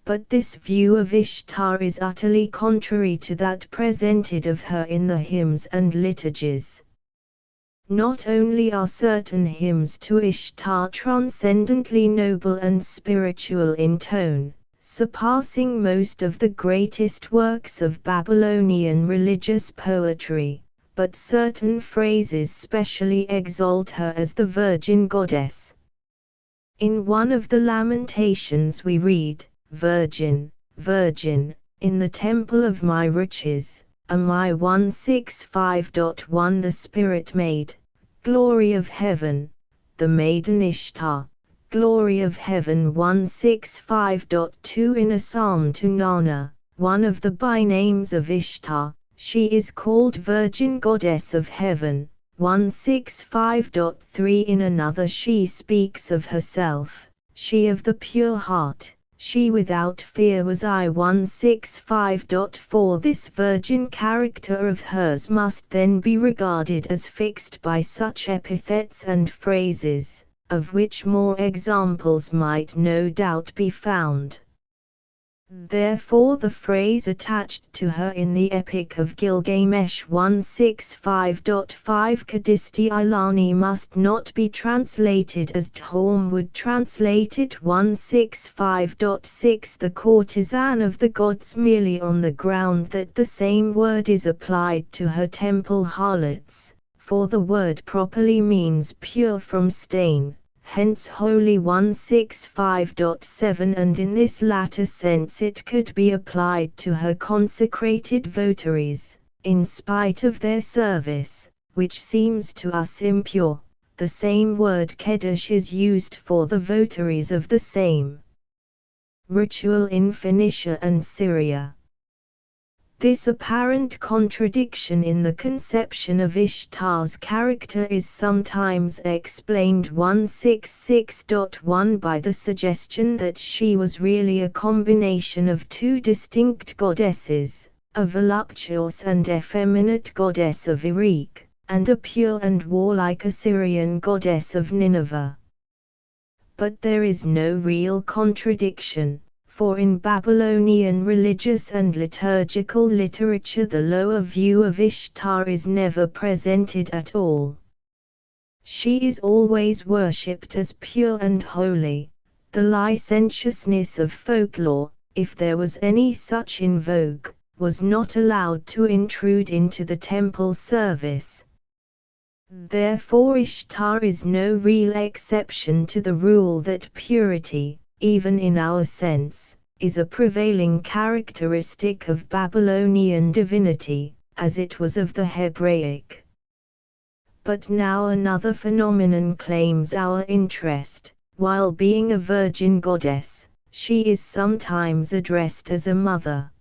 Speaker 1: But this view of Ishtar is utterly contrary to that presented of her in the hymns and liturgies. Not only are certain hymns to Ishtar transcendently noble and spiritual in tone, surpassing most of the greatest works of Babylonian religious poetry, but certain phrases specially exalt her as the Virgin Goddess. In one of the Lamentations we read, "Virgin, Virgin, in the temple of my riches, am I." 165.1 The Spirit Maid, glory of heaven, the maiden Ishtar, glory of heaven. 165.2 In a psalm to Nana, one of the by-names of Ishtar, she is called Virgin Goddess of Heaven. 165.3 In another she speaks of herself, she of the pure heart, she without fear was I. 165.4 This virgin character of hers must then be regarded as fixed by such epithets and phrases, of which more examples might no doubt be found. Therefore the phrase attached to her in the Epic of Gilgamesh 165.5 Kadisti Ilani must not be translated as Thorm would translate it. 165.6 The courtesan of the gods, merely on the ground that the same word is applied to her temple harlots, for the word properly means pure from stain, hence holy. 165.7 And in this latter sense it could be applied to her consecrated votaries, in spite of their service, which seems to us impure. The same word Kedesh is used for the votaries of the same ritual in Phoenicia and Syria. This apparent contradiction in the conception of Ishtar's character is sometimes explained 166.1 by the suggestion that she was really a combination of two distinct goddesses, a voluptuous and effeminate goddess of Erech, and a pure and warlike Assyrian goddess of Nineveh. But there is no real contradiction, for in Babylonian religious and liturgical literature the lower view of Ishtar is never presented at all. She is always worshipped as pure and holy. The licentiousness of folklore, if there was any such in vogue, was not allowed to intrude into the temple service. Therefore Ishtar is no real exception to the rule that purity, even in our sense, is a prevailing characteristic of Babylonian divinity, as it was of the Hebraic. But now another phenomenon claims our interest. While being a virgin goddess, she is sometimes addressed as a mother.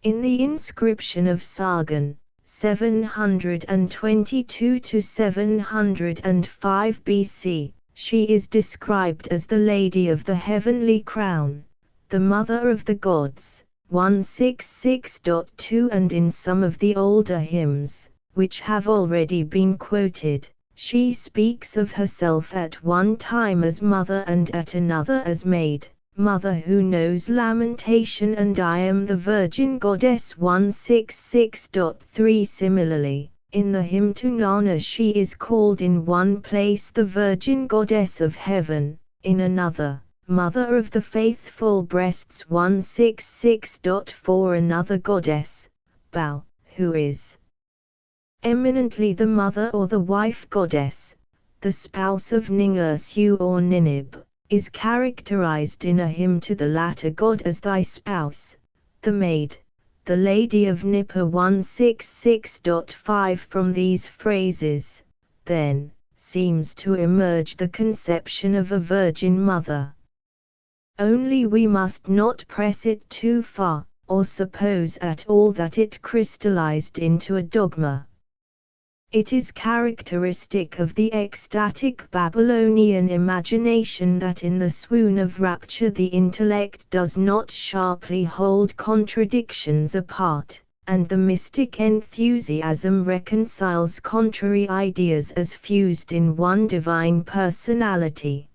Speaker 1: In the inscription of Sargon, 722 to 705 BC, she is described as the Lady of the Heavenly Crown, the Mother of the Gods, 166.2, and in some of the older hymns, which have already been quoted, she speaks of herself at one time as mother and at another as maid, mother who knows lamentation, and I am the Virgin Goddess 166.3. Similarly, in the hymn to Nana she is called in one place the Virgin Goddess of Heaven, in another, Mother of the Faithful Breasts 166.4, another goddess, Bao, who is eminently the mother or the wife goddess, the spouse of Ninursu or Ninib, is characterized in a hymn to the latter god as thy spouse, the maid, the Lady of Nippur 166.5. From these phrases, then, seems to emerge the conception of a virgin mother. Only we must not press it too far, or suppose at all that it crystallized into a dogma. It is characteristic of the ecstatic Babylonian imagination that in the swoon of rapture the intellect does not sharply hold contradictions apart, and the mystic enthusiasm reconciles contrary ideas as fused in one divine personality.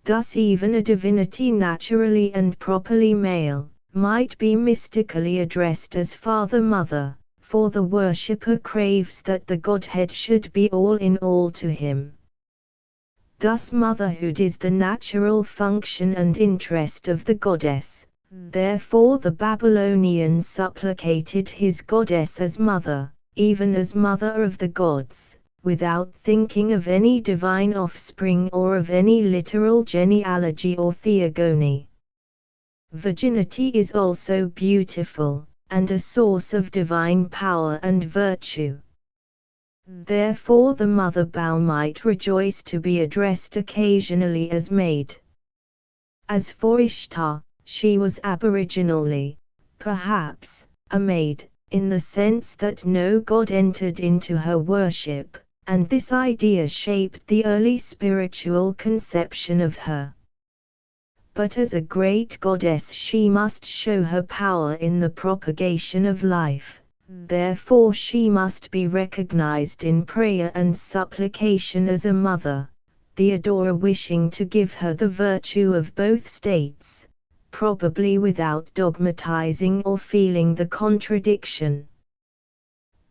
Speaker 1: Thus even a divinity naturally and properly male, might be mystically addressed as Father-Mother, for the worshipper craves that the Godhead should be all in all to him. Thus motherhood is the natural function and interest of the goddess. Therefore the Babylonians supplicated his goddess as mother, even as mother of the gods, without thinking of any divine offspring or of any literal genealogy or theogony. Virginity is also beautiful, and a source of divine power and virtue. Therefore the Mother Bao might rejoice to be addressed occasionally as maid. As for Ishtar, she was aboriginally, perhaps, a maid, in the sense that no god entered into her worship, and this idea shaped the early spiritual conception of her. But as a great goddess she must show her power in the propagation of life, therefore she must be recognized in prayer and supplication as a mother, the adorer wishing to give her the virtue of both states, probably without dogmatizing or feeling the contradiction.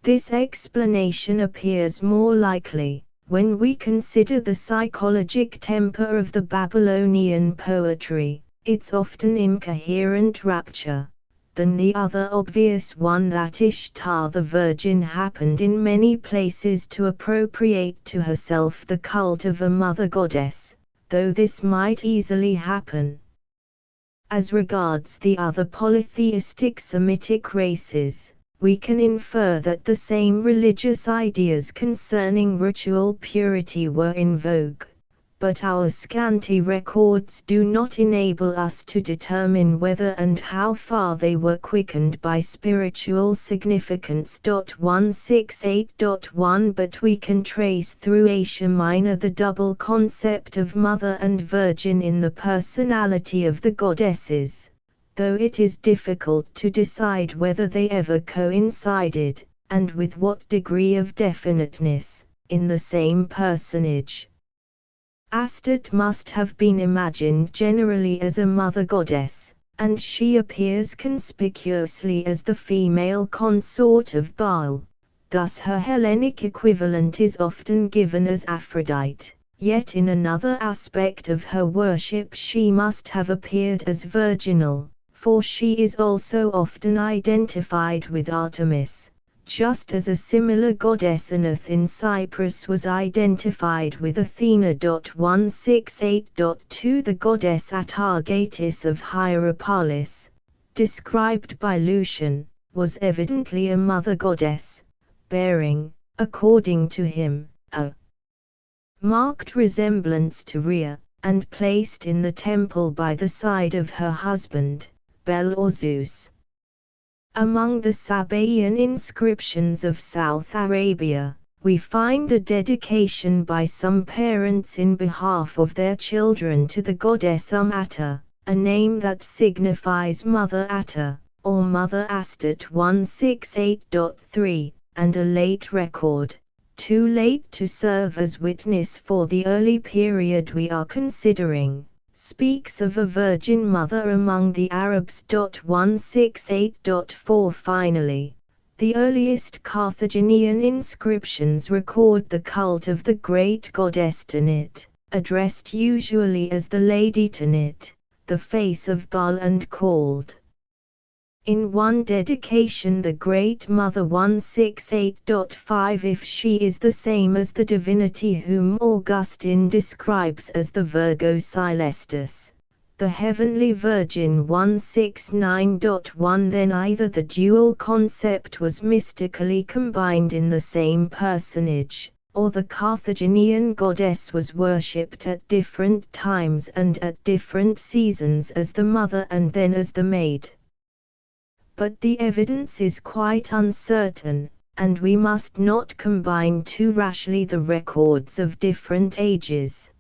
Speaker 1: This explanation appears more likely when we consider the psychologic temper of the Babylonian poetry, its often incoherent rapture, than the other obvious one that Ishtar the Virgin happened in many places to appropriate to herself the cult of a mother goddess, though this might easily happen. As regards the other polytheistic Semitic races, we can infer that the same religious ideas concerning ritual purity were in vogue, but our scanty records do not enable us to determine whether and how far they were quickened by spiritual significance. 168.1 But we can trace through Asia Minor the double concept of mother and virgin in the personality of the goddesses, though it is difficult to decide whether they ever coincided, and with what degree of definiteness, in the same personage. Astarte must have been imagined generally as a mother goddess, and she appears conspicuously as the female consort of Baal. Thus her Hellenic equivalent is often given as Aphrodite, yet in another aspect of her worship she must have appeared as virginal, for she is also often identified with Artemis, just as a similar goddess Anath in Cyprus was identified with Athena. 168.2 The goddess Atargatis of Hierapolis, described by Lucian, was evidently a mother goddess, bearing, according to him, a marked resemblance to Rhea, and placed in the temple by the side of her husband, Bel or Zeus. Among the Sabaean inscriptions of South Arabia, we find a dedication by some parents in behalf of their children to the goddess Ata, a name that signifies Mother Ata, or Mother Astat. 168.3, and a late record, too late to serve as witness for the early period we are considering, speaks of a virgin mother among the Arabs. 168.4 Finally, the earliest Carthaginian inscriptions record the cult of the great goddess Tanit, addressed usually as the Lady Tanit, the face of Baal, and called in one dedication the Great Mother. 168.5 If she is the same as the divinity whom Augustine describes as the Virgo Celestis, the Heavenly Virgin. 169.1 Then either the dual concept was mystically combined in the same personage, or the Carthaginian goddess was worshipped at different times and at different seasons as the mother and then as the maid. But the evidence is quite uncertain, and we must not combine too rashly the records of different ages.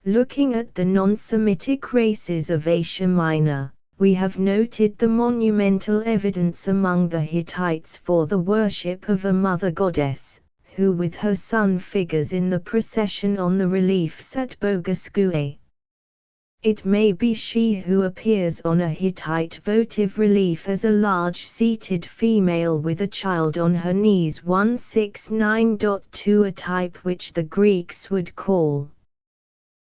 Speaker 1: Looking at the non-Semitic races of Asia Minor, we have noted the monumental evidence among the Hittites for the worship of a mother goddess, who with her son figures in the procession on the reliefs at Bogasque. It may be she who appears on a Hittite votive relief as a large-seated female with a child on her knees. 169.2 A type which the Greeks would call.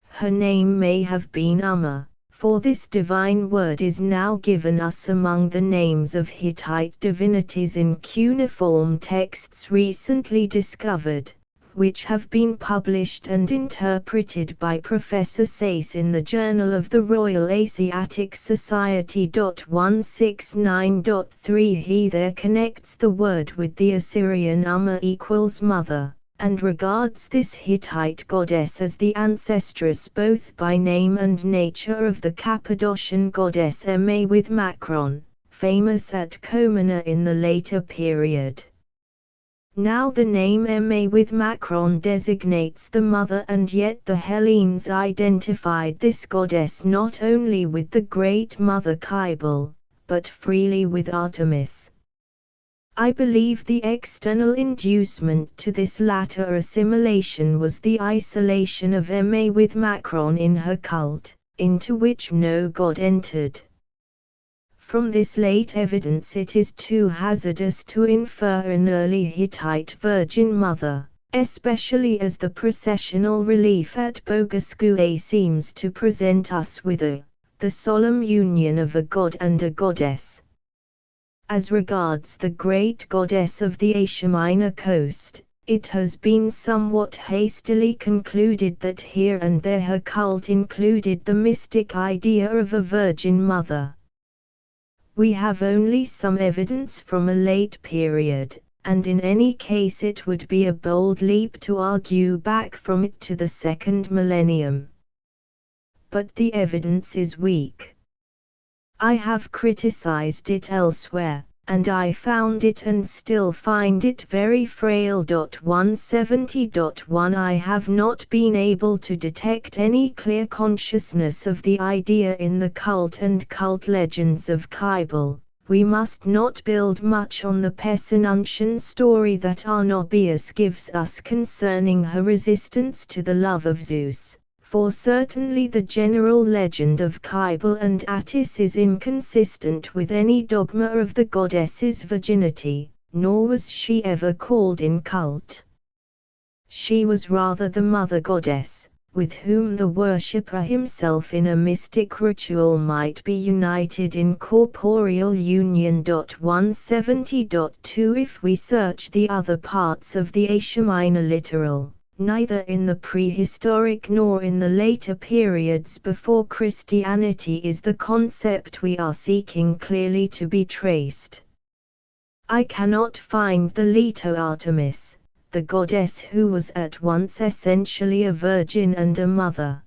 Speaker 1: Her name may have been Uma, for this divine word is now given us among the names of Hittite divinities in cuneiform texts recently discovered, which have been published and interpreted by Professor Sayce in the Journal of the Royal Asiatic Society. 169.3 He there connects the word with the Assyrian Uma equals mother, and regards this Hittite goddess as the ancestress both by name and nature of the Cappadocian goddess Eme with Macron, famous at Comana in the later period. Now the name Eme with Macron designates the mother, and yet the Hellenes identified this goddess not only with the great mother Cybele, but freely with Artemis. I believe the external inducement to this latter assimilation was the isolation of Eme with Macron in her cult, into which no god entered. From this late evidence it is too hazardous to infer an early Hittite Virgin Mother, especially as the processional relief at Bogasque seems to present us with the solemn union of a god and a goddess. As regards the great goddess of the Asia Minor coast, it has been somewhat hastily concluded that here and there her cult included the mystic idea of a Virgin Mother. We have only some evidence from a late period, and in any case it would be a bold leap to argue back from it to the second millennium. But the evidence is weak. I have criticized it elsewhere, and I found it and still find it very frail. 170.1 I have not been able to detect any clear consciousness of the idea in the cult and cult legends of Cybele. We must not build much on the Pessinuntian story that Arnobius gives us concerning her resistance to the love of Zeus, for certainly the general legend of Cybele and Attis is inconsistent with any dogma of the goddess's virginity, nor was she ever called in cult. She was rather the mother goddess, with whom the worshipper himself in a mystic ritual might be united in corporeal union. 170.2 If we search the other parts of the Asia Minor literal, neither in the prehistoric nor in the later periods before Christianity is the concept we are seeking clearly to be traced. I cannot find the Leto Artemis, the goddess who was at once essentially a virgin and a mother.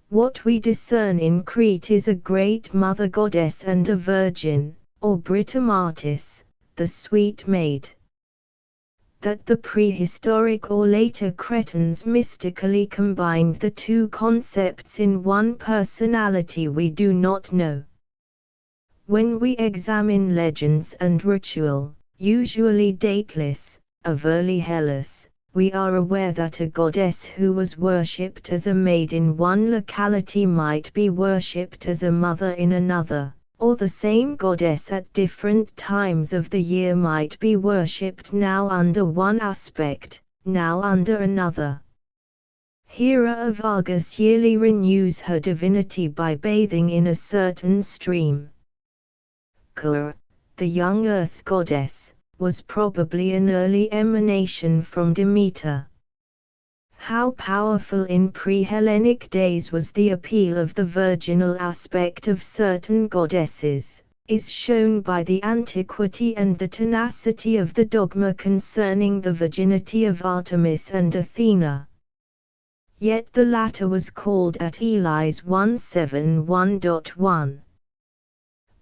Speaker 1: What we discern in Crete is a great mother goddess and a virgin, or Britomachis, the sweet maid. That the prehistoric or later Cretans mystically combined the two concepts in one personality we do not know. When we examine legends and ritual, usually dateless, of early Hellas, we are aware that a goddess who was worshipped as a maid in one locality might be worshipped as a mother in another, or the same goddess at different times of the year might be worshipped now under one aspect, now under another. Hera of Argos yearly renews her divinity by bathing in a certain stream. Kura, the young earth goddess, was probably an early emanation from Demeter. How powerful in pre-Hellenic days was the appeal of the virginal aspect of certain goddesses, is shown by the antiquity and the tenacity of the dogma concerning the virginity of Artemis and Athena. Yet the latter was called at Eli's 171.1.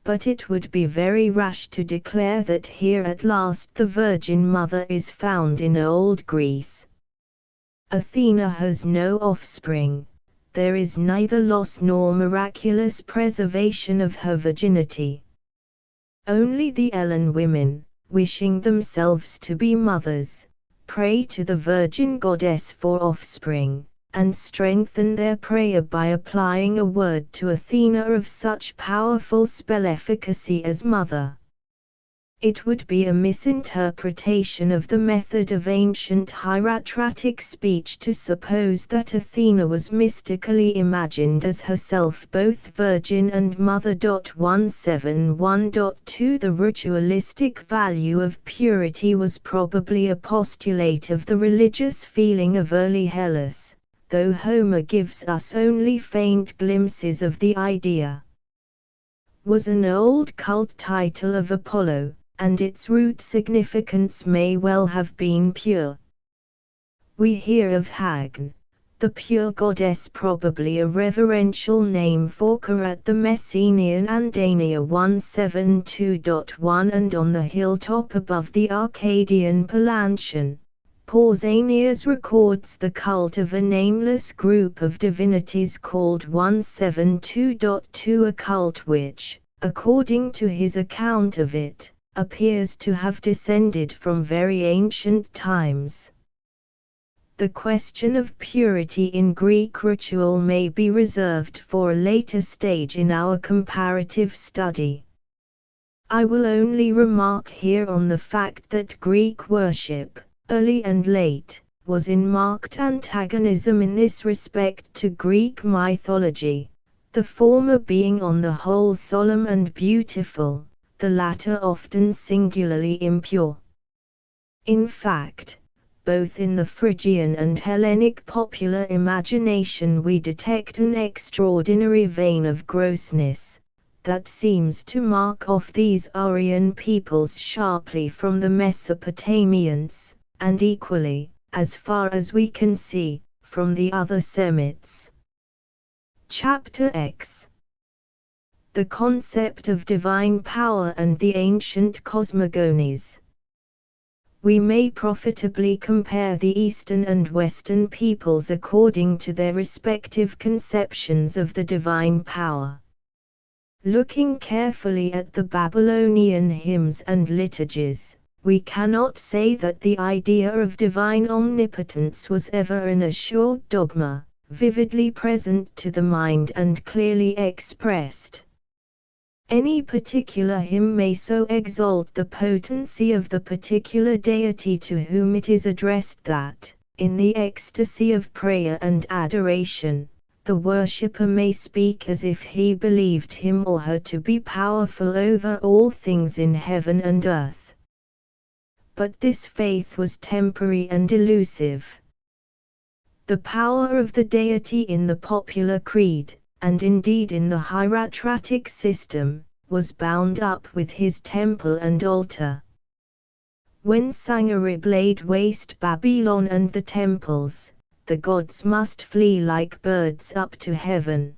Speaker 1: But it would be very rash to declare that here at last the Virgin Mother is found in Old Greece. Athena has no offspring, there is neither loss nor miraculous preservation of her virginity. Only the Hellen women, wishing themselves to be mothers, pray to the Virgin Goddess for offspring, and strengthen their prayer by applying a word to Athena of such powerful spell efficacy as mother. It would be a misinterpretation of the method of ancient hieratic speech to suppose that Athena was mystically imagined as herself both virgin and mother. 171.2 The ritualistic value of purity was probably a postulate of the religious feeling of early Hellas, though Homer gives us only faint glimpses of the idea. Was an old cult title of Apollo, and its root significance may well have been pure. We hear of Hagn, the pure goddess, probably a reverential name for Karat the Messenian Andania 172.1, and on the hilltop above the Arcadian Palantian, Pausanias records the cult of a nameless group of divinities called 172.2, a cult which, according to his account of it, appears to have descended from very ancient times. The question of purity in Greek ritual may be reserved for a later stage in our comparative study. I will only remark here on the fact that Greek worship, early and late, was in marked antagonism in this respect to Greek mythology, the former being on the whole solemn and beautiful, the latter often singularly impure. In fact, both in the Phrygian and Hellenic popular imagination we detect an extraordinary vein of grossness that seems to mark off these Aryan peoples sharply from the Mesopotamians, and equally, as far as we can see, from the other Semites. Chapter X. The concept of divine power and the ancient cosmogonies. We may profitably compare the Eastern and Western peoples according to their respective conceptions of the divine power. Looking carefully at the Babylonian hymns and liturgies, we cannot say that the idea of divine omnipotence was ever an assured dogma, vividly present to the mind and clearly expressed. Any particular hymn may so exalt the potency of the particular deity to whom it is addressed that, In the ecstasy of prayer and adoration, the worshipper may speak as if he believed him or her to be powerful over all things in heaven and earth. But this faith was temporary and elusive. The power of the deity in the popular creed, and indeed in the hieratic system, was bound up with his temple and altar. When Sanherib laid waste Babylon and the temples, the gods must flee like birds up to heaven.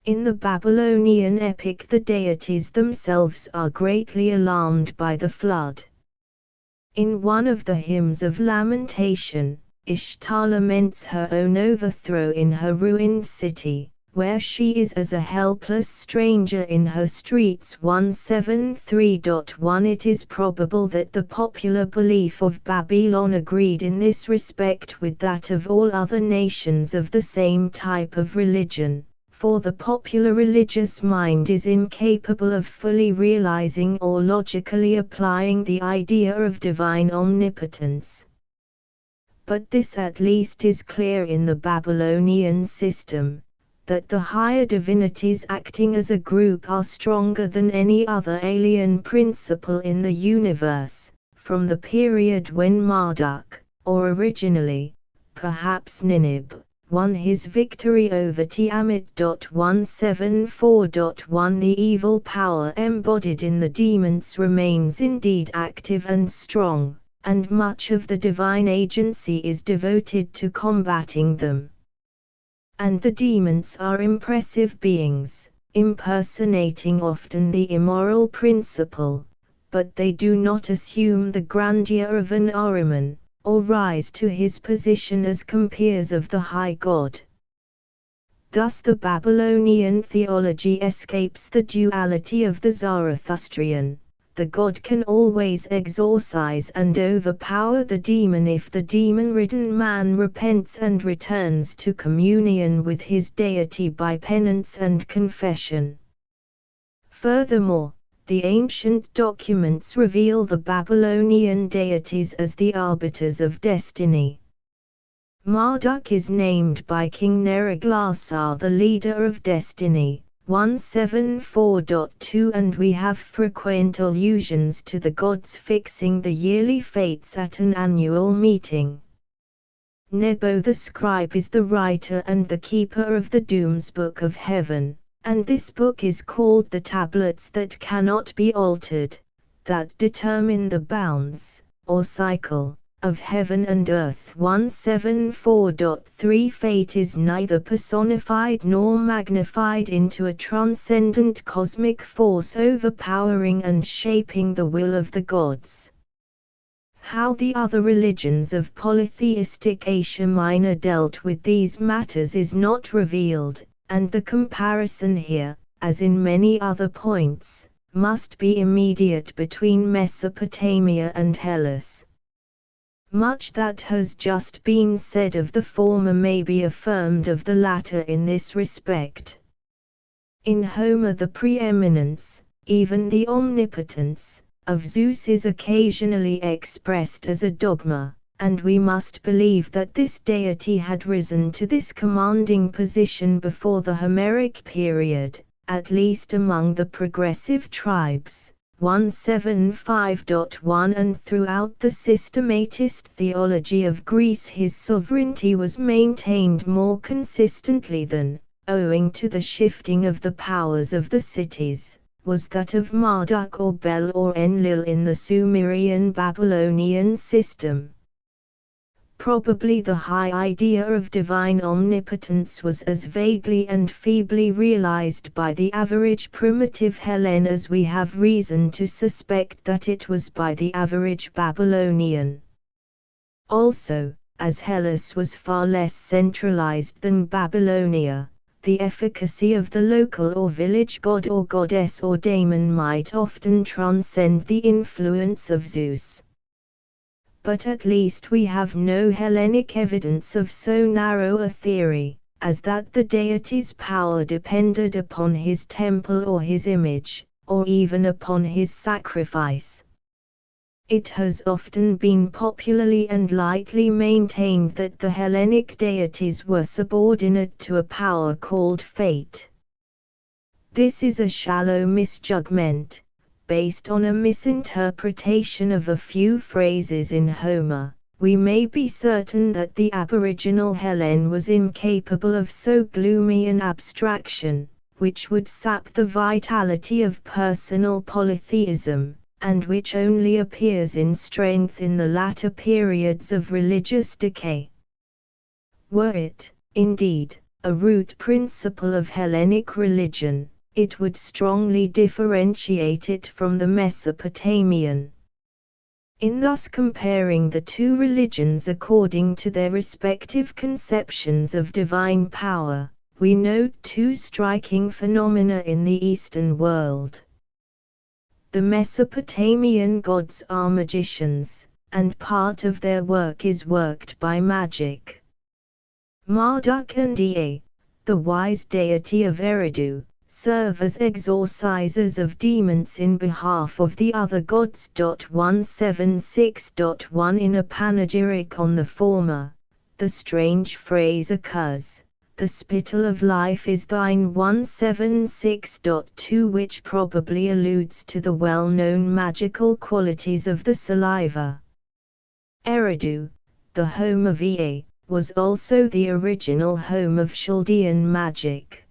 Speaker 1: In the Babylonian epic, the deities themselves are greatly alarmed by the flood. In one of the hymns of lamentation, Ishtar laments her own overthrow in her ruined city, where she is as a helpless stranger in her streets. 173.1 It is probable that the popular belief of Babylon agreed in this respect with that of all other nations of the same type of religion, for the popular religious mind is incapable of fully realizing or logically applying the idea of divine omnipotence. But this at least is clear in the Babylonian system, that the higher divinities acting as a group are stronger than any other alien principle in the universe, from the period when Marduk, or originally, perhaps Ninib, won his victory over Tiamat. 174.1 The evil power embodied in the demons remains indeed active and strong, and much of the divine agency is devoted to combating them. And the demons are impressive beings, impersonating often the immoral principle, but they do not assume the grandeur of an Ahriman, or rise to his position as compeers of the high God. Thus the Babylonian theology escapes the duality of the Zarathustrian. The god can always exorcise and overpower the demon if the demon-ridden man repents and returns to communion with his deity by penance and confession. Furthermore, the ancient documents reveal the Babylonian deities as the arbiters of destiny. Marduk is named by King Neriglissar the leader of destiny, 174.2 and we have frequent allusions to the gods fixing the yearly fates at an annual meeting. Nebo the scribe is the writer and the keeper of the Dooms Book of Heaven, and this book is called the tablets that cannot be altered, that determine the bounds, or cycle, of heaven and earth. 174.3 Fate is neither personified nor magnified into a transcendent cosmic force overpowering and shaping the will of the gods. How the other religions of polytheistic Asia Minor dealt with these matters is not revealed, and the comparison here, as in many other points, must be immediate between Mesopotamia and Hellas. Much that has just been said of the former may be affirmed of the latter in this respect. In Homer the preeminence, even the omnipotence, of Zeus is occasionally expressed as a dogma, and we must believe that this deity had risen to this commanding position before the Homeric period, at least among the progressive tribes. 175.1 And throughout the systematist theology of Greece his sovereignty was maintained more consistently than, owing to the shifting of the powers of the cities, was that of Marduk or Bel or Enlil in the Sumerian Babylonian system. Probably the high idea of divine omnipotence was as vaguely and feebly realized by the average primitive Hellen as we have reason to suspect that it was by the average Babylonian. Also, as Hellas was far less centralized than Babylonia, the efficacy of the local or village god or goddess or daemon might often transcend the influence of Zeus. But at least we have no Hellenic evidence of so narrow a theory, as that the deity's power depended upon his temple or his image, or even upon his sacrifice. It has often been popularly and lightly maintained that the Hellenic deities were subordinate to a power called fate. This is a shallow misjudgment, based on a misinterpretation of a few phrases in Homer. We may be certain that the aboriginal Helen was incapable of so gloomy an abstraction, which would sap the vitality of personal polytheism, and which only appears in strength in the latter periods of religious decay. Were it, indeed, a root principle of Hellenic religion, it would strongly differentiate it from the Mesopotamian. In thus comparing the two religions according to their respective conceptions of divine power, we note two striking phenomena in the Eastern world. The Mesopotamian gods are magicians, and part of their work is worked by magic. Marduk and Ea, the wise deity of Eridu, serve as exorcisers of demons in behalf of the other gods. 176.1 In a panegyric on the former, the strange phrase occurs, "The spittle of life is thine." 176.2 which probably alludes to the well-known magical qualities of the saliva. Eridu, the home of Ea, was also the original home of Chaldean magic.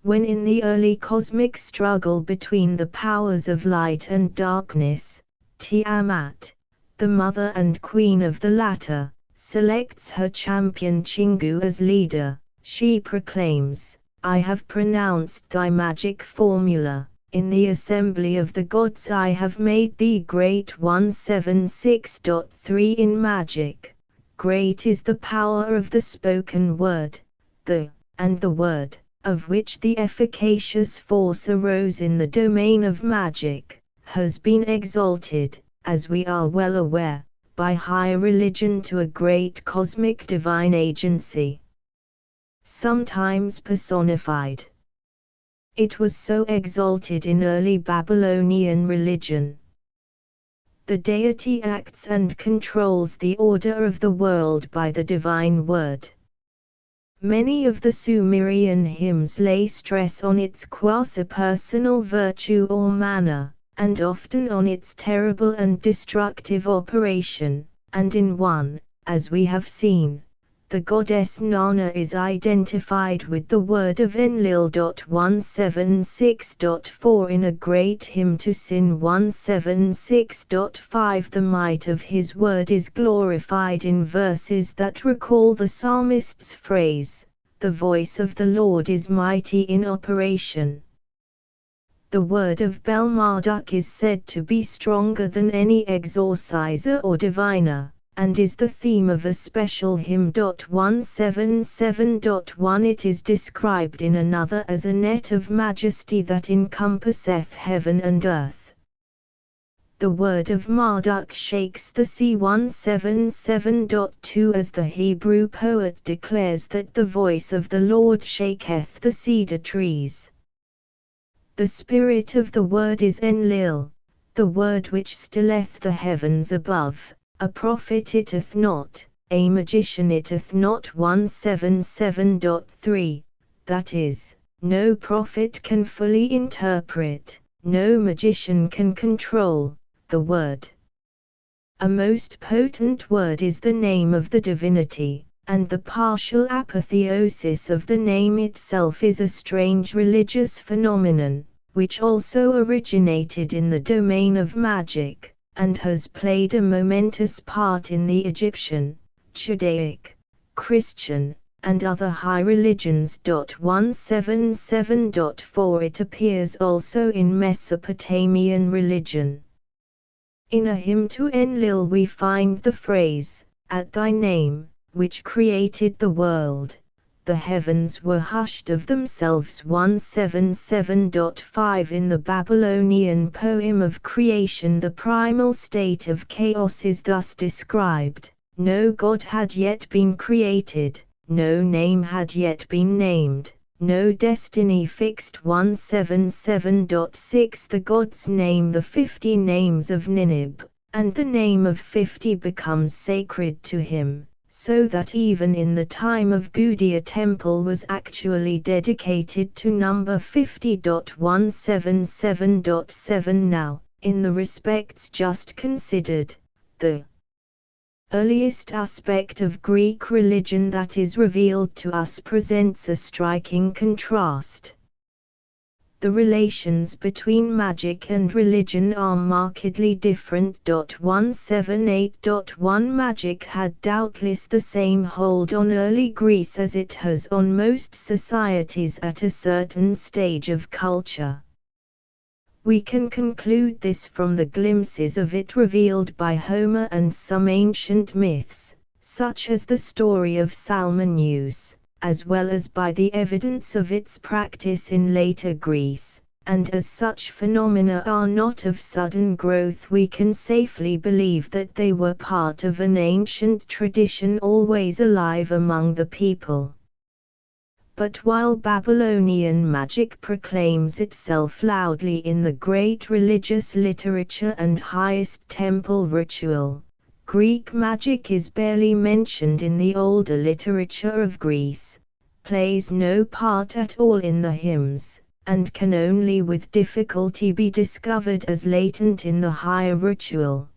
Speaker 1: When in the early cosmic struggle between the powers of light and darkness, Tiamat, the mother and queen of the latter, selects her champion Chingu as leader, she proclaims, "I have pronounced thy magic formula, in the assembly of the gods I have made thee great." 176.3 In magic, great is the power of the spoken word, and the word, of which the efficacious force arose in the domain of magic, has been exalted, as we are well aware, by high religion to a great cosmic divine agency, sometimes personified. It was so exalted in early Babylonian religion. The deity acts and controls the order of the world by the divine word. Many of the Sumerian hymns lay stress on its quasi-personal virtue or manner, and often on its terrible and destructive operation, and in one, as we have seen, the goddess Nana is identified with the word of Enlil. 176.4 In a great hymn to Sin. 176.5 The might of his word is glorified in verses that recall the psalmist's phrase, "The voice of the Lord is mighty in operation." The word of Bel-Marduk is said to be stronger than any exorciser or diviner, and is the theme of a special hymn. 177.1 It is described in another as a net of majesty that encompasseth heaven and earth. The word of Marduk shakes the sea. 177.2 As the Hebrew poet declares that the voice of the Lord shaketh the cedar trees. The spirit of the word is Enlil, the word which stilleth the heavens above. A prophet itteth not, a magician itteth not. 177.3 That is, no prophet can fully interpret, no magician can control, the word. A most potent word is the name of the divinity, and the partial apotheosis of the name itself is a strange religious phenomenon, which also originated in the domain of magic, and has played a momentous part in the Egyptian, Judaic, Christian, and other high religions. 177.4 It appears also in Mesopotamian religion. In a hymn to Enlil we find the phrase, "At thy name, which created the world, the heavens were hushed of themselves." 177.5 In the Babylonian poem of creation the primal state of chaos is thus described, "No god had yet been created, no name had yet been named, no destiny fixed." 177.6 The gods name the 50 names of Ninib, and the name of 50 becomes sacred to him, so that even in the time of Gaudiya temple was actually dedicated to number 50.177.7. Now, in the respects just considered, the earliest aspect of Greek religion that is revealed to us presents a striking contrast. The relations between magic and religion are markedly different. 178.1 Magic had doubtless the same hold on early Greece as it has on most societies at a certain stage of culture. We can conclude this from the glimpses of it revealed by Homer and some ancient myths, such as the story of Salmoneus, as well as by the evidence of its practice in later Greece, and as such phenomena are not of sudden growth, we can safely believe that they were part of an ancient tradition always alive among the people. But while Babylonian magic proclaims itself loudly in the great religious literature and highest temple ritual, Greek magic is barely mentioned in the older literature of Greece, plays no part at all in the hymns, and can only with difficulty be discovered as latent in the higher ritual.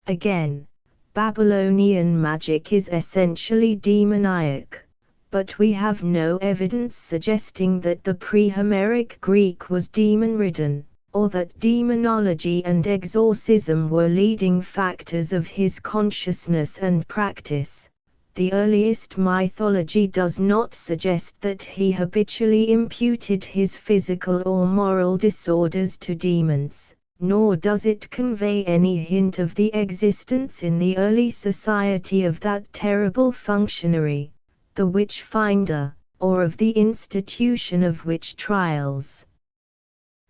Speaker 1: Again, Babylonian magic is essentially demoniac, but we have no evidence suggesting that the pre-Homeric Greek was demon-ridden, or that demonology and exorcism were leading factors of his consciousness and practice. The earliest mythology does not suggest that he habitually imputed his physical or moral disorders to demons, nor does it convey any hint of the existence in the early society of that terrible functionary, the witch-finder, or of the institution of witch trials.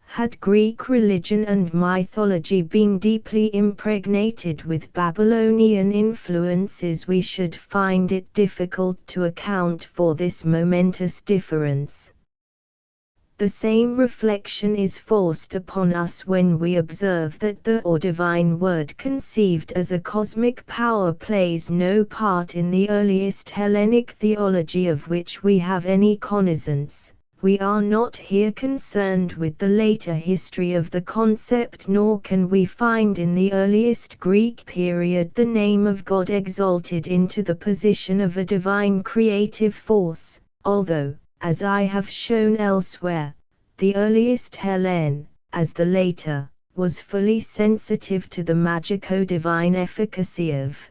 Speaker 1: Had Greek religion and mythology been deeply impregnated with Babylonian influences, we should find it difficult to account for this momentous difference. The same reflection is forced upon us when we observe that the or divine word conceived as a cosmic power plays no part in the earliest Hellenic theology of which we have any cognizance. We are not here concerned with the later history of the concept, nor can we find in the earliest Greek period the name of God exalted into the position of a divine creative force, although, as I have shown elsewhere, the earliest Hellen, as the later, was fully sensitive to the magico-divine efficacy of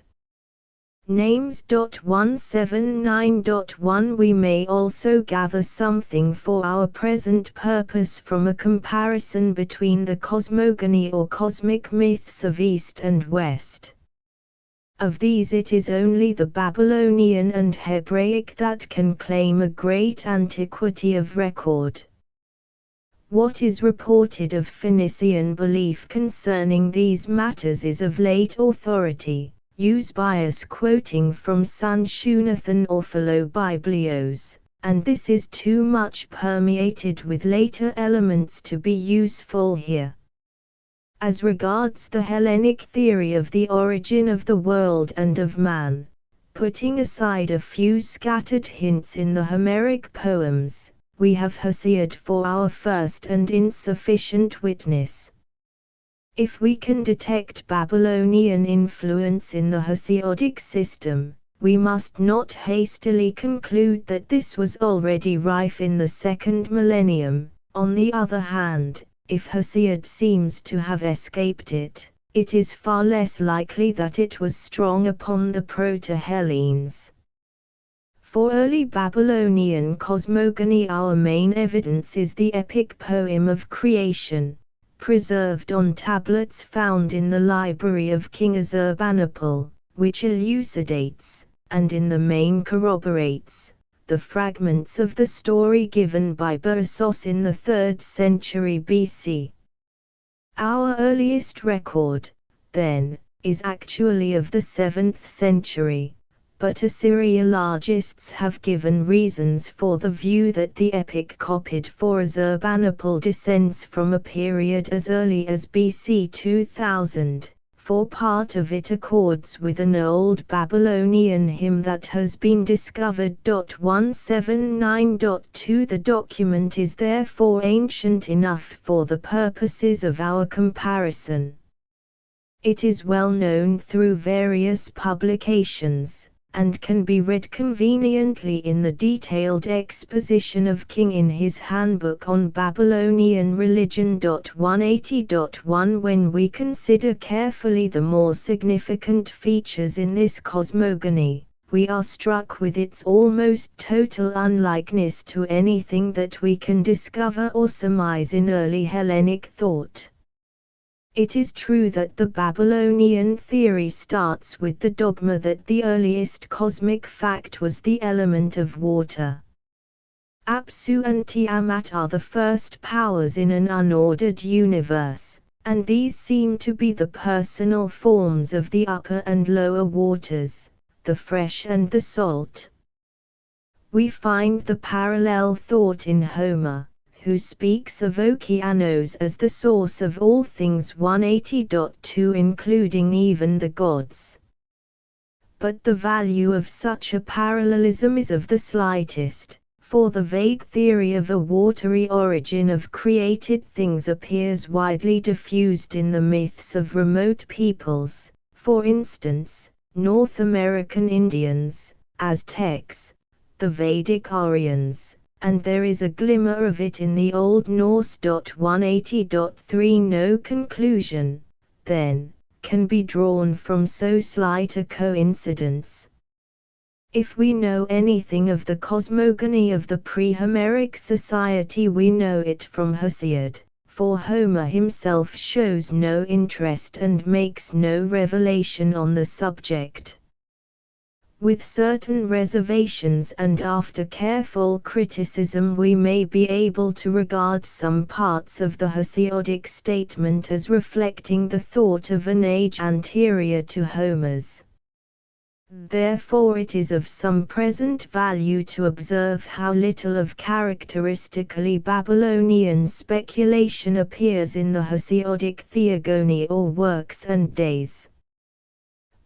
Speaker 1: names. 179.1 We may also gather something for our present purpose from a comparison between the cosmogony or cosmic myths of East and West. Of these it is only the Babylonian and Hebraic that can claim a great antiquity of record. What is reported of Phoenician belief concerning these matters is of late authority, Eusebius quoting from Sanchuniathon or Philobiblios, and this is too much permeated with later elements to be useful here. As regards the Hellenic theory of the origin of the world and of man, putting aside a few scattered hints in the Homeric poems, we have Hesiod for our first and insufficient witness. If we can detect Babylonian influence in the Hesiodic system, we must not hastily conclude that this was already rife in the second millennium. On the other hand, if Hesiod seems to have escaped it, it is far less likely that it was strong upon the Proto-Hellenes. For early Babylonian cosmogony our main evidence is the epic poem of creation, preserved on tablets found in the library of King Assurbanipal, which elucidates, and in the main corroborates, the fragments of the story given by Berossos in the 3rd century BC. Our earliest record, then, is actually of the 7th century, but Assyriologists have given reasons for the view that the epic copied for Assurbanipal descends from a period as early as BC 2000, for part of it accords with an old Babylonian hymn that has been discovered. 179.2 The document is therefore ancient enough for the purposes of our comparison. It is well known through various publications, and can be read conveniently in the detailed exposition of King in his Handbook on Babylonian Religion. 180.1 When we consider carefully the more significant features in this cosmogony, we are struck with its almost total unlikeness to anything that we can discover or surmise in early Hellenic thought. It is true that the Babylonian theory starts with the dogma that the earliest cosmic fact was the element of water. Apsu and Tiamat are the first powers in an unordered universe, and these seem to be the personal forms of the upper and lower waters, the fresh and the salt. We find the parallel thought in Homer, who speaks of Okeanos as the source of all things. 180.2 including even the gods. But the value of such a parallelism is of the slightest, for the vague theory of a watery origin of created things appears widely diffused in the myths of remote peoples, for instance, North American Indians, Aztecs, the Vedic Aryans, and there is a glimmer of it in the Old Norse. 180.3 No conclusion, then, can be drawn from so slight a coincidence. If we know anything of the cosmogony of the pre-Homeric society, we know it from Hesiod, for Homer himself shows no interest and makes no revelation on the subject. With certain reservations and after careful criticism, we may be able to regard some parts of the Hesiodic statement as reflecting the thought of an age anterior to Homer's. Therefore it is of some present value to observe how little of characteristically Babylonian speculation appears in the Hesiodic theogony or works and days.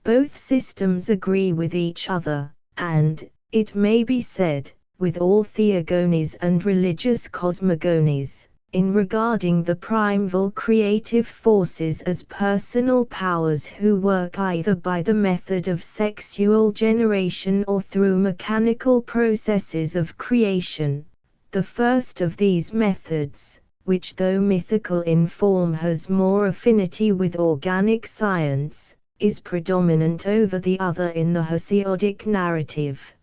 Speaker 1: Both systems agree with each other, and, it may be said, with all theogonies and religious cosmogonies, in regarding the primeval creative forces as personal powers who work either by the method of sexual generation or through mechanical processes of creation. The first of these methods, which though mythical in form has more affinity with organic science, is predominant over the other in the Hesiodic narrative.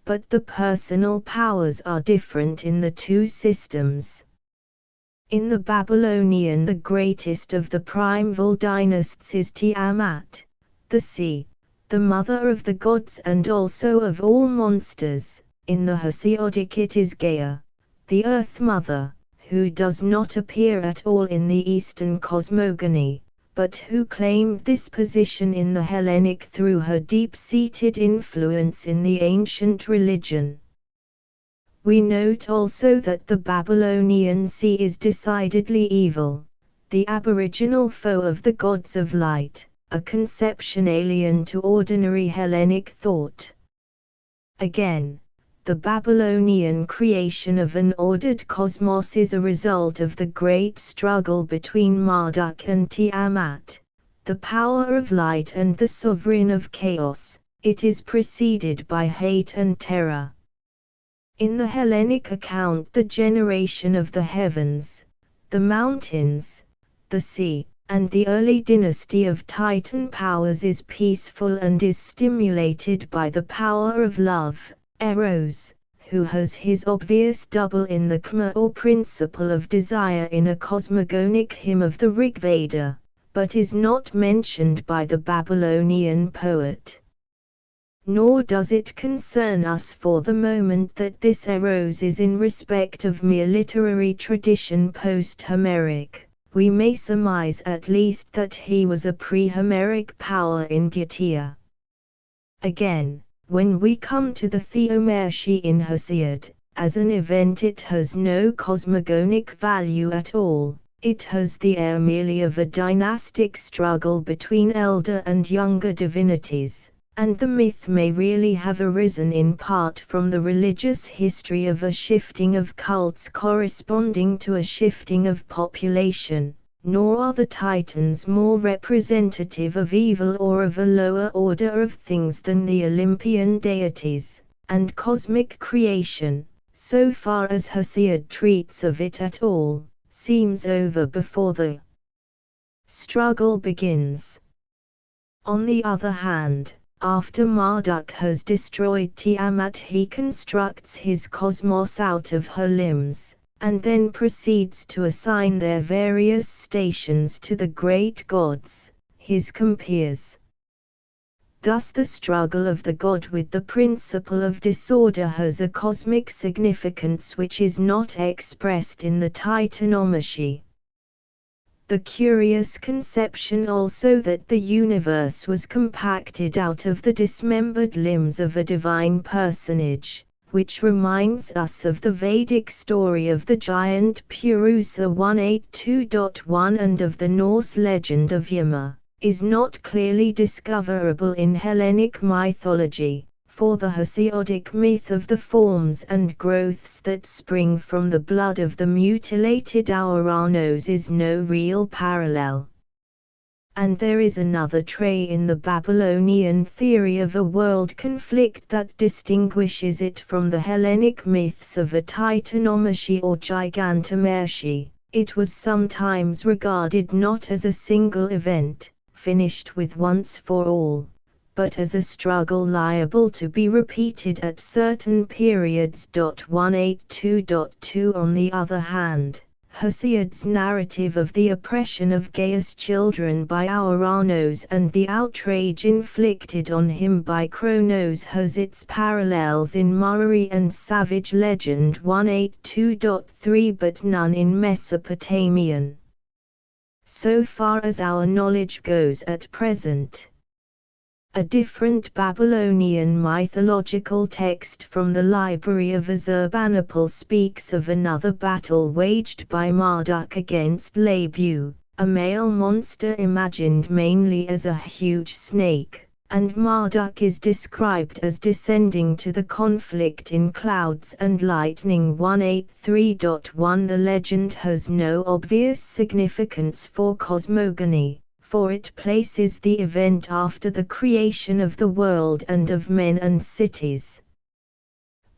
Speaker 1: But the personal powers are different in the two systems. In the Babylonian, the greatest of the primeval dynasts is Tiamat, the sea, the mother of the gods and also of all monsters. In the Hesiodic it is Gaia, the earth mother, who does not appear at all in the Eastern cosmogony, but who claimed this position in the Hellenic through her deep-seated influence in the ancient religion. We note also that the Babylonian sea is decidedly evil, the aboriginal foe of the gods of light, a conception alien to ordinary Hellenic thought. Again, the Babylonian creation of an ordered cosmos is a result of the great struggle between Marduk and Tiamat, the power of light and the sovereign of chaos. It is preceded by hate and terror. In the Hellenic account, the generation of the heavens, the mountains, the sea, and the early dynasty of Titan powers is peaceful and is stimulated by the power of love, Eros, who has his obvious double in the Kma or principle of desire in a cosmogonic hymn of the Rig Veda, but is not mentioned by the Babylonian poet. Nor does it concern us for the moment that this Eros is in respect of mere literary tradition post-Homeric. We may surmise at least that he was a pre-Homeric power in Bhatia. Again, when we come to the Theomershi in Hesiod, as an event it has no cosmogonic value at all, It has the air merely of a dynastic struggle between elder and younger divinities, and the myth may really have arisen in part from the religious history of a shifting of cults corresponding to a shifting of population. Nor are the Titans more representative of evil or of a lower order of things than the Olympian deities, and cosmic creation, so far as Hesiod treats of it at all, seems over before the struggle begins. On the other hand, after Marduk has destroyed Tiamat, he constructs his cosmos out of her limbs, and then proceeds to assign their various stations to the great gods, his compeers. Thus the struggle of the god with the principle of disorder has a cosmic significance which is not expressed in the Titanomachy. The curious conception also that the universe was compacted out of the dismembered limbs of a divine personage, which reminds us of the Vedic story of the giant Purusa 182.1 and of the Norse legend of Yama, is not clearly discoverable in Hellenic mythology, for the Hesiodic myth of the forms and growths that spring from the blood of the mutilated Auranos is no real parallel. And there is another trait in the Babylonian theory of a world conflict that distinguishes it from the Hellenic myths of a Titanomachy or Gigantomachy. It was sometimes regarded not as a single event, finished with once for all, but as a struggle liable to be repeated at certain periods. 182.2 On the other hand, Hesiod's narrative of the oppression of Gaia's children by Auranos and the outrage inflicted on him by Kronos has its parallels in Murari and Savage legend 182.3 but none in Mesopotamian. So far as our knowledge goes at present. A different Babylonian mythological text from the library of Azurbanipal speaks of another battle waged by Marduk against Labu, a male monster imagined mainly as a huge snake, and Marduk is described as descending to the conflict in clouds and lightning. 183.1 The legend has no obvious significance for cosmogony, for it places the event after the creation of the world and of men and cities.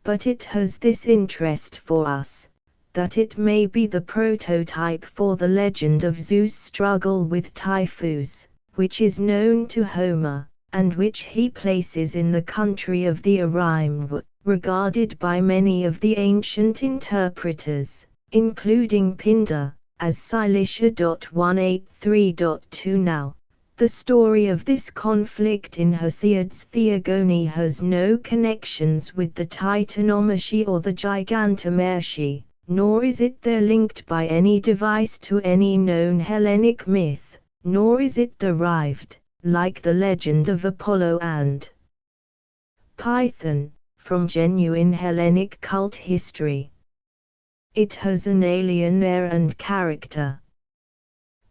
Speaker 1: But it has this interest for us, that it may be the prototype for the legend of Zeus' struggle with Typhus, which is known to Homer, and which he places in the country of the Arimbw, regarded by many of the ancient interpreters, including Pindar, as Cilicia. 183.2 Now, the story of this conflict in Hesiod's Theogony has no connections with the Titanomachy or the Gigantomachy, nor is it there linked by any device to any known Hellenic myth, nor is it derived, like the legend of Apollo and Python, from genuine Hellenic cult history. It has an alien air and character.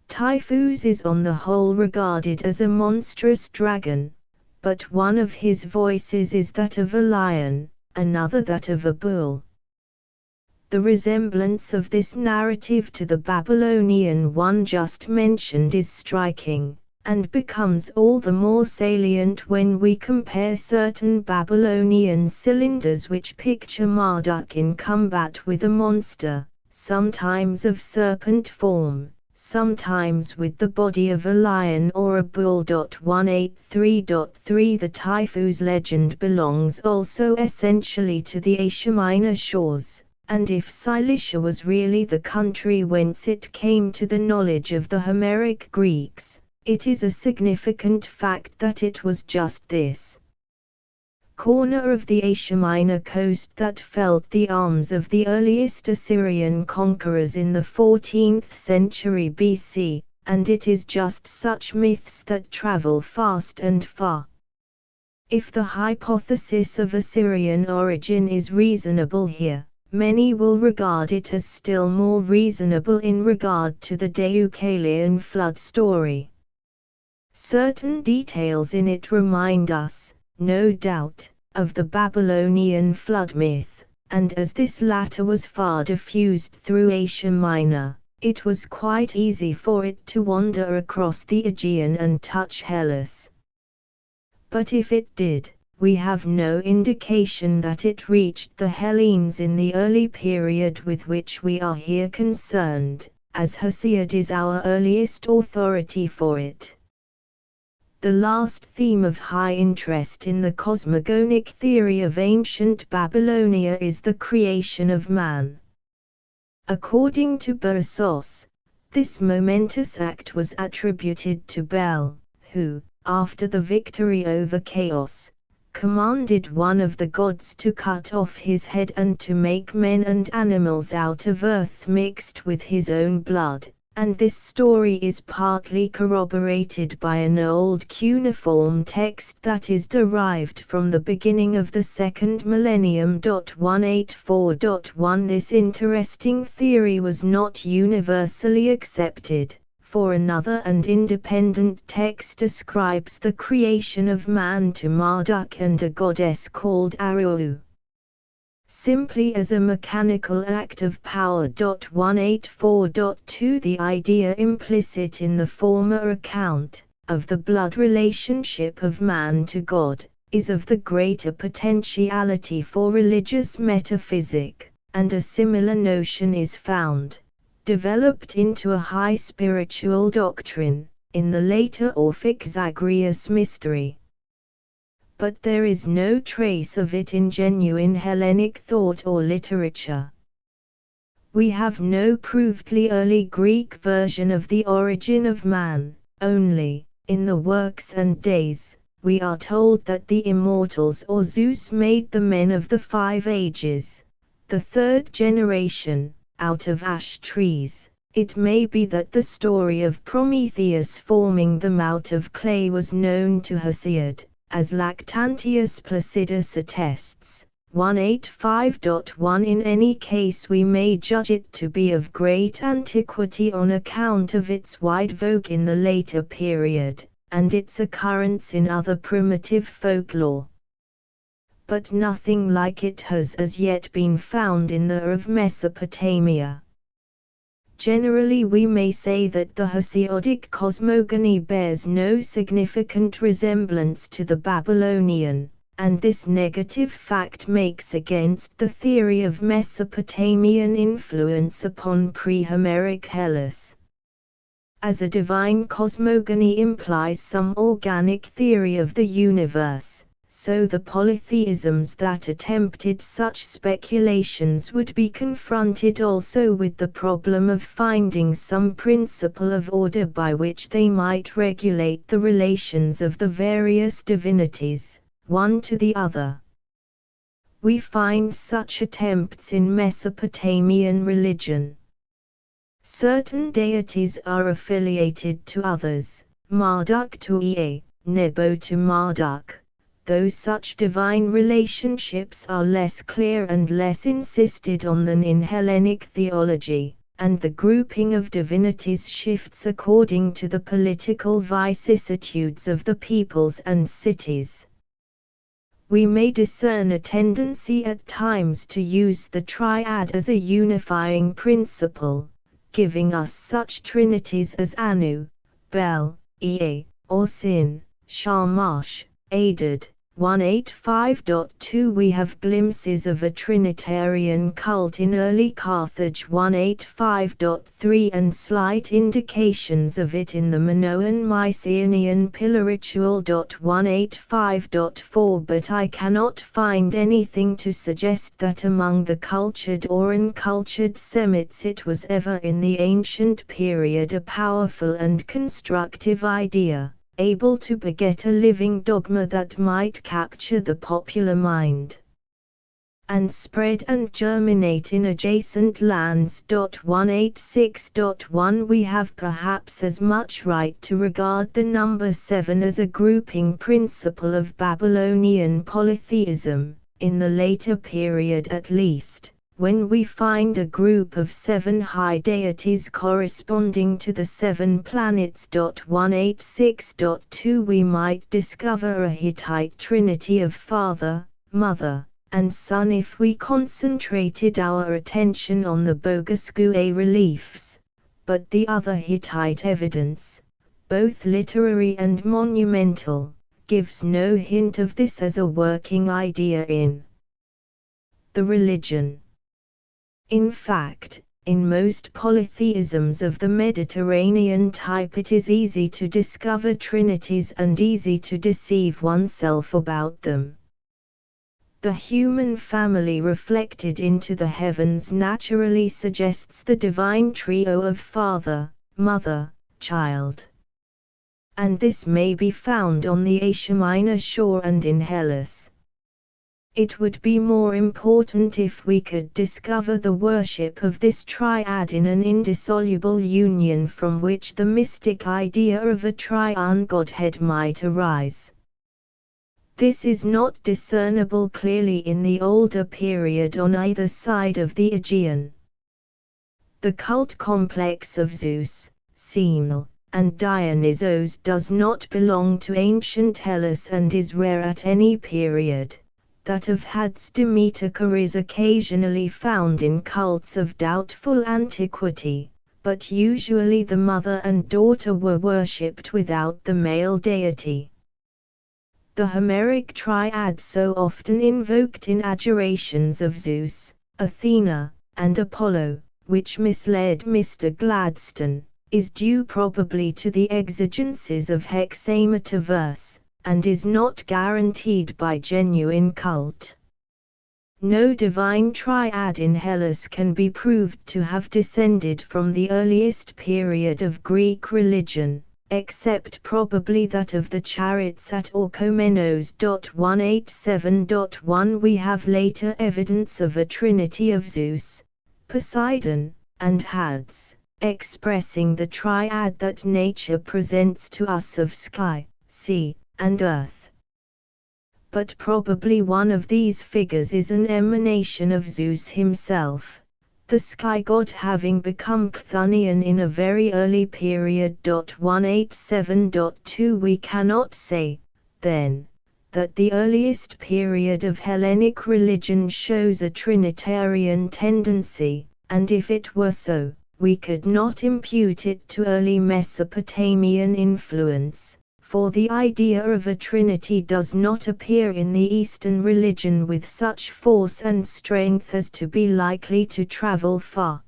Speaker 1: Typhus is on the whole regarded as a monstrous dragon, but one of his voices is that of a lion, another that of a bull. The resemblance of this narrative to the Babylonian one just mentioned is striking, and becomes all the more salient when we compare certain Babylonian cylinders which picture Marduk in combat with a monster, sometimes of serpent form, sometimes with the body of a lion or a bull. 183.3 The Typhus legend belongs also essentially to the Asia Minor shores, and if Cilicia was really the country whence it came to the knowledge of the Homeric Greeks, it is a significant fact that it was just this corner of the Asia Minor coast that felt the arms of the earliest Assyrian conquerors in the 14th century BC, and it is just such myths that travel fast and far. If the hypothesis of Assyrian origin is reasonable here, many will regard it as still more reasonable in regard to the Deucalion flood story. Certain details in it remind us, no doubt, of the Babylonian flood myth, and as this latter was far diffused through Asia Minor, it was quite easy for it to wander across the Aegean and touch Hellas. But if it did, we have no indication that it reached the Hellenes in the early period with which we are here concerned, as Hesiod is our earliest authority for it. The last theme of high interest in the cosmogonic theory of ancient Babylonia is the creation of man. According to Berosus, this momentous act was attributed to Bel, who, after the victory over Chaos, commanded one of the gods to cut off his head and to make men and animals out of earth mixed with his own blood, and this story is partly corroborated by an old cuneiform text that is derived from the beginning of the second millennium. 184.1 This interesting theory was not universally accepted, for another and independent text ascribes the creation of man to Marduk and a goddess called Aru, simply as a mechanical act of power. 184.2 The idea implicit in the former account, of the blood relationship of man to God, is of the greater potentiality for religious metaphysic, and a similar notion is found, developed into a high spiritual doctrine, in the later Orphic Zagreus mystery. But there is no trace of it in genuine Hellenic thought or literature. We have no provedly early Greek version of the origin of man, only, in the Works and Days, we are told that the immortals or Zeus made the men of the 5 ages, the 3rd generation, out of ash trees. It may be that the story of Prometheus forming them out of clay was known to Hesiod, as Lactantius Placidus attests. 185.1 In any case we may judge it to be of great antiquity on account of its wide vogue in the later period, and its occurrence in other primitive folklore. But nothing like it has as yet been found in the of Mesopotamia. Generally we may say that the Hesiodic cosmogony bears no significant resemblance to the Babylonian, and this negative fact makes against the theory of Mesopotamian influence upon pre-Homeric Hellas. As a divine cosmogony implies some organic theory of the universe, so the polytheisms that attempted such speculations would be confronted also with the problem of finding some principle of order by which they might regulate the relations of the various divinities, one to the other. We find such attempts in Mesopotamian religion. Certain deities are affiliated to others, Marduk to Ea, Nebo to Marduk, though such divine relationships are less clear and less insisted on than in Hellenic theology, and the grouping of divinities shifts according to the political vicissitudes of the peoples and cities. We may discern a tendency at times to use the triad as a unifying principle, giving us such trinities as Anu, Bel, Ea, or Sin, Shamash, Adad. 185.2 We have glimpses of a Trinitarian cult in early Carthage. 185.3 and slight indications of it in the Minoan Mycenaean pillar ritual. 185.4 But I cannot find anything to suggest that among the cultured or uncultured Semites it was ever in the ancient period a powerful and constructive idea, able to beget a living dogma that might capture the popular mind and spread and germinate in adjacent lands. 186.1 We have perhaps as much right to regard the number 7 as a grouping principle of Babylonian polytheism, in the later period at least, when we find a group of 7 high deities corresponding to the 7 planets. 186.2 we might discover a Hittite trinity of Father, Mother, and Son if we concentrated our attention on the Bogasgue reliefs, but the other Hittite evidence, both literary and monumental, gives no hint of this as a working idea in the religion. In fact, in most polytheisms of the Mediterranean type it is easy to discover trinities and easy to deceive oneself about them. The human family reflected into the heavens naturally suggests the divine trio of Father, Mother, Child. And this may be found on the Asia Minor shore and in Hellas. It would be more important if we could discover the worship of this triad in an indissoluble union from which the mystic idea of a triune Godhead might arise. This is not discernible clearly in the older period on either side of the Aegean. The cult complex of Zeus, Semele, and Dionysos does not belong to ancient Hellas and is rare at any period. That of Hades Demeter is occasionally found in cults of doubtful antiquity, but usually the mother and daughter were worshipped without the male deity. The Homeric triad so often invoked in adjurations of Zeus, Athena, and Apollo, which misled Mr. Gladstone, is due probably to the exigencies of hexameter verse, and is not guaranteed by genuine cult. No divine triad in Hellas can be proved to have descended from the earliest period of Greek religion, except probably that of the chariots at Orchomenos. 187.1 We have later evidence of a trinity of Zeus, Poseidon, and Hades, expressing the triad that nature presents to us of sky, sea, and earth. But probably one of these figures is an emanation of Zeus himself, the sky god having become Chthonian in a very early period. 187.2 We cannot say, then, that the earliest period of Hellenic religion shows a Trinitarian tendency, and if it were so, we could not impute it to early Mesopotamian influence, for the idea of a trinity does not appear in the Eastern religion with such force and strength as to be likely to travel far.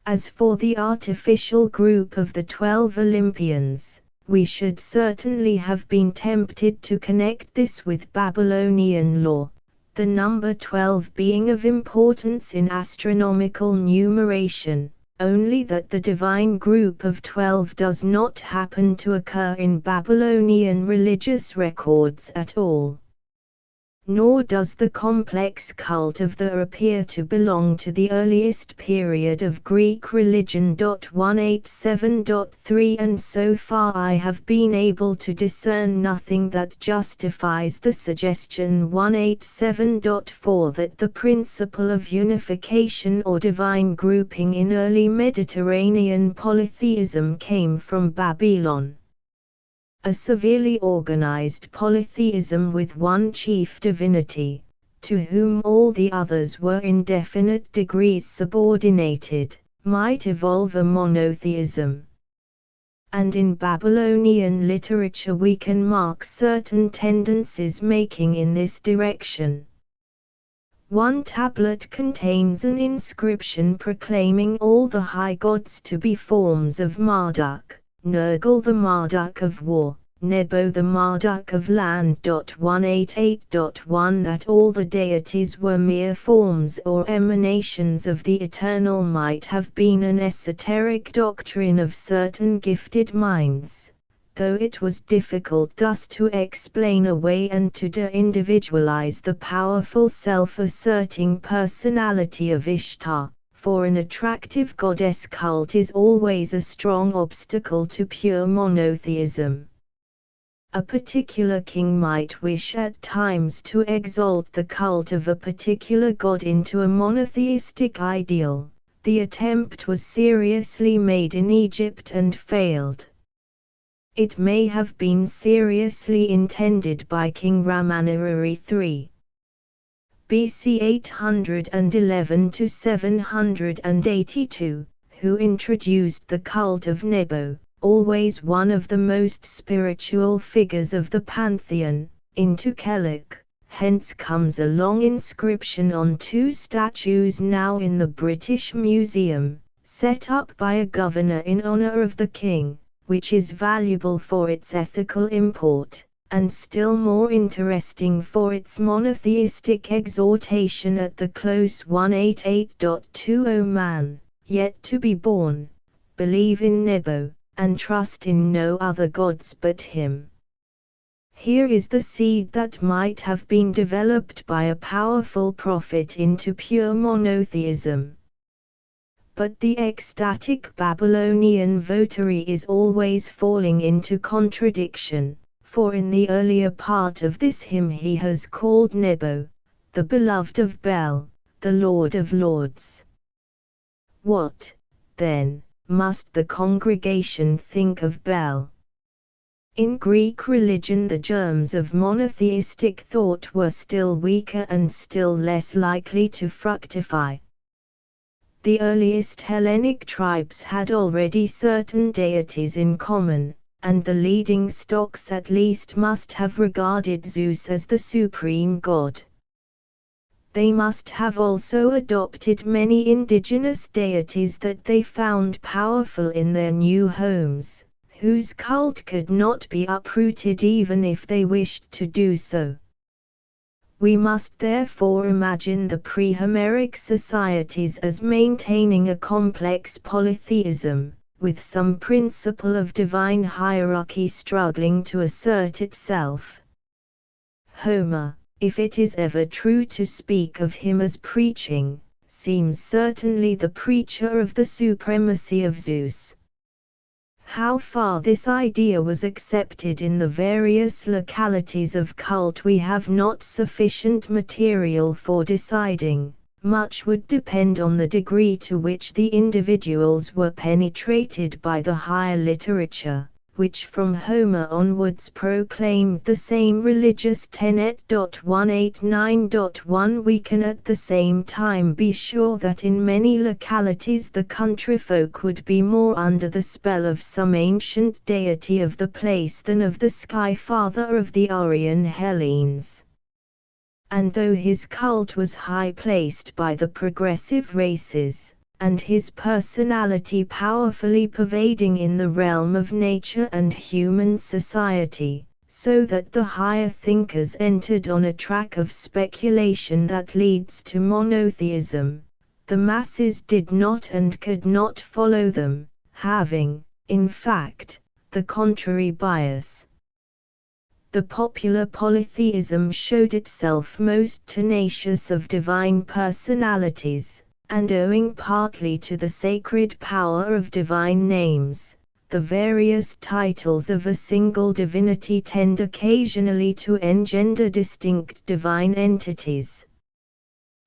Speaker 1: As for the artificial group of the 12 Olympians, we should certainly have been tempted to connect this with Babylonian lore, the number 12 being of importance in astronomical numeration, only that the divine group of 12 does not happen to occur in Babylonian religious records at all. Nor does the complex cult of the appear to belong to the earliest period of Greek religion. 187.3 And so far I have been able to discern nothing that justifies the suggestion. 187.4 that the principle of unification or divine grouping in early Mediterranean polytheism came from Babylon. A severely organized polytheism with one chief divinity, to whom all the others were in definite degrees subordinated, might evolve a monotheism. And in Babylonian literature we can mark certain tendencies making in this direction. One tablet contains an inscription proclaiming all the high gods to be forms of Marduk, Nergal the Marduk of war, Nebo the Marduk of land. 188.1 That all the deities were mere forms or emanations of the eternal might have been an esoteric doctrine of certain gifted minds, though it was difficult thus to explain away and to de-individualize the powerful self-asserting personality of Ishtar. For an attractive goddess cult is always a strong obstacle to pure monotheism. A particular king might wish at times to exalt the cult of a particular god into a monotheistic ideal. The attempt was seriously made in Egypt and failed. It may have been seriously intended by King Ramanarari III. BC 811 to 782, who introduced the cult of Nebo, always one of the most spiritual figures of the pantheon, into Kellock. Hence comes a long inscription on 2 statues now in the British Museum, set up by a governor in honor of the king, which is valuable for its ethical import, and still more interesting for its monotheistic exhortation at the close. 188.20 Man, yet to be born, believe in Nebo, and trust in no other gods but him. Here is the seed that might have been developed by a powerful prophet into pure monotheism. But the ecstatic Babylonian votary is always falling into contradiction, for in the earlier part of this hymn he has called Nebo, the beloved of Bel, the Lord of Lords. What, then, must the congregation think of Bel? In Greek religion the germs of monotheistic thought were still weaker and still less likely to fructify. The earliest Hellenic tribes had already certain deities in common, and the leading stocks at least must have regarded Zeus as the supreme god. They must have also adopted many indigenous deities that they found powerful in their new homes, whose cult could not be uprooted even if they wished to do so. We must therefore imagine the pre-Homeric societies as maintaining a complex polytheism, with some principle of divine hierarchy struggling to assert itself. Homer, if it is ever true to speak of him as preaching, seems certainly the preacher of the supremacy of Zeus. How far this idea was accepted in the various localities of cult we have not sufficient material for deciding. Much would depend on the degree to which the individuals were penetrated by the higher literature, which from Homer onwards proclaimed the same religious tenet. 189.1 We can at the same time be sure that in many localities the countryfolk would be more under the spell of some ancient deity of the place than of the sky father of the Aryan Hellenes. And though his cult was high-placed by the progressive races, and his personality powerfully pervading in the realm of nature and human society, so that the higher thinkers entered on a track of speculation that leads to monotheism, the masses did not and could not follow them, having, in fact, the contrary bias. The popular polytheism showed itself most tenacious of divine personalities, and owing partly to the sacred power of divine names, the various titles of a single divinity tend occasionally to engender distinct divine entities.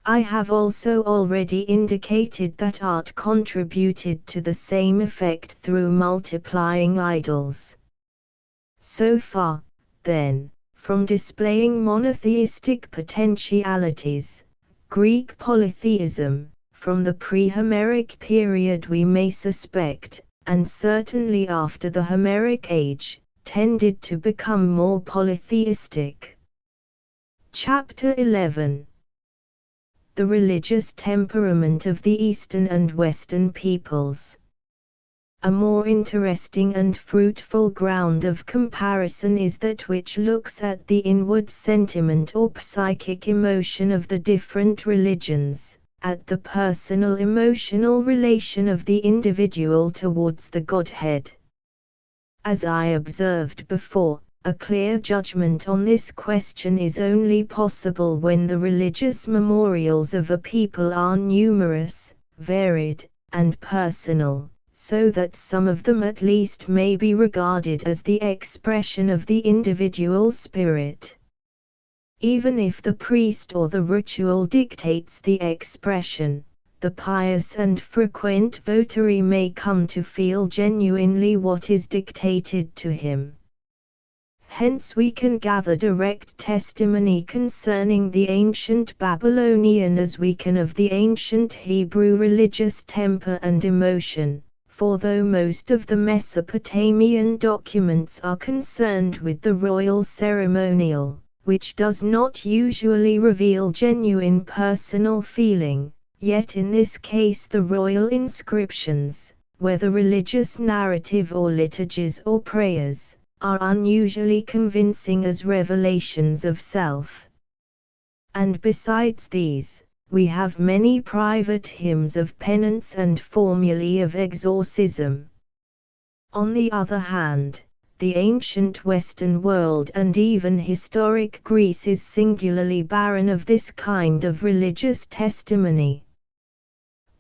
Speaker 1: I have also already indicated that art contributed to the same effect through multiplying idols. So far, then, from displaying monotheistic potentialities, Greek polytheism, from the pre-Homeric period we may suspect, and certainly after the Homeric age, tended to become more polytheistic. Chapter 11. The religious temperament of the Eastern and Western peoples. A more interesting and fruitful ground of comparison is that which looks at the inward sentiment or psychic emotion of the different religions, at the personal emotional relation of the individual towards the Godhead. As I observed before, a clear judgment on this question is only possible when the religious memorials of a people are numerous, varied, and personal, so that some of them at least may be regarded as the expression of the individual spirit. Even if the priest or the ritual dictates the expression, the pious and frequent votary may come to feel genuinely what is dictated to him. Hence we can gather direct testimony concerning the ancient Babylonian as we can of the ancient Hebrew religious temper and emotion, for though most of the Mesopotamian documents are concerned with the royal ceremonial, which does not usually reveal genuine personal feeling, yet in this case the royal inscriptions, whether religious narrative or liturgies or prayers, are unusually convincing as revelations of self. And besides these, we have many private hymns of penance and formulae of exorcism. On the other hand, the ancient Western world and even historic Greece is singularly barren of this kind of religious testimony.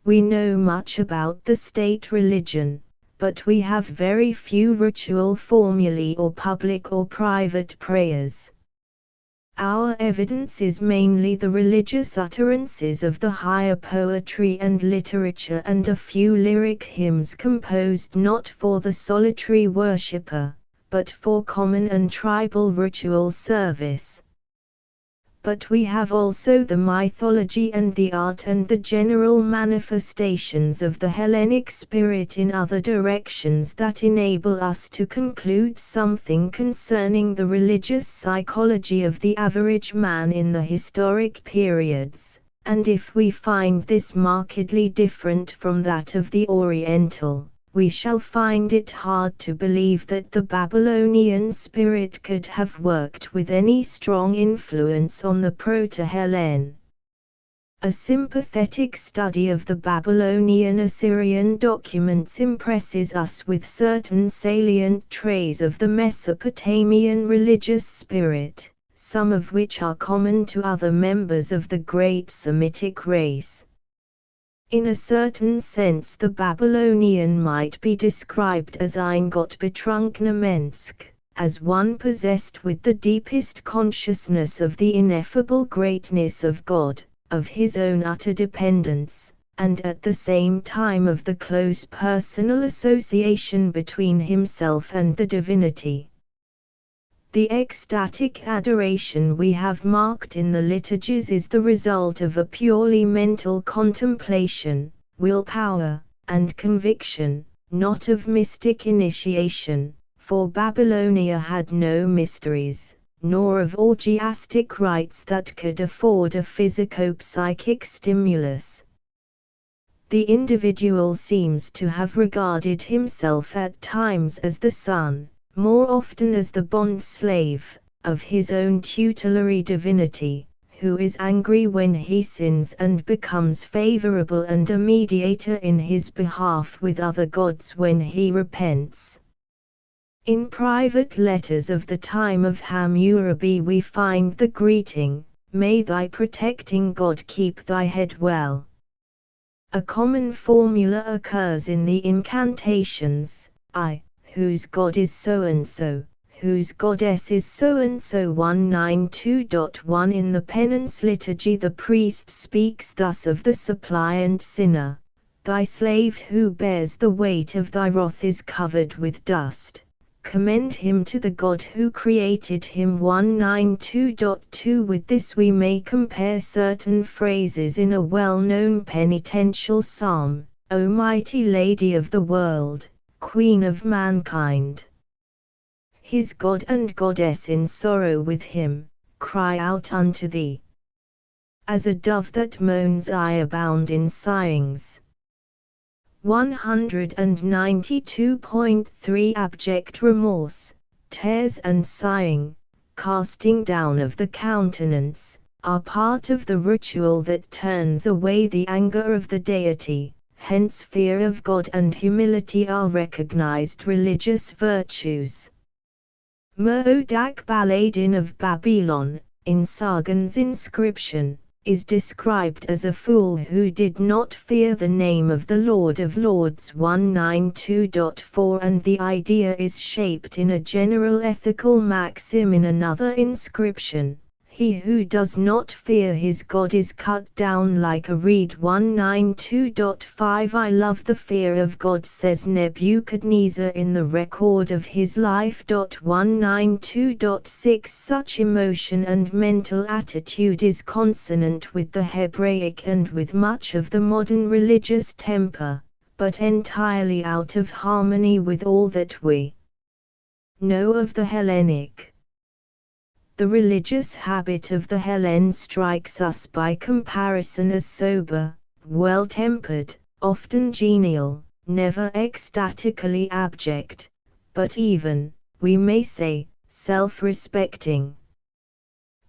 Speaker 1: We know much about the state religion, but we have very few ritual formulae or public or private prayers. Our evidence is mainly the religious utterances of the higher poetry and literature and a few lyric hymns composed not for the solitary worshipper, but for common and tribal ritual service. But we have also the mythology and the art and the general manifestations of the Hellenic spirit in other directions that enable us to conclude something concerning the religious psychology of the average man in the historic periods, and if we find this markedly different from that of the Oriental, we shall find it hard to believe that the Babylonian spirit could have worked with any strong influence on the Proto-Hellene. A sympathetic study of the Babylonian Assyrian documents impresses us with certain salient traits of the Mesopotamian religious spirit, some of which are common to other members of the great Semitic race. In a certain sense the Babylonian might be described as Eingottbetrunkner, as one possessed with the deepest consciousness of the ineffable greatness of God, of his own utter dependence, and at the same time of the close personal association between himself and the divinity. The ecstatic adoration we have marked in the liturgies is the result of a purely mental contemplation, willpower, and conviction, not of mystic initiation, for Babylonia had no mysteries, nor of orgiastic rites that could afford a physico-psychic stimulus. The individual seems to have regarded himself at times as the son, more often as the bond-slave, of his own tutelary divinity, who is angry when he sins and becomes favorable and a mediator in his behalf with other gods when he repents. In private letters of the time of Hammurabi we find the greeting, "May thy protecting God keep thy head well." A common formula occurs in the incantations, I, whose God is so-and-so, whose goddess is so-and-so. 192.1 In the penance liturgy the priest speaks thus of the suppliant sinner, "Thy slave who bears the weight of thy wrath is covered with dust. Commend him to the God who created him." 192.2 With this we may compare certain phrases in a well-known penitential psalm, "O mighty Lady of the world, Queen of mankind. His God and Goddess in sorrow with him, cry out unto thee. As a dove that moans I abound in sighings." 192.3 Abject remorse, tears and sighing, casting down of the countenance, are part of the ritual that turns away the anger of the deity. Hence fear of God and humility are recognized religious virtues. Merodach Baladin of Babylon, in Sargon's inscription, is described as a fool who did not fear the name of the Lord of Lords 192.4, and the idea is shaped in a general ethical maxim in another inscription. He who does not fear his God is cut down like a reed 192.5. I love the fear of God, says Nebuchadnezzar in the record of his life. 192.6 Such emotion and mental attitude is consonant with the Hebraic and with much of the modern religious temper, but entirely out of harmony with all that we know of the Hellenic. The religious habit of the Hellene strikes us by comparison as sober, well-tempered, often genial, never ecstatically abject, but even, we may say, self-respecting.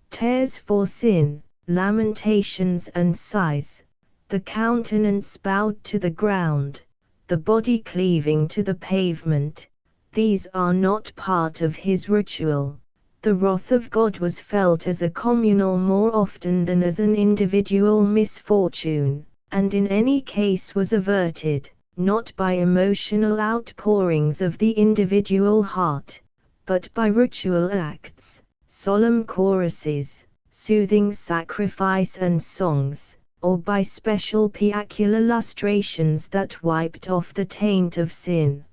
Speaker 1: Tears for sin, lamentations and sighs, the countenance bowed to the ground, the body cleaving to the pavement, these are not part of his ritual. The wrath of God was felt as a communal more often than as an individual misfortune, and in any case was averted, not by emotional outpourings of the individual heart, but by ritual acts, solemn choruses, soothing sacrifice and songs, or by special piacular lustrations that wiped off the taint of sin.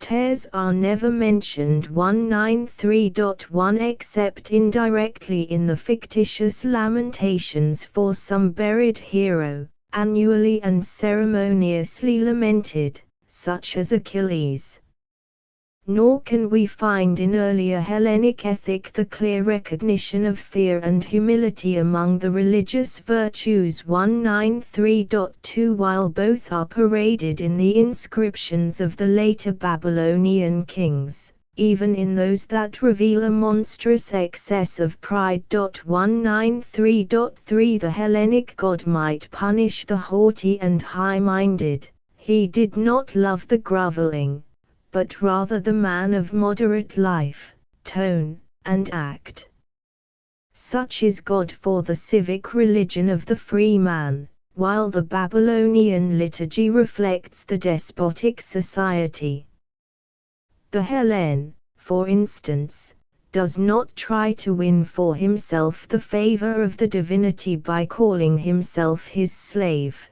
Speaker 1: Tears are never mentioned 193.1 except indirectly in the fictitious lamentations for some buried hero, annually and ceremoniously lamented, such as Achilles. Nor can we find in earlier Hellenic ethic the clear recognition of fear and humility among the religious virtues 193.2. While both are paraded in the inscriptions of the later Babylonian kings, even in those that reveal a monstrous excess of pride. 193.3 The Hellenic god might punish the haughty and high-minded, he did not love the groveling, but rather the man of moderate life, tone, and act. Such is God for the civic religion of the free man, while the Babylonian liturgy reflects the despotic society. The Hellene, for instance, does not try to win for himself the favor of the divinity by calling himself his slave.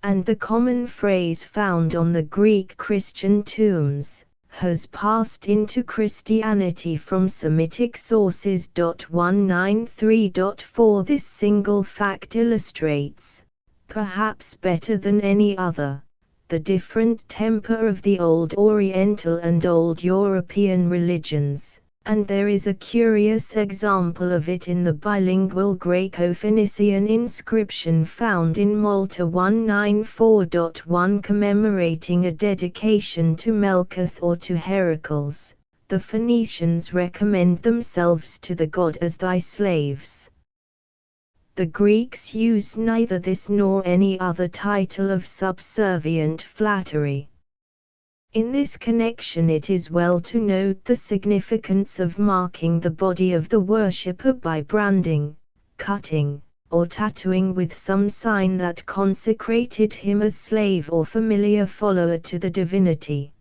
Speaker 1: And the common phrase found on the Greek Christian tombs, has passed into Christianity from Semitic sources. 193.4 This single fact illustrates, perhaps better than any other, the different temper of the Old Oriental and Old European religions, and there is a curious example of it in the bilingual Greco-Phoenician inscription found in Malta 194.1 commemorating a dedication to Melkuth or to Heracles. The Phoenicians recommend themselves to the god as thy slaves. The Greeks used neither this nor any other title of subservient flattery. In this connection it is well to note the significance of marking the body of the worshipper by branding, cutting, or tattooing with some sign that consecrated him as slave or familiar follower to the divinity.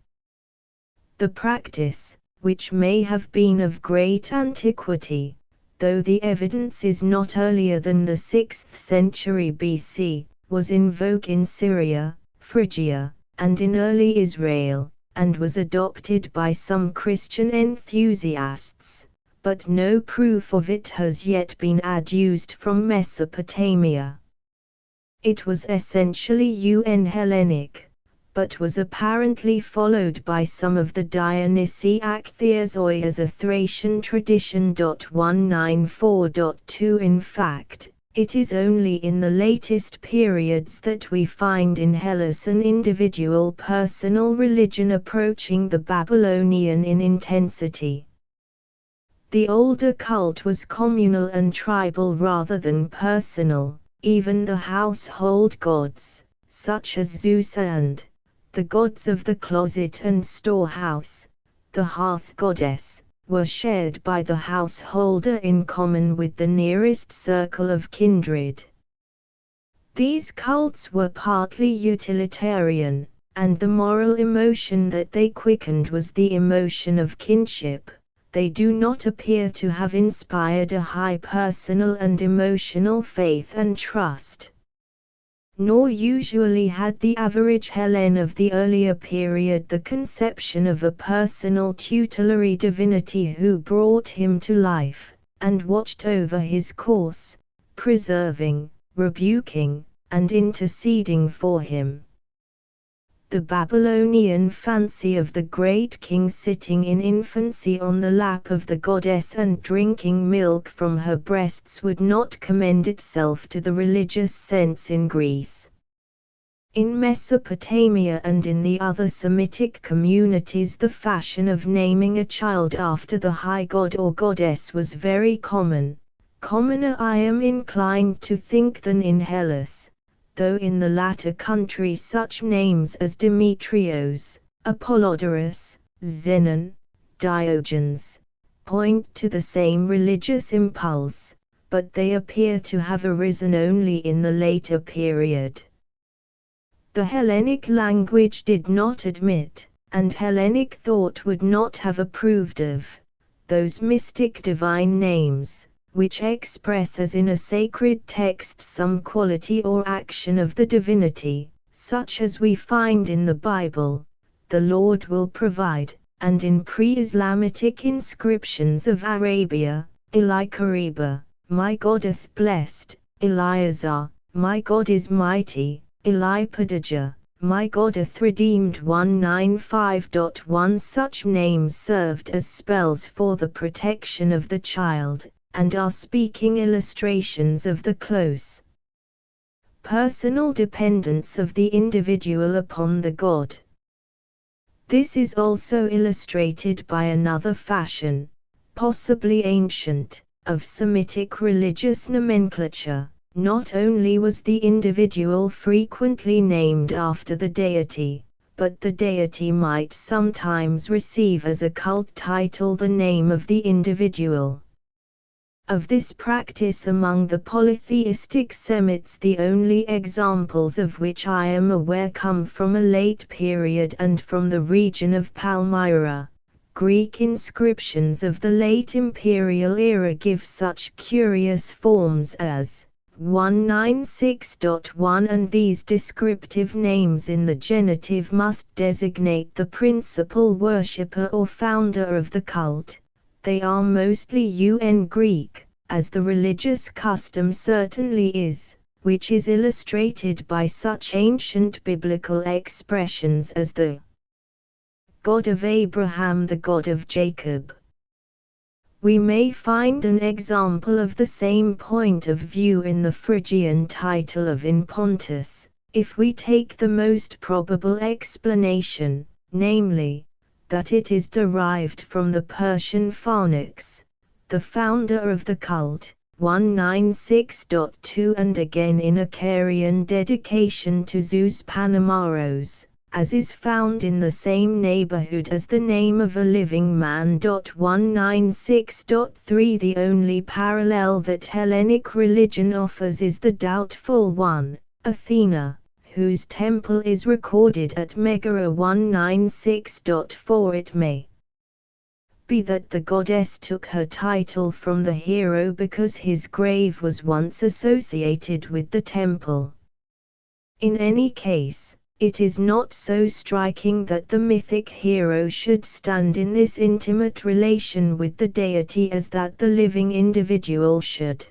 Speaker 1: The practice, which may have been of great antiquity, though the evidence is not earlier than the 6th century BC, was in vogue in Syria, Phrygia, and in early Israel, and was adopted by some Christian enthusiasts, but no proof of it has yet been adduced from Mesopotamia. It was essentially Hellenic, but was apparently followed by some of the Dionysiac theosoi as a Thracian tradition. 194.2 In fact, it is only in the latest periods that we find in Hellas an individual personal religion approaching the Babylonian in intensity. The older cult was communal and tribal rather than personal. Even the household gods, such as Zeus and the gods of the closet and storehouse, the hearth goddess, were shared by the householder in common with the nearest circle of kindred. These cults were partly utilitarian, and the moral emotion that they quickened was the emotion of kinship. They do not appear to have inspired a high personal and emotional faith and trust. Nor usually had the average Hellen of the earlier period the conception of a personal tutelary divinity who brought him to life, and watched over his course, preserving, rebuking, and interceding for him. The Babylonian fancy of the great king sitting in infancy on the lap of the goddess and drinking milk from her breasts would not commend itself to the religious sense in Greece. In Mesopotamia and in the other Semitic communities, the fashion of naming a child after the high god or goddess was very common, commoner I am inclined to think than in Hellas, though in the latter country such names as Demetrios, Apollodorus, Zenon, Diogenes, point to the same religious impulse, but they appear to have arisen only in the later period. The Hellenic language did not admit, and Hellenic thought would not have approved of, those mystic divine names, which express as in a sacred text some quality or action of the divinity, such as we find in the Bible, "The Lord will provide," and in pre-Islamic inscriptions of Arabia, Elikariba, "My God hath blessed," Eleazar, "My God is mighty," Elipodijah, "My God hath redeemed." 195.1 Such names served as spells for the protection of the child, and are speaking illustrations of the close personal dependence of the individual upon the god. This is also illustrated by another fashion, possibly ancient, of Semitic religious nomenclature. Not only was the individual frequently named after the deity, but the deity might sometimes receive as a cult title the name of the individual. Of this practice among the polytheistic Semites, the only examples of which I am aware come from a late period and from the region of Palmyra. Greek inscriptions of the late imperial era give such curious forms as 196.1, and these descriptive names in the genitive must designate the principal worshipper or founder of the cult. They are mostly Greek, as the religious custom certainly is, which is illustrated by such ancient biblical expressions as the God of Abraham, the God of Jacob. We may find an example of the same point of view in the Phrygian title of In Pontus, if we take the most probable explanation, namely, that it is derived from the Persian Pharnax, the founder of the cult, 196.2, and again in a Carian dedication to Zeus Panamaros, as is found in the same neighborhood as the name of a living man. 196.3 The only parallel that Hellenic religion offers is the doubtful one, Athena, whose temple is recorded at Megara. 196.4 It may be that the goddess took her title from the hero because his grave was once associated with the temple. In any case, it is not so striking that the mythic hero should stand in this intimate relation with the deity as that the living individual should.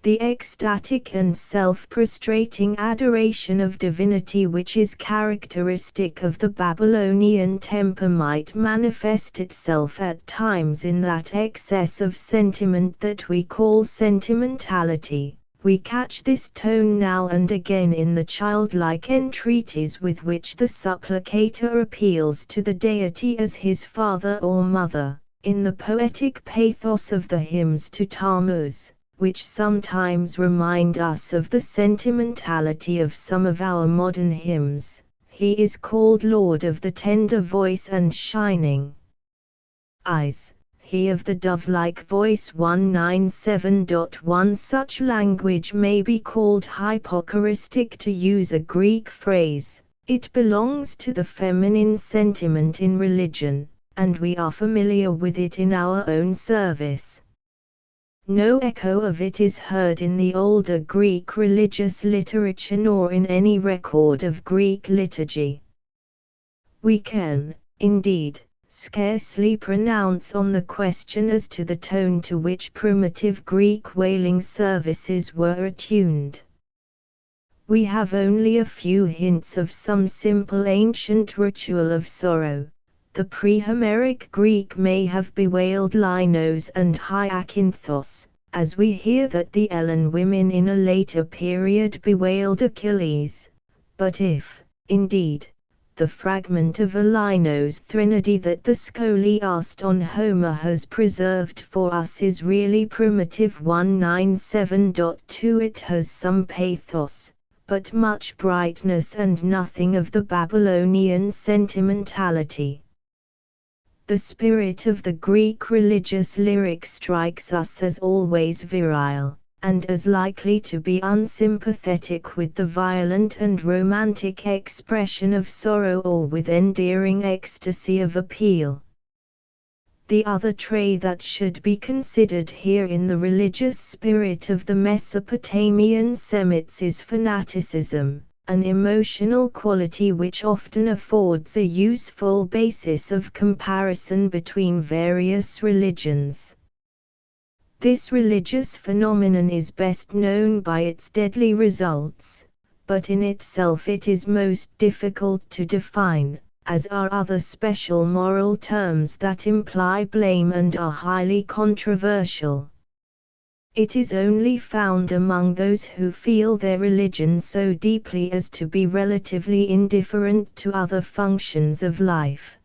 Speaker 1: The ecstatic and self-prostrating adoration of divinity which is characteristic of the Babylonian temper might manifest itself at times in that excess of sentiment that we call sentimentality. We catch this tone now and again in the childlike entreaties with which the supplicator appeals to the deity as his father or mother, in the poetic pathos of the hymns to Tammuz, which sometimes remind us of the sentimentality of some of our modern hymns. He is called Lord of the tender voice and shining eyes, he of the dove-like voice 197.1. Such language may be called hypochoristic, to use a Greek phrase. It belongs to the feminine sentiment in religion, and we are familiar with it in our own service. No echo of it is heard in the older Greek religious literature nor in any record of Greek liturgy. We can, indeed, scarcely pronounce on the question as to the tone to which primitive Greek wailing services were attuned. We have only a few hints of some simple ancient ritual of sorrow. The pre-Homeric Greek may have bewailed Linos and Hyacinthos, as we hear that the Ellen women in a later period bewailed Achilles. But if, indeed, the fragment of a Linos threnody that the scholiast on Homer has preserved for us is really primitive 197.2, it has some pathos, but much brightness and nothing of the Babylonian sentimentality. The spirit of the Greek religious lyric strikes us as always virile, and as likely to be unsympathetic with the violent and romantic expression of sorrow or with endearing ecstasy of appeal. The other trait that should be considered here in the religious spirit of the Mesopotamian Semites is fanaticism, an emotional quality which often affords a useful basis of comparison between various religions. This religious phenomenon is best known by its deadly results, but in itself it is most difficult to define, as are other special moral terms that imply blame and are highly controversial. It is only found among those who feel their religion so deeply as to be relatively indifferent to other functions of life.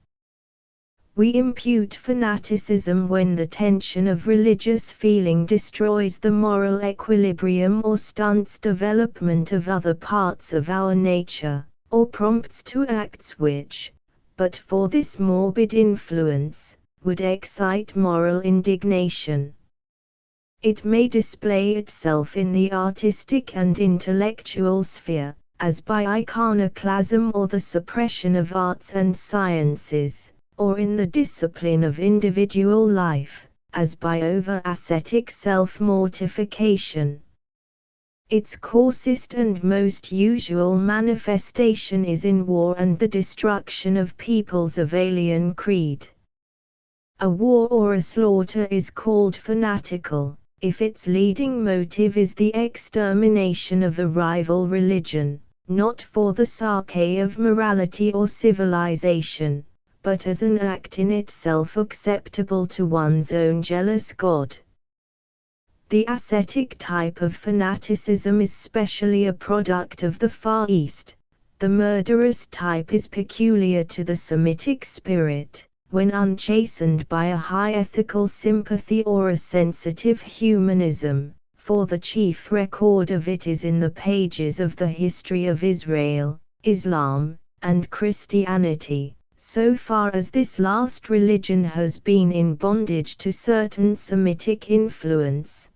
Speaker 1: We impute fanaticism when the tension of religious feeling destroys the moral equilibrium or stunts development of other parts of our nature, or prompts to acts which, but for this morbid influence, would excite moral indignation. It may display itself in the artistic and intellectual sphere, as by iconoclasm or the suppression of arts and sciences, or in the discipline of individual life, as by over-ascetic self-mortification. Its coarsest and most usual manifestation is in war and the destruction of peoples of alien creed. A war or a slaughter is called fanatical, if its leading motive is the extermination of a rival religion, not for the sake of morality or civilization, but as an act in itself acceptable to one's own jealous God. The ascetic type of fanaticism is specially a product of the Far East. The murderous type is peculiar to the Semitic spirit, when unchastened by a high ethical sympathy or a sensitive humanism, for the chief record of it is in the pages of the history of Israel, Islam, and Christianity, so far as this last religion has been in bondage to certain Semitic influence.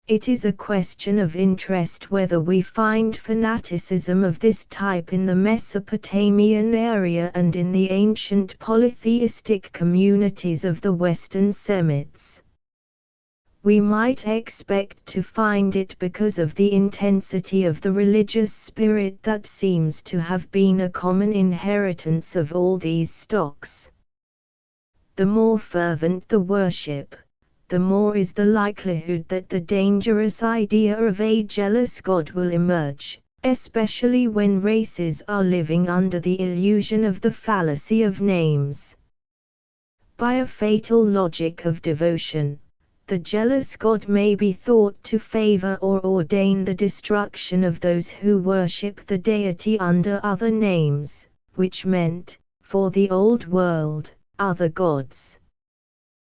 Speaker 1: It is a question of interest whether we find fanaticism of this type in the Mesopotamian area and in the ancient polytheistic communities of the Western Semites. We might expect to find it because of the intensity of the religious spirit that seems to have been a common inheritance of all these stocks. The more fervent the worship, the more is the likelihood that the dangerous idea of a jealous God will emerge, especially when races are living under the illusion of the fallacy of names. By a fatal logic of devotion, the jealous God may be thought to favor or ordain the destruction of those who worship the deity under other names, which meant, for the old world, other gods.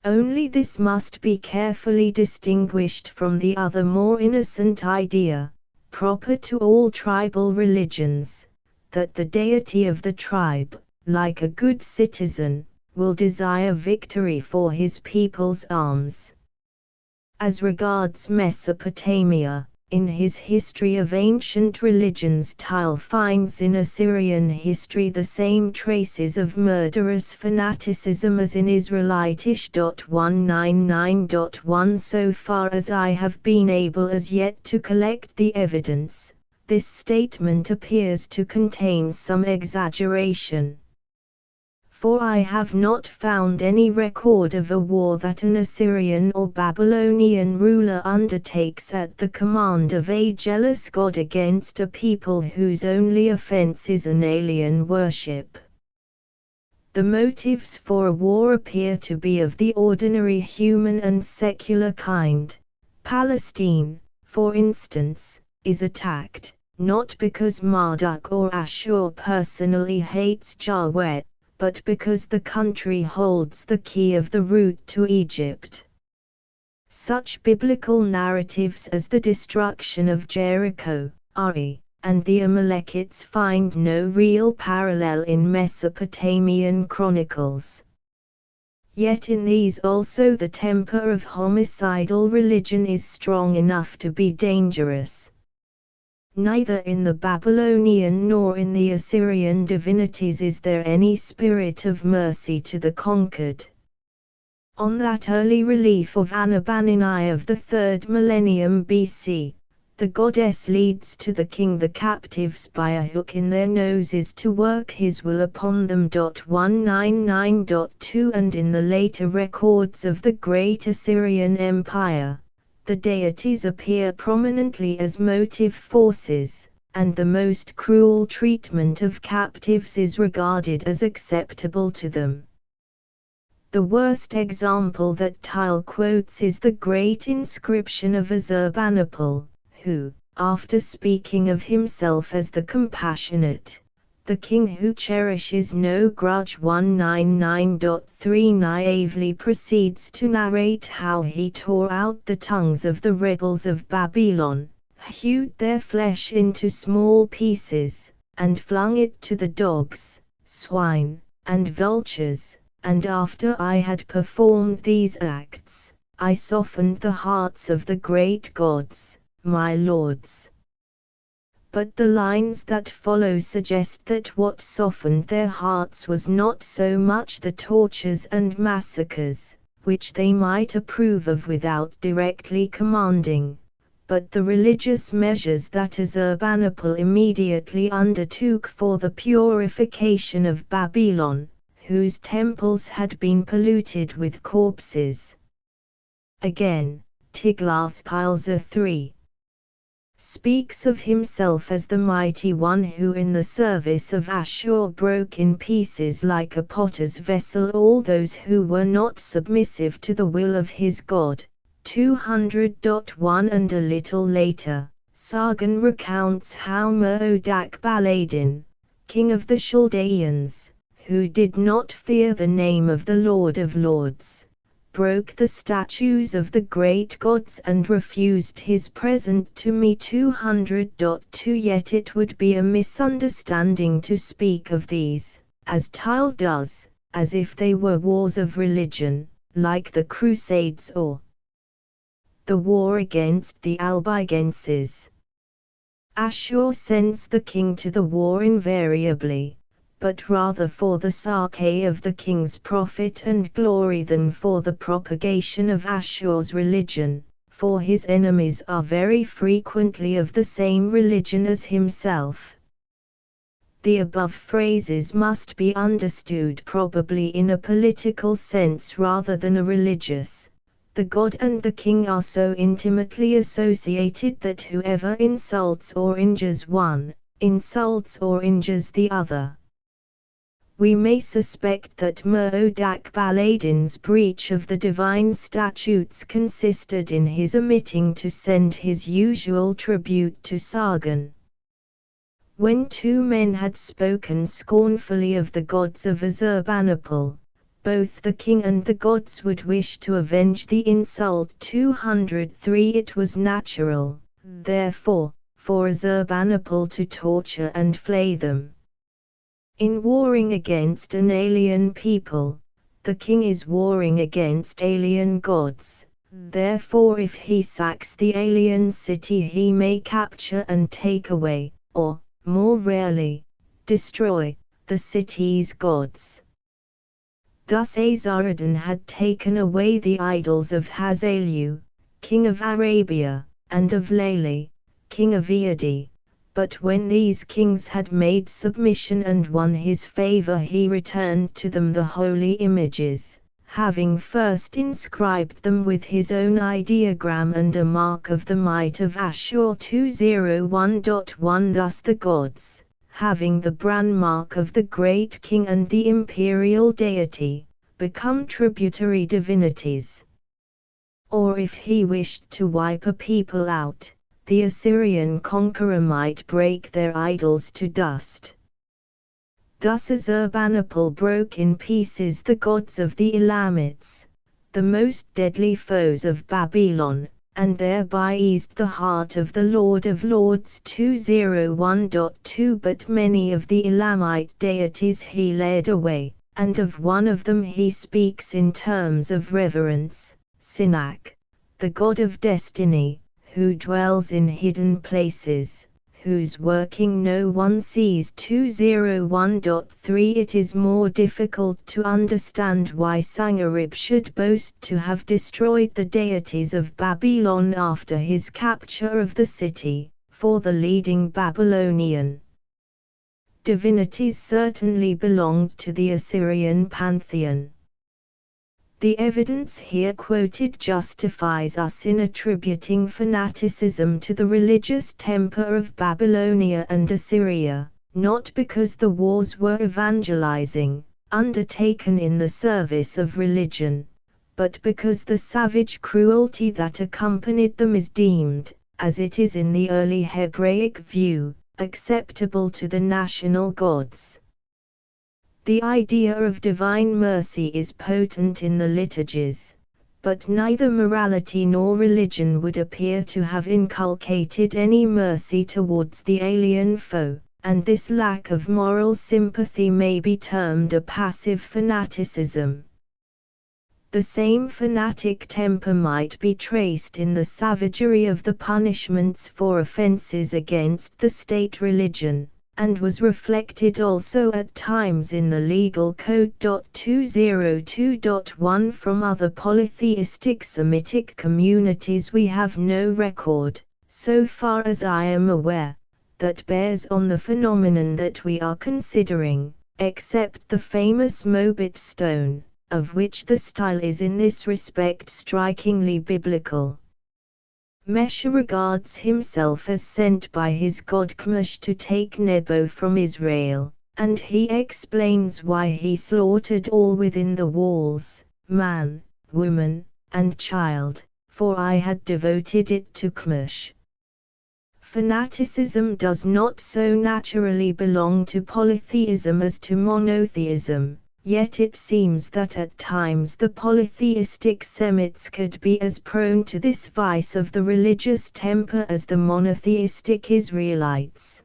Speaker 1: Only this must be carefully distinguished from the other more innocent idea, proper to all tribal religions, that the deity of the tribe, like a good citizen, will desire victory for his people's arms. As regards Mesopotamia, in his History of Ancient Religions, Tyll finds in Assyrian history the same traces of murderous fanaticism as in Israelitish.199.1. So far as I have been able as yet to collect the evidence, this statement appears to contain some exaggeration. For I have not found any record of a war that an Assyrian or Babylonian ruler undertakes at the command of a jealous god against a people whose only offense is an alien worship. The motives for a war appear to be of the ordinary human and secular kind. Palestine, for instance, is attacked, not because Marduk or Ashur personally hates Yahweh, but because the country holds the key of the route to Egypt. Such biblical narratives as the destruction of Jericho, Ai, and the Amalekites find no real parallel in Mesopotamian chronicles. Yet in these also the temper of homicidal religion is strong enough to be dangerous. Neither in the Babylonian nor in the Assyrian divinities is there any spirit of mercy to the conquered. On that early relief of Anabanini of the 3rd millennium BC, the goddess leads to the king the captives by a hook in their noses to work his will upon them. 199.2 And in the later records of the Great Assyrian Empire, the deities appear prominently as motive forces, and the most cruel treatment of captives is regarded as acceptable to them. The worst example that Tyll quotes is the great inscription of Assurbanipal, who, after speaking of himself as the compassionate, the king who cherishes no grudge, 199.3 naively proceeds to narrate how he tore out the tongues of the rebels of Babylon, hewed their flesh into small pieces, and flung it to the dogs, swine, and vultures, and after I had performed these acts, I softened the hearts of the great gods, my lords. But the lines that follow suggest that what softened their hearts was not so much the tortures and massacres, which they might approve of without directly commanding, but the religious measures that Assurbanipal immediately undertook for the purification of Babylon, whose temples had been polluted with corpses. Again, Tiglath-Pileser III speaks of himself as the mighty one who in the service of Ashur broke in pieces like a potter's vessel all those who were not submissive to the will of his God. 200.1 And a little later, Sargon recounts how Merodach-Baladan, king of the Chaldeans, who did not fear the name of the Lord of Lords, broke the statues of the great gods and refused his present to me. 200.2 Yet it would be a misunderstanding to speak of these, as Tyll does, as if they were wars of religion, like the Crusades or the war against the Albigenses. Ashur sends the king to the war invariably, but rather for the sake of the king's profit and glory than for the propagation of Ashur's religion, for his enemies are very frequently of the same religion as himself. The above phrases must be understood probably in a political sense rather than a religious. The god and the king are so intimately associated that whoever insults or injures one, insults or injures the other. We may suspect that Merodach-Baladan's breach of the divine statutes consisted in his omitting to send his usual tribute to Sargon. When two men had spoken scornfully of the gods of Assurbanipal, both the king and the gods would wish to avenge the insult. 203 It was natural, therefore, for Assurbanipal to torture and flay them. In warring against an alien people, The king is warring against alien gods. Therefore if he sacks the alien city he may capture and take away, or, more rarely, destroy, the city's gods. Thus Azarhaddon had taken away the idols of Hazailu, king of Arabia, and of Laili, king of Iadi. But when these kings had made submission and won his favor he returned to them the holy images, having first inscribed them with his own ideogram and a mark of the might of Ashur 201.1. Thus the gods, having the brand mark of the great king and the imperial deity, become tributary divinities. Or if he wished to wipe a people out, the Assyrian conqueror might break their idols to dust. Thus Ashurbanipal broke in pieces the gods of the Elamites, the most deadly foes of Babylon, and thereby eased the heart of the Lord of Lords 201.2. But many of the Elamite deities he led away, and of one of them he speaks in terms of reverence, Sinak, the god of destiny, who dwells in hidden places, whose working no one sees. 201.3. It is more difficult to understand why Sangarib should boast to have destroyed the deities of Babylon after his capture of the city, for the leading Babylonian divinities certainly belonged to the Assyrian pantheon. The evidence here quoted justifies us in attributing fanaticism to the religious temper of Babylonia and Assyria, not because the wars were evangelizing, undertaken in the service of religion, but because the savage cruelty that accompanied them is deemed, as it is in the early Hebraic view, acceptable to the national gods. The idea of divine mercy is potent in the liturgies, but neither morality nor religion would appear to have inculcated any mercy towards the alien foe, and this lack of moral sympathy may be termed a passive fanaticism. The same fanatic temper might be traced in the savagery of the punishments for offenses against the state religion, and was reflected also at times in the legal code. 202.1. From other polytheistic Semitic communities we have no record, so far as I am aware, that bears on the phenomenon that we are considering, except the famous Mobit stone, of which the style is in this respect strikingly biblical. Mesha regards himself as sent by his god Chemosh to take Nebo from Israel, and he explains why he slaughtered all within the walls, man, woman, and child, for I had devoted it to Chemosh. Fanaticism does not so naturally belong to polytheism as to monotheism. Yet it seems that at times the polytheistic Semites could be as prone to this vice of the religious temper as the monotheistic Israelites.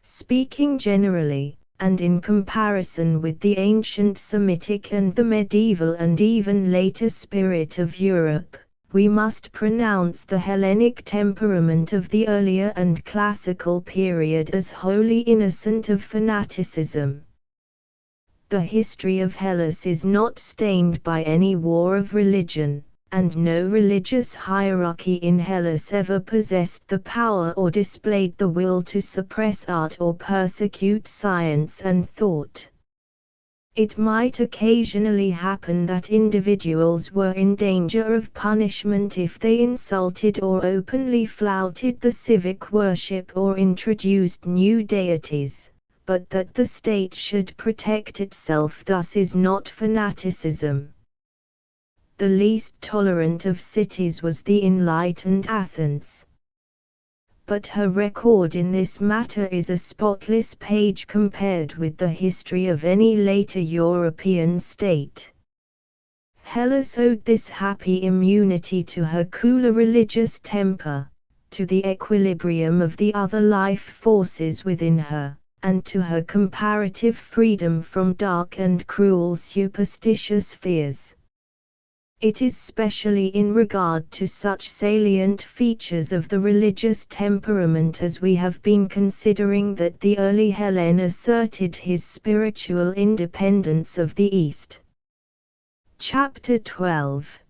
Speaker 1: Speaking generally, and in comparison with the ancient Semitic and the medieval and even later spirit of Europe, we must pronounce the Hellenic temperament of the earlier and classical period as wholly innocent of fanaticism. The history of Hellas is not stained by any war of religion, and no religious hierarchy in Hellas ever possessed the power or displayed the will to suppress art or persecute science and thought. It might occasionally happen that individuals were in danger of punishment if they insulted or openly flouted the civic worship or introduced new deities. But that the state should protect itself thus is not fanaticism. The least tolerant of cities was the enlightened Athens. But her record in this matter is a spotless page compared with the history of any later European state. Hellas owed this happy immunity to her cooler religious temper, to the equilibrium of the other life forces within her, and to her comparative freedom from dark and cruel superstitious fears. It is specially in regard to such salient features of the religious temperament as we have been considering that the early Hellen asserted his spiritual independence of the East. Chapter 12.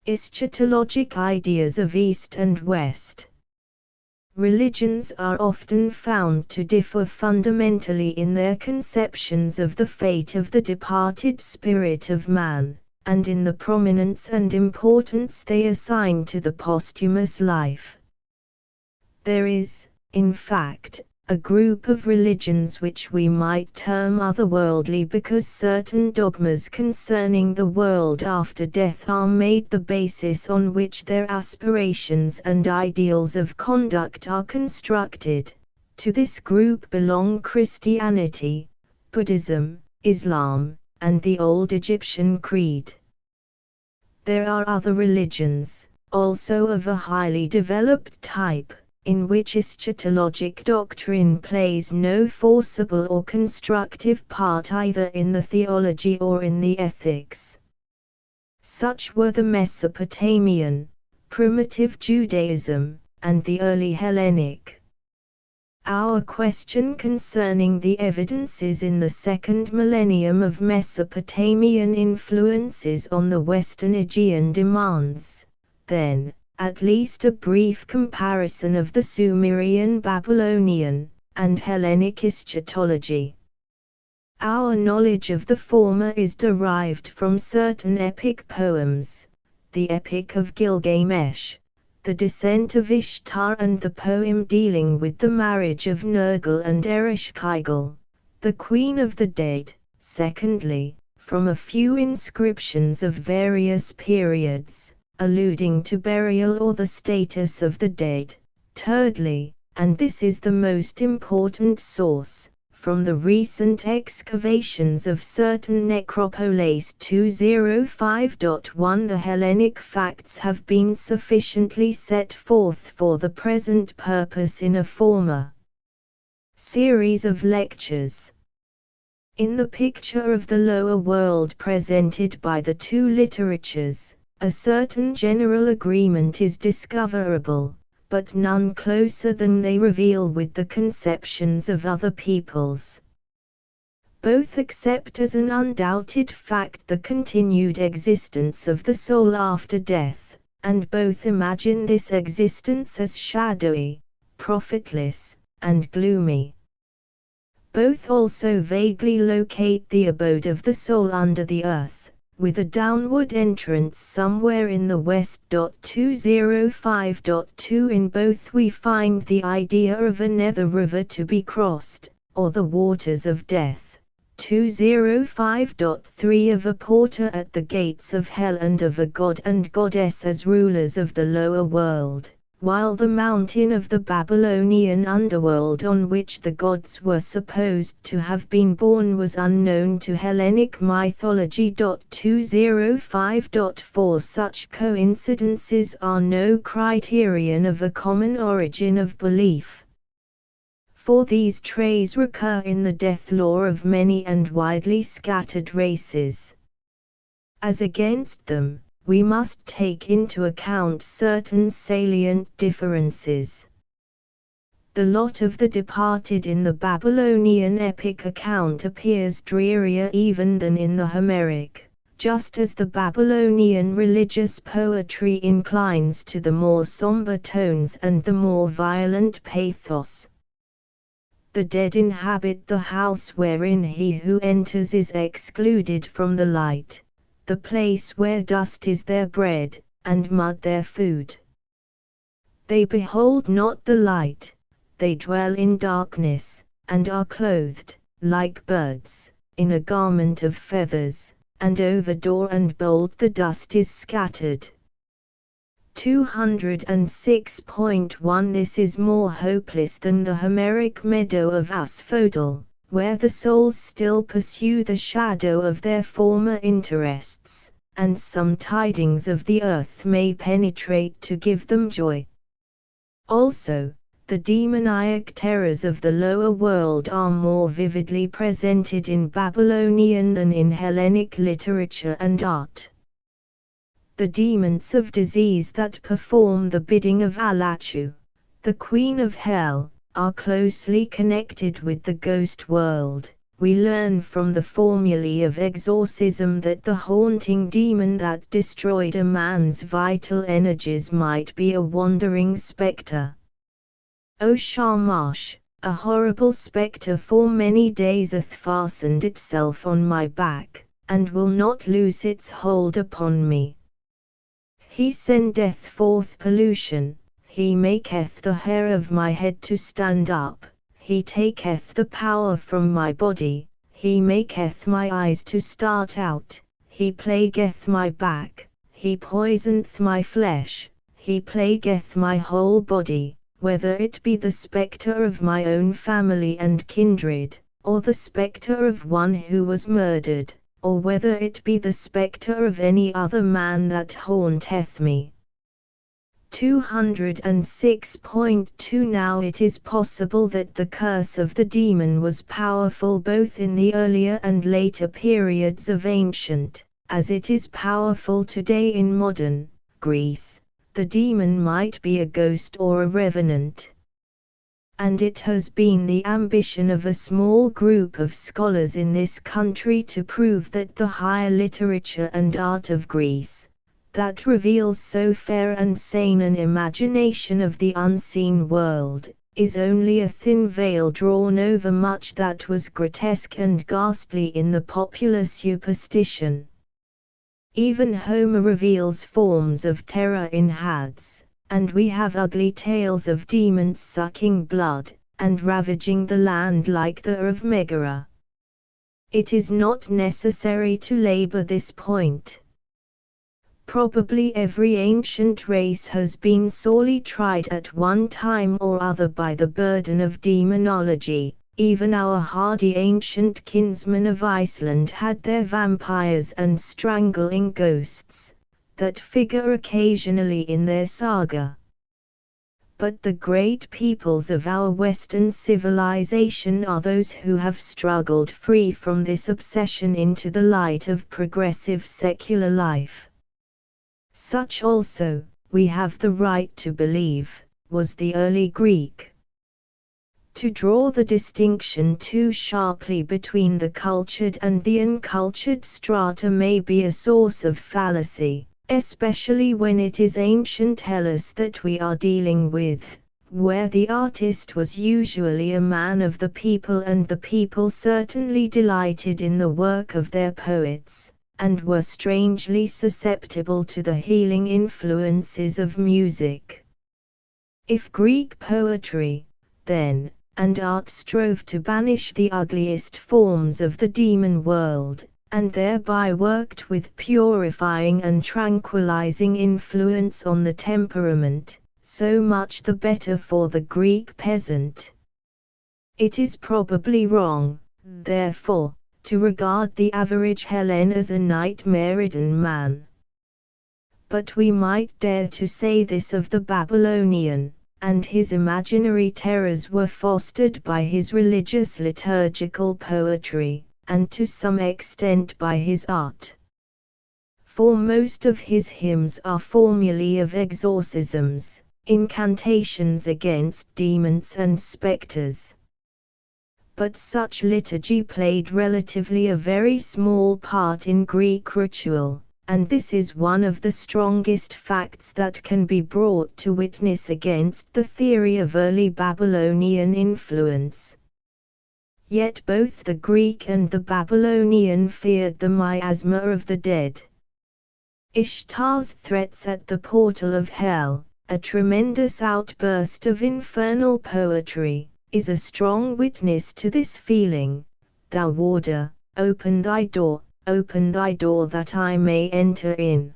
Speaker 1: Eschatologic ideas of East and West. Religions are often found to differ fundamentally in their conceptions of the fate of the departed spirit of man, and in the prominence and importance they assign to the posthumous life. There is, in fact, a group of religions which we might term otherworldly because certain dogmas concerning the world after death are made the basis on which their aspirations and ideals of conduct are constructed. To this group belong Christianity, Buddhism, Islam, and the old Egyptian creed. There are other religions, also of a highly developed type, in which eschatologic doctrine plays no forcible or constructive part either in the theology or in the ethics. Such were the Mesopotamian, primitive Judaism, and the early Hellenic. Our question concerning the evidences in the second millennium of Mesopotamian influences on the Western Aegean demands, then, at least a brief comparison of the Sumerian, Babylonian, and Hellenic eschatology. Our knowledge of the former is derived from certain epic poems, the Epic of Gilgamesh, the Descent of Ishtar, and the poem dealing with the marriage of Nergal and Ereshkigal, the Queen of the Dead. Secondly, from a few inscriptions of various periods, alluding to burial or the status of the dead. Thirdly, and this is the most important source, from the recent excavations of certain necropoles 205.1, the Hellenic facts have been sufficiently set forth for the present purpose in a former series of lectures. In the picture of the lower world presented by the two literatures, a certain general agreement is discoverable, but none closer than they reveal with the conceptions of other peoples. Both accept as an undoubted fact the continued existence of the soul after death, and both imagine this existence as shadowy, profitless, and gloomy. Both also vaguely locate the abode of the soul under the earth, with a downward entrance somewhere in the west. 205.2 In both we find the idea of a nether river to be crossed, or the waters of death. 205.3 Of a porter at the gates of hell and of a god and goddess as rulers of the lower world, while the mountain of the Babylonian underworld on which the gods were supposed to have been born was unknown to Hellenic mythology. 205.4 Such coincidences are no criterion of a common origin of belief, for these traits recur in the death lore of many and widely scattered races. As against them, we must take into account certain salient differences. The lot of the departed in the Babylonian epic account appears drearier even than in the Homeric, just as the Babylonian religious poetry inclines to the more somber tones and the more violent pathos. The dead inhabit the house wherein he who enters is excluded from the light, the place where dust is their bread, and mud their food. They behold not the light, they dwell in darkness, and are clothed, like birds, in a garment of feathers, and over door and bolt the dust is scattered. 206.1 This is more hopeless than the Homeric meadow of Asphodel, where the souls still pursue the shadow of their former interests, and some tidings of the earth may penetrate to give them joy. Also, The demoniac terrors of the lower world are more vividly presented in Babylonian than in Hellenic literature and art. The demons of disease that perform the bidding of Alachu, the queen of hell, are closely connected with the ghost world. We learn from the formulae of exorcism that the haunting demon that destroyed a man's vital energies might be a wandering spectre. O Shamash, a horrible spectre for many days hath fastened itself on my back, and will not loose its hold upon me. He sendeth forth pollution, he maketh the hair of my head to stand up, he taketh the power from my body, he maketh my eyes to start out, he plagueth my back, he poisoneth my flesh, he plagueth my whole body, whether it be the spectre of my own family and kindred, or the spectre of one who was murdered, or whether it be the spectre of any other man that haunteth me. 206.2 Now it is possible that the curse of the demon was powerful both in the earlier and later periods of ancient, as it is powerful today in modern Greece. The demon might be a ghost or a revenant. And it has been the ambition of a small group of scholars in this country to prove that the higher literature and art of Greece, that reveals so fair and sane an imagination of the unseen world, is only a thin veil drawn over much that was grotesque and ghastly in the popular superstition. Even Homer reveals forms of terror in Hades, and we have ugly tales of demons sucking blood, and ravaging the land like the of Megara. It is not necessary to labor this point. Probably every ancient race has been sorely tried at one time or other by the burden of demonology. Even our hardy ancient kinsmen of Iceland had their vampires and strangling ghosts, that figure occasionally in their saga. But the great peoples of our Western civilization are those who have struggled free from this obsession into the light of progressive secular life. Such also, we have the right to believe, was the early Greek. To draw the distinction too sharply between the cultured and the uncultured strata may be a source of fallacy, especially when it is ancient Hellas that we are dealing with, where the artist was usually a man of the people and the people certainly delighted in the work of their poets, and were strangely susceptible to the healing influences of music. If Greek poetry, then, and art strove to banish the ugliest forms of the demon world, and thereby worked with purifying and tranquilizing influence on the temperament, so much the better for the Greek peasant. It is probably wrong, therefore, to regard the average Hellen as a nightmare-ridden man. But we might dare to say this of the Babylonian, and his imaginary terrors were fostered by his religious liturgical poetry, and to some extent by his art. For most of his hymns are formulae of exorcisms, incantations against demons and spectres. But such liturgy played relatively a very small part in Greek ritual, and this is one of the strongest facts that can be brought to witness against the theory of early Babylonian influence. Yet both the Greek and the Babylonian feared the miasma of the dead. Ishtar's threats at the portal of hell, a tremendous outburst of infernal poetry, is a strong witness to this feeling. Thou warder, open thy door that I may enter in.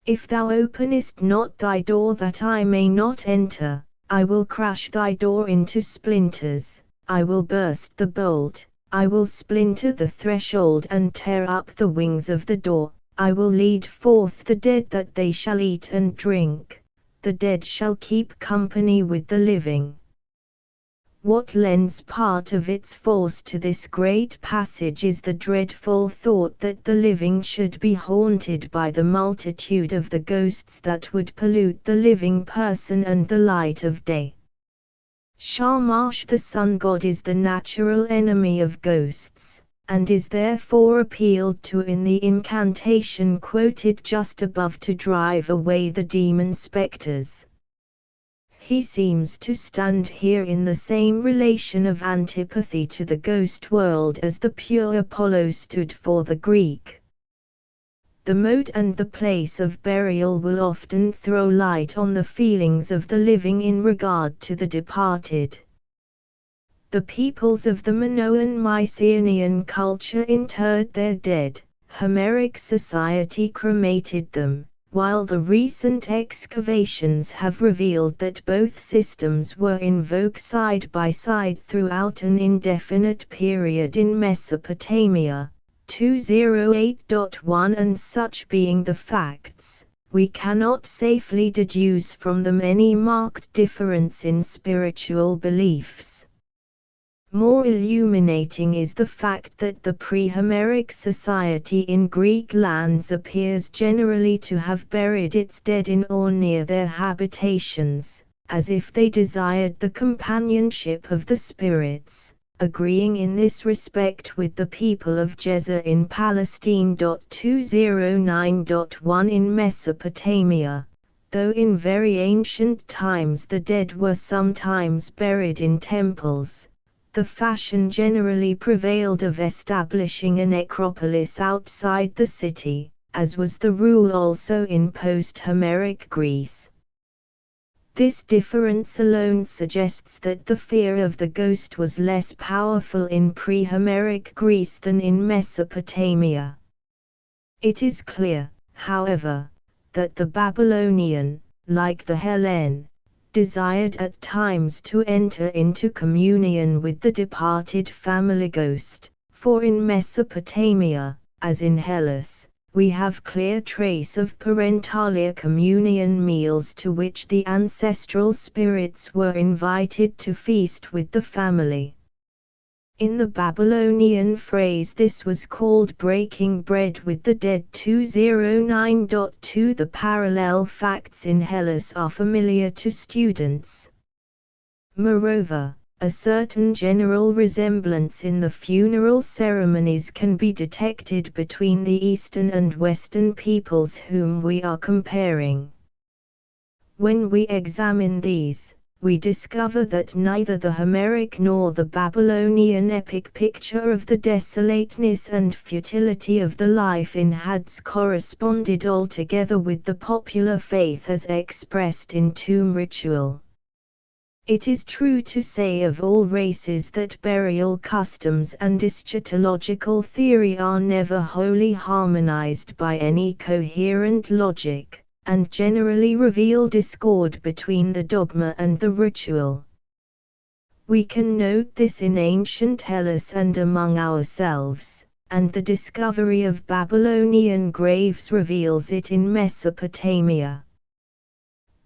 Speaker 1: If thou openest not thy door that I may not enter, I will crush thy door into splinters, I will burst the bolt, I will splinter the threshold and tear up the wings of the door, I will lead forth the dead that they shall eat and drink. the dead shall keep company with the living. What lends part of its force to this great passage is the dreadful thought that the living should be haunted by the multitude of the ghosts that would pollute the living person and the light of day. Shamash, the sun god, is the natural enemy of ghosts, and is therefore appealed to in the incantation quoted just above to drive away the demon specters. He seems to stand here in the same relation of antipathy to the ghost world as the pure Apollo stood for the Greek. The mode and the place of burial will often throw light on the feelings of the living in regard to the departed. The peoples of the Minoan Mycenaean culture interred their dead. Homeric society cremated them, while the recent excavations have revealed that both systems were in vogue side by side throughout an indefinite period in Mesopotamia. 208.1 And such being the facts, we cannot safely deduce from them any marked difference in spiritual beliefs. More illuminating is the fact that the pre-Homeric society in Greek lands appears generally to have buried its dead in or near their habitations, as if they desired the companionship of the spirits, agreeing in this respect with the people of Gezer in Palestine. 209.1 In Mesopotamia, though in very ancient times the dead were sometimes buried in temples, the fashion generally prevailed of establishing a necropolis outside the city, as was the rule also in post-Homeric Greece. This difference alone suggests that the fear of the ghost was less powerful in pre-Homeric Greece than in Mesopotamia. It is clear, however, that the Babylonian, like the Hellene, desired at times to enter into communion with the departed family ghost, for in Mesopotamia, as in Hellas, we have clear trace of parentalia communion meals to which the ancestral spirits were invited to feast with the family. In the Babylonian phrase this was called breaking bread with the dead. 209.2 The parallel facts in Hellas are familiar to students. Moreover, a certain general resemblance in the funeral ceremonies can be detected between the Eastern and Western peoples whom we are comparing. When we examine these, we discover that neither the Homeric nor the Babylonian epic picture of the desolateness and futility of the life in Hades corresponded altogether with the popular faith as expressed in tomb ritual. It is true to say of all races that burial customs and eschatological theory are never wholly harmonized by any coherent logic, and generally reveal discord between the dogma and the ritual. We can note this in ancient Hellas and among ourselves, and the discovery of Babylonian graves reveals it in Mesopotamia.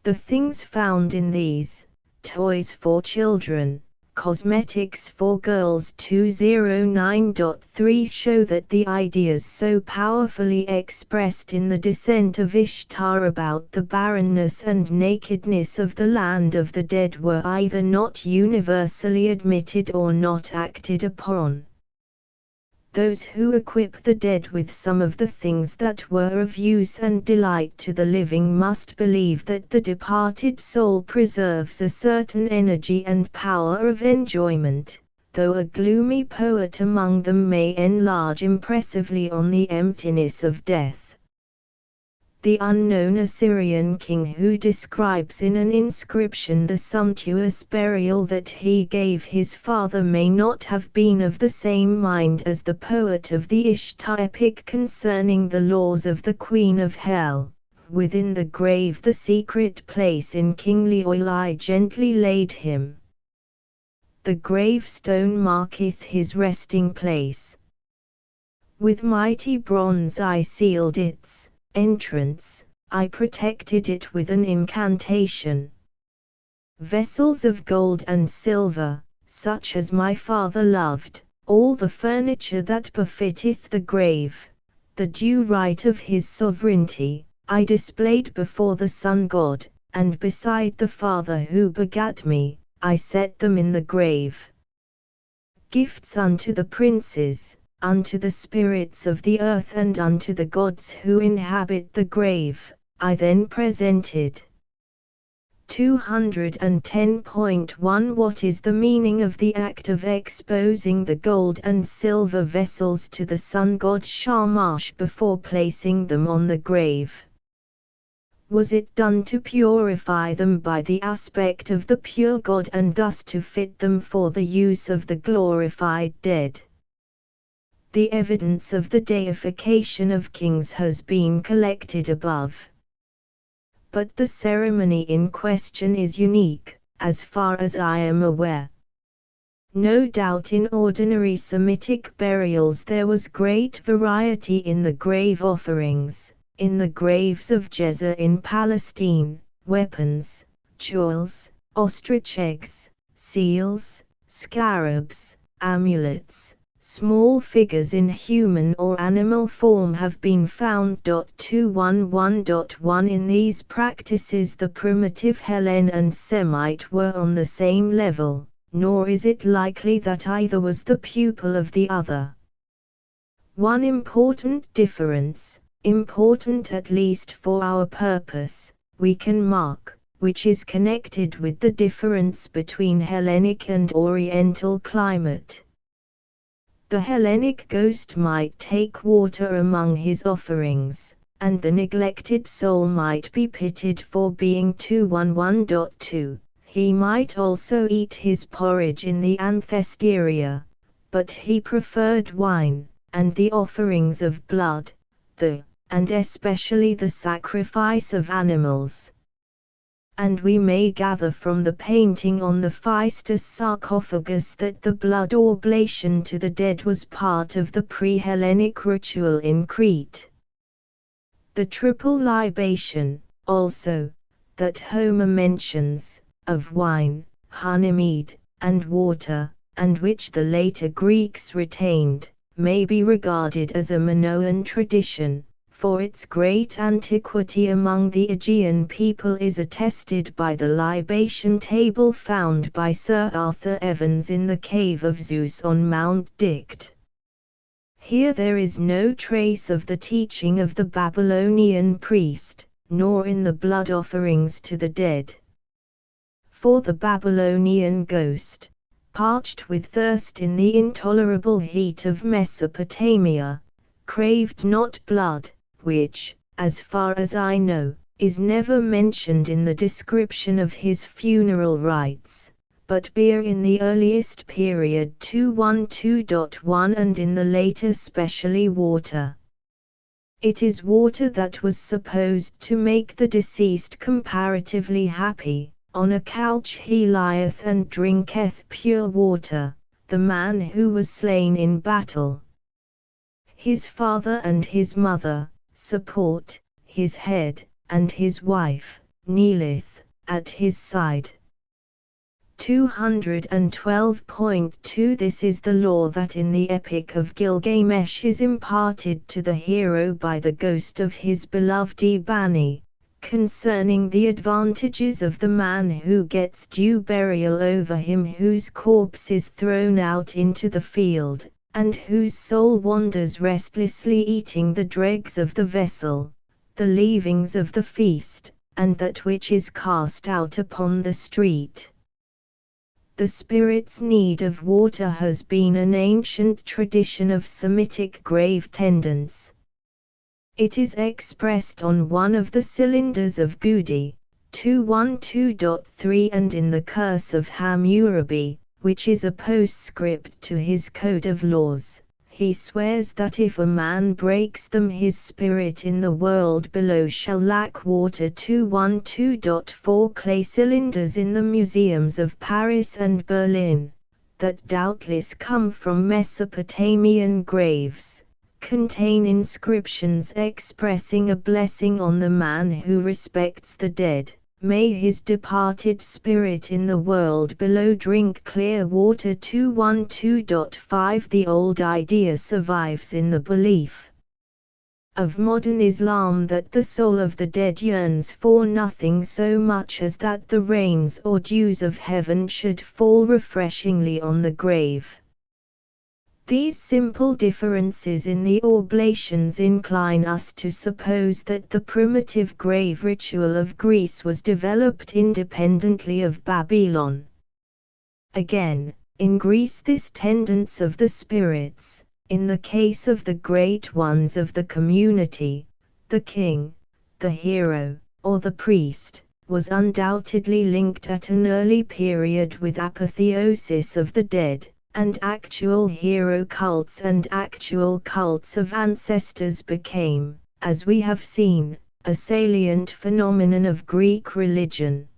Speaker 1: The things found in these, toys for children, cosmetics for girls 209.3 show that the ideas so powerfully expressed in the descent of Ishtar about the barrenness and nakedness of the land of the dead were either not universally admitted or not acted upon. Those who equip the dead with some of the things that were of use and delight to the living must believe that the departed soul preserves a certain energy and power of enjoyment, though a gloomy poet among them may enlarge impressively on the emptiness of death. The unknown Assyrian king who describes in an inscription the sumptuous burial that he gave his father may not have been of the same mind as the poet of the Ishtar epic concerning the laws of the Queen of Hell. Within the grave the secret place in kingly oil I gently laid him. The gravestone marketh his resting place. With mighty bronze I sealed its entrance, I protected it with an incantation. Vessels of gold and silver, such as my father loved, all the furniture that befitteth the grave, the due right of his sovereignty, I displayed before the sun god, and beside the Father who begat me, I set them in the grave. Gifts unto the princes, unto the spirits of the earth and unto the gods who inhabit the grave, I then presented. 210.1 What is the meaning of the act of exposing the gold and silver vessels to the sun god Shamash before placing them on the grave? Was it done to purify them by the aspect of the pure God and thus to fit them for the use of the glorified dead? The evidence of the deification of kings has been collected above. But the ceremony in question is unique, as far as I am aware. No doubt in ordinary Semitic burials there was great variety in the grave offerings. In the graves of Jezza in Palestine, weapons, jewels, ostrich eggs, seals, scarabs, amulets, small figures in human or animal form have been found. 211.1 In these practices the primitive Hellen and Semite were on the same level, nor is it likely that either was the pupil of the other. One important difference, important at least for our purpose, we can mark, which is connected with the difference between Hellenic and Oriental climate. The Hellenic ghost might take water among his offerings, and the neglected soul might be pitied for being 211.2. He might also eat his porridge in the anthesteria, but he preferred wine, and the offerings of blood, and especially the sacrifice of animals. And we may gather from the painting on the Phaistos sarcophagus that the blood oblation to the dead was part of the pre-Hellenic ritual in Crete. The triple libation, also, that Homer mentions, of wine, honeymead, and water, and which the later Greeks retained, may be regarded as a Minoan tradition, for its great antiquity among the Aegean people is attested by the libation table found by Sir Arthur Evans in the Cave of Zeus on Mount Dicte. Here there is no trace of the teaching of the Babylonian priest, nor in the blood offerings to the dead. For the Babylonian ghost, parched with thirst in the intolerable heat of Mesopotamia, craved not blood, which, as far as I know, is never mentioned in the description of his funeral rites, but beer in the earliest period 212.1 and in the later specially water. It is water that was supposed to make the deceased comparatively happy. On a couch he lieth and drinketh pure water, the man who was slain in battle. His father and his mother support his head, and his wife kneeleth at his side. 212.2 This is the law that in the Epic of Gilgamesh is imparted to the hero by the ghost of his beloved Eabani, concerning the advantages of the man who gets due burial over him whose corpse is thrown out into the field, and whose soul wanders restlessly eating the dregs of the vessel, the leavings of the feast, and that which is cast out upon the street. The spirit's need of water has been an ancient tradition of Semitic grave tendance. It is expressed on one of the cylinders of Gudi, 212.3 and in the Curse of Hammurabi, which is a postscript to his code of laws. He swears that if a man breaks them his spirit in the world below shall lack water. 212.4 Clay cylinders in the museums of Paris and Berlin, that doubtless come from Mesopotamian graves, contain inscriptions expressing a blessing on the man who respects the dead. May his departed spirit in the world below drink clear water. 212.5 The old idea survives in the belief of modern Islam that the soul of the dead yearns for nothing so much as that the rains or dews of heaven should fall refreshingly on the grave. These simple differences in the oblations incline us to suppose that the primitive grave ritual of Greece was developed independently of Babylon. Again, in Greece this tendency of the spirits, in the case of the great ones of the community, the king, the hero, or the priest, was undoubtedly linked at an early period with apotheosis of the dead, and actual hero cults and actual cults of ancestors became, as we have seen, a salient phenomenon of Greek religion.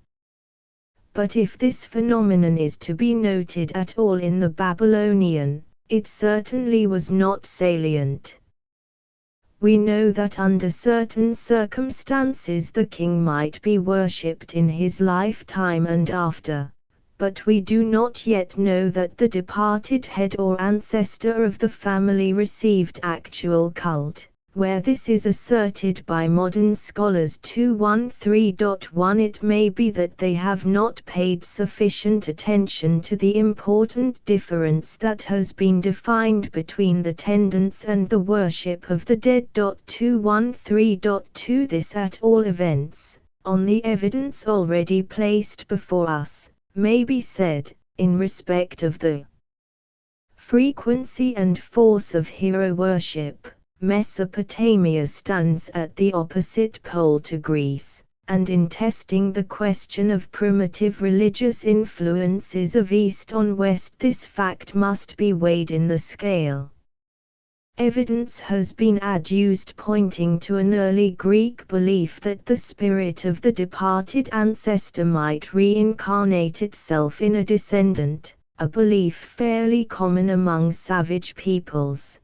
Speaker 1: But if this phenomenon is to be noted at all in the Babylonian, it certainly was not salient. We know that under certain circumstances the king might be worshipped in his lifetime and after, but we do not yet know that the departed head or ancestor of the family received actual cult. Where this is asserted by modern scholars 213.1 it may be that they have not paid sufficient attention to the important difference that has been defined between the tendency and the worship of the dead. 213.2 This at all events, on the evidence already placed before us, may be said, in respect of the frequency and force of hero worship, Mesopotamia stands at the opposite pole to Greece, and in testing the question of primitive religious influences of East on West this fact must be weighed in the scale. Evidence has been adduced pointing to an early Greek belief that the spirit of the departed ancestor might reincarnate itself in a descendant, a belief fairly common among savage peoples.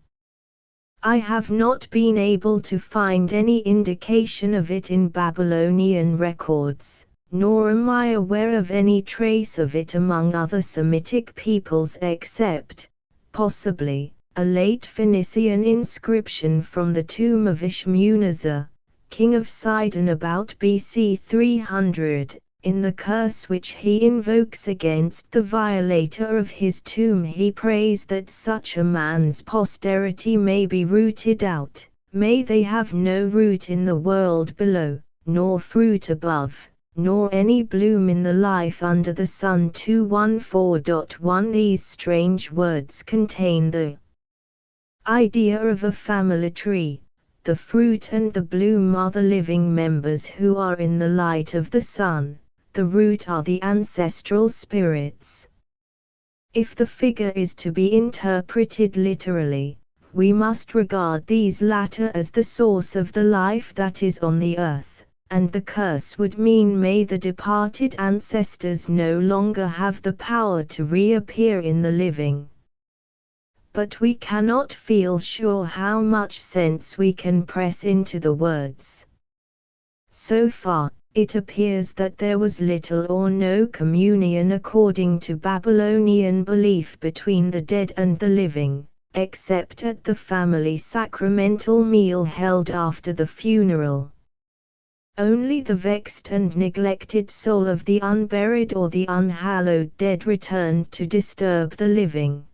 Speaker 1: I have not been able to find any indication of it in Babylonian records, nor am I aware of any trace of it among other Semitic peoples except, possibly, a late Phoenician inscription from the tomb of Ishmunezer, king of Sidon about BC 300. In the curse which he invokes against the violator of his tomb he prays that such a man's posterity may be rooted out, may they have no root in the world below, nor fruit above, nor any bloom in the life under the sun. 214.1 These strange words contain the idea of a family tree. The fruit and the bloom are the living members who are in the light of the sun, the root are the ancestral spirits. If the figure is to be interpreted literally, we must regard these latter as the source of the life that is on the earth, and the curse would mean may the departed ancestors no longer have the power to reappear in the living. But we cannot feel sure how much sense we can press into the words. So far, it appears that there was little or no communion according to Babylonian belief between the dead and the living, except at the family sacramental meal held after the funeral. Only the vexed and neglected soul of the unburied or the unhallowed dead returned to disturb the living.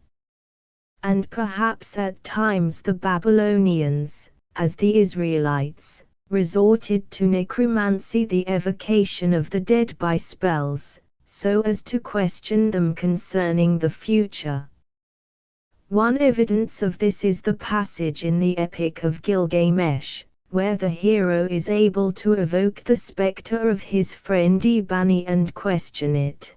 Speaker 1: And perhaps at times the Babylonians, as the Israelites, resorted to necromancy, the evocation of the dead by spells, so as to question them concerning the future. One evidence of this is the passage in the Epic of Gilgamesh, where the hero is able to evoke the spectre of his friend Eabani and question it.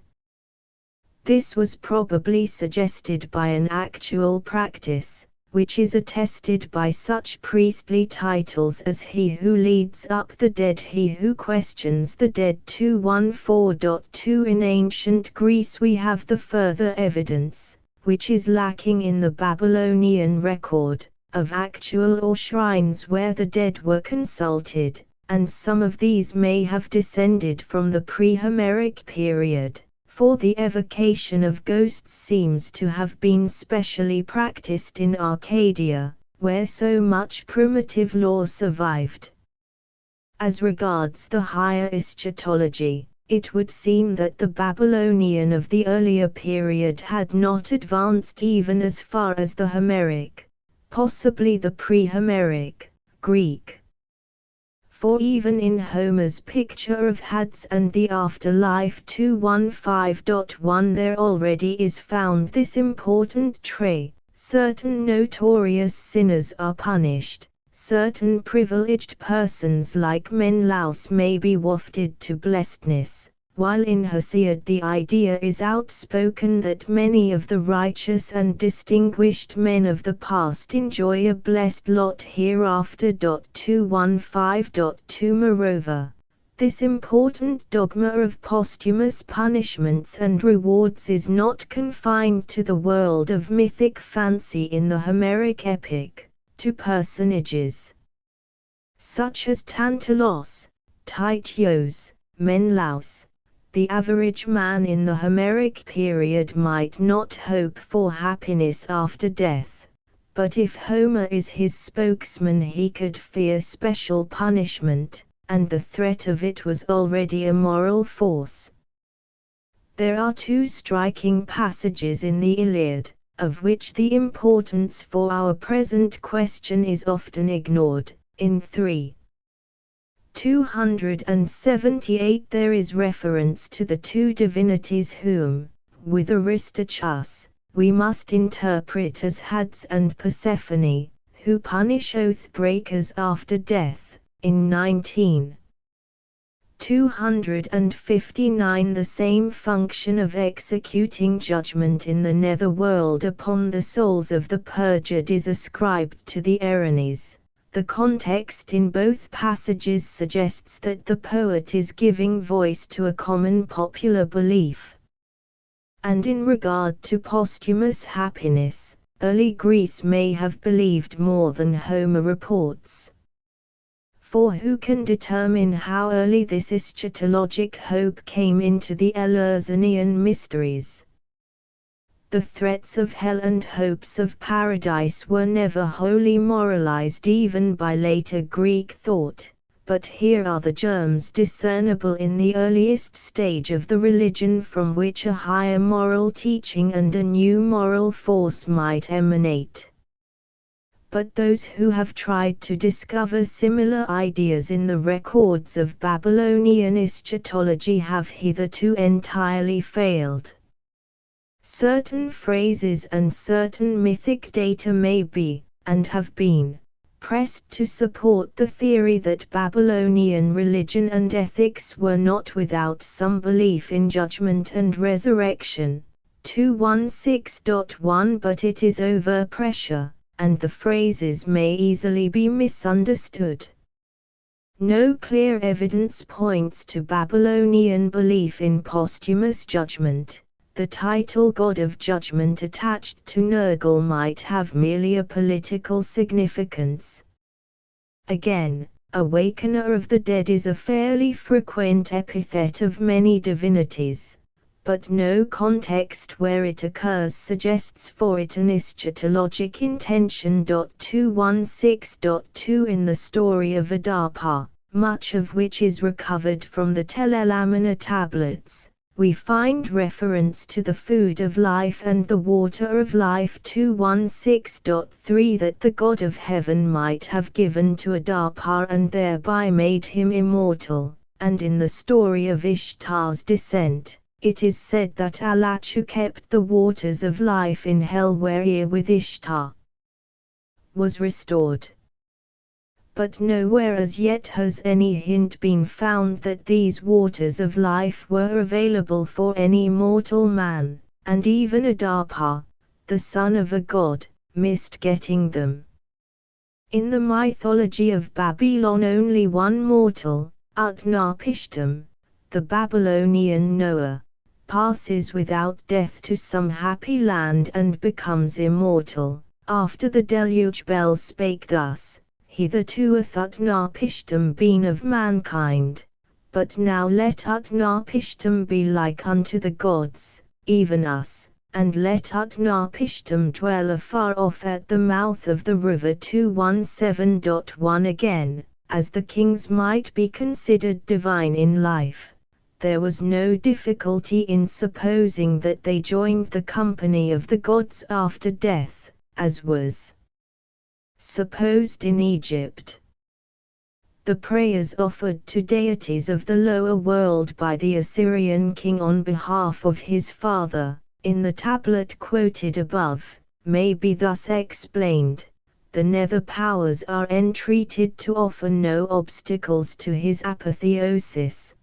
Speaker 1: This was probably suggested by an actual practice, which is attested by such priestly titles as he who leads up the dead, he who questions the dead. 214.2 In ancient Greece we have the further evidence, which is lacking in the Babylonian record, of actual or shrines where the dead were consulted, and some of these may have descended from the pre-Homeric period, for the evocation of ghosts seems to have been specially practiced in Arcadia, where so much primitive lore survived. As regards the higher eschatology, it would seem that the Babylonian of the earlier period had not advanced even as far as the Homeric, possibly the pre-Homeric, Greek. For even in Homer's picture of Hades and the afterlife 215.1 there already is found this important trait: certain notorious sinners are punished, certain privileged persons like Menelaus may be wafted to blessedness, while in Hesiod the idea is outspoken that many of the righteous and distinguished men of the past enjoy a blessed lot hereafter. 215.2 Moreover, this important dogma of posthumous punishments and rewards is not confined to the world of mythic fancy in the Homeric epic, to personages such as Tantalos, Tityos, Menelaus. The average man in the Homeric period might not hope for happiness after death, but if Homer is his spokesman he could fear special punishment, and the threat of it was already a moral force. There are two striking passages in the Iliad, of which the importance for our present question is often ignored. In 3:278 there is reference to the two divinities whom, with Aristochus, we must interpret as Hades and Persephone, who punish oath-breakers after death. In 19:259 the same function of executing judgment in the netherworld upon the souls of the perjured is ascribed to the Erinyes. The context in both passages suggests that the poet is giving voice to a common popular belief. And in regard to posthumous happiness, early Greece may have believed more than Homer reports. For who can determine how early this eschatologic hope came into the Eleusinian mysteries? The threats of hell and hopes of paradise were never wholly moralized even by later Greek thought, but here are the germs discernible in the earliest stage of the religion from which a higher moral teaching and a new moral force might emanate. But those who have tried to discover similar ideas in the records of Babylonian eschatology have hitherto entirely failed. Certain phrases and certain mythic data may be, and have been, pressed to support the theory that Babylonian religion and ethics were not without some belief in judgment and resurrection. 216.1 But it is overpressure, and the phrases may easily be misunderstood. No clear evidence points to Babylonian belief in posthumous judgment. The title God of Judgment attached to Nergal might have merely a political significance. Again, Awakener of the Dead is a fairly frequent epithet of many divinities, but no context where it occurs suggests for it an eschatologic intention. 216.2 In the story of Adapa, much of which is recovered from the Tel El Amarna tablets, we find reference to the food of life and the water of life. 216.3 That the God of heaven might have given to Adapa and thereby made him immortal, and in the story of Ishtar's descent, it is said that Alachua kept the waters of life in hell where Ea with Ishtar was restored. But nowhere as yet has any hint been found that these waters of life were available for any mortal man, and even Adapa, the son of a god, missed getting them. In the mythology of Babylon only one mortal, Utnapishtim, the Babylonian Noah, passes without death to some happy land and becomes immortal, After the deluge Bel spake thus, Hitherto hath Utnapishtim been of mankind, but now let Utnapishtim be like unto the gods, even us, and let Utnapishtim dwell afar off at the mouth of the river 217.1 again, as the kings might be considered divine in life. There was no difficulty in supposing that they joined the company of the gods after death, as was supposed in Egypt. The prayers offered to deities of the lower world by the Assyrian king on behalf of his father, in the tablet quoted above, may be thus explained. The nether powers are entreated to offer no obstacles to his apotheosis.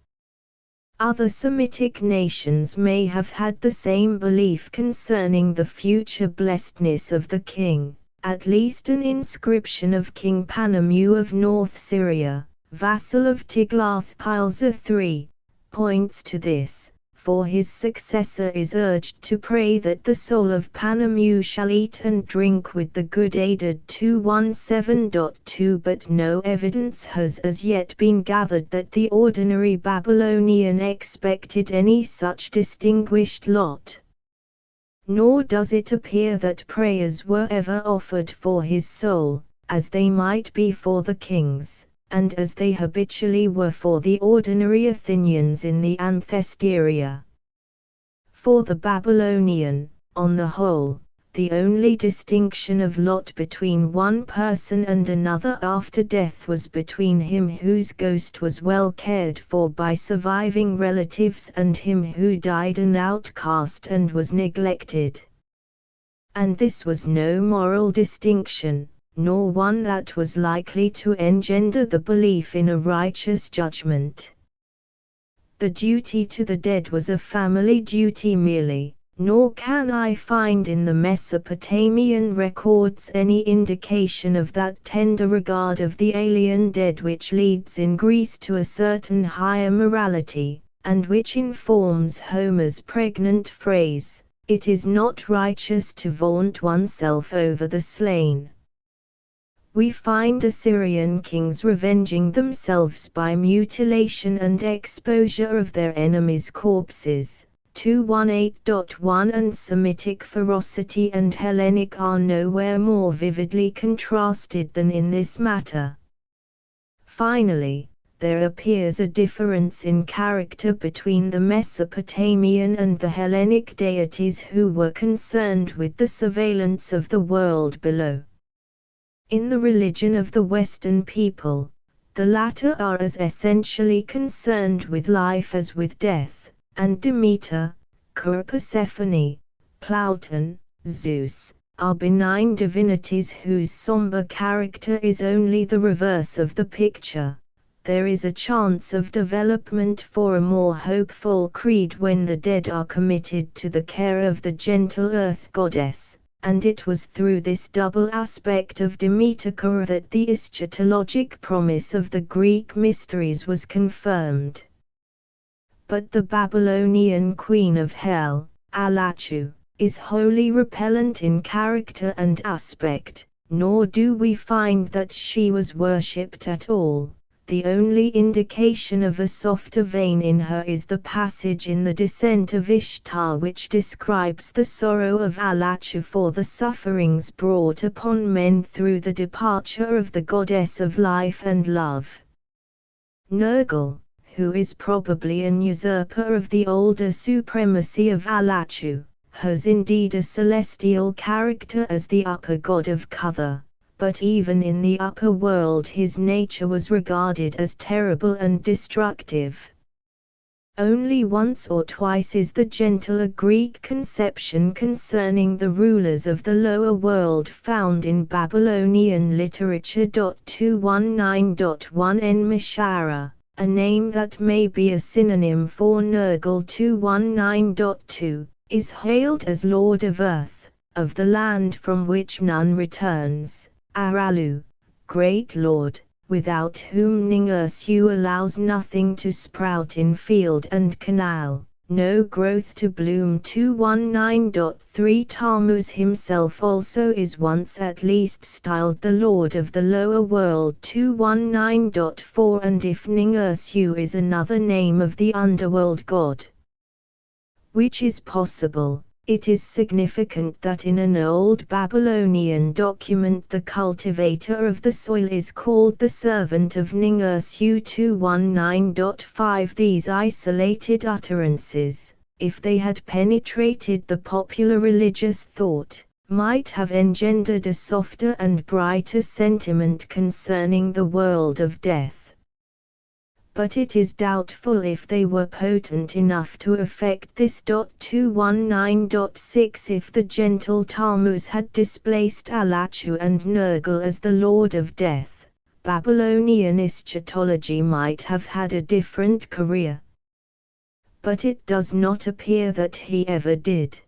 Speaker 1: Other Semitic nations may have had the same belief concerning the future blessedness of the king. At least an inscription of King Panamu of North Syria, vassal of Tiglath-Pileser III, points to this, for his successor is urged to pray that the soul of Panamu shall eat and drink with the good aided 217.2, but no evidence has as yet been gathered that the ordinary Babylonian expected any such distinguished lot. Nor does it appear that prayers were ever offered for his soul, as they might be for the kings, and as they habitually were for the ordinary Athenians in the Anthesteria. For the Babylonian, on the whole, the only distinction of lot between one person and another after death was between him whose ghost was well cared for by surviving relatives and him who died an outcast and was neglected. And this was no moral distinction, nor one that was likely to engender the belief in a righteous judgment. The duty to the dead was a family duty merely, nor can I find in the Mesopotamian records any indication of that tender regard of the alien dead which leads in Greece to a certain higher morality, and which informs Homer's pregnant phrase, "It is not righteous to vaunt oneself over the slain." We find Assyrian kings revenging themselves by mutilation and exposure of their enemies' corpses, 218.1, and Semitic ferocity and Hellenic are nowhere more vividly contrasted than in this matter. Finally, there appears a difference in character between the Mesopotamian and the Hellenic deities who were concerned with the surveillance of the world below. In the religion of the Western people, the latter are as essentially concerned with life as with death, and Demeter, Persephone, Plauten, Zeus, are benign divinities whose somber character is only the reverse of the picture. There is a chance of development for a more hopeful creed when the dead are committed to the care of the gentle earth goddess, and it was through this double aspect of Demeter that the eschatologic promise of the Greek mysteries was confirmed. But the Babylonian queen of hell, Alachu, is wholly repellent in character and aspect, nor do we find that she was worshipped at all. The only indication of a softer vein in her is the passage in the Descent of Ishtar which describes the sorrow of Alachu for the sufferings brought upon men through the departure of the goddess of life and love. Nergal, who is probably an usurper of the older supremacy of Alachu, has indeed a celestial character as the upper god of Kutha. But even in the upper world his nature was regarded as terrible and destructive. Only once or twice is the gentler Greek conception concerning the rulers of the lower world found in Babylonian literature. 219.1 En-Mishara, a name that may be a synonym for Nergal. 219.2, is hailed as Lord of Earth, of the land from which none returns. Aralu, great Lord, without whom Ninursu allows nothing to sprout in field and canal, no growth to bloom. 219.3 Tammuz himself also is once at least styled the Lord of the lower world. 219.4 And if Ningersu is another name of the underworld god, which is possible, it is significant that in an old Babylonian document the cultivator of the soil is called the servant of Ningersu. 219.5 These isolated utterances, if they had penetrated the popular religious thought, might have engendered a softer and brighter sentiment concerning the world of death. But it is doubtful if they were potent enough to affect this. 219.6 If the gentle Tammuz had displaced Alachua and Nergal as the Lord of Death, Babylonian eschatology might have had a different career. But it does not appear that he ever did.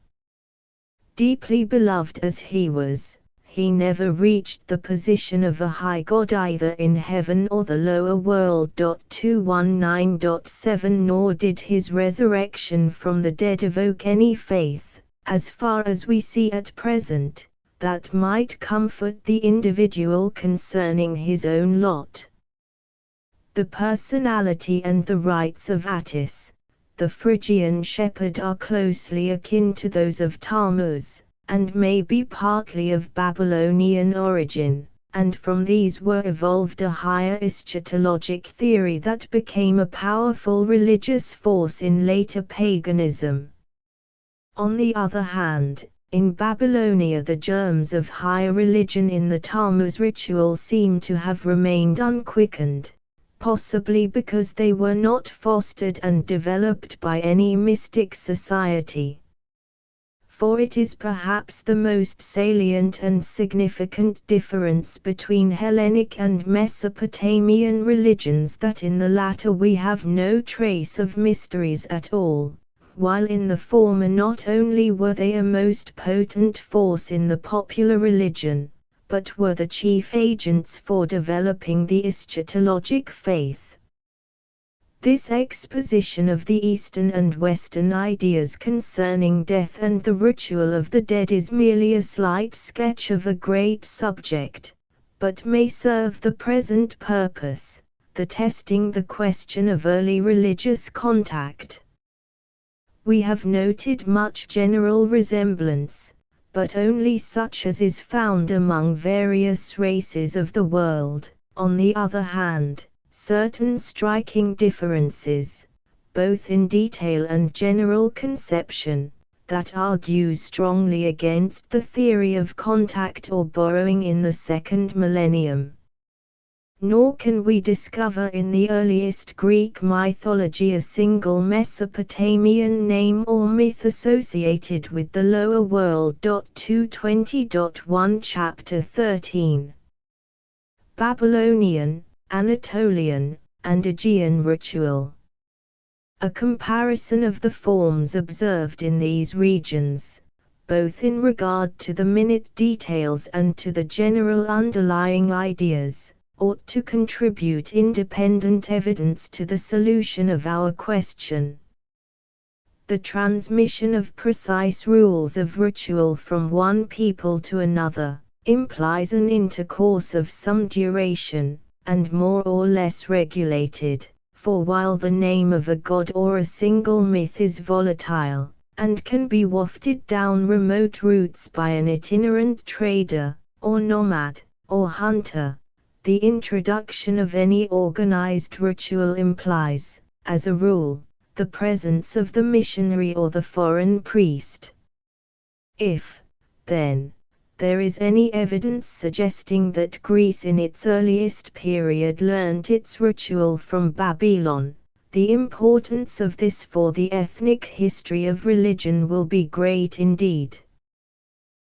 Speaker 1: Deeply beloved as he was, he never reached the position of a high god either in heaven or the lower world. 219.7 Nor did his resurrection from the dead evoke any faith, as far as we see at present, that might comfort the individual concerning his own lot. The personality and the rites of Attis, the Phrygian shepherd, are closely akin to those of Tammuz, and may be partly of Babylonian origin, and from these were evolved a higher eschatologic theory that became a powerful religious force in later paganism. On the other hand, in Babylonia the germs of higher religion in the Tammuz ritual seem to have remained unquickened, possibly because they were not fostered and developed by any mystic society. For it is perhaps the most salient and significant difference between Hellenic and Mesopotamian religions that in the latter we have no trace of mysteries at all, while in the former not only were they a most potent force in the popular religion, but were the chief agents for developing the eschatologic faith. This exposition of the Eastern and Western ideas concerning death and the ritual of the dead is merely a slight sketch of a great subject, but may serve the present purpose, the testing the question of early religious contact. We have noted much general resemblance, but only such as is found among various races of the world. On the other hand, certain striking differences, both in detail and general conception, that argue strongly against the theory of contact or borrowing in the second millennium. Nor can we discover in the earliest Greek mythology a single Mesopotamian name or myth associated with the lower world. 220.1 Chapter 13 Babylonian, Anatolian, and Aegean ritual. A comparison of the forms observed in these regions, both in regard to the minute details and to the general underlying ideas, ought to contribute independent evidence to the solution of our question. The transmission of precise rules of ritual from one people to another implies an intercourse of some duration, and more or less regulated, for while the name of a god or a single myth is volatile, and can be wafted down remote routes by an itinerant trader, or nomad, or hunter, the introduction of any organized ritual implies, as a rule, the presence of the missionary or the foreign priest. If, then, there is any evidence suggesting that Greece in its earliest period learnt its ritual from Babylon, the importance of this for the ethnic history of religion will be great indeed.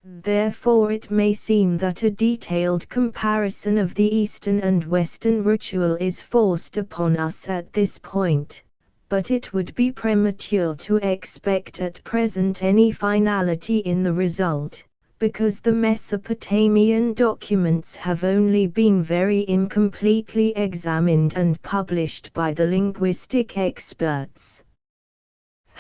Speaker 1: Therefore it may seem that a detailed comparison of the Eastern and Western ritual is forced upon us at this point, but it would be premature to expect at present any finality in the result, because the Mesopotamian documents have only been very incompletely examined and published by the linguistic experts.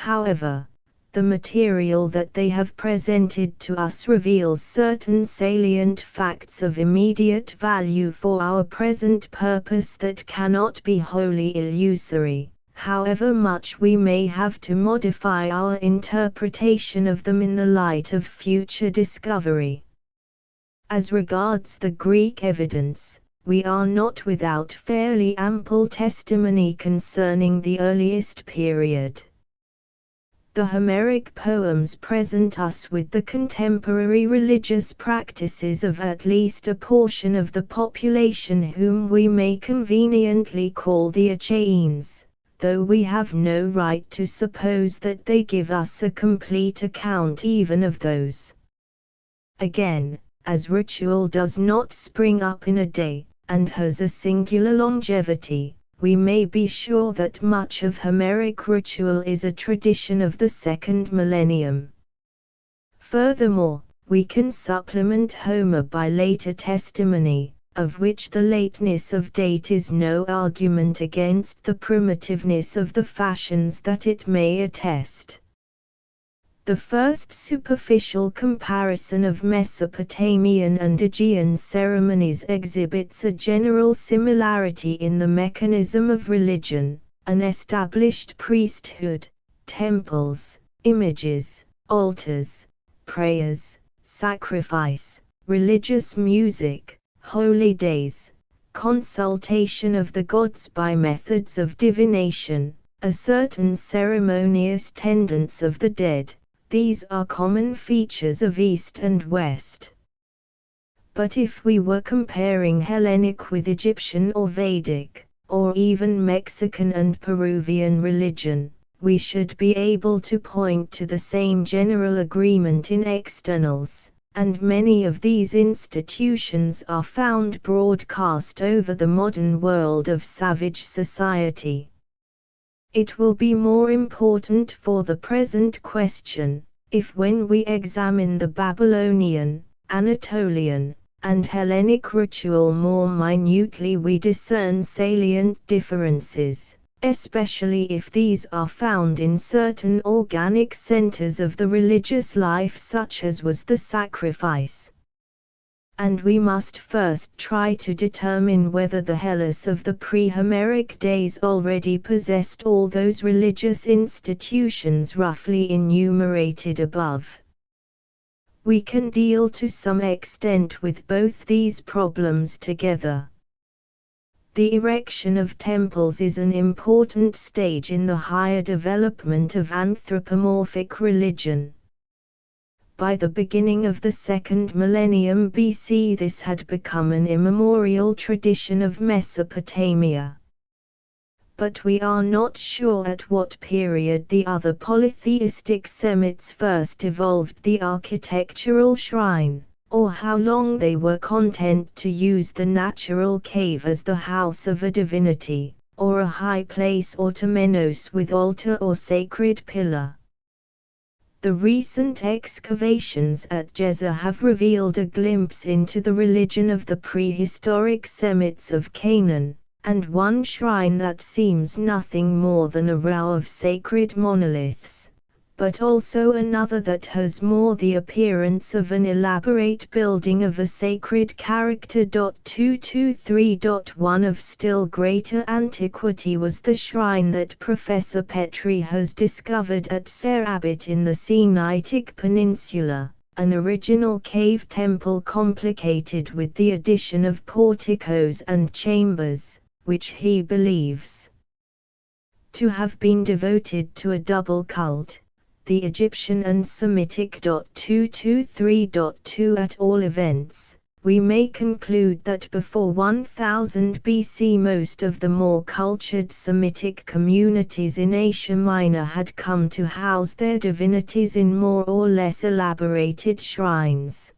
Speaker 1: However, the material that they have presented to us reveals certain salient facts of immediate value for our present purpose that cannot be wholly illusory, however much we may have to modify our interpretation of them in the light of future discovery. As regards the Greek evidence, we are not without fairly ample testimony concerning the earliest period. The Homeric poems present us with the contemporary religious practices of at least a portion of the population whom we may conveniently call the Achaeans, though we have no right to suppose that they give us a complete account even of those. Again, as ritual does not spring up in a day, and has a singular longevity, we may be sure that much of Homeric ritual is a tradition of the second millennium. Furthermore, we can supplement Homer by later testimony, of which the lateness of date is no argument against the primitiveness of the fashions that it may attest. The first superficial comparison of Mesopotamian and Aegean ceremonies exhibits a general similarity in the mechanism of religion, an established priesthood, temples, images, altars, prayers, sacrifice, religious music, holy days, consultation of the gods by methods of divination, a certain ceremonious tendance of the dead. These are common features of East and West. But if we were comparing Hellenic with Egyptian or Vedic, or even Mexican and Peruvian religion, we should be able to point to the same general agreement in externals, and many of these institutions are found broadcast over the modern world of savage society. It will be more important for the present question, if when we examine the Babylonian, Anatolian, and Hellenic ritual more minutely we discern salient differences, especially if these are found in certain organic centers of the religious life such as was the sacrifice. And we must first try to determine whether the Hellas of the pre-Homeric days already possessed all those religious institutions roughly enumerated above. We can deal to some extent with both these problems together. The erection of temples is an important stage in the higher development of anthropomorphic religion. By the beginning of the second millennium BC this had become an immemorial tradition of Mesopotamia. But we are not sure at what period the other polytheistic Semites first evolved the architectural shrine, or how long they were content to use the natural cave as the house of a divinity, or a high place or temenos with altar or sacred pillar. The recent excavations at Gezer have revealed a glimpse into the religion of the prehistoric Semites of Canaan, and one shrine that seems nothing more than a row of sacred monoliths, but also another that has more the appearance of an elaborate building of a sacred character. 223.1 Of still greater antiquity was the shrine that Professor Petrie has discovered at Serabit in the Sinaitic Peninsula, an original cave temple complicated with the addition of porticos and chambers, which he believes to have been devoted to a double cult, the Egyptian and Semitic. 223.2 At all events, we may conclude that before 1000 BC most of the more cultured Semitic communities in Asia Minor had come to house their divinities in more or less elaborated shrines.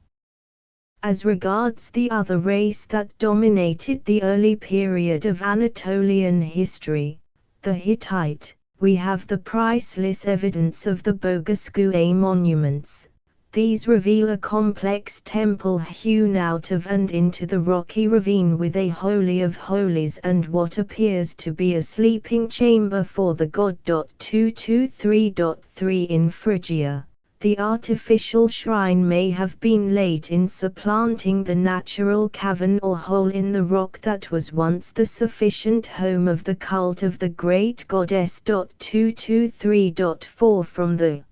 Speaker 1: As regards the other race that dominated the early period of Anatolian history, the Hittite, we have the priceless evidence of the Bogasgua monuments, These reveal a complex temple hewn out of and into the rocky ravine with a Holy of Holies and what appears to be a sleeping chamber for the god. 223.3 In Phrygia, the artificial shrine may have been late in supplanting the natural cavern or hole in the rock that was once the sufficient home of the cult of the great goddess. 223.4 From the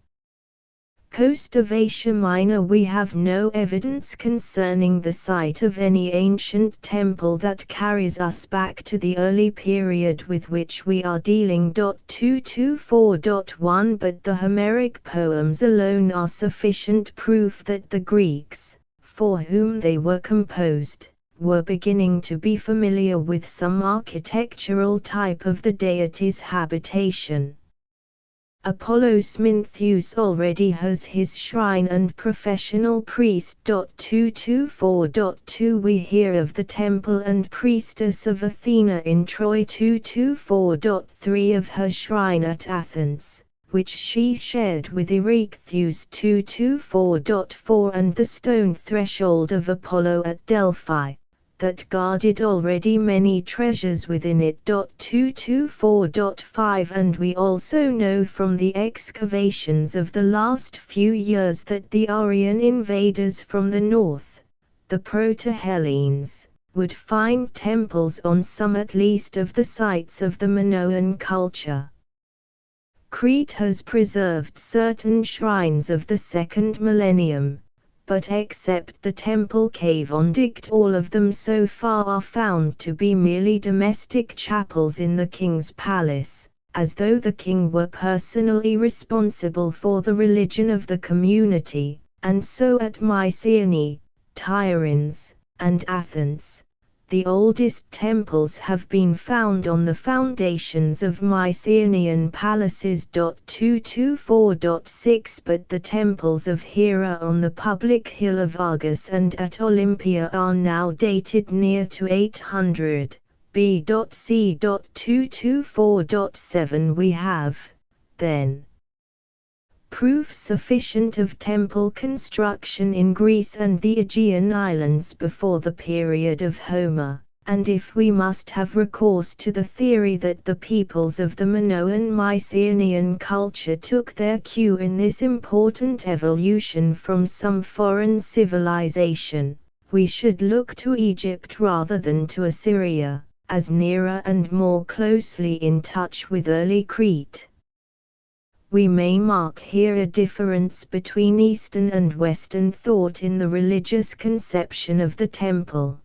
Speaker 1: coast of Asia Minor we have no evidence concerning the site of any ancient temple that carries us back to the early period with which we are dealing. 224.1 But the Homeric poems alone are sufficient proof that the Greeks, for whom they were composed, were beginning to be familiar with some architectural type of the deity's habitation. Apollo Smintheus already has his shrine and professional priest. 224.2 We hear of the temple and priestess of Athena in Troy. 224.3 Of her shrine at Athens, which she shared with Erechtheus. 224.4 And the stone threshold of Apollo at Delphi, that guarded already many treasures within it. 224.5 And we also know from the excavations of the last few years that the Aryan invaders from the north, the Proto-Hellenes, would find temples on some at least of the sites of the Minoan culture. Crete has preserved certain shrines of the second millennium, but except the temple cave on Dicte all of them so far are found to be merely domestic chapels in the king's palace, as though the king were personally responsible for the religion of the community, and so at Mycenae, Tiryns, and Athens. The oldest temples have been found on the foundations of Mycenaean palaces. 224.6 But the temples of Hera on the public hill of Argos and at Olympia are now dated near to 800 B.C. 224.7 We have, then, proof sufficient of temple construction in Greece and the Aegean Islands before the period of Homer, and if we must have recourse to the theory that the peoples of the Minoan Mycenaean culture took their cue in this important evolution from some foreign civilization, we should look to Egypt rather than to Assyria, as nearer and more closely in touch with early Crete. We may mark here a difference between Eastern and Western thought in the religious conception of the temple.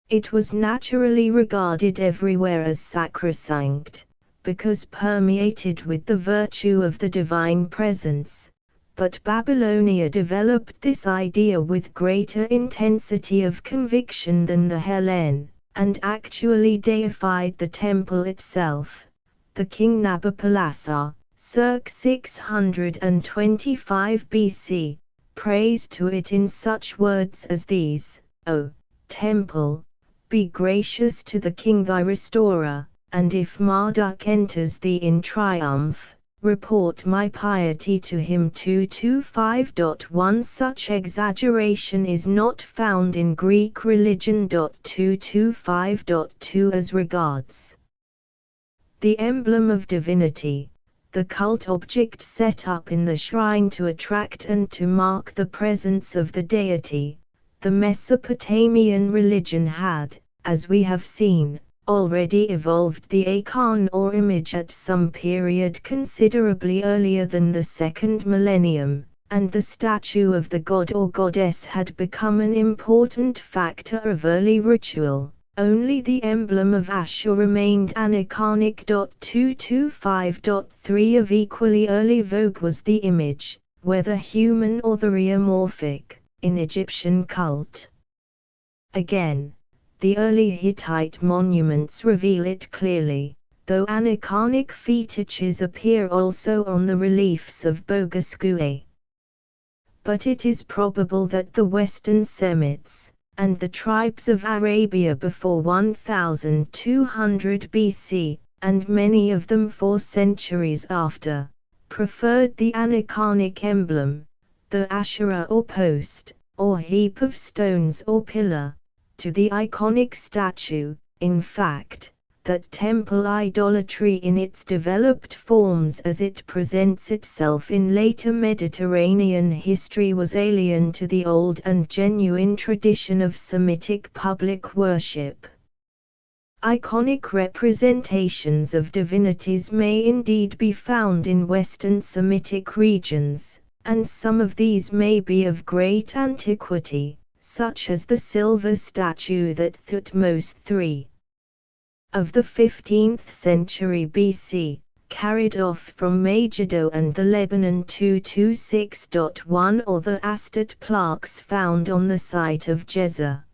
Speaker 1: It was naturally regarded everywhere as sacrosanct, because permeated with the virtue of the divine presence, but Babylonia developed this idea with greater intensity of conviction than the Hellene, and actually deified the temple itself. The king Nabopolassar, circa 625 BC, prays to it in such words as these: O temple, be gracious to the king thy restorer, and if Marduk enters thee in triumph, report my piety to him. 225.1 Such exaggeration is not found in Greek religion. 225.2 As regards the emblem of divinity, the cult object set up in the shrine to attract and to mark the presence of the deity, the Mesopotamian religion had, as we have seen, already evolved the icon or image at some period considerably earlier than the second millennium, and the statue of the god or goddess had become an important factor of early ritual. Only the emblem of Ashur remained aniconic. 225.3 Of equally early vogue was the image, whether human or theriomorphic, in Egyptian cult. Again, the early Hittite monuments reveal it clearly, though aniconic fetiches appear also on the reliefs of Bogasque. But it is probable that the Western Semites, and the tribes of Arabia before 1200 BC, and many of them for centuries after, preferred the aniconic emblem, the Asherah or post, or heap of stones or pillar, to the iconic statue, in fact, that temple idolatry in its developed forms as it presents itself in later Mediterranean history was alien to the old and genuine tradition of Semitic public worship. Iconic representations of divinities may indeed be found in Western Semitic regions, and some of these may be of great antiquity, such as the silver statue that Thutmose III of the 15th century BC, carried off from Megiddo and the Lebanon 226.1, or the Astat plaques found on the site of Jezza.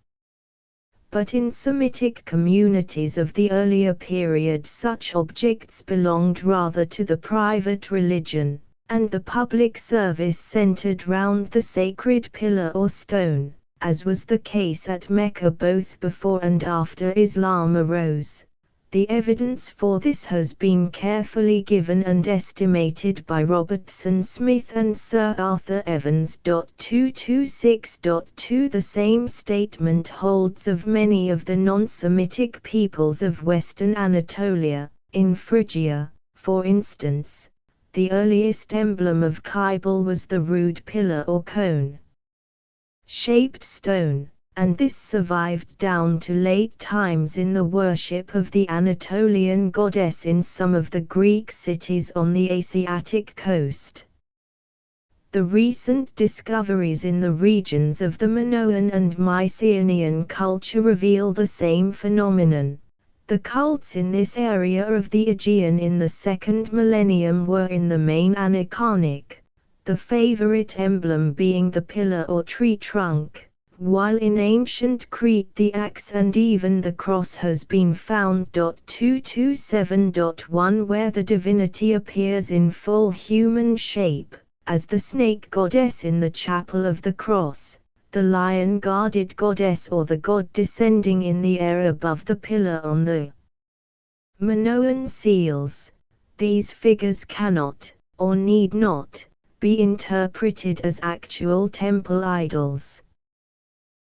Speaker 1: But in Semitic communities of the earlier period, such objects belonged rather to the private religion, and the public service centered round the sacred pillar or stone, as was the case at Mecca both before and after Islam arose. The evidence for this has been carefully given and estimated by Robertson Smith and Sir Arthur Evans. 226.2 The same statement holds of many of the non-Semitic peoples of Western Anatolia. In Phrygia, for instance, the earliest emblem of Kibble was the rude pillar or cone-shaped stone, and this survived down to late times in the worship of the Anatolian goddess in some of the Greek cities on the Asiatic coast. The recent discoveries in the regions of the Minoan and Mycenaean culture reveal the same phenomenon. The cults in this area of the Aegean in the second millennium were in the main aniconic, the favorite emblem being the pillar or tree trunk, while in ancient Crete the axe and even the cross has been found. 227.1 Where the divinity appears in full human shape, as the snake goddess in the chapel of the cross, the lion-guarded goddess or the god descending in the air above the pillar on the Minoan seals, these figures cannot, or need not, be interpreted as actual temple idols.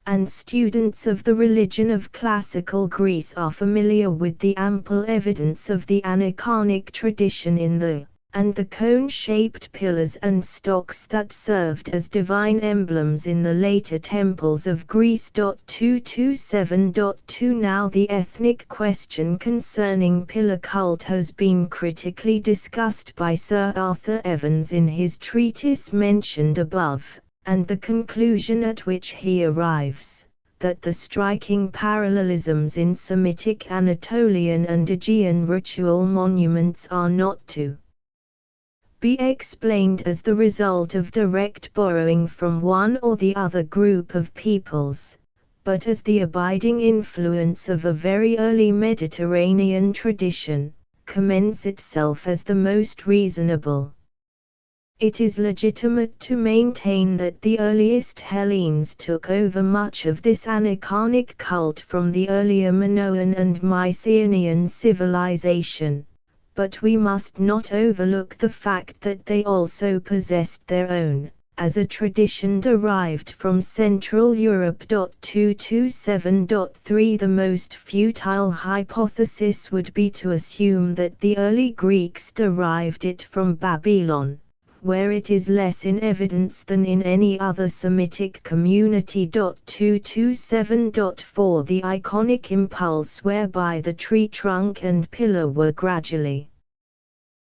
Speaker 1: And students of the religion of classical Greece are familiar with the ample evidence of the aniconic tradition in the and the cone-shaped pillars and stocks that served as divine emblems in the later temples of Greece. 227.2 Now the ethnic question concerning pillar cult has been critically discussed by Sir Arthur Evans in his treatise mentioned above, and the conclusion at which he arrives, that the striking parallelisms in Semitic Anatolian and Aegean ritual monuments are not to be explained as the result of direct borrowing from one or the other group of peoples, but as the abiding influence of a very early Mediterranean tradition, commends itself as the most reasonable. It is legitimate to maintain that the earliest Hellenes took over much of this aniconic cult from the earlier Minoan and Mycenaean civilization, but we must not overlook the fact that they also possessed their own, as a tradition derived from Central Europe. 227.3 The most futile hypothesis would be to assume that the early Greeks derived it from Babylon, where it is less in evidence than in any other Semitic community. 227.4 The iconic impulse whereby the tree trunk and pillar were gradually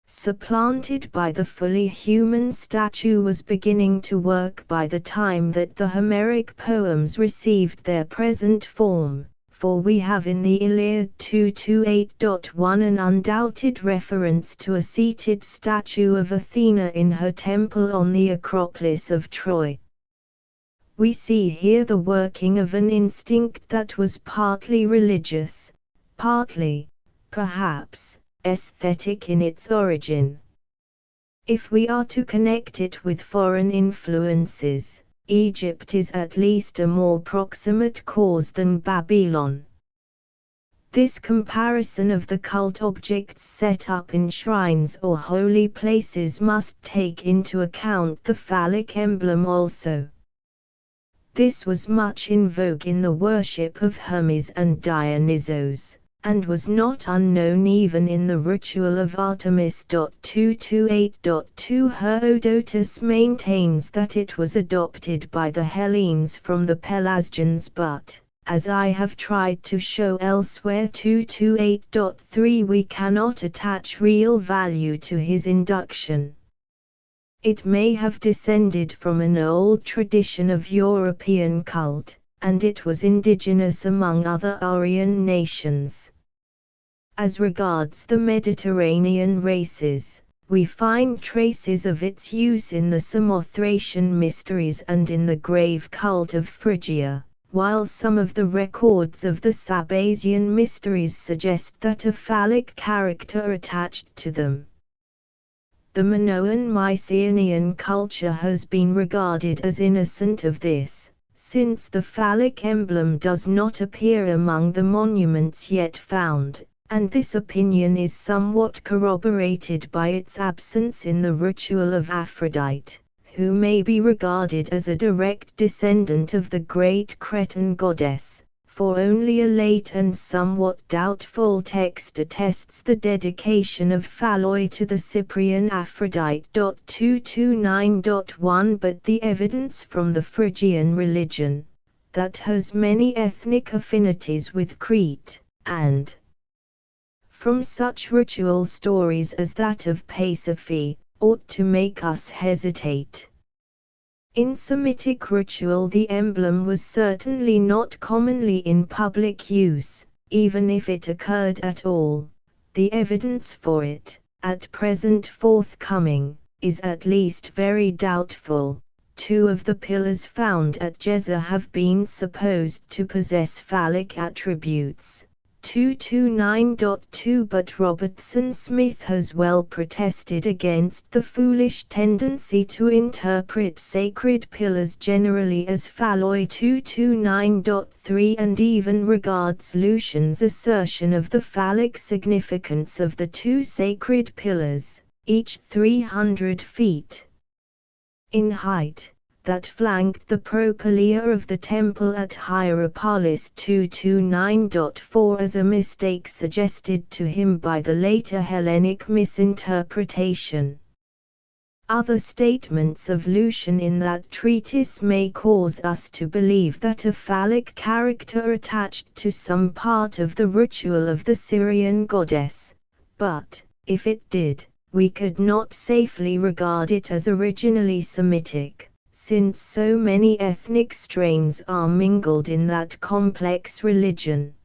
Speaker 1: supplanted by the fully human statue was beginning to work by the time that the Homeric poems received their present form, for we have in the Iliad 228.1 an undoubted reference to a seated statue of Athena in her temple on the Acropolis of Troy. We see here the working of an instinct that was partly religious, partly, perhaps, aesthetic in its origin. If we are to connect it with foreign influences, Egypt is at least a more proximate cause than Babylon. This comparison of the cult objects set up in shrines or holy places must take into account the phallic emblem also. This was much in vogue in the worship of Hermes and Dionysos, and was not unknown even in the ritual of Artemis. 228.2 Herodotus maintains that it was adopted by the Hellenes from the Pelasgians, but, as I have tried to show elsewhere 228.3, we cannot attach real value to his induction. It may have descended from an old tradition of European cult, and it was indigenous among other Aryan nations. As regards the Mediterranean races, we find traces of its use in the Samothracian mysteries and in the grave cult of Phrygia, while some of the records of the Sabasian mysteries suggest that a phallic character attached to them. The Minoan Mycenaean culture has been regarded as innocent of this, since the phallic emblem does not appear among the monuments yet found, and this opinion is somewhat corroborated by its absence in the ritual of Aphrodite, who may be regarded as a direct descendant of the great Cretan goddess, for only a late and somewhat doubtful text attests the dedication of phalloi to the Cyprian Aphrodite. 229.1 But the evidence from the Phrygian religion, that has many ethnic affinities with Crete, and from such ritual stories as that of Pasiphae, ought to make us hesitate. In Semitic ritual the emblem was certainly not commonly in public use, even if it occurred at all. The evidence for it, at present forthcoming, is at least very doubtful. 2 of the pillars found at Jezza have been supposed to possess phallic attributes. 229.2 But Robertson Smith has well protested against the foolish tendency to interpret sacred pillars generally as phalloi. 229.3 and even regards Lucian's assertion of the phallic significance of the 2 sacred pillars, each 300 feet in height, that flanked the propylaea of the temple at Hierapolis. 229.4 as a mistake suggested to him by the later Hellenic misinterpretation. Other statements of Lucian in that treatise may cause us to believe that a phallic character attached to some part of the ritual of the Syrian goddess, but, if it did, we could not safely regard it as originally Semitic, since so many ethnic strains are mingled in that complex religion.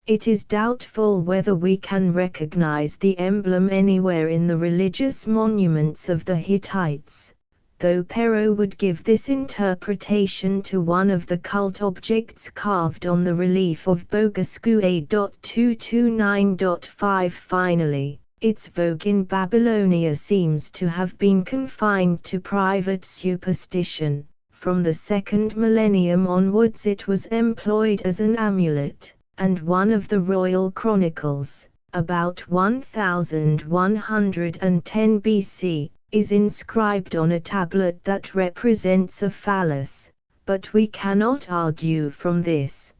Speaker 1: It is doubtful whether we can recognize the emblem anywhere in the religious monuments of the Hittites, though Perot would give this interpretation to one of the cult objects carved on the relief of Bogascu. 229.5 Finally, its vogue in Babylonia seems to have been confined to private superstition. From the 2nd millennium onwards it was employed as an amulet, and one of the royal chronicles, about 1110 BC, is inscribed on a tablet that represents a phallus, but we cannot argue from this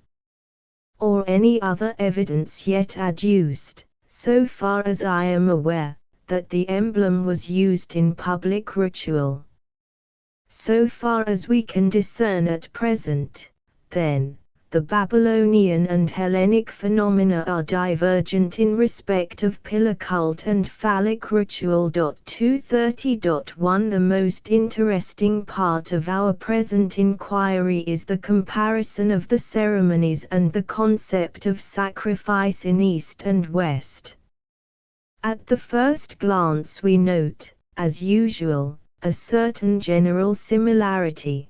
Speaker 1: or any other evidence yet adduced, so far as I am aware, that the emblem was used in public ritual. So far as we can discern at present, then, the Babylonian and Hellenic phenomena are divergent in respect of pillar cult and phallic ritual. 230.1 The most interesting part of our present inquiry is the comparison of the ceremonies and the concept of sacrifice in East and West. At the first glance we note, as usual, a certain general similarity.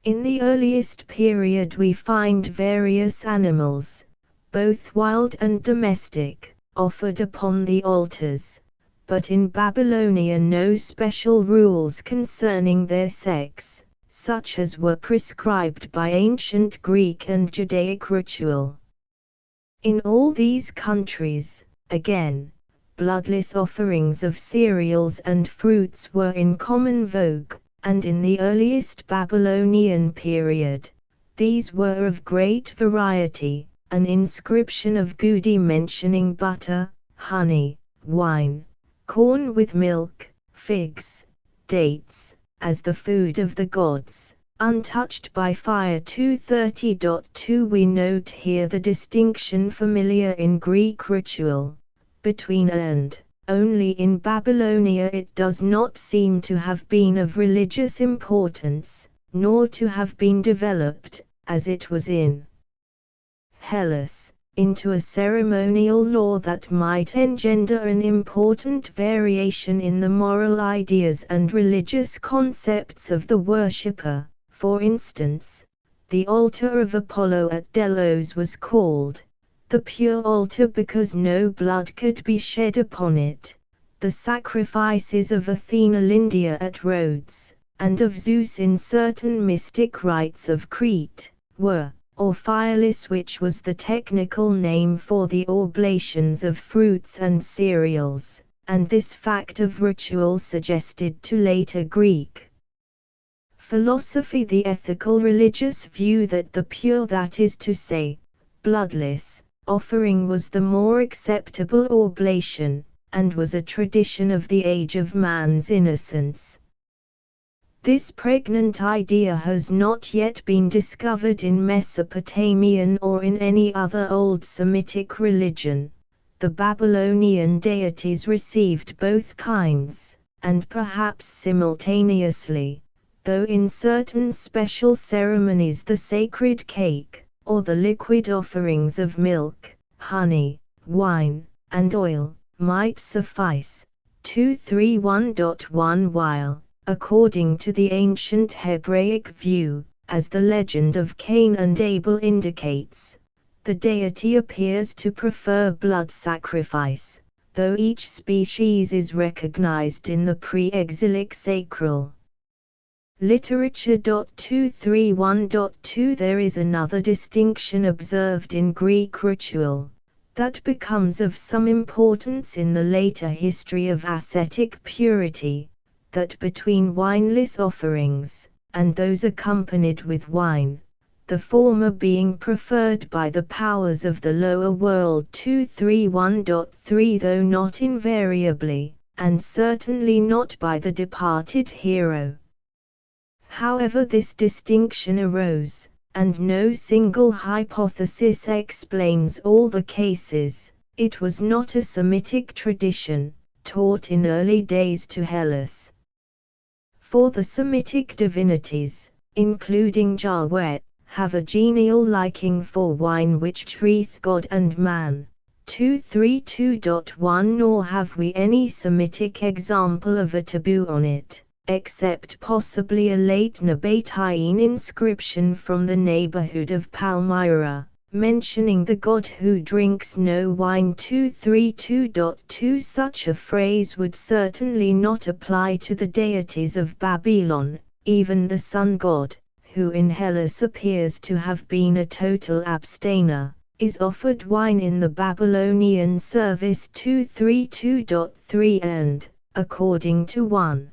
Speaker 1: In the earliest period we find various animals, both wild and domestic, offered upon the altars, but in Babylonia no special rules concerning their sex, such as were prescribed by ancient Greek and Judaic ritual. In all these countries, again, bloodless offerings of cereals and fruits were in common vogue, and in the earliest Babylonian period, these were of great variety. An inscription of Gudi mentioning butter, honey, wine, corn with milk, figs, dates, as the food of the gods, untouched by fire 230.2. We note here the distinction familiar in Greek ritual, between and. Only in Babylonia it does not seem to have been of religious importance, nor to have been developed, as it was in Hellas, into a ceremonial law that might engender an important variation in the moral ideas and religious concepts of the worshipper. For instance, the altar of Apollo at Delos was called the pure altar because no blood could be shed upon it. The sacrifices of Athena Lindia at Rhodes, and of Zeus in certain mystic rites of Crete, were Orphiolus, which was the technical name for the oblations of fruits and cereals, and this fact of ritual suggested to later Greek philosophy the ethical religious view that the pure, that is to say, bloodless, offering was the more acceptable oblation, and was a tradition of the age of man's innocence. This pregnant idea has not yet been discovered in Mesopotamian or in any other old Semitic religion. The Babylonian deities received both kinds, and perhaps simultaneously, though in certain special ceremonies the sacred cake, or the liquid offerings of milk, honey, wine, and oil, might suffice. 231.1 While, according to the ancient Hebraic view, as the legend of Cain and Abel indicates, the deity appears to prefer blood sacrifice, though each species is recognized in the pre-exilic sacral literature. 231.2 There is another distinction observed in Greek ritual, that becomes of some importance in the later history of ascetic purity, that between wineless offerings, and those accompanied with wine, the former being preferred by the powers of the lower world. 231.3 Though not invariably, and certainly not by the departed hero. However, this distinction arose, and no single hypothesis explains all the cases. It was not a Semitic tradition, taught in early days to Hellas. For the Semitic divinities, including Yahweh, have a genial liking for wine which treateth God and man. 232.1 Nor have we any Semitic example of a taboo on it, except possibly a late Nabatean inscription from the neighborhood of Palmyra, mentioning the god who drinks no wine. 232.2 Such a phrase would certainly not apply to the deities of Babylon. Even the sun god, who in Hellas appears to have been a total abstainer, is offered wine in the Babylonian service. 232.3 And, according to one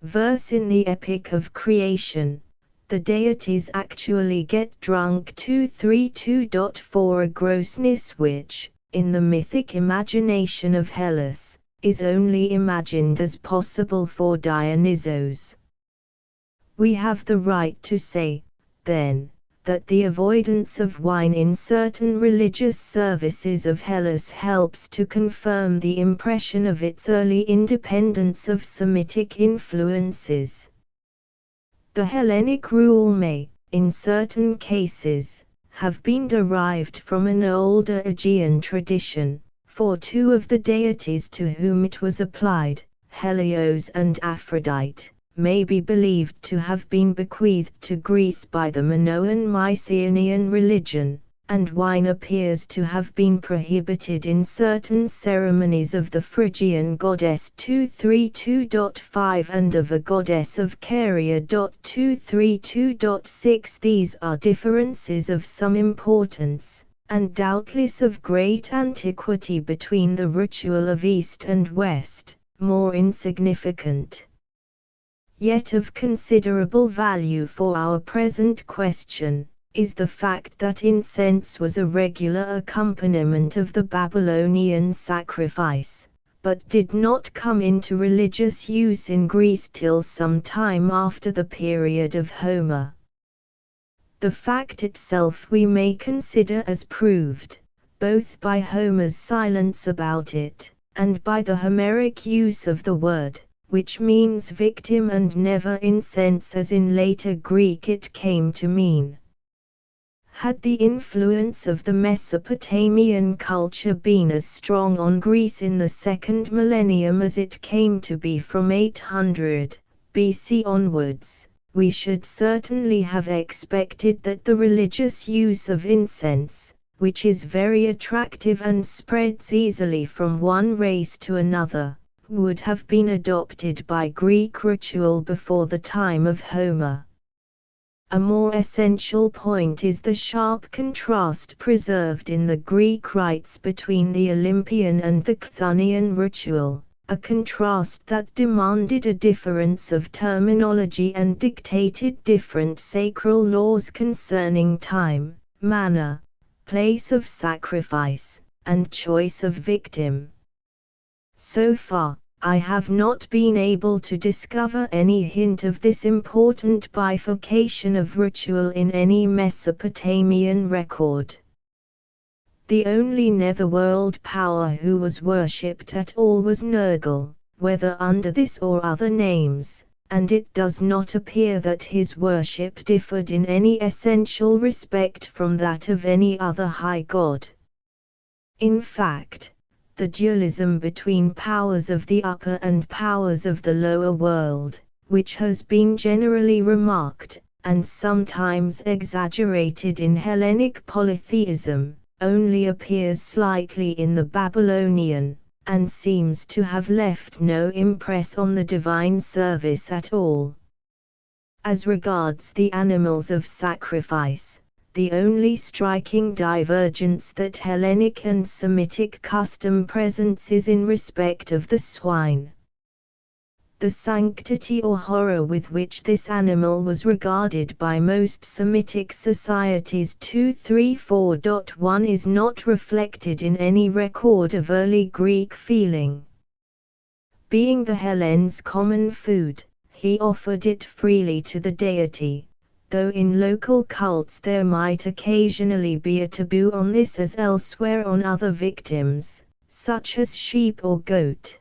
Speaker 1: verse in the Epic of Creation, the deities actually get drunk. 232.4 A grossness which, in the mythic imagination of Hellas, is only imagined as possible for Dionysos. We have the right to say, then, that the avoidance of wine in certain religious services of Hellas helps to confirm the impression of its early independence of Semitic influences. The Hellenic rule may, in certain cases, have been derived from an older Aegean tradition, for two of the deities to whom it was applied, Helios and Aphrodite, may be believed to have been bequeathed to Greece by the Minoan Mycenaean religion, and wine appears to have been prohibited in certain ceremonies of the Phrygian goddess. 232.5 and of a goddess of Caria. 232.6 These are differences of some importance, and doubtless of great antiquity between the ritual of East and West, more insignificant, yet of considerable value for our present question, is the fact that incense was a regular accompaniment of the Babylonian sacrifice, but did not come into religious use in Greece till some time after the period of Homer. The fact itself we may consider as proved, both by Homer's silence about it, and by the Homeric use of the word, which means victim and never incense as in later Greek it came to mean. Had the influence of the Mesopotamian culture been as strong on Greece in the second millennium as it came to be from 800 BC onwards, we should certainly have expected that the religious use of incense, which is very attractive and spreads easily from one race to another, would have been adopted by Greek ritual before the time of Homer. A more essential point is the sharp contrast preserved in the Greek rites between the Olympian and the Chthonian ritual, a contrast that demanded a difference of terminology and dictated different sacral laws concerning time, manner, place of sacrifice, and choice of victim. So far, I have not been able to discover any hint of this important bifurcation of ritual in any Mesopotamian record. The only netherworld power who was worshipped at all was Nergal, whether under this or other names, and it does not appear that his worship differed in any essential respect from that of any other high god. In fact, the dualism between powers of the upper and powers of the lower world, which has been generally remarked, and sometimes exaggerated in Hellenic polytheism, only appears slightly in the Babylonian, and seems to have left no impress on the divine service at all. As regards the animals of sacrifice, the only striking divergence that Hellenic and Semitic custom presents is in respect of the swine. The sanctity or horror with which this animal was regarded by most Semitic societies 234.1 is not reflected in any record of early Greek feeling. Being the Hellenes' common food, he offered it freely to the deity, though in local cults there might occasionally be a taboo on this as elsewhere on other victims, such as sheep or goat.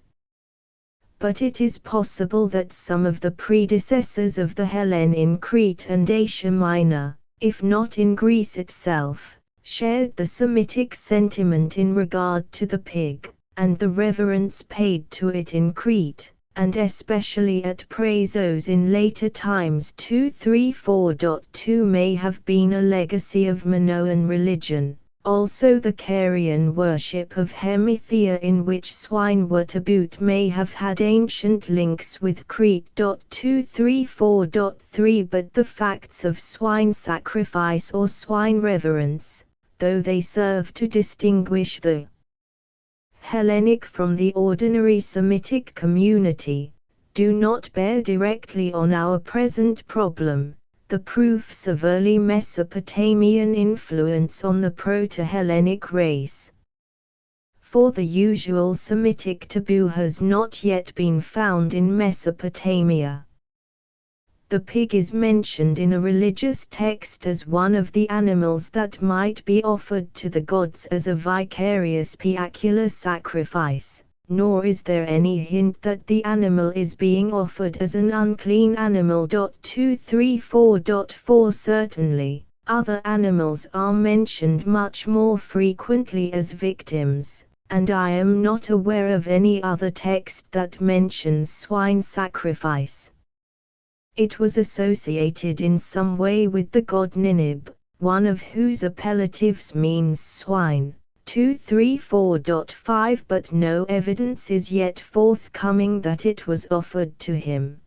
Speaker 1: But it is possible that some of the predecessors of the Hellene in Crete and Asia Minor, if not in Greece itself, shared the Semitic sentiment in regard to the pig, and the reverence paid to it in Crete, and especially at Praesos in later times 234.2 may have been a legacy of Minoan religion. Also the Carian worship of Hemithea in which swine were tabooed may have had ancient links with Crete. 234.3 But the facts of swine sacrifice or swine reverence, though they serve to distinguish the Hellenic from the ordinary Semitic community, do not bear directly on our present problem. The proofs of early Mesopotamian influence on the Proto-Hellenic race. For the usual Semitic taboo has not yet been found in Mesopotamia. The pig is mentioned in a religious text as one of the animals that might be offered to the gods as a vicarious piacular sacrifice. Nor is there any hint that the animal is being offered as an unclean animal. 234.4 Certainly, other animals are mentioned much more frequently as victims, and I am not aware of any other text that mentions swine sacrifice. It was associated in some way with the god Ninib, one of whose appellatives means swine. 234.5 But no evidence is yet forthcoming that it was offered to him.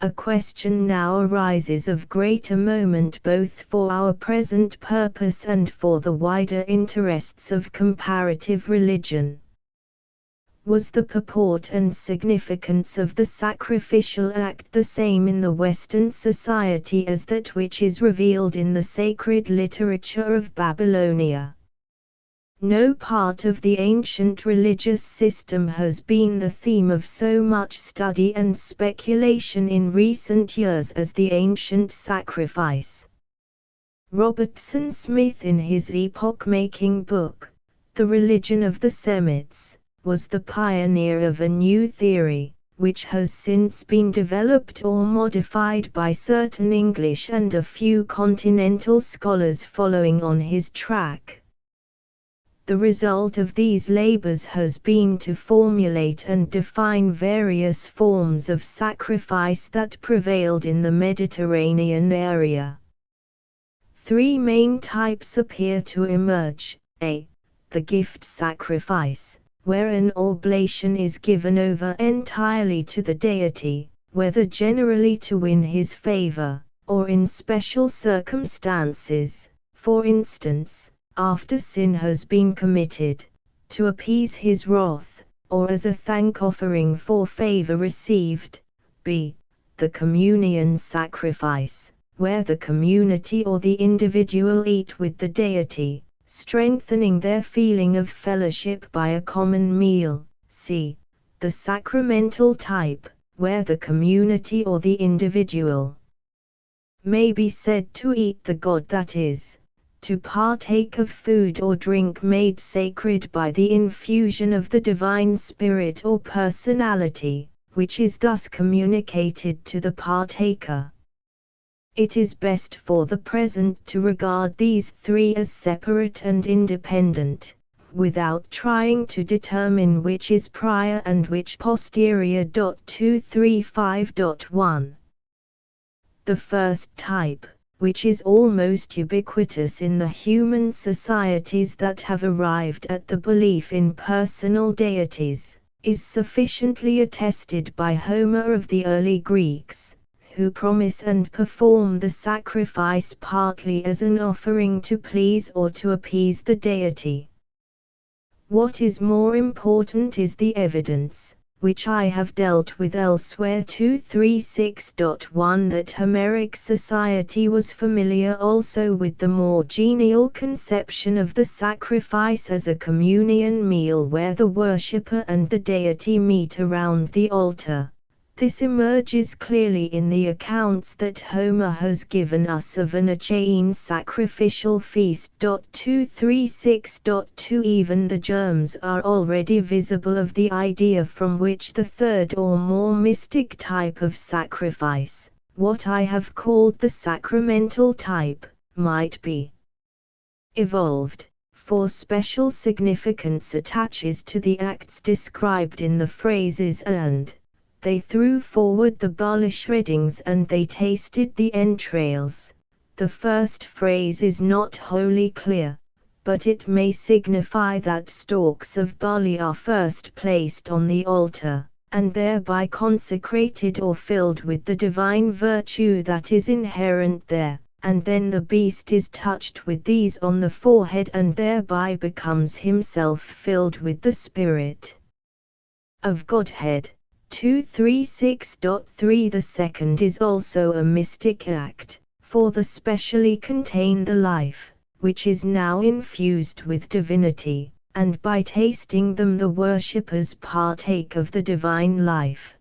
Speaker 1: A question now arises of greater moment both for our present purpose and for the wider interests of comparative religion. Was the purport and significance of the sacrificial act the same in the Western society as that which is revealed in the sacred literature of Babylonia? No part of the ancient religious system has been the theme of so much study and speculation in recent years as the ancient sacrifice. Robertson Smith, in his epoch-making book, The Religion of the Semites, was the pioneer of a new theory, which has since been developed or modified by certain English and a few continental scholars following on his track. The result of these labors has been to formulate and define various forms of sacrifice that prevailed in the Mediterranean area. Three main types appear to emerge: a. The gift sacrifice, where an oblation is given over entirely to the deity, whether generally to win his favor, or in special circumstances, for instance, after sin has been committed, to appease his wrath, or as a thank offering for favor received. b. The communion sacrifice, where the community or the individual eat with the deity, strengthening their feeling of fellowship by a common meal. c. The sacramental type, where the community or the individual may be said to eat the god, that is, to partake of food or drink made sacred by the infusion of the divine spirit or personality, which is thus communicated to the partaker. It is best for the present to regard these three as separate and independent, without trying to determine which is prior and which posterior. 235.1. The first type, which is almost ubiquitous in the human societies that have arrived at the belief in personal deities, is sufficiently attested by Homer of the early Greeks, who promise and perform the sacrifice partly as an offering to please or to appease the deity. What is more important is the evidence, which I have dealt with elsewhere, 236.1, that Homeric society was familiar also with the more genial conception of the sacrifice as a communion meal where the worshipper and the deity meet around the altar. This emerges clearly in the accounts that Homer has given us of an Achaean sacrificial feast. 236.2. Even the germs are already visible of the idea from which the third or more mystic type of sacrifice, what I have called the sacramental type, might be evolved, for special significance attaches to the acts described in the phrases "and they threw forward the barley shreddings and they tasted the entrails." The first phrase is not wholly clear, but it may signify that stalks of barley are first placed on the altar, and thereby consecrated or filled with the divine virtue that is inherent there, and then the beast is touched with these on the forehead and thereby becomes himself filled with the Spirit of Godhead. 236.3. The second is also a mystic act, for the specially contain the life, which is now infused with divinity, and by tasting them the worshippers partake of the divine life.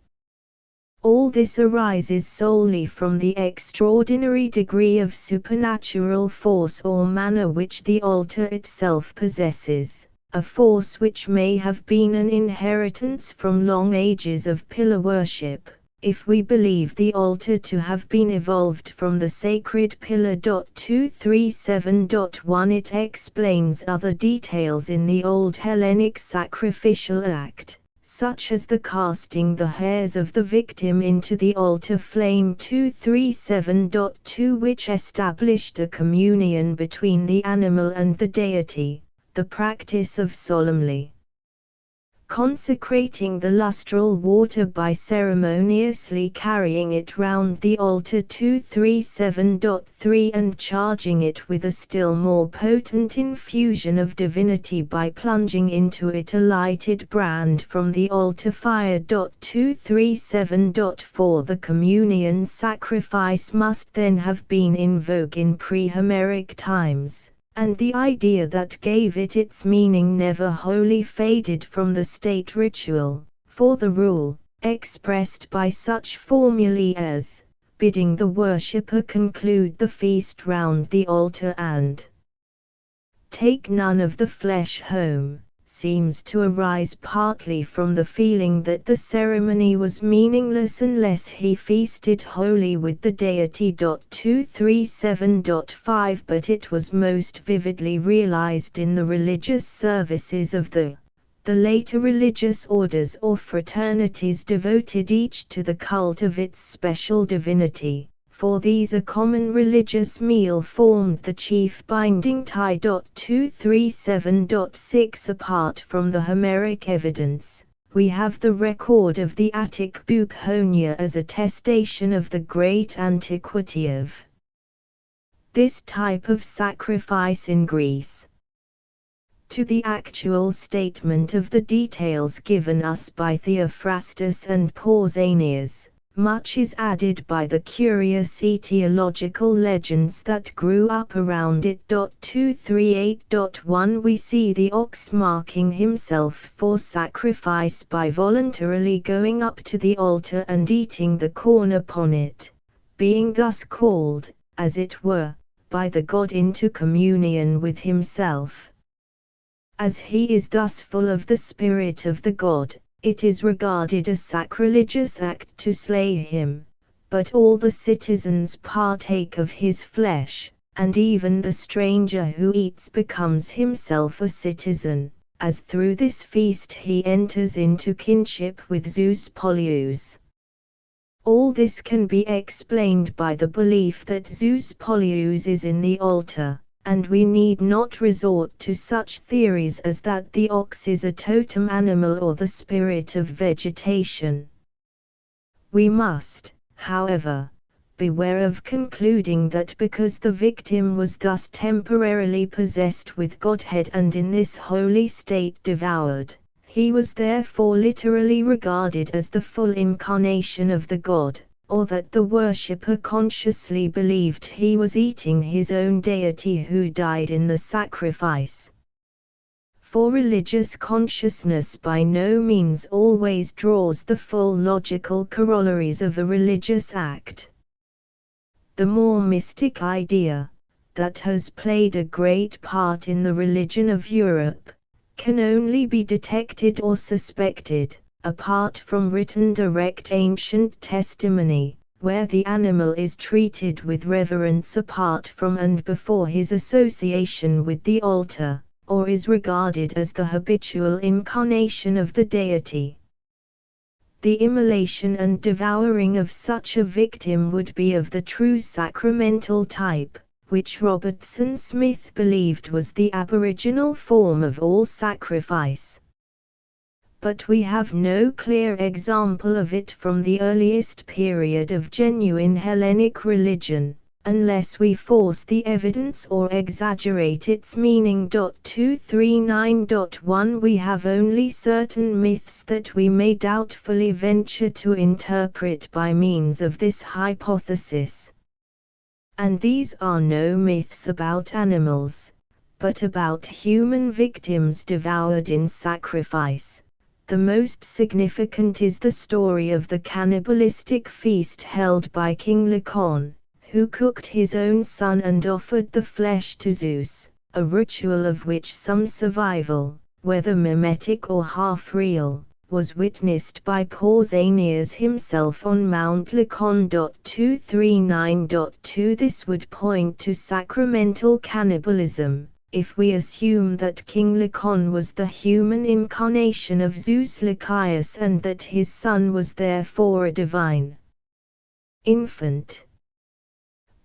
Speaker 1: All this arises solely from the extraordinary degree of supernatural force or manner which the altar itself possesses, a force which may have been an inheritance from long ages of pillar worship, if we believe the altar to have been evolved from the sacred pillar. 237.1. It explains other details in the old Hellenic sacrificial act, such as the casting the hairs of the victim into the altar flame. 237.2, which established a communion between the animal and the deity, the practice of solemnly consecrating the lustral water by ceremoniously carrying it round the altar 237.3 and charging it with a still more potent infusion of divinity by plunging into it a lighted brand from the altar fire. 237.4 The communion sacrifice must then have been in vogue in pre-Homeric times, and the idea that gave it its meaning never wholly faded from the state ritual, for the rule, expressed by such formulae as, bidding the worshipper conclude the feast round the altar and take none of the flesh home, seems to arise partly from the feeling that the ceremony was meaningless unless he feasted wholly with the deity. 237.5 But it was most vividly realized in the religious services of the later religious orders or fraternities devoted each to the cult of its special divinity. For these a common religious meal formed the chief binding tie. 237.6 Apart from the Homeric evidence, we have the record of the Attic Bucconia as attestation of the great antiquity of this type of sacrifice in Greece. To the actual statement of the details given us by Theophrastus and Pausanias, much is added by the curious etiological legends that grew up around it. 238.1 We see the ox marking himself for sacrifice by voluntarily going up to the altar and eating the corn upon it, being thus called, as it were, by the god into communion with himself. As he is thus full of the spirit of the god, it is regarded a sacrilegious act to slay him, but all the citizens partake of his flesh, and even the stranger who eats becomes himself a citizen, as through this feast he enters into kinship with Zeus Polyus. All this can be explained by the belief that Zeus Polyus is in the altar, and we need not resort to such theories as that the ox is a totem animal or the spirit of vegetation. We must, however, beware of concluding that because the victim was thus temporarily possessed with Godhead and in this holy state devoured, he was therefore literally regarded as the full incarnation of the god, or that the worshipper consciously believed he was eating his own deity who died in the sacrifice. For religious consciousness by no means always draws the full logical corollaries of a religious act. The more mystic idea, that has played a great part in the religion of Europe, can only be detected or suspected, apart from written direct ancient testimony, where the animal is treated with reverence apart from and before his association with the altar, or is regarded as the habitual incarnation of the deity. The immolation and devouring of such a victim would be of the true sacramental type, which Robertson Smith believed was the aboriginal form of all sacrifice. But we have no clear example of it from the earliest period of genuine Hellenic religion, unless we force the evidence or exaggerate its meaning. 239.1 We have only certain myths that we may doubtfully venture to interpret by means of this hypothesis. And these are no myths about animals, but about human victims devoured in sacrifice. The most significant is the story of the cannibalistic feast held by King Lycaon, who cooked his own son and offered the flesh to Zeus, a ritual of which some survival, whether mimetic or half-real, was witnessed by Pausanias himself on Mount Lycaon. 239.2 This would point to sacramental cannibalism, if we assume that King Lycaon was the human incarnation of Zeus Lycaeus and that his son was therefore a divine infant.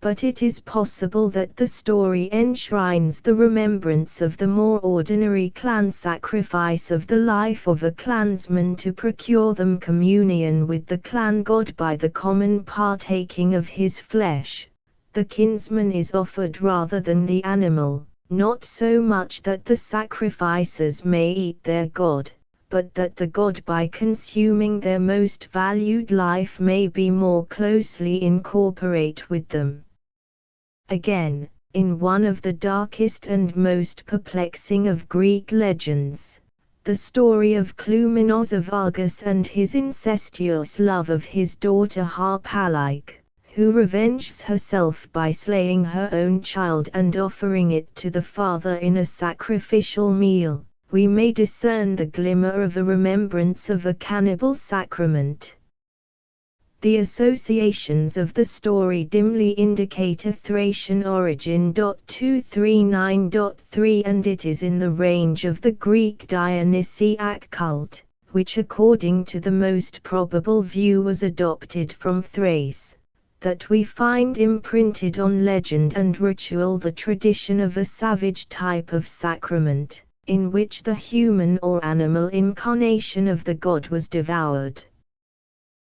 Speaker 1: but it is possible that the story enshrines the remembrance of the more ordinary clan sacrifice of the life of a clansman to procure them communion with the clan god by the common partaking of his flesh. The kinsman is offered rather than the animal, not so much that the sacrificers may eat their god, but that the god by consuming their most valued life may be more closely incorporate with them. Again, in one of the darkest and most perplexing of Greek legends, the story of Clúmenos of Argos and his incestuous love of his daughter Harpalyce, who revenges herself by slaying her own child and offering it to the father in a sacrificial meal, we may discern the glimmer of a remembrance of a cannibal sacrament. The associations of the story dimly indicate a Thracian origin. 239.3 and it is in the range of the Greek Dionysiac cult, which according to the most probable view was adopted from Thrace, that we find imprinted on legend and ritual the tradition of a savage type of sacrament, in which the human or animal incarnation of the god was devoured.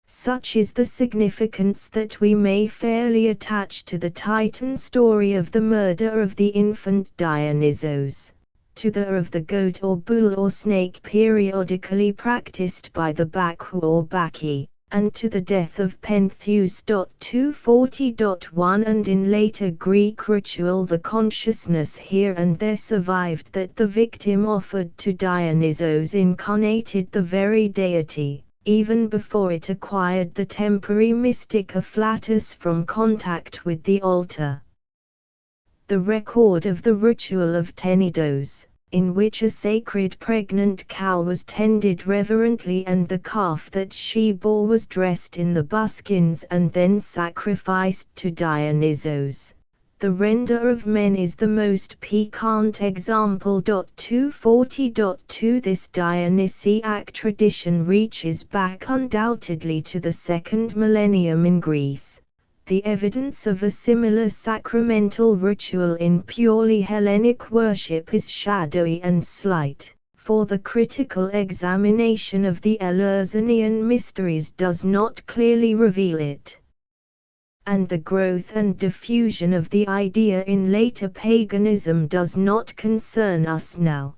Speaker 1: Such is the significance that we may fairly attach to the Titan story of the murder of the infant Dionysos, to the of the goat or bull or snake periodically practiced by the Baku or Bacchae, and to the death of Pentheus. 240.1 and in later Greek ritual the consciousness here and there survived that the victim offered to Dionysos incarnated the very deity, even before it acquired the temporary mystic afflatus from contact with the altar. The record of the ritual of Tenedos, in which a sacred pregnant cow was tended reverently and the calf that she bore was dressed in the buskins and then sacrificed to Dionysos. The render of men is the most piquant example. 240.2 This Dionysiac tradition reaches back undoubtedly to the second millennium in Greece. The evidence of a similar sacramental ritual in purely Hellenic worship is shadowy and slight, for the critical examination of the Eleusinian mysteries does not clearly reveal it. And the growth and diffusion of the idea in later paganism does not concern us now.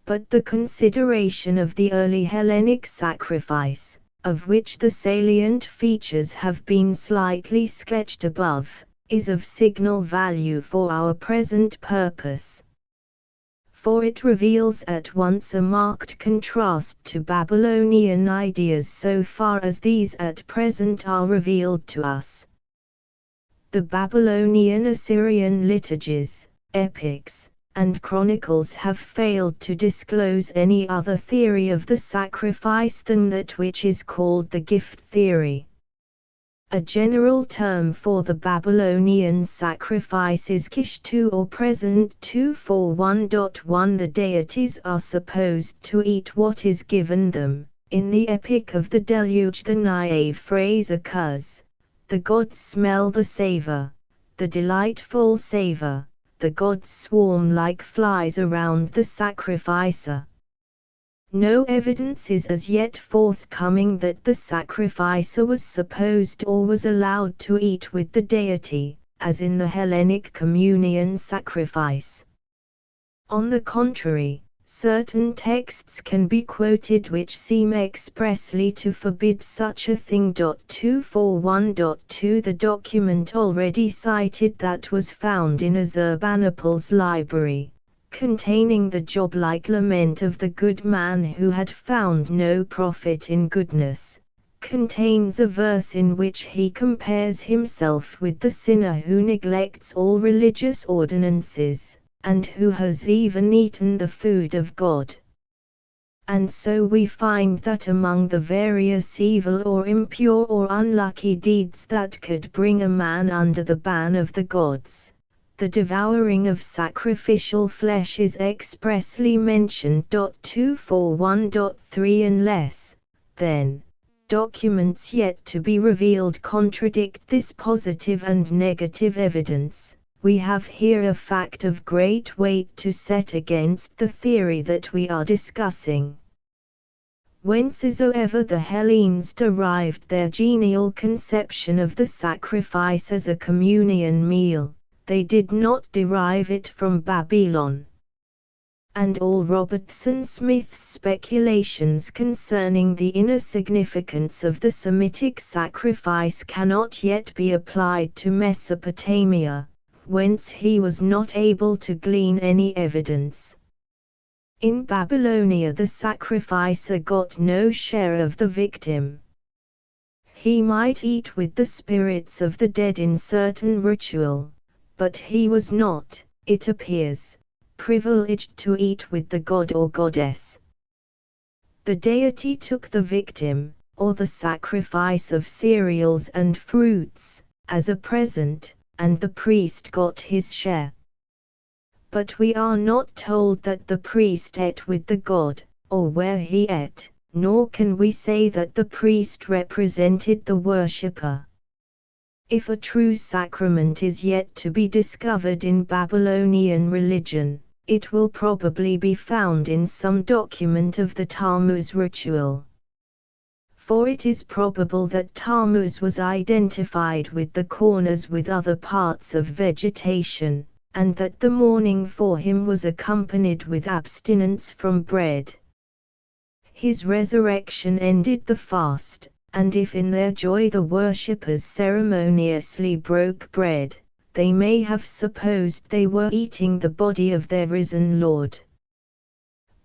Speaker 1: But the consideration of the early Hellenic sacrifice, of which the salient features have been slightly sketched above, is of signal value for our present purpose. For it reveals at once a marked contrast to Babylonian ideas so far as these at present are revealed to us. The Babylonian Assyrian liturgies, epics, and chronicles have failed to disclose any other theory of the sacrifice than that which is called the gift theory. A general term for the Babylonian sacrifice is Kishtu or present. 241.1 The deities are supposed to eat what is given them. In the Epic of the Deluge the naive phrase occurs, the gods smell the savor, the delightful savor, the gods swarm like flies around the sacrificer. No evidence is as yet forthcoming that the sacrificer was supposed or was allowed to eat with the deity, as in the Hellenic communion sacrifice. On the contrary, certain texts can be quoted which seem expressly to forbid such a thing. 241.2 The document already cited that was found in Azurbanipal's library, containing the Job-like lament of the good man who had found no profit in goodness, contains a verse in which he compares himself with the sinner who neglects all religious ordinances, and who has even eaten the food of God. And so we find that among the various evil or impure or unlucky deeds that could bring a man under the ban of the gods, the devouring of sacrificial flesh is expressly mentioned. 241.3 Unless, then, Documents yet to be revealed contradict this positive and negative evidence. We have here a fact of great weight to set against the theory that we are discussing. Whencesoever the Hellenes derived their genial conception of the sacrifice as a communion meal, they did not derive it from Babylon. And all Robertson Smith's speculations concerning the inner significance of the Semitic sacrifice cannot yet be applied to Mesopotamia, whence he was not able to glean any evidence. In Babylonia the sacrificer got no share of the victim. He might eat with the spirits of the dead in certain ritual, but he was not, it appears, privileged to eat with the god or goddess. The deity took the victim, or the sacrifice of cereals and fruits, as a present, and the priest got his share. But we are not told that the priest ate with the god, or where he ate, nor can we say that the priest represented the worshipper. If a true sacrament is yet to be discovered in Babylonian religion, it will probably be found in some document of the Tammuz ritual. For it is probable that Tammuz was identified with the corn as with other parts of vegetation, and that the mourning for him was accompanied with abstinence from bread. His resurrection ended the fast, and if in their joy the worshippers ceremoniously broke bread, they may have supposed they were eating the body of their risen Lord.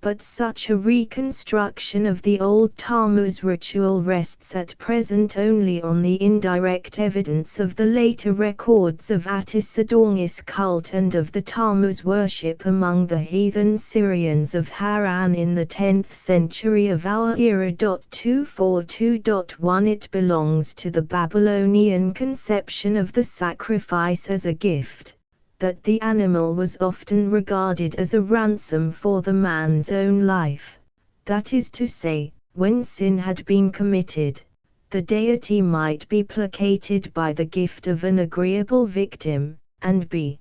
Speaker 1: But such a reconstruction of the old Tammuz ritual rests at present only on the indirect evidence of the later records of Attisidornis cult and of the Tammuz worship among the heathen Syrians of Haran in the 10th century of our era. 242.1 It belongs to the Babylonian conception of the sacrifice as a gift, that the animal was often regarded as a ransom for the man's own life. That is to say, when sin had been committed, the deity might be placated by the gift of an agreeable victim, and be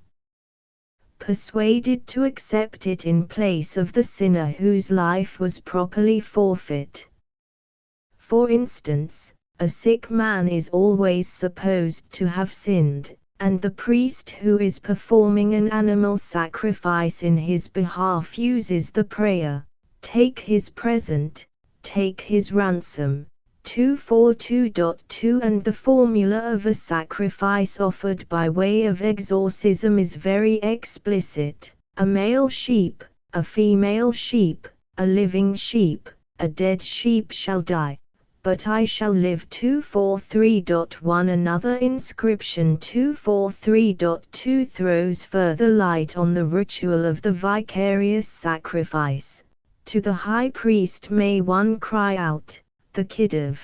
Speaker 1: persuaded to accept it in place of the sinner whose life was properly forfeit. For instance, a sick man is always supposed to have sinned, and the priest who is performing an animal sacrifice in his behalf uses the prayer, "Take his present, take his ransom." 242.2 And the formula of a sacrifice offered by way of exorcism is very explicit: a male sheep, a female sheep, a living sheep, a dead sheep shall die, but I shall live. 243.1 Another inscription 243.2 throws further light on the ritual of the vicarious sacrifice. To the high priest may one cry out, "The kid of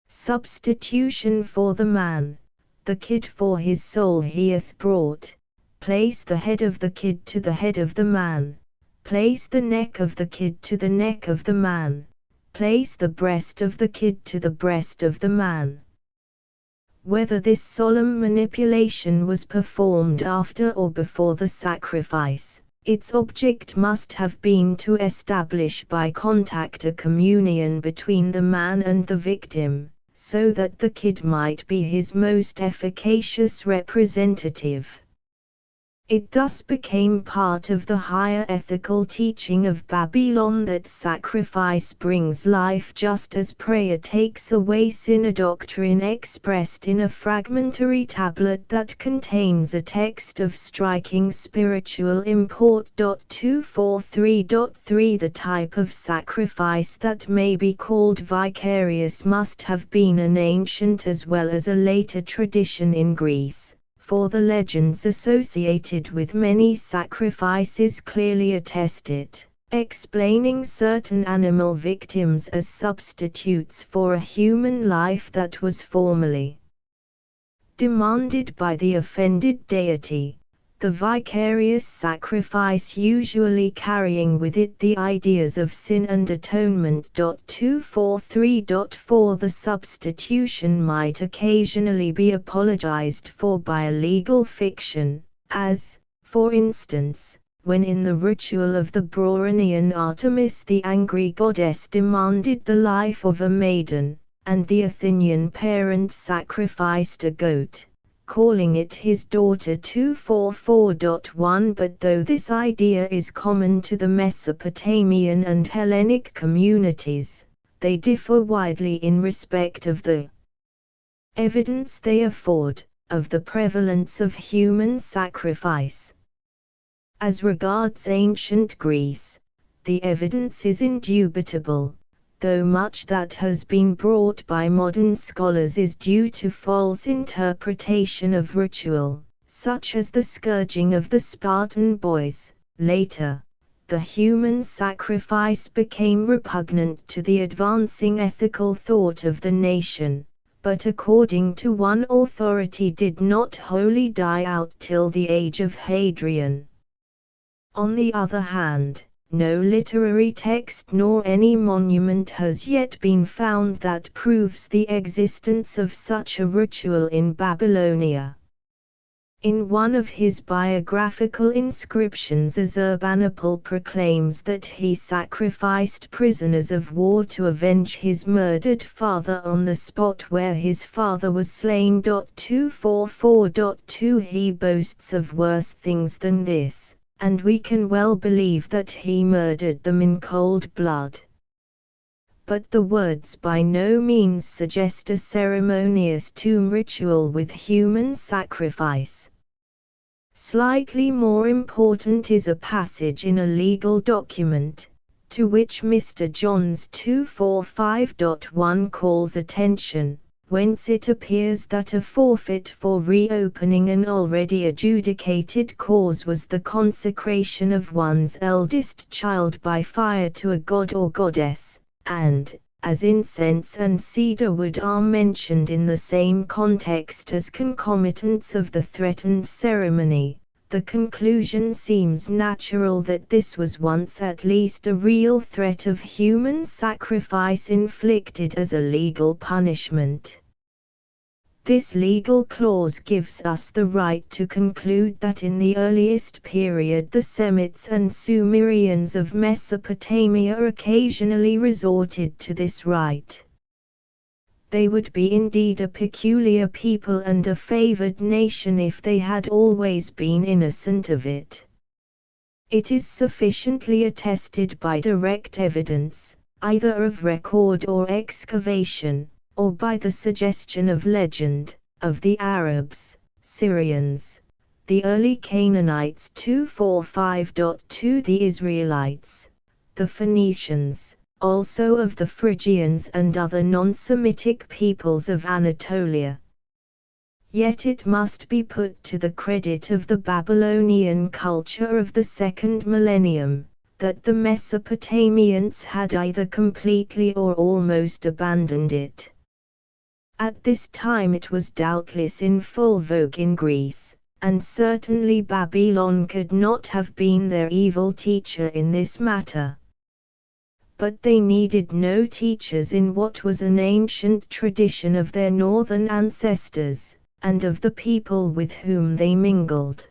Speaker 1: substitution for the man, the kid for his soul he hath brought. Place the head of the kid to the head of the man. Place the neck of the kid to the neck of the man. Place the breast of the kid to the breast of the man." Whether this solemn manipulation was performed after or before the sacrifice, its object must have been to establish by contact a communion between the man and the victim, so that the kid might be his most efficacious representative. It thus became part of the higher ethical teaching of Babylon that sacrifice brings life just as prayer takes away sin, a doctrine expressed in a fragmentary tablet that contains a text of striking spiritual import. 243.3 The type of sacrifice that may be called vicarious must have been an ancient as well as a later tradition in Greece, for the legends associated with many sacrifices clearly attest it, explaining certain animal victims as substitutes for a human life that was formerly demanded by the offended deity. the vicarious sacrifice usually carrying with it the ideas of sin and atonement. 243.4 The substitution might occasionally be apologized for by a legal fiction, as, for instance, when in the ritual of the Broughanian Artemis the angry goddess demanded the life of a maiden, and the Athenian parent sacrificed a goat, calling it his daughter. 244.1 But though this idea is common to the Mesopotamian and Hellenic communities, they differ widely in respect of the evidence they afford of the prevalence of human sacrifice. As regards ancient Greece, the evidence is indubitable, though much that has been brought by modern scholars is due to false interpretation of ritual, such as the scourging of the Spartan boys. Later, the human sacrifice became repugnant to the advancing ethical thought of the nation, but according to one authority did not wholly die out till the age of Hadrian. On the other hand, no literary text nor any monument has yet been found that proves the existence of such a ritual in Babylonia. In one of his biographical inscriptions, Assurbanipal proclaims that he sacrificed prisoners of war to avenge his murdered father on the spot where his father was slain. 244.2 He boasts of worse things than this, and we can well believe that he murdered them in cold blood. But the words by no means suggest a ceremonious tomb ritual with human sacrifice. Slightly more important is a passage in a legal document, to which Mr. Johns 245.1 calls attention, whence it appears that a forfeit for reopening an already adjudicated cause was the consecration of one's eldest child by fire to a god or goddess, and, as incense and cedar wood are mentioned in the same context as concomitants of the threatened ceremony, the conclusion seems natural that this was once at least a real threat of human sacrifice inflicted as a legal punishment. This legal clause gives us the right to conclude that in the earliest period the Semites and Sumerians of Mesopotamia occasionally resorted to this rite. They would be indeed a peculiar people and a favored nation if they had always been innocent of it. It is sufficiently attested by direct evidence, either of record or excavation, or by the suggestion of legend, of the Arabs, Syrians, the early Canaanites. 245.2 The Israelites, the Phoenicians, also of the Phrygians and other non-Semitic peoples of Anatolia. Yet it must be put to the credit of the Babylonian culture of the second millennium, that the Mesopotamians had either completely or almost abandoned it. At this time it was doubtless in full vogue in Greece, and certainly Babylon could not have been their evil teacher in this matter. But they needed no teachers in what was an ancient tradition of their northern ancestors, and of the people with whom they mingled.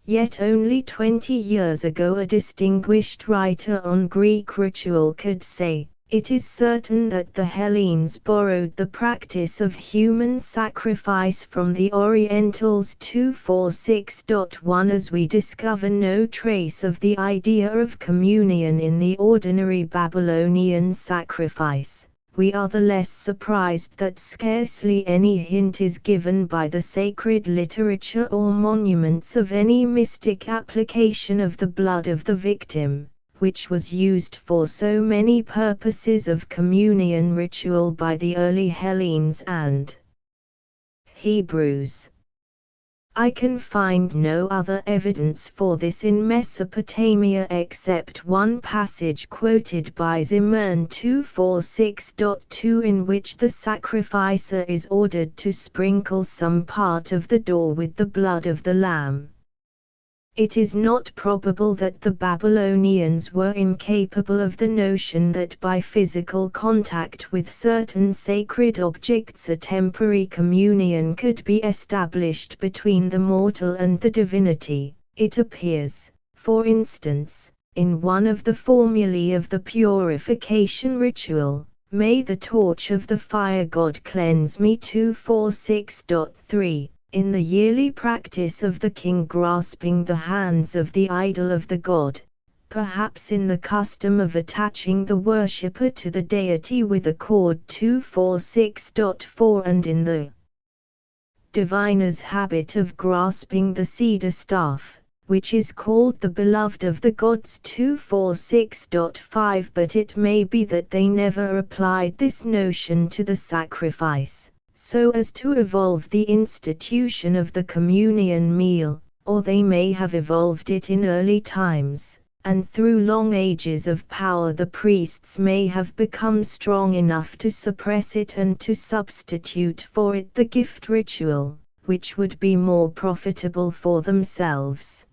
Speaker 1: Yet only 20 years ago a distinguished writer on Greek ritual could say, "It is certain that the Hellenes borrowed the practice of human sacrifice from the Orientals." 246.1 As we discover no trace of the idea of communion in the ordinary Babylonian sacrifice, we are the less surprised that scarcely any hint is given by the sacred literature or monuments of any mystic application of the blood of the victim, which was used for so many purposes of communion ritual by the early Hellenes and Hebrews. I can find no other evidence for this in Mesopotamia except one passage quoted by Zimmern 246.2 in which the sacrificer is ordered to sprinkle some part of the door with the blood of the lamb, It is not probable that the Babylonians were incapable of the notion that by physical contact with certain sacred objects a temporary communion could be established between the mortal and the divinity. It appears, for instance, in one of the formulae of the purification ritual, "May the torch of the fire god cleanse me" 246.3. In the yearly practice of the king grasping the hands of the idol of the god, perhaps in the custom of attaching the worshipper to the deity with a cord 246.4, and in the diviner's habit of grasping the cedar staff, which is called the beloved of the gods 246.5. But it may be that they never applied this notion to the sacrifice, so as to evolve the institution of the communion meal, or they may have evolved it in early times, and through long ages of power the priests may have become strong enough to suppress it and to substitute for it the gift ritual, which would be more profitable for themselves.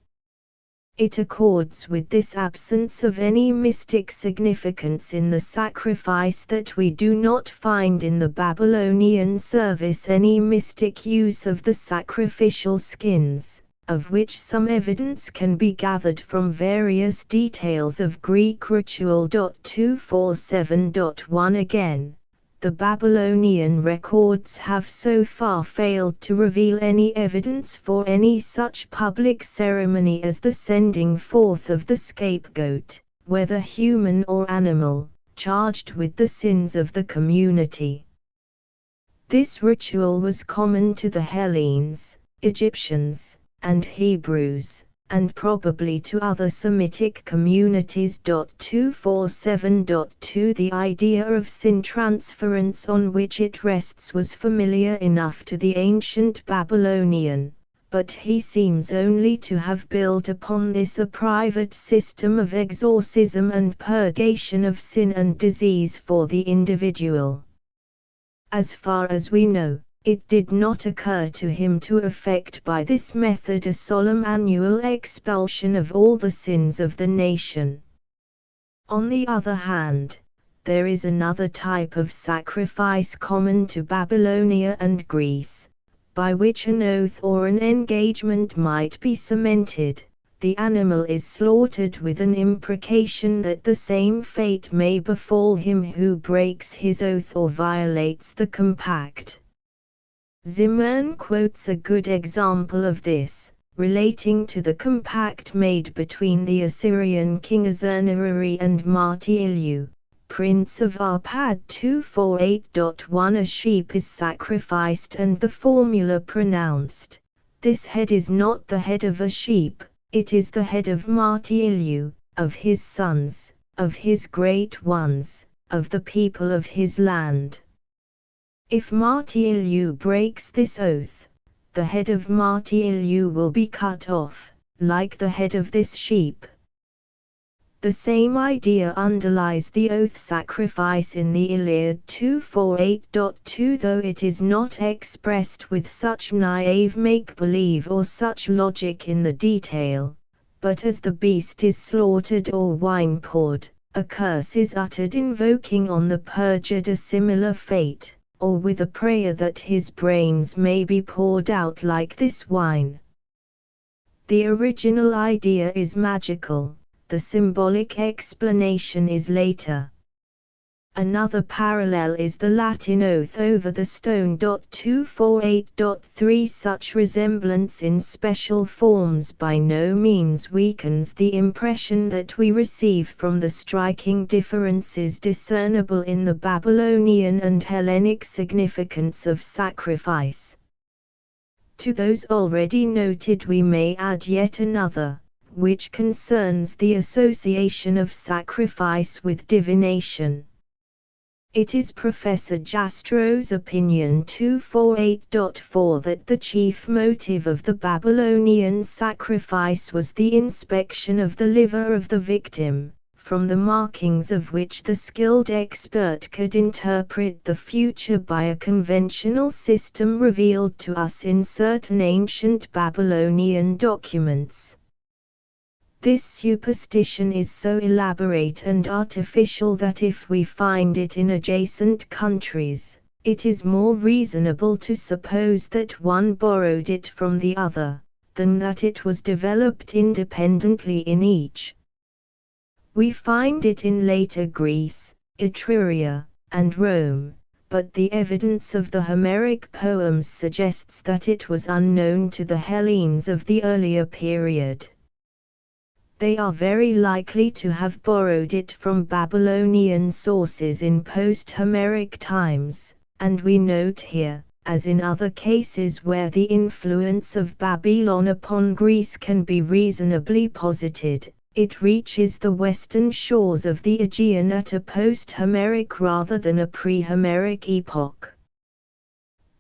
Speaker 1: It accords with this absence of any mystic significance in the sacrifice that we do not find in the Babylonian service any mystic use of the sacrificial skins, of which some evidence can be gathered from various details of Greek ritual. 247.1. Again, the Babylonian records have so far failed to reveal any evidence for any such public ceremony as the sending forth of the scapegoat, whether human or animal, charged with the sins of the community. This ritual was common to the Hellenes, Egyptians, and Hebrews, and probably to other Semitic communities. 247.2. The idea of sin transference on which it rests was familiar enough to the ancient Babylonian, but he seems only to have built upon this a private system of exorcism and purgation of sin and disease for the individual. As far as we know, it did not occur to him to effect by this method a solemn annual expulsion of all the sins of the nation. On the other hand, there is another type of sacrifice common to Babylonia and Greece, by which an oath or an engagement might be cemented. The animal is slaughtered with an imprecation that the same fate may befall him who breaks his oath or violates the compact. Zimmern quotes a good example of this, relating to the compact made between the Assyrian king Azurnariri and Marti-Ilu, prince of Arpad. 248.1. A sheep is sacrificed and the formula pronounced, "This head is not the head of a sheep, it is the head of Marti-Ilu, of his sons, of his great ones, of the people of his land." If Marti-Ilu breaks this oath, the head of Marti-Ilu will be cut off, like the head of this sheep. The same idea underlies the oath sacrifice in the Iliad 248.2, though it is not expressed with such naive make-believe or such logic in the detail, but as the beast is slaughtered or wine poured, a curse is uttered invoking on the perjured a similar fate, or with a prayer that his brains may be poured out like this wine. The original idea is magical, the symbolic explanation is later. Another parallel is the Latin oath over the stone. 248.3. Such resemblance in special forms by no means weakens the impression that we receive from the striking differences discernible in the Babylonian and Hellenic significance of sacrifice. To those already noted we may add yet another, which concerns the association of sacrifice with divination. It is Professor Jastro's opinion 248.4 that the chief motive of the Babylonian sacrifice was the inspection of the liver of the victim, from the markings of which the skilled expert could interpret the future by a conventional system revealed to us in certain ancient Babylonian documents. This superstition is so elaborate and artificial that if we find it in adjacent countries, it is more reasonable to suppose that one borrowed it from the other, than that it was developed independently in each. We find it in later Greece, Etruria, and Rome, but the evidence of the Homeric poems suggests that it was unknown to the Hellenes of the earlier period. They are very likely to have borrowed it from Babylonian sources in post-Homeric times, and we note here, as in other cases where the influence of Babylon upon Greece can be reasonably posited, it reaches the western shores of the Aegean at a post-Homeric rather than a pre-Homeric epoch.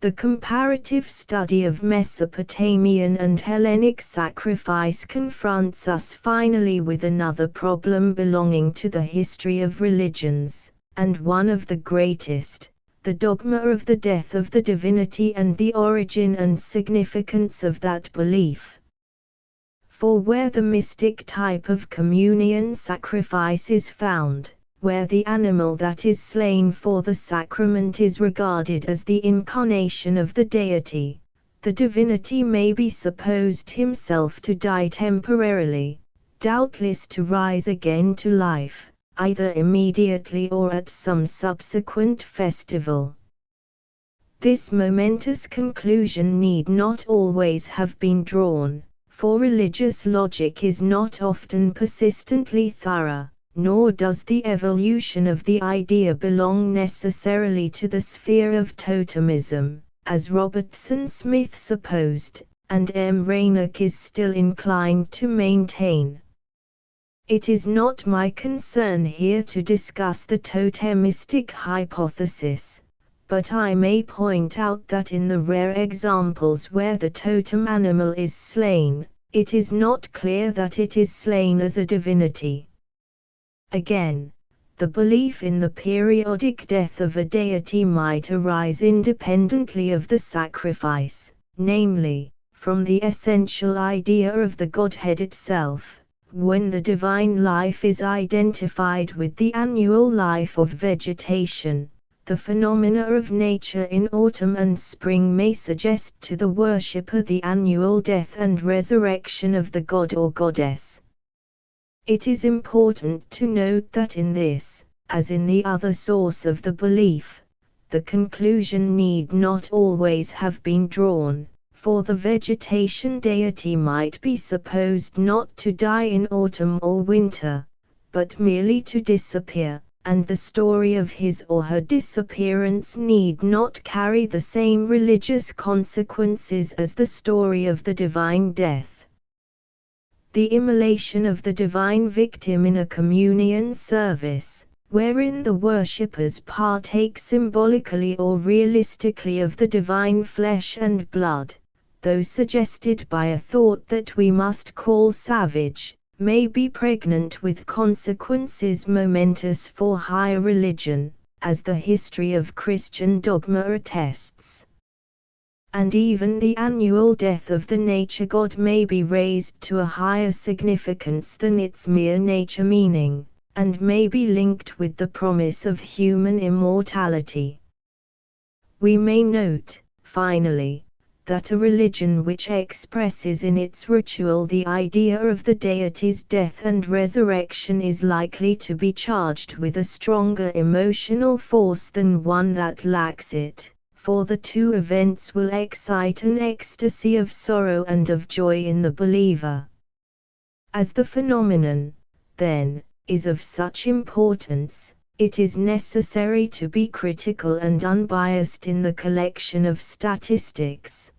Speaker 1: The comparative study of Mesopotamian and Hellenic sacrifice confronts us finally with another problem belonging to the history of religions, and one of the greatest, the dogma of the death of the divinity and the origin and significance of that belief. For where the mystic type of communion sacrifice is found, where the animal that is slain for the sacrament is regarded as the incarnation of the deity, the divinity may be supposed himself to die temporarily, doubtless to rise again to life, either immediately or at some subsequent festival. This momentous conclusion need not always have been drawn, for religious logic is not often persistently thorough, nor does the evolution of the idea belong necessarily to the sphere of totemism, as Robertson Smith supposed, and M. Reinach is still inclined to maintain. It is not my concern here to discuss the totemistic hypothesis, but I may point out that in the rare examples where the totem animal is slain, it is not clear that it is slain as a divinity. Again, the belief in the periodic death of a deity might arise independently of the sacrifice, namely, from the essential idea of the Godhead itself, when the divine life is identified with the annual life of vegetation. The phenomena of nature in autumn and spring may suggest to the worshipper the annual death and resurrection of the god or goddess. It is important to note that in this, as in the other source of the belief, the conclusion need not always have been drawn, for the vegetation deity might be supposed not to die in autumn or winter, but merely to disappear, and the story of his or her disappearance need not carry the same religious consequences as the story of the divine death. The immolation of the divine victim in a communion service, wherein the worshippers partake symbolically or realistically of the divine flesh and blood, though suggested by a thought that we must call savage, may be pregnant with consequences momentous for higher religion, as the history of Christian dogma attests. And even the annual death of the nature god may be raised to a higher significance than its mere nature meaning, and may be linked with the promise of human immortality. We may note, finally, that a religion which expresses in its ritual the idea of the deity's death and resurrection is likely to be charged with a stronger emotional force than one that lacks it, for the two events will excite an ecstasy of sorrow and of joy in the believer. As the phenomenon, then, is of such importance, it is necessary to be critical and unbiased in the collection of statistics.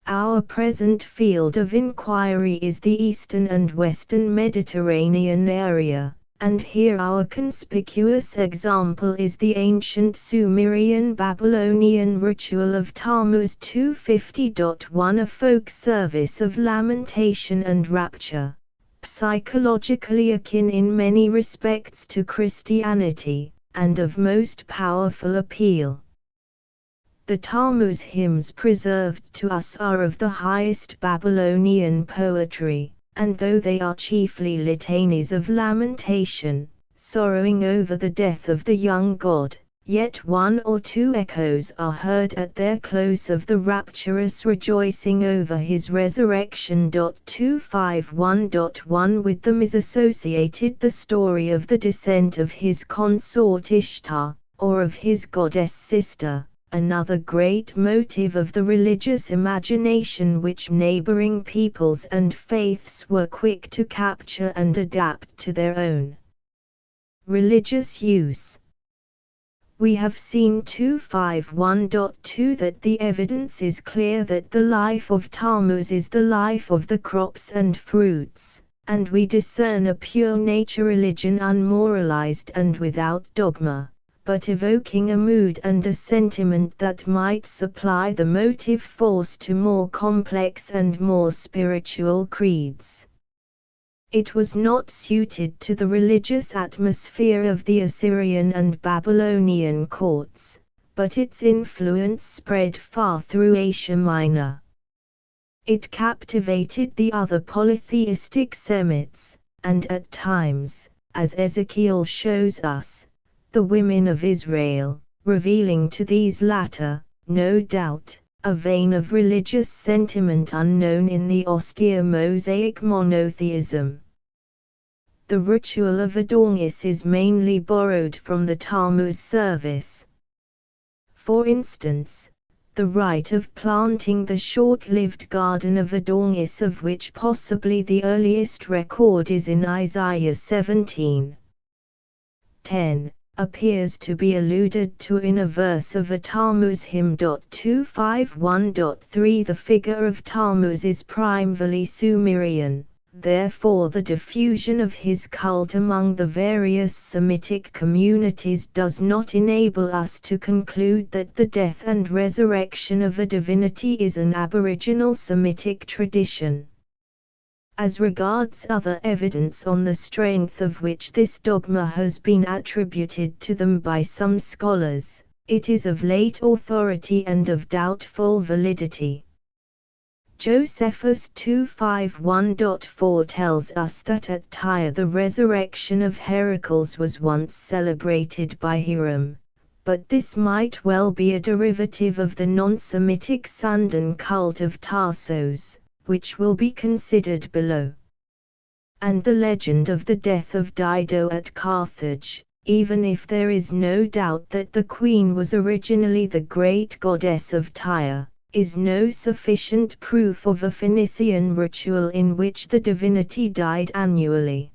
Speaker 1: Our present field of inquiry is the Eastern and Western Mediterranean area, and here our conspicuous example is the ancient Sumerian Babylonian ritual of Tammuz 250.1, a folk service of lamentation and rapture, psychologically akin in many respects to Christianity, and of most powerful appeal. The Tammuz hymns preserved to us are of the highest Babylonian poetry, and though they are chiefly litanies of lamentation, sorrowing over the death of the young god, yet one or two echoes are heard at their close of the rapturous rejoicing over his resurrection. 251.1 With them is associated the story of the descent of his consort Ishtar, or of his goddess sister, another great motive of the religious imagination which neighboring peoples and faiths were quick to capture and adapt to their own religious use. We have seen 251.2 that the evidence is clear that the life of Tammuz is the life of the crops and fruits, and we discern a pure nature religion unmoralized and without dogma, but evoking a mood and a sentiment that might supply the motive force to more complex and more spiritual creeds. It was not suited to the religious atmosphere of the Assyrian and Babylonian courts, but its influence spread far through Asia Minor. It captivated the other polytheistic Semites, and at times, as Ezekiel shows us, the women of Israel, revealing to these latter, no doubt, a vein of religious sentiment unknown in the austere Mosaic monotheism. The ritual of Adonis is mainly borrowed from the Tammuz service. For instance, the rite of planting the short-lived garden of Adonis, of which possibly the earliest record is in Isaiah 17:10, appears to be alluded to in a verse of a Tammuz hymn. 251.3 The figure of Tammuz is primarily Sumerian, therefore the diffusion of his cult among the various Semitic communities does not enable us to conclude that the death and resurrection of a divinity is an aboriginal Semitic tradition. As regards other evidence on the strength of which this dogma has been attributed to them by some scholars, it is of late authority and of doubtful validity. Josephus 251.4 tells us that at Tyre the resurrection of Heracles was once celebrated by Hiram, but this might well be a derivative of the non-Semitic Sandan cult of Tarsos, which will be considered below. And the legend of the death of Dido at Carthage, even if there is no doubt that the queen was originally the great goddess of Tyre, is no sufficient proof of a Phoenician ritual in which the divinity died annually.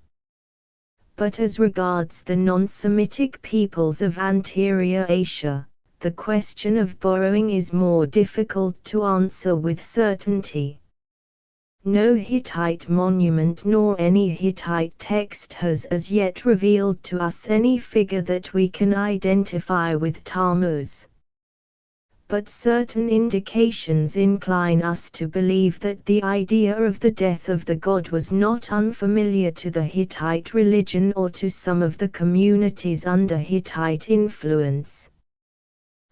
Speaker 1: But as regards the non-Semitic peoples of anterior Asia, the question of borrowing is more difficult to answer with certainty. No Hittite monument nor any Hittite text has as yet revealed to us any figure that we can identify with Tammuz. But certain indications incline us to believe that the idea of the death of the god was not unfamiliar to the Hittite religion or to some of the communities under Hittite influence.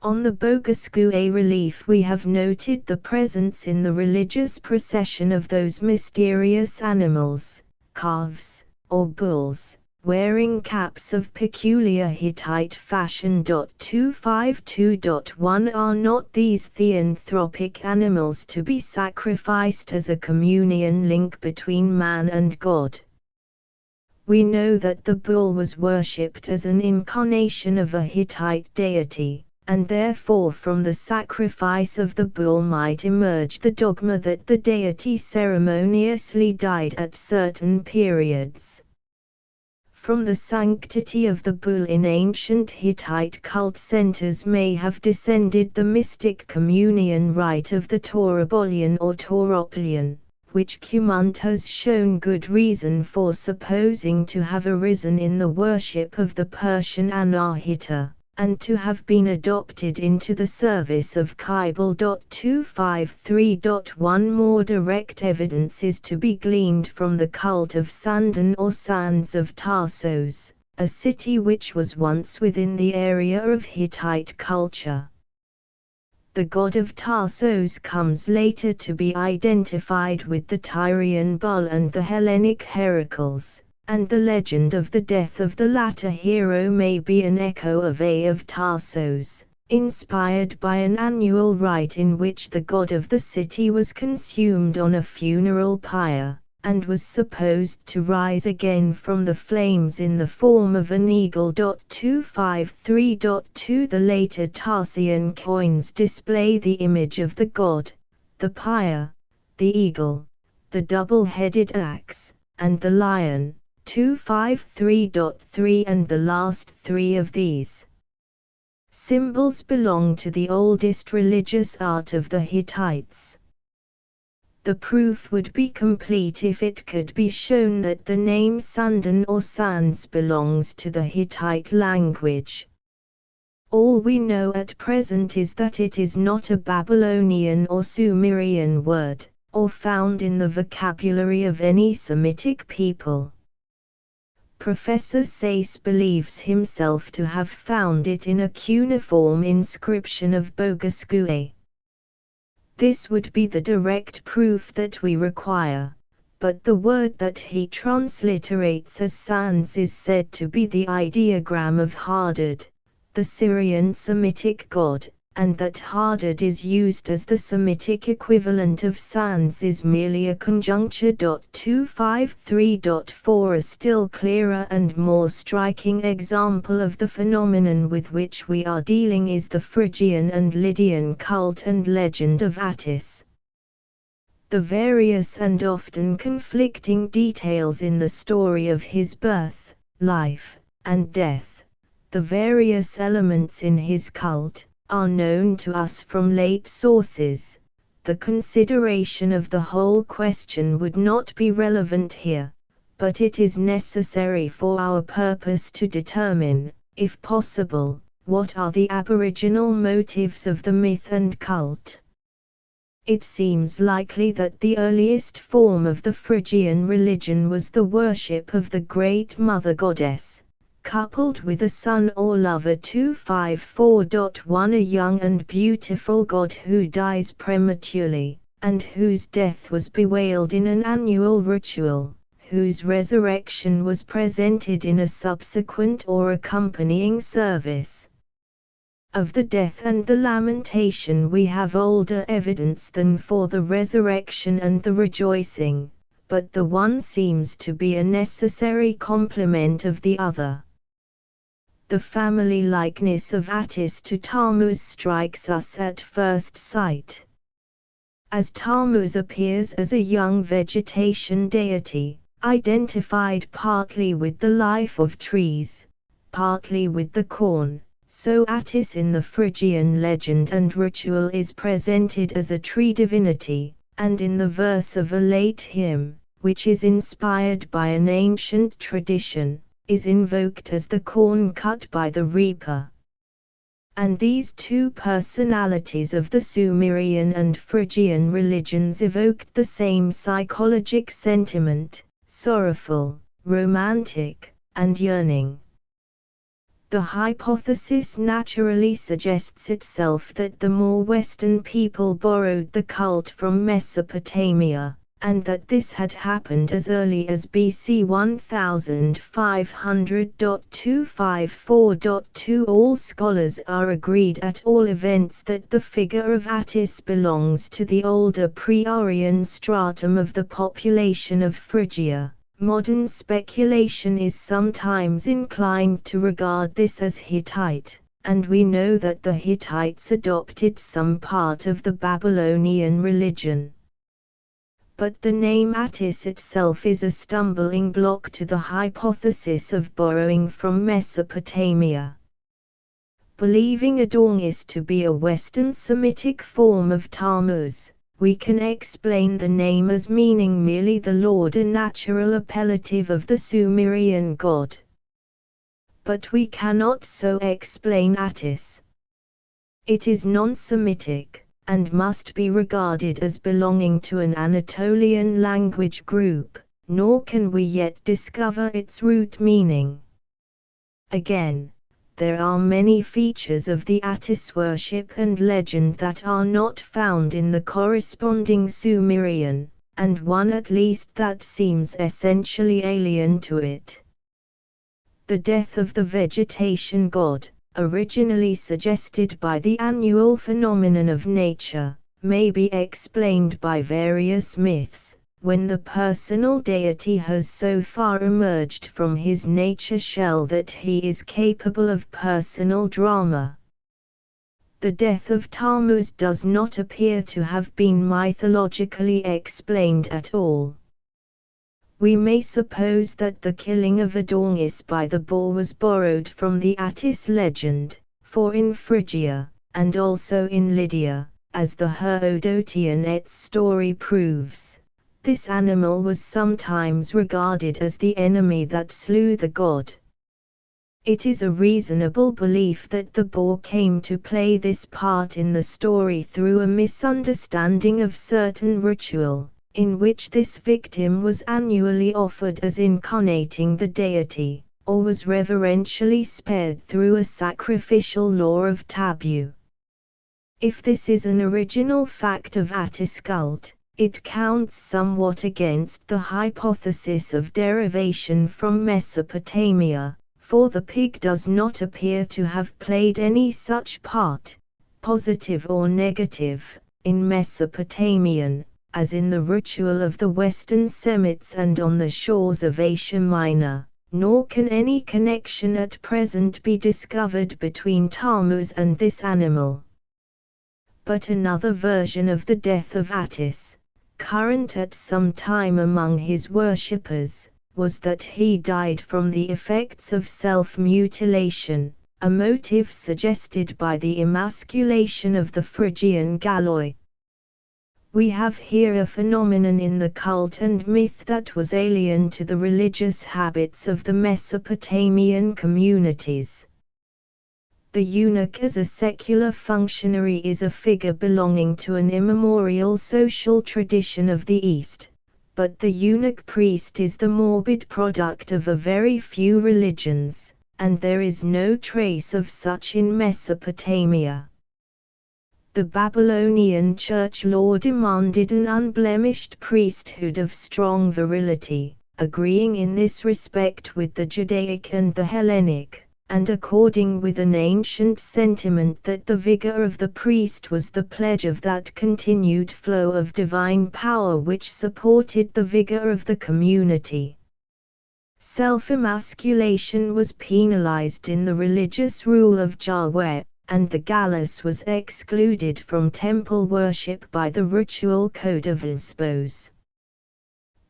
Speaker 1: On the Bogasque relief we have noted the presence in the religious procession of those mysterious animals, calves, or bulls, wearing caps of peculiar Hittite fashion. 252.1 Are not these theanthropic animals to be sacrificed as a communion link between man and God? We know that the bull was worshipped as an incarnation of a Hittite deity, and therefore from the sacrifice of the bull might emerge the dogma that the deity ceremoniously died at certain periods. From the sanctity of the bull in ancient Hittite cult centers may have descended the mystic communion rite of the Torabolian or Toropolian, which Cumont has shown good reason for supposing to have arisen in the worship of the Persian Anahita, and to have been adopted into the service of Kybal. 253.1 More direct evidence is to be gleaned from the cult of Sandan or Sands of Tarsos, a city which was once within the area of Hittite culture. The god of Tarsos comes later to be identified with the Tyrian bull and the Hellenic Heracles, and the legend of the death of the latter hero may be an echo of A of Tarsos, inspired by an annual rite in which the god of the city was consumed on a funeral pyre, and was supposed to rise again from the flames in the form of an eagle. 253.2 The later Tarsian coins display the image of the god, the pyre, the eagle, the double-headed axe, and the lion. 253.3 And the last three of these symbols belong to the oldest religious art of the Hittites. The proof would be complete if it could be shown that the name Sundan or Sans belongs to the Hittite language. All we know at present is that it is not a Babylonian or Sumerian word, or found in the vocabulary of any Semitic people. Professor Sayce believes himself to have found it in a cuneiform inscription of Bogasque. This would be the direct proof that we require, but the word that he transliterates as Sans is said to be the ideogram of Hadad, the Syrian Semitic god, and that Hadad is used as the Semitic equivalent of Sans is merely a conjuncture. 253.4 A still clearer and more striking example of the phenomenon with which we are dealing is the Phrygian and Lydian cult and legend of Attis. The various and often conflicting details in the story of his birth, life, and death, the various elements in his cult, are known to us from late sources. The consideration of the whole question would not be relevant here, but it is necessary for our purpose to determine, if possible, what are the aboriginal motives of the myth and cult. It seems likely that the earliest form of the Phrygian religion was the worship of the great mother goddess, coupled with a son or lover. 254.1 A young and beautiful god who dies prematurely, and whose death was bewailed in an annual ritual, whose resurrection was presented in a subsequent or accompanying service. Of the death and the lamentation we have older evidence than for the resurrection and the rejoicing, but the one seems to be a necessary complement of the other. The family likeness of Attis to Tammuz strikes us at first sight. As Tammuz appears as a young vegetation deity, identified partly with the life of trees, partly with the corn, so Attis in the Phrygian legend and ritual is presented as a tree divinity, and in the verse of a late hymn, which is inspired by an ancient tradition, is invoked as the corn cut by the reaper. And these two personalities of the Sumerian and Phrygian religions evoked the same psychologic sentiment, sorrowful, romantic, and yearning. The hypothesis naturally suggests itself that the more Western people borrowed the cult from Mesopotamia, and that this had happened as early as BC 1500. 254.2 All scholars are agreed at all events that the figure of Attis belongs to the older pre-Aryan stratum of the population of Phrygia. Modern speculation is sometimes inclined to regard this as Hittite, and we know that the Hittites adopted some part of the Babylonian religion. But the name Attis itself is a stumbling block to the hypothesis of borrowing from Mesopotamia. Believing Adongis to be a Western Semitic form of Tammuz, we can explain the name as meaning merely the lord, a natural appellative of the Sumerian god. But we cannot so explain Attis. It is non-Semitic, and must be regarded as belonging to an Anatolian language group, nor can we yet discover its root meaning. Again, There are many features of the Attis worship and legend that are not found in the corresponding Sumerian, and one at least that seems essentially alien to it. The death of the vegetation god, originally suggested by the annual phenomenon of nature, may be explained by various myths, when the personal deity has so far emerged from his nature shell that he is capable of personal drama. The death of Tammuz does not appear to have been mythologically explained at all. We may suppose that the killing of Adonis by the boar was borrowed from the Attis legend, for in Phrygia, and also in Lydia, as the Herodotian story proves, this animal was sometimes regarded as the enemy that slew the god. It is a reasonable belief that the boar came to play this part in the story through a misunderstanding of certain ritual, in which this victim was annually offered as incarnating the deity, or was reverentially spared through a sacrificial law of taboo. If this is an original fact of Attis cult, it counts somewhat against the hypothesis of derivation from Mesopotamia, for the pig does not appear to have played any such part, positive or negative, in Mesopotamian, as in the ritual of the Western Semites and on the shores of Asia Minor, nor can any connection at present be discovered between Tammuz and this animal. But another version of the death of Attis, current at some time among his worshippers, was that he died from the effects of self-mutilation, a motive suggested by the emasculation of the Phrygian Galloi. We have here a phenomenon in the cult and myth that was alien to the religious habits of the Mesopotamian communities. The eunuch as a secular functionary is a figure belonging to an immemorial social tradition of the East, but the eunuch priest is the morbid product of a very few religions, and there is no trace of such in Mesopotamia. The Babylonian church law demanded an unblemished priesthood of strong virility, agreeing in this respect with the Judaic and the Hellenic, and according with an ancient sentiment that the vigor of the priest was the pledge of that continued flow of divine power which supported the vigor of the community. Self-emasculation was penalized in the religious rule of Yahweh, and the gallus was excluded from temple worship by the ritual code of Lesbos.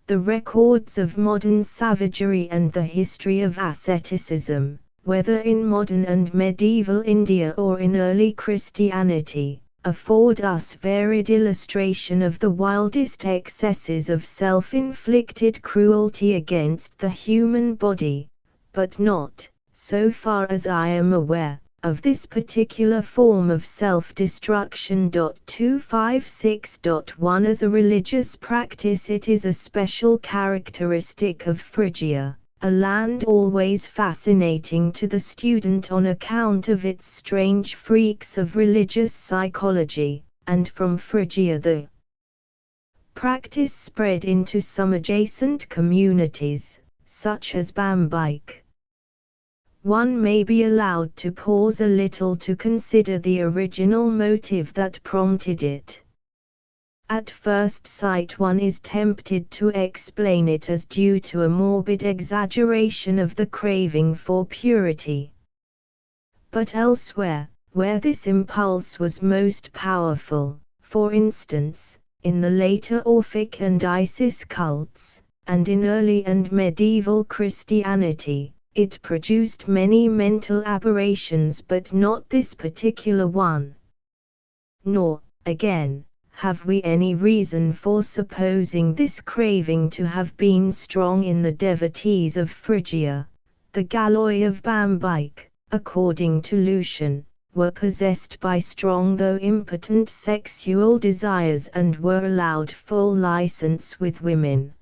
Speaker 1: The records of modern savagery and the history of asceticism, whether in modern and medieval India or in early Christianity, afford us varied illustration of the wildest excesses of self-inflicted cruelty against the human body, but not, so far as I am aware, of this particular form of self-destruction. 256.1 As a religious practice, it is a special characteristic of Phrygia, a land always fascinating to the student on account of its strange freaks of religious psychology, and from Phrygia the practice spread into some adjacent communities, such as Bambyke. One may be allowed to pause a little to consider the original motive that prompted it. At first sight one is tempted to explain it as due to a morbid exaggeration of the craving for purity. But elsewhere, where this impulse was most powerful, for instance, in the later Orphic and Isis cults, and in early and medieval Christianity, it produced many mental aberrations but not this particular one. Nor, again, have we any reason for supposing this craving to have been strong in the devotees of Phrygia. The Galloi of Bambyke, according to Lucian, were possessed by strong though impotent sexual desires and were allowed full license with women.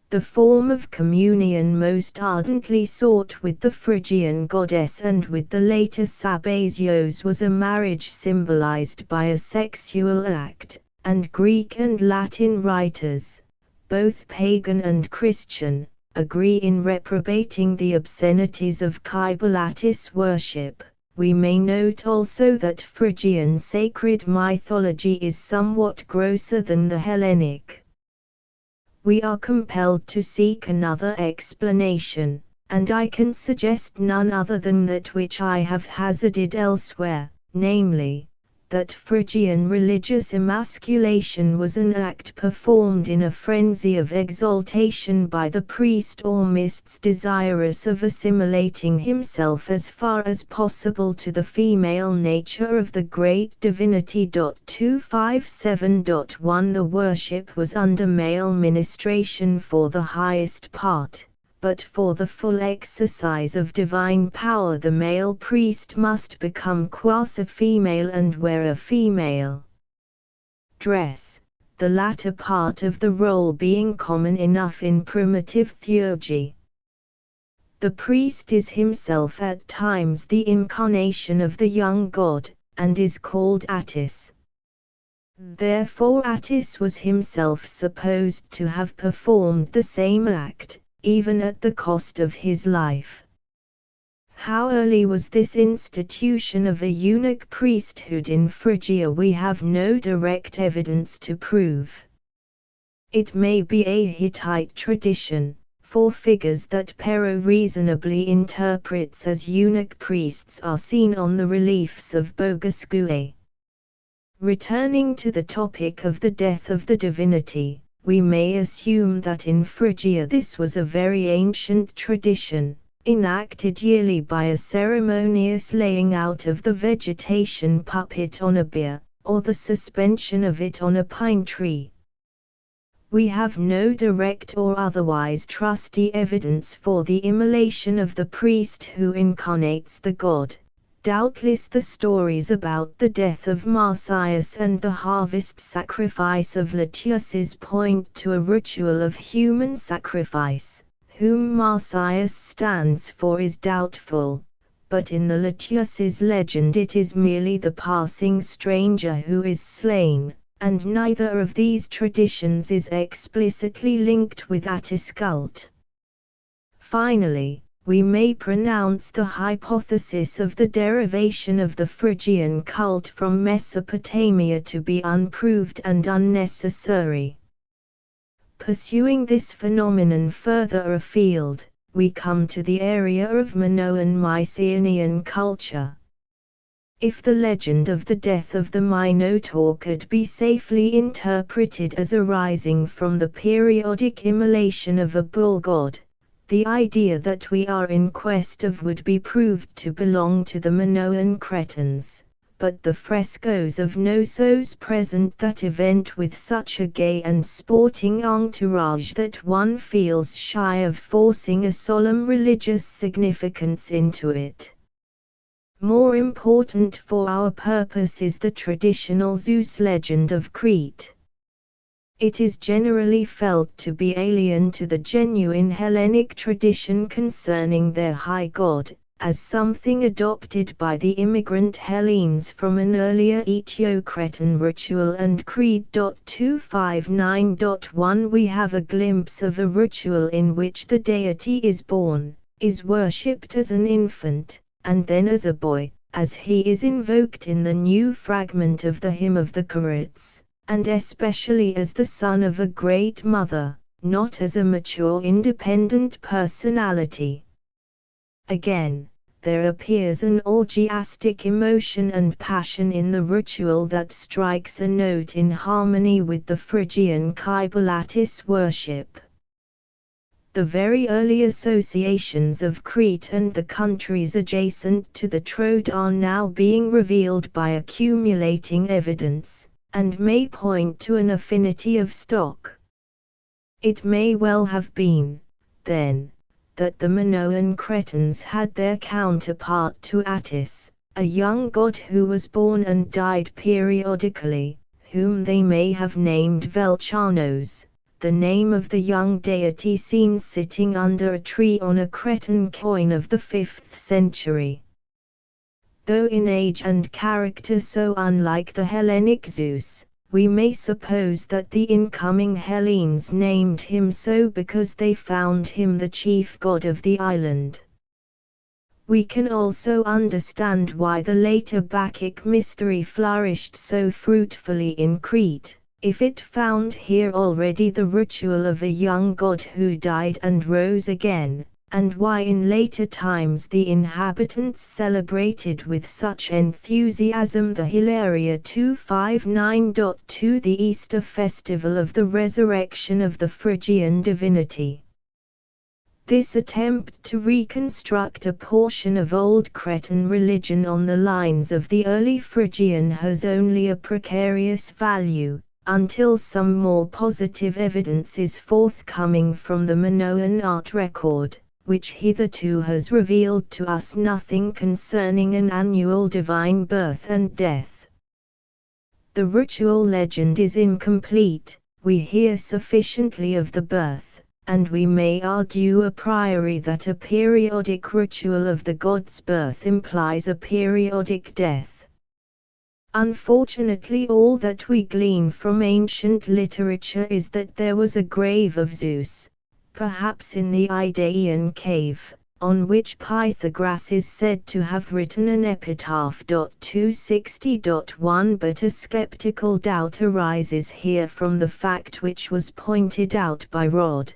Speaker 1: The form of communion most ardently sought with the Phrygian goddess and with the later Sabazios was a marriage symbolized by a sexual act, and Greek and Latin writers, both pagan and Christian, agree in reprobating the obscenities of Kybalitis worship. We may note also that Phrygian sacred mythology is somewhat grosser than the Hellenic. We are compelled to seek another explanation, and I can suggest none other than that which I have hazarded elsewhere, namely, that Phrygian religious emasculation was an act performed in a frenzy of exaltation by the priest or mysts desirous of assimilating himself as far as possible to the female nature of the great divinity. 257.1 The worship was under male ministration for the highest part, but for the full exercise of divine power the male priest must become quasi-female and wear a female dress, the latter part of the role being common enough in primitive theurgy. The priest is himself at times the incarnation of the young god, and is called Attis. Therefore Attis was himself supposed to have performed the same act, even at the cost of his life. How early was this institution of a eunuch priesthood in Phrygia we have no direct evidence to prove. It may be a Hittite tradition, for figures that Pero reasonably interprets as eunuch priests are seen on the reliefs of Bogasgue. Returning to the topic of the death of the divinity, we may assume that in Phrygia this was a very ancient tradition, enacted yearly by a ceremonious laying out of the vegetation puppet on a bier, or the suspension of it on a pine tree. We have no direct or otherwise trusty evidence for the immolation of the priest who incarnates the god. Doubtless the stories about the death of Marsyas and the harvest sacrifice of Latius point to a ritual of human sacrifice. Whom Marsyas stands for is doubtful, but in the Latius' legend it is merely the passing stranger who is slain, and neither of these traditions is explicitly linked with Attis cult. Finally, we may pronounce the hypothesis of the derivation of the Phrygian cult from Mesopotamia to be unproved and unnecessary. Pursuing this phenomenon further afield, we come to the area of Minoan Mycenaean culture. If the legend of the death of the Minotaur could be safely interpreted as arising from the periodic immolation of a bull god, the idea that we are in quest of would be proved to belong to the Minoan Cretans, but the frescoes of Knossos present that event with such a gay and sporting entourage that one feels shy of forcing a solemn religious significance into it. More important for our purpose is the traditional Zeus legend of Crete. It is generally felt to be alien to the genuine Hellenic tradition concerning their high god, as something adopted by the immigrant Hellenes from an earlier Aetio-Cretan ritual and creed. 259.1 We have a glimpse of a ritual in which the deity is born, is worshipped as an infant, and then as a boy, as he is invoked in the new fragment of the Hymn of the Carrots, and especially as the son of a great mother, not as a mature independent personality. Again, there appears an orgiastic emotion and passion in the ritual that strikes a note in harmony with the Phrygian Kybalitis worship. The very early associations of Crete and the countries adjacent to the Troad are now being revealed by accumulating evidence, and may point to an affinity of stock. It may well have been, then, that the Minoan Cretans had their counterpart to Attis, a young god who was born and died periodically, whom they may have named Velchanos, the name of the young deity seen sitting under a tree on a Cretan coin of the 5th century. Though in age and character so unlike the Hellenic Zeus, we may suppose that the incoming Hellenes named him so because they found him the chief god of the island. We can also understand why the later Bacchic mystery flourished so fruitfully in Crete, if it found here already the ritual of a young god who died and rose again, and why in later times the inhabitants celebrated with such enthusiasm the Hilaria 259.2, the Easter festival of the resurrection of the Phrygian divinity. This attempt to reconstruct a portion of old Cretan religion on the lines of the early Phrygian has only a precarious value, until some more positive evidence is forthcoming from the Minoan art record, which hitherto has revealed to us nothing concerning an annual divine birth and death. The ritual legend is incomplete. We hear sufficiently of the birth, and we may argue a priori that a periodic ritual of the god's birth implies a periodic death. Unfortunately, all that we glean from ancient literature is that there was a grave of Zeus, perhaps in the Idaean cave, on which Pythagoras is said to have written an epitaph. 260.1 But a skeptical doubt arises here from the fact which was pointed out by Rod,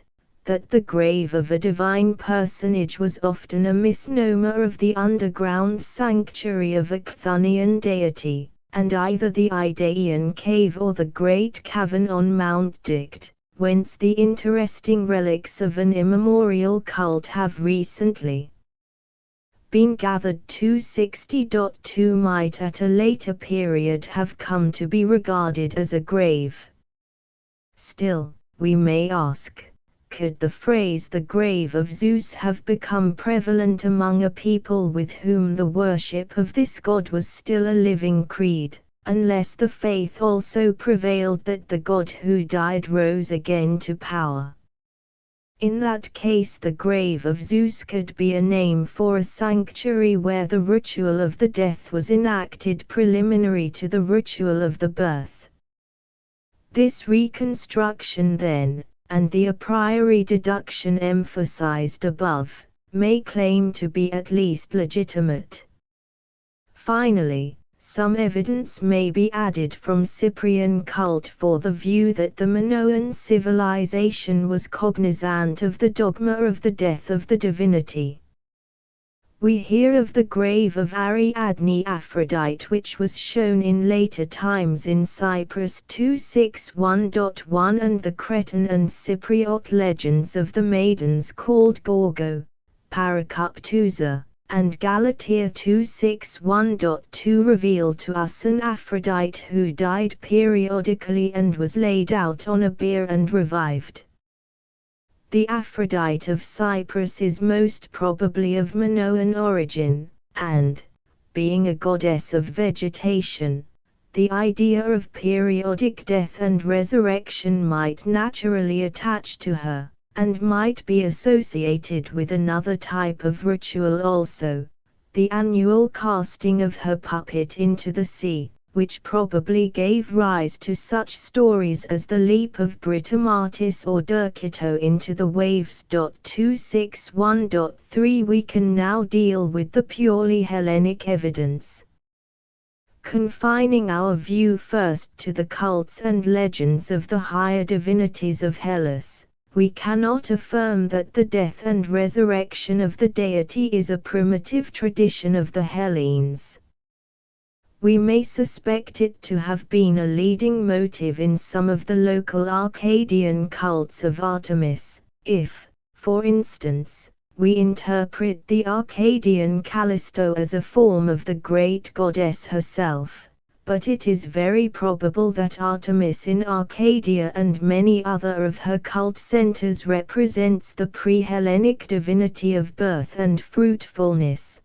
Speaker 1: that the grave of a divine personage was often a misnomer of the underground sanctuary of a Chthonian deity, and either the Idaean cave or the great cavern on Mount Dicte, whence the interesting relics of an immemorial cult have recently been gathered. 260.2 might at a later period have come to be regarded as a grave. Still, we may ask, could the phrase "the grave of Zeus" have become prevalent among a people with whom the worship of this god was still a living creed, unless the faith also prevailed that the god who died rose again to power? In that case, the grave of Zeus could be a name for a sanctuary where the ritual of the death was enacted preliminary to the ritual of the birth. This reconstruction then, and the a priori deduction emphasized above, may claim to be at least legitimate. Finally, some evidence may be added from Cyprian cult for the view that the Minoan civilization was cognizant of the dogma of the death of the divinity. We hear of the grave of Ariadne Aphrodite, which was shown in later times in Cyprus 261.1, and the Cretan and Cypriot legends of the maidens called Gorgo, Parakuptusa, and Galatea 261.2 reveal to us an Aphrodite who died periodically and was laid out on a bier and revived. The Aphrodite of Cyprus is most probably of Minoan origin, and, being a goddess of vegetation, the idea of periodic death and resurrection might naturally attach to her, and might be associated with another type of ritual also, the annual casting of her puppet into the sea, which probably gave rise to such stories as the leap of Britomartis or Derkito into the waves. 261.3 We can now deal with the purely Hellenic evidence. Confining our view first to the cults and legends of the higher divinities of Hellas, we cannot affirm that the death and resurrection of the deity is a primitive tradition of the Hellenes. We may suspect it to have been a leading motive in some of the local Arcadian cults of Artemis, if, for instance, we interpret the Arcadian Callisto as a form of the great goddess herself, but it is very probable that Artemis in Arcadia and many other of her cult centers represents the pre-Hellenic divinity of birth and fruitfulness.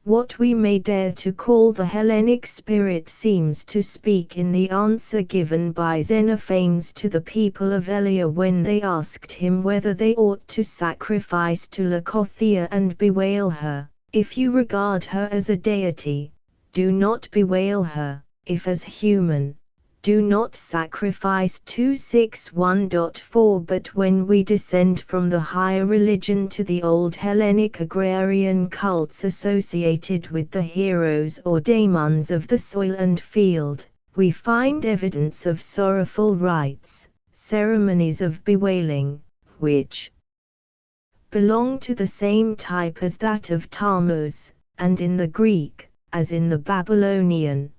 Speaker 1: What we may dare to call the Hellenic spirit seems to speak in the answer given by Xenophanes to the people of Elia when they asked him whether they ought to sacrifice to Leucothea and bewail her. If you regard her as a deity, do not bewail her; if as human, do not sacrifice. 261.4 But when we descend from the higher religion to the old Hellenic agrarian cults associated with the heroes or daemons of the soil and field, we find evidence of sorrowful rites, ceremonies of bewailing, which belong to the same type as that of Tammuz, and in the Greek, as in the Babylonian,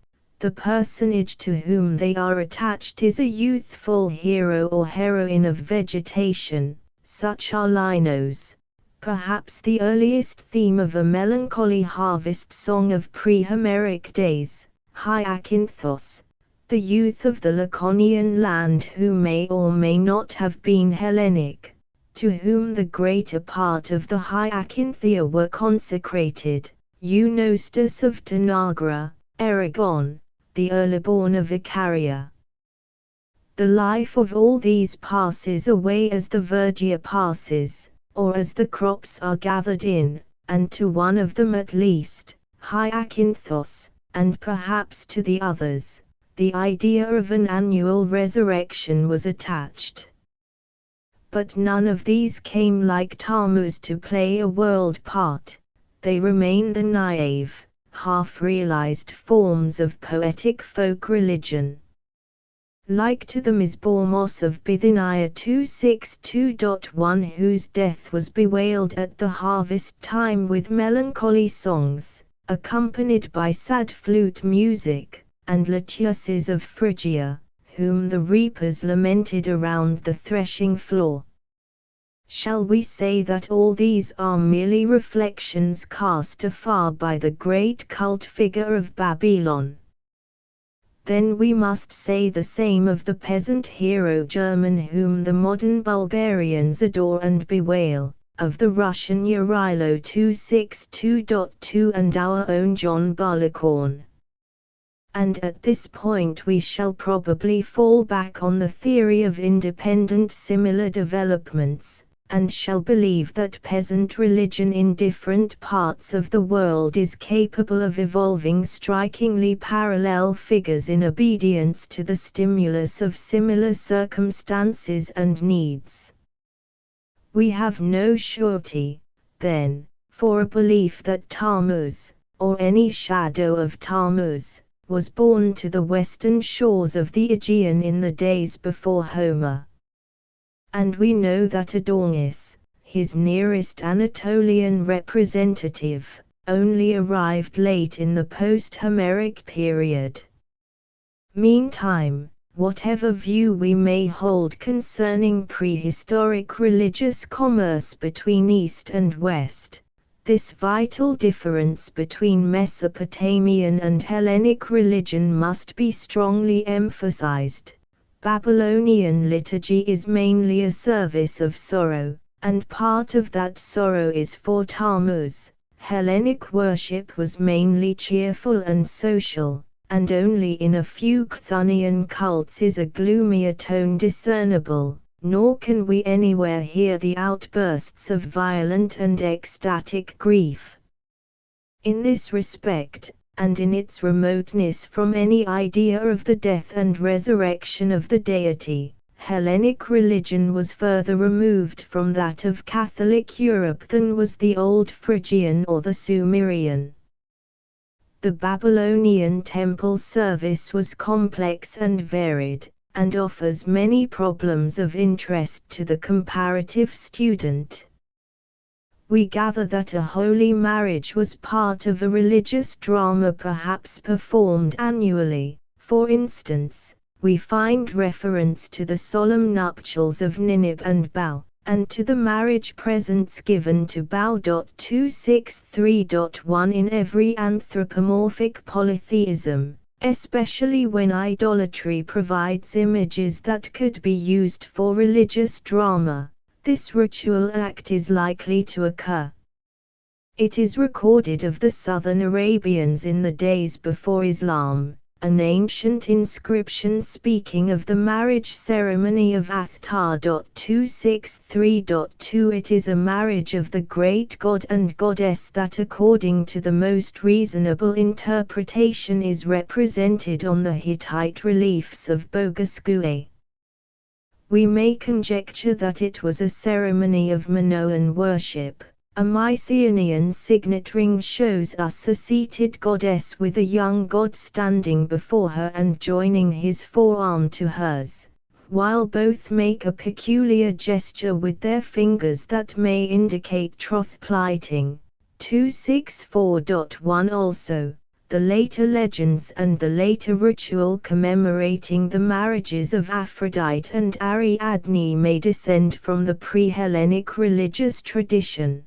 Speaker 1: the personage to whom they are attached is a youthful hero or heroine of vegetation, such are Linos, perhaps the earliest theme of a melancholy harvest song of pre-Homeric days, Hyacinthos, the youth of the Laconian land who may or may not have been Hellenic, to whom the greater part of the Hyacinthia were consecrated, Eunostus of Tanagra, Aragon, the early-born of Icaria. The life of all these passes away as the verdure passes, or as the crops are gathered in, and to one of them at least, Hyacinthos, and perhaps to the others, the idea of an annual resurrection was attached. But none of these came like Tammuz to play a world part; they remain the naive, half-realized forms of poetic folk religion. Like to the Misbormos of Bithynia 262.1 whose death was bewailed at the harvest time with melancholy songs, accompanied by sad flute music, and Latiuses of Phrygia, whom the reapers lamented around the threshing floor. Shall we say that all these are merely reflections cast afar by the great cult figure of Babylon? Then we must say the same of the peasant hero German whom the modern Bulgarians adore and bewail, of the Russian Urilo 262.2 and our own John Barleycorn. And at this point we shall probably fall back on the theory of independent similar developments, and shall believe that peasant religion in different parts of the world is capable of evolving strikingly parallel figures in obedience to the stimulus of similar circumstances and needs. We have no surety, then, for a belief that Tammuz, or any shadow of Tammuz, was born to the western shores of the Aegean in the days before Homer. And we know that Adonis, his nearest Anatolian representative, only arrived late in the post-Homeric period. Meantime, whatever view we may hold concerning prehistoric religious commerce between East and West, this vital difference between Mesopotamian and Hellenic religion must be strongly emphasized. Babylonian liturgy is mainly a service of sorrow, and part of that sorrow is for Tammuz. Hellenic worship was mainly cheerful and social, and only in a few Chthonian cults is a gloomier tone discernible, nor can we anywhere hear the outbursts of violent and ecstatic grief. In this respect, and in its remoteness from any idea of the death and resurrection of the deity, Hellenic religion was further removed from that of Catholic Europe than was the old Phrygian or the Sumerian. The Babylonian temple service was complex and varied, and offers many problems of interest to the comparative student. We gather that a holy marriage was part of a religious drama perhaps performed annually. For instance, we find reference to the solemn nuptials of Ninip and Bau, and to the marriage presents given to Bau. 263.1 in every anthropomorphic polytheism, especially when idolatry provides images that could be used for religious drama. This ritual act is likely to occur. It is recorded of the southern Arabians in the days before Islam, an ancient inscription speaking of the marriage ceremony of Athtar. 263.2. It is a marriage of the great god and goddess that, according to the most reasonable interpretation, is represented on the Hittite reliefs of Bogasgue. We may conjecture that it was a ceremony of Minoan worship. A Mycenaean signet ring shows us a seated goddess with a young god standing before her and joining his forearm to hers, while both make a peculiar gesture with their fingers that may indicate troth plighting. 264.1. Also, the later legends and the later ritual commemorating the marriages of Aphrodite and Ariadne may descend from the pre-Hellenic religious tradition.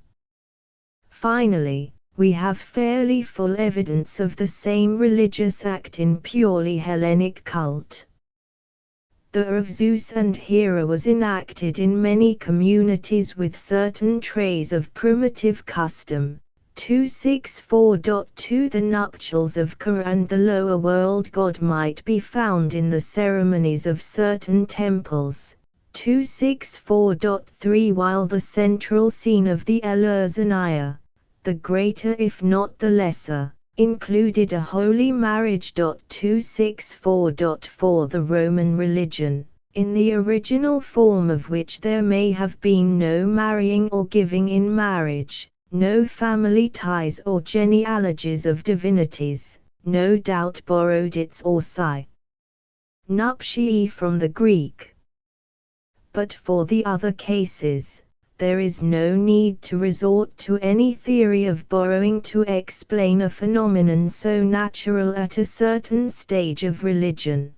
Speaker 1: Finally, we have fairly full evidence of the same religious act in purely Hellenic cult. The of Zeus and Hera was enacted in many communities with certain traits of primitive custom. 264.2. The nuptials of Ka and the lower world god might be found in the ceremonies of certain temples. 264.3. While the central scene of the Eleusiniah, the greater if not the lesser, included a holy marriage. 264.4. The Roman religion, in the original form of which there may have been no marrying or giving in marriage, no family ties or genealogies of divinities, no doubt borrowed its orsi nuptiae from the Greek. But for the other cases, there is no need to resort to any theory of borrowing to explain a phenomenon so natural at a certain stage of religion.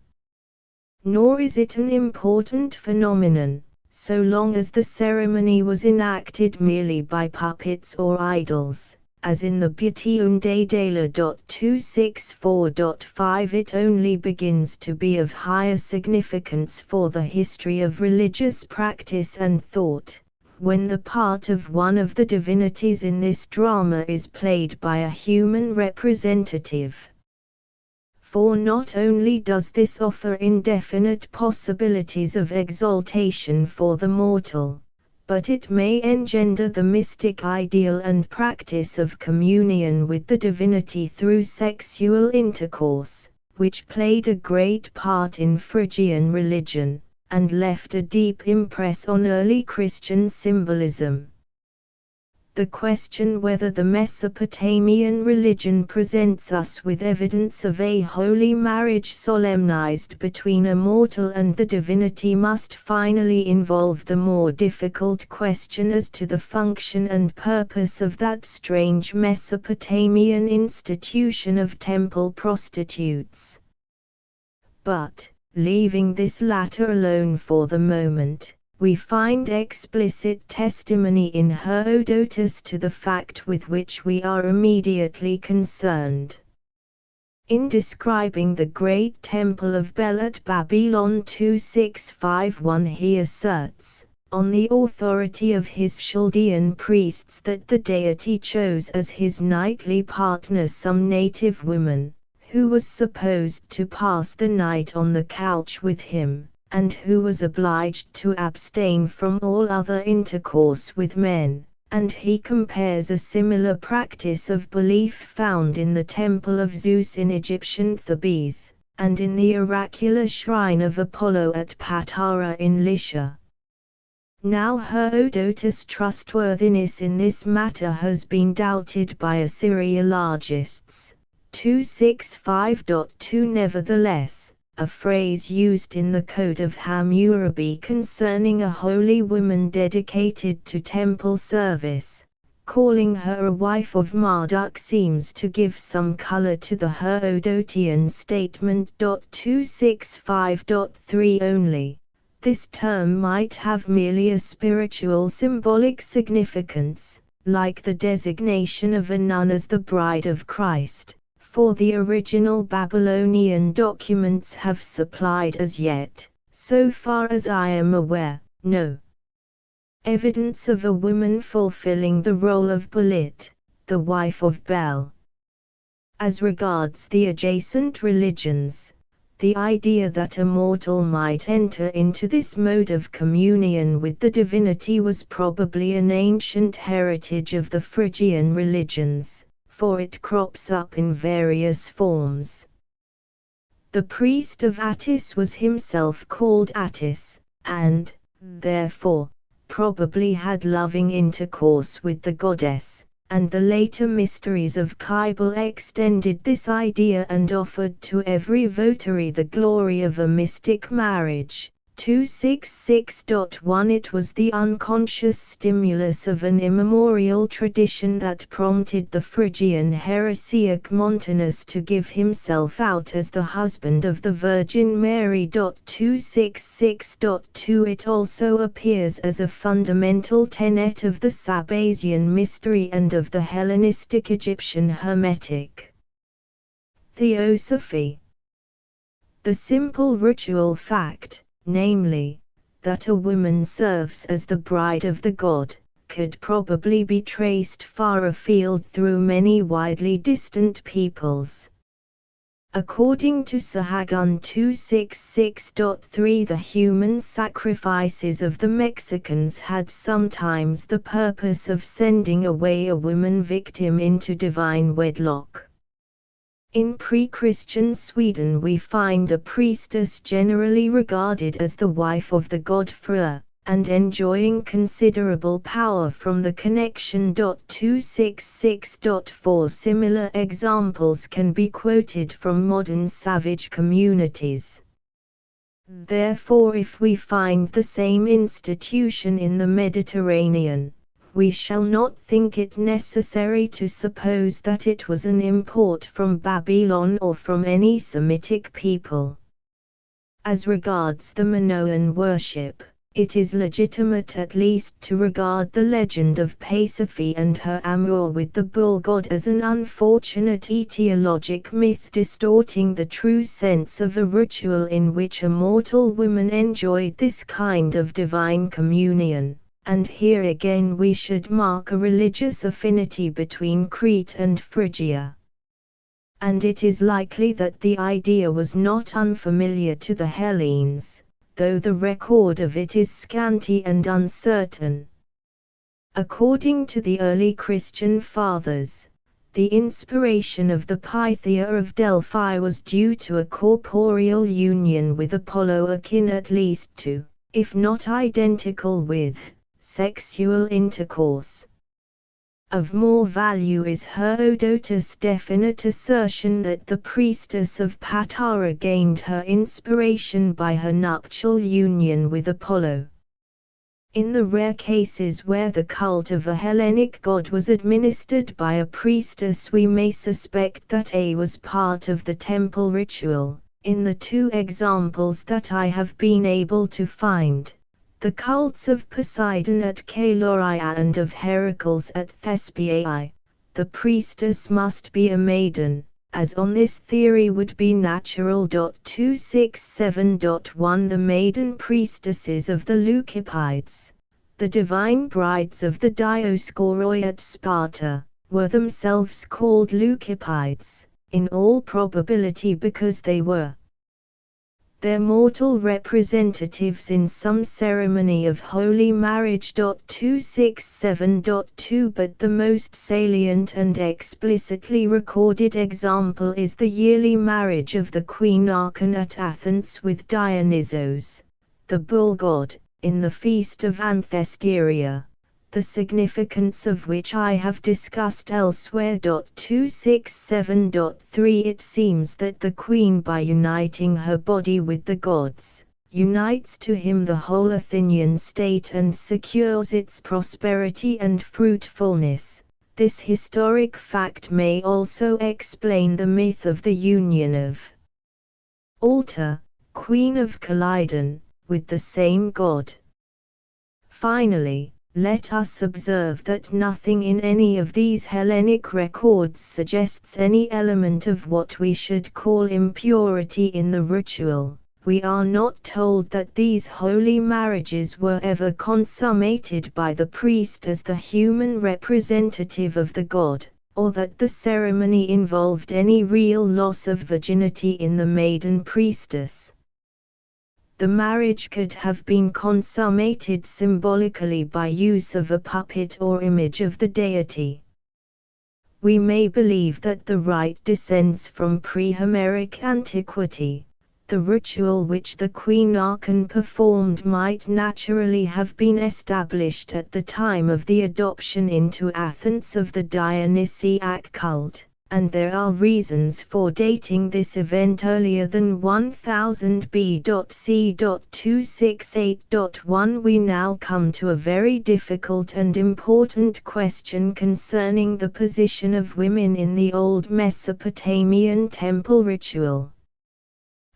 Speaker 1: Nor is it an important phenomenon, so long as the ceremony was enacted merely by puppets or idols, as in the Beautium Daedala. 264.5. It only begins to be of higher significance for the history of religious practice and thought, when the part of one of the divinities in this drama is played by a human representative. For not only does this offer indefinite possibilities of exaltation for the mortal, but it may engender the mystic ideal and practice of communion with the divinity through sexual intercourse, which played a great part in Phrygian religion, and left a deep impress on early Christian symbolism. The question whether the Mesopotamian religion presents us with evidence of a holy marriage solemnized between a mortal and the divinity must finally involve the more difficult question as to the function and purpose of that strange Mesopotamian institution of temple prostitutes. But, leaving this latter alone for the moment, we find explicit testimony in Herodotus to the fact with which we are immediately concerned. In describing the great temple of Bel at Babylon 2651, he asserts, on the authority of his Chaldean priests, that the deity chose as his nightly partner some native woman, who was supposed to pass the night on the couch with him, and who was obliged to abstain from all other intercourse with men, and he compares a similar practice of belief found in the temple of Zeus in Egyptian Thebes, and in the oracular shrine of Apollo at Patara in Lycia. Now Herodotus' trustworthiness in this matter has been doubted by Assyriologists. 265.2. Nevertheless, a phrase used in the Code of Hammurabi concerning a holy woman dedicated to temple service, calling her a wife of Marduk, seems to give some color to the Herodotian statement. 265.3 only. This term might have merely a spiritual symbolic significance, like the designation of a nun as the bride of Christ, for the original Babylonian documents have supplied as yet, so far as I am aware, no evidence of a woman fulfilling the role of Balit, the wife of Bel. As regards the adjacent religions, the idea that a mortal might enter into this mode of communion with the divinity was probably an ancient heritage of the Phrygian religions, for it crops up in various forms. The priest of Attis was himself called Attis, and, therefore, probably had loving intercourse with the goddess, and the later mysteries of Kybele extended this idea and offered to every votary the glory of a mystic marriage. 266.1 It was the unconscious stimulus of an immemorial tradition that prompted the Phrygian heresiarch Montanus to give himself out as the husband of the Virgin Mary. 266.2 It also appears as a fundamental tenet of the Sabbasian mystery and of the Hellenistic Egyptian Hermetic Theosophy. The simple ritual fact, namely, that a woman serves as the bride of the god, could probably be traced far afield through many widely distant peoples. According to Sahagun 266.3, the human sacrifices of the Mexicans had sometimes the purpose of sending away a woman victim into divine wedlock. In pre-Christian Sweden we find a priestess generally regarded as the wife of the god Freyr, and enjoying considerable power from the connection. 266.4 Similar examples can be quoted from modern savage communities. Therefore, if we find the same institution in the Mediterranean, we shall not think it necessary to suppose that it was an import from Babylon or from any Semitic people. As regards the Minoan worship, it is legitimate at least to regard the legend of Pasiphae and her amour with the bull god as an unfortunate etiologic myth distorting the true sense of a ritual in which a mortal woman enjoyed this kind of divine communion. And here again we should mark a religious affinity between Crete and Phrygia. And it is likely that the idea was not unfamiliar to the Hellenes, though the record of it is scanty and uncertain. According to the early Christian fathers, the inspiration of the Pythia of Delphi was due to a corporeal union with Apollo akin at least to, if not identical with, sexual intercourse. Of more value is Herodotus' definite assertion that the priestess of Patara gained her inspiration by her nuptial union with Apollo. In the rare cases where the cult of a Hellenic god was administered by a priestess, we may suspect that A was part of the temple ritual. In the two examples that I have been able to find, the cults of Poseidon at Caloria and of Heracles at Thespiae, the priestess must be a maiden, as on this theory would be natural. 267.1 The maiden priestesses of the Leucipides, the divine brides of the Dioscoroi at Sparta, were themselves called Leucipides, in all probability because they were their mortal representatives in some ceremony of holy marriage. 267.2 But the most salient and explicitly recorded example is the yearly marriage of the queen Archon at Athens with Dionysos, the bull god, in the feast of Anthesteria, the significance of which I have discussed elsewhere. 267.3 It seems that the queen, by uniting her body with the gods, unites to him the whole Athenian state and secures its prosperity and fruitfulness. This historic fact may also explain the myth of the union of Alta, queen of Calydon, with the same god. Finally, let us observe that nothing in any of these Hellenic records suggests any element of what we should call impurity in the ritual. We are not told that these holy marriages were ever consummated by the priest as the human representative of the god, or that the ceremony involved any real loss of virginity in the maiden priestess. The marriage could have been consummated symbolically by use of a puppet or image of the deity. We may believe that the rite descends from pre-Homeric antiquity. The ritual which the Queen Archon performed might naturally have been established at the time of the adoption into Athens of the Dionysiac cult, and there are reasons for dating this event earlier than 1000 B.C. 268.1. We now come to a very difficult and important question concerning the position of women in the old Mesopotamian temple ritual.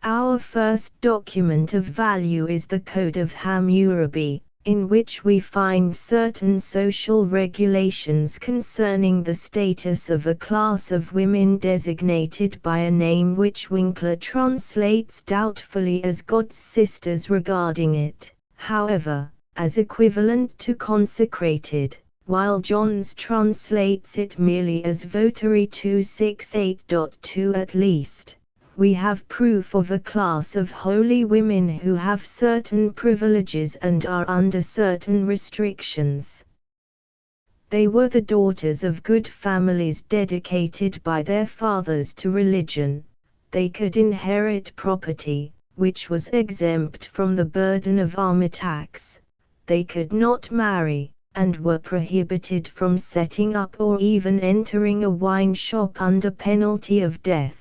Speaker 1: Our first document of value is the Code of Hammurabi, in which we find certain social regulations concerning the status of a class of women designated by a name which Winkler translates doubtfully as God's sisters regarding it, however, as equivalent to consecrated, while Johns translates it merely as votary 268.2 at least. We have proof of a class of holy women who have certain privileges and are under certain restrictions. They were the daughters of good families dedicated by their fathers to religion. They could inherit property, which was exempt from the burden of army tax. They could not marry, and were prohibited from setting up or even entering a wine shop under penalty of death.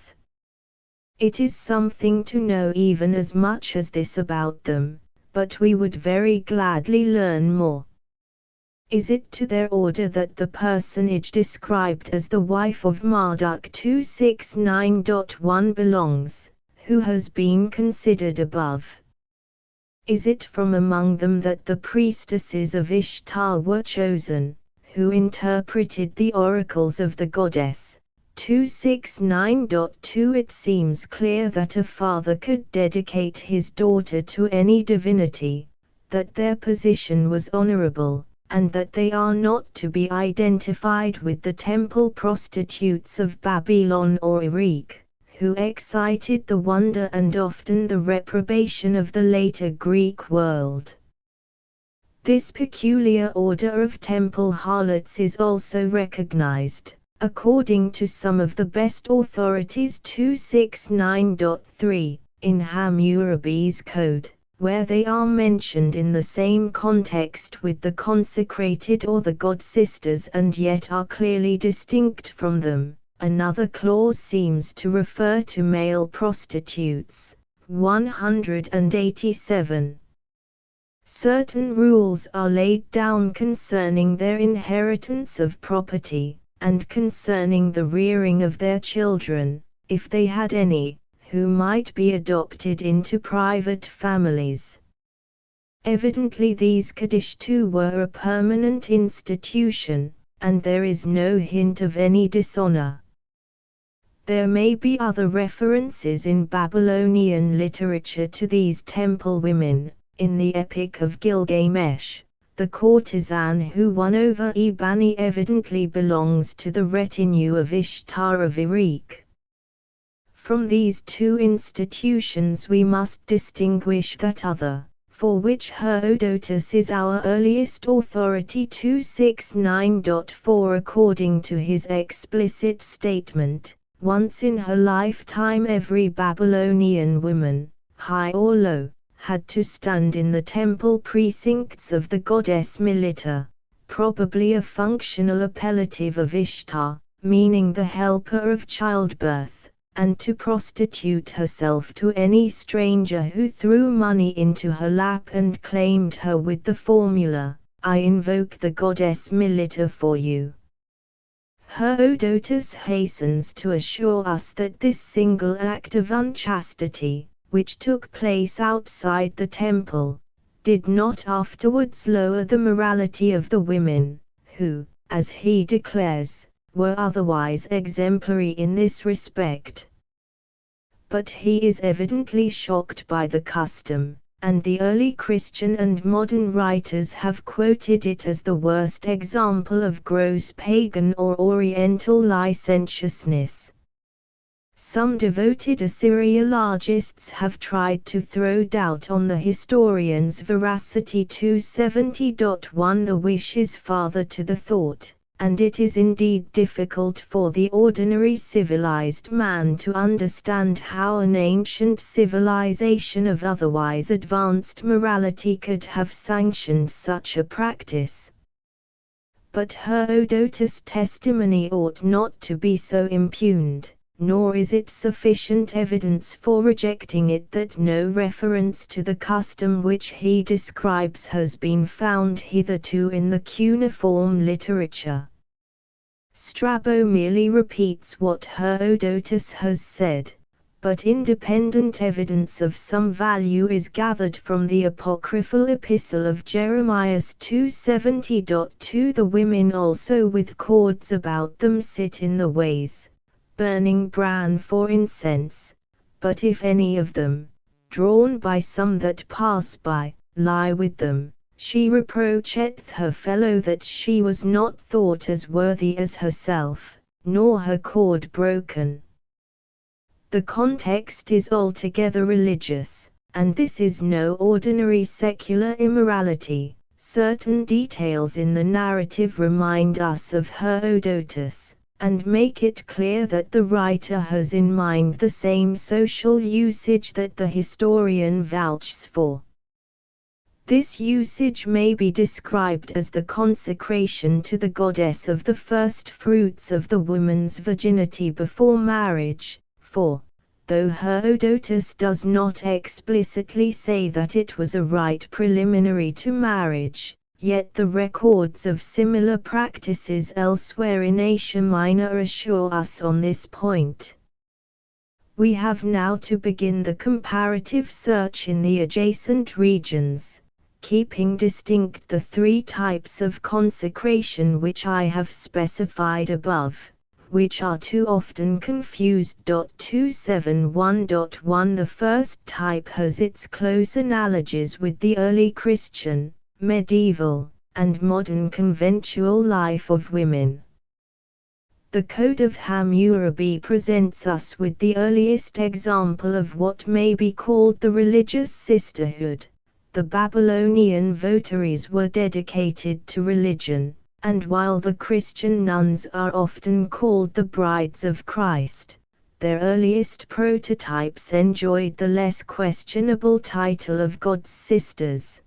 Speaker 1: It is something to know even as much as this about them, but we would very gladly learn more. Is it to their order that the personage described as the wife of Marduk 269.1 belongs, who has been considered above? Is it from among them that the priestesses of Ishtar were chosen, who interpreted the oracles of the goddess? 269.2 It seems clear that a father could dedicate his daughter to any divinity, that their position was honorable, and that they are not to be identified with the temple prostitutes of Babylon or Erech, who excited the wonder and often the reprobation of the later Greek world. This peculiar order of temple harlots is also recognized, according to some of the best authorities 269.3, in Hammurabi's code, where they are mentioned in the same context with the consecrated or the god sisters and yet are clearly distinct from them. Another clause seems to refer to male prostitutes. 187. Certain rules are laid down concerning their inheritance of property, and concerning the rearing of their children, if they had any, who might be adopted into private families. Evidently these Kaddish too were a permanent institution, and there is no hint of any dishonor. There may be other references in Babylonian literature to these temple women. In the Epic of Gilgamesh, the courtesan who won over Eabani evidently belongs to the retinue of Ishtar of Erech. From these two institutions we must distinguish that other, for which Herodotus is our earliest authority 269.4 according to his explicit statement. Once in her lifetime every Babylonian woman, high or low, had to stand in the temple precincts of the goddess Melita, probably a functional appellative of Ishtar, meaning the helper of childbirth, and to prostitute herself to any stranger who threw money into her lap and claimed her with the formula, "I invoke the goddess Melita for you." Herodotus hastens to assure us that this single act of unchastity, which took place outside the temple, did not afterwards lower the morality of the women, who, as he declares, were otherwise exemplary in this respect. But he is evidently shocked by the custom, and the early Christian and modern writers have quoted it as the worst example of gross pagan or Oriental licentiousness. Some devoted Assyriologists have tried to throw doubt on the historian's veracity. 270.1 The wish is father to the thought, and it is indeed difficult for the ordinary civilized man to understand how an ancient civilization of otherwise advanced morality could have sanctioned such a practice. But Herodotus' testimony ought not to be so impugned, nor is it sufficient evidence for rejecting it that no reference to the custom which he describes has been found hitherto in the cuneiform literature. Strabo merely repeats what Herodotus has said, but independent evidence of some value is gathered from the apocryphal epistle of Jeremiah 270.2 The women also with cords about them sit in the ways, burning bran for incense, but if any of them, drawn by some that pass by, lie with them, she reproacheth her fellow that she was not thought as worthy as herself, nor her cord broken. The context is altogether religious, and this is no ordinary secular immorality. Certain details in the narrative remind us of Herodotus, and make it clear that the writer has in mind the same social usage that the historian vouches for. This usage may be described as the consecration to the goddess of the first fruits of the woman's virginity before marriage, for, though Herodotus does not explicitly say that it was a rite preliminary to marriage, yet the records of similar practices elsewhere in Asia Minor assure us on this point. We have now to begin the comparative search in the adjacent regions, keeping distinct the three types of consecration which I have specified above, which are too often confused. 271.1 The first type has its close analogies with the early Christian, medieval, and modern conventual life of women. The Code of Hammurabi presents us with the earliest example of what may be called the religious sisterhood. The Babylonian votaries were dedicated to religion, and while the Christian nuns are often called the brides of Christ, their earliest prototypes enjoyed the less questionable title of God's sisters.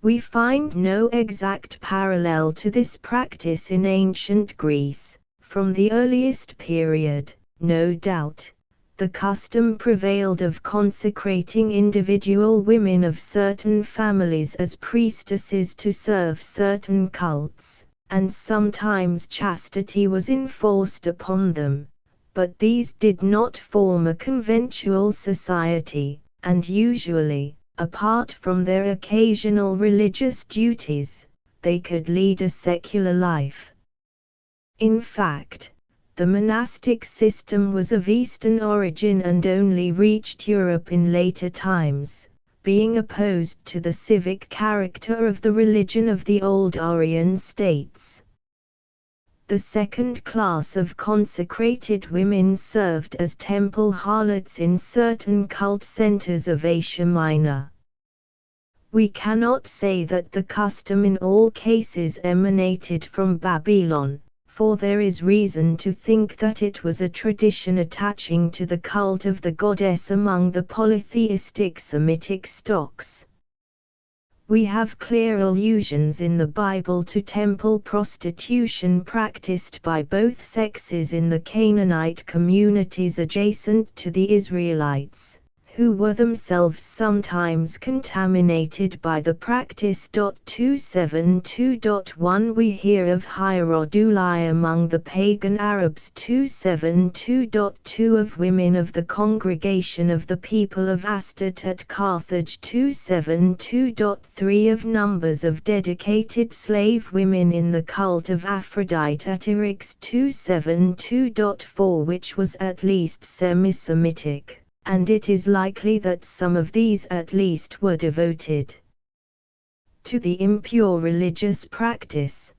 Speaker 1: We find no exact parallel to this practice in ancient Greece. From the earliest period, no doubt, the custom prevailed of consecrating individual women of certain families as priestesses to serve certain cults, and sometimes chastity was enforced upon them, but these did not form a conventual society, and usually, apart from their occasional religious duties, they could lead a secular life. In fact, the monastic system was of Eastern origin and only reached Europe in later times, being opposed to the civic character of the religion of the old Aryan states. The second class of consecrated women served as temple harlots in certain cult centers of Asia Minor. We cannot say that the custom in all cases emanated from Babylon, for there is reason to think that it was a tradition attaching to the cult of the goddess among the polytheistic Semitic stocks. We have clear allusions in the Bible to temple prostitution practiced by both sexes in the Canaanite communities adjacent to the Israelites, who were themselves sometimes contaminated by the practice. 272.1 We hear of hieroduli among the pagan Arabs. 272.2 Of women of the congregation of the people of Astarte at Carthage. 272.3 Of numbers of dedicated slave women in the cult of Aphrodite at Eryx. 272.4 Which was at least semi-Semitic, and it is likely that some of these at least were devoted to the impure religious practice.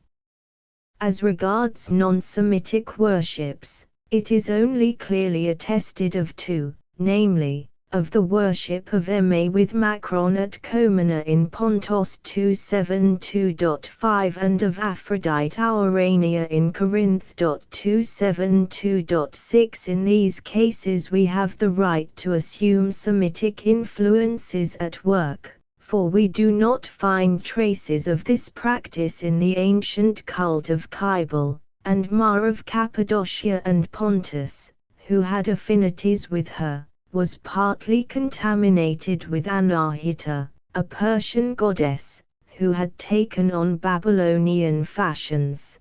Speaker 1: As regards non-Semitic worships, it is only clearly attested of two, namely, of the worship of Ma with Macron at Comana in Pontos 272.5 and of Aphrodite Aurania in Corinth 272.6. In these cases we have the right to assume Semitic influences at work, for we do not find traces of this practice in the ancient cult of Cybele, and Mar of Cappadocia and Pontus, who had affinities with her, was partly contaminated with Anahita, a Persian goddess, who had taken on Babylonian fashions.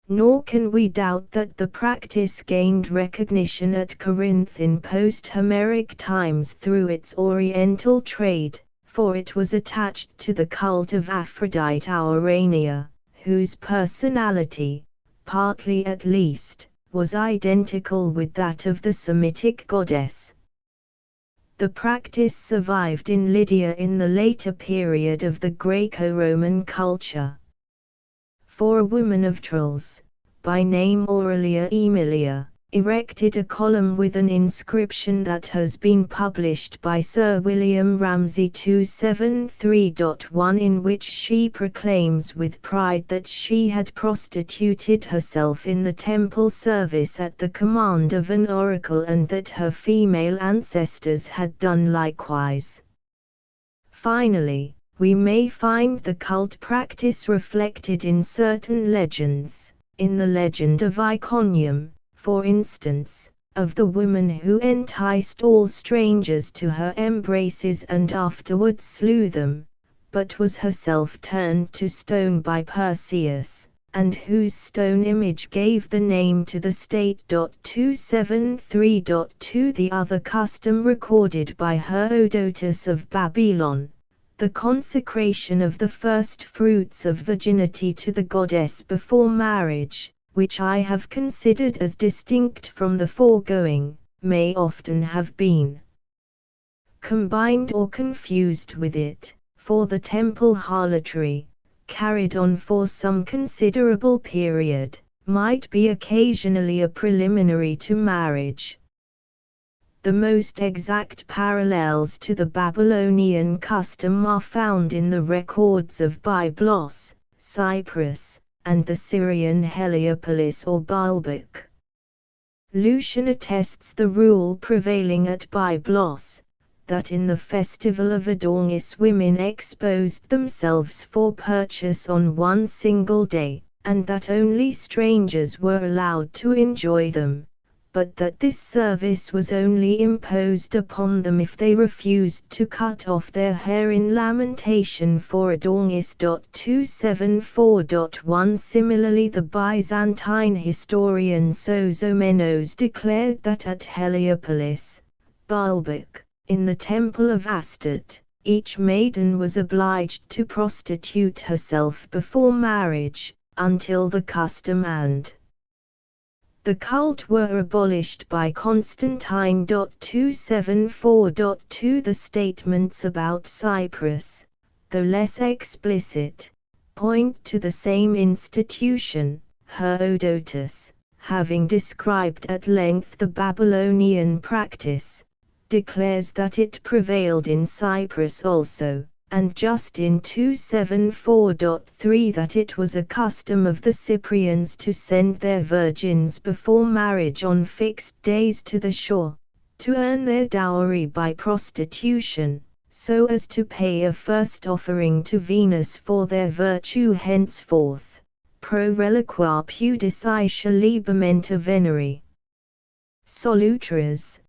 Speaker 1: Nor can we doubt that the practice gained recognition at Corinth in post-Homeric times through its Oriental trade, for it was attached to the cult of Aphrodite Aurania, whose personality, partly at least, was identical with that of the Semitic goddess. The practice survived in Lydia in the later period of the Greco-Roman culture. For a woman of Tralles, by name Aurelia Emilia, erected a column with an inscription that has been published by Sir William Ramsay 273.1, in which she proclaims with pride that she had prostituted herself in the temple service at the command of an oracle and that her female ancestors had done likewise. Finally, we may find the cult practice reflected in certain legends. In the legend of Iconium, for instance, of the woman who enticed all strangers to her embraces and afterward slew them, but was herself turned to stone by Perseus, and whose stone image gave the name to the state. 273.2 The other custom recorded by Herodotus of Babylon, the consecration of the first fruits of virginity to the goddess before marriage, which I have considered as distinct from the foregoing, may often have been combined or confused with it, for the temple harlotry, carried on for some considerable period, might be occasionally a preliminary to marriage. The most exact parallels to the Babylonian custom are found in the records of Byblos, Cyprus, and the Syrian Heliopolis or Baalbek. Lucian attests the rule prevailing at Byblos, that in the festival of Adonis women exposed themselves for purchase on one single day, and that only strangers were allowed to enjoy them, but that this service was only imposed upon them if they refused to cut off their hair in lamentation for Adonis. 274.1 Similarly, the Byzantine historian Sozomenos declared that at Heliopolis, Baalbek, in the temple of Astarte, each maiden was obliged to prostitute herself before marriage, until the custom and the cult were abolished by Constantine. 274.2 The statements about Cyprus, though less explicit, point to the same institution. Herodotus, having described at length the Babylonian practice, declares that it prevailed in Cyprus also, and just in 274.3 that it was a custom of the Cyprians to send their virgins before marriage on fixed days to the shore, to earn their dowry by prostitution, so as to pay a first offering to Venus for their virtue henceforth. Pro reliqua pudicia libamenta veneri. Solutras.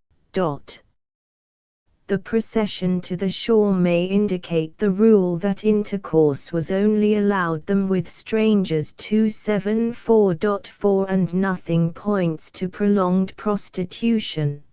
Speaker 1: The procession to the shore may indicate the rule that intercourse was only allowed them with strangers. 274.4 and nothing points to prolonged prostitution.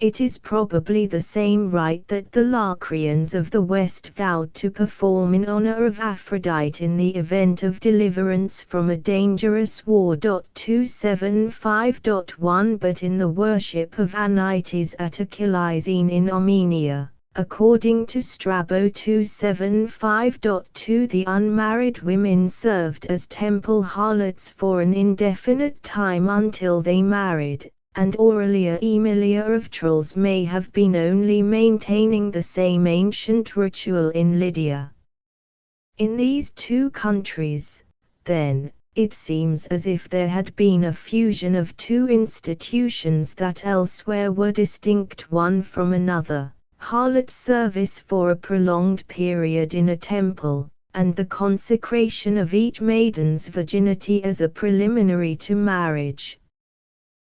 Speaker 1: It is probably the same rite that the Locrians of the West vowed to perform in honor of Aphrodite in the event of deliverance from a dangerous war. 275.1 But in the worship of Anites at Achillesine in Armenia, according to Strabo 275.2, the unmarried women served as temple harlots for an indefinite time until they married, and Aurelia Emilia of Tralles may have been only maintaining the same ancient ritual in Lydia. In these two countries, then, it seems as if there had been a fusion of two institutions that elsewhere were distinct one from another: harlot service for a prolonged period in a temple, and the consecration of each maiden's virginity as a preliminary to marriage.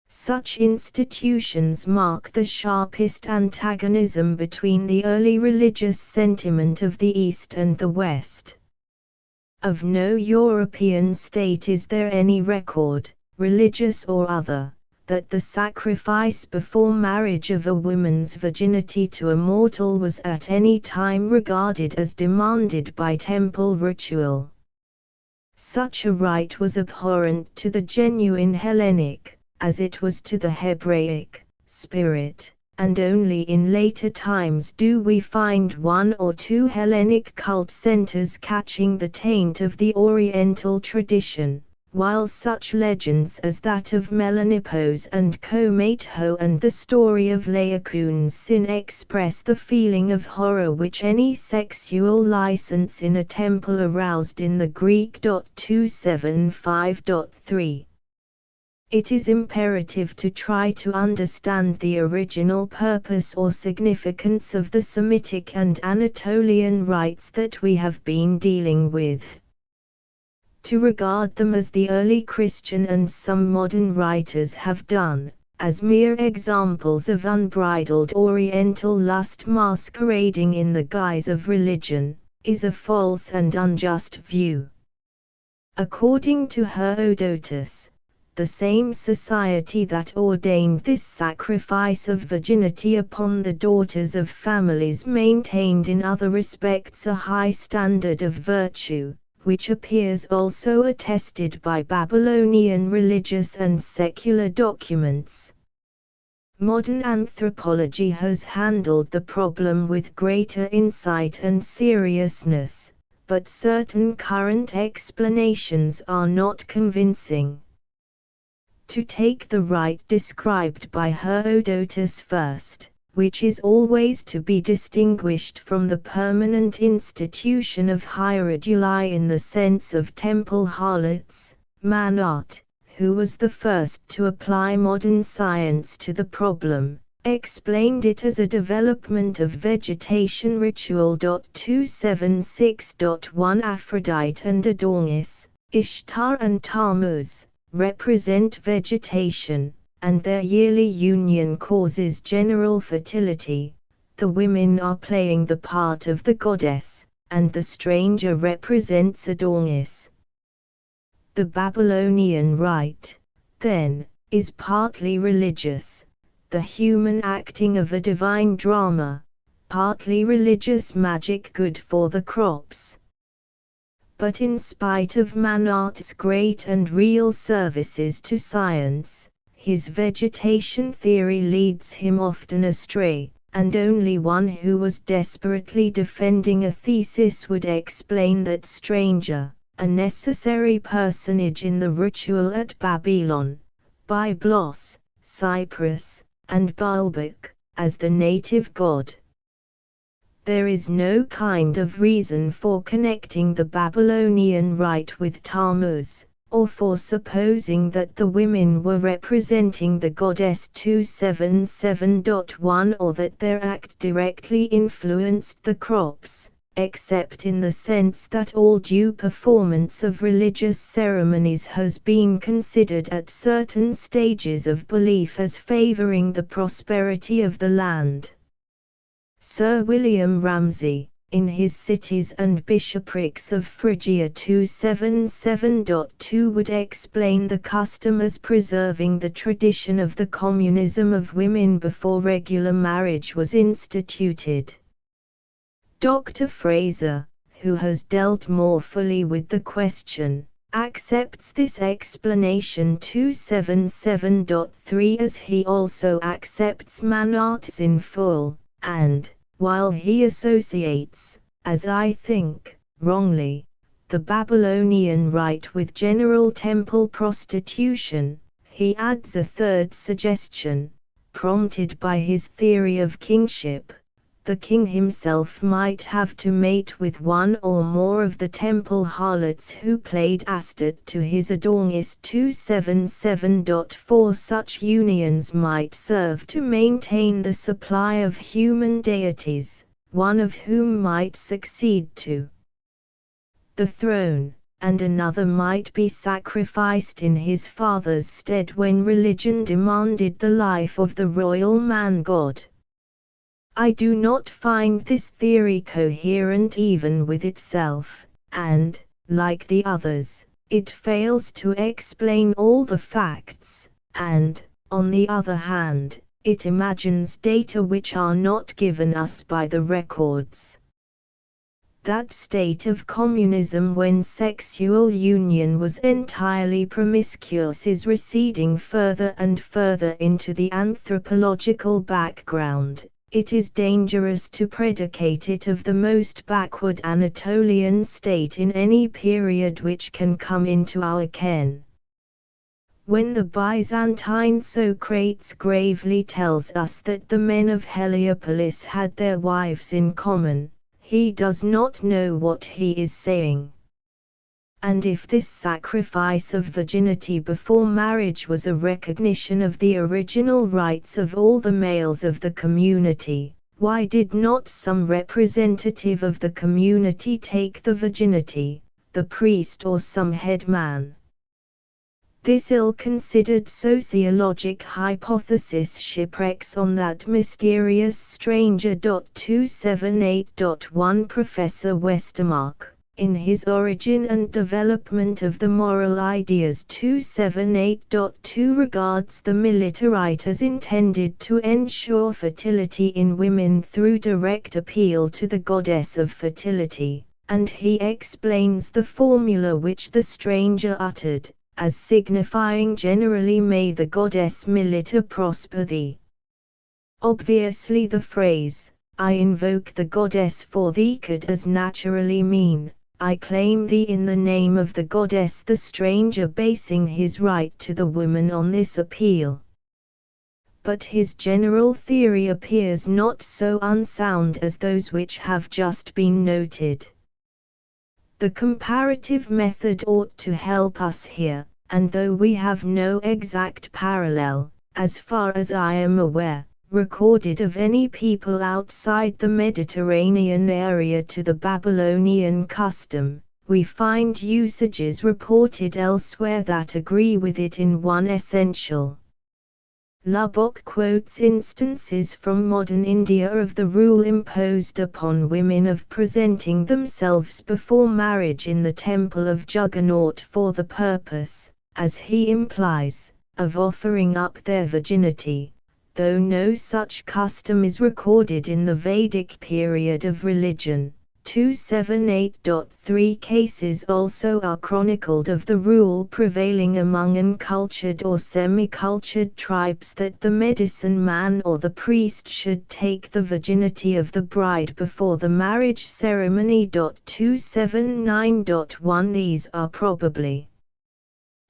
Speaker 1: Such institutions mark the sharpest antagonism between the early religious sentiment of the East and the West. Of no European state is there any record, religious or other, that the sacrifice before marriage of a woman's virginity to a mortal was at any time regarded as demanded by temple ritual. Such a rite was abhorrent to the genuine Hellenic, as it was to the Hebraic, spirit, and only in later times do we find one or two Hellenic cult centers catching the taint of the Oriental tradition, while such legends as that of Melanippos and Comatho and the story of Laocoon's sin express the feeling of horror which any sexual license in a temple aroused in the Greek. 275.3. It is imperative to try to understand the original purpose or significance of the Semitic and Anatolian rites that we have been dealing with. To regard them as the early Christian and some modern writers have done, as mere examples of unbridled Oriental lust masquerading in the guise of religion, is a false and unjust view. According to Herodotus, the same society that ordained this sacrifice of virginity upon the daughters of families maintained in other respects a high standard of virtue, which appears also attested by Babylonian religious and secular documents. Modern anthropology has handled the problem with greater insight and seriousness, but certain current explanations are not convincing. To take the rite described by Herodotus first, which is always to be distinguished from the permanent institution of hieroduli in the sense of temple harlots, Manot, who was the first to apply modern science to the problem, explained it as a development of vegetation ritual. 276.1 Aphrodite and Adonis, Ishtar and Tammuz, represent vegetation, and their yearly union causes general fertility. The women are playing the part of the goddess, and the stranger represents Adonis. The Babylonian rite, then, is partly religious, the human acting of a divine drama, partly religious magic good for the crops. But in spite of Manot's great and real services to science, his vegetation theory leads him often astray, and only one who was desperately defending a thesis would explain that stranger, a necessary personage in the ritual at Babylon, Byblos, Cyprus, and Baalbec, as the native god. There is no kind of reason for connecting the Babylonian rite with Tammuz, or for supposing that the women were representing the goddess. 277.1 or that their act directly influenced the crops, except in the sense that all due performance of religious ceremonies has been considered at certain stages of belief as favoring the prosperity of the land. Sir William Ramsay, in his cities and bishoprics of Phrygia 277.2 would explain the custom as preserving the tradition of the communism of women before regular marriage was instituted. Dr. Fraser, who has dealt more fully with the question, accepts this explanation 277.3 as he also accepts Manart's in full, and, while he associates, as I think, wrongly, the Babylonian rite with general temple prostitution, he adds a third suggestion, prompted by his theory of kingship. The king himself might have to mate with one or more of the temple harlots who played Astarte to his Adonais 277.4. Such unions might serve to maintain the supply of human deities, one of whom might succeed to the throne, and another might be sacrificed in his father's stead when religion demanded the life of the royal man-god. I do not find this theory coherent even with itself, and, like the others, it fails to explain all the facts, and, on the other hand, it imagines data which are not given us by the records. That state of communism when sexual union was entirely promiscuous is receding further and further into the anthropological background. It is dangerous to predicate it of the most backward Anatolian state in any period which can come into our ken. When the Byzantine Socrates gravely tells us that the men of Heliopolis had their wives in common, he does not know what he is saying. And if this sacrifice of virginity before marriage was a recognition of the original rights of all the males of the community, why did not some representative of the community take the virginity, the priest or some headman? This ill-considered sociologic hypothesis shipwrecks on that mysterious stranger. 278.1 Professor Westermarck, in his Origin and Development of the Moral Ideas 278.2 regards the Militarite as intended to ensure fertility in women through direct appeal to the goddess of fertility, and he explains the formula which the stranger uttered, as signifying generally may the goddess Milita prosper thee. Obviously the phrase, I invoke the goddess for thee could as naturally mean, I claim thee in the name of the goddess, the stranger basing his right to the woman on this appeal. But his general theory appears not so unsound as those which have just been noted. The comparative method ought to help us here, and though we have no exact parallel, as far as I am aware, recorded of any people outside the Mediterranean area to the Babylonian custom, we find usages reported elsewhere that agree with it in one essential. Lubbock quotes instances from modern India of the rule imposed upon women of presenting themselves before marriage in the temple of Juggernaut for the purpose, as he implies, of offering up their virginity, though no such custom is recorded in the Vedic period of religion. 278.3 Cases also are chronicled of the rule prevailing among uncultured or semi-cultured tribes that the medicine man or the priest should take the virginity of the bride before the marriage ceremony. 279.1 These are probably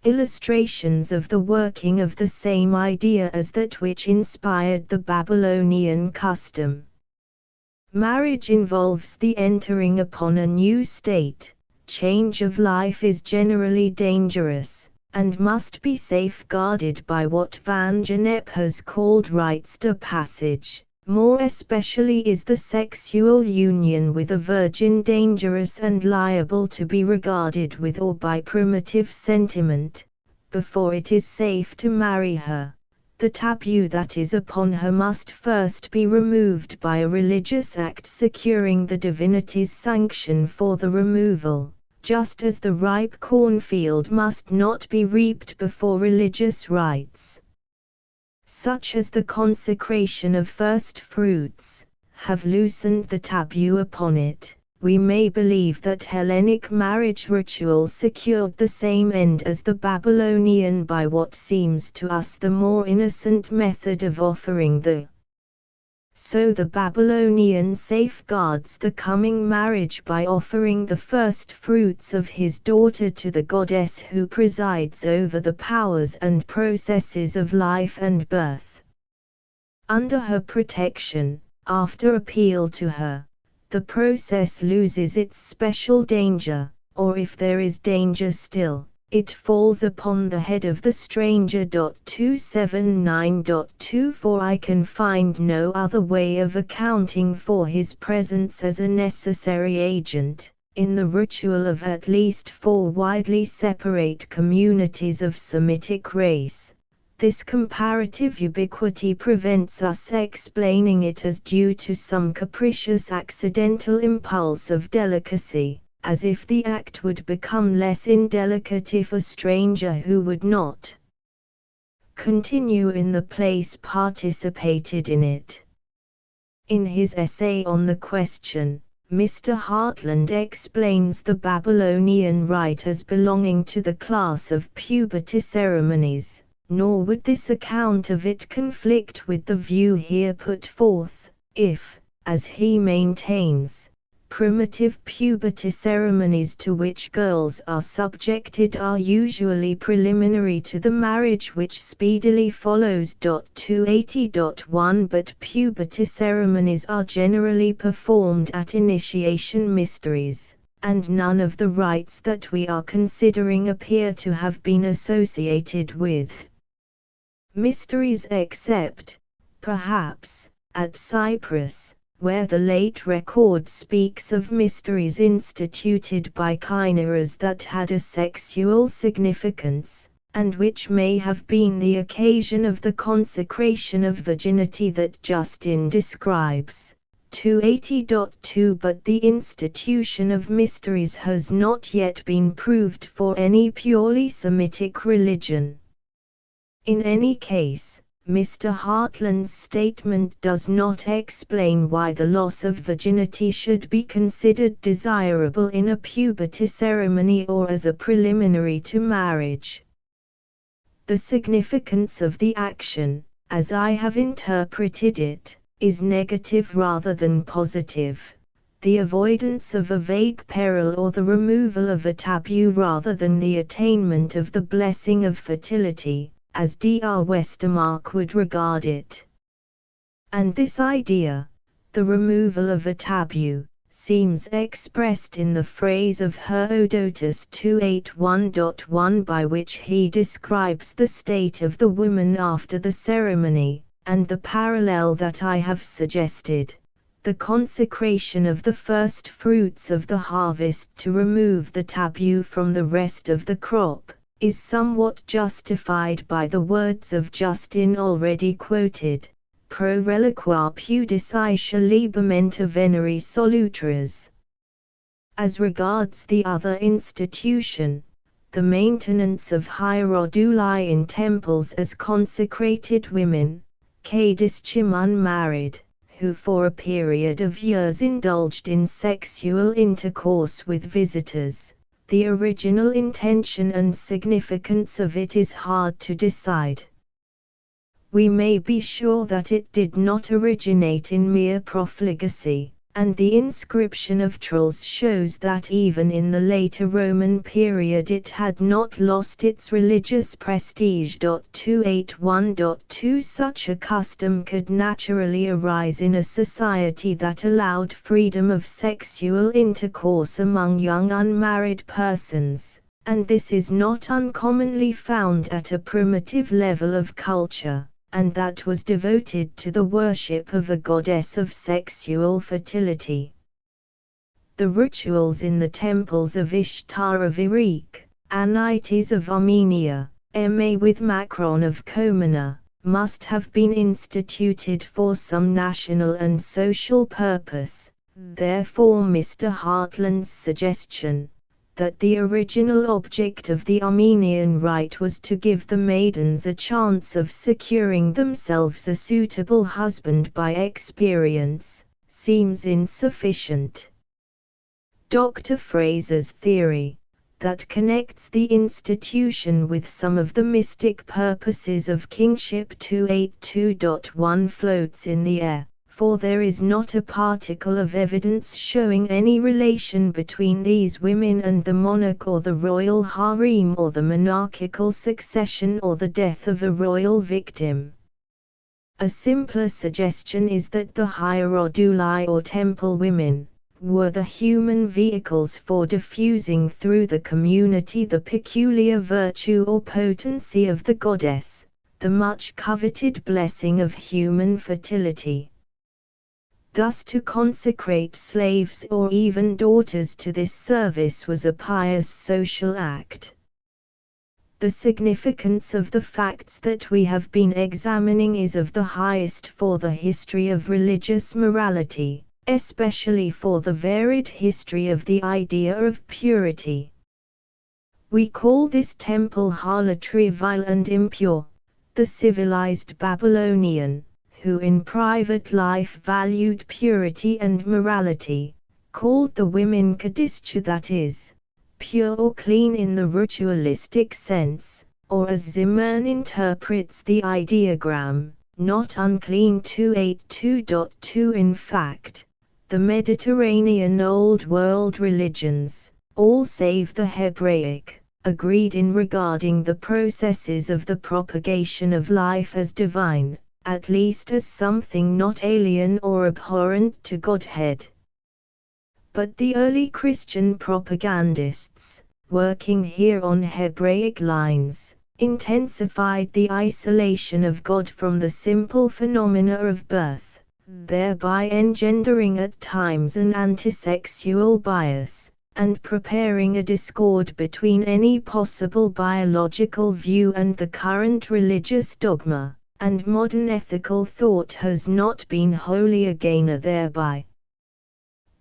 Speaker 1: illustrations of the working of the same idea as that which inspired the Babylonian custom. Marriage involves the entering upon a new state. Change of life is generally dangerous, and must be safeguarded by what Van Gennep has called rites de passage. More especially is the sexual union with a virgin dangerous and liable to be regarded with awe by primitive sentiment, before it is safe to marry her. The taboo that is upon her must first be removed by a religious act securing the divinity's sanction for the removal, just as the ripe cornfield must not be reaped before religious rites, such as the consecration of first fruits, have loosened the taboo upon it. We may believe that Hellenic marriage ritual secured the same end as the Babylonian by what seems to us the more innocent method of offering So the Babylonian safeguards the coming marriage by offering the first fruits of his daughter to the goddess who presides over the powers and processes of life and birth. Under her protection, after appeal to her, the process loses its special danger, or if there is danger still, it falls upon the head of the stranger. 279.24 I can find no other way of accounting for his presence as a necessary agent, in the ritual of at least 4 widely separate communities of Semitic race. This comparative ubiquity prevents us explaining it as due to some capricious accidental impulse of delicacy, as if the act would become less indelicate if a stranger who would not continue in the place participated in it. In his essay on the question, Mr. Hartland explains the Babylonian rite as belonging to the class of puberty ceremonies. Nor would this account of it conflict with the view here put forth, if, as he maintains, primitive puberty ceremonies to which girls are subjected are usually preliminary to the marriage which speedily follows. 280.1 But puberty ceremonies are generally performed at initiation mysteries, and none of the rites that we are considering appear to have been associated with mysteries except, perhaps, at Cyprus, where the late record speaks of mysteries instituted by chimeras that had a sexual significance, and which may have been the occasion of the consecration of virginity that Justin describes. 280.2 But the institution of mysteries has not yet been proved for any purely Semitic religion. In any case, Mr. Hartland's statement does not explain why the loss of virginity should be considered desirable in a puberty ceremony or as a preliminary to marriage. The significance of the action, as I have interpreted it, is negative rather than positive. The avoidance of a vague peril or the removal of a taboo rather than the attainment of the blessing of fertility, as Dr. Westermarck would regard it. And this idea, the removal of a taboo, seems expressed in the phrase of Herodotus 281.1 by which he describes the state of the woman after the ceremony, and the parallel that I have suggested, the consecration of the first fruits of the harvest to remove the taboo from the rest of the crop, is somewhat justified by the words of Justin already quoted, pro reliquar pudicia libamenta veneri solutras. As regards the other institution, the maintenance of hieroduli in temples as consecrated women, caediscim unmarried, who for a period of years indulged in sexual intercourse with visitors, the original intention and significance of it is hard to decide. We may be sure that it did not originate in mere profligacy, and the inscription of Trulls shows that even in the later Roman period it had not lost its religious prestige. 281.2 Such a custom could naturally arise in a society that allowed freedom of sexual intercourse among young unmarried persons, and this is not uncommonly found at a primitive level of culture, and that was devoted to the worship of a goddess of sexual fertility. The rituals in the temples of Ishtar of Iraq, Anites of Armenia, Ma with Macron of Komana, must have been instituted for some national and social purpose. Therefore Mr. Hartland's suggestion, that the original object of the Armenian rite was to give the maidens a chance of securing themselves a suitable husband by experience, seems insufficient. Dr. Fraser's theory, that connects the institution with some of the mystic purposes of kingship 282.1 floats in the air, for there is not a particle of evidence showing any relation between these women and the monarch or the royal harem or the monarchical succession or the death of a royal victim. A simpler suggestion is that the hieroduli or temple women were the human vehicles for diffusing through the community the peculiar virtue or potency of the goddess, the much coveted blessing of human fertility. Thus to consecrate slaves or even daughters to this service was a pious social act. The significance of the facts that we have been examining is of the highest for the history of religious morality, especially for the varied history of the idea of purity. We call this temple harlotry vile and impure. The civilized Babylonian, who in private life valued purity and morality, called the women kadischa, that is, pure or clean in the ritualistic sense, or as Zimmern interprets the ideogram, not unclean 282.2. In fact, the Mediterranean Old World religions, all save the Hebraic, agreed in regarding the processes of the propagation of life as divine, at least as something not alien or abhorrent to Godhead. But the early Christian propagandists, working here on Hebraic lines, intensified the isolation of God from the simple phenomena of birth, thereby engendering at times an antisexual bias, and preparing a discord between any possible biological view and the current religious dogma. And modern ethical thought has not been wholly a gainer thereby.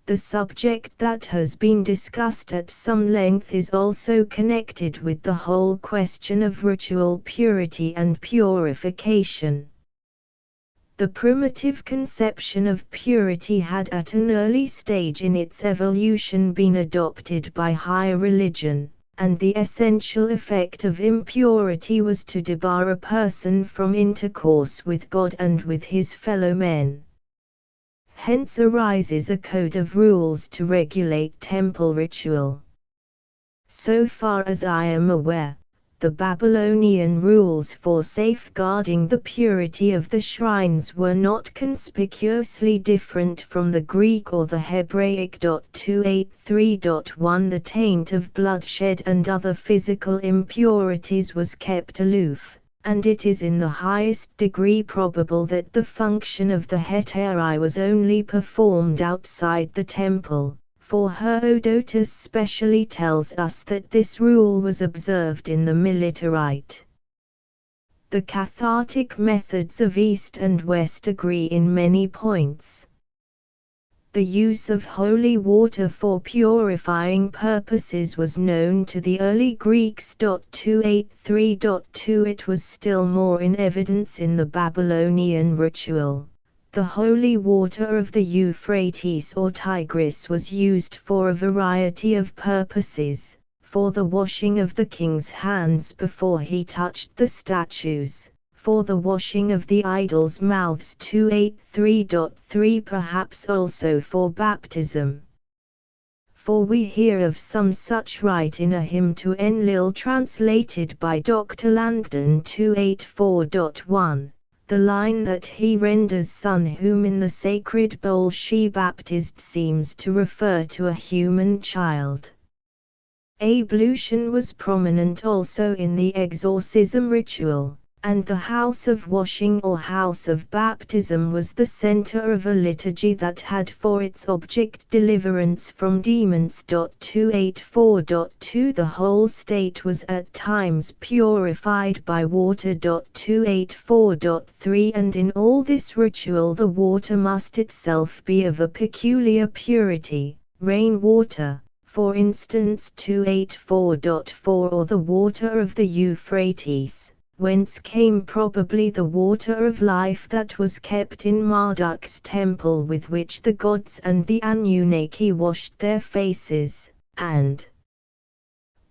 Speaker 1: The subject that has been discussed at some length is also connected with the whole question of ritual purity and purification. The primitive conception of purity had at an early stage in its evolution been adopted by higher religion, and the essential effect of impurity was to debar a person from intercourse with God and with his fellow men. Hence arises a code of rules to regulate temple ritual. So far as I am aware, the Babylonian rules for safeguarding the purity of the shrines were not conspicuously different from the Greek or the Hebraic. 283.1 The taint of bloodshed and other physical impurities was kept aloof, and it is in the highest degree probable that the function of the hetairai was only performed outside the temple. For Herodotus specially tells us that this rule was observed in the Militarite. The cathartic methods of East and West agree in many points. The use of holy water for purifying purposes was known to the early Greeks. 283.2 It was still more in evidence in the Babylonian ritual. The holy water of the Euphrates or Tigris was used for a variety of purposes, for the washing of the king's hands before he touched the statues, for the washing of the idols' mouths. 283.3 Perhaps also for baptism. For we hear of some such rite in a hymn to Enlil translated by Dr. Langdon. 284.1. The line that he renders son whom in the sacred bowl she baptized seems to refer to a human child. Ablution was prominent also in the exorcism ritual, and the house of washing or house of baptism was the center of a liturgy that had for its object deliverance from demons. 284.2 The whole state was at times purified by water. 284.3 And in all this ritual the water must itself be of a peculiar purity, rain water, for instance 284.4, or the water of the Euphrates, whence came probably the water of life that was kept in Marduk's temple, with which the gods and the Anunnaki washed their faces, and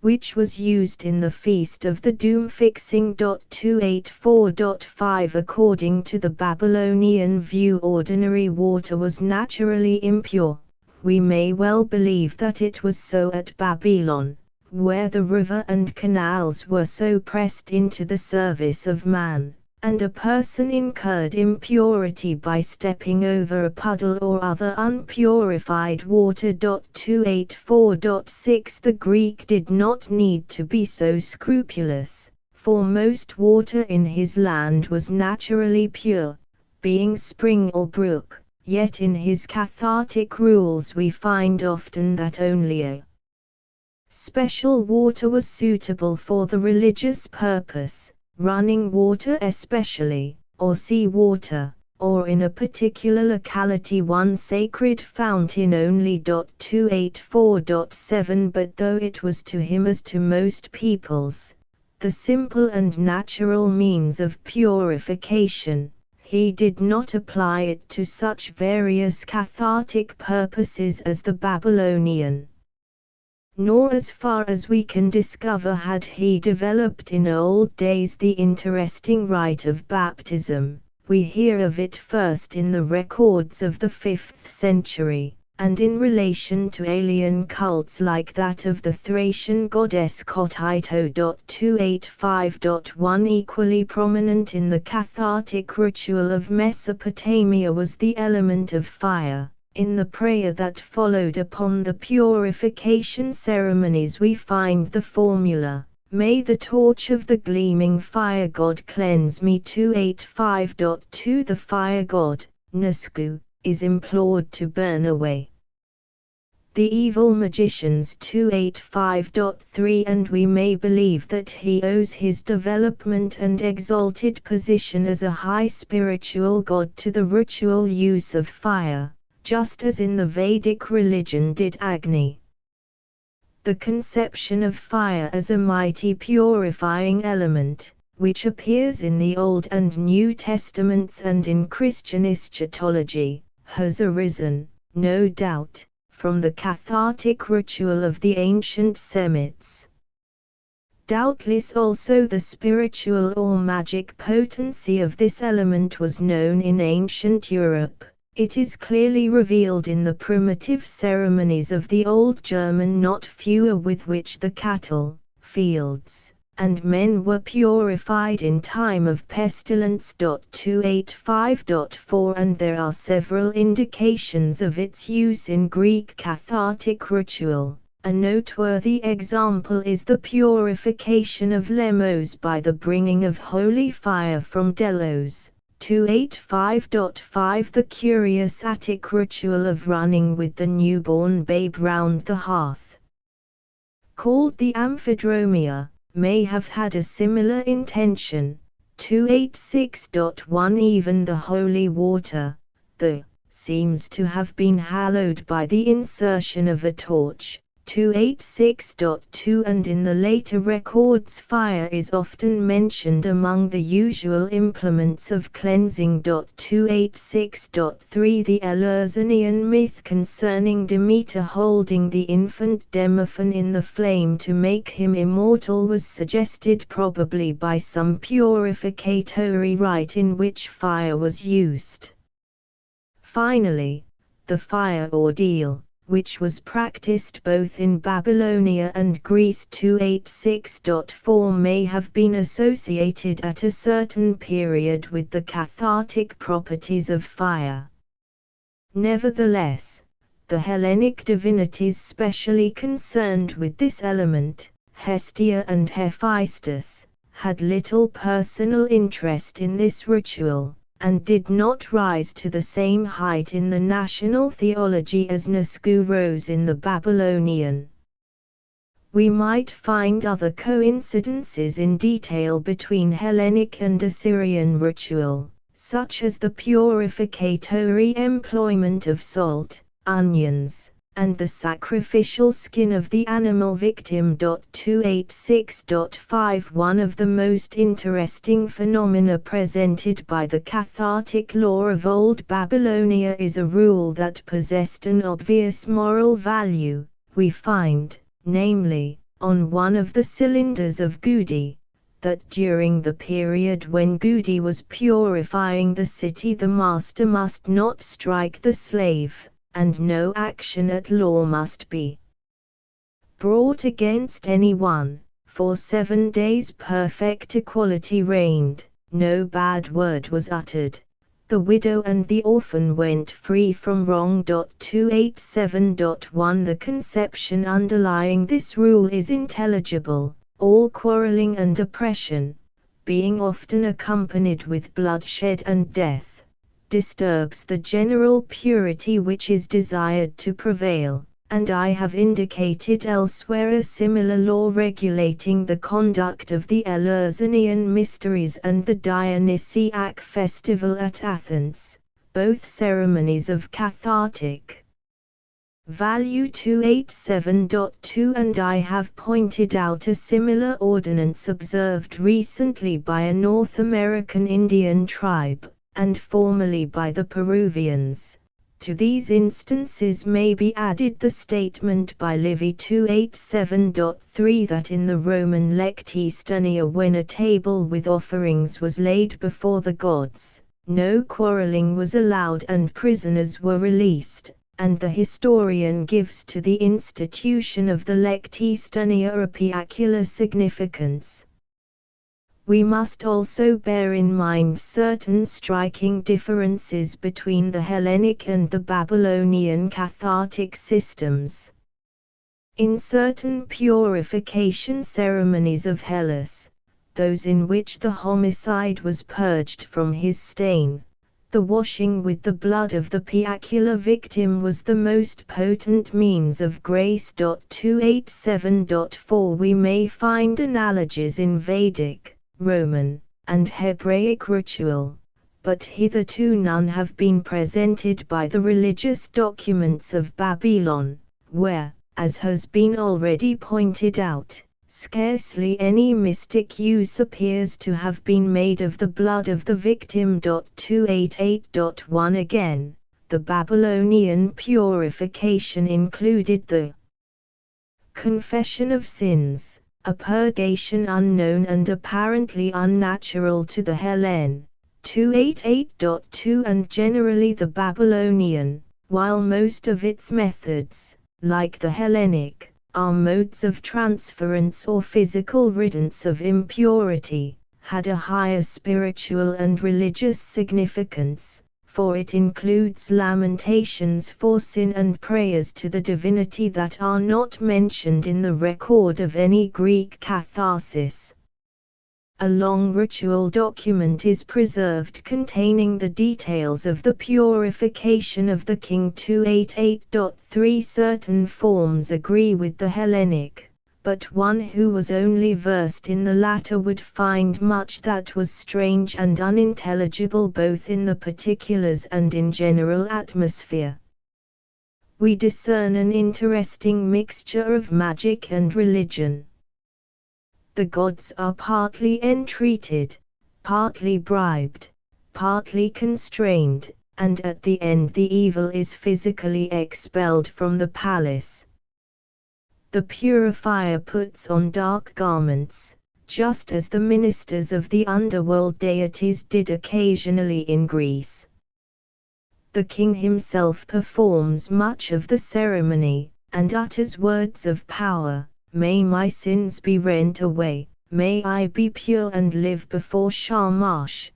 Speaker 1: which was used in the feast of the doom fixing. 284.5 According to the Babylonian view, ordinary water was naturally impure. We may well believe that it was so at Babylon, where the river and canals were so pressed into the service of man, and a person incurred impurity by stepping over a puddle or other unpurified water. 284.6 The Greek did not need to be so scrupulous, for most water in his land was naturally pure, being spring or brook, yet in his cathartic rules we find often that only a special water was suitable for the religious purpose, running water especially, or sea water, or in a particular locality one sacred fountain only. 284.7 But though it was to him as to most peoples, the simple and natural means of purification, he did not apply it to such various cathartic purposes as the Babylonian. Nor, as far as we can discover, had he developed in old days the interesting rite of baptism. We hear of it first in the records of the 5th century, and in relation to alien cults like that of the Thracian goddess Kotito. 285.1 Equally prominent in the cathartic ritual of Mesopotamia was the element of fire. In the prayer that followed upon the purification ceremonies we find the formula, "May the torch of the gleaming fire god cleanse me." 285.2 The fire god, Nusku, is implored to burn away the evil magicians. 285.3 And we may believe that he owes his development and exalted position as a high spiritual god to the ritual use of fire, just as in the Vedic religion did Agni. The conception of fire as a mighty purifying element, which appears in the Old and New Testaments and in Christian eschatology, has arisen, no doubt, from the cathartic ritual of the ancient Semites. Doubtless also the spiritual or magic potency of this element was known in ancient Europe. It is clearly revealed in the primitive ceremonies of the old German, not fewer, with which the cattle, fields, and men were purified in time of pestilence. 285.4 And there are several indications of its use in Greek cathartic ritual. A noteworthy example is the purification of Lemos by the bringing of holy fire from Delos. 285.5 The curious Attic ritual of running with the newborn babe round the hearth, called the Amphidromia, may have had a similar intention. 286.1 Even the holy water, seems to have been hallowed by the insertion of a torch. 286.2 And in the later records fire is often mentioned among the usual implements of cleansing. 286.3 The Eleusinian myth concerning Demeter holding the infant Demophon in the flame to make him immortal was suggested probably by some purificatory rite in which fire was used. Finally, the fire ordeal, which was practiced both in Babylonia and Greece. 286.4 may have been associated at a certain period with the cathartic properties of fire. Nevertheless, the Hellenic divinities specially concerned with this element, Hestia and Hephaestus, had little personal interest in this ritual, and did not rise to the same height in the national theology as Nasku rose in the Babylonian. We might find other coincidences in detail between Hellenic and Assyrian ritual, such as the purificatory employment of salt, onions, and the sacrificial skin of the animal victim. 286.5 One of the most interesting phenomena presented by the cathartic law of Old Babylonia is a rule that possessed an obvious moral value. We find, namely, on one of the cylinders of Gudi, that during the period when Gudi was purifying the city the master must not strike the slave, and no action at law must be brought against anyone. For 7 days perfect equality reigned, no bad word was uttered. The widow and the orphan went free from wrong. 287.1 The conception underlying this rule is intelligible. All quarreling and oppression, being often accompanied with bloodshed and death, disturbs the general purity which is desired to prevail, and I have indicated elsewhere a similar law regulating the conduct of the Eleusinian mysteries and the Dionysiac festival at Athens, both ceremonies of cathartic value. 287.2 And I have pointed out a similar ordinance observed recently by a North American Indian tribe, and formerly by the Peruvians. To these instances may be added the statement by Livy 287.3 that in the Roman Lecti Stunia, when a table with offerings was laid before the gods, no quarreling was allowed and prisoners were released, and the historian gives to the institution of the Lecti Stunia a piacular significance. We must also bear in mind certain striking differences between the Hellenic and the Babylonian cathartic systems. In certain purification ceremonies of Hellas, those in which the homicide was purged from his stain, the washing with the blood of the piacular victim was the most potent means of grace. 287.4 We may find analogies in Vedic, Roman, and Hebraic ritual, but hitherto none have been presented by the religious documents of Babylon, where, as has been already pointed out, scarcely any mystic use appears to have been made of the blood of the victim. 288.1 Again, the Babylonian purification included the confession of sins, a purgation unknown and apparently unnatural to the Hellene. 288.2 And generally the Babylonian, while most of its methods, like the Hellenic, are modes of transference or physical riddance of impurity, had a higher spiritual and religious significance, for it includes lamentations for sin and prayers to the divinity that are not mentioned in the record of any Greek catharsis. A long ritual document is preserved containing the details of the purification of the king. 288.3 Certain forms agree with the Hellenic, but one who was only versed in the latter would find much that was strange and unintelligible both in the particulars and in general atmosphere. We discern an interesting mixture of magic and religion. The gods are partly entreated, partly bribed, partly constrained, and at the end the evil is physically expelled from the palace. The purifier puts on dark garments, just as the ministers of the underworld deities did occasionally in Greece. The king himself performs much of the ceremony, and utters words of power. May my sins be rent away, may I be pure and live before Shamash.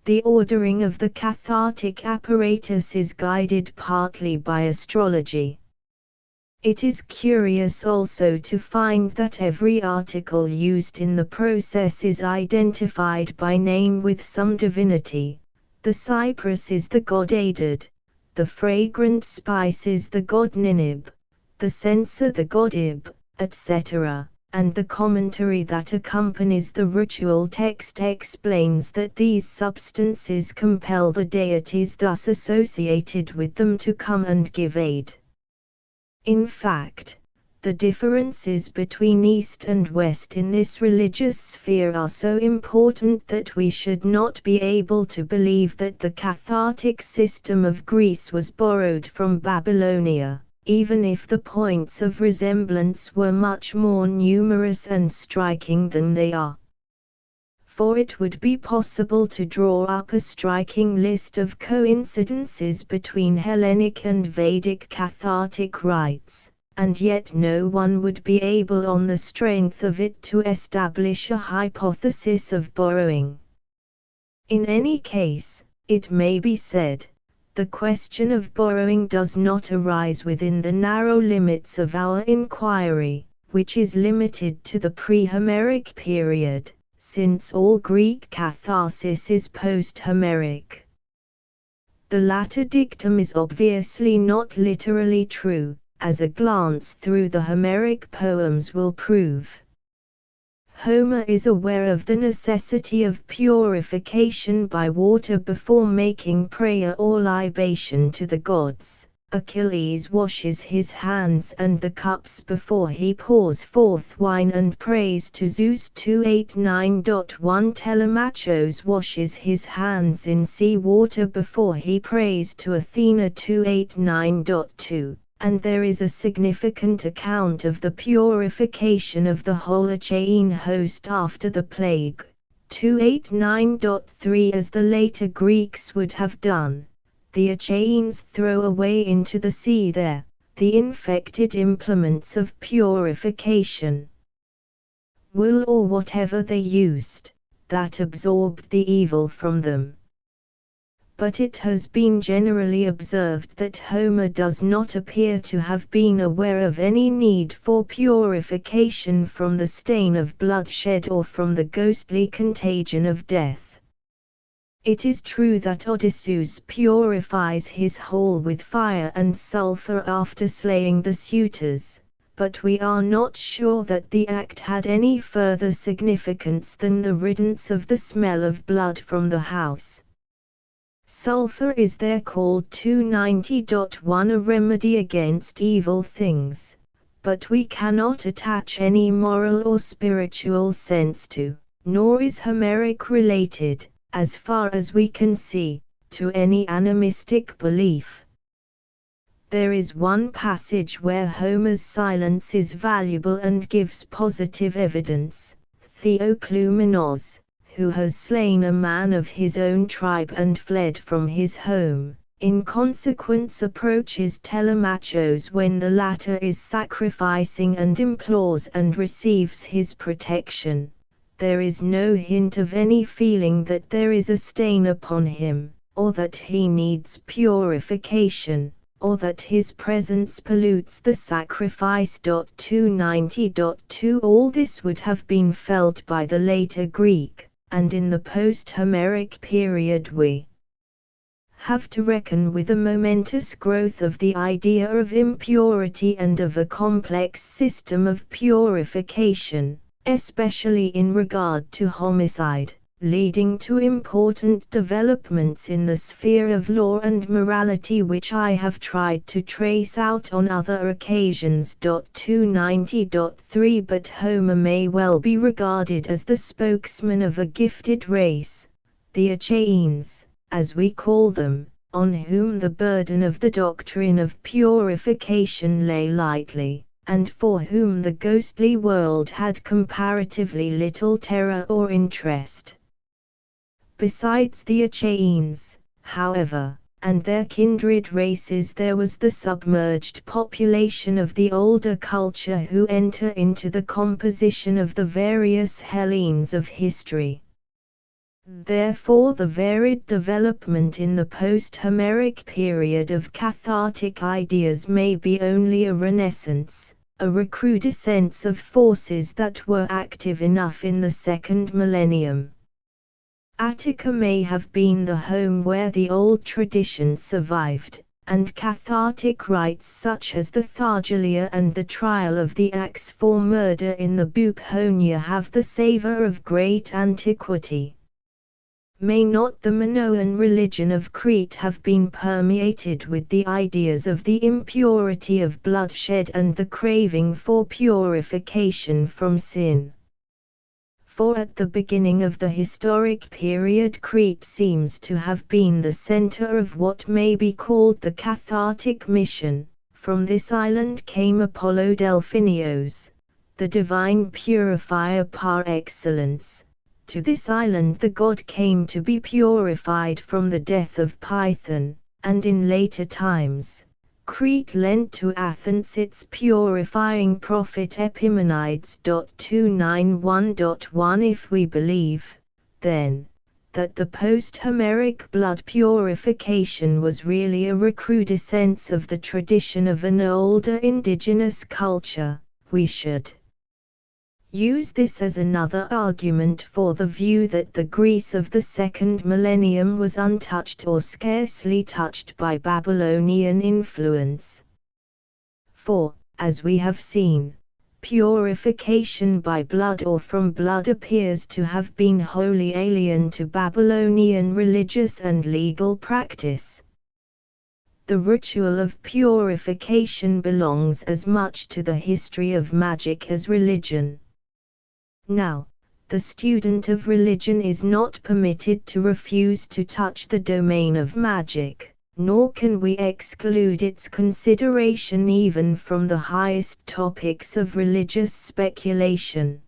Speaker 1: The ordering of the cathartic apparatus is guided partly by astrology. It is curious also to find that every article used in the process is identified by name with some divinity. The cypress is the god Adad, the fragrant spice is the god Ninib, the censer the god Ib, etc., and the commentary that accompanies the ritual text explains that these substances compel the deities thus associated with them to come and give aid. In fact, the differences between East and West in this religious sphere are so important that we should not be able to believe that the cathartic system of Greece was borrowed from Babylonia, even if the points of resemblance were much more numerous and striking than they are. For it would be possible to draw up a striking list of coincidences between Hellenic and Vedic cathartic rites, and yet no one would be able on the strength of it to establish a hypothesis of borrowing. In any case, it may be said, the question of borrowing does not arise within the narrow limits of our inquiry, which is limited to the pre-Homeric period, since all Greek catharsis is post-Homeric. The latter dictum is obviously not literally true, as a glance through the Homeric poems will prove. Homer is aware of the necessity of purification by water before making prayer or libation to the gods. Achilles washes his hands and the cups before he pours forth wine and prays to Zeus. 289.1 Telemachus washes his hands in sea water before he prays to Athena. 289.2 And there is a significant account of the purification of the whole Achaean host after the plague. 289.3 As the later Greeks would have done, the Achaeans throw away into the sea the infected implements of purification. Wool or whatever they used, that absorbed the evil from them. But it has been generally observed that Homer does not appear to have been aware of any need for purification from the stain of bloodshed or from the ghostly contagion of death. It is true that Odysseus purifies his hall with fire and sulfur after slaying the suitors, but we are not sure that the act had any further significance than the riddance of the smell of blood from the house. Sulfur is there called 290.1 a remedy against evil things, but we cannot attach any moral or spiritual sense to, nor is Homeric related, as far as we can see, to any animistic belief. There is one passage where Homer's silence is valuable and gives positive evidence. Theoclymenos, who has slain a man of his own tribe and fled from his home, in consequence approaches Telemachus when the latter is sacrificing and implores and receives his protection. There is no hint of any feeling that there is a stain upon him, or that he needs purification, or that his presence pollutes the sacrifice. 290.2 All this would have been felt by the later Greek, and in the post-Homeric period we have to reckon with a momentous growth of the idea of impurity and of a complex system of purification, especially in regard to homicide, leading to important developments in the sphere of law and morality which I have tried to trace out on other occasions. 290.3 But Homer may well be regarded as the spokesman of a gifted race, the Achaeans, as we call them, on whom the burden of the doctrine of purification lay lightly, and for whom the ghostly world had comparatively little terror or interest. Besides the Achaeans, however, and their kindred races, there was the submerged population of the older culture who enter into the composition of the various Hellenes of history. Therefore the varied development in the post-Homeric period of cathartic ideas may be only a renaissance, a recrudescence of forces that were active enough in the second millennium. Attica may have been the home where the old tradition survived, and cathartic rites such as the Thargelia and the trial of the axe for murder in the Bucolion have the savor of great antiquity. May not the Minoan religion of Crete have been permeated with the ideas of the impurity of bloodshed and the craving for purification from sin? For at the beginning of the historic period Crete seems to have been the center of what may be called the cathartic mission. From this island came Apollo Delphinios, the divine purifier par excellence. To this island the god came to be purified from the death of Python, and in later times, Crete lent to Athens its purifying prophet Epimenides. 291.1 If we believe, then, that the post-Homeric blood purification was really a recrudescence of the tradition of an older indigenous culture, we should use this as another argument for the view that the Greece of the second millennium was untouched or scarcely touched by Babylonian influence. For, as we have seen, purification by blood or from blood appears to have been wholly alien to Babylonian religious and legal practice. The ritual of purification belongs as much to the history of magic as religion. Now, the student of religion is not permitted to refuse to touch the domain of magic, nor can we exclude its consideration even from the highest topics of religious speculation.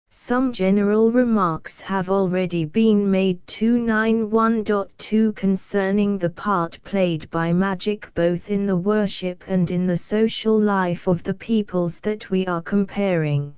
Speaker 1: Some general remarks have already been made 291.2 concerning the part played by magic both in the worship and in the social life of the peoples that we are comparing.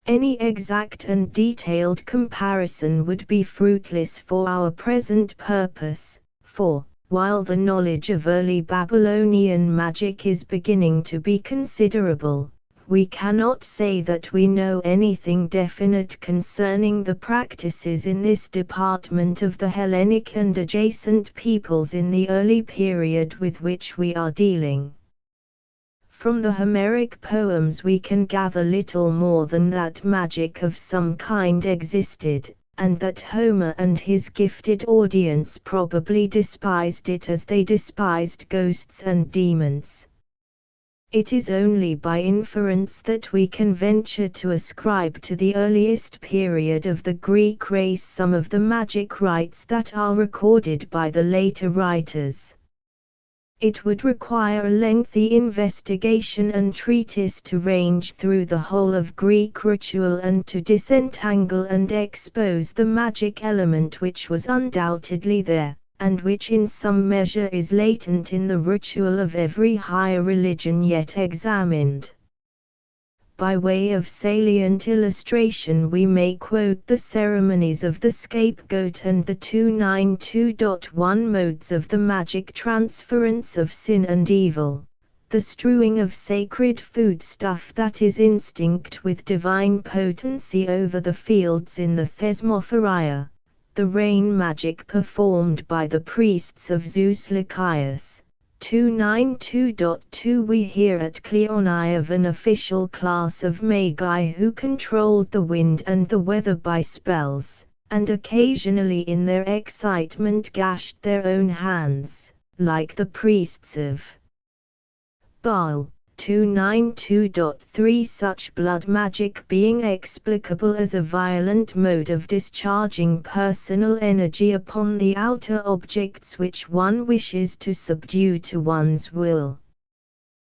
Speaker 1: Any exact and detailed comparison would be fruitless for our present purpose, for, while the knowledge of early Babylonian magic is beginning to be considerable, we cannot say that we know anything definite concerning the practices in this department of the Hellenic and adjacent peoples in the early period with which we are dealing. From the Homeric poems we can gather little more than that magic of some kind existed, and that Homer and his gifted audience probably despised it as they despised ghosts and demons. It is only by inference that we can venture to ascribe to the earliest period of the Greek race some of the magic rites that are recorded by the later writers. It would require a lengthy investigation and treatise to range through the whole of Greek ritual and to disentangle and expose the magic element which was undoubtedly there, and which in some measure is latent in the ritual of every higher religion yet examined. By way of salient illustration we may quote the ceremonies of the scapegoat and the 292.1 modes of the magic transference of sin and evil, the strewing of sacred foodstuff that is instinct with divine potency over the fields in the Thesmophoria, the rain magic performed by the priests of Zeus Lycaeus. 292.2 We hear at Cleonae of an official class of magi who controlled the wind and the weather by spells, and occasionally in their excitement gashed their own hands, like the priests of Baal. 292.3 Such blood magic being explicable as a violent mode of discharging personal energy upon the outer objects which one wishes to subdue to one's will.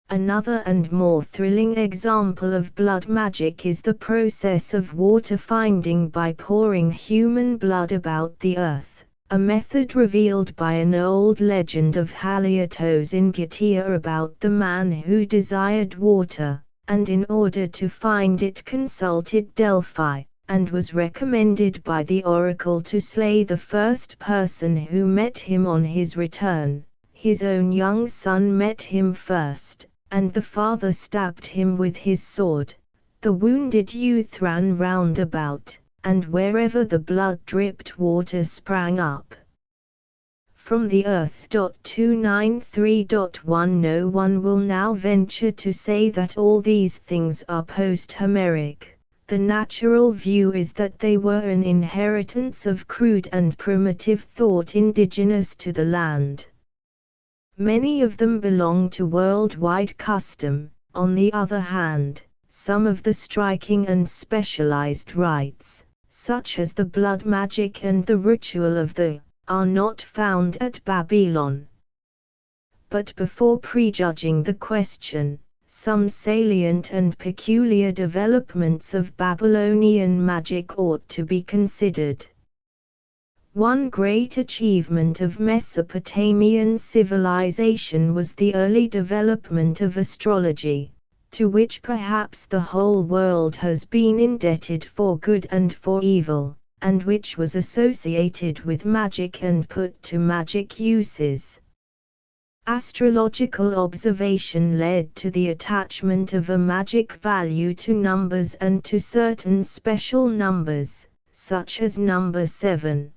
Speaker 1: Another and more thrilling example of blood magic is the process of water finding by pouring human blood about the earth, a method revealed by an old legend of Haliartos in Gytia about the man who desired water, and in order to find it consulted Delphi, and was recommended by the oracle to slay the first person who met him on his return. His own young son met him first, and the father stabbed him with his sword. The wounded youth ran round about, and wherever the blood dripped water sprang up. From the earth. 293.1 No one will now venture to say that all these things are post-Homeric. The natural view is that they were an inheritance of crude and primitive thought indigenous to the land. Many of them belong to worldwide custom. On the other hand, some of the striking and specialized rites, such as the blood magic and the ritual of the, are not found at Babylon. But before prejudging the question, some salient and peculiar developments of Babylonian magic ought to be considered. One great achievement of Mesopotamian civilization was the early development of astrology, to which perhaps the whole world has been indebted for good and for evil, and which was associated with magic and put to magic uses. Astrological observation led to the attachment of a magic value to numbers and to certain special numbers, such as number 7.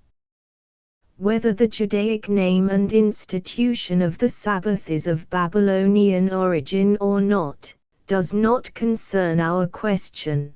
Speaker 1: Whether the Judaic name and institution of the Sabbath is of Babylonian origin or not, does not concern our question.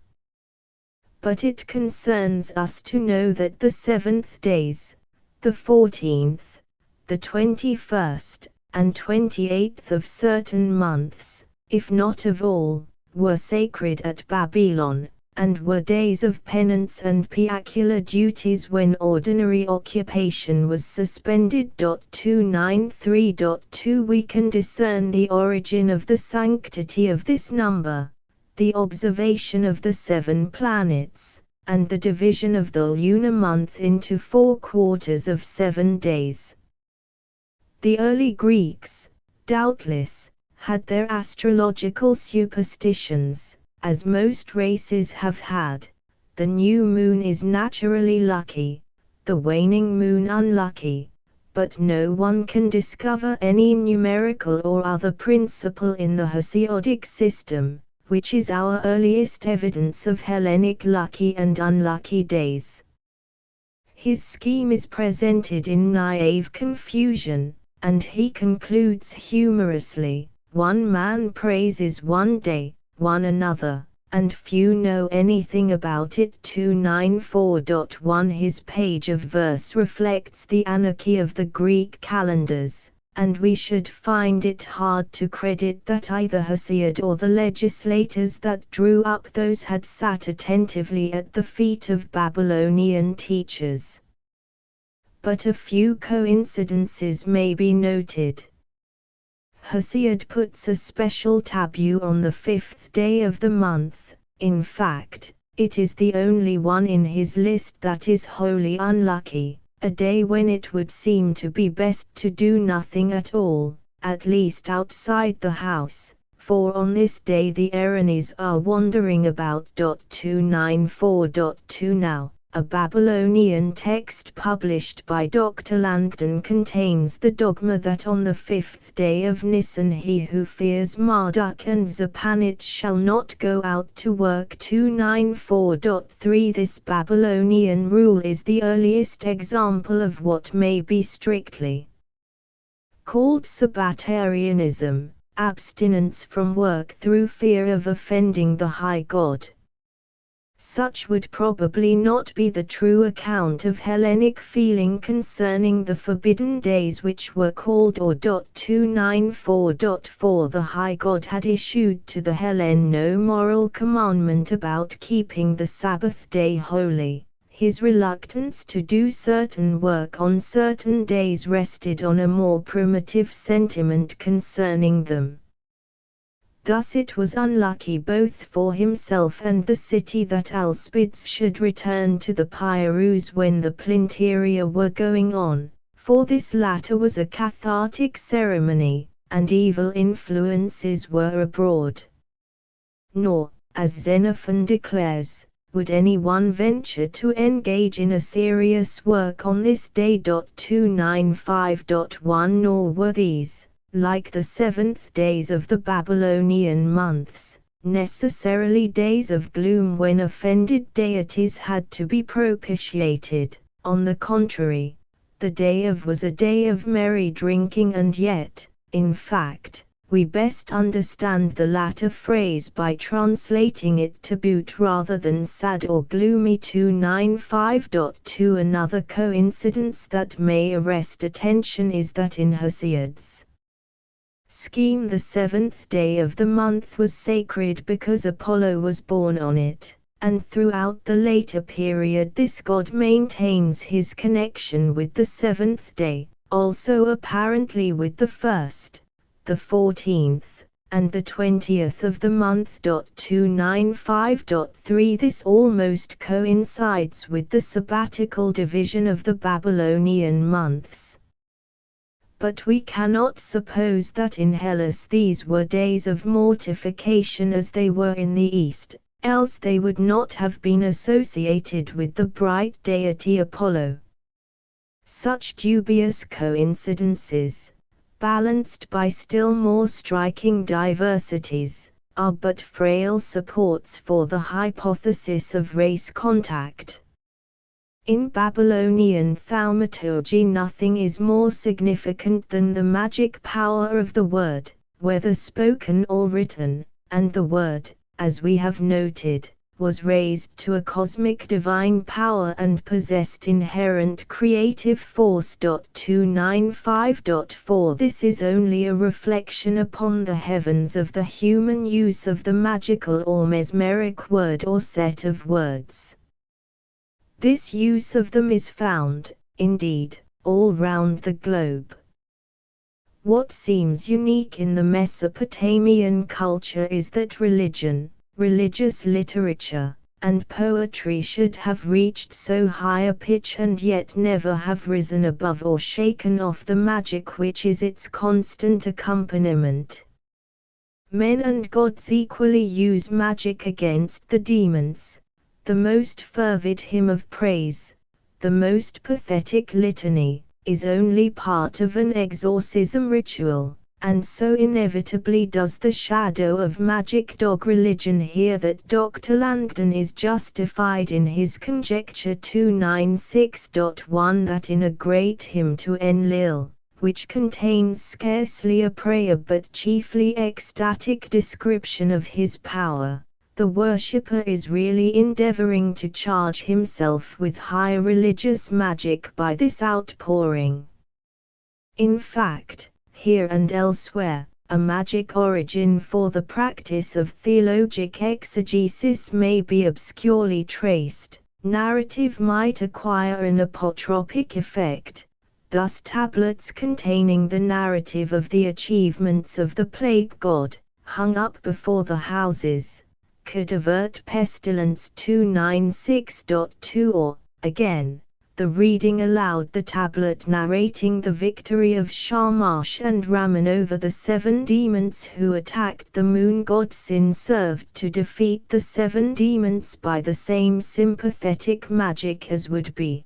Speaker 1: But it concerns us to know that the 7th days, the 14th, the 21st, and 28th of certain months, if not of all, were sacred at Babylon, and were days of penance and piacular duties when ordinary occupation was suspended. 293.2 We can discern the origin of the sanctity of this number, the observation of the 7 planets, and the division of the lunar month into 4 quarters of 7 days. The early Greeks, doubtless, had their astrological superstitions, as most races have had. The new moon is naturally lucky, the waning moon unlucky, but no one can discover any numerical or other principle in the Hesiodic system, which is our earliest evidence of Hellenic lucky and unlucky days. His scheme is presented in naive confusion, and he concludes humorously, one man praises one day, one another, and few know anything about it. 294.1 His page of verse reflects the anarchy of the Greek calendars, and we should find it hard to credit that either Hesiod or the legislators that drew up those had sat attentively at the feet of Babylonian teachers. But a few coincidences may be noted. Hesiod puts a special taboo on the 5th day of the month. In fact, it is the only one in his list that is wholly unlucky, a day when it would seem to be best to do nothing at all, at least outside the house, for on this day the Erinyes are wandering about. 294.2 Now, a Babylonian text published by Dr. Langdon contains the dogma that on the 5th day of Nisan he who fears Marduk and Zapanit shall not go out to work. 294.3 This Babylonian rule is the earliest example of what may be strictly called Sabbatarianism, abstinence from work through fear of offending the high God. Such would probably not be the true account of Hellenic feeling concerning the forbidden days which were called or. 294.4 The high God had issued to the Hellen no moral commandment about keeping the Sabbath day holy. His reluctance to do certain work on certain days rested on a more primitive sentiment concerning them. Thus it was unlucky both for himself and the city that Alcibiades should return to the Pyrrhus when the Plinteria were going on, for this latter was a cathartic ceremony, and evil influences were abroad. Nor, as Xenophon declares, would anyone venture to engage in a serious work on this day? 295.1 Nor were these, like the seventh days of the Babylonian months, necessarily days of gloom when offended deities had to be propitiated. On the contrary, the day of was a day of merry drinking, and yet, in fact, we best understand the latter phrase by translating it to boot rather than sad or gloomy. 295.2 Another coincidence that may arrest attention is that in Hesiod's scheme the seventh day of the month was sacred because Apollo was born on it, and throughout the later period this god maintains his connection with the seventh day, also apparently with the first, the 14th, and the 20th of the month. 295.3 This almost coincides with the sabbatical division of the Babylonian months. But we cannot suppose that in Hellas these were days of mortification as they were in the East, else they would not have been associated with the bright deity Apollo. Such dubious coincidences, balanced by still more striking diversities, are but frail supports for the hypothesis of race contact. In Babylonian thaumaturgy nothing is more significant than the magic power of the word, whether spoken or written, and the word, as we have noted, was raised to a cosmic divine power and possessed inherent creative force. 295.4 This is only a reflection upon the heavens of the human use of the magical or mesmeric word or set of words. This use of them is found, indeed, all round the globe. What seems unique in the Mesopotamian culture is that religion, religious literature, and poetry should have reached so high a pitch and yet never have risen above or shaken off the magic which is its constant accompaniment. Men and gods equally use magic against the demons. The most fervid hymn of praise, the most pathetic litany, is only part of an exorcism ritual, and so inevitably does the shadow of magic dog religion here that Dr. Langdon is justified in his conjecture. 296.1 that in a great hymn to Enlil, which contains scarcely a prayer but chiefly ecstatic description of his power, the worshipper is really endeavoring to charge himself with high religious magic by this outpouring. In fact, here and elsewhere, a magic origin for the practice of theologic exegesis may be obscurely traced. Narrative might acquire an apotropic effect. Thus tablets containing the narrative of the achievements of the plague god, hung up before the houses, could avert pestilence. 296.2 Or, again, the reading aloud the tablet narrating the victory of Shamash and Raman over the 7 demons who attacked the moon god Sin served to defeat the 7 demons by the same sympathetic magic as would be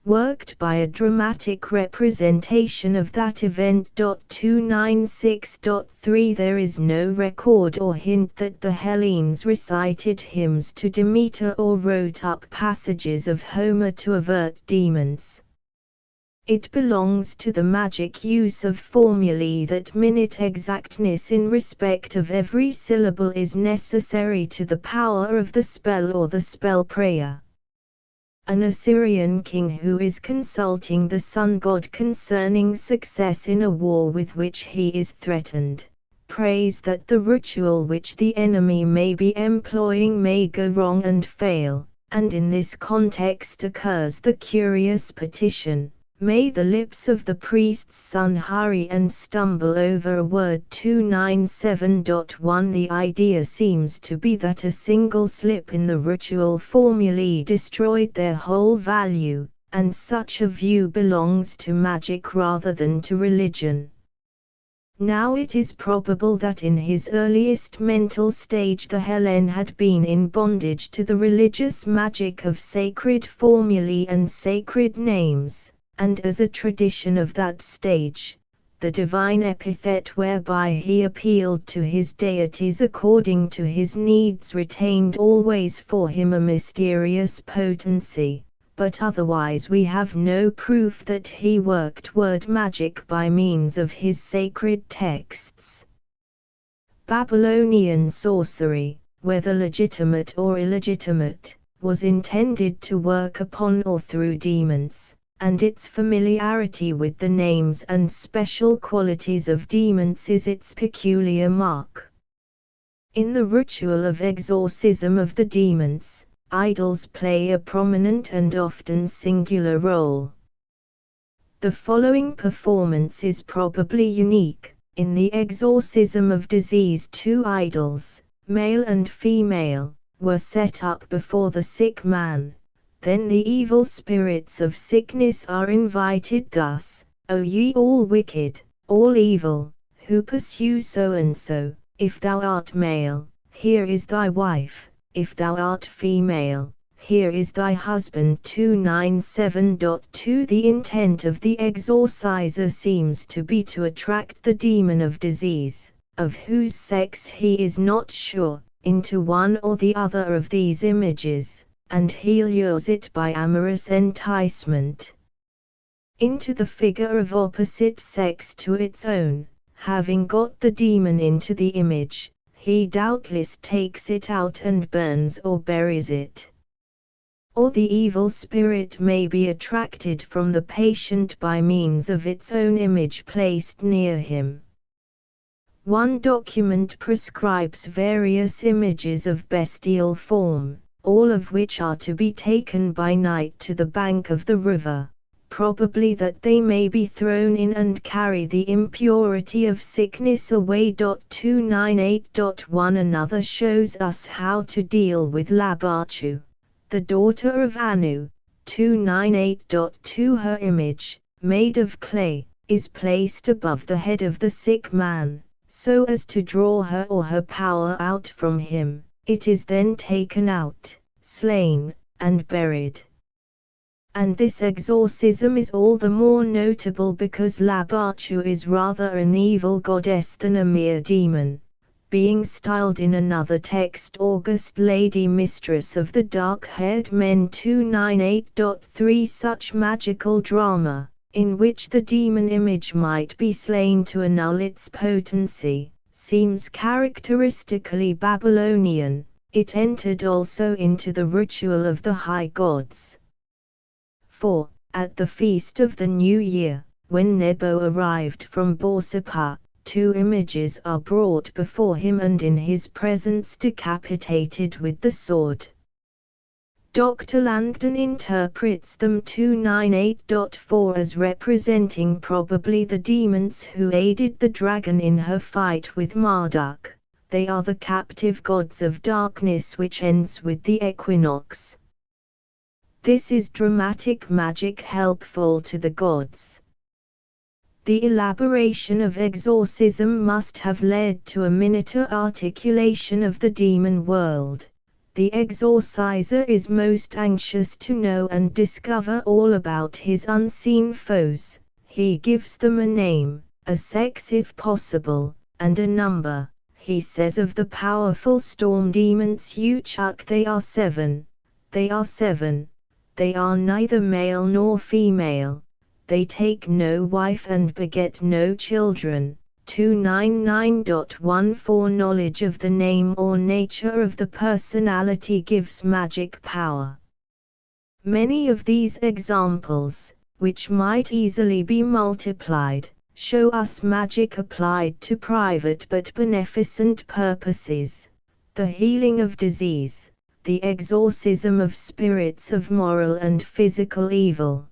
Speaker 1: worked by a dramatic representation of that event. 296.3 There is no record or hint that the Hellenes recited hymns to Demeter or wrote up passages of Homer to avert demons. It belongs to the magic use of formulae that minute exactness in respect of every syllable is necessary to the power of the spell or the spell prayer. An Assyrian king who is consulting the sun god concerning success in a war with which he is threatened, prays that the ritual which the enemy may be employing may go wrong and fail, and in this context occurs the curious petition, "May the lips of the priest's son hurry and stumble over a word." 297.1 The idea seems to be that a single slip in the ritual formulae destroyed their whole value, and such a view belongs to magic rather than to religion. Now it is probable that in his earliest mental stage the Hellen had been in bondage to the religious magic of sacred formulae and sacred names, and as a tradition of that stage, the divine epithet whereby he appealed to his deities according to his needs retained always for him a mysterious potency. But otherwise we have no proof that he worked word magic by means of his sacred texts. Babylonian sorcery, whether legitimate or illegitimate, was intended to work upon or through demons, and its familiarity with the names and special qualities of demons is its peculiar mark. In the ritual of exorcism of the demons, idols play a prominent and often singular role. The following performance is probably unique. In the exorcism of disease, 2 idols, male and female, were set up before the sick man. Then the evil spirits of sickness are invited thus: O ye all wicked, all evil, who pursue so and so, if thou art male, here is thy wife. If thou art female, here is thy husband. 297.2 The intent of the exorciser seems to be to attract the demon of disease, of whose sex he is not sure, into one or the other of these images, and he lures it by amorous enticement into the figure of opposite sex to its own. Having got the demon into the image, he doubtless takes it out and burns or buries it. Or the evil spirit may be attracted from the patient by means of its own image placed near him. One document prescribes various images of bestial form, all of which are to be taken by night to the bank of the river, probably that they may be thrown in and carry the impurity of sickness away. 298.1 Another shows us how to deal with Labarchu, the daughter of Anu. 298.2 Her image, made of clay, is placed above the head of the sick man, so as to draw her or her power out from him. It is then taken out, slain, and buried. And this exorcism is all the more notable because Labarchu is rather an evil goddess than a mere demon, being styled in another text August Lady Mistress of the Dark-Haired Men. 298.3 Such magical drama, in which the demon image might be slain to annul its potency, seems characteristically Babylonian. It entered also into the ritual of the high gods. 4. At the feast of the New Year, when Nebo arrived from Borsippa, 2 images are brought before him and in his presence decapitated with the sword. Dr. Langdon interprets them 298.4 as representing probably the demons who aided the dragon in her fight with Marduk. They are the captive gods of darkness which ends with the equinox. This is dramatic magic helpful to the gods. The elaboration of exorcism must have led to a minuter articulation of the demon world. The exorciser is most anxious to know and discover all about his unseen foes. He gives them a name, a sex if possible, and a number. He says of the powerful storm demons Uchuk, they are 7. They are 7. They are neither male nor female. They take no wife and beget no children. 299.1 Knowledge of the name or nature of the personality gives magic power. Many of these examples, which might easily be multiplied, show us magic applied to private but beneficent purposes. The healing of disease, the exorcism of spirits of moral and physical evil.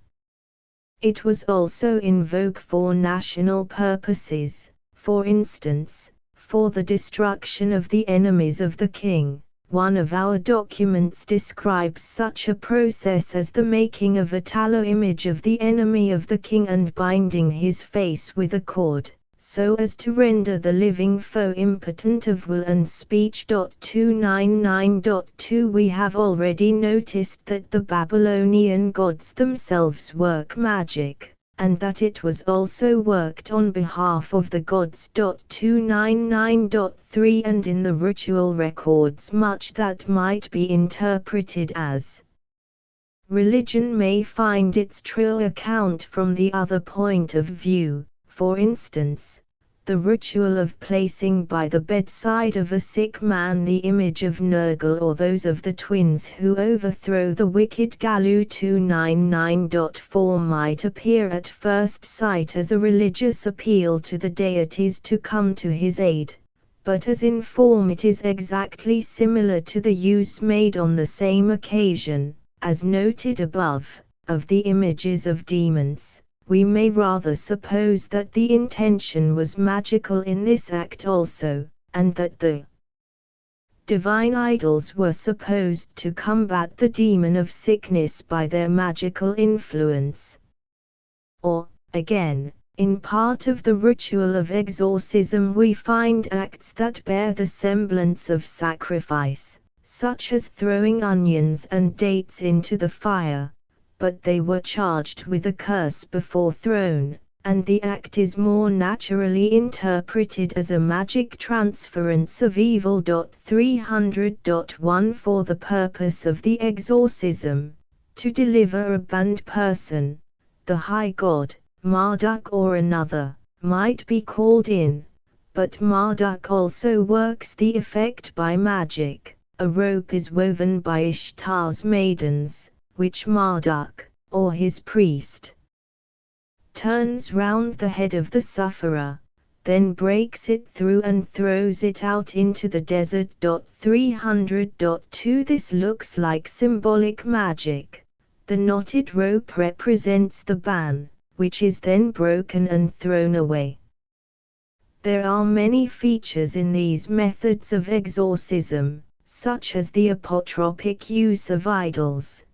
Speaker 1: It was also in vogue for national purposes, for instance, for the destruction of the enemies of the king. One of our documents describes such a process as the making of a tallow image of the enemy of the king and binding his face with a cord, so as to render the living foe impotent of will and speech. 299.2 We have already noticed that the Babylonian gods themselves work magic, and that it was also worked on behalf of the gods. 299.3 And in the ritual records much that might be interpreted as religion may find its true account from the other point of view. For instance, the ritual of placing by the bedside of a sick man the image of Nergal, or those of the twins who overthrow the wicked Galu. 299.4 might appear at first sight as a religious appeal to the deities to come to his aid, but as in form it is exactly similar to the use made on the same occasion, as noted above, of the images of demons. We may rather suppose that the intention was magical in this act also, and that the divine idols were supposed to combat the demon of sickness by their magical influence. Or, again, in part of the ritual of exorcism we find acts that bear the semblance of sacrifice, such as throwing onions and dates into the fire, but they were charged with a curse before thrown, and the act is more naturally interpreted as a magic transference of evil. 300.1 For the purpose of the exorcism, to deliver a banned person, the high god, Marduk or another, might be called in, but Marduk also works the effect by magic. A rope is woven by Ishtar's maidens, which Marduk, or his priest, turns round the head of the sufferer, then breaks it through and throws it out into the desert. 300.2 This looks like symbolic magic. The knotted rope represents the ban, which is then broken and thrown away. There are many features in these methods of exorcism, such as the apotropic use of idols,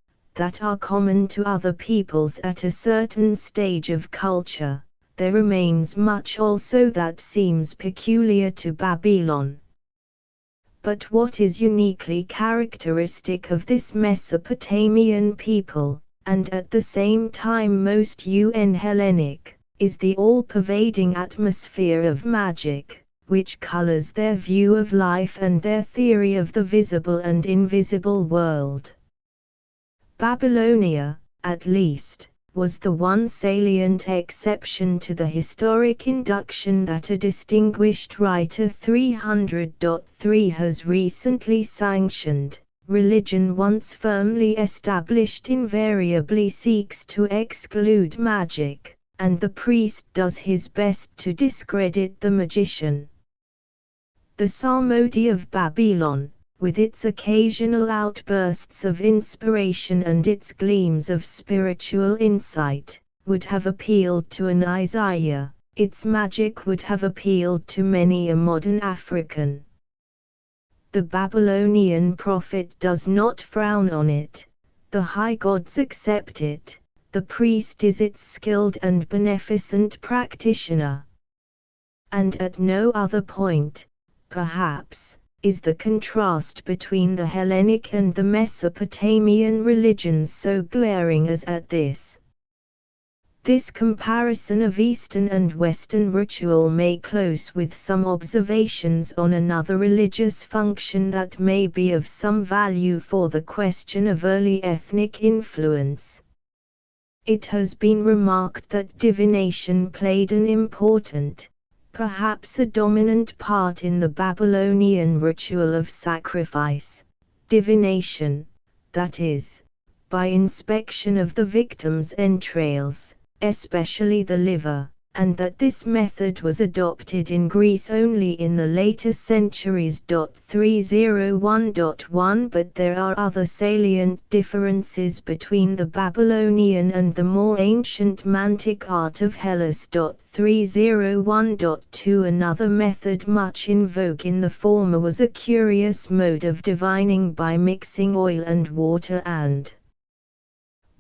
Speaker 1: that are common to other peoples at a certain stage of culture. There remains much also that seems peculiar to Babylon. But what is uniquely characteristic of this Mesopotamian people, and at the same time most Hellenic, is the all-pervading atmosphere of magic, which colors their view of life and their theory of the visible and invisible world. Babylonia, at least, was the one salient exception to the historic induction that a distinguished writer 300.3 has recently sanctioned. Religion once firmly established invariably seeks to exclude magic, and the priest does his best to discredit the magician. The psalmody of Babylon, with its occasional outbursts of inspiration and its gleams of spiritual insight, would have appealed to an Isaiah. Its magic would have appealed to many a modern African. The Babylonian prophet does not frown on it. The high gods accept it. The priest is its skilled and beneficent practitioner. And at no other point, perhaps, is the contrast between the Hellenic and the Mesopotamian religions so glaring as at this. This comparison of Eastern and Western ritual may close with some observations on another religious function that may be of some value for the question of early ethnic influence. It has been remarked that divination played an important, perhaps a dominant part in the Babylonian ritual of sacrifice. Divination, that is, by inspection of the victim's entrails, especially the liver, and that this method was adopted in Greece only in the later centuries. 301.1 But there are other salient differences between the Babylonian and the more ancient mantic art of Hellas. 301.2 Another method much in vogue in the former was a curious mode of divining by mixing oil and water and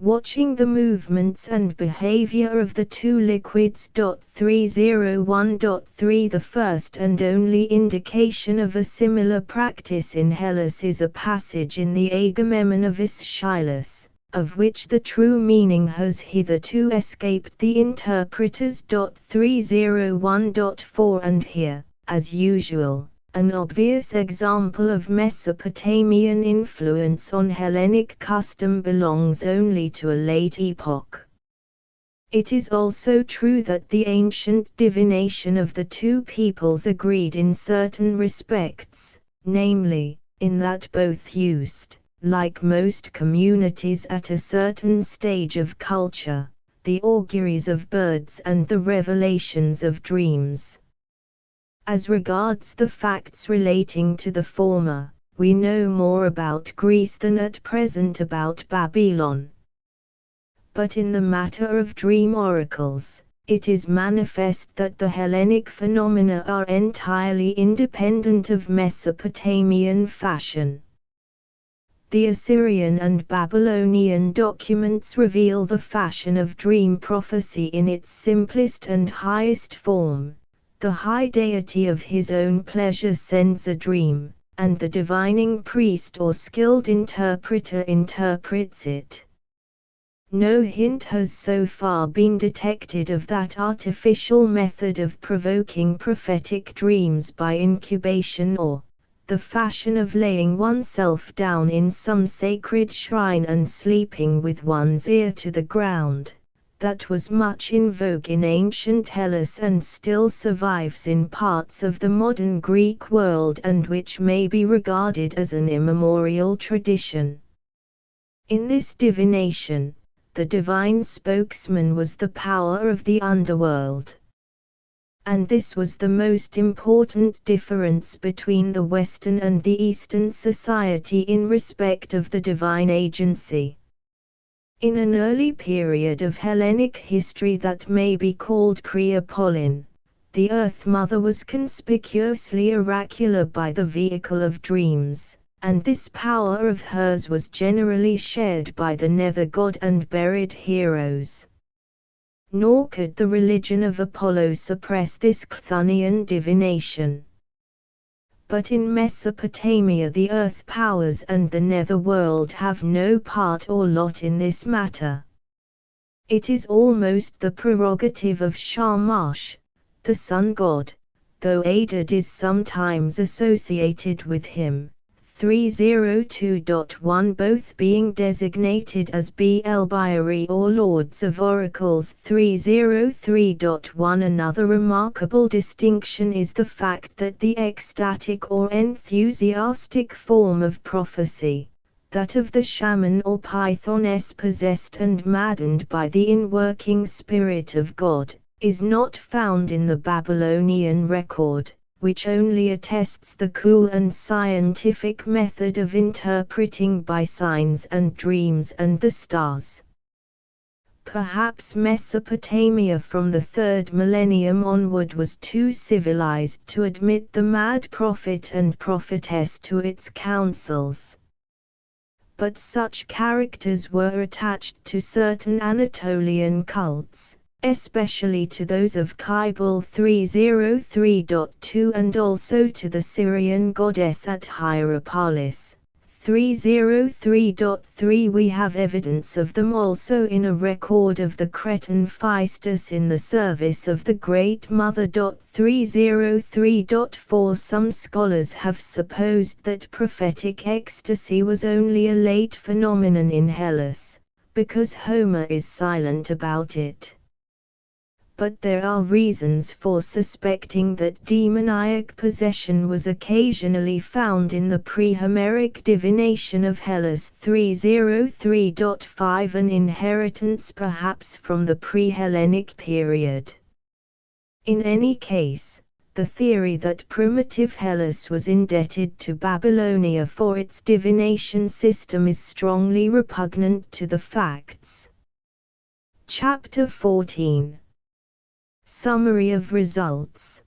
Speaker 1: Watching the movements and behavior of the two liquids. 301.3 The first and only indication of a similar practice in Hellas is a passage in the Agamemnon of Aeschylus, of which the true meaning has hitherto escaped the interpreters. 301.4 And here, as usual, an obvious example of Mesopotamian influence on Hellenic custom belongs only to a late epoch. It is also true that the ancient divination of the two peoples agreed in certain respects, namely, in that both used, like most communities at a certain stage of culture, the auguries of birds and the revelations of dreams. As regards the facts relating to the former, we know more about Greece than at present about Babylon. But in the matter of dream oracles, it is manifest that the Hellenic phenomena are entirely independent of Mesopotamian fashion. The Assyrian and Babylonian documents reveal the fashion of dream prophecy in its simplest and highest form. The high deity of his own pleasure sends a dream, and the divining priest or skilled interpreter interprets it. No hint has so far been detected of that artificial method of provoking prophetic dreams by incubation or the fashion of laying oneself down in some sacred shrine and sleeping with one's ear to the ground. That was much in vogue in ancient Hellas and still survives in parts of the modern Greek world and which may be regarded as an immemorial tradition. In this divination, the divine spokesman was the power of the underworld. And this was the most important difference between the Western and the Eastern society in respect of the divine agency. In an early period of Hellenic history that may be called pre-Apollon, the Earth Mother was conspicuously oracular by the vehicle of dreams, and this power of hers was generally shared by the nether god and buried heroes. Nor could the religion of Apollo suppress this Chthonian divination. But in Mesopotamia the earth powers and the nether world have no part or lot in this matter. It is almost the prerogative of Shamash, the sun god, though Adad is sometimes associated with him. 302.1 Both being designated as Bel-Biri or Lords of Oracles. 303.1 Another remarkable distinction is the fact that the ecstatic or enthusiastic form of prophecy, that of the shaman or pythoness possessed and maddened by the inworking spirit of God, is not found in the Babylonian record, which only attests the cool and scientific method of interpreting by signs and dreams and the stars. Perhaps Mesopotamia from the 3rd millennium onward was too civilized to admit the mad prophet and prophetess to its councils. But such characters were attached to certain Anatolian cults, especially to those of Kybele. 303.2 and also to the Syrian goddess at Hierapolis. 303.3 We have evidence of them also in a record of the Cretan Phaistos in the service of the Great Mother. 303.4 Some scholars have supposed that prophetic ecstasy was only a late phenomenon in Hellas, because Homer is silent about it. But there are reasons for suspecting that demoniac possession was occasionally found in the pre-Homeric divination of Hellas. 303.5 An inheritance perhaps from the pre-Hellenic period. In any case, the theory that primitive Hellas was indebted to Babylonia for its divination system is strongly repugnant to the facts. Chapter 14. Summary of results.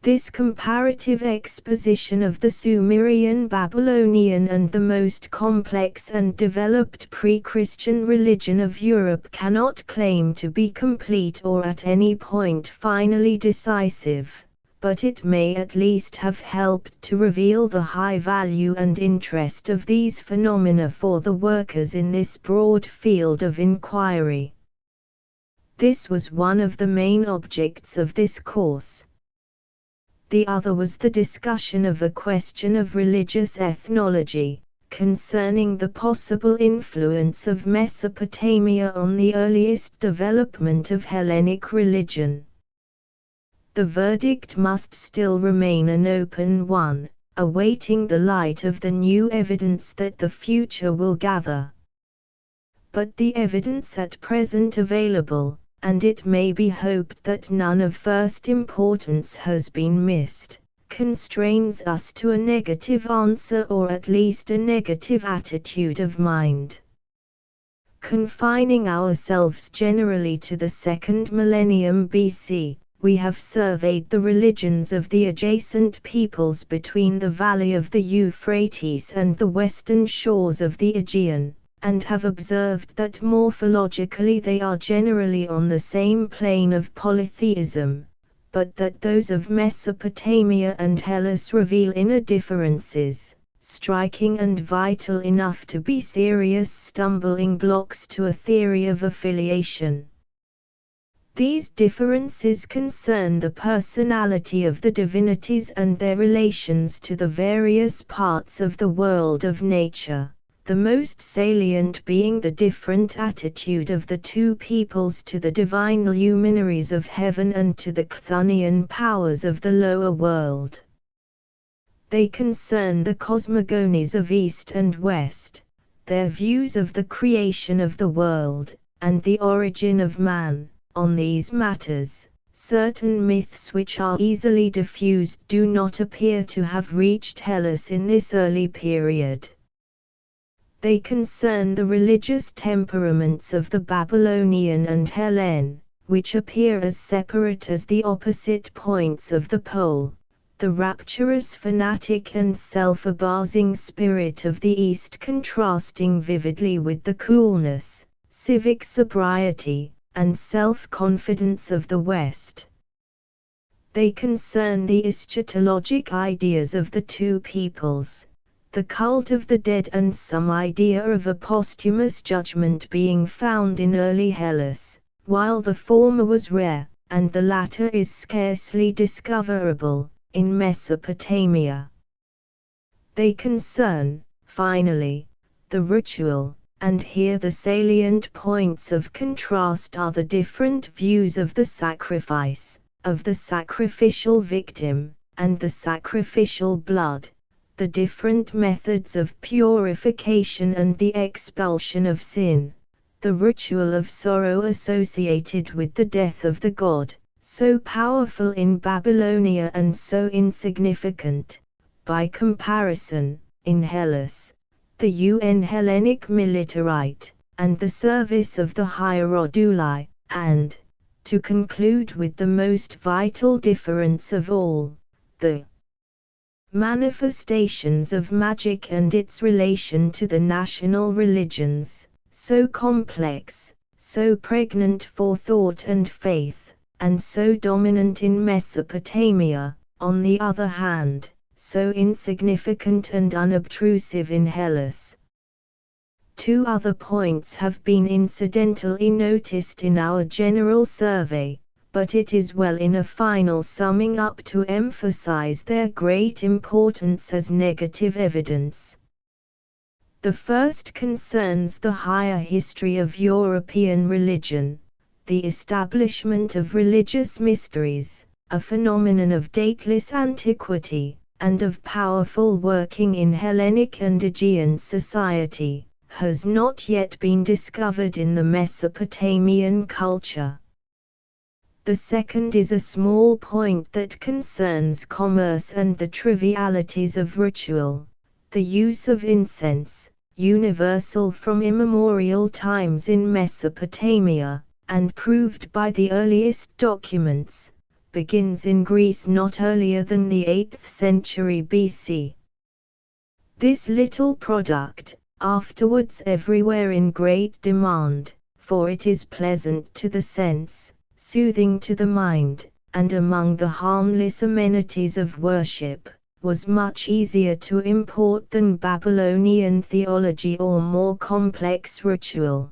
Speaker 1: This comparative exposition of the Sumerian, Babylonian and the most complex and developed pre-Christian religion of Europe cannot claim to be complete or at any point finally decisive, but it may at least have helped to reveal the high value and interest of these phenomena for the workers in this broad field of inquiry. This was one of the main objects of this course. The other was the discussion of a question of religious ethnology, concerning the possible influence of Mesopotamia on the earliest development of Hellenic religion. The verdict must still remain an open one, awaiting the light of the new evidence that the future will gather. But the evidence at present available, and it may be hoped that none of first importance has been missed, constrains us to a negative answer or at least a negative attitude of mind. Confining ourselves generally to the second millennium BC, we have surveyed the religions of the adjacent peoples between the valley of the Euphrates and the western shores of the Aegean, and have observed that morphologically they are generally on the same plane of polytheism, but that those of Mesopotamia and Hellas reveal inner differences, striking and vital enough to be serious stumbling blocks to a theory of affiliation. These differences concern the personality of the divinities and their relations to the various parts of the world of nature, the most salient being the different attitude of the two peoples to the divine luminaries of heaven and to the Chthonian powers of the lower world. They concern the cosmogonies of East and West, their views of the creation of the world, and the origin of man. On these matters, certain myths which are easily diffused do not appear to have reached Hellas in this early period. They concern the religious temperaments of the Babylonian and Hellene, which appear as separate as the opposite points of the pole, the rapturous fanatic and self-abasing spirit of the East contrasting vividly with the coolness, civic sobriety, and self-confidence of the West. They concern the eschatologic ideas of the two peoples, the cult of the dead and some idea of a posthumous judgment being found in early Hellas, while the former was rare, and the latter is scarcely discoverable, in Mesopotamia. They concern, finally, the ritual, and here the salient points of contrast are the different views of the sacrifice, of the sacrificial victim, and the sacrificial blood, the different methods of purification and the expulsion of sin, the ritual of sorrow associated with the death of the god, so powerful in Babylonia and so insignificant, by comparison, in Hellas, the Hellenic Militarite, and the service of the Hieroduli, and, to conclude with the most vital difference of all, the manifestations of magic and its relation to the national religions, so complex, so pregnant for thought and faith, and so dominant in Mesopotamia, on the other hand, so insignificant and unobtrusive in Hellas. Two other points have been incidentally noticed in our general survey, but it is well in a final summing up to emphasize their great importance as negative evidence. The first concerns the higher history of European religion, the establishment of religious mysteries, a phenomenon of dateless antiquity, and of powerful working in Hellenic and Aegean society, has not yet been discovered in the Mesopotamian culture. The second is a small point that concerns commerce and the trivialities of ritual, the use of incense, universal from immemorial times in Mesopotamia, and proved by the earliest documents, begins in Greece not earlier than the 8th century BC. This little product, afterwards everywhere in great demand, for it is pleasant to the sense, soothing to the mind, and among the harmless amenities of worship, was much easier to import than Babylonian theology or more complex ritual.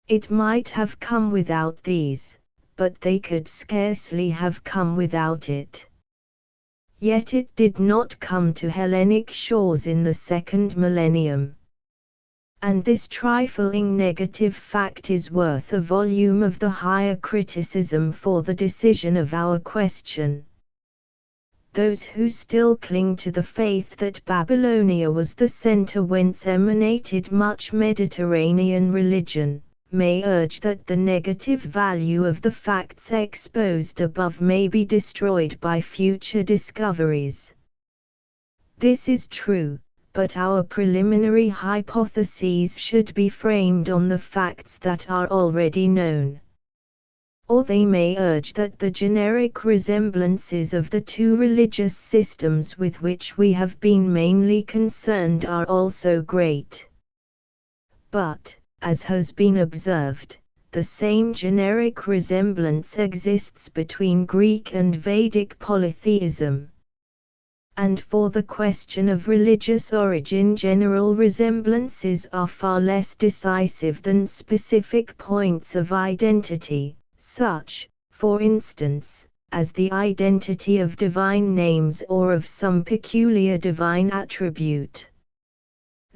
Speaker 1: It might have come without these, but they could scarcely have come without it. Yet it did not come to Hellenic shores in the second millennium. And this trifling negative fact is worth a volume of the higher criticism for the decision of our question. Those who still cling to the faith that Babylonia was the center whence emanated much Mediterranean religion, may urge that the negative value of the facts exposed above may be destroyed by future discoveries. This is true, but our preliminary hypotheses should be framed on the facts that are already known. Or they may urge that the generic resemblances of the two religious systems with which we have been mainly concerned are also great. But, as has been observed, the same generic resemblance exists between Greek and Vedic polytheism. And for the question of religious origin, general resemblances are far less decisive than specific points of identity, such, for instance, as the identity of divine names or of some peculiar divine attribute.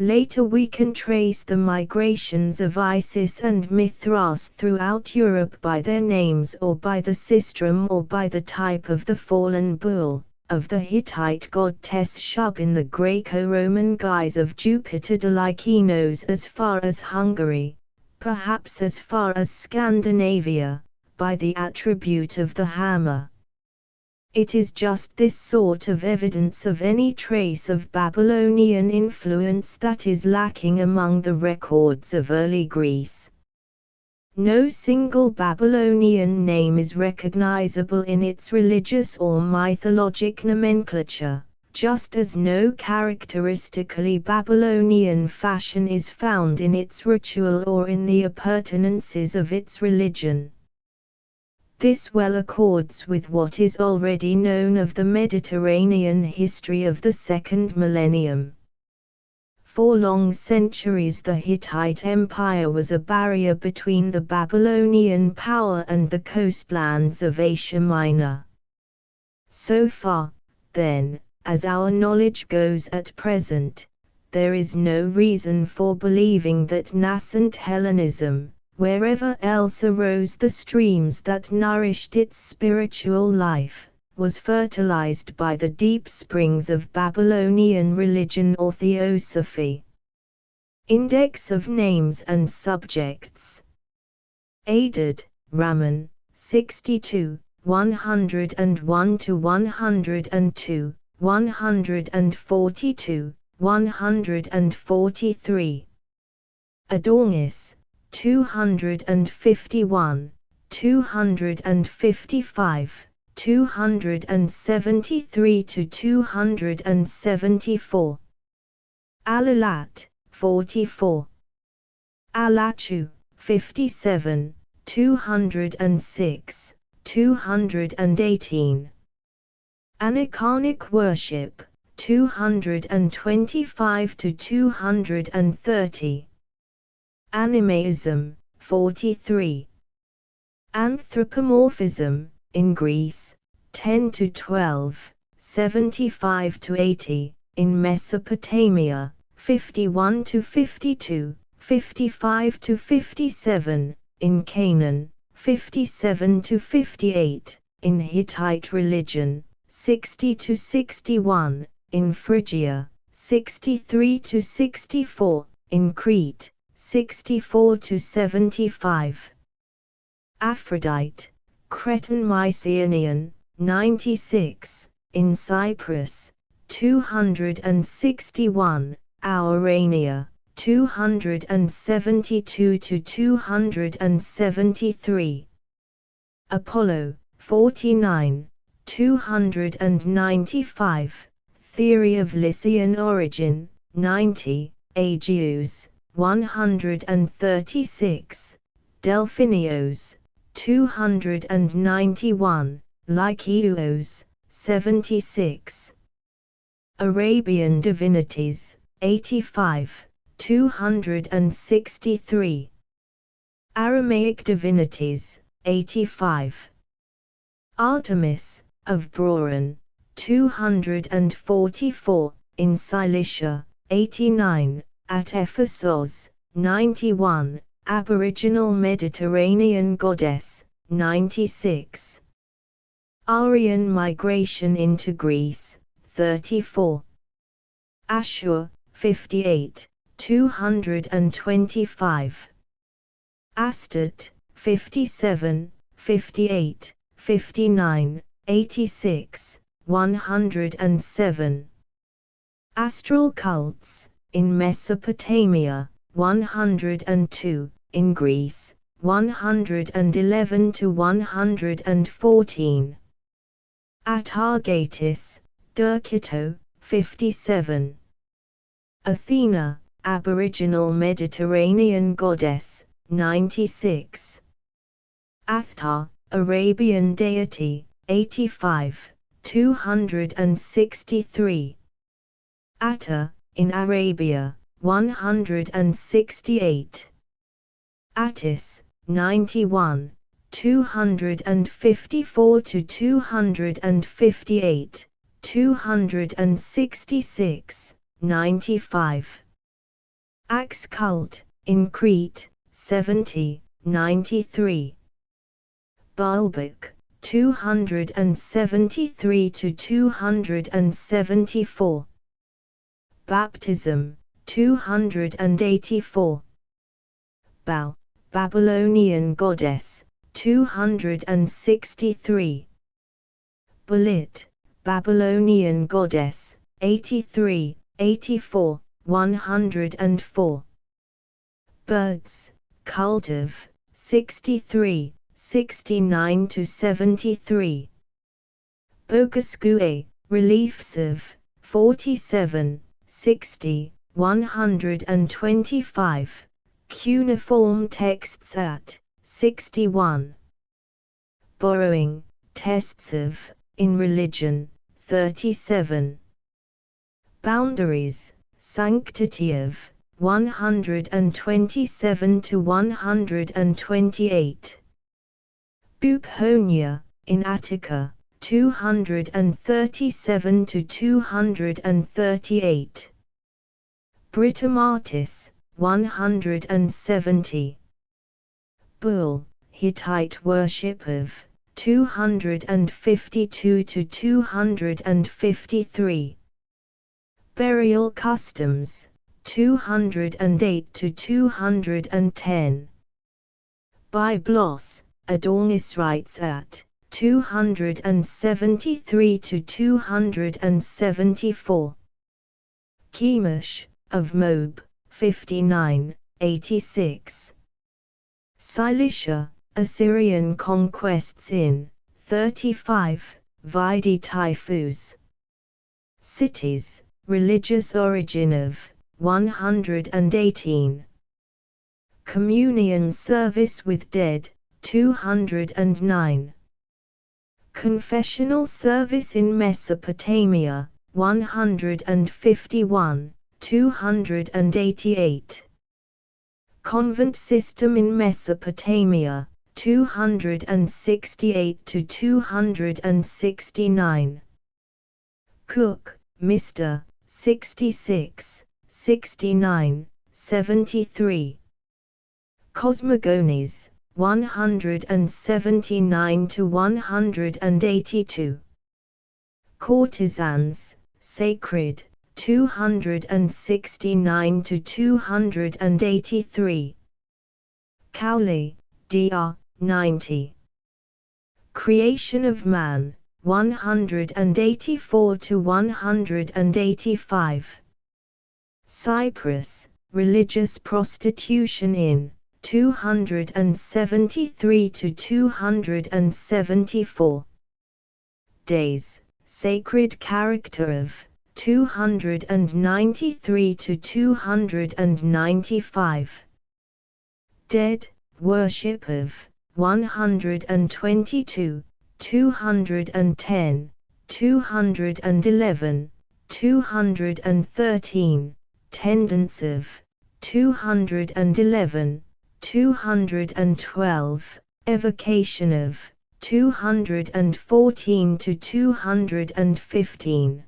Speaker 1: Later we can trace the migrations of Isis and Mithras throughout Europe by their names or by the sistrum or by the type of the fallen bull, of the Hittite goddess Shub in the Greco-Roman guise of Jupiter de Lycaenos as far as Hungary, perhaps as far as Scandinavia, by the attribute of the hammer. It is just this sort of evidence of any trace of Babylonian influence that is lacking among the records of early Greece. No single Babylonian name is recognizable in its religious or mythologic nomenclature, just as no characteristically Babylonian fashion is found in its ritual or in the appurtenances of its religion. This well accords with what is already known of the Mediterranean history of the second millennium. For long centuries the Hittite Empire was a barrier between the Babylonian power and the coastlands of Asia Minor. So far, then, as our knowledge goes at present, there is no reason for believing that nascent Hellenism, wherever else arose the streams that nourished its spiritual life, was fertilized by the deep springs of Babylonian religion or theosophy. Index of names and subjects. Aided, Raman, 62, 101 to 102, 142, 143. Adornis, 251, 255, 273 to 274. Alalat, 44. Alachu, 57, 206, 218. Anicanic worship, 225 to 230. Animaism, 43. Anthropomorphism, in Greece, 10 to 12, 75 to 80, in Mesopotamia, 51 to 52, 55 to 57, in Canaan, 57 to 58, in Hittite religion, 60 to 61, in Phrygia, 63 to 64, in Crete, 64 to 75. Aphrodite, Cretan Mycenaean, 96, in Cyprus, 261, Aurania, 272 to 273. Apollo, 49, 295, Theory of Lycian Origin, 90, Agios, 136, Delphinios, 291, Lycios, 76. Arabian Divinities, 85, 263. Aramaic Divinities, 85. Artemis, of Broughton, 244, in Cilicia, 89, at Ephesus, 91, Aboriginal Mediterranean Goddess, 96. Aryan migration into Greece, 34. Ashur, 58, 225. Astarte, 57, 58, 59, 86, 107. Astral cults, in Mesopotamia, 102, in Greece, 111 to 114. Atargatis, Derkito, 57. Athena, Aboriginal Mediterranean Goddess, 96. Athtar, Arabian deity, 85, 263. Atta, in Arabia, 168. Attis, 91, 254 to 258, 266, 95. Axe cult, in Crete, 70, 93. Baalbek, 273 to 274. Baptism, 284. Bao, Babylonian goddess, 263. Bulit, Babylonian goddess, 83, 84, 104. Birds, cult of, 63, 69 to 73. Bogasque, reliefs of, 47, 60, 125. Cuneiform texts at, 61. Borrowing, tests of, in religion, 37. Boundaries, sanctity of, 127 to 128. Buponia, in Attica, 237 to 238. Britomartis, 170. Bull, Hittite worship of, 252 to 253. Burial customs, 208 to 210. Byblos, Adonis rites at, 273 to 274. Chemosh, of Moab, 59, 86. Cilicia, Assyrian conquests in, 35, Vidi Typhus. Cities, religious origin of, 118. Communion service with dead, 209. Confessional service in Mesopotamia, 151, 288. Convent system in Mesopotamia, 268 to 269. Cook, Mr., 66, 69, 73. Cosmogonies, 179 to 182. Courtesans, sacred, 269 to 283. Cowley, Dr. 90. Creation of man, 184 to 185. Cyprus, religious prostitution in, 273 to 274. Days, sacred character of 293 to 295. Dead, worship of 122, 210, 211, 213, tendance of 211, 212, evocation of 214 to 215.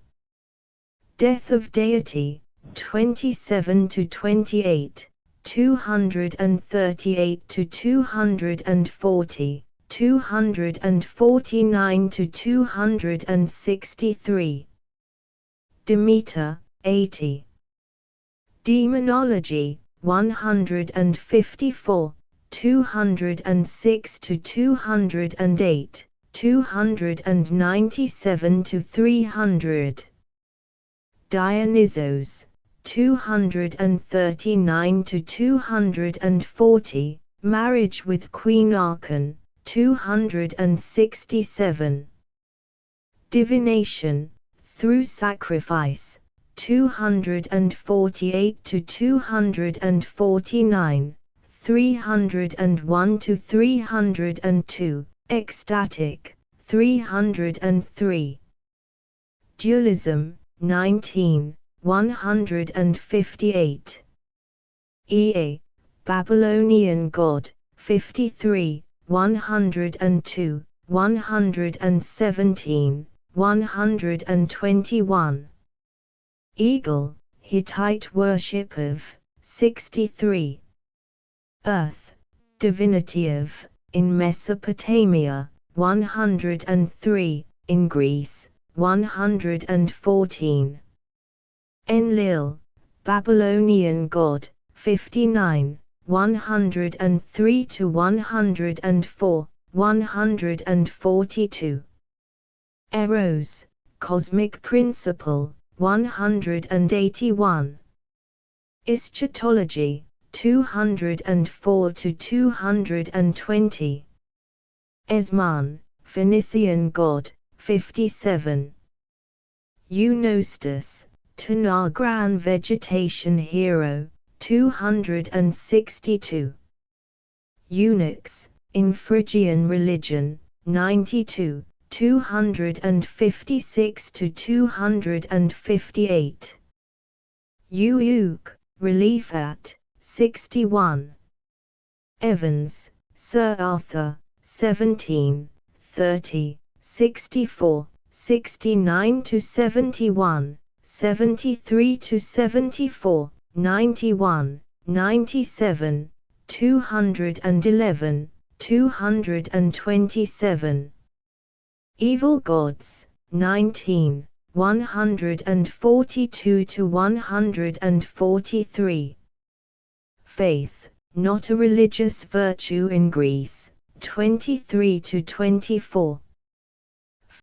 Speaker 1: Death of deity, 27 to 28, 238 to 240, 249 to 263. Demeter, 80. Demonology, 154, 206 to 208, 297 to 300. Dionysos, 239 to 240, marriage with Queen Archon, 267. Divination, through sacrifice, 248 to 249, 301 to 302, ecstatic, 303. Dualism, 19, 158. Ea, Babylonian god, 53, 102, 117, 121. Eagle, Hittite worship of 63. Earth, divinity of, in Mesopotamia, 103, in Greece, 114. Enlil, Babylonian god, 59, 103 to 104, 142. Eros, cosmic principle, 181. Eschatology, 204 to 220. Esman, Phoenician god, 57. Eunostus, Tanagran vegetation hero, 262. Eunuchs, in Phrygian religion, 92, 256 to 258. Eunuch, relief at 61. Evans, Sir Arthur, 17, 30, 64, 69 to 71, 73 to 74, 91, 97, 211, 227. Evil gods, 19, 142 to 143. Faith, not a religious virtue in Greece, 23 to 24.